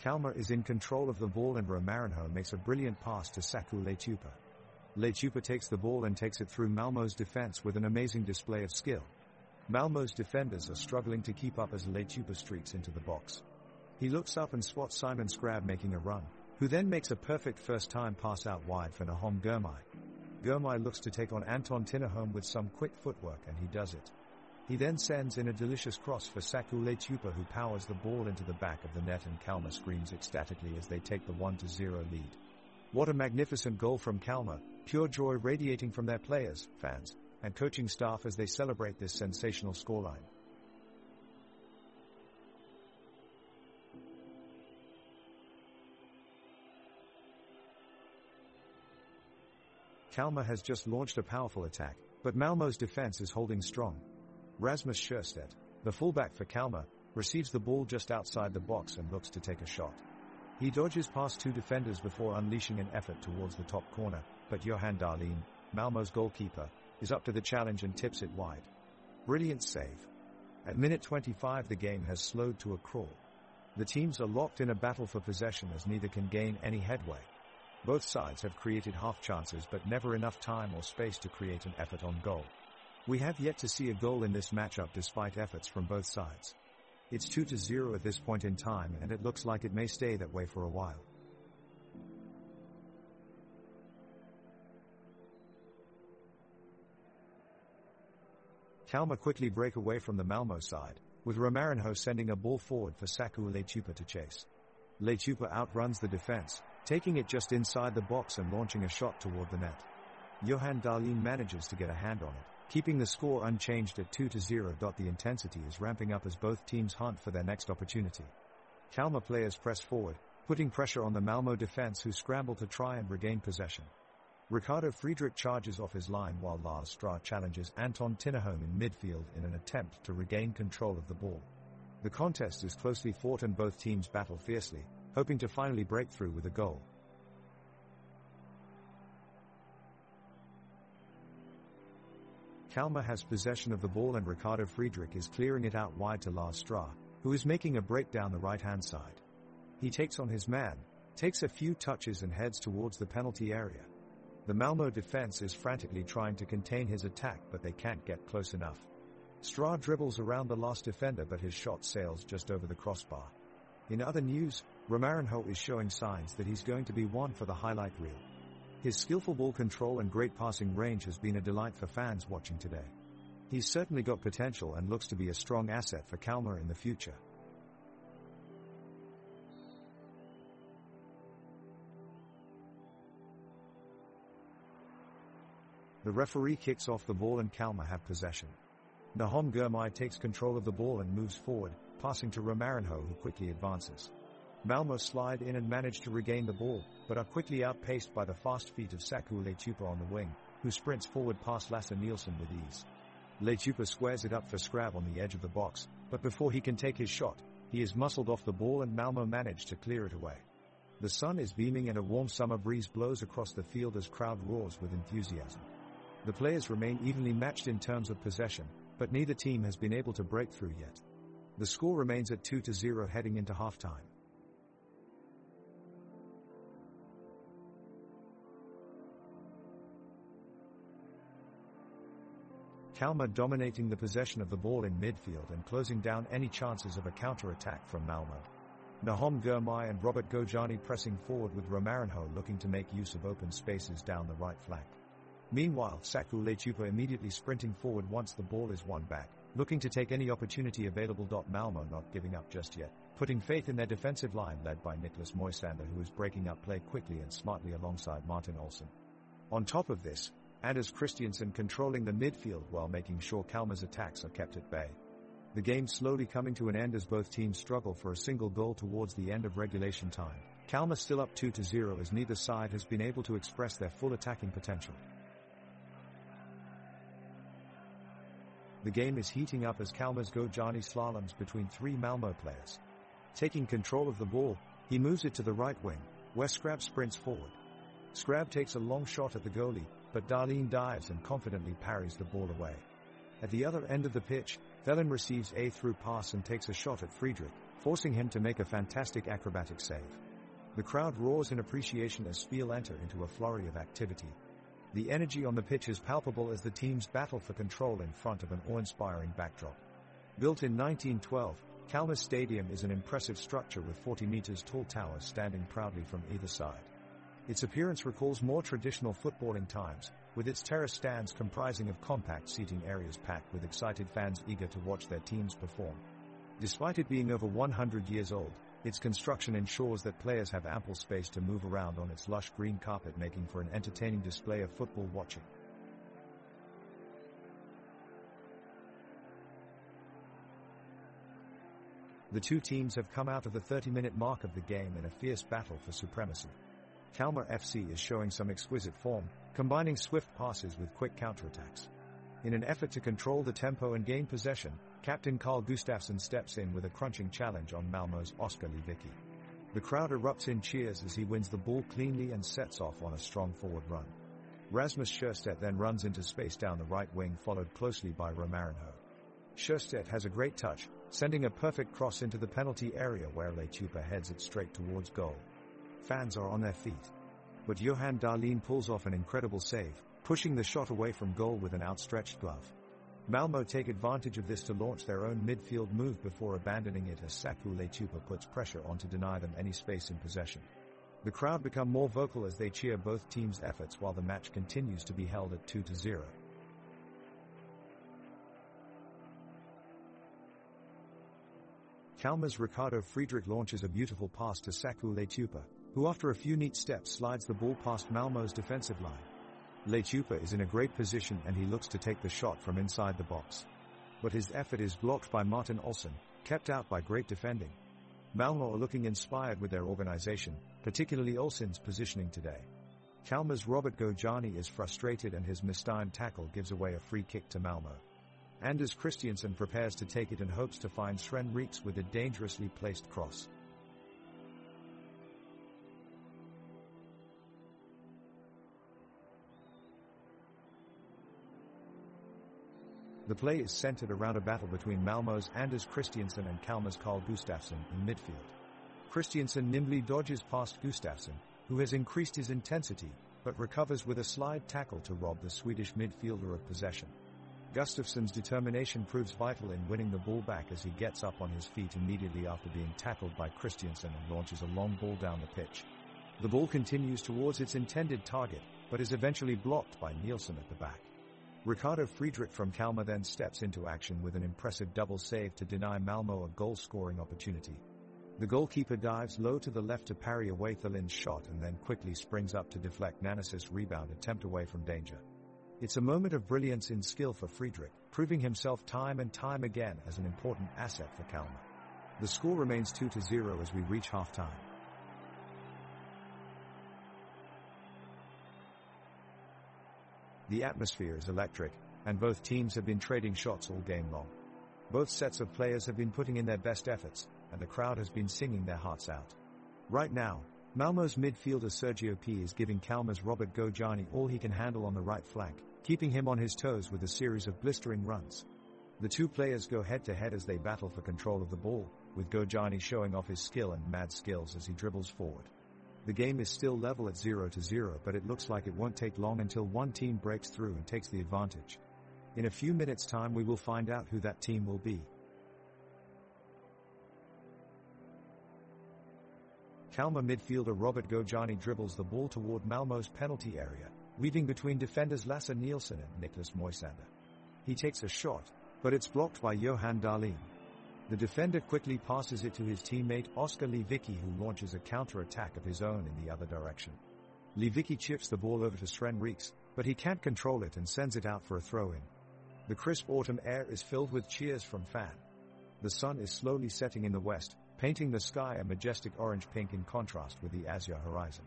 Kalmar is in control of the ball and Romarinho makes a brilliant pass to Saku Lechupa. Lechupa takes the ball and takes it through Malmö's defense with an amazing display of skill. Malmö's defenders are struggling to keep up as Lechupa streaks into the box. He looks up and spots Simon Skrab making a run, who then makes a perfect first-time pass out wide for Nahom Girmay. Girmay looks to take on Anton Tinnerholm with some quick footwork, and he does it. He then sends in a delicious cross for Saku Lechupa, who powers the ball into the back of the net, and Kalmar screams ecstatically as they take the 1-0 lead. What a magnificent goal from Kalmar, pure joy radiating from their players, fans, and coaching staff as they celebrate this sensational scoreline. Kalmar has just launched a powerful attack, but Malmö's defense is holding strong. Rasmus Sjöstedt, the fullback for Kalmar, receives the ball just outside the box and looks to take a shot. He dodges past two defenders before unleashing an effort towards the top corner, but Johan Dahlin, Malmö's goalkeeper, is up to the challenge and tips it wide. Brilliant save. At minute 25 the game has slowed to a crawl. The teams are locked in a battle for possession as neither can gain any headway. Both sides have created half chances but never enough time or space to create an effort on goal. We have yet to see a goal in this matchup despite efforts from both sides. It's 2-0 at this point in time and it looks like it may stay that way for a while. Kalmar quickly break away from the Malmö side, with Romarinho sending a ball forward for Saku Leitupa to chase. Leitupa outruns the defense, taking it just inside the box and launching a shot toward the net. Johan Dahlin manages to get a hand on it, keeping the score unchanged at 2-0. The intensity is ramping up as both teams hunt for their next opportunity. Kalmar players press forward, putting pressure on the Malmö defense who scramble to try and regain possession. Ricardo Friedrich charges off his line while Lars Stra challenges Anton Tinnerholm in midfield in an attempt to regain control of the ball. The contest is closely fought and both teams battle fiercely, hoping to finally break through with a goal. Kalmar has possession of the ball and Ricardo Friedrich is clearing it out wide to Lars Stra, who is making a break down the right-hand side. He takes on his man, takes a few touches and heads towards the penalty area. The Malmö defense is frantically trying to contain his attack but they can't get close enough. Stra dribbles around the last defender but his shot sails just over the crossbar. In other news, Romarinho is showing signs that he's going to be one for the highlight reel. His skillful ball control and great passing range has been a delight for fans watching today. He's certainly got potential and looks to be a strong asset for Kalmar in the future. The referee kicks off the ball and Kalmar have possession. Nahom Girmay takes control of the ball and moves forward, passing to Romarinho who quickly advances. Malmö slide in and manage to regain the ball, but are quickly outpaced by the fast feet of Saku Leitupa on the wing, who sprints forward past Lasse Nielsen with ease. Leitupa squares it up for Scrab on the edge of the box, but before he can take his shot, he is muscled off the ball and Malmö manage to clear it away. The sun is beaming and a warm summer breeze blows across the field as crowd roars with enthusiasm. The players remain evenly matched in terms of possession, but neither team has been able to break through yet. The score remains at 2-0 heading into halftime. Kalmar dominating the possession of the ball in midfield and closing down any chances of a counter-attack from Malmö. Nahom Girmay and Robert Gojani pressing forward with Romarinho looking to make use of open spaces down the right flank. Meanwhile, Saku Leitupa immediately sprinting forward once the ball is won back, looking to take any opportunity available. Malmö not giving up just yet, putting faith in their defensive line led by Niklas Moisander who is breaking up play quickly and smartly alongside Martin Olsson. On top of this, Anders Christiansen controlling the midfield while making sure Kalmar's attacks are kept at bay. The game slowly coming to an end as both teams struggle for a single goal towards the end of regulation time. Kalmar still up 2-0 as neither side has been able to express their full attacking potential. The game is heating up as Kalmar's Gojani slaloms between three Malmö players. Taking control of the ball, he moves it to the right wing, where Scrab sprints forward. Scrab takes a long shot at the goalie, but Dahlin dives and confidently parries the ball away. At the other end of the pitch, Thelen receives a through pass and takes a shot at Friedrich, forcing him to make a fantastic acrobatic save. The crowd roars in appreciation as Spiel enter into a flurry of activity. The energy on the pitch is palpable as the teams battle for control in front of an awe-inspiring backdrop. Built in 1912, Kalmar Stadium is an impressive structure with 40 meters tall towers standing proudly from either side. Its appearance recalls more traditional footballing times, with its terrace stands comprising of compact seating areas packed with excited fans eager to watch their teams perform. Despite it being over 100 years old, its construction ensures that players have ample space to move around on its lush green carpet, making for an entertaining display of football watching. The two teams have come out of the 30-minute mark of the game in a fierce battle for supremacy. Kalmar FC is showing some exquisite form, combining swift passes with quick counterattacks. In an effort to control the tempo and gain possession, Captain Carl Gustafsson steps in with a crunching challenge on Malmö's Oskar Lewicki. The crowd erupts in cheers as he wins the ball cleanly and sets off on a strong forward run. Rasmus Sjöstedt then runs into space down the right wing, followed closely by Romarinho. Sjöstedt has a great touch, sending a perfect cross into the penalty area where Lechupa heads it straight towards goal. Fans are on their feet. But Johan Dahlin pulls off an incredible save, pushing the shot away from goal with an outstretched glove. Malmö take advantage of this to launch their own midfield move before abandoning it as Saku Lechupa puts pressure on to deny them any space in possession. The crowd become more vocal as they cheer both teams' efforts while the match continues to be held at 2-0. Kalmar's Ricardo Friedrich launches a beautiful pass to Saku Lechupa, who after a few neat steps slides the ball past Malmö's defensive line. Lechupa is in a great position and he looks to take the shot from inside the box. But his effort is blocked by Martin Olsson, kept out by great defending. Malmö are looking inspired with their organization, particularly Olsson's positioning today. Kalmar's Robert Gojani is frustrated and his mistimed tackle gives away a free kick to Malmö. Anders Christiansen prepares to take it and hopes to find Sven Rieks with a dangerously placed cross. The play is centered around a battle between Malmö's Anders Christiansen and Kalmar's Carl Gustafsson in midfield. Christiansen nimbly dodges past Gustafsson, who has increased his intensity, but recovers with a slide tackle to rob the Swedish midfielder of possession. Gustafsson's determination proves vital in winning the ball back as he gets up on his feet immediately after being tackled by Christiansen and launches a long ball down the pitch. The ball continues towards its intended target, but is eventually blocked by Nielsen at the back. Ricardo Friedrich from Kalmar then steps into action with an impressive double save to deny Malmö a goal-scoring opportunity. The goalkeeper dives low to the left to parry away Thalin's shot and then quickly springs up to deflect Nanas's rebound attempt away from danger. It's a moment of brilliance in skill for Friedrich, proving himself time and time again as an important asset for Kalmar. The score remains 2-0 as we reach half-time. The atmosphere is electric, and both teams have been trading shots all game long. Both sets of players have been putting in their best efforts, and the crowd has been singing their hearts out. Right now, Malmö's midfielder Sergio P is giving Kalmar's Robert Gojani all he can handle on the right flank, keeping him on his toes with a series of blistering runs. The two players go head-to-head as they battle for control of the ball, with Gojani showing off his skill and mad skills as he dribbles forward. The game is still level at 0-0, but it looks like it won't take long until one team breaks through and takes the advantage. In a few minutes' time we will find out who that team will be. Kalmar midfielder Robert Gojani dribbles the ball toward Malmö's penalty area, weaving between defenders Lasse Nielsen and Niklas Moisander. He takes a shot, but it's blocked by Johan Dahlin. The defender quickly passes it to his teammate Oskar Lewicki, who launches a counter-attack of his own in the other direction. Lewicki chips the ball over to Sven Rieks, but he can't control it and sends it out for a throw-in. The crisp autumn air is filled with cheers from fans. The sun is slowly setting in the west, painting the sky a majestic orange-pink in contrast with the azure horizon.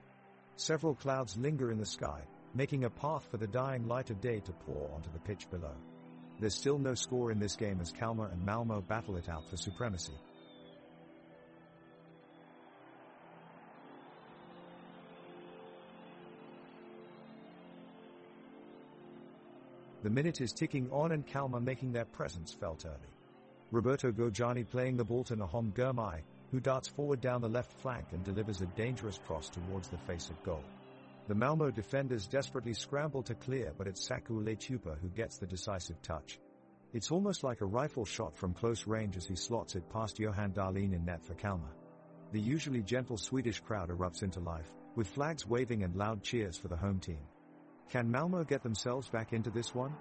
Several clouds linger in the sky, making a path for the dying light of day to pour onto the pitch below. There's still no score in this game as Kalmar and Malmö battle it out for supremacy. The minute is ticking on and Kalmar making their presence felt early. Roberto Gojani playing the ball to Nahom Girmay, who darts forward down the left flank and delivers a dangerous cross towards the face of goal. The Malmö defenders desperately scramble to clear, but it's Saku Lechupa who gets the decisive touch. It's almost like a rifle shot from close range as he slots it past Johan Dahlin in net for Kalmar. The usually gentle Swedish crowd erupts into life, with flags waving and loud cheers for the home team. Can Malmö get themselves back into this one?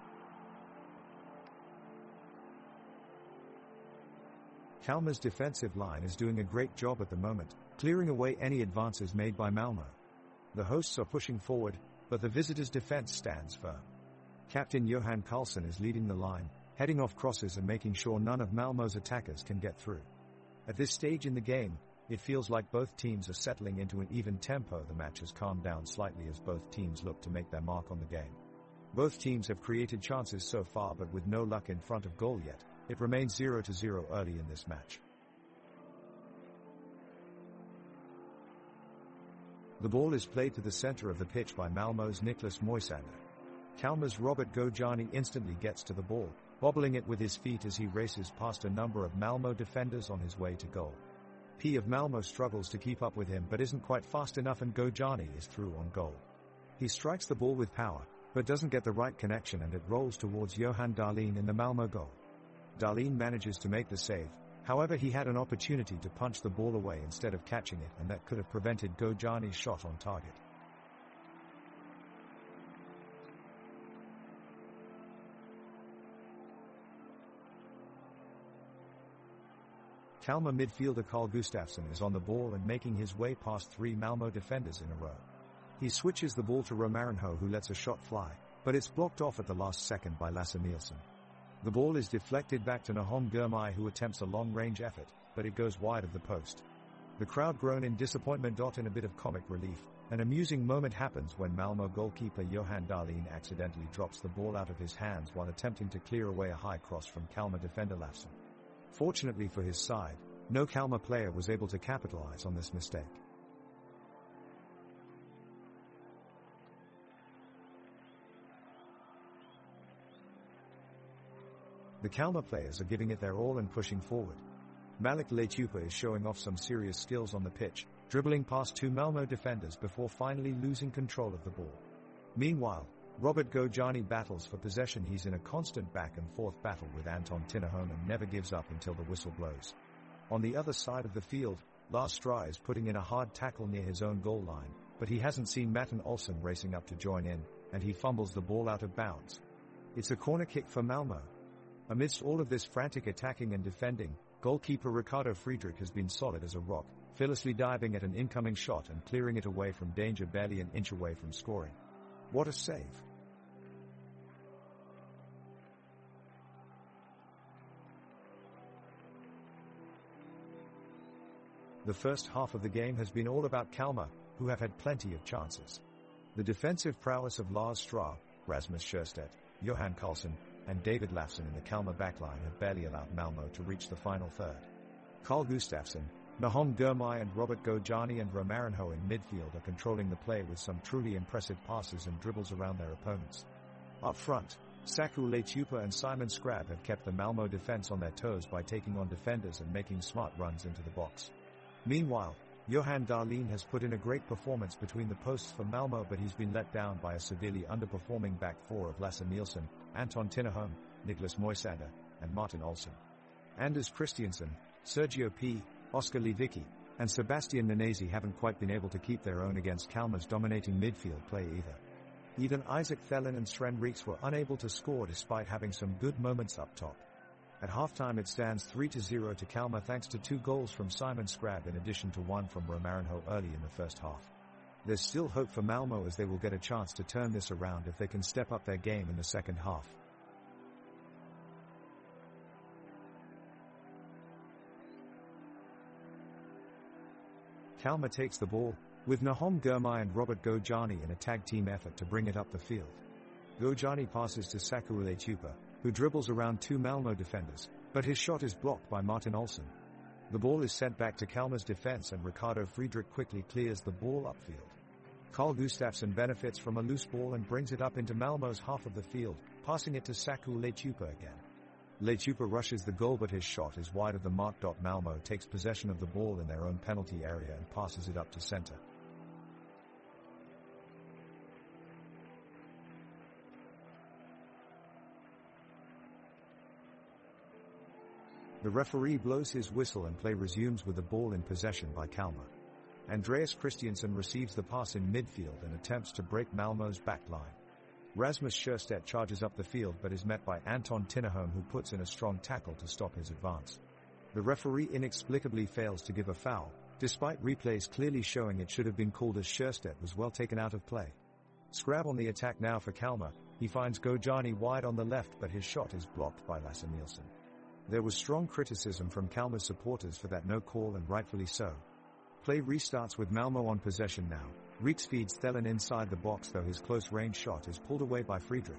Kalmar's defensive line is doing a great job at the moment, clearing away any advances made by Malmö. The hosts are pushing forward, but the visitors' defense stands firm. Captain Johan Karlsson is leading the line, heading off crosses and making sure none of Malmö's attackers can get through. At this stage in the game, It feels like both teams are settling into an even tempo. The match has calmed down slightly as both teams look to make their mark on the game. Both teams have created chances so far, but with no luck in front of goal yet. It remains 0-0 early in this match. The ball is played to the center of the pitch by Malmö's Niklas Moisander. Kalmar's Robert Gojani instantly gets to the ball, bobbling it with his feet as he races past a number of Malmö defenders on his way to goal. P of Malmö struggles to keep up with him but isn't quite fast enough, and Gojani is through on goal. He strikes the ball with power, but doesn't get the right connection, and it rolls towards Johan Dahlin in the Malmö goal. Dahlin manages to make the save. However, he had an opportunity to punch the ball away instead of catching it, and that could have prevented Gojani's shot on target. Kalmar midfielder Carl Gustafsson is on the ball and making his way past 3 Malmö defenders in a row. He switches the ball to Romarinho, who lets a shot fly, but it's blocked off at the last second by Lasse Nielsen. The ball is deflected back to Nahom Gurmai, who attempts a long-range effort, but it goes wide of the post. The crowd groan in disappointment. In a bit of comic relief, an amusing moment happens when Malmö goalkeeper Johan Dahlin accidentally drops the ball out of his hands while attempting to clear away a high cross from Kalmar defender Lafsson. Fortunately for his side, no Kalmar player was able to capitalize on this mistake. The Kalmar players are giving it their all and pushing forward. Malik Letupa is showing off some serious skills on the pitch, dribbling past 2 Malmö defenders before finally losing control of the ball. Meanwhile, Robert Gojani battles for possession. He's in a constant back and forth battle with Anton Tinnerholm and never gives up until the whistle blows. On the other side of the field, Lars Stra is putting in a hard tackle near his own goal line, but he hasn't seen Martin Olsson racing up to join in, and he fumbles the ball out of bounds. It's a corner kick for Malmö. Amidst all of this frantic attacking and defending, goalkeeper Ricardo Friedrich has been solid as a rock, fearlessly diving at an incoming shot and clearing it away from danger, barely an inch away from scoring. What a save! The first half of the game has been all about Kalmar, who have had plenty of chances. The defensive prowess of Lars Stra, Rasmus Sjöstedt, Johan Karlsson, and David Lafsson in the Kalmar backline have barely allowed Malmö to reach the final third. Carl Gustafsson, Nahom Gurmai and Robert Gojani and Romarinho in midfield are controlling the play with some truly impressive passes and dribbles around their opponents. Up front, Saku Letupa and Simon Skrab have kept the Malmö defense on their toes by taking on defenders and making smart runs into the box. Meanwhile, Johan Dahlin has put in a great performance between the posts for Malmö, but he's been let down by a severely underperforming back four of Lasse Nielsen, Anton Tinnerholm, Niklas Moisander, and Martin Olsson. Anders Christiansen, Sergio P., Oskar Lewicki, and Sebastian Nanesi haven't quite been able to keep their own against Kalmar's dominating midfield play either. Even Isaac Thelen and Sven Reeks were unable to score despite having some good moments up top. At halftime it stands 3-0 to Kalmar thanks to 2 goals from Simon Skrab in addition to 1 from Romarinho early in the first half. There's still hope for Malmö, as they will get a chance to turn this around if they can step up their game in the second half. Kalmar takes the ball, with Nahom Gurmai and Robert Gojani in a tag team effort to bring it up the field. Gojani passes to Saku Letupa, who dribbles around 2 Malmö defenders, but his shot is blocked by Martin Olsson. The ball is sent back to Kalmar's defense and Ricardo Friedrich quickly clears the ball upfield. Carl Gustafsson benefits from a loose ball and brings it up into Malmö's half of the field, passing it to Saku Letupa again. Letupa rushes the goal, but his shot is wide of the mark. Malmö takes possession of the ball in their own penalty area and passes it up to center. The referee blows his whistle and play resumes with the ball in possession by Kalmar. Andreas Christiansen receives the pass in midfield and attempts to break Malmö's back line. Rasmus Sjöstedt charges up the field but is met by Anton Tinnerholm, who puts in a strong tackle to stop his advance. The referee inexplicably fails to give a foul, despite replays clearly showing it should have been called, as Sjöstedt was well taken out of play. Skrab on the attack now for Kalmar. He finds Gojani wide on the left, but his shot is blocked by Lasse Nielsen. There was strong criticism from Kalmar's supporters for that no call, and rightfully so. Play restarts with Malmo on possession now. Reeks feeds Thelen inside the box, though his close-range shot is pulled away by Friedrich.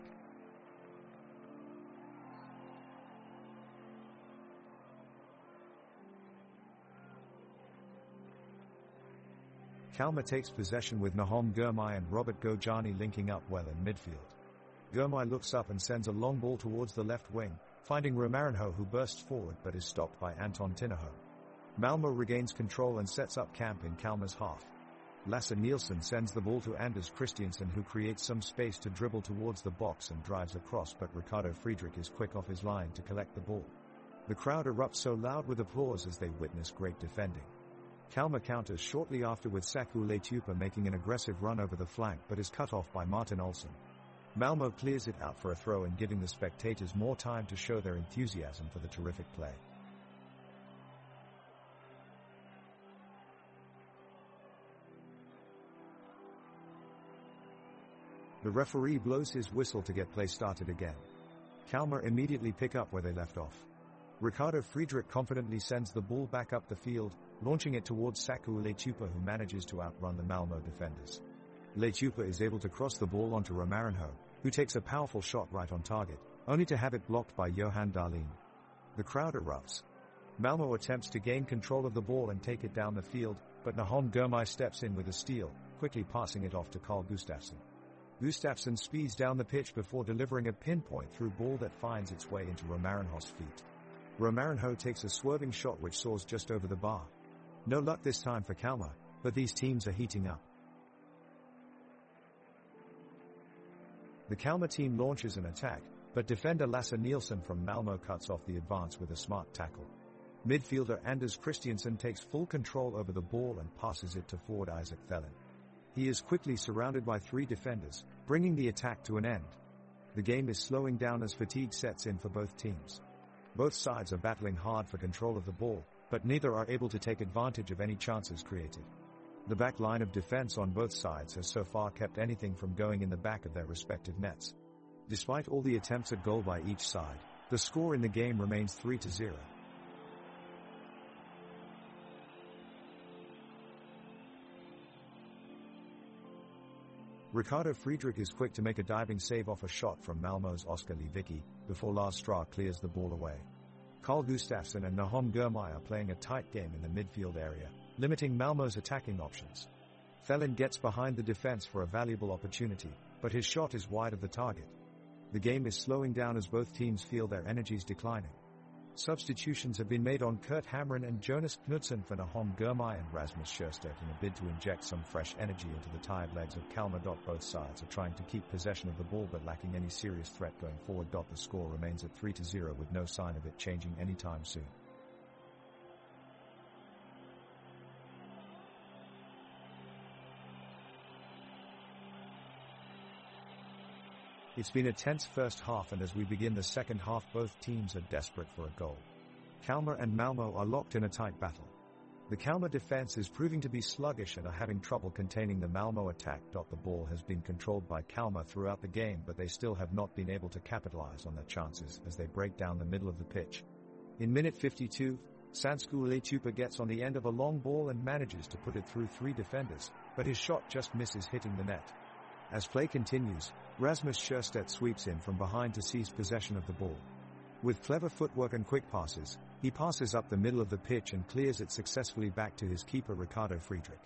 Kalmar takes possession with Nahom Girmay and Robert Gojani linking up well in midfield. Girmay looks up and sends a long ball towards the left wing, finding Romarinho, who bursts forward but is stopped by Anton Tinnerholm. Malmo regains control and sets up camp in Kalmar's half. Lasse Nielsen sends the ball to Anders Christiansen, who creates some space to dribble towards the box and drives across, but Ricardo Friedrich is quick off his line to collect the ball. The crowd erupts so loud with applause as they witness great defending. Kalmar counters shortly after with Saku Leitupa making an aggressive run over the flank but is cut off by Martin Olsson. Malmo clears it out for a throw in, giving the spectators more time to show their enthusiasm for the terrific play. The referee blows his whistle to get play started again. Kalmar immediately pick up where they left off. Ricardo Friedrich confidently sends the ball back up the field, launching it towards Saku Leitupa, who manages to outrun the Malmo defenders. Leitupa is able to cross the ball onto Romarinho, who takes a powerful shot right on target, only to have it blocked by Johan Dahlin. The crowd erupts. Malmo attempts to gain control of the ball and take it down the field, but Nahom Girmay steps in with a steal, quickly passing it off to Carl Gustafsson. Gustafsson speeds down the pitch before delivering a pinpoint through ball that finds its way into Romarinho's feet. Romarinho takes a swerving shot which soars just over the bar. No luck this time for Kalmar, but these teams are heating up. The Kalmar team launches an attack, but defender Lasse Nielsen from Malmo cuts off the advance with a smart tackle. Midfielder Anders Christiansen takes full control over the ball and passes it to forward Isaac Thelen. He is quickly surrounded by 3 defenders, bringing the attack to an end. The game is slowing down as fatigue sets in for both teams. Both sides are battling hard for control of the ball, but neither are able to take advantage of any chances created. The back line of defense on both sides has so far kept anything from going in the back of their respective nets. Despite all the attempts at goal by each side, the score in the game remains 3-0. Ricardo Friedrich is quick to make a diving save off a shot from Malmo's Oskar Lewicki, before Lars Strah clears the ball away. Carl Gustafsson and Nahom Girmay are playing a tight game in the midfield area, limiting Malmo's attacking options. Thelen gets behind the defense for a valuable opportunity, but his shot is wide of the target. The game is slowing down as both teams feel their energies declining. Substitutions have been made on Kurt Hamren and Jonas Knudsen for Nahom Girmay and Rasmus Scherstedt in a bid to inject some fresh energy into the tired legs of Kalmar. Both sides are trying to keep possession of the ball but lacking any serious threat going forward. The score remains at 3-0 with no sign of it changing anytime soon. It's been a tense first half, and as we begin the second half both teams are desperate for a goal. Kalmar and Malmo are locked in a tight battle. The Kalmar defense is proving to be sluggish and are having trouble containing the Malmo attack. The ball has been controlled by Kalmar throughout the game, but they still have not been able to capitalize on their chances as they break down the middle of the pitch. In minute 52, Sansku Leitupa gets on the end of a long ball and manages to put it through 3 defenders, but his shot just misses hitting the net. As play continues, Rasmus Scherstedt sweeps in from behind to seize possession of the ball. With clever footwork and quick passes, he passes up the middle of the pitch and clears it successfully back to his keeper Ricardo Friedrich.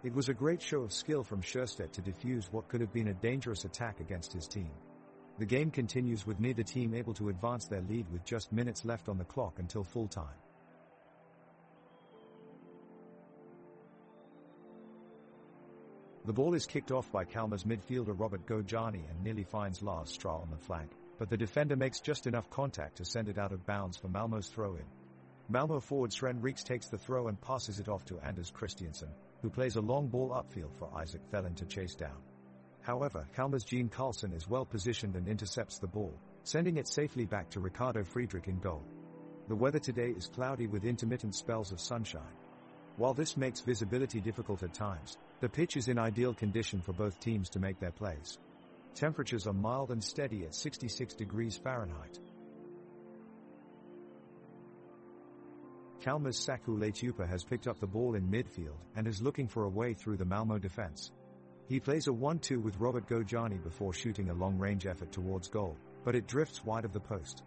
It was a great show of skill from Scherstedt to defuse what could have been a dangerous attack against his team. The game continues with neither team able to advance their lead with just minutes left on the clock until full time. The ball is kicked off by Kalmar's midfielder Robert Gojani and nearly finds Lars Strah on the flank, but the defender makes just enough contact to send it out of bounds for Malmo's throw-in. Malmo forward Sven Reeks takes the throw and passes it off to Anders Christiansen, who plays a long ball upfield for Isaac Thelen to chase down. However, Kalmar's Gene Carlson is well positioned and intercepts the ball, sending it safely back to Ricardo Friedrich in goal. The weather today is cloudy with intermittent spells of sunshine. While this makes visibility difficult at times, the pitch is in ideal condition for both teams to make their plays. Temperatures are mild and steady at 66 degrees Fahrenheit. Kalmar's Saku Letupa has picked up the ball in midfield and is looking for a way through the Malmo defense. He plays a 1-2 with Robert Gojani before shooting a long-range effort towards goal, but it drifts wide of the post.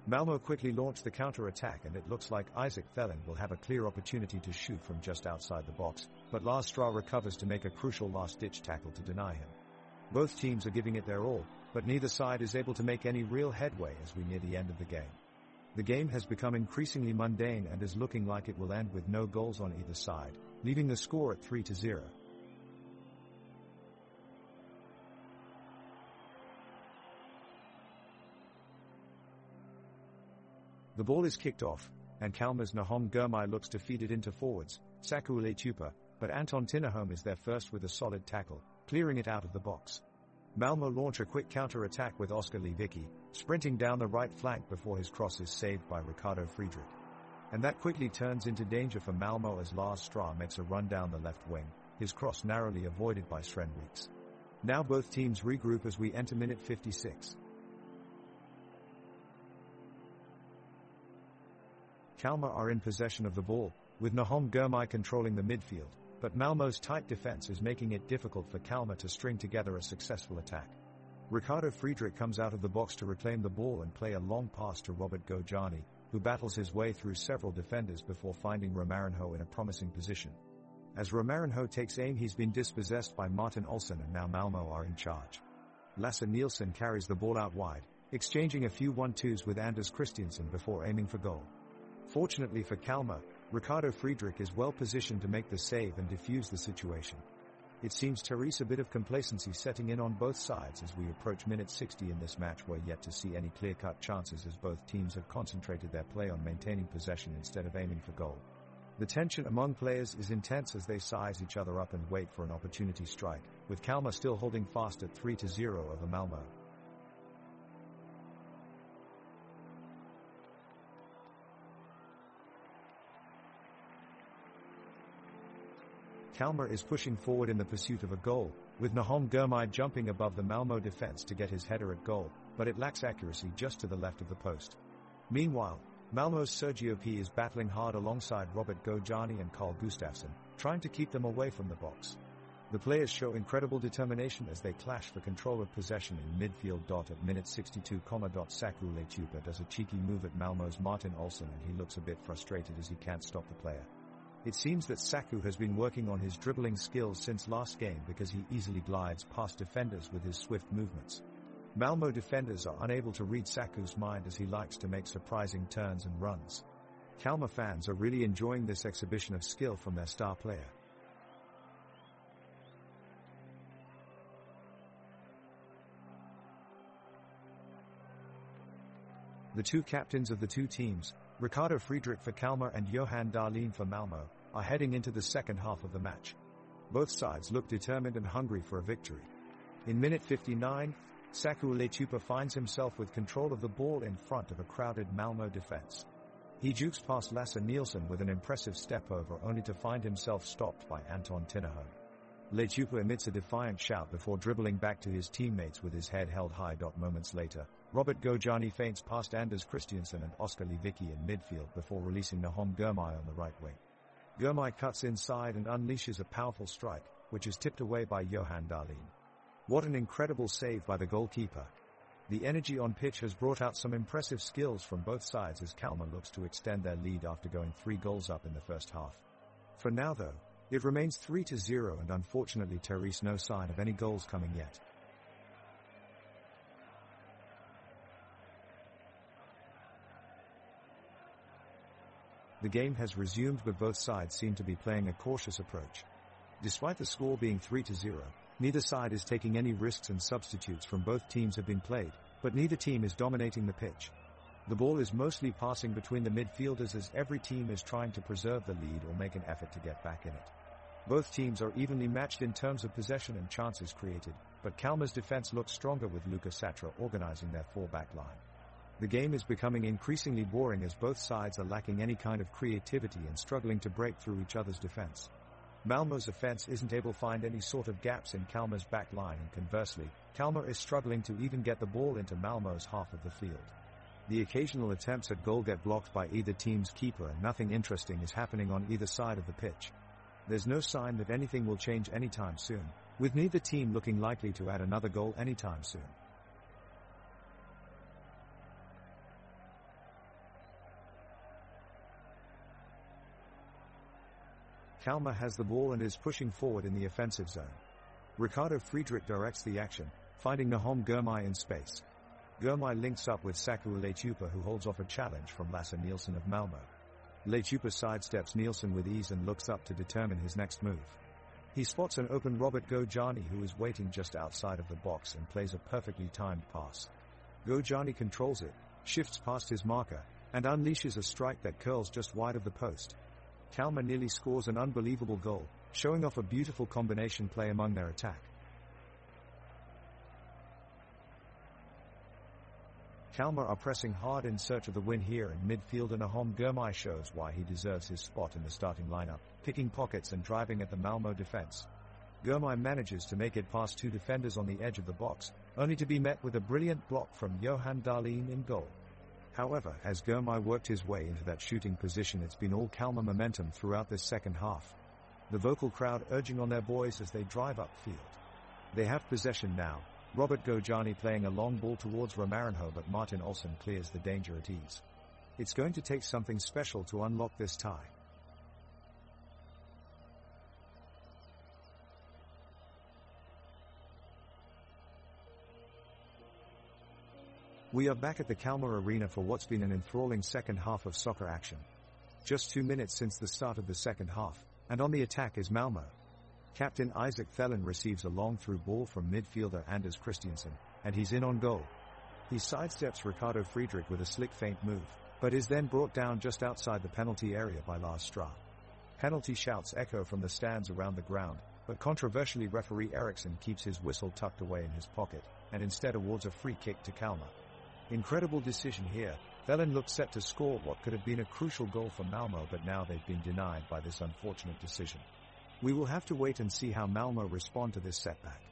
Malmo quickly launch the counter-attack and it looks like Isaac Thelin will have a clear opportunity to shoot from just outside the box, but Lars Stra recovers to make a crucial last-ditch tackle to deny him. Both teams are giving it their all, but neither side is able to make any real headway as we near the end of the game. The game has become increasingly mundane and is looking like it will end with no goals on either side, leaving the score at 3-0. The ball is kicked off, and Kalmar's Nahom Girmay looks to feed it into forwards, Saku Letupa, but Anton Tinnerholm is there first with a solid tackle, clearing it out of the box. Malmo launch a quick counter-attack with Oskar Lewicki, sprinting down the right flank before his cross is saved by Ricardo Friedrich. And that quickly turns into danger for Malmo as Lars Stra makes a run down the left wing, his cross narrowly avoided by Sven Weeks. Now both teams regroup as we enter minute 56. Kalmar are in possession of the ball, with Nahom Girmay controlling the midfield, but Malmo's tight defense is making it difficult for Kalmar to string together a successful attack. Ricardo Friedrich comes out of the box to reclaim the ball and play a long pass to Robert Gojani, who battles his way through several defenders before finding Romarinho in a promising position. As Romarinho takes aim, he's been dispossessed by Martin Olsson and now Malmo are in charge. Lasse Nielsen carries the ball out wide, exchanging a few 1-2s with Anders Christiansen before aiming for goal. Fortunately for Kalmar, Ricardo Friedrich is well positioned to make the save and defuse the situation. It seems Therese a bit of complacency setting in on both sides as we approach minute 60 in this match. We're yet to see any clear-cut chances as both teams have concentrated their play on maintaining possession instead of aiming for goal. The tension among players is intense as they size each other up and wait for an opportunity strike, with Kalmar still holding fast at 3-0 over Malmo. Kalmar is pushing forward in the pursuit of a goal, with Nahom Girmay jumping above the Malmo defense to get his header at goal, but it lacks accuracy just to the left of the post. Meanwhile, Malmo's Sergio P is battling hard alongside Robert Gojani and Carl Gustafsson, trying to keep them away from the box. The players show incredible determination as they clash for control of possession in midfield. At minute 62, Saku Letupa does a cheeky move at Malmo's Martin Olsson and he looks a bit frustrated as he can't stop the player. It seems that Saku has been working on his dribbling skills since last game because he easily glides past defenders with his swift movements. Malmo defenders are unable to read Saku's mind as he likes to make surprising turns and runs. Kalmar fans are really enjoying this exhibition of skill from their star player. The two captains of the two teams, Ricardo Friedrich for Kalmar and Johan Dahlin for Malmo, are heading into the second half of the match. Both sides look determined and hungry for a victory. In minute 59, Saku Letupa finds himself with control of the ball in front of a crowded Malmo defense. He jukes past Lasse Nielsen with an impressive step over only to find himself stopped by Anton Tinnerholm. Letupa emits a defiant shout before dribbling back to his teammates with his head held high. Moments later, Robert Gojani feints past Anders Christiansen and Oskar Lewicki in midfield before releasing Nahom Girmay on the right wing. Girmay cuts inside and unleashes a powerful strike, which is tipped away by Johan Dahlin. What an incredible save by the goalkeeper. The energy on pitch has brought out some impressive skills from both sides as Kalmar looks to extend their lead after going 3 goals up in the first half. For now though, it remains 3-0 and unfortunately Therese no sign of any goals coming yet. The game has resumed but both sides seem to be playing a cautious approach. Despite the score being 3-0, neither side is taking any risks and substitutes from both teams have been played, but neither team is dominating the pitch. The ball is mostly passing between the midfielders as every team is trying to preserve the lead or make an effort to get back in it. Both teams are evenly matched in terms of possession and chances created, but Kalmar's defense looks stronger with Luka Satra organizing their full-back line. The game is becoming increasingly boring as both sides are lacking any kind of creativity and struggling to break through each other's defense. Malmo's offense isn't able to find any sort of gaps in Kalmar's back line and conversely, Kalmar is struggling to even get the ball into Malmo's half of the field. The occasional attempts at goal get blocked by either team's keeper and nothing interesting is happening on either side of the pitch. There's no sign that anything will change anytime soon, with neither team looking likely to add another goal anytime soon. Kalmar has the ball and is pushing forward in the offensive zone. Ricardo Friedrich directs the action, finding Nahom Girmay in space. Girmay links up with Saku Leitupa, who holds off a challenge from Lasse Nielsen of Malmö. Leitupa sidesteps Nielsen with ease and looks up to determine his next move. He spots an open Robert Gojani, who is waiting just outside of the box, and plays a perfectly timed pass. Gojani controls it, shifts past his marker, and unleashes a strike that curls just wide of the post. Kalmar nearly scores an unbelievable goal, showing off a beautiful combination play among their attack. Kalmar are pressing hard in search of the win here, and midfielder Nahom Girmay shows why he deserves his spot in the starting lineup, picking pockets and driving at the Malmö defense. Girmay manages to make it past two defenders on the edge of the box, only to be met with a brilliant block from Johan Dahlin in goal. However, as Girmay worked his way into that shooting position, it's been all Kalmar momentum throughout this second half. The vocal crowd urging on their boys as they drive upfield. They have possession now, Robert Gojani playing a long ball towards Romarinho, but Martin Olsson clears the danger at ease. It's going to take something special to unlock this tie. We are back at the Kalmar Arena for what's been an enthralling second half of soccer action. Just 2 minutes since the start of the second half, and on the attack is Malmö. Captain Isaac Thelen receives a long-through ball from midfielder Anders Christiansen, and he's in on goal. He sidesteps Ricardo Friedrich with a slick feint move, but is then brought down just outside the penalty area by Lars Stra. Penalty shouts echo from the stands around the ground, but controversially referee Eriksson keeps his whistle tucked away in his pocket, and instead awards a free kick to Kalmar. Incredible decision here. Thelen looked set to score what could have been a crucial goal for Malmö, but now they've been denied by this unfortunate decision. We will have to wait and see how Malmö respond to this setback.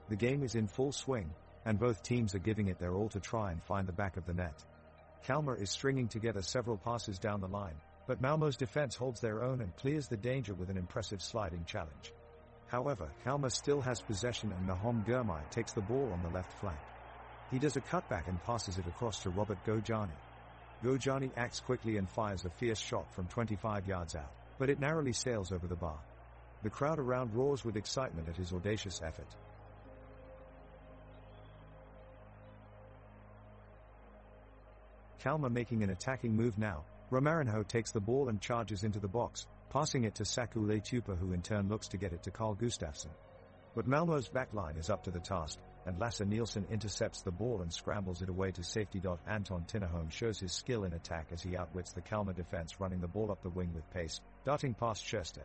The game is in full swing, and both teams are giving it their all to try and find the back of the net. Kalmar is stringing together several passes down the line, but Malmö's defense holds their own and clears the danger with an impressive sliding challenge. However, Kalmar still has possession, and Nahom Girmay takes the ball on the left flank. He does a cutback and passes it across to Robert Gojani. Gojani acts quickly and fires a fierce shot from 25 yards out, but it narrowly sails over the bar. The crowd around roars with excitement at his audacious effort. Kalmar making an attacking move now. Romarinho takes the ball and charges into the box, passing it to Saku Leitupa, who in turn looks to get it to Carl Gustafsson. But Malmö's backline is up to the task, and Lasse Nielsen intercepts the ball and scrambles it away to safety. Anton Tinnerholm shows his skill in attack as he outwits the Kalmar defense, running the ball up the wing with pace, darting past Sjöstedt.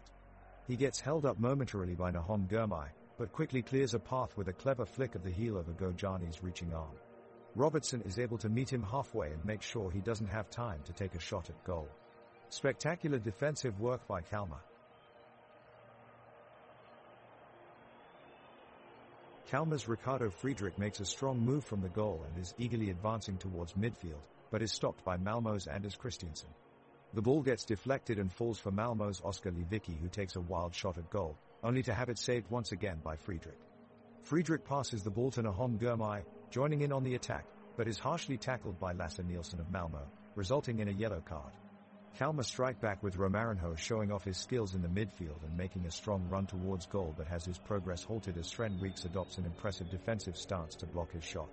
He gets held up momentarily by Nahom Girmay, but quickly clears a path with a clever flick of the heel over Gojani's reaching arm. Robertson is able to meet him halfway and make sure he doesn't have time to take a shot at goal. Spectacular defensive work by Kalmar. Kalmar's Ricardo Friedrich makes a strong move from the goal and is eagerly advancing towards midfield, but is stopped by Malmö's Anders Christiansen. The ball gets deflected and falls for Malmö's Oskar Lewicki, who takes a wild shot at goal, only to have it saved once again by Friedrich. Friedrich passes the ball to Nahom Girmay, joining in on the attack, but is harshly tackled by Lasse Nielsen of Malmö, resulting in a yellow card. Kalmar strike back with Romarinho showing off his skills in the midfield and making a strong run towards goal, but has his progress halted as Sven Reeks adopts an impressive defensive stance to block his shot.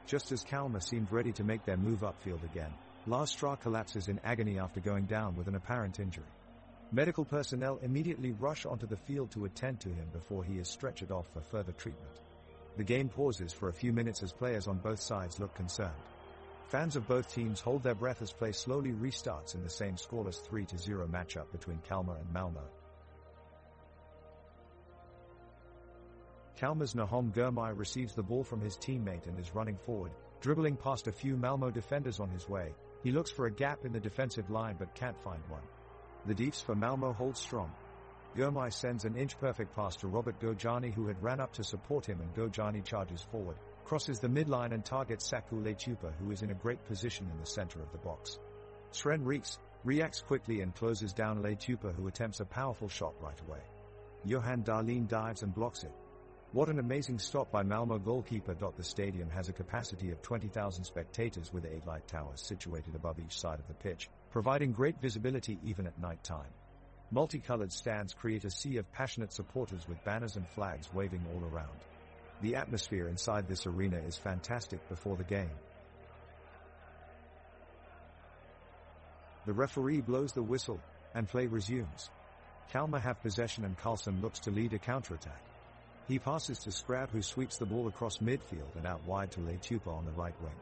Just as Kalmar seemed ready to make their move upfield again, Lars Stra collapses in agony after going down with an apparent injury. Medical personnel immediately rush onto the field to attend to him before he is stretchered off for further treatment. The game pauses for a few minutes as players on both sides look concerned. Fans of both teams hold their breath as play slowly restarts in the same scoreless 3-0 matchup between Kalmar and Malmö. Kalmar's Nahom Girmay receives the ball from his teammate and is running forward, dribbling past a few Malmö defenders on his way. He looks for a gap in the defensive line but can't find one. The Deeps for Malmö hold strong. Gurmai sends an inch-perfect pass to Robert Gojani, who had ran up to support him, and Gojani charges forward, crosses the midline and targets Saku Lechupa, who is in a great position in the center of the box. Sren Reeks reacts quickly and closes down Lechupa, who attempts a powerful shot right away. Johan Dahlin dives and blocks it. What an amazing stop by Malmo goalkeeper. The stadium has a capacity of 20,000 spectators with 8 light towers situated above each side of the pitch, providing great visibility even at night time. Multicolored stands create a sea of passionate supporters with banners and flags waving all around. The atmosphere inside this arena is fantastic before the game. The referee blows the whistle, and play resumes. Kalmar have possession and Carlson looks to lead a counterattack. He passes to Scrab, who sweeps the ball across midfield and out wide to Lechupa on the right wing.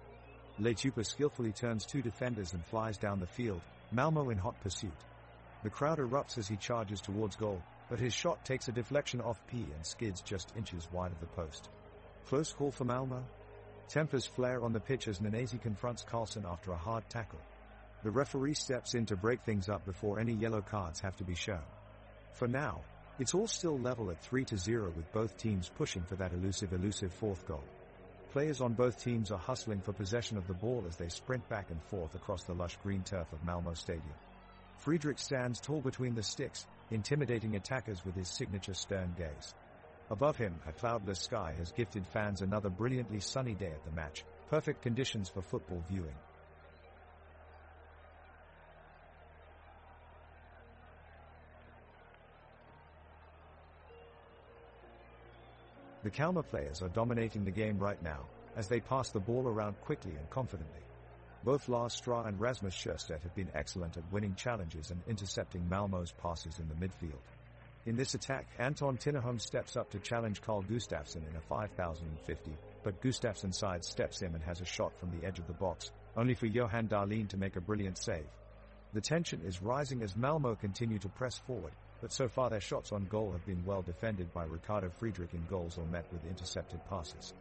Lechupa skillfully turns 2 defenders and flies down the field, Malmo in hot pursuit. The crowd erupts as he charges towards goal, but his shot takes a deflection off P and skids just inches wide of the post. Close call for Malmo? Tempers flare on the pitch as Nanesi confronts Carlson after a hard tackle. The referee steps in to break things up before any yellow cards have to be shown. For now, it's all still level at 3-0, with both teams pushing for that elusive 4th goal. Players on both teams are hustling for possession of the ball as they sprint back and forth across the lush green turf of Malmo Stadium. Friedrich stands tall between the sticks, intimidating attackers with his signature stern gaze. Above him, a cloudless sky has gifted fans another brilliantly sunny day at the match, perfect conditions for football viewing. The Kalmar players are dominating the game right now, as they pass the ball around quickly and confidently. Both Lars Stra and Rasmus Sjöstedt have been excellent at winning challenges and intercepting Malmo's passes in the midfield. In this attack, Anton Tinnerholm steps up to challenge Carl Gustafsson in a 5050, but Gustafsson sidesteps him and has a shot from the edge of the box, only for Johan Dahlin to make a brilliant save. The tension is rising as Malmo continue to press forward, but so far their shots on goal have been well defended by Ricardo Friedrich in goals or met with intercepted passes.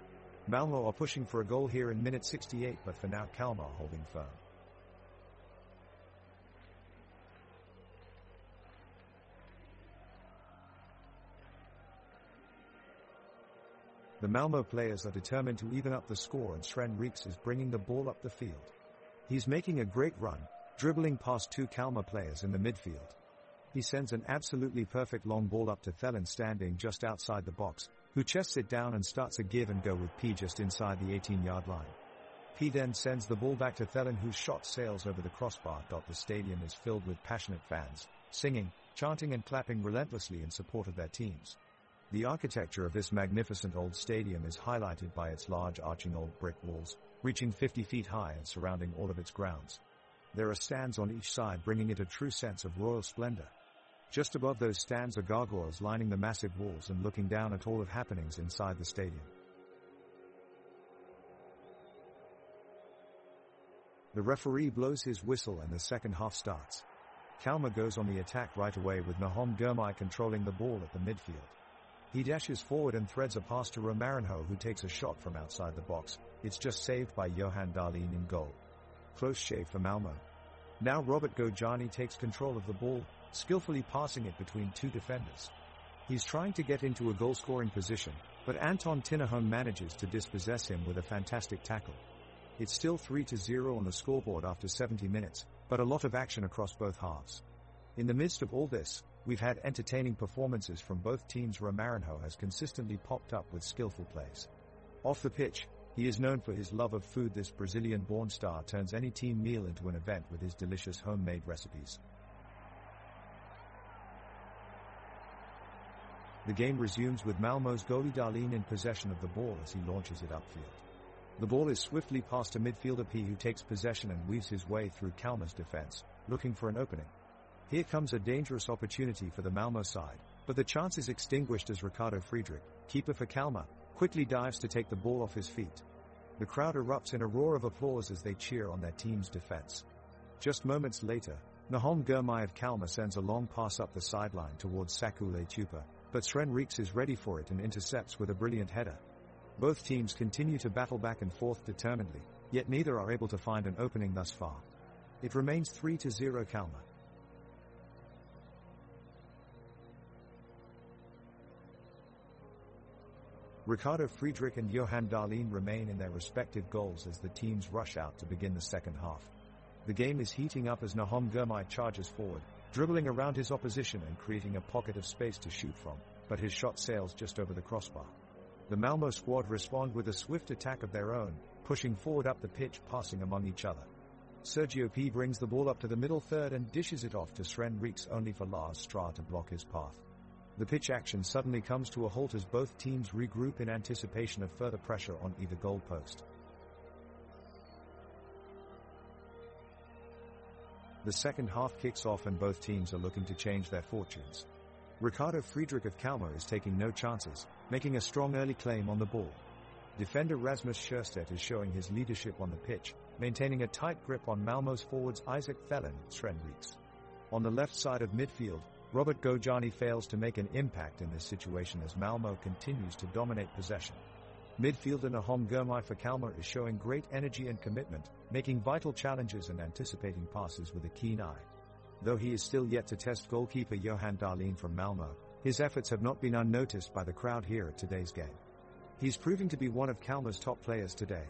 Malmo are pushing for a goal here in minute 68, but for now Kalmar are holding firm. The Malmo players are determined to even up the score, and Sren Reeks is bringing the ball up the field. He's making a great run, dribbling past 2 Kalmar players in the midfield. He sends an absolutely perfect long ball up to Thelen standing just outside the box, who chests it down and starts a give and go with P just inside the 18-yard line. P then sends the ball back to Thelen, whose shot sails over the crossbar. The stadium is filled with passionate fans, singing, chanting and clapping relentlessly in support of their teams. The architecture of this magnificent old stadium is highlighted by its large arching old brick walls, reaching 50 feet high and surrounding all of its grounds. There are stands on each side, bringing it a true sense of royal splendor. Just above those stands are gargoyles lining the massive walls and looking down at all of happenings inside the stadium. The referee blows his whistle and the second half starts. Kalmar goes on the attack right away with Nahom Gurmai controlling the ball at the midfield. He dashes forward and threads a pass to Romarinho, who takes a shot from outside the box. It's just saved by Johan Dahlin in goal. Close shave for Malmo. Now Robert Gojani takes control of the ball, skillfully passing it between 2 defenders. He's trying to get into a goal-scoring position, but Anton Tinnerholm manages to dispossess him with a fantastic tackle. It's still 3-0 on the scoreboard after 70 minutes, but a lot of action across both halves. In the midst of all this, we've had entertaining performances from both teams. Romarinho has consistently popped up with skillful plays. Off the pitch, he is known for his love of food. This Brazilian-born star turns any team meal into an event with his delicious homemade recipes. The game resumes with Malmo's goalie Dahlin in possession of the ball as he launches it upfield. The ball is swiftly passed to midfielder P, who takes possession and weaves his way through Kalmar's defense, looking for an opening. Here comes a dangerous opportunity for the Malmo side, but the chance is extinguished as Ricardo Friedrich, keeper for Kalmar, quickly dives to take the ball off his feet. The crowd erupts in a roar of applause as they cheer on their team's defense. Just moments later, Nahom Gurmai of Kalmar sends a long pass up the sideline towards Saku Lechupa, but Sren Reeks is ready for it and intercepts with a brilliant header. Both teams continue to battle back and forth determinedly, yet neither are able to find an opening thus far. It remains 3-0 Kalmar. Ricardo Friedrich and Johan Dahlin remain in their respective goals as the teams rush out to begin the second half. The game is heating up as Nahom Gurmai charges forward, dribbling around his opposition and creating a pocket of space to shoot from, but his shot sails just over the crossbar. The Malmö squad respond with a swift attack of their own, pushing forward up the pitch, passing among each other. Sergio P brings the ball up to the middle third and dishes it off to Sven Reeks, only for Lars Stra to block his path. The pitch action suddenly comes to a halt as both teams regroup in anticipation of further pressure on either goal post. The second half kicks off and both teams are looking to change their fortunes. Ricardo Friedrich of Kalmar is taking no chances, making a strong early claim on the ball. Defender Rasmus Sjöstedt is showing his leadership on the pitch, maintaining a tight grip on Malmö's forwards Isaac Thelen and Sven Reeks. On the left side of midfield, Robert Gojani fails to make an impact in this situation as Malmö continues to dominate possession. Midfielder Nahom Gurmai for Kalmar is showing great energy and commitment, making vital challenges and anticipating passes with a keen eye. Though he is still yet to test goalkeeper Johan Dahlin from Malmö, his efforts have not been unnoticed by the crowd here at today's game. He's proving to be one of Kalmar's top players today.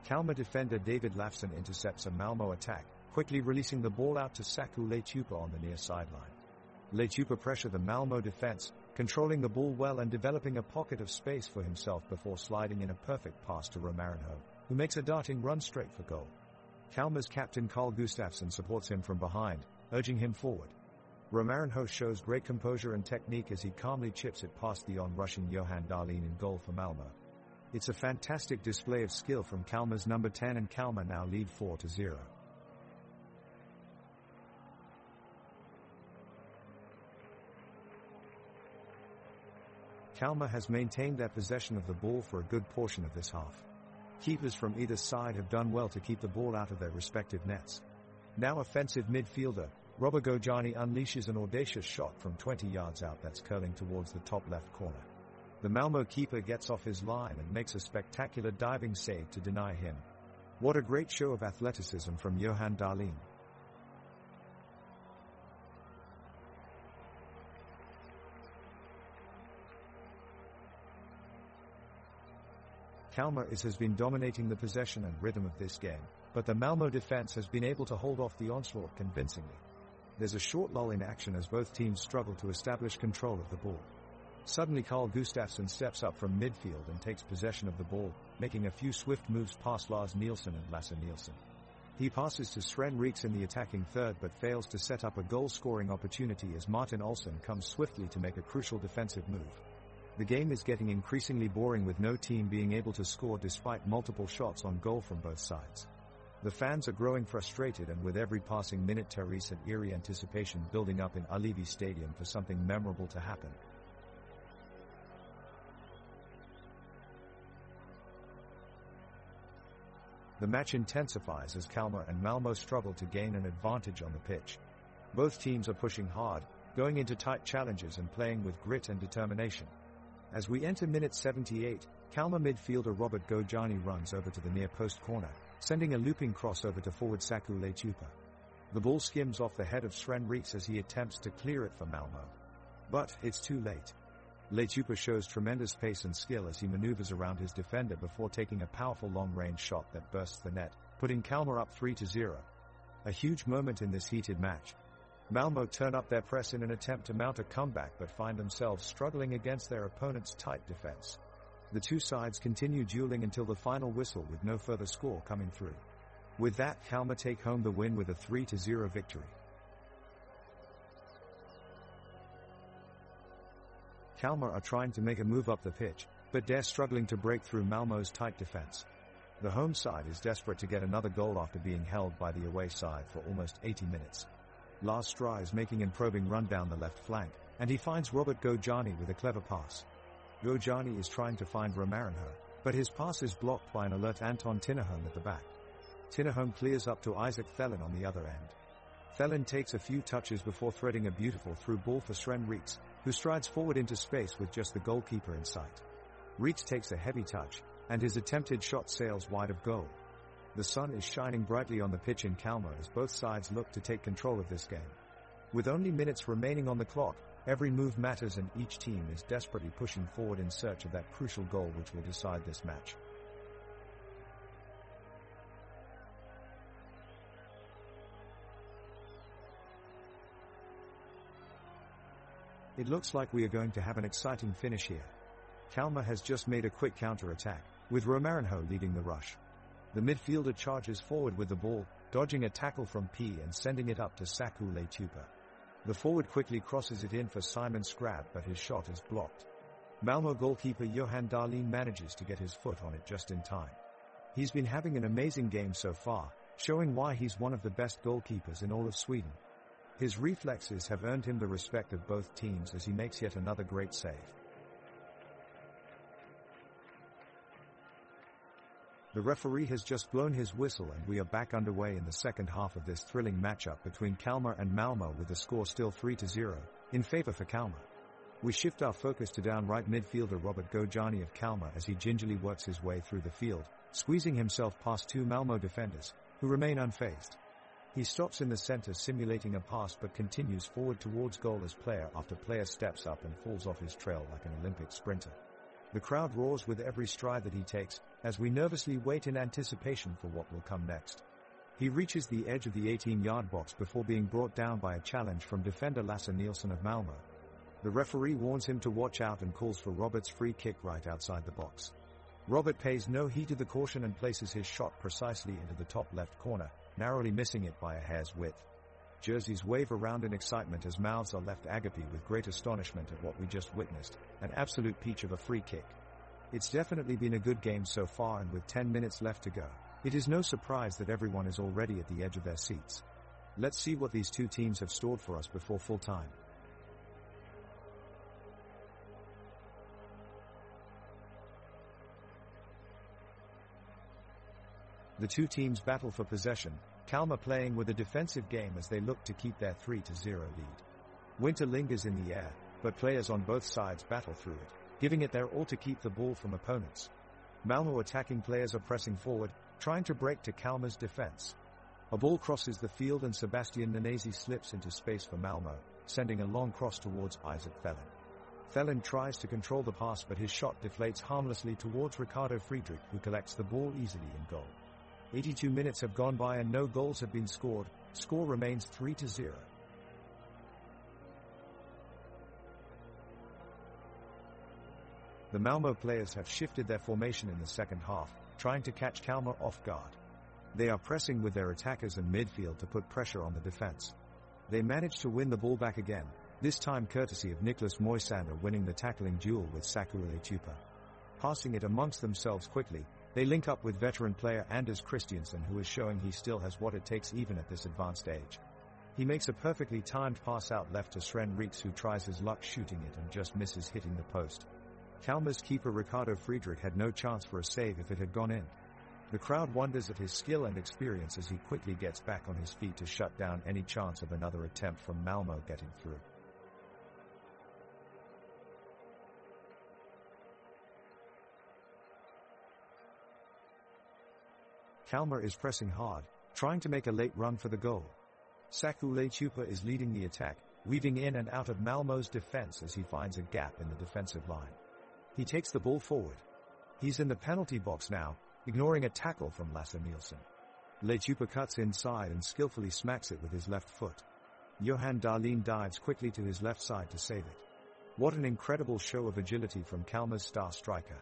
Kalmar defender David Lafson intercepts a Malmö attack, quickly releasing the ball out to Saku Leitupa on the near sideline. Leitupa pressure the Malmö defense, controlling the ball well and developing a pocket of space for himself before sliding in a perfect pass to Romarinho, who makes a darting run straight for goal. Kalmar's captain Carl Gustafsson supports him from behind, urging him forward. Romarinho shows great composure and technique as he calmly chips it past the on-rushing Johan Dahlin in goal for Malmö. It's a fantastic display of skill from Kalmar's number 10 and Kalmar now lead 4-0. Kalmar has maintained their possession of the ball for a good portion of this half. Keepers from either side have done well to keep the ball out of their respective nets. Now offensive midfielder, Robert Gojani unleashes an audacious shot from 20 yards out that's curling towards the top left corner. The Malmö keeper gets off his line and makes a spectacular diving save to deny him. What a great show of athleticism from Johan Dahlin. Kalmar has been dominating the possession and rhythm of this game, but the Malmö defense has been able to hold off the onslaught convincingly. There's a short lull in action as both teams struggle to establish control of the ball. Suddenly Carl Gustafsson steps up from midfield and takes possession of the ball, making a few swift moves past Lars Nielsen and Lasse Nielsen. He passes to Sven Reeks in the attacking third but fails to set up a goal-scoring opportunity as Martin Olsson comes swiftly to make a crucial defensive move. The game is getting increasingly boring with no team being able to score despite multiple shots on goal from both sides. The fans are growing frustrated and with every passing minute there is an eerie anticipation building up in Ullevi Stadium for something memorable to happen. The match intensifies as Kalmar and Malmö struggle to gain an advantage on the pitch. Both teams are pushing hard, going into tight challenges and playing with grit and determination. As we enter minute 78, Kalmar midfielder Robert Gojani runs over to the near post corner, sending a looping cross over to forward Saku Leitupa. The ball skims off the head of Sven Reeks as he attempts to clear it for Malmö. But it's too late. Leitupa shows tremendous pace and skill as he maneuvers around his defender before taking a powerful long-range shot that bursts the net, putting Kalmar up 3-0. A huge moment in this heated match. Malmö turn up their press in an attempt to mount a comeback but find themselves struggling against their opponent's tight defense. The two sides continue dueling until the final whistle with no further score coming through. With that, Kalmar take home the win with a 3-0 victory. Kalmar are trying to make a move up the pitch, but they're struggling to break through Malmö's tight defense. The home side is desperate to get another goal after being held by the away side for almost 80 minutes. Lars Stra is making a probing run down the left flank, and he finds Robert Gojani with a clever pass. Gojani is trying to find Romarinho, but his pass is blocked by an alert Anton Tinnerholm at the back. Tinnerholm clears up to Isaac Thelen on the other end. Thelen takes a few touches before threading a beautiful through ball for Sven Reeks, who strides forward into space with just the goalkeeper in sight. Reeks takes a heavy touch, and his attempted shot sails wide of goal. The sun is shining brightly on the pitch in Kalmar as both sides look to take control of this game. With only minutes remaining on the clock, every move matters and each team is desperately pushing forward in search of that crucial goal which will decide this match. It looks like we are going to have an exciting finish here. Kalmar has just made a quick counter-attack, with Romarinho leading the rush. The midfielder charges forward with the ball, dodging a tackle from P and sending it up to Saku Leitupa. The forward quickly crosses it in for Simon Scrab, but his shot is blocked. Malmö goalkeeper Johan Dahlin manages to get his foot on it just in time. He's been having an amazing game so far, showing why he's one of the best goalkeepers in all of Sweden. His reflexes have earned him the respect of both teams as he makes yet another great save. The referee has just blown his whistle and we are back underway in the second half of this thrilling matchup between Kalmar and Malmö, with the score still 3-0, in favor for Kalmar. We shift our focus to down-right midfielder Robert Gojani of Kalmar as he gingerly works his way through the field, squeezing himself past two Malmö defenders, who remain unfazed. He stops in the center simulating a pass but continues forward towards goal as player after player steps up and falls off his trail like an Olympic sprinter. The crowd roars with every stride that he takes, as we nervously wait in anticipation for what will come next. He reaches the edge of the 18-yard box before being brought down by a challenge from defender Lasse Nielsen of Malmö. The referee warns him to watch out and calls for Robert's free kick right outside the box. Robert pays no heed to the caution and places his shot precisely into the top left corner, narrowly missing it by a hair's width. Jerseys wave around in excitement as mouths are left agape with great astonishment at what we just witnessed, an absolute peach of a free kick. It's definitely been a good game so far, and with 10 minutes left to go, it is no surprise that everyone is already at the edge of their seats. Let's see what these two teams have stored for us before full time. The two teams battle for possession, Kalmar playing with a defensive game as they look to keep their 3-0 lead. Winter lingers in the air, but players on both sides battle through it, giving it their all to keep the ball from opponents. Malmö attacking players are pressing forward, trying to break to Kalmar's defense. A ball crosses the field and Sebastian Nanesi slips into space for Malmö, sending a long cross towards Isaac Thelen. Thelen tries to control the pass, but his shot deflates harmlessly towards Ricardo Friedrich, who collects the ball easily in goal. 82 minutes have gone by and no goals have been scored. Score remains 3-0. The Malmö players have shifted their formation in the second half, trying to catch Kalmar off guard. They are pressing with their attackers and midfield to put pressure on the defense. They manage to win the ball back again, this time courtesy of Niklas Moisander winning the tackling duel with Saku Leitupa. Passing it amongst themselves quickly, they link up with veteran player Anders Christiansen, who is showing he still has what it takes even at this advanced age. He makes a perfectly timed pass out left to Sven Reeks, who tries his luck shooting it and just misses hitting the post. Kalmar's keeper Ricardo Friedrich had no chance for a save if it had gone in. The crowd wonders at his skill and experience as he quickly gets back on his feet to shut down any chance of another attempt from Malmö getting through. Kalmar is pressing hard, trying to make a late run for the goal. Saku Leitupa is leading the attack, weaving in and out of Malmö's defense as he finds a gap in the defensive line. He takes the ball forward. He's in the penalty box now, ignoring a tackle from Lasse Nielsen. Leitupa cuts inside and skillfully smacks it with his left foot. Johan Dahlin dives quickly to his left side to save it. What an incredible show of agility from Kalmar's star striker.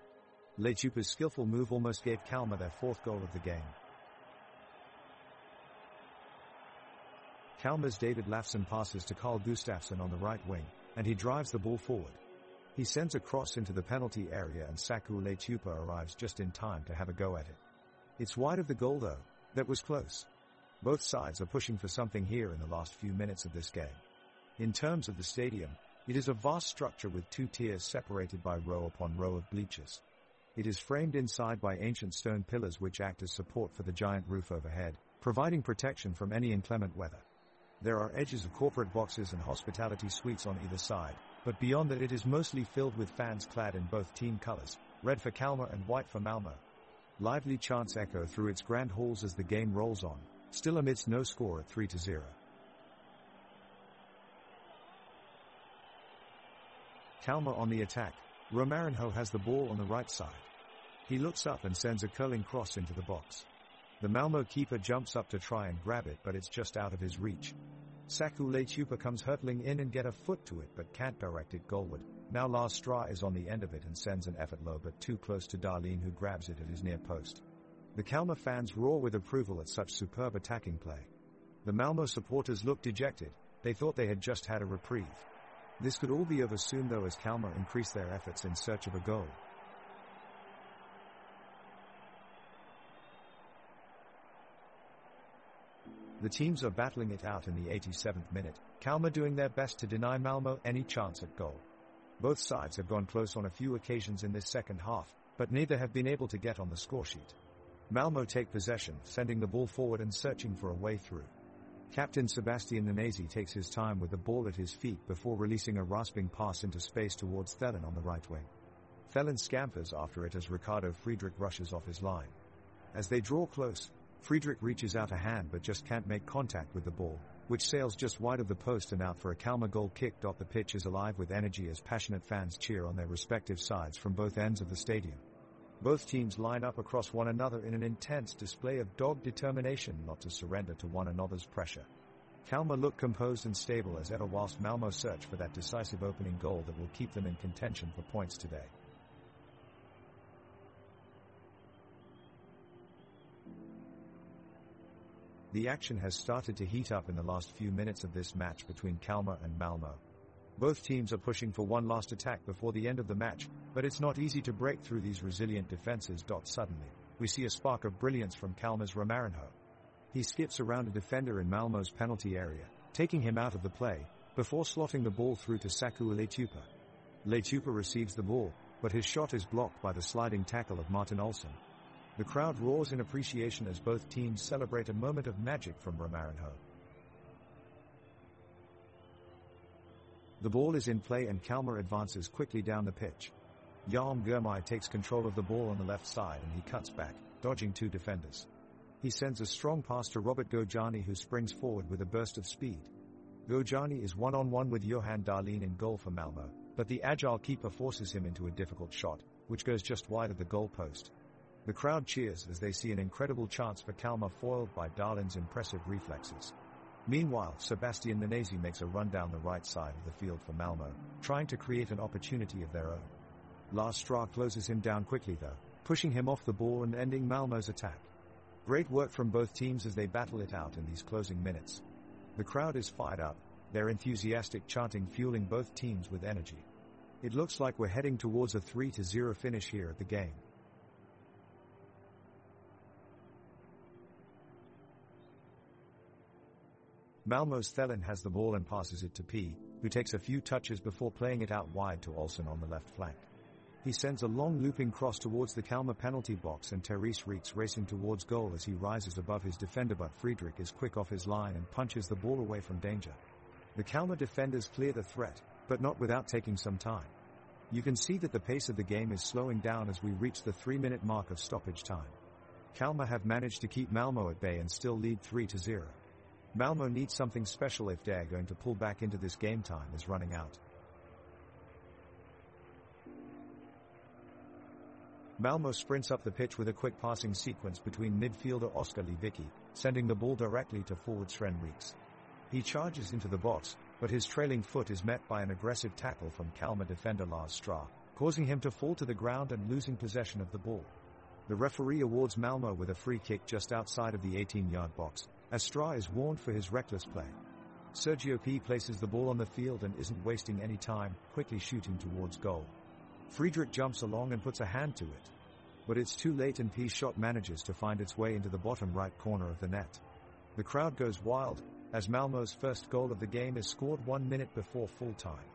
Leitupa's skillful move almost gave Kalmar their fourth goal of the game. Kalmar's David Lafson passes to Carl Gustafsson on the right wing, and he drives the ball forward. He sends a cross into the penalty area and Saku Leitupa arrives just in time to have a go at it. It's wide of the goal though. That was close. Both sides are pushing for something here in the last few minutes of this game. In terms of the stadium, it is a vast structure with two tiers separated by row upon row of bleachers. It is framed inside by ancient stone pillars which act as support for the giant roof overhead, providing protection from any inclement weather. There are edges of corporate boxes and hospitality suites on either side, but beyond that it is mostly filled with fans clad in both team colors, red for Kalmar and white for Malmö. Lively chants echo through its grand halls as the game rolls on, still amidst no score at 3-0. Kalmar on the attack. Romarinho has the ball on the right side. He looks up and sends a curling cross into the box. The Malmo keeper jumps up to try and grab it, but it's just out of his reach. Saku Leitupa comes hurtling in and get a foot to it but can't direct it goalward. Now Lars Stra is on the end of it and sends an effort low but too close to Darlene, who grabs it at his near post. The Kalmar fans roar with approval at such superb attacking play. The Malmo supporters look dejected. They thought they had just had a reprieve. This could all be over soon though, as Kalmar increase their efforts in search of a goal. The teams are battling it out in the 87th minute, Kalmar doing their best to deny Malmo any chance at goal. Both sides have gone close on a few occasions in this second half, but neither have been able to get on the scoresheet. Malmo take possession, sending the ball forward and searching for a way through. Captain Sebastian Nanesi takes his time with the ball at his feet before releasing a rasping pass into space towards Thelen on the right wing. Thelen scampers after it as Ricardo Friedrich rushes off his line. As they draw close, Friedrich reaches out a hand but just can't make contact with the ball, which sails just wide of the post and out for a Kalmar goal kick. The pitch is alive with energy as passionate fans cheer on their respective sides from both ends of the stadium. Both teams line up across one another in an intense display of dogged determination not to surrender to one another's pressure. Kalmar look composed and stable as ever whilst Malmo search for that decisive opening goal that will keep them in contention for points today. The action has started to heat up in the last few minutes of this match between Kalmar and Malmo. Both teams are pushing for one last attack before the end of the match, but it's not easy to break through these resilient defenses. Suddenly, we see a spark of brilliance from Kalmar's Romarinho. He skips around a defender in Malmo's penalty area, taking him out of the play, before slotting the ball through to Saku Leitupa. Leitupa receives the ball, but his shot is blocked by the sliding tackle of Martin Olsson. The crowd roars in appreciation as both teams celebrate a moment of magic from Romarinho. The ball is in play and Kalmar advances quickly down the pitch. Jan Gurmai takes control of the ball on the left side and he cuts back, dodging two defenders. He sends a strong pass to Robert Gojani, who springs forward with a burst of speed. Gojani is one-on-one with Johan Darlene in goal for Malmo, but the agile keeper forces him into a difficult shot, which goes just wide of the goal post. The crowd cheers as they see an incredible chance for Kalmar foiled by Darlene's impressive reflexes. Meanwhile, Sebastian Nanesi makes a run down the right side of the field for Malmo, trying to create an opportunity of their own. Lars Stra closes him down quickly though, pushing him off the ball and ending Malmo's attack. Great work from both teams as they battle it out in these closing minutes. The crowd is fired up, their enthusiastic chanting fueling both teams with energy. It looks like we're heading towards a 3-0 finish here at the game. Malmo's Thelen has the ball and passes it to P, who takes a few touches before playing it out wide to Olsson on the left flank. He sends a long looping cross towards the Kalmar penalty box and Therese Reeks racing towards goal as he rises above his defender, but Friedrich is quick off his line and punches the ball away from danger. The Kalmar defenders clear the threat, but not without taking some time. You can see that the pace of the game is slowing down as we reach the 3-minute mark of stoppage time. Kalmar have managed to keep Malmo at bay and still lead 3-0. Malmo needs something special if they're going to pull back into this. Game time is running out. Malmo sprints up the pitch with a quick passing sequence between midfielder Oskar Lewicki, sending the ball directly to forward Sven Reeks. He charges into the box, but his trailing foot is met by an aggressive tackle from Kalmar defender Lars Stra, causing him to fall to the ground and losing possession of the ball. The referee awards Malmo with a free kick just outside of the 18-yard box, as Stra is warned for his reckless play. Sergio P places the ball on the field and isn't wasting any time, quickly shooting towards goal. Friedrich jumps along and puts a hand to it. But it's too late and P's shot manages to find its way into the bottom right corner of the net. The crowd goes wild, as Malmo's first goal of the game is scored 1 minute before full time.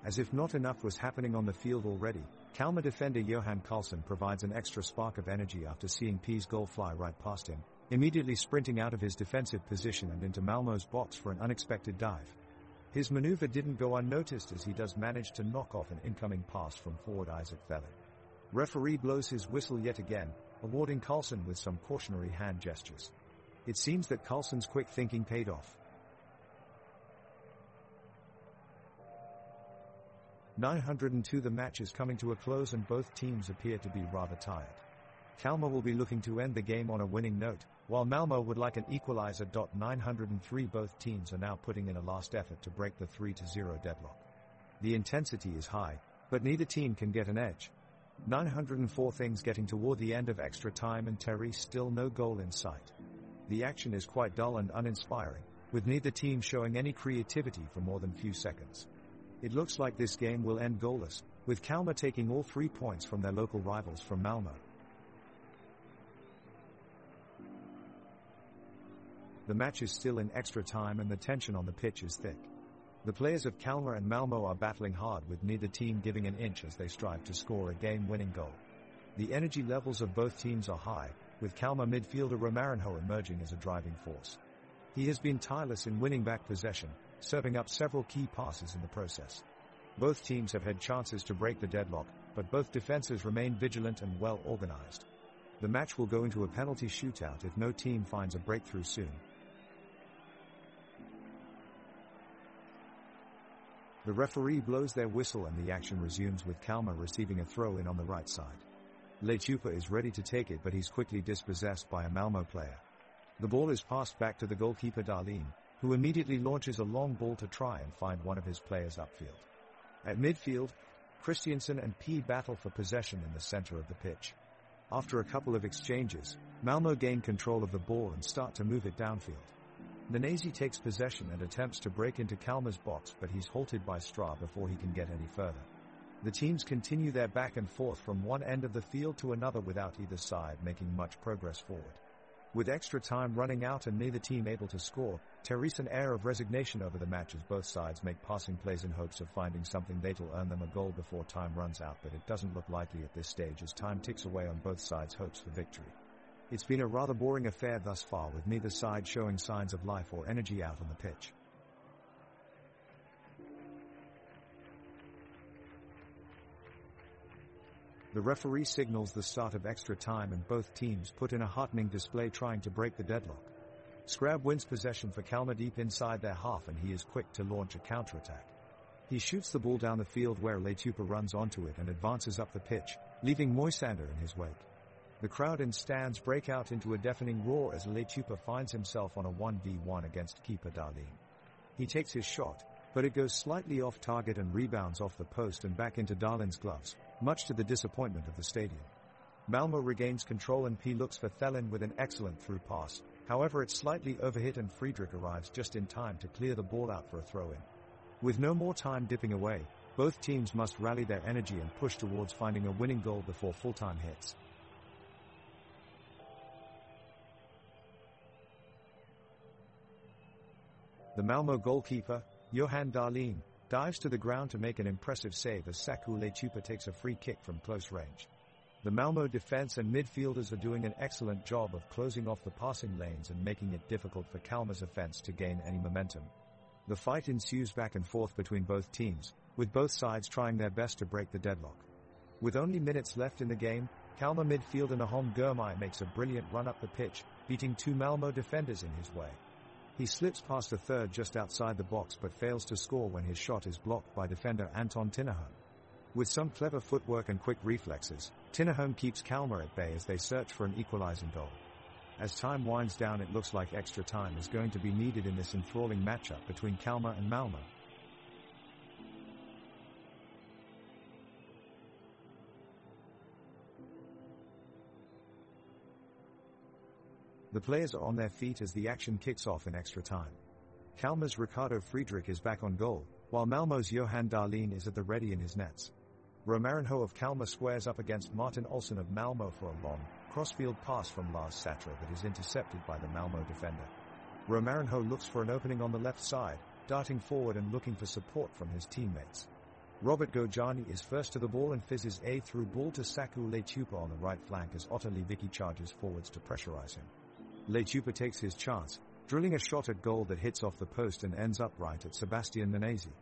As if not enough was happening on the field already, Kalmar defender Johan Karlsson provides an extra spark of energy after seeing P's goal fly right past him, immediately sprinting out of his defensive position and into Malmo's box for an unexpected dive. His maneuver didn't go unnoticed as he does manage to knock off an incoming pass from forward Isaac Thelen. Referee blows his whistle yet again, awarding Karlsson with some cautionary hand gestures. It seems that Karlsson's quick thinking paid off. 902. The match is coming to a close and both teams appear to be rather tired. Kalmar will be looking to end the game on a winning note, while Malmo would like an equalizer. 903. Both teams are now putting in a last effort to break the 3-0 deadlock. The intensity is high, but neither team can get an edge. 904. Things getting toward the end of extra time and Terry still no goal in sight. The action is quite dull and uninspiring, with neither team showing any creativity for more than few seconds. It looks like this game will end goalless, with Kalmar taking all 3 points from their local rivals from Malmo. The match is still in extra time and the tension on the pitch is thick. The players of Kalmar and Malmo are battling hard, with neither team giving an inch as they strive to score a game-winning goal. The energy levels of both teams are high, with Kalmar midfielder Romarinho emerging as a driving force. He has been tireless in winning back possession, serving up several key passes in the process. Both teams have had chances to break the deadlock, but both defenses remain vigilant and well organized. The match will go into a penalty shootout if no team finds a breakthrough soon. The referee blows their whistle and the action resumes, with Kalmar receiving a throw-in on the right side. Leitupa is ready to take it, but he's quickly dispossessed by a Malmo player. The ball is passed back to the goalkeeper Darlene, who immediately launches a long ball to try and find one of his players upfield. At midfield, Christiansen and P battle for possession in the center of the pitch. After a couple of exchanges, Malmo gain control of the ball and start to move it downfield. Nanasi takes possession and attempts to break into Kalmar's box, but he's halted by Stra before he can get any further. The teams continue their back and forth from one end of the field to another without either side making much progress forward. With extra time running out and neither team able to score, there's an air of resignation over the match as both sides make passing plays in hopes of finding something that'll earn them a goal before time runs out, but it doesn't look likely at this stage as time ticks away on both sides' hopes for victory. It's been a rather boring affair thus far, with neither side showing signs of life or energy out on the pitch. The referee signals the start of extra time and both teams put in a heartening display trying to break the deadlock. Scrab wins possession for Kalmar deep inside their half and he is quick to launch a counterattack. He shoots the ball down the field where Leitupa runs onto it and advances up the pitch, leaving Moisander in his wake. The crowd in stands break out into a deafening roar as Leitupa finds himself on a 1v1 against keeper Darlene. He takes his shot, but it goes slightly off target and rebounds off the post and back into Darlene's gloves, much to the disappointment of the stadium. Malmo regains control and P looks for Thelin with an excellent through pass, however it's slightly overhit and Friedrich arrives just in time to clear the ball out for a throw-in. With no more time dipping away, both teams must rally their energy and push towards finding a winning goal before full-time hits. The Malmo goalkeeper, Johan Darlene, dives to the ground to make an impressive save as Saku Leitupa takes a free kick from close range. The Malmo defense and midfielders are doing an excellent job of closing off the passing lanes and making it difficult for Kalmar's offense to gain any momentum. The fight ensues back and forth between both teams, with both sides trying their best to break the deadlock. With only minutes left in the game, Kalmar midfielder Nahom Gurmai makes a brilliant run up the pitch, beating two Malmo defenders in his way. He slips past a third just outside the box but fails to score when his shot is blocked by defender Anton Tinnerholm. With some clever footwork and quick reflexes, Tinnerholm keeps Kalmar at bay as they search for an equalizing goal. As time winds down, it looks like extra time is going to be needed in this enthralling matchup between Kalmar and Malmo. The players are on their feet as the action kicks off in extra time. Kalmar's Ricardo Friedrich is back on goal, while Malmo's Johan Darlene is at the ready in his nets. Romarinho of Kalmar squares up against Martin Olsson of Malmo for a long, crossfield pass from Lars Satra that is intercepted by the Malmo defender. Romarinho looks for an opening on the left side, darting forward and looking for support from his teammates. Robert Gojani is first to the ball and fizzes a through ball to Saku Leitupa on the right flank as Otto Levicki charges forwards to pressurize him. Leitupa takes his chance, drilling a shot at goal that hits off the post and ends up right at Sebastian Nanasi.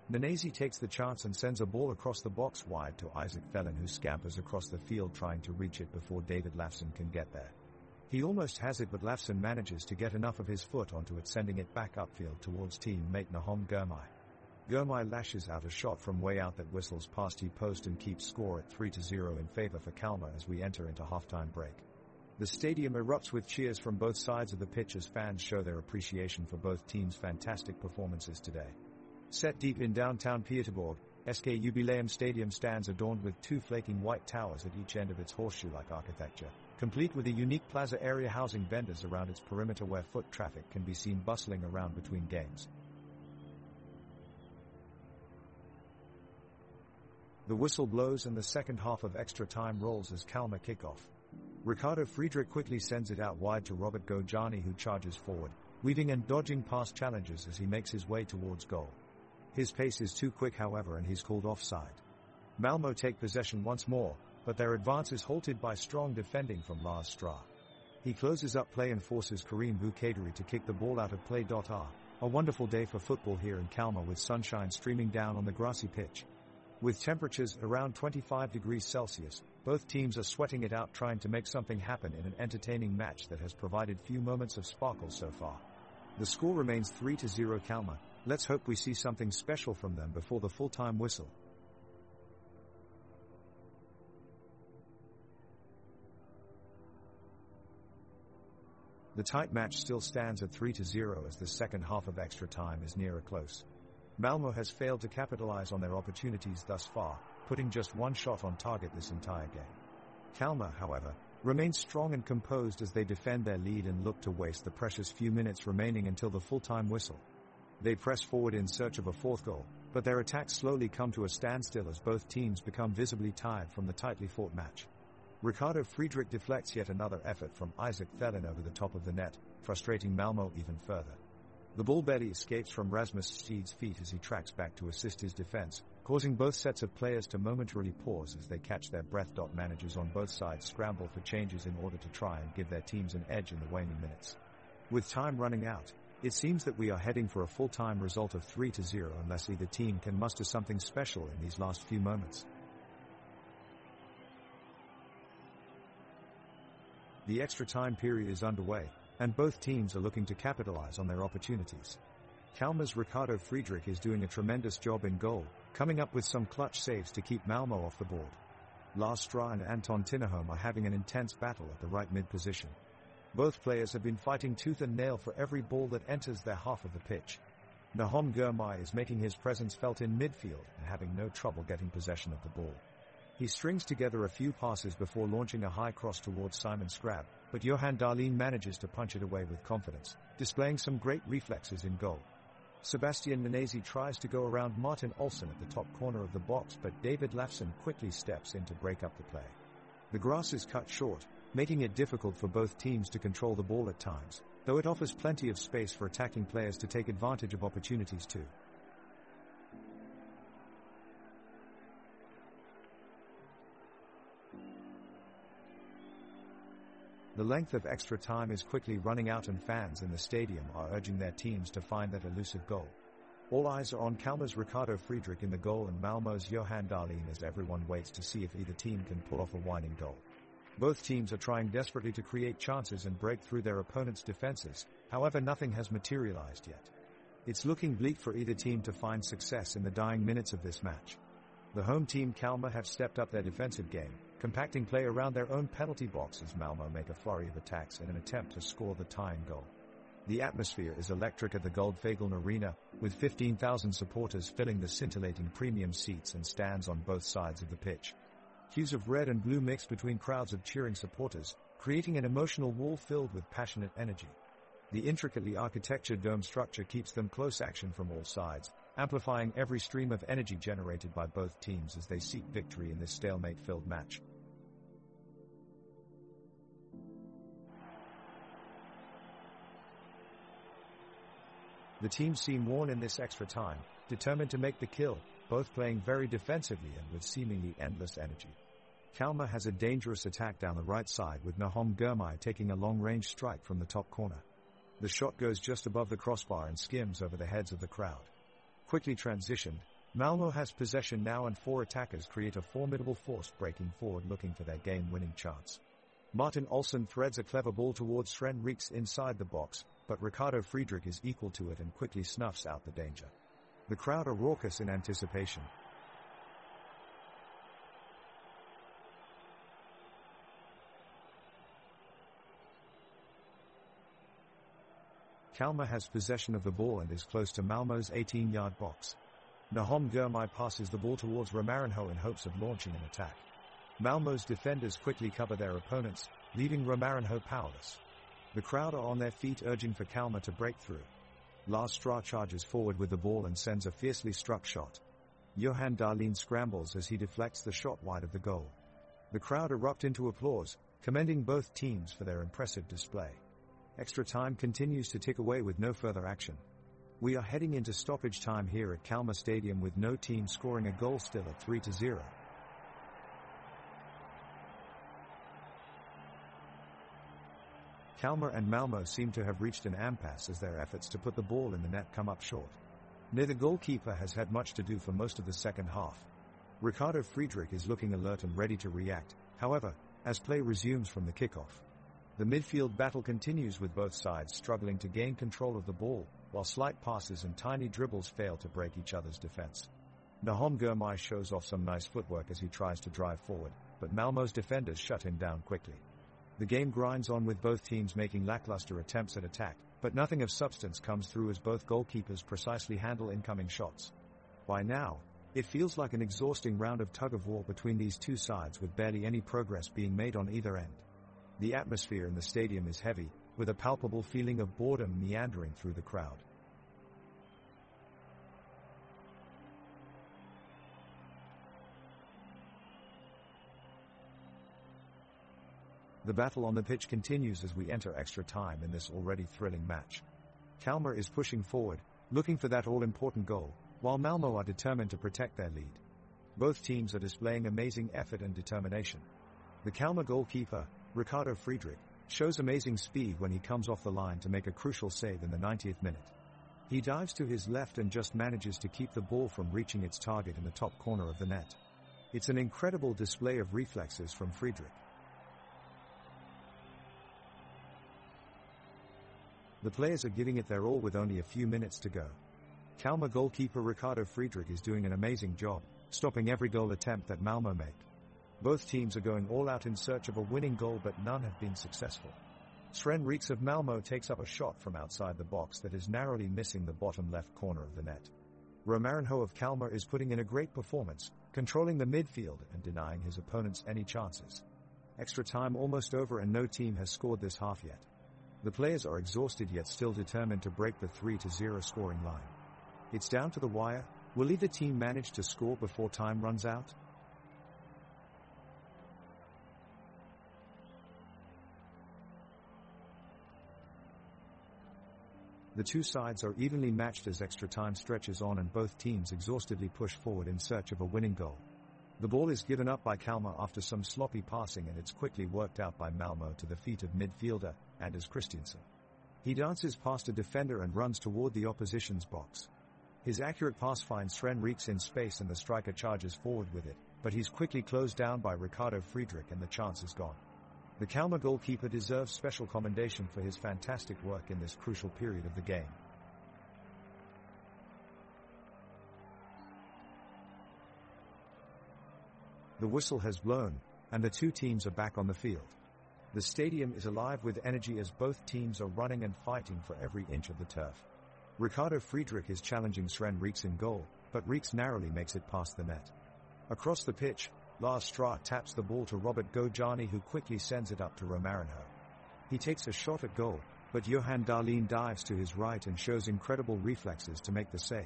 Nanasi takes the chance and sends a ball across the box wide to Isaac Thelin, who scampers across the field trying to reach it before David Lafson can get there. He almost has it, but Lafson manages to get enough of his foot onto it, sending it back upfield towards teammate Nahom Gurmai. Gurmai lashes out a shot from way out that whistles past his post and keeps score at 3-0 in favor for Kalmar as we enter into halftime break. The stadium erupts with cheers from both sides of the pitch as fans show their appreciation for both teams' fantastic performances today. Set deep in downtown Pieterborg, SK Jubileum Stadium stands adorned with two flaking white towers at each end of its horseshoe-like architecture, complete with a unique plaza area housing vendors around its perimeter where foot traffic can be seen bustling around between games. The whistle blows and the second half of extra time rolls as Kalmar kick off. Ricardo Friedrich quickly sends it out wide to Robert Gojani, who charges forward, weaving and dodging past challenges as he makes his way towards goal. His pace is too quick, however, and he's called offside. Malmö take possession once more, but their advance is halted by strong defending from Lars Stra. He closes up play and forces Karim Bukaderi to kick the ball out of play. A wonderful day for football here in Kalmar with sunshine streaming down on the grassy pitch. With temperatures around 25 degrees Celsius, both teams are sweating it out trying to make something happen in an entertaining match that has provided few moments of sparkle so far. The score remains 3-0 Kalmar. Let's hope we see something special from them before the full-time whistle. The tight match still stands at 3-0 as the second half of extra time is near a close. Malmö has failed to capitalize on their opportunities thus far, putting just one shot on target this entire game. Kalmar, however, remains strong and composed as they defend their lead and look to waste the precious few minutes remaining until the full-time whistle. They press forward in search of a fourth goal, but their attacks slowly come to a standstill as both teams become visibly tired from the tightly fought match. Ricardo Friedrich deflects yet another effort from Isaac Thelin over the top of the net, frustrating Malmö even further. The ball barely escapes from Rasmus Steed's feet as he tracks back to assist his defense, causing both sets of players to momentarily pause as they catch their breath. Managers on both sides scramble for changes in order to try and give their teams an edge in the waning minutes. With time running out, it seems that we are heading for a full-time result of 3-0 unless either team can muster something special in these last few moments. The extra time period is underway, and both teams are looking to capitalize on their opportunities. Kalmar's Ricardo Friedrich is doing a tremendous job in goal, coming up with some clutch saves to keep Malmö off the board. Lars Stra and Anton Tinnerholm are having an intense battle at the right mid-position. Both players have been fighting tooth and nail for every ball that enters their half of the pitch. Nahom Gurmai is making his presence felt in midfield and having no trouble getting possession of the ball. He strings together a few passes before launching a high cross towards Simon Scrab, but Johan Dahlin manages to punch it away with confidence, displaying some great reflexes in goal. Sebastian Menezes tries to go around Martin Olsson at the top corner of the box, but David Lafson quickly steps in to break up the play. The grass is cut short, making it difficult for both teams to control the ball at times, though it offers plenty of space for attacking players to take advantage of opportunities too. The length of extra time is quickly running out and fans in the stadium are urging their teams to find that elusive goal. All eyes are on Kalmar's Ricardo Friedrich in the goal and Malmö's Johan Dahlin as everyone waits to see if either team can pull off a winning goal. Both teams are trying desperately to create chances and break through their opponent's defenses, however nothing has materialized yet. It's looking bleak for either team to find success in the dying minutes of this match. The home team Kalmar have stepped up their defensive game, compacting play around their own penalty box as Malmö make a flurry of attacks in an attempt to score the tying goal. The atmosphere is electric at the Guldfågeln Arena, with 15,000 supporters filling the scintillating premium seats and stands on both sides of the pitch. Hues of red and blue mix between crowds of cheering supporters, creating an emotional wall filled with passionate energy. The intricately architectured dome structure keeps them close action from all sides, amplifying every stream of energy generated by both teams as they seek victory in this stalemate-filled match. The teams seem worn in this extra time, determined to make the kill, both playing very defensively and with seemingly endless energy. Kalmar has a dangerous attack down the right side with Nahom Gurmai taking a long-range strike from the top corner. The shot goes just above the crossbar and skims over the heads of the crowd. Quickly transitioned, Malmö has possession now and four attackers create a formidable force breaking forward looking for their game-winning chance. Martin Olsson threads a clever ball towards Sven Rieks inside the box, but Ricardo Friedrich is equal to it and quickly snuffs out the danger. The crowd are raucous in anticipation. Kalmar has possession of the ball and is close to Malmö's 18-yard box. Drömmar passes the ball towards Romarinho in hopes of launching an attack. Malmö's defenders quickly cover their opponents, leaving Romarinho powerless. The crowd are on their feet urging for Kalmar to break through. Lars Stra charges forward with the ball and sends a fiercely struck shot. Johan Dahlin scrambles as he deflects the shot wide of the goal. The crowd erupt into applause, commending both teams for their impressive display. Extra time continues to tick away with no further action. We are heading into stoppage time here at Kalmar Stadium with no team scoring a goal, still at 3-0. Kalmar and Malmö seem to have reached an impasse as their efforts to put the ball in the net come up short. Neither goalkeeper has had much to do for most of the second half. Ricardo Friedrich is looking alert and ready to react, however, as play resumes from the kickoff. The midfield battle continues with both sides struggling to gain control of the ball, while slight passes and tiny dribbles fail to break each other's defense. Drömmar shows off some nice footwork as he tries to drive forward, but Malmö's defenders shut him down quickly. The game grinds on with both teams making lackluster attempts at attack, but nothing of substance comes through as both goalkeepers precisely handle incoming shots. By now, it feels like an exhausting round of tug-of-war between these two sides with barely any progress being made on either end. The atmosphere in the stadium is heavy, with a palpable feeling of boredom meandering through the crowd. The battle on the pitch continues as we enter extra time in this already thrilling match. Kalmar is pushing forward, looking for that all-important goal, while Malmö are determined to protect their lead. Both teams are displaying amazing effort and determination. The Kalmar goalkeeper, Ricardo Friedrich, shows amazing speed when he comes off the line to make a crucial save in the 90th minute. He dives to his left and just manages to keep the ball from reaching its target in the top corner of the net. It's an incredible display of reflexes from Friedrich. The players are giving it their all with only a few minutes to go. Kalmar goalkeeper Ricardo Friedrich is doing an amazing job, stopping every goal attempt that Malmö make. Both teams are going all out in search of a winning goal, but none have been successful. Sven Rieks of Malmö takes up a shot from outside the box that is narrowly missing the bottom left corner of the net. Romarinho of Kalmar is putting in a great performance, controlling the midfield and denying his opponents any chances. Extra time almost over and no team has scored this half yet. The players are exhausted yet still determined to break the 3-0 scoring line. It's down to the wire. Will either team manage to score before time runs out? The two sides are evenly matched as extra time stretches on and both teams exhaustedly push forward in search of a winning goal. The ball is given up by Kalmar after some sloppy passing and it's quickly worked out by Malmö to the feet of midfielder, Anders Christiansen. He dances past a defender and runs toward the opposition's box. His accurate pass finds Sven Rieks in space and the striker charges forward with it, but he's quickly closed down by Ricardo Friedrich and the chance is gone. The Kalmar goalkeeper deserves special commendation for his fantastic work in this crucial period of the game. The whistle has blown, and the two teams are back on the field. The stadium is alive with energy as both teams are running and fighting for every inch of the turf. Ricardo Friedrich is challenging Sven Rieks in goal, but Rieks narrowly makes it past the net. Across the pitch, Lars Stra taps the ball to Robert Gojani, who quickly sends it up to Romarinho. He takes a shot at goal, but Johan Dahlin dives to his right and shows incredible reflexes to make the save.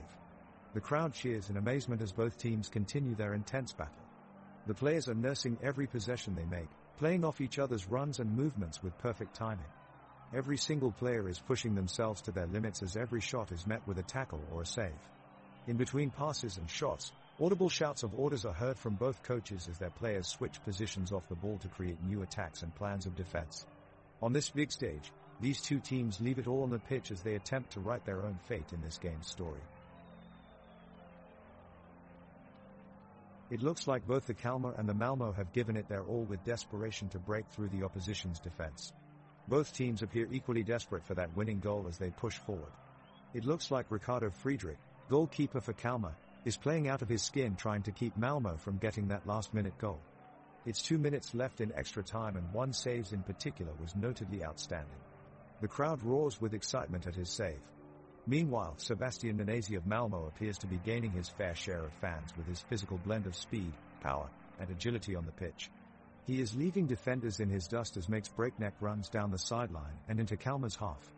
The crowd cheers in amazement as both teams continue their intense battle. The players are nursing every possession they make, playing off each other's runs and movements with perfect timing. Every single player is pushing themselves to their limits as every shot is met with a tackle or a save. In between passes and shots, audible shouts of orders are heard from both coaches as their players switch positions off the ball to create new attacks and plans of defense. On this big stage, these two teams leave it all on the pitch as they attempt to write their own fate in this game's story. It looks like both the Kalmar and the Malmö have given it their all with desperation to break through the opposition's defense. Both teams appear equally desperate for that winning goal as they push forward. It looks like Ricardo Friedrich, goalkeeper for Kalmar, is playing out of his skin trying to keep Malmö from getting that last-minute goal. It's 2 minutes left in extra time and one save in particular was notably outstanding. The crowd roars with excitement at his save. Meanwhile, Sebastian Nanasi of Malmö appears to be gaining his fair share of fans with his physical blend of speed, power, and agility on the pitch. He is leaving defenders in his dust as makes breakneck runs down the sideline and into Kalmar's half.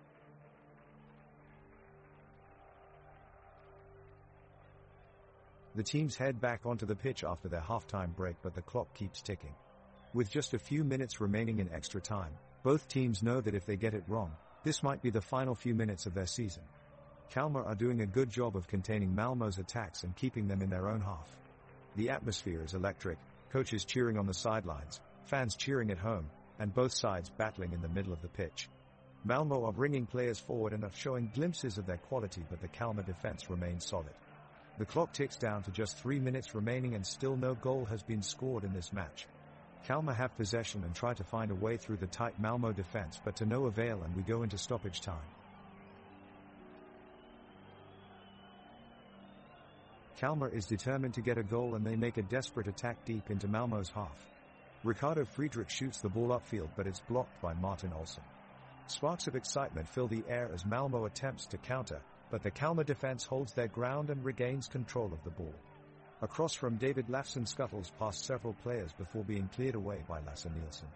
The teams head back onto the pitch after their halftime break, but the clock keeps ticking. With just a few minutes remaining in extra time, both teams know that if they get it wrong, this might be the final few minutes of their season. Kalmar are doing a good job of containing Malmö's attacks and keeping them in their own half. The atmosphere is electric, coaches cheering on the sidelines, fans cheering at home, and both sides battling in the middle of the pitch. Malmö are bringing players forward and are showing glimpses of their quality, but the Kalmar defense remains solid. The clock ticks down to just 3 minutes remaining and still no goal has been scored in this match. Kalmar have possession and try to find a way through the tight Malmö defense, but to no avail, and we go into stoppage time. Kalmar is determined to get a goal and they make a desperate attack deep into Malmö's half. Ricardo Friedrich shoots the ball upfield, but it's blocked by Martin Olsson. Sparks of excitement fill the air as Malmö attempts to counter, but the Kalmar defense holds their ground and regains control of the ball. A cross from David Lafson scuttles past several players before being cleared away by Lasse Nielsen.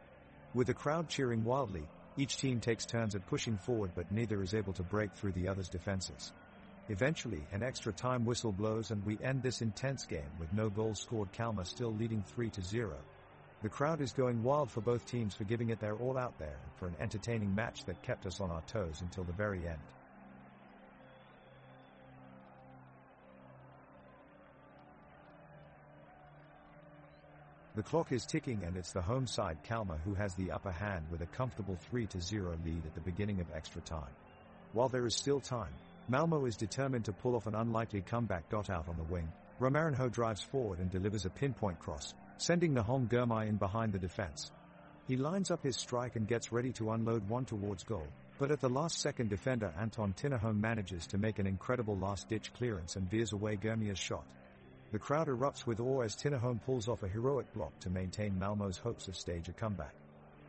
With the crowd cheering wildly, each team takes turns at pushing forward, but neither is able to break through the other's defenses. Eventually, an extra time whistle blows and we end this intense game with no goals scored, Kalmar still leading 3-0. The crowd is going wild for both teams for giving it their all out there and for an entertaining match that kept us on our toes until the very end. The clock is ticking and it's the home side Kalmar who has the upper hand with a comfortable 3-0 lead at the beginning of extra time. While there is still time, Malmö is determined to pull off an unlikely comeback. Out on the wing, Romarinho drives forward and delivers a pinpoint cross, sending Nahom Girmay in behind the defense. He lines up his strike and gets ready to unload one towards goal, but at the last second defender Anton Tinnerholm manages to make an incredible last-ditch clearance and veers away Girmay's shot. The crowd erupts with awe as Tinnerholm pulls off a heroic block to maintain Malmö's hopes of stage a comeback.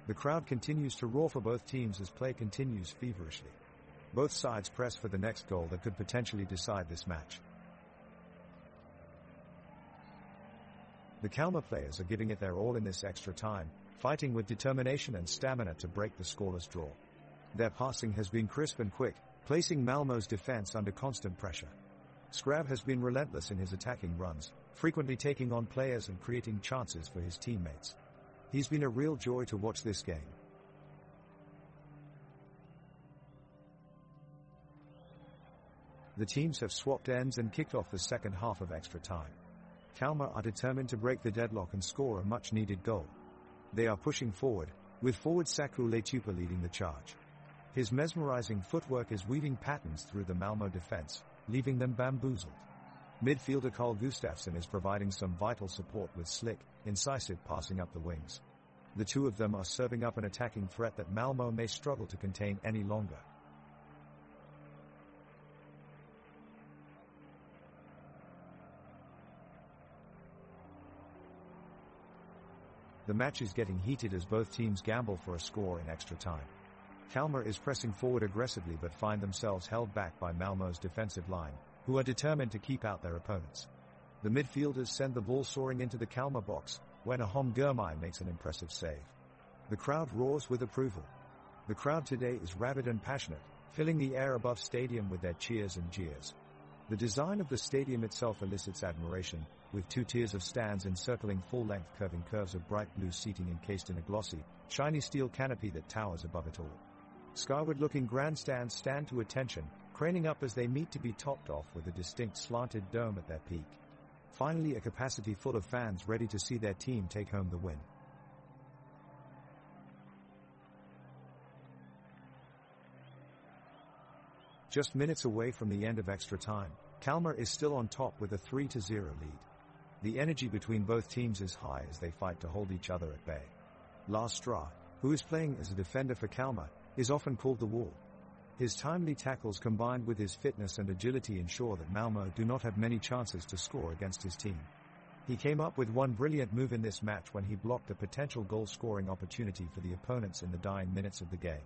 The crowd continues to roar for both teams as play continues feverishly. Both sides press for the next goal that could potentially decide this match. The Kalmar players are giving it their all in this extra time, fighting with determination and stamina to break the scoreless draw. Their passing has been crisp and quick, placing Malmö's defense under constant pressure. Skrab has been relentless in his attacking runs, frequently taking on players and creating chances for his teammates. He's been a real joy to watch this game. The teams have swapped ends and kicked off the second half of extra time. Kalmar are determined to break the deadlock and score a much-needed goal. They are pushing forward, with forward Sakru Letupa leading the charge. His mesmerizing footwork is weaving patterns through the Malmö defense, leaving them bamboozled. Midfielder Carl Gustafsson is providing some vital support with slick, incisive passing up the wings. The two of them are serving up an attacking threat that Malmö may struggle to contain any longer. The match is getting heated as both teams gamble for a score in extra time. Kalmar is pressing forward aggressively but find themselves held back by Malmö's defensive line, who are determined to keep out their opponents. The midfielders send the ball soaring into the Kalmar box, where Nahom Girmay makes an impressive save. The crowd roars with approval. The crowd today is rabid and passionate, filling the air above stadium with their cheers and jeers. The design of the stadium itself elicits admiration, with 2 tiers of stands encircling full-length curving curves of bright blue seating encased in a glossy, shiny steel canopy that towers above it all. Skyward-looking grandstands stand to attention, craning up as they meet to be topped off with a distinct slanted dome at their peak. Finally, a capacity full of fans ready to see their team take home the win. Just minutes away from the end of extra time, Kalmar is still on top with a 3-0 lead. The energy between both teams is high as they fight to hold each other at bay. Lars Stra, who is playing as a defender for Kalmar, is often called the Wall. His timely tackles combined with his fitness and agility ensure that Malmö do not have many chances to score against his team. He came up with one brilliant move in this match when he blocked a potential goal-scoring opportunity for the opponents in the dying minutes of the game.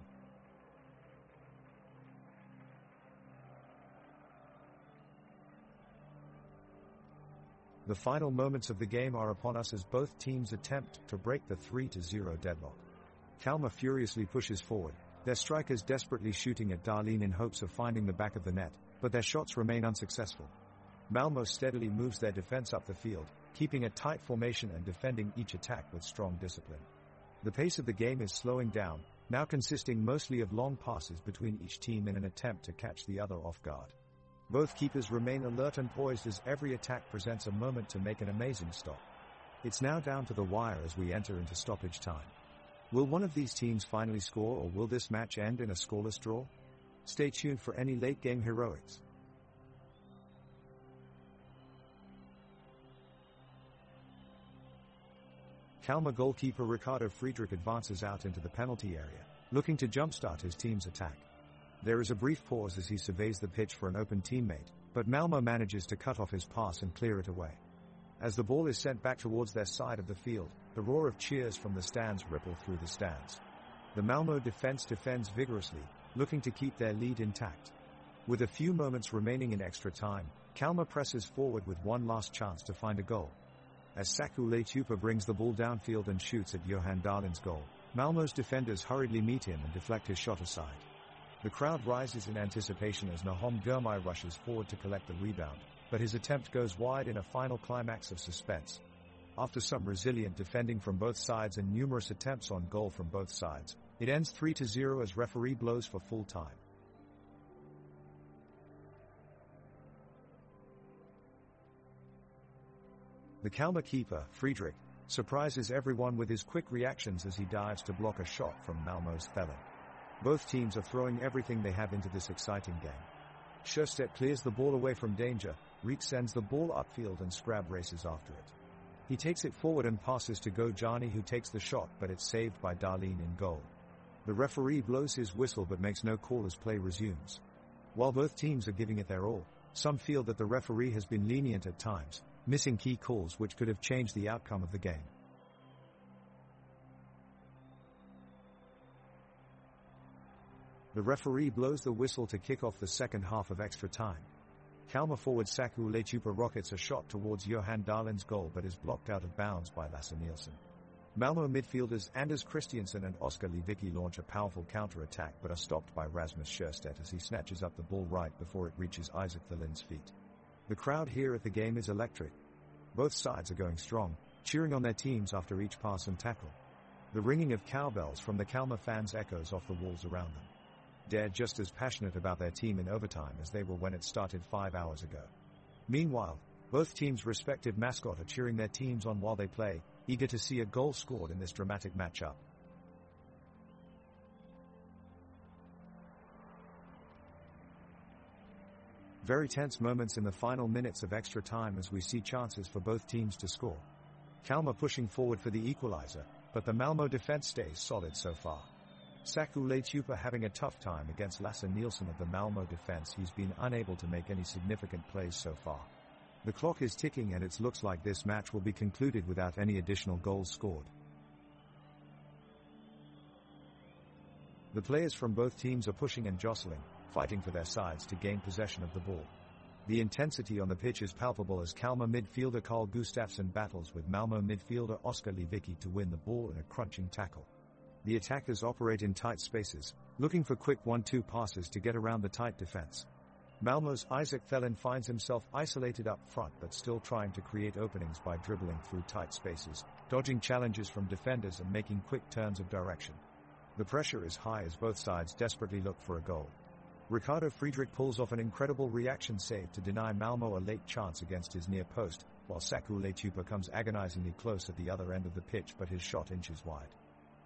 The final moments of the game are upon us as both teams attempt to break the 3-0 deadlock. Kalmar furiously pushes forward, their strikers desperately shooting at Darlene in hopes of finding the back of the net, but their shots remain unsuccessful. Malmö steadily moves their defense up the field, keeping a tight formation and defending each attack with strong discipline. The pace of the game is slowing down, now consisting mostly of long passes between each team in an attempt to catch the other off guard. Both keepers remain alert and poised as every attack presents a moment to make an amazing stop. It's now down to the wire as we enter into stoppage time. Will one of these teams finally score, or will this match end in a scoreless draw? Stay tuned for any late-game heroics. Kalmar goalkeeper Ricardo Friedrich advances out into the penalty area, looking to jumpstart his team's attack. There is a brief pause as he surveys the pitch for an open teammate, but Malmö manages to cut off his pass and clear it away. As the ball is sent back towards their side of the field, the roar of cheers from the stands ripple through the stands. The Malmö defense defends vigorously, looking to keep their lead intact. With a few moments remaining in extra time, Kalmar presses forward with one last chance to find a goal. As Saku Leitupa brings the ball downfield and shoots at Johan Dahlin's goal, Malmö's defenders hurriedly meet him and deflect his shot aside. The crowd rises in anticipation as Nahom Gurmai rushes forward to collect the rebound, but his attempt goes wide in a final climax of suspense. After some resilient defending from both sides and numerous attempts on goal from both sides, it ends 3-0 as referee blows for full time. The Kalmar keeper, Friedrich, surprises everyone with his quick reactions as he dives to block a shot from Malmö's Thelen. Both teams are throwing everything they have into this exciting game. Sjöstedt clears the ball away from danger, Riek sends the ball upfield and Scrab races after it. He takes it forward and passes to Gojani, who takes the shot, but it's saved by Darlene in goal. The referee blows his whistle but makes no call as play resumes. While both teams are giving it their all, some feel that the referee has been lenient at times, missing key calls which could have changed the outcome of the game. The referee blows the whistle to kick off the second half of extra time. Kalmar forward Saku Leitupa rockets a shot towards Johan Dahlin's goal but is blocked out of bounds by Lasse Nielsen. Malmö midfielders Anders Christiansen and Oskar Lewicki launch a powerful counter-attack but are stopped by Rasmus Sjöstedt as he snatches up the ball right before it reaches Isaac Thelin's feet. The crowd here at the game is electric. Both sides are going strong, cheering on their teams after each pass and tackle. The ringing of cowbells from the Kalmar fans echoes off the walls around them. They're just as passionate about their team in overtime as they were when it started 5 hours ago. Meanwhile, both teams' respective mascot are cheering their teams on while they play, eager to see a goal scored in this dramatic matchup. Very tense moments in the final minutes of extra time as we see chances for both teams to score. Kalmar pushing forward for the equalizer, but the Malmö defense stays solid so far. Saku Leitupa having a tough time against Lasse Nielsen of the Malmö defense. He's been unable to make any significant plays so far. The clock is ticking and it looks like this match will be concluded without any additional goals scored. The players from both teams are pushing and jostling, fighting for their sides to gain possession of the ball. The intensity on the pitch is palpable as Kalmar midfielder Carl Gustafsson battles with Malmö midfielder Oskar Lewicki to win the ball in a crunching tackle. The attackers operate in tight spaces, looking for quick 1-2 passes to get around the tight defense. Malmö's Isaac Thelin finds himself isolated up front but still trying to create openings by dribbling through tight spaces, dodging challenges from defenders and making quick turns of direction. The pressure is high as both sides desperately look for a goal. Ricardo Friedrich pulls off an incredible reaction save to deny Malmö a late chance against his near post, while Saku Leitupa comes agonizingly close at the other end of the pitch but his shot inches wide.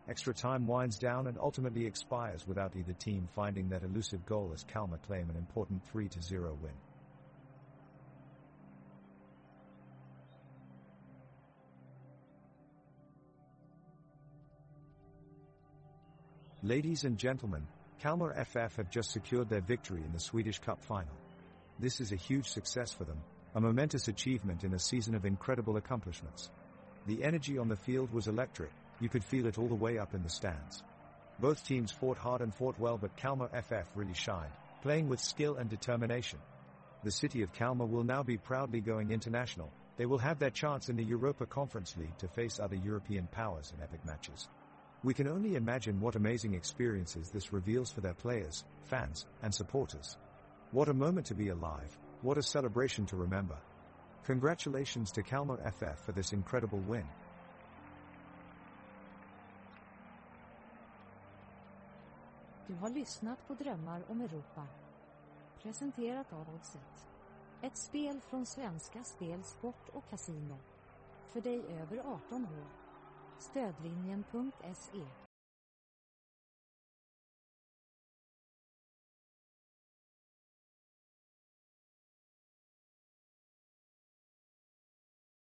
Extra time winds down and ultimately expires without either team finding that elusive goal as Kalmar claim an important 3-0 win. Ladies and gentlemen, Kalmar FF have just secured their victory in the Swedish Cup final. This is a huge success for them, a momentous achievement in a season of incredible accomplishments. The energy on the field was electric, you could feel it all the way up in the stands. Both teams fought hard and fought well, but Kalmar FF really shined, playing with skill and determination. The city of Kalmar will now be proudly going international. They will have their chance in the Europa Conference League to face other European powers in epic matches. We can only imagine what amazing experiences this reveals for their players, fans, and supporters. What a moment to be alive, what a celebration to remember. Congratulations to Kalmar FF for this incredible win. Du har lyssnat på Drömmar om Europa. Presenterat av Oddset. Ett spel från Svenska Spel, Sport och Casino. För dig över 18 år. Stödlinjen.se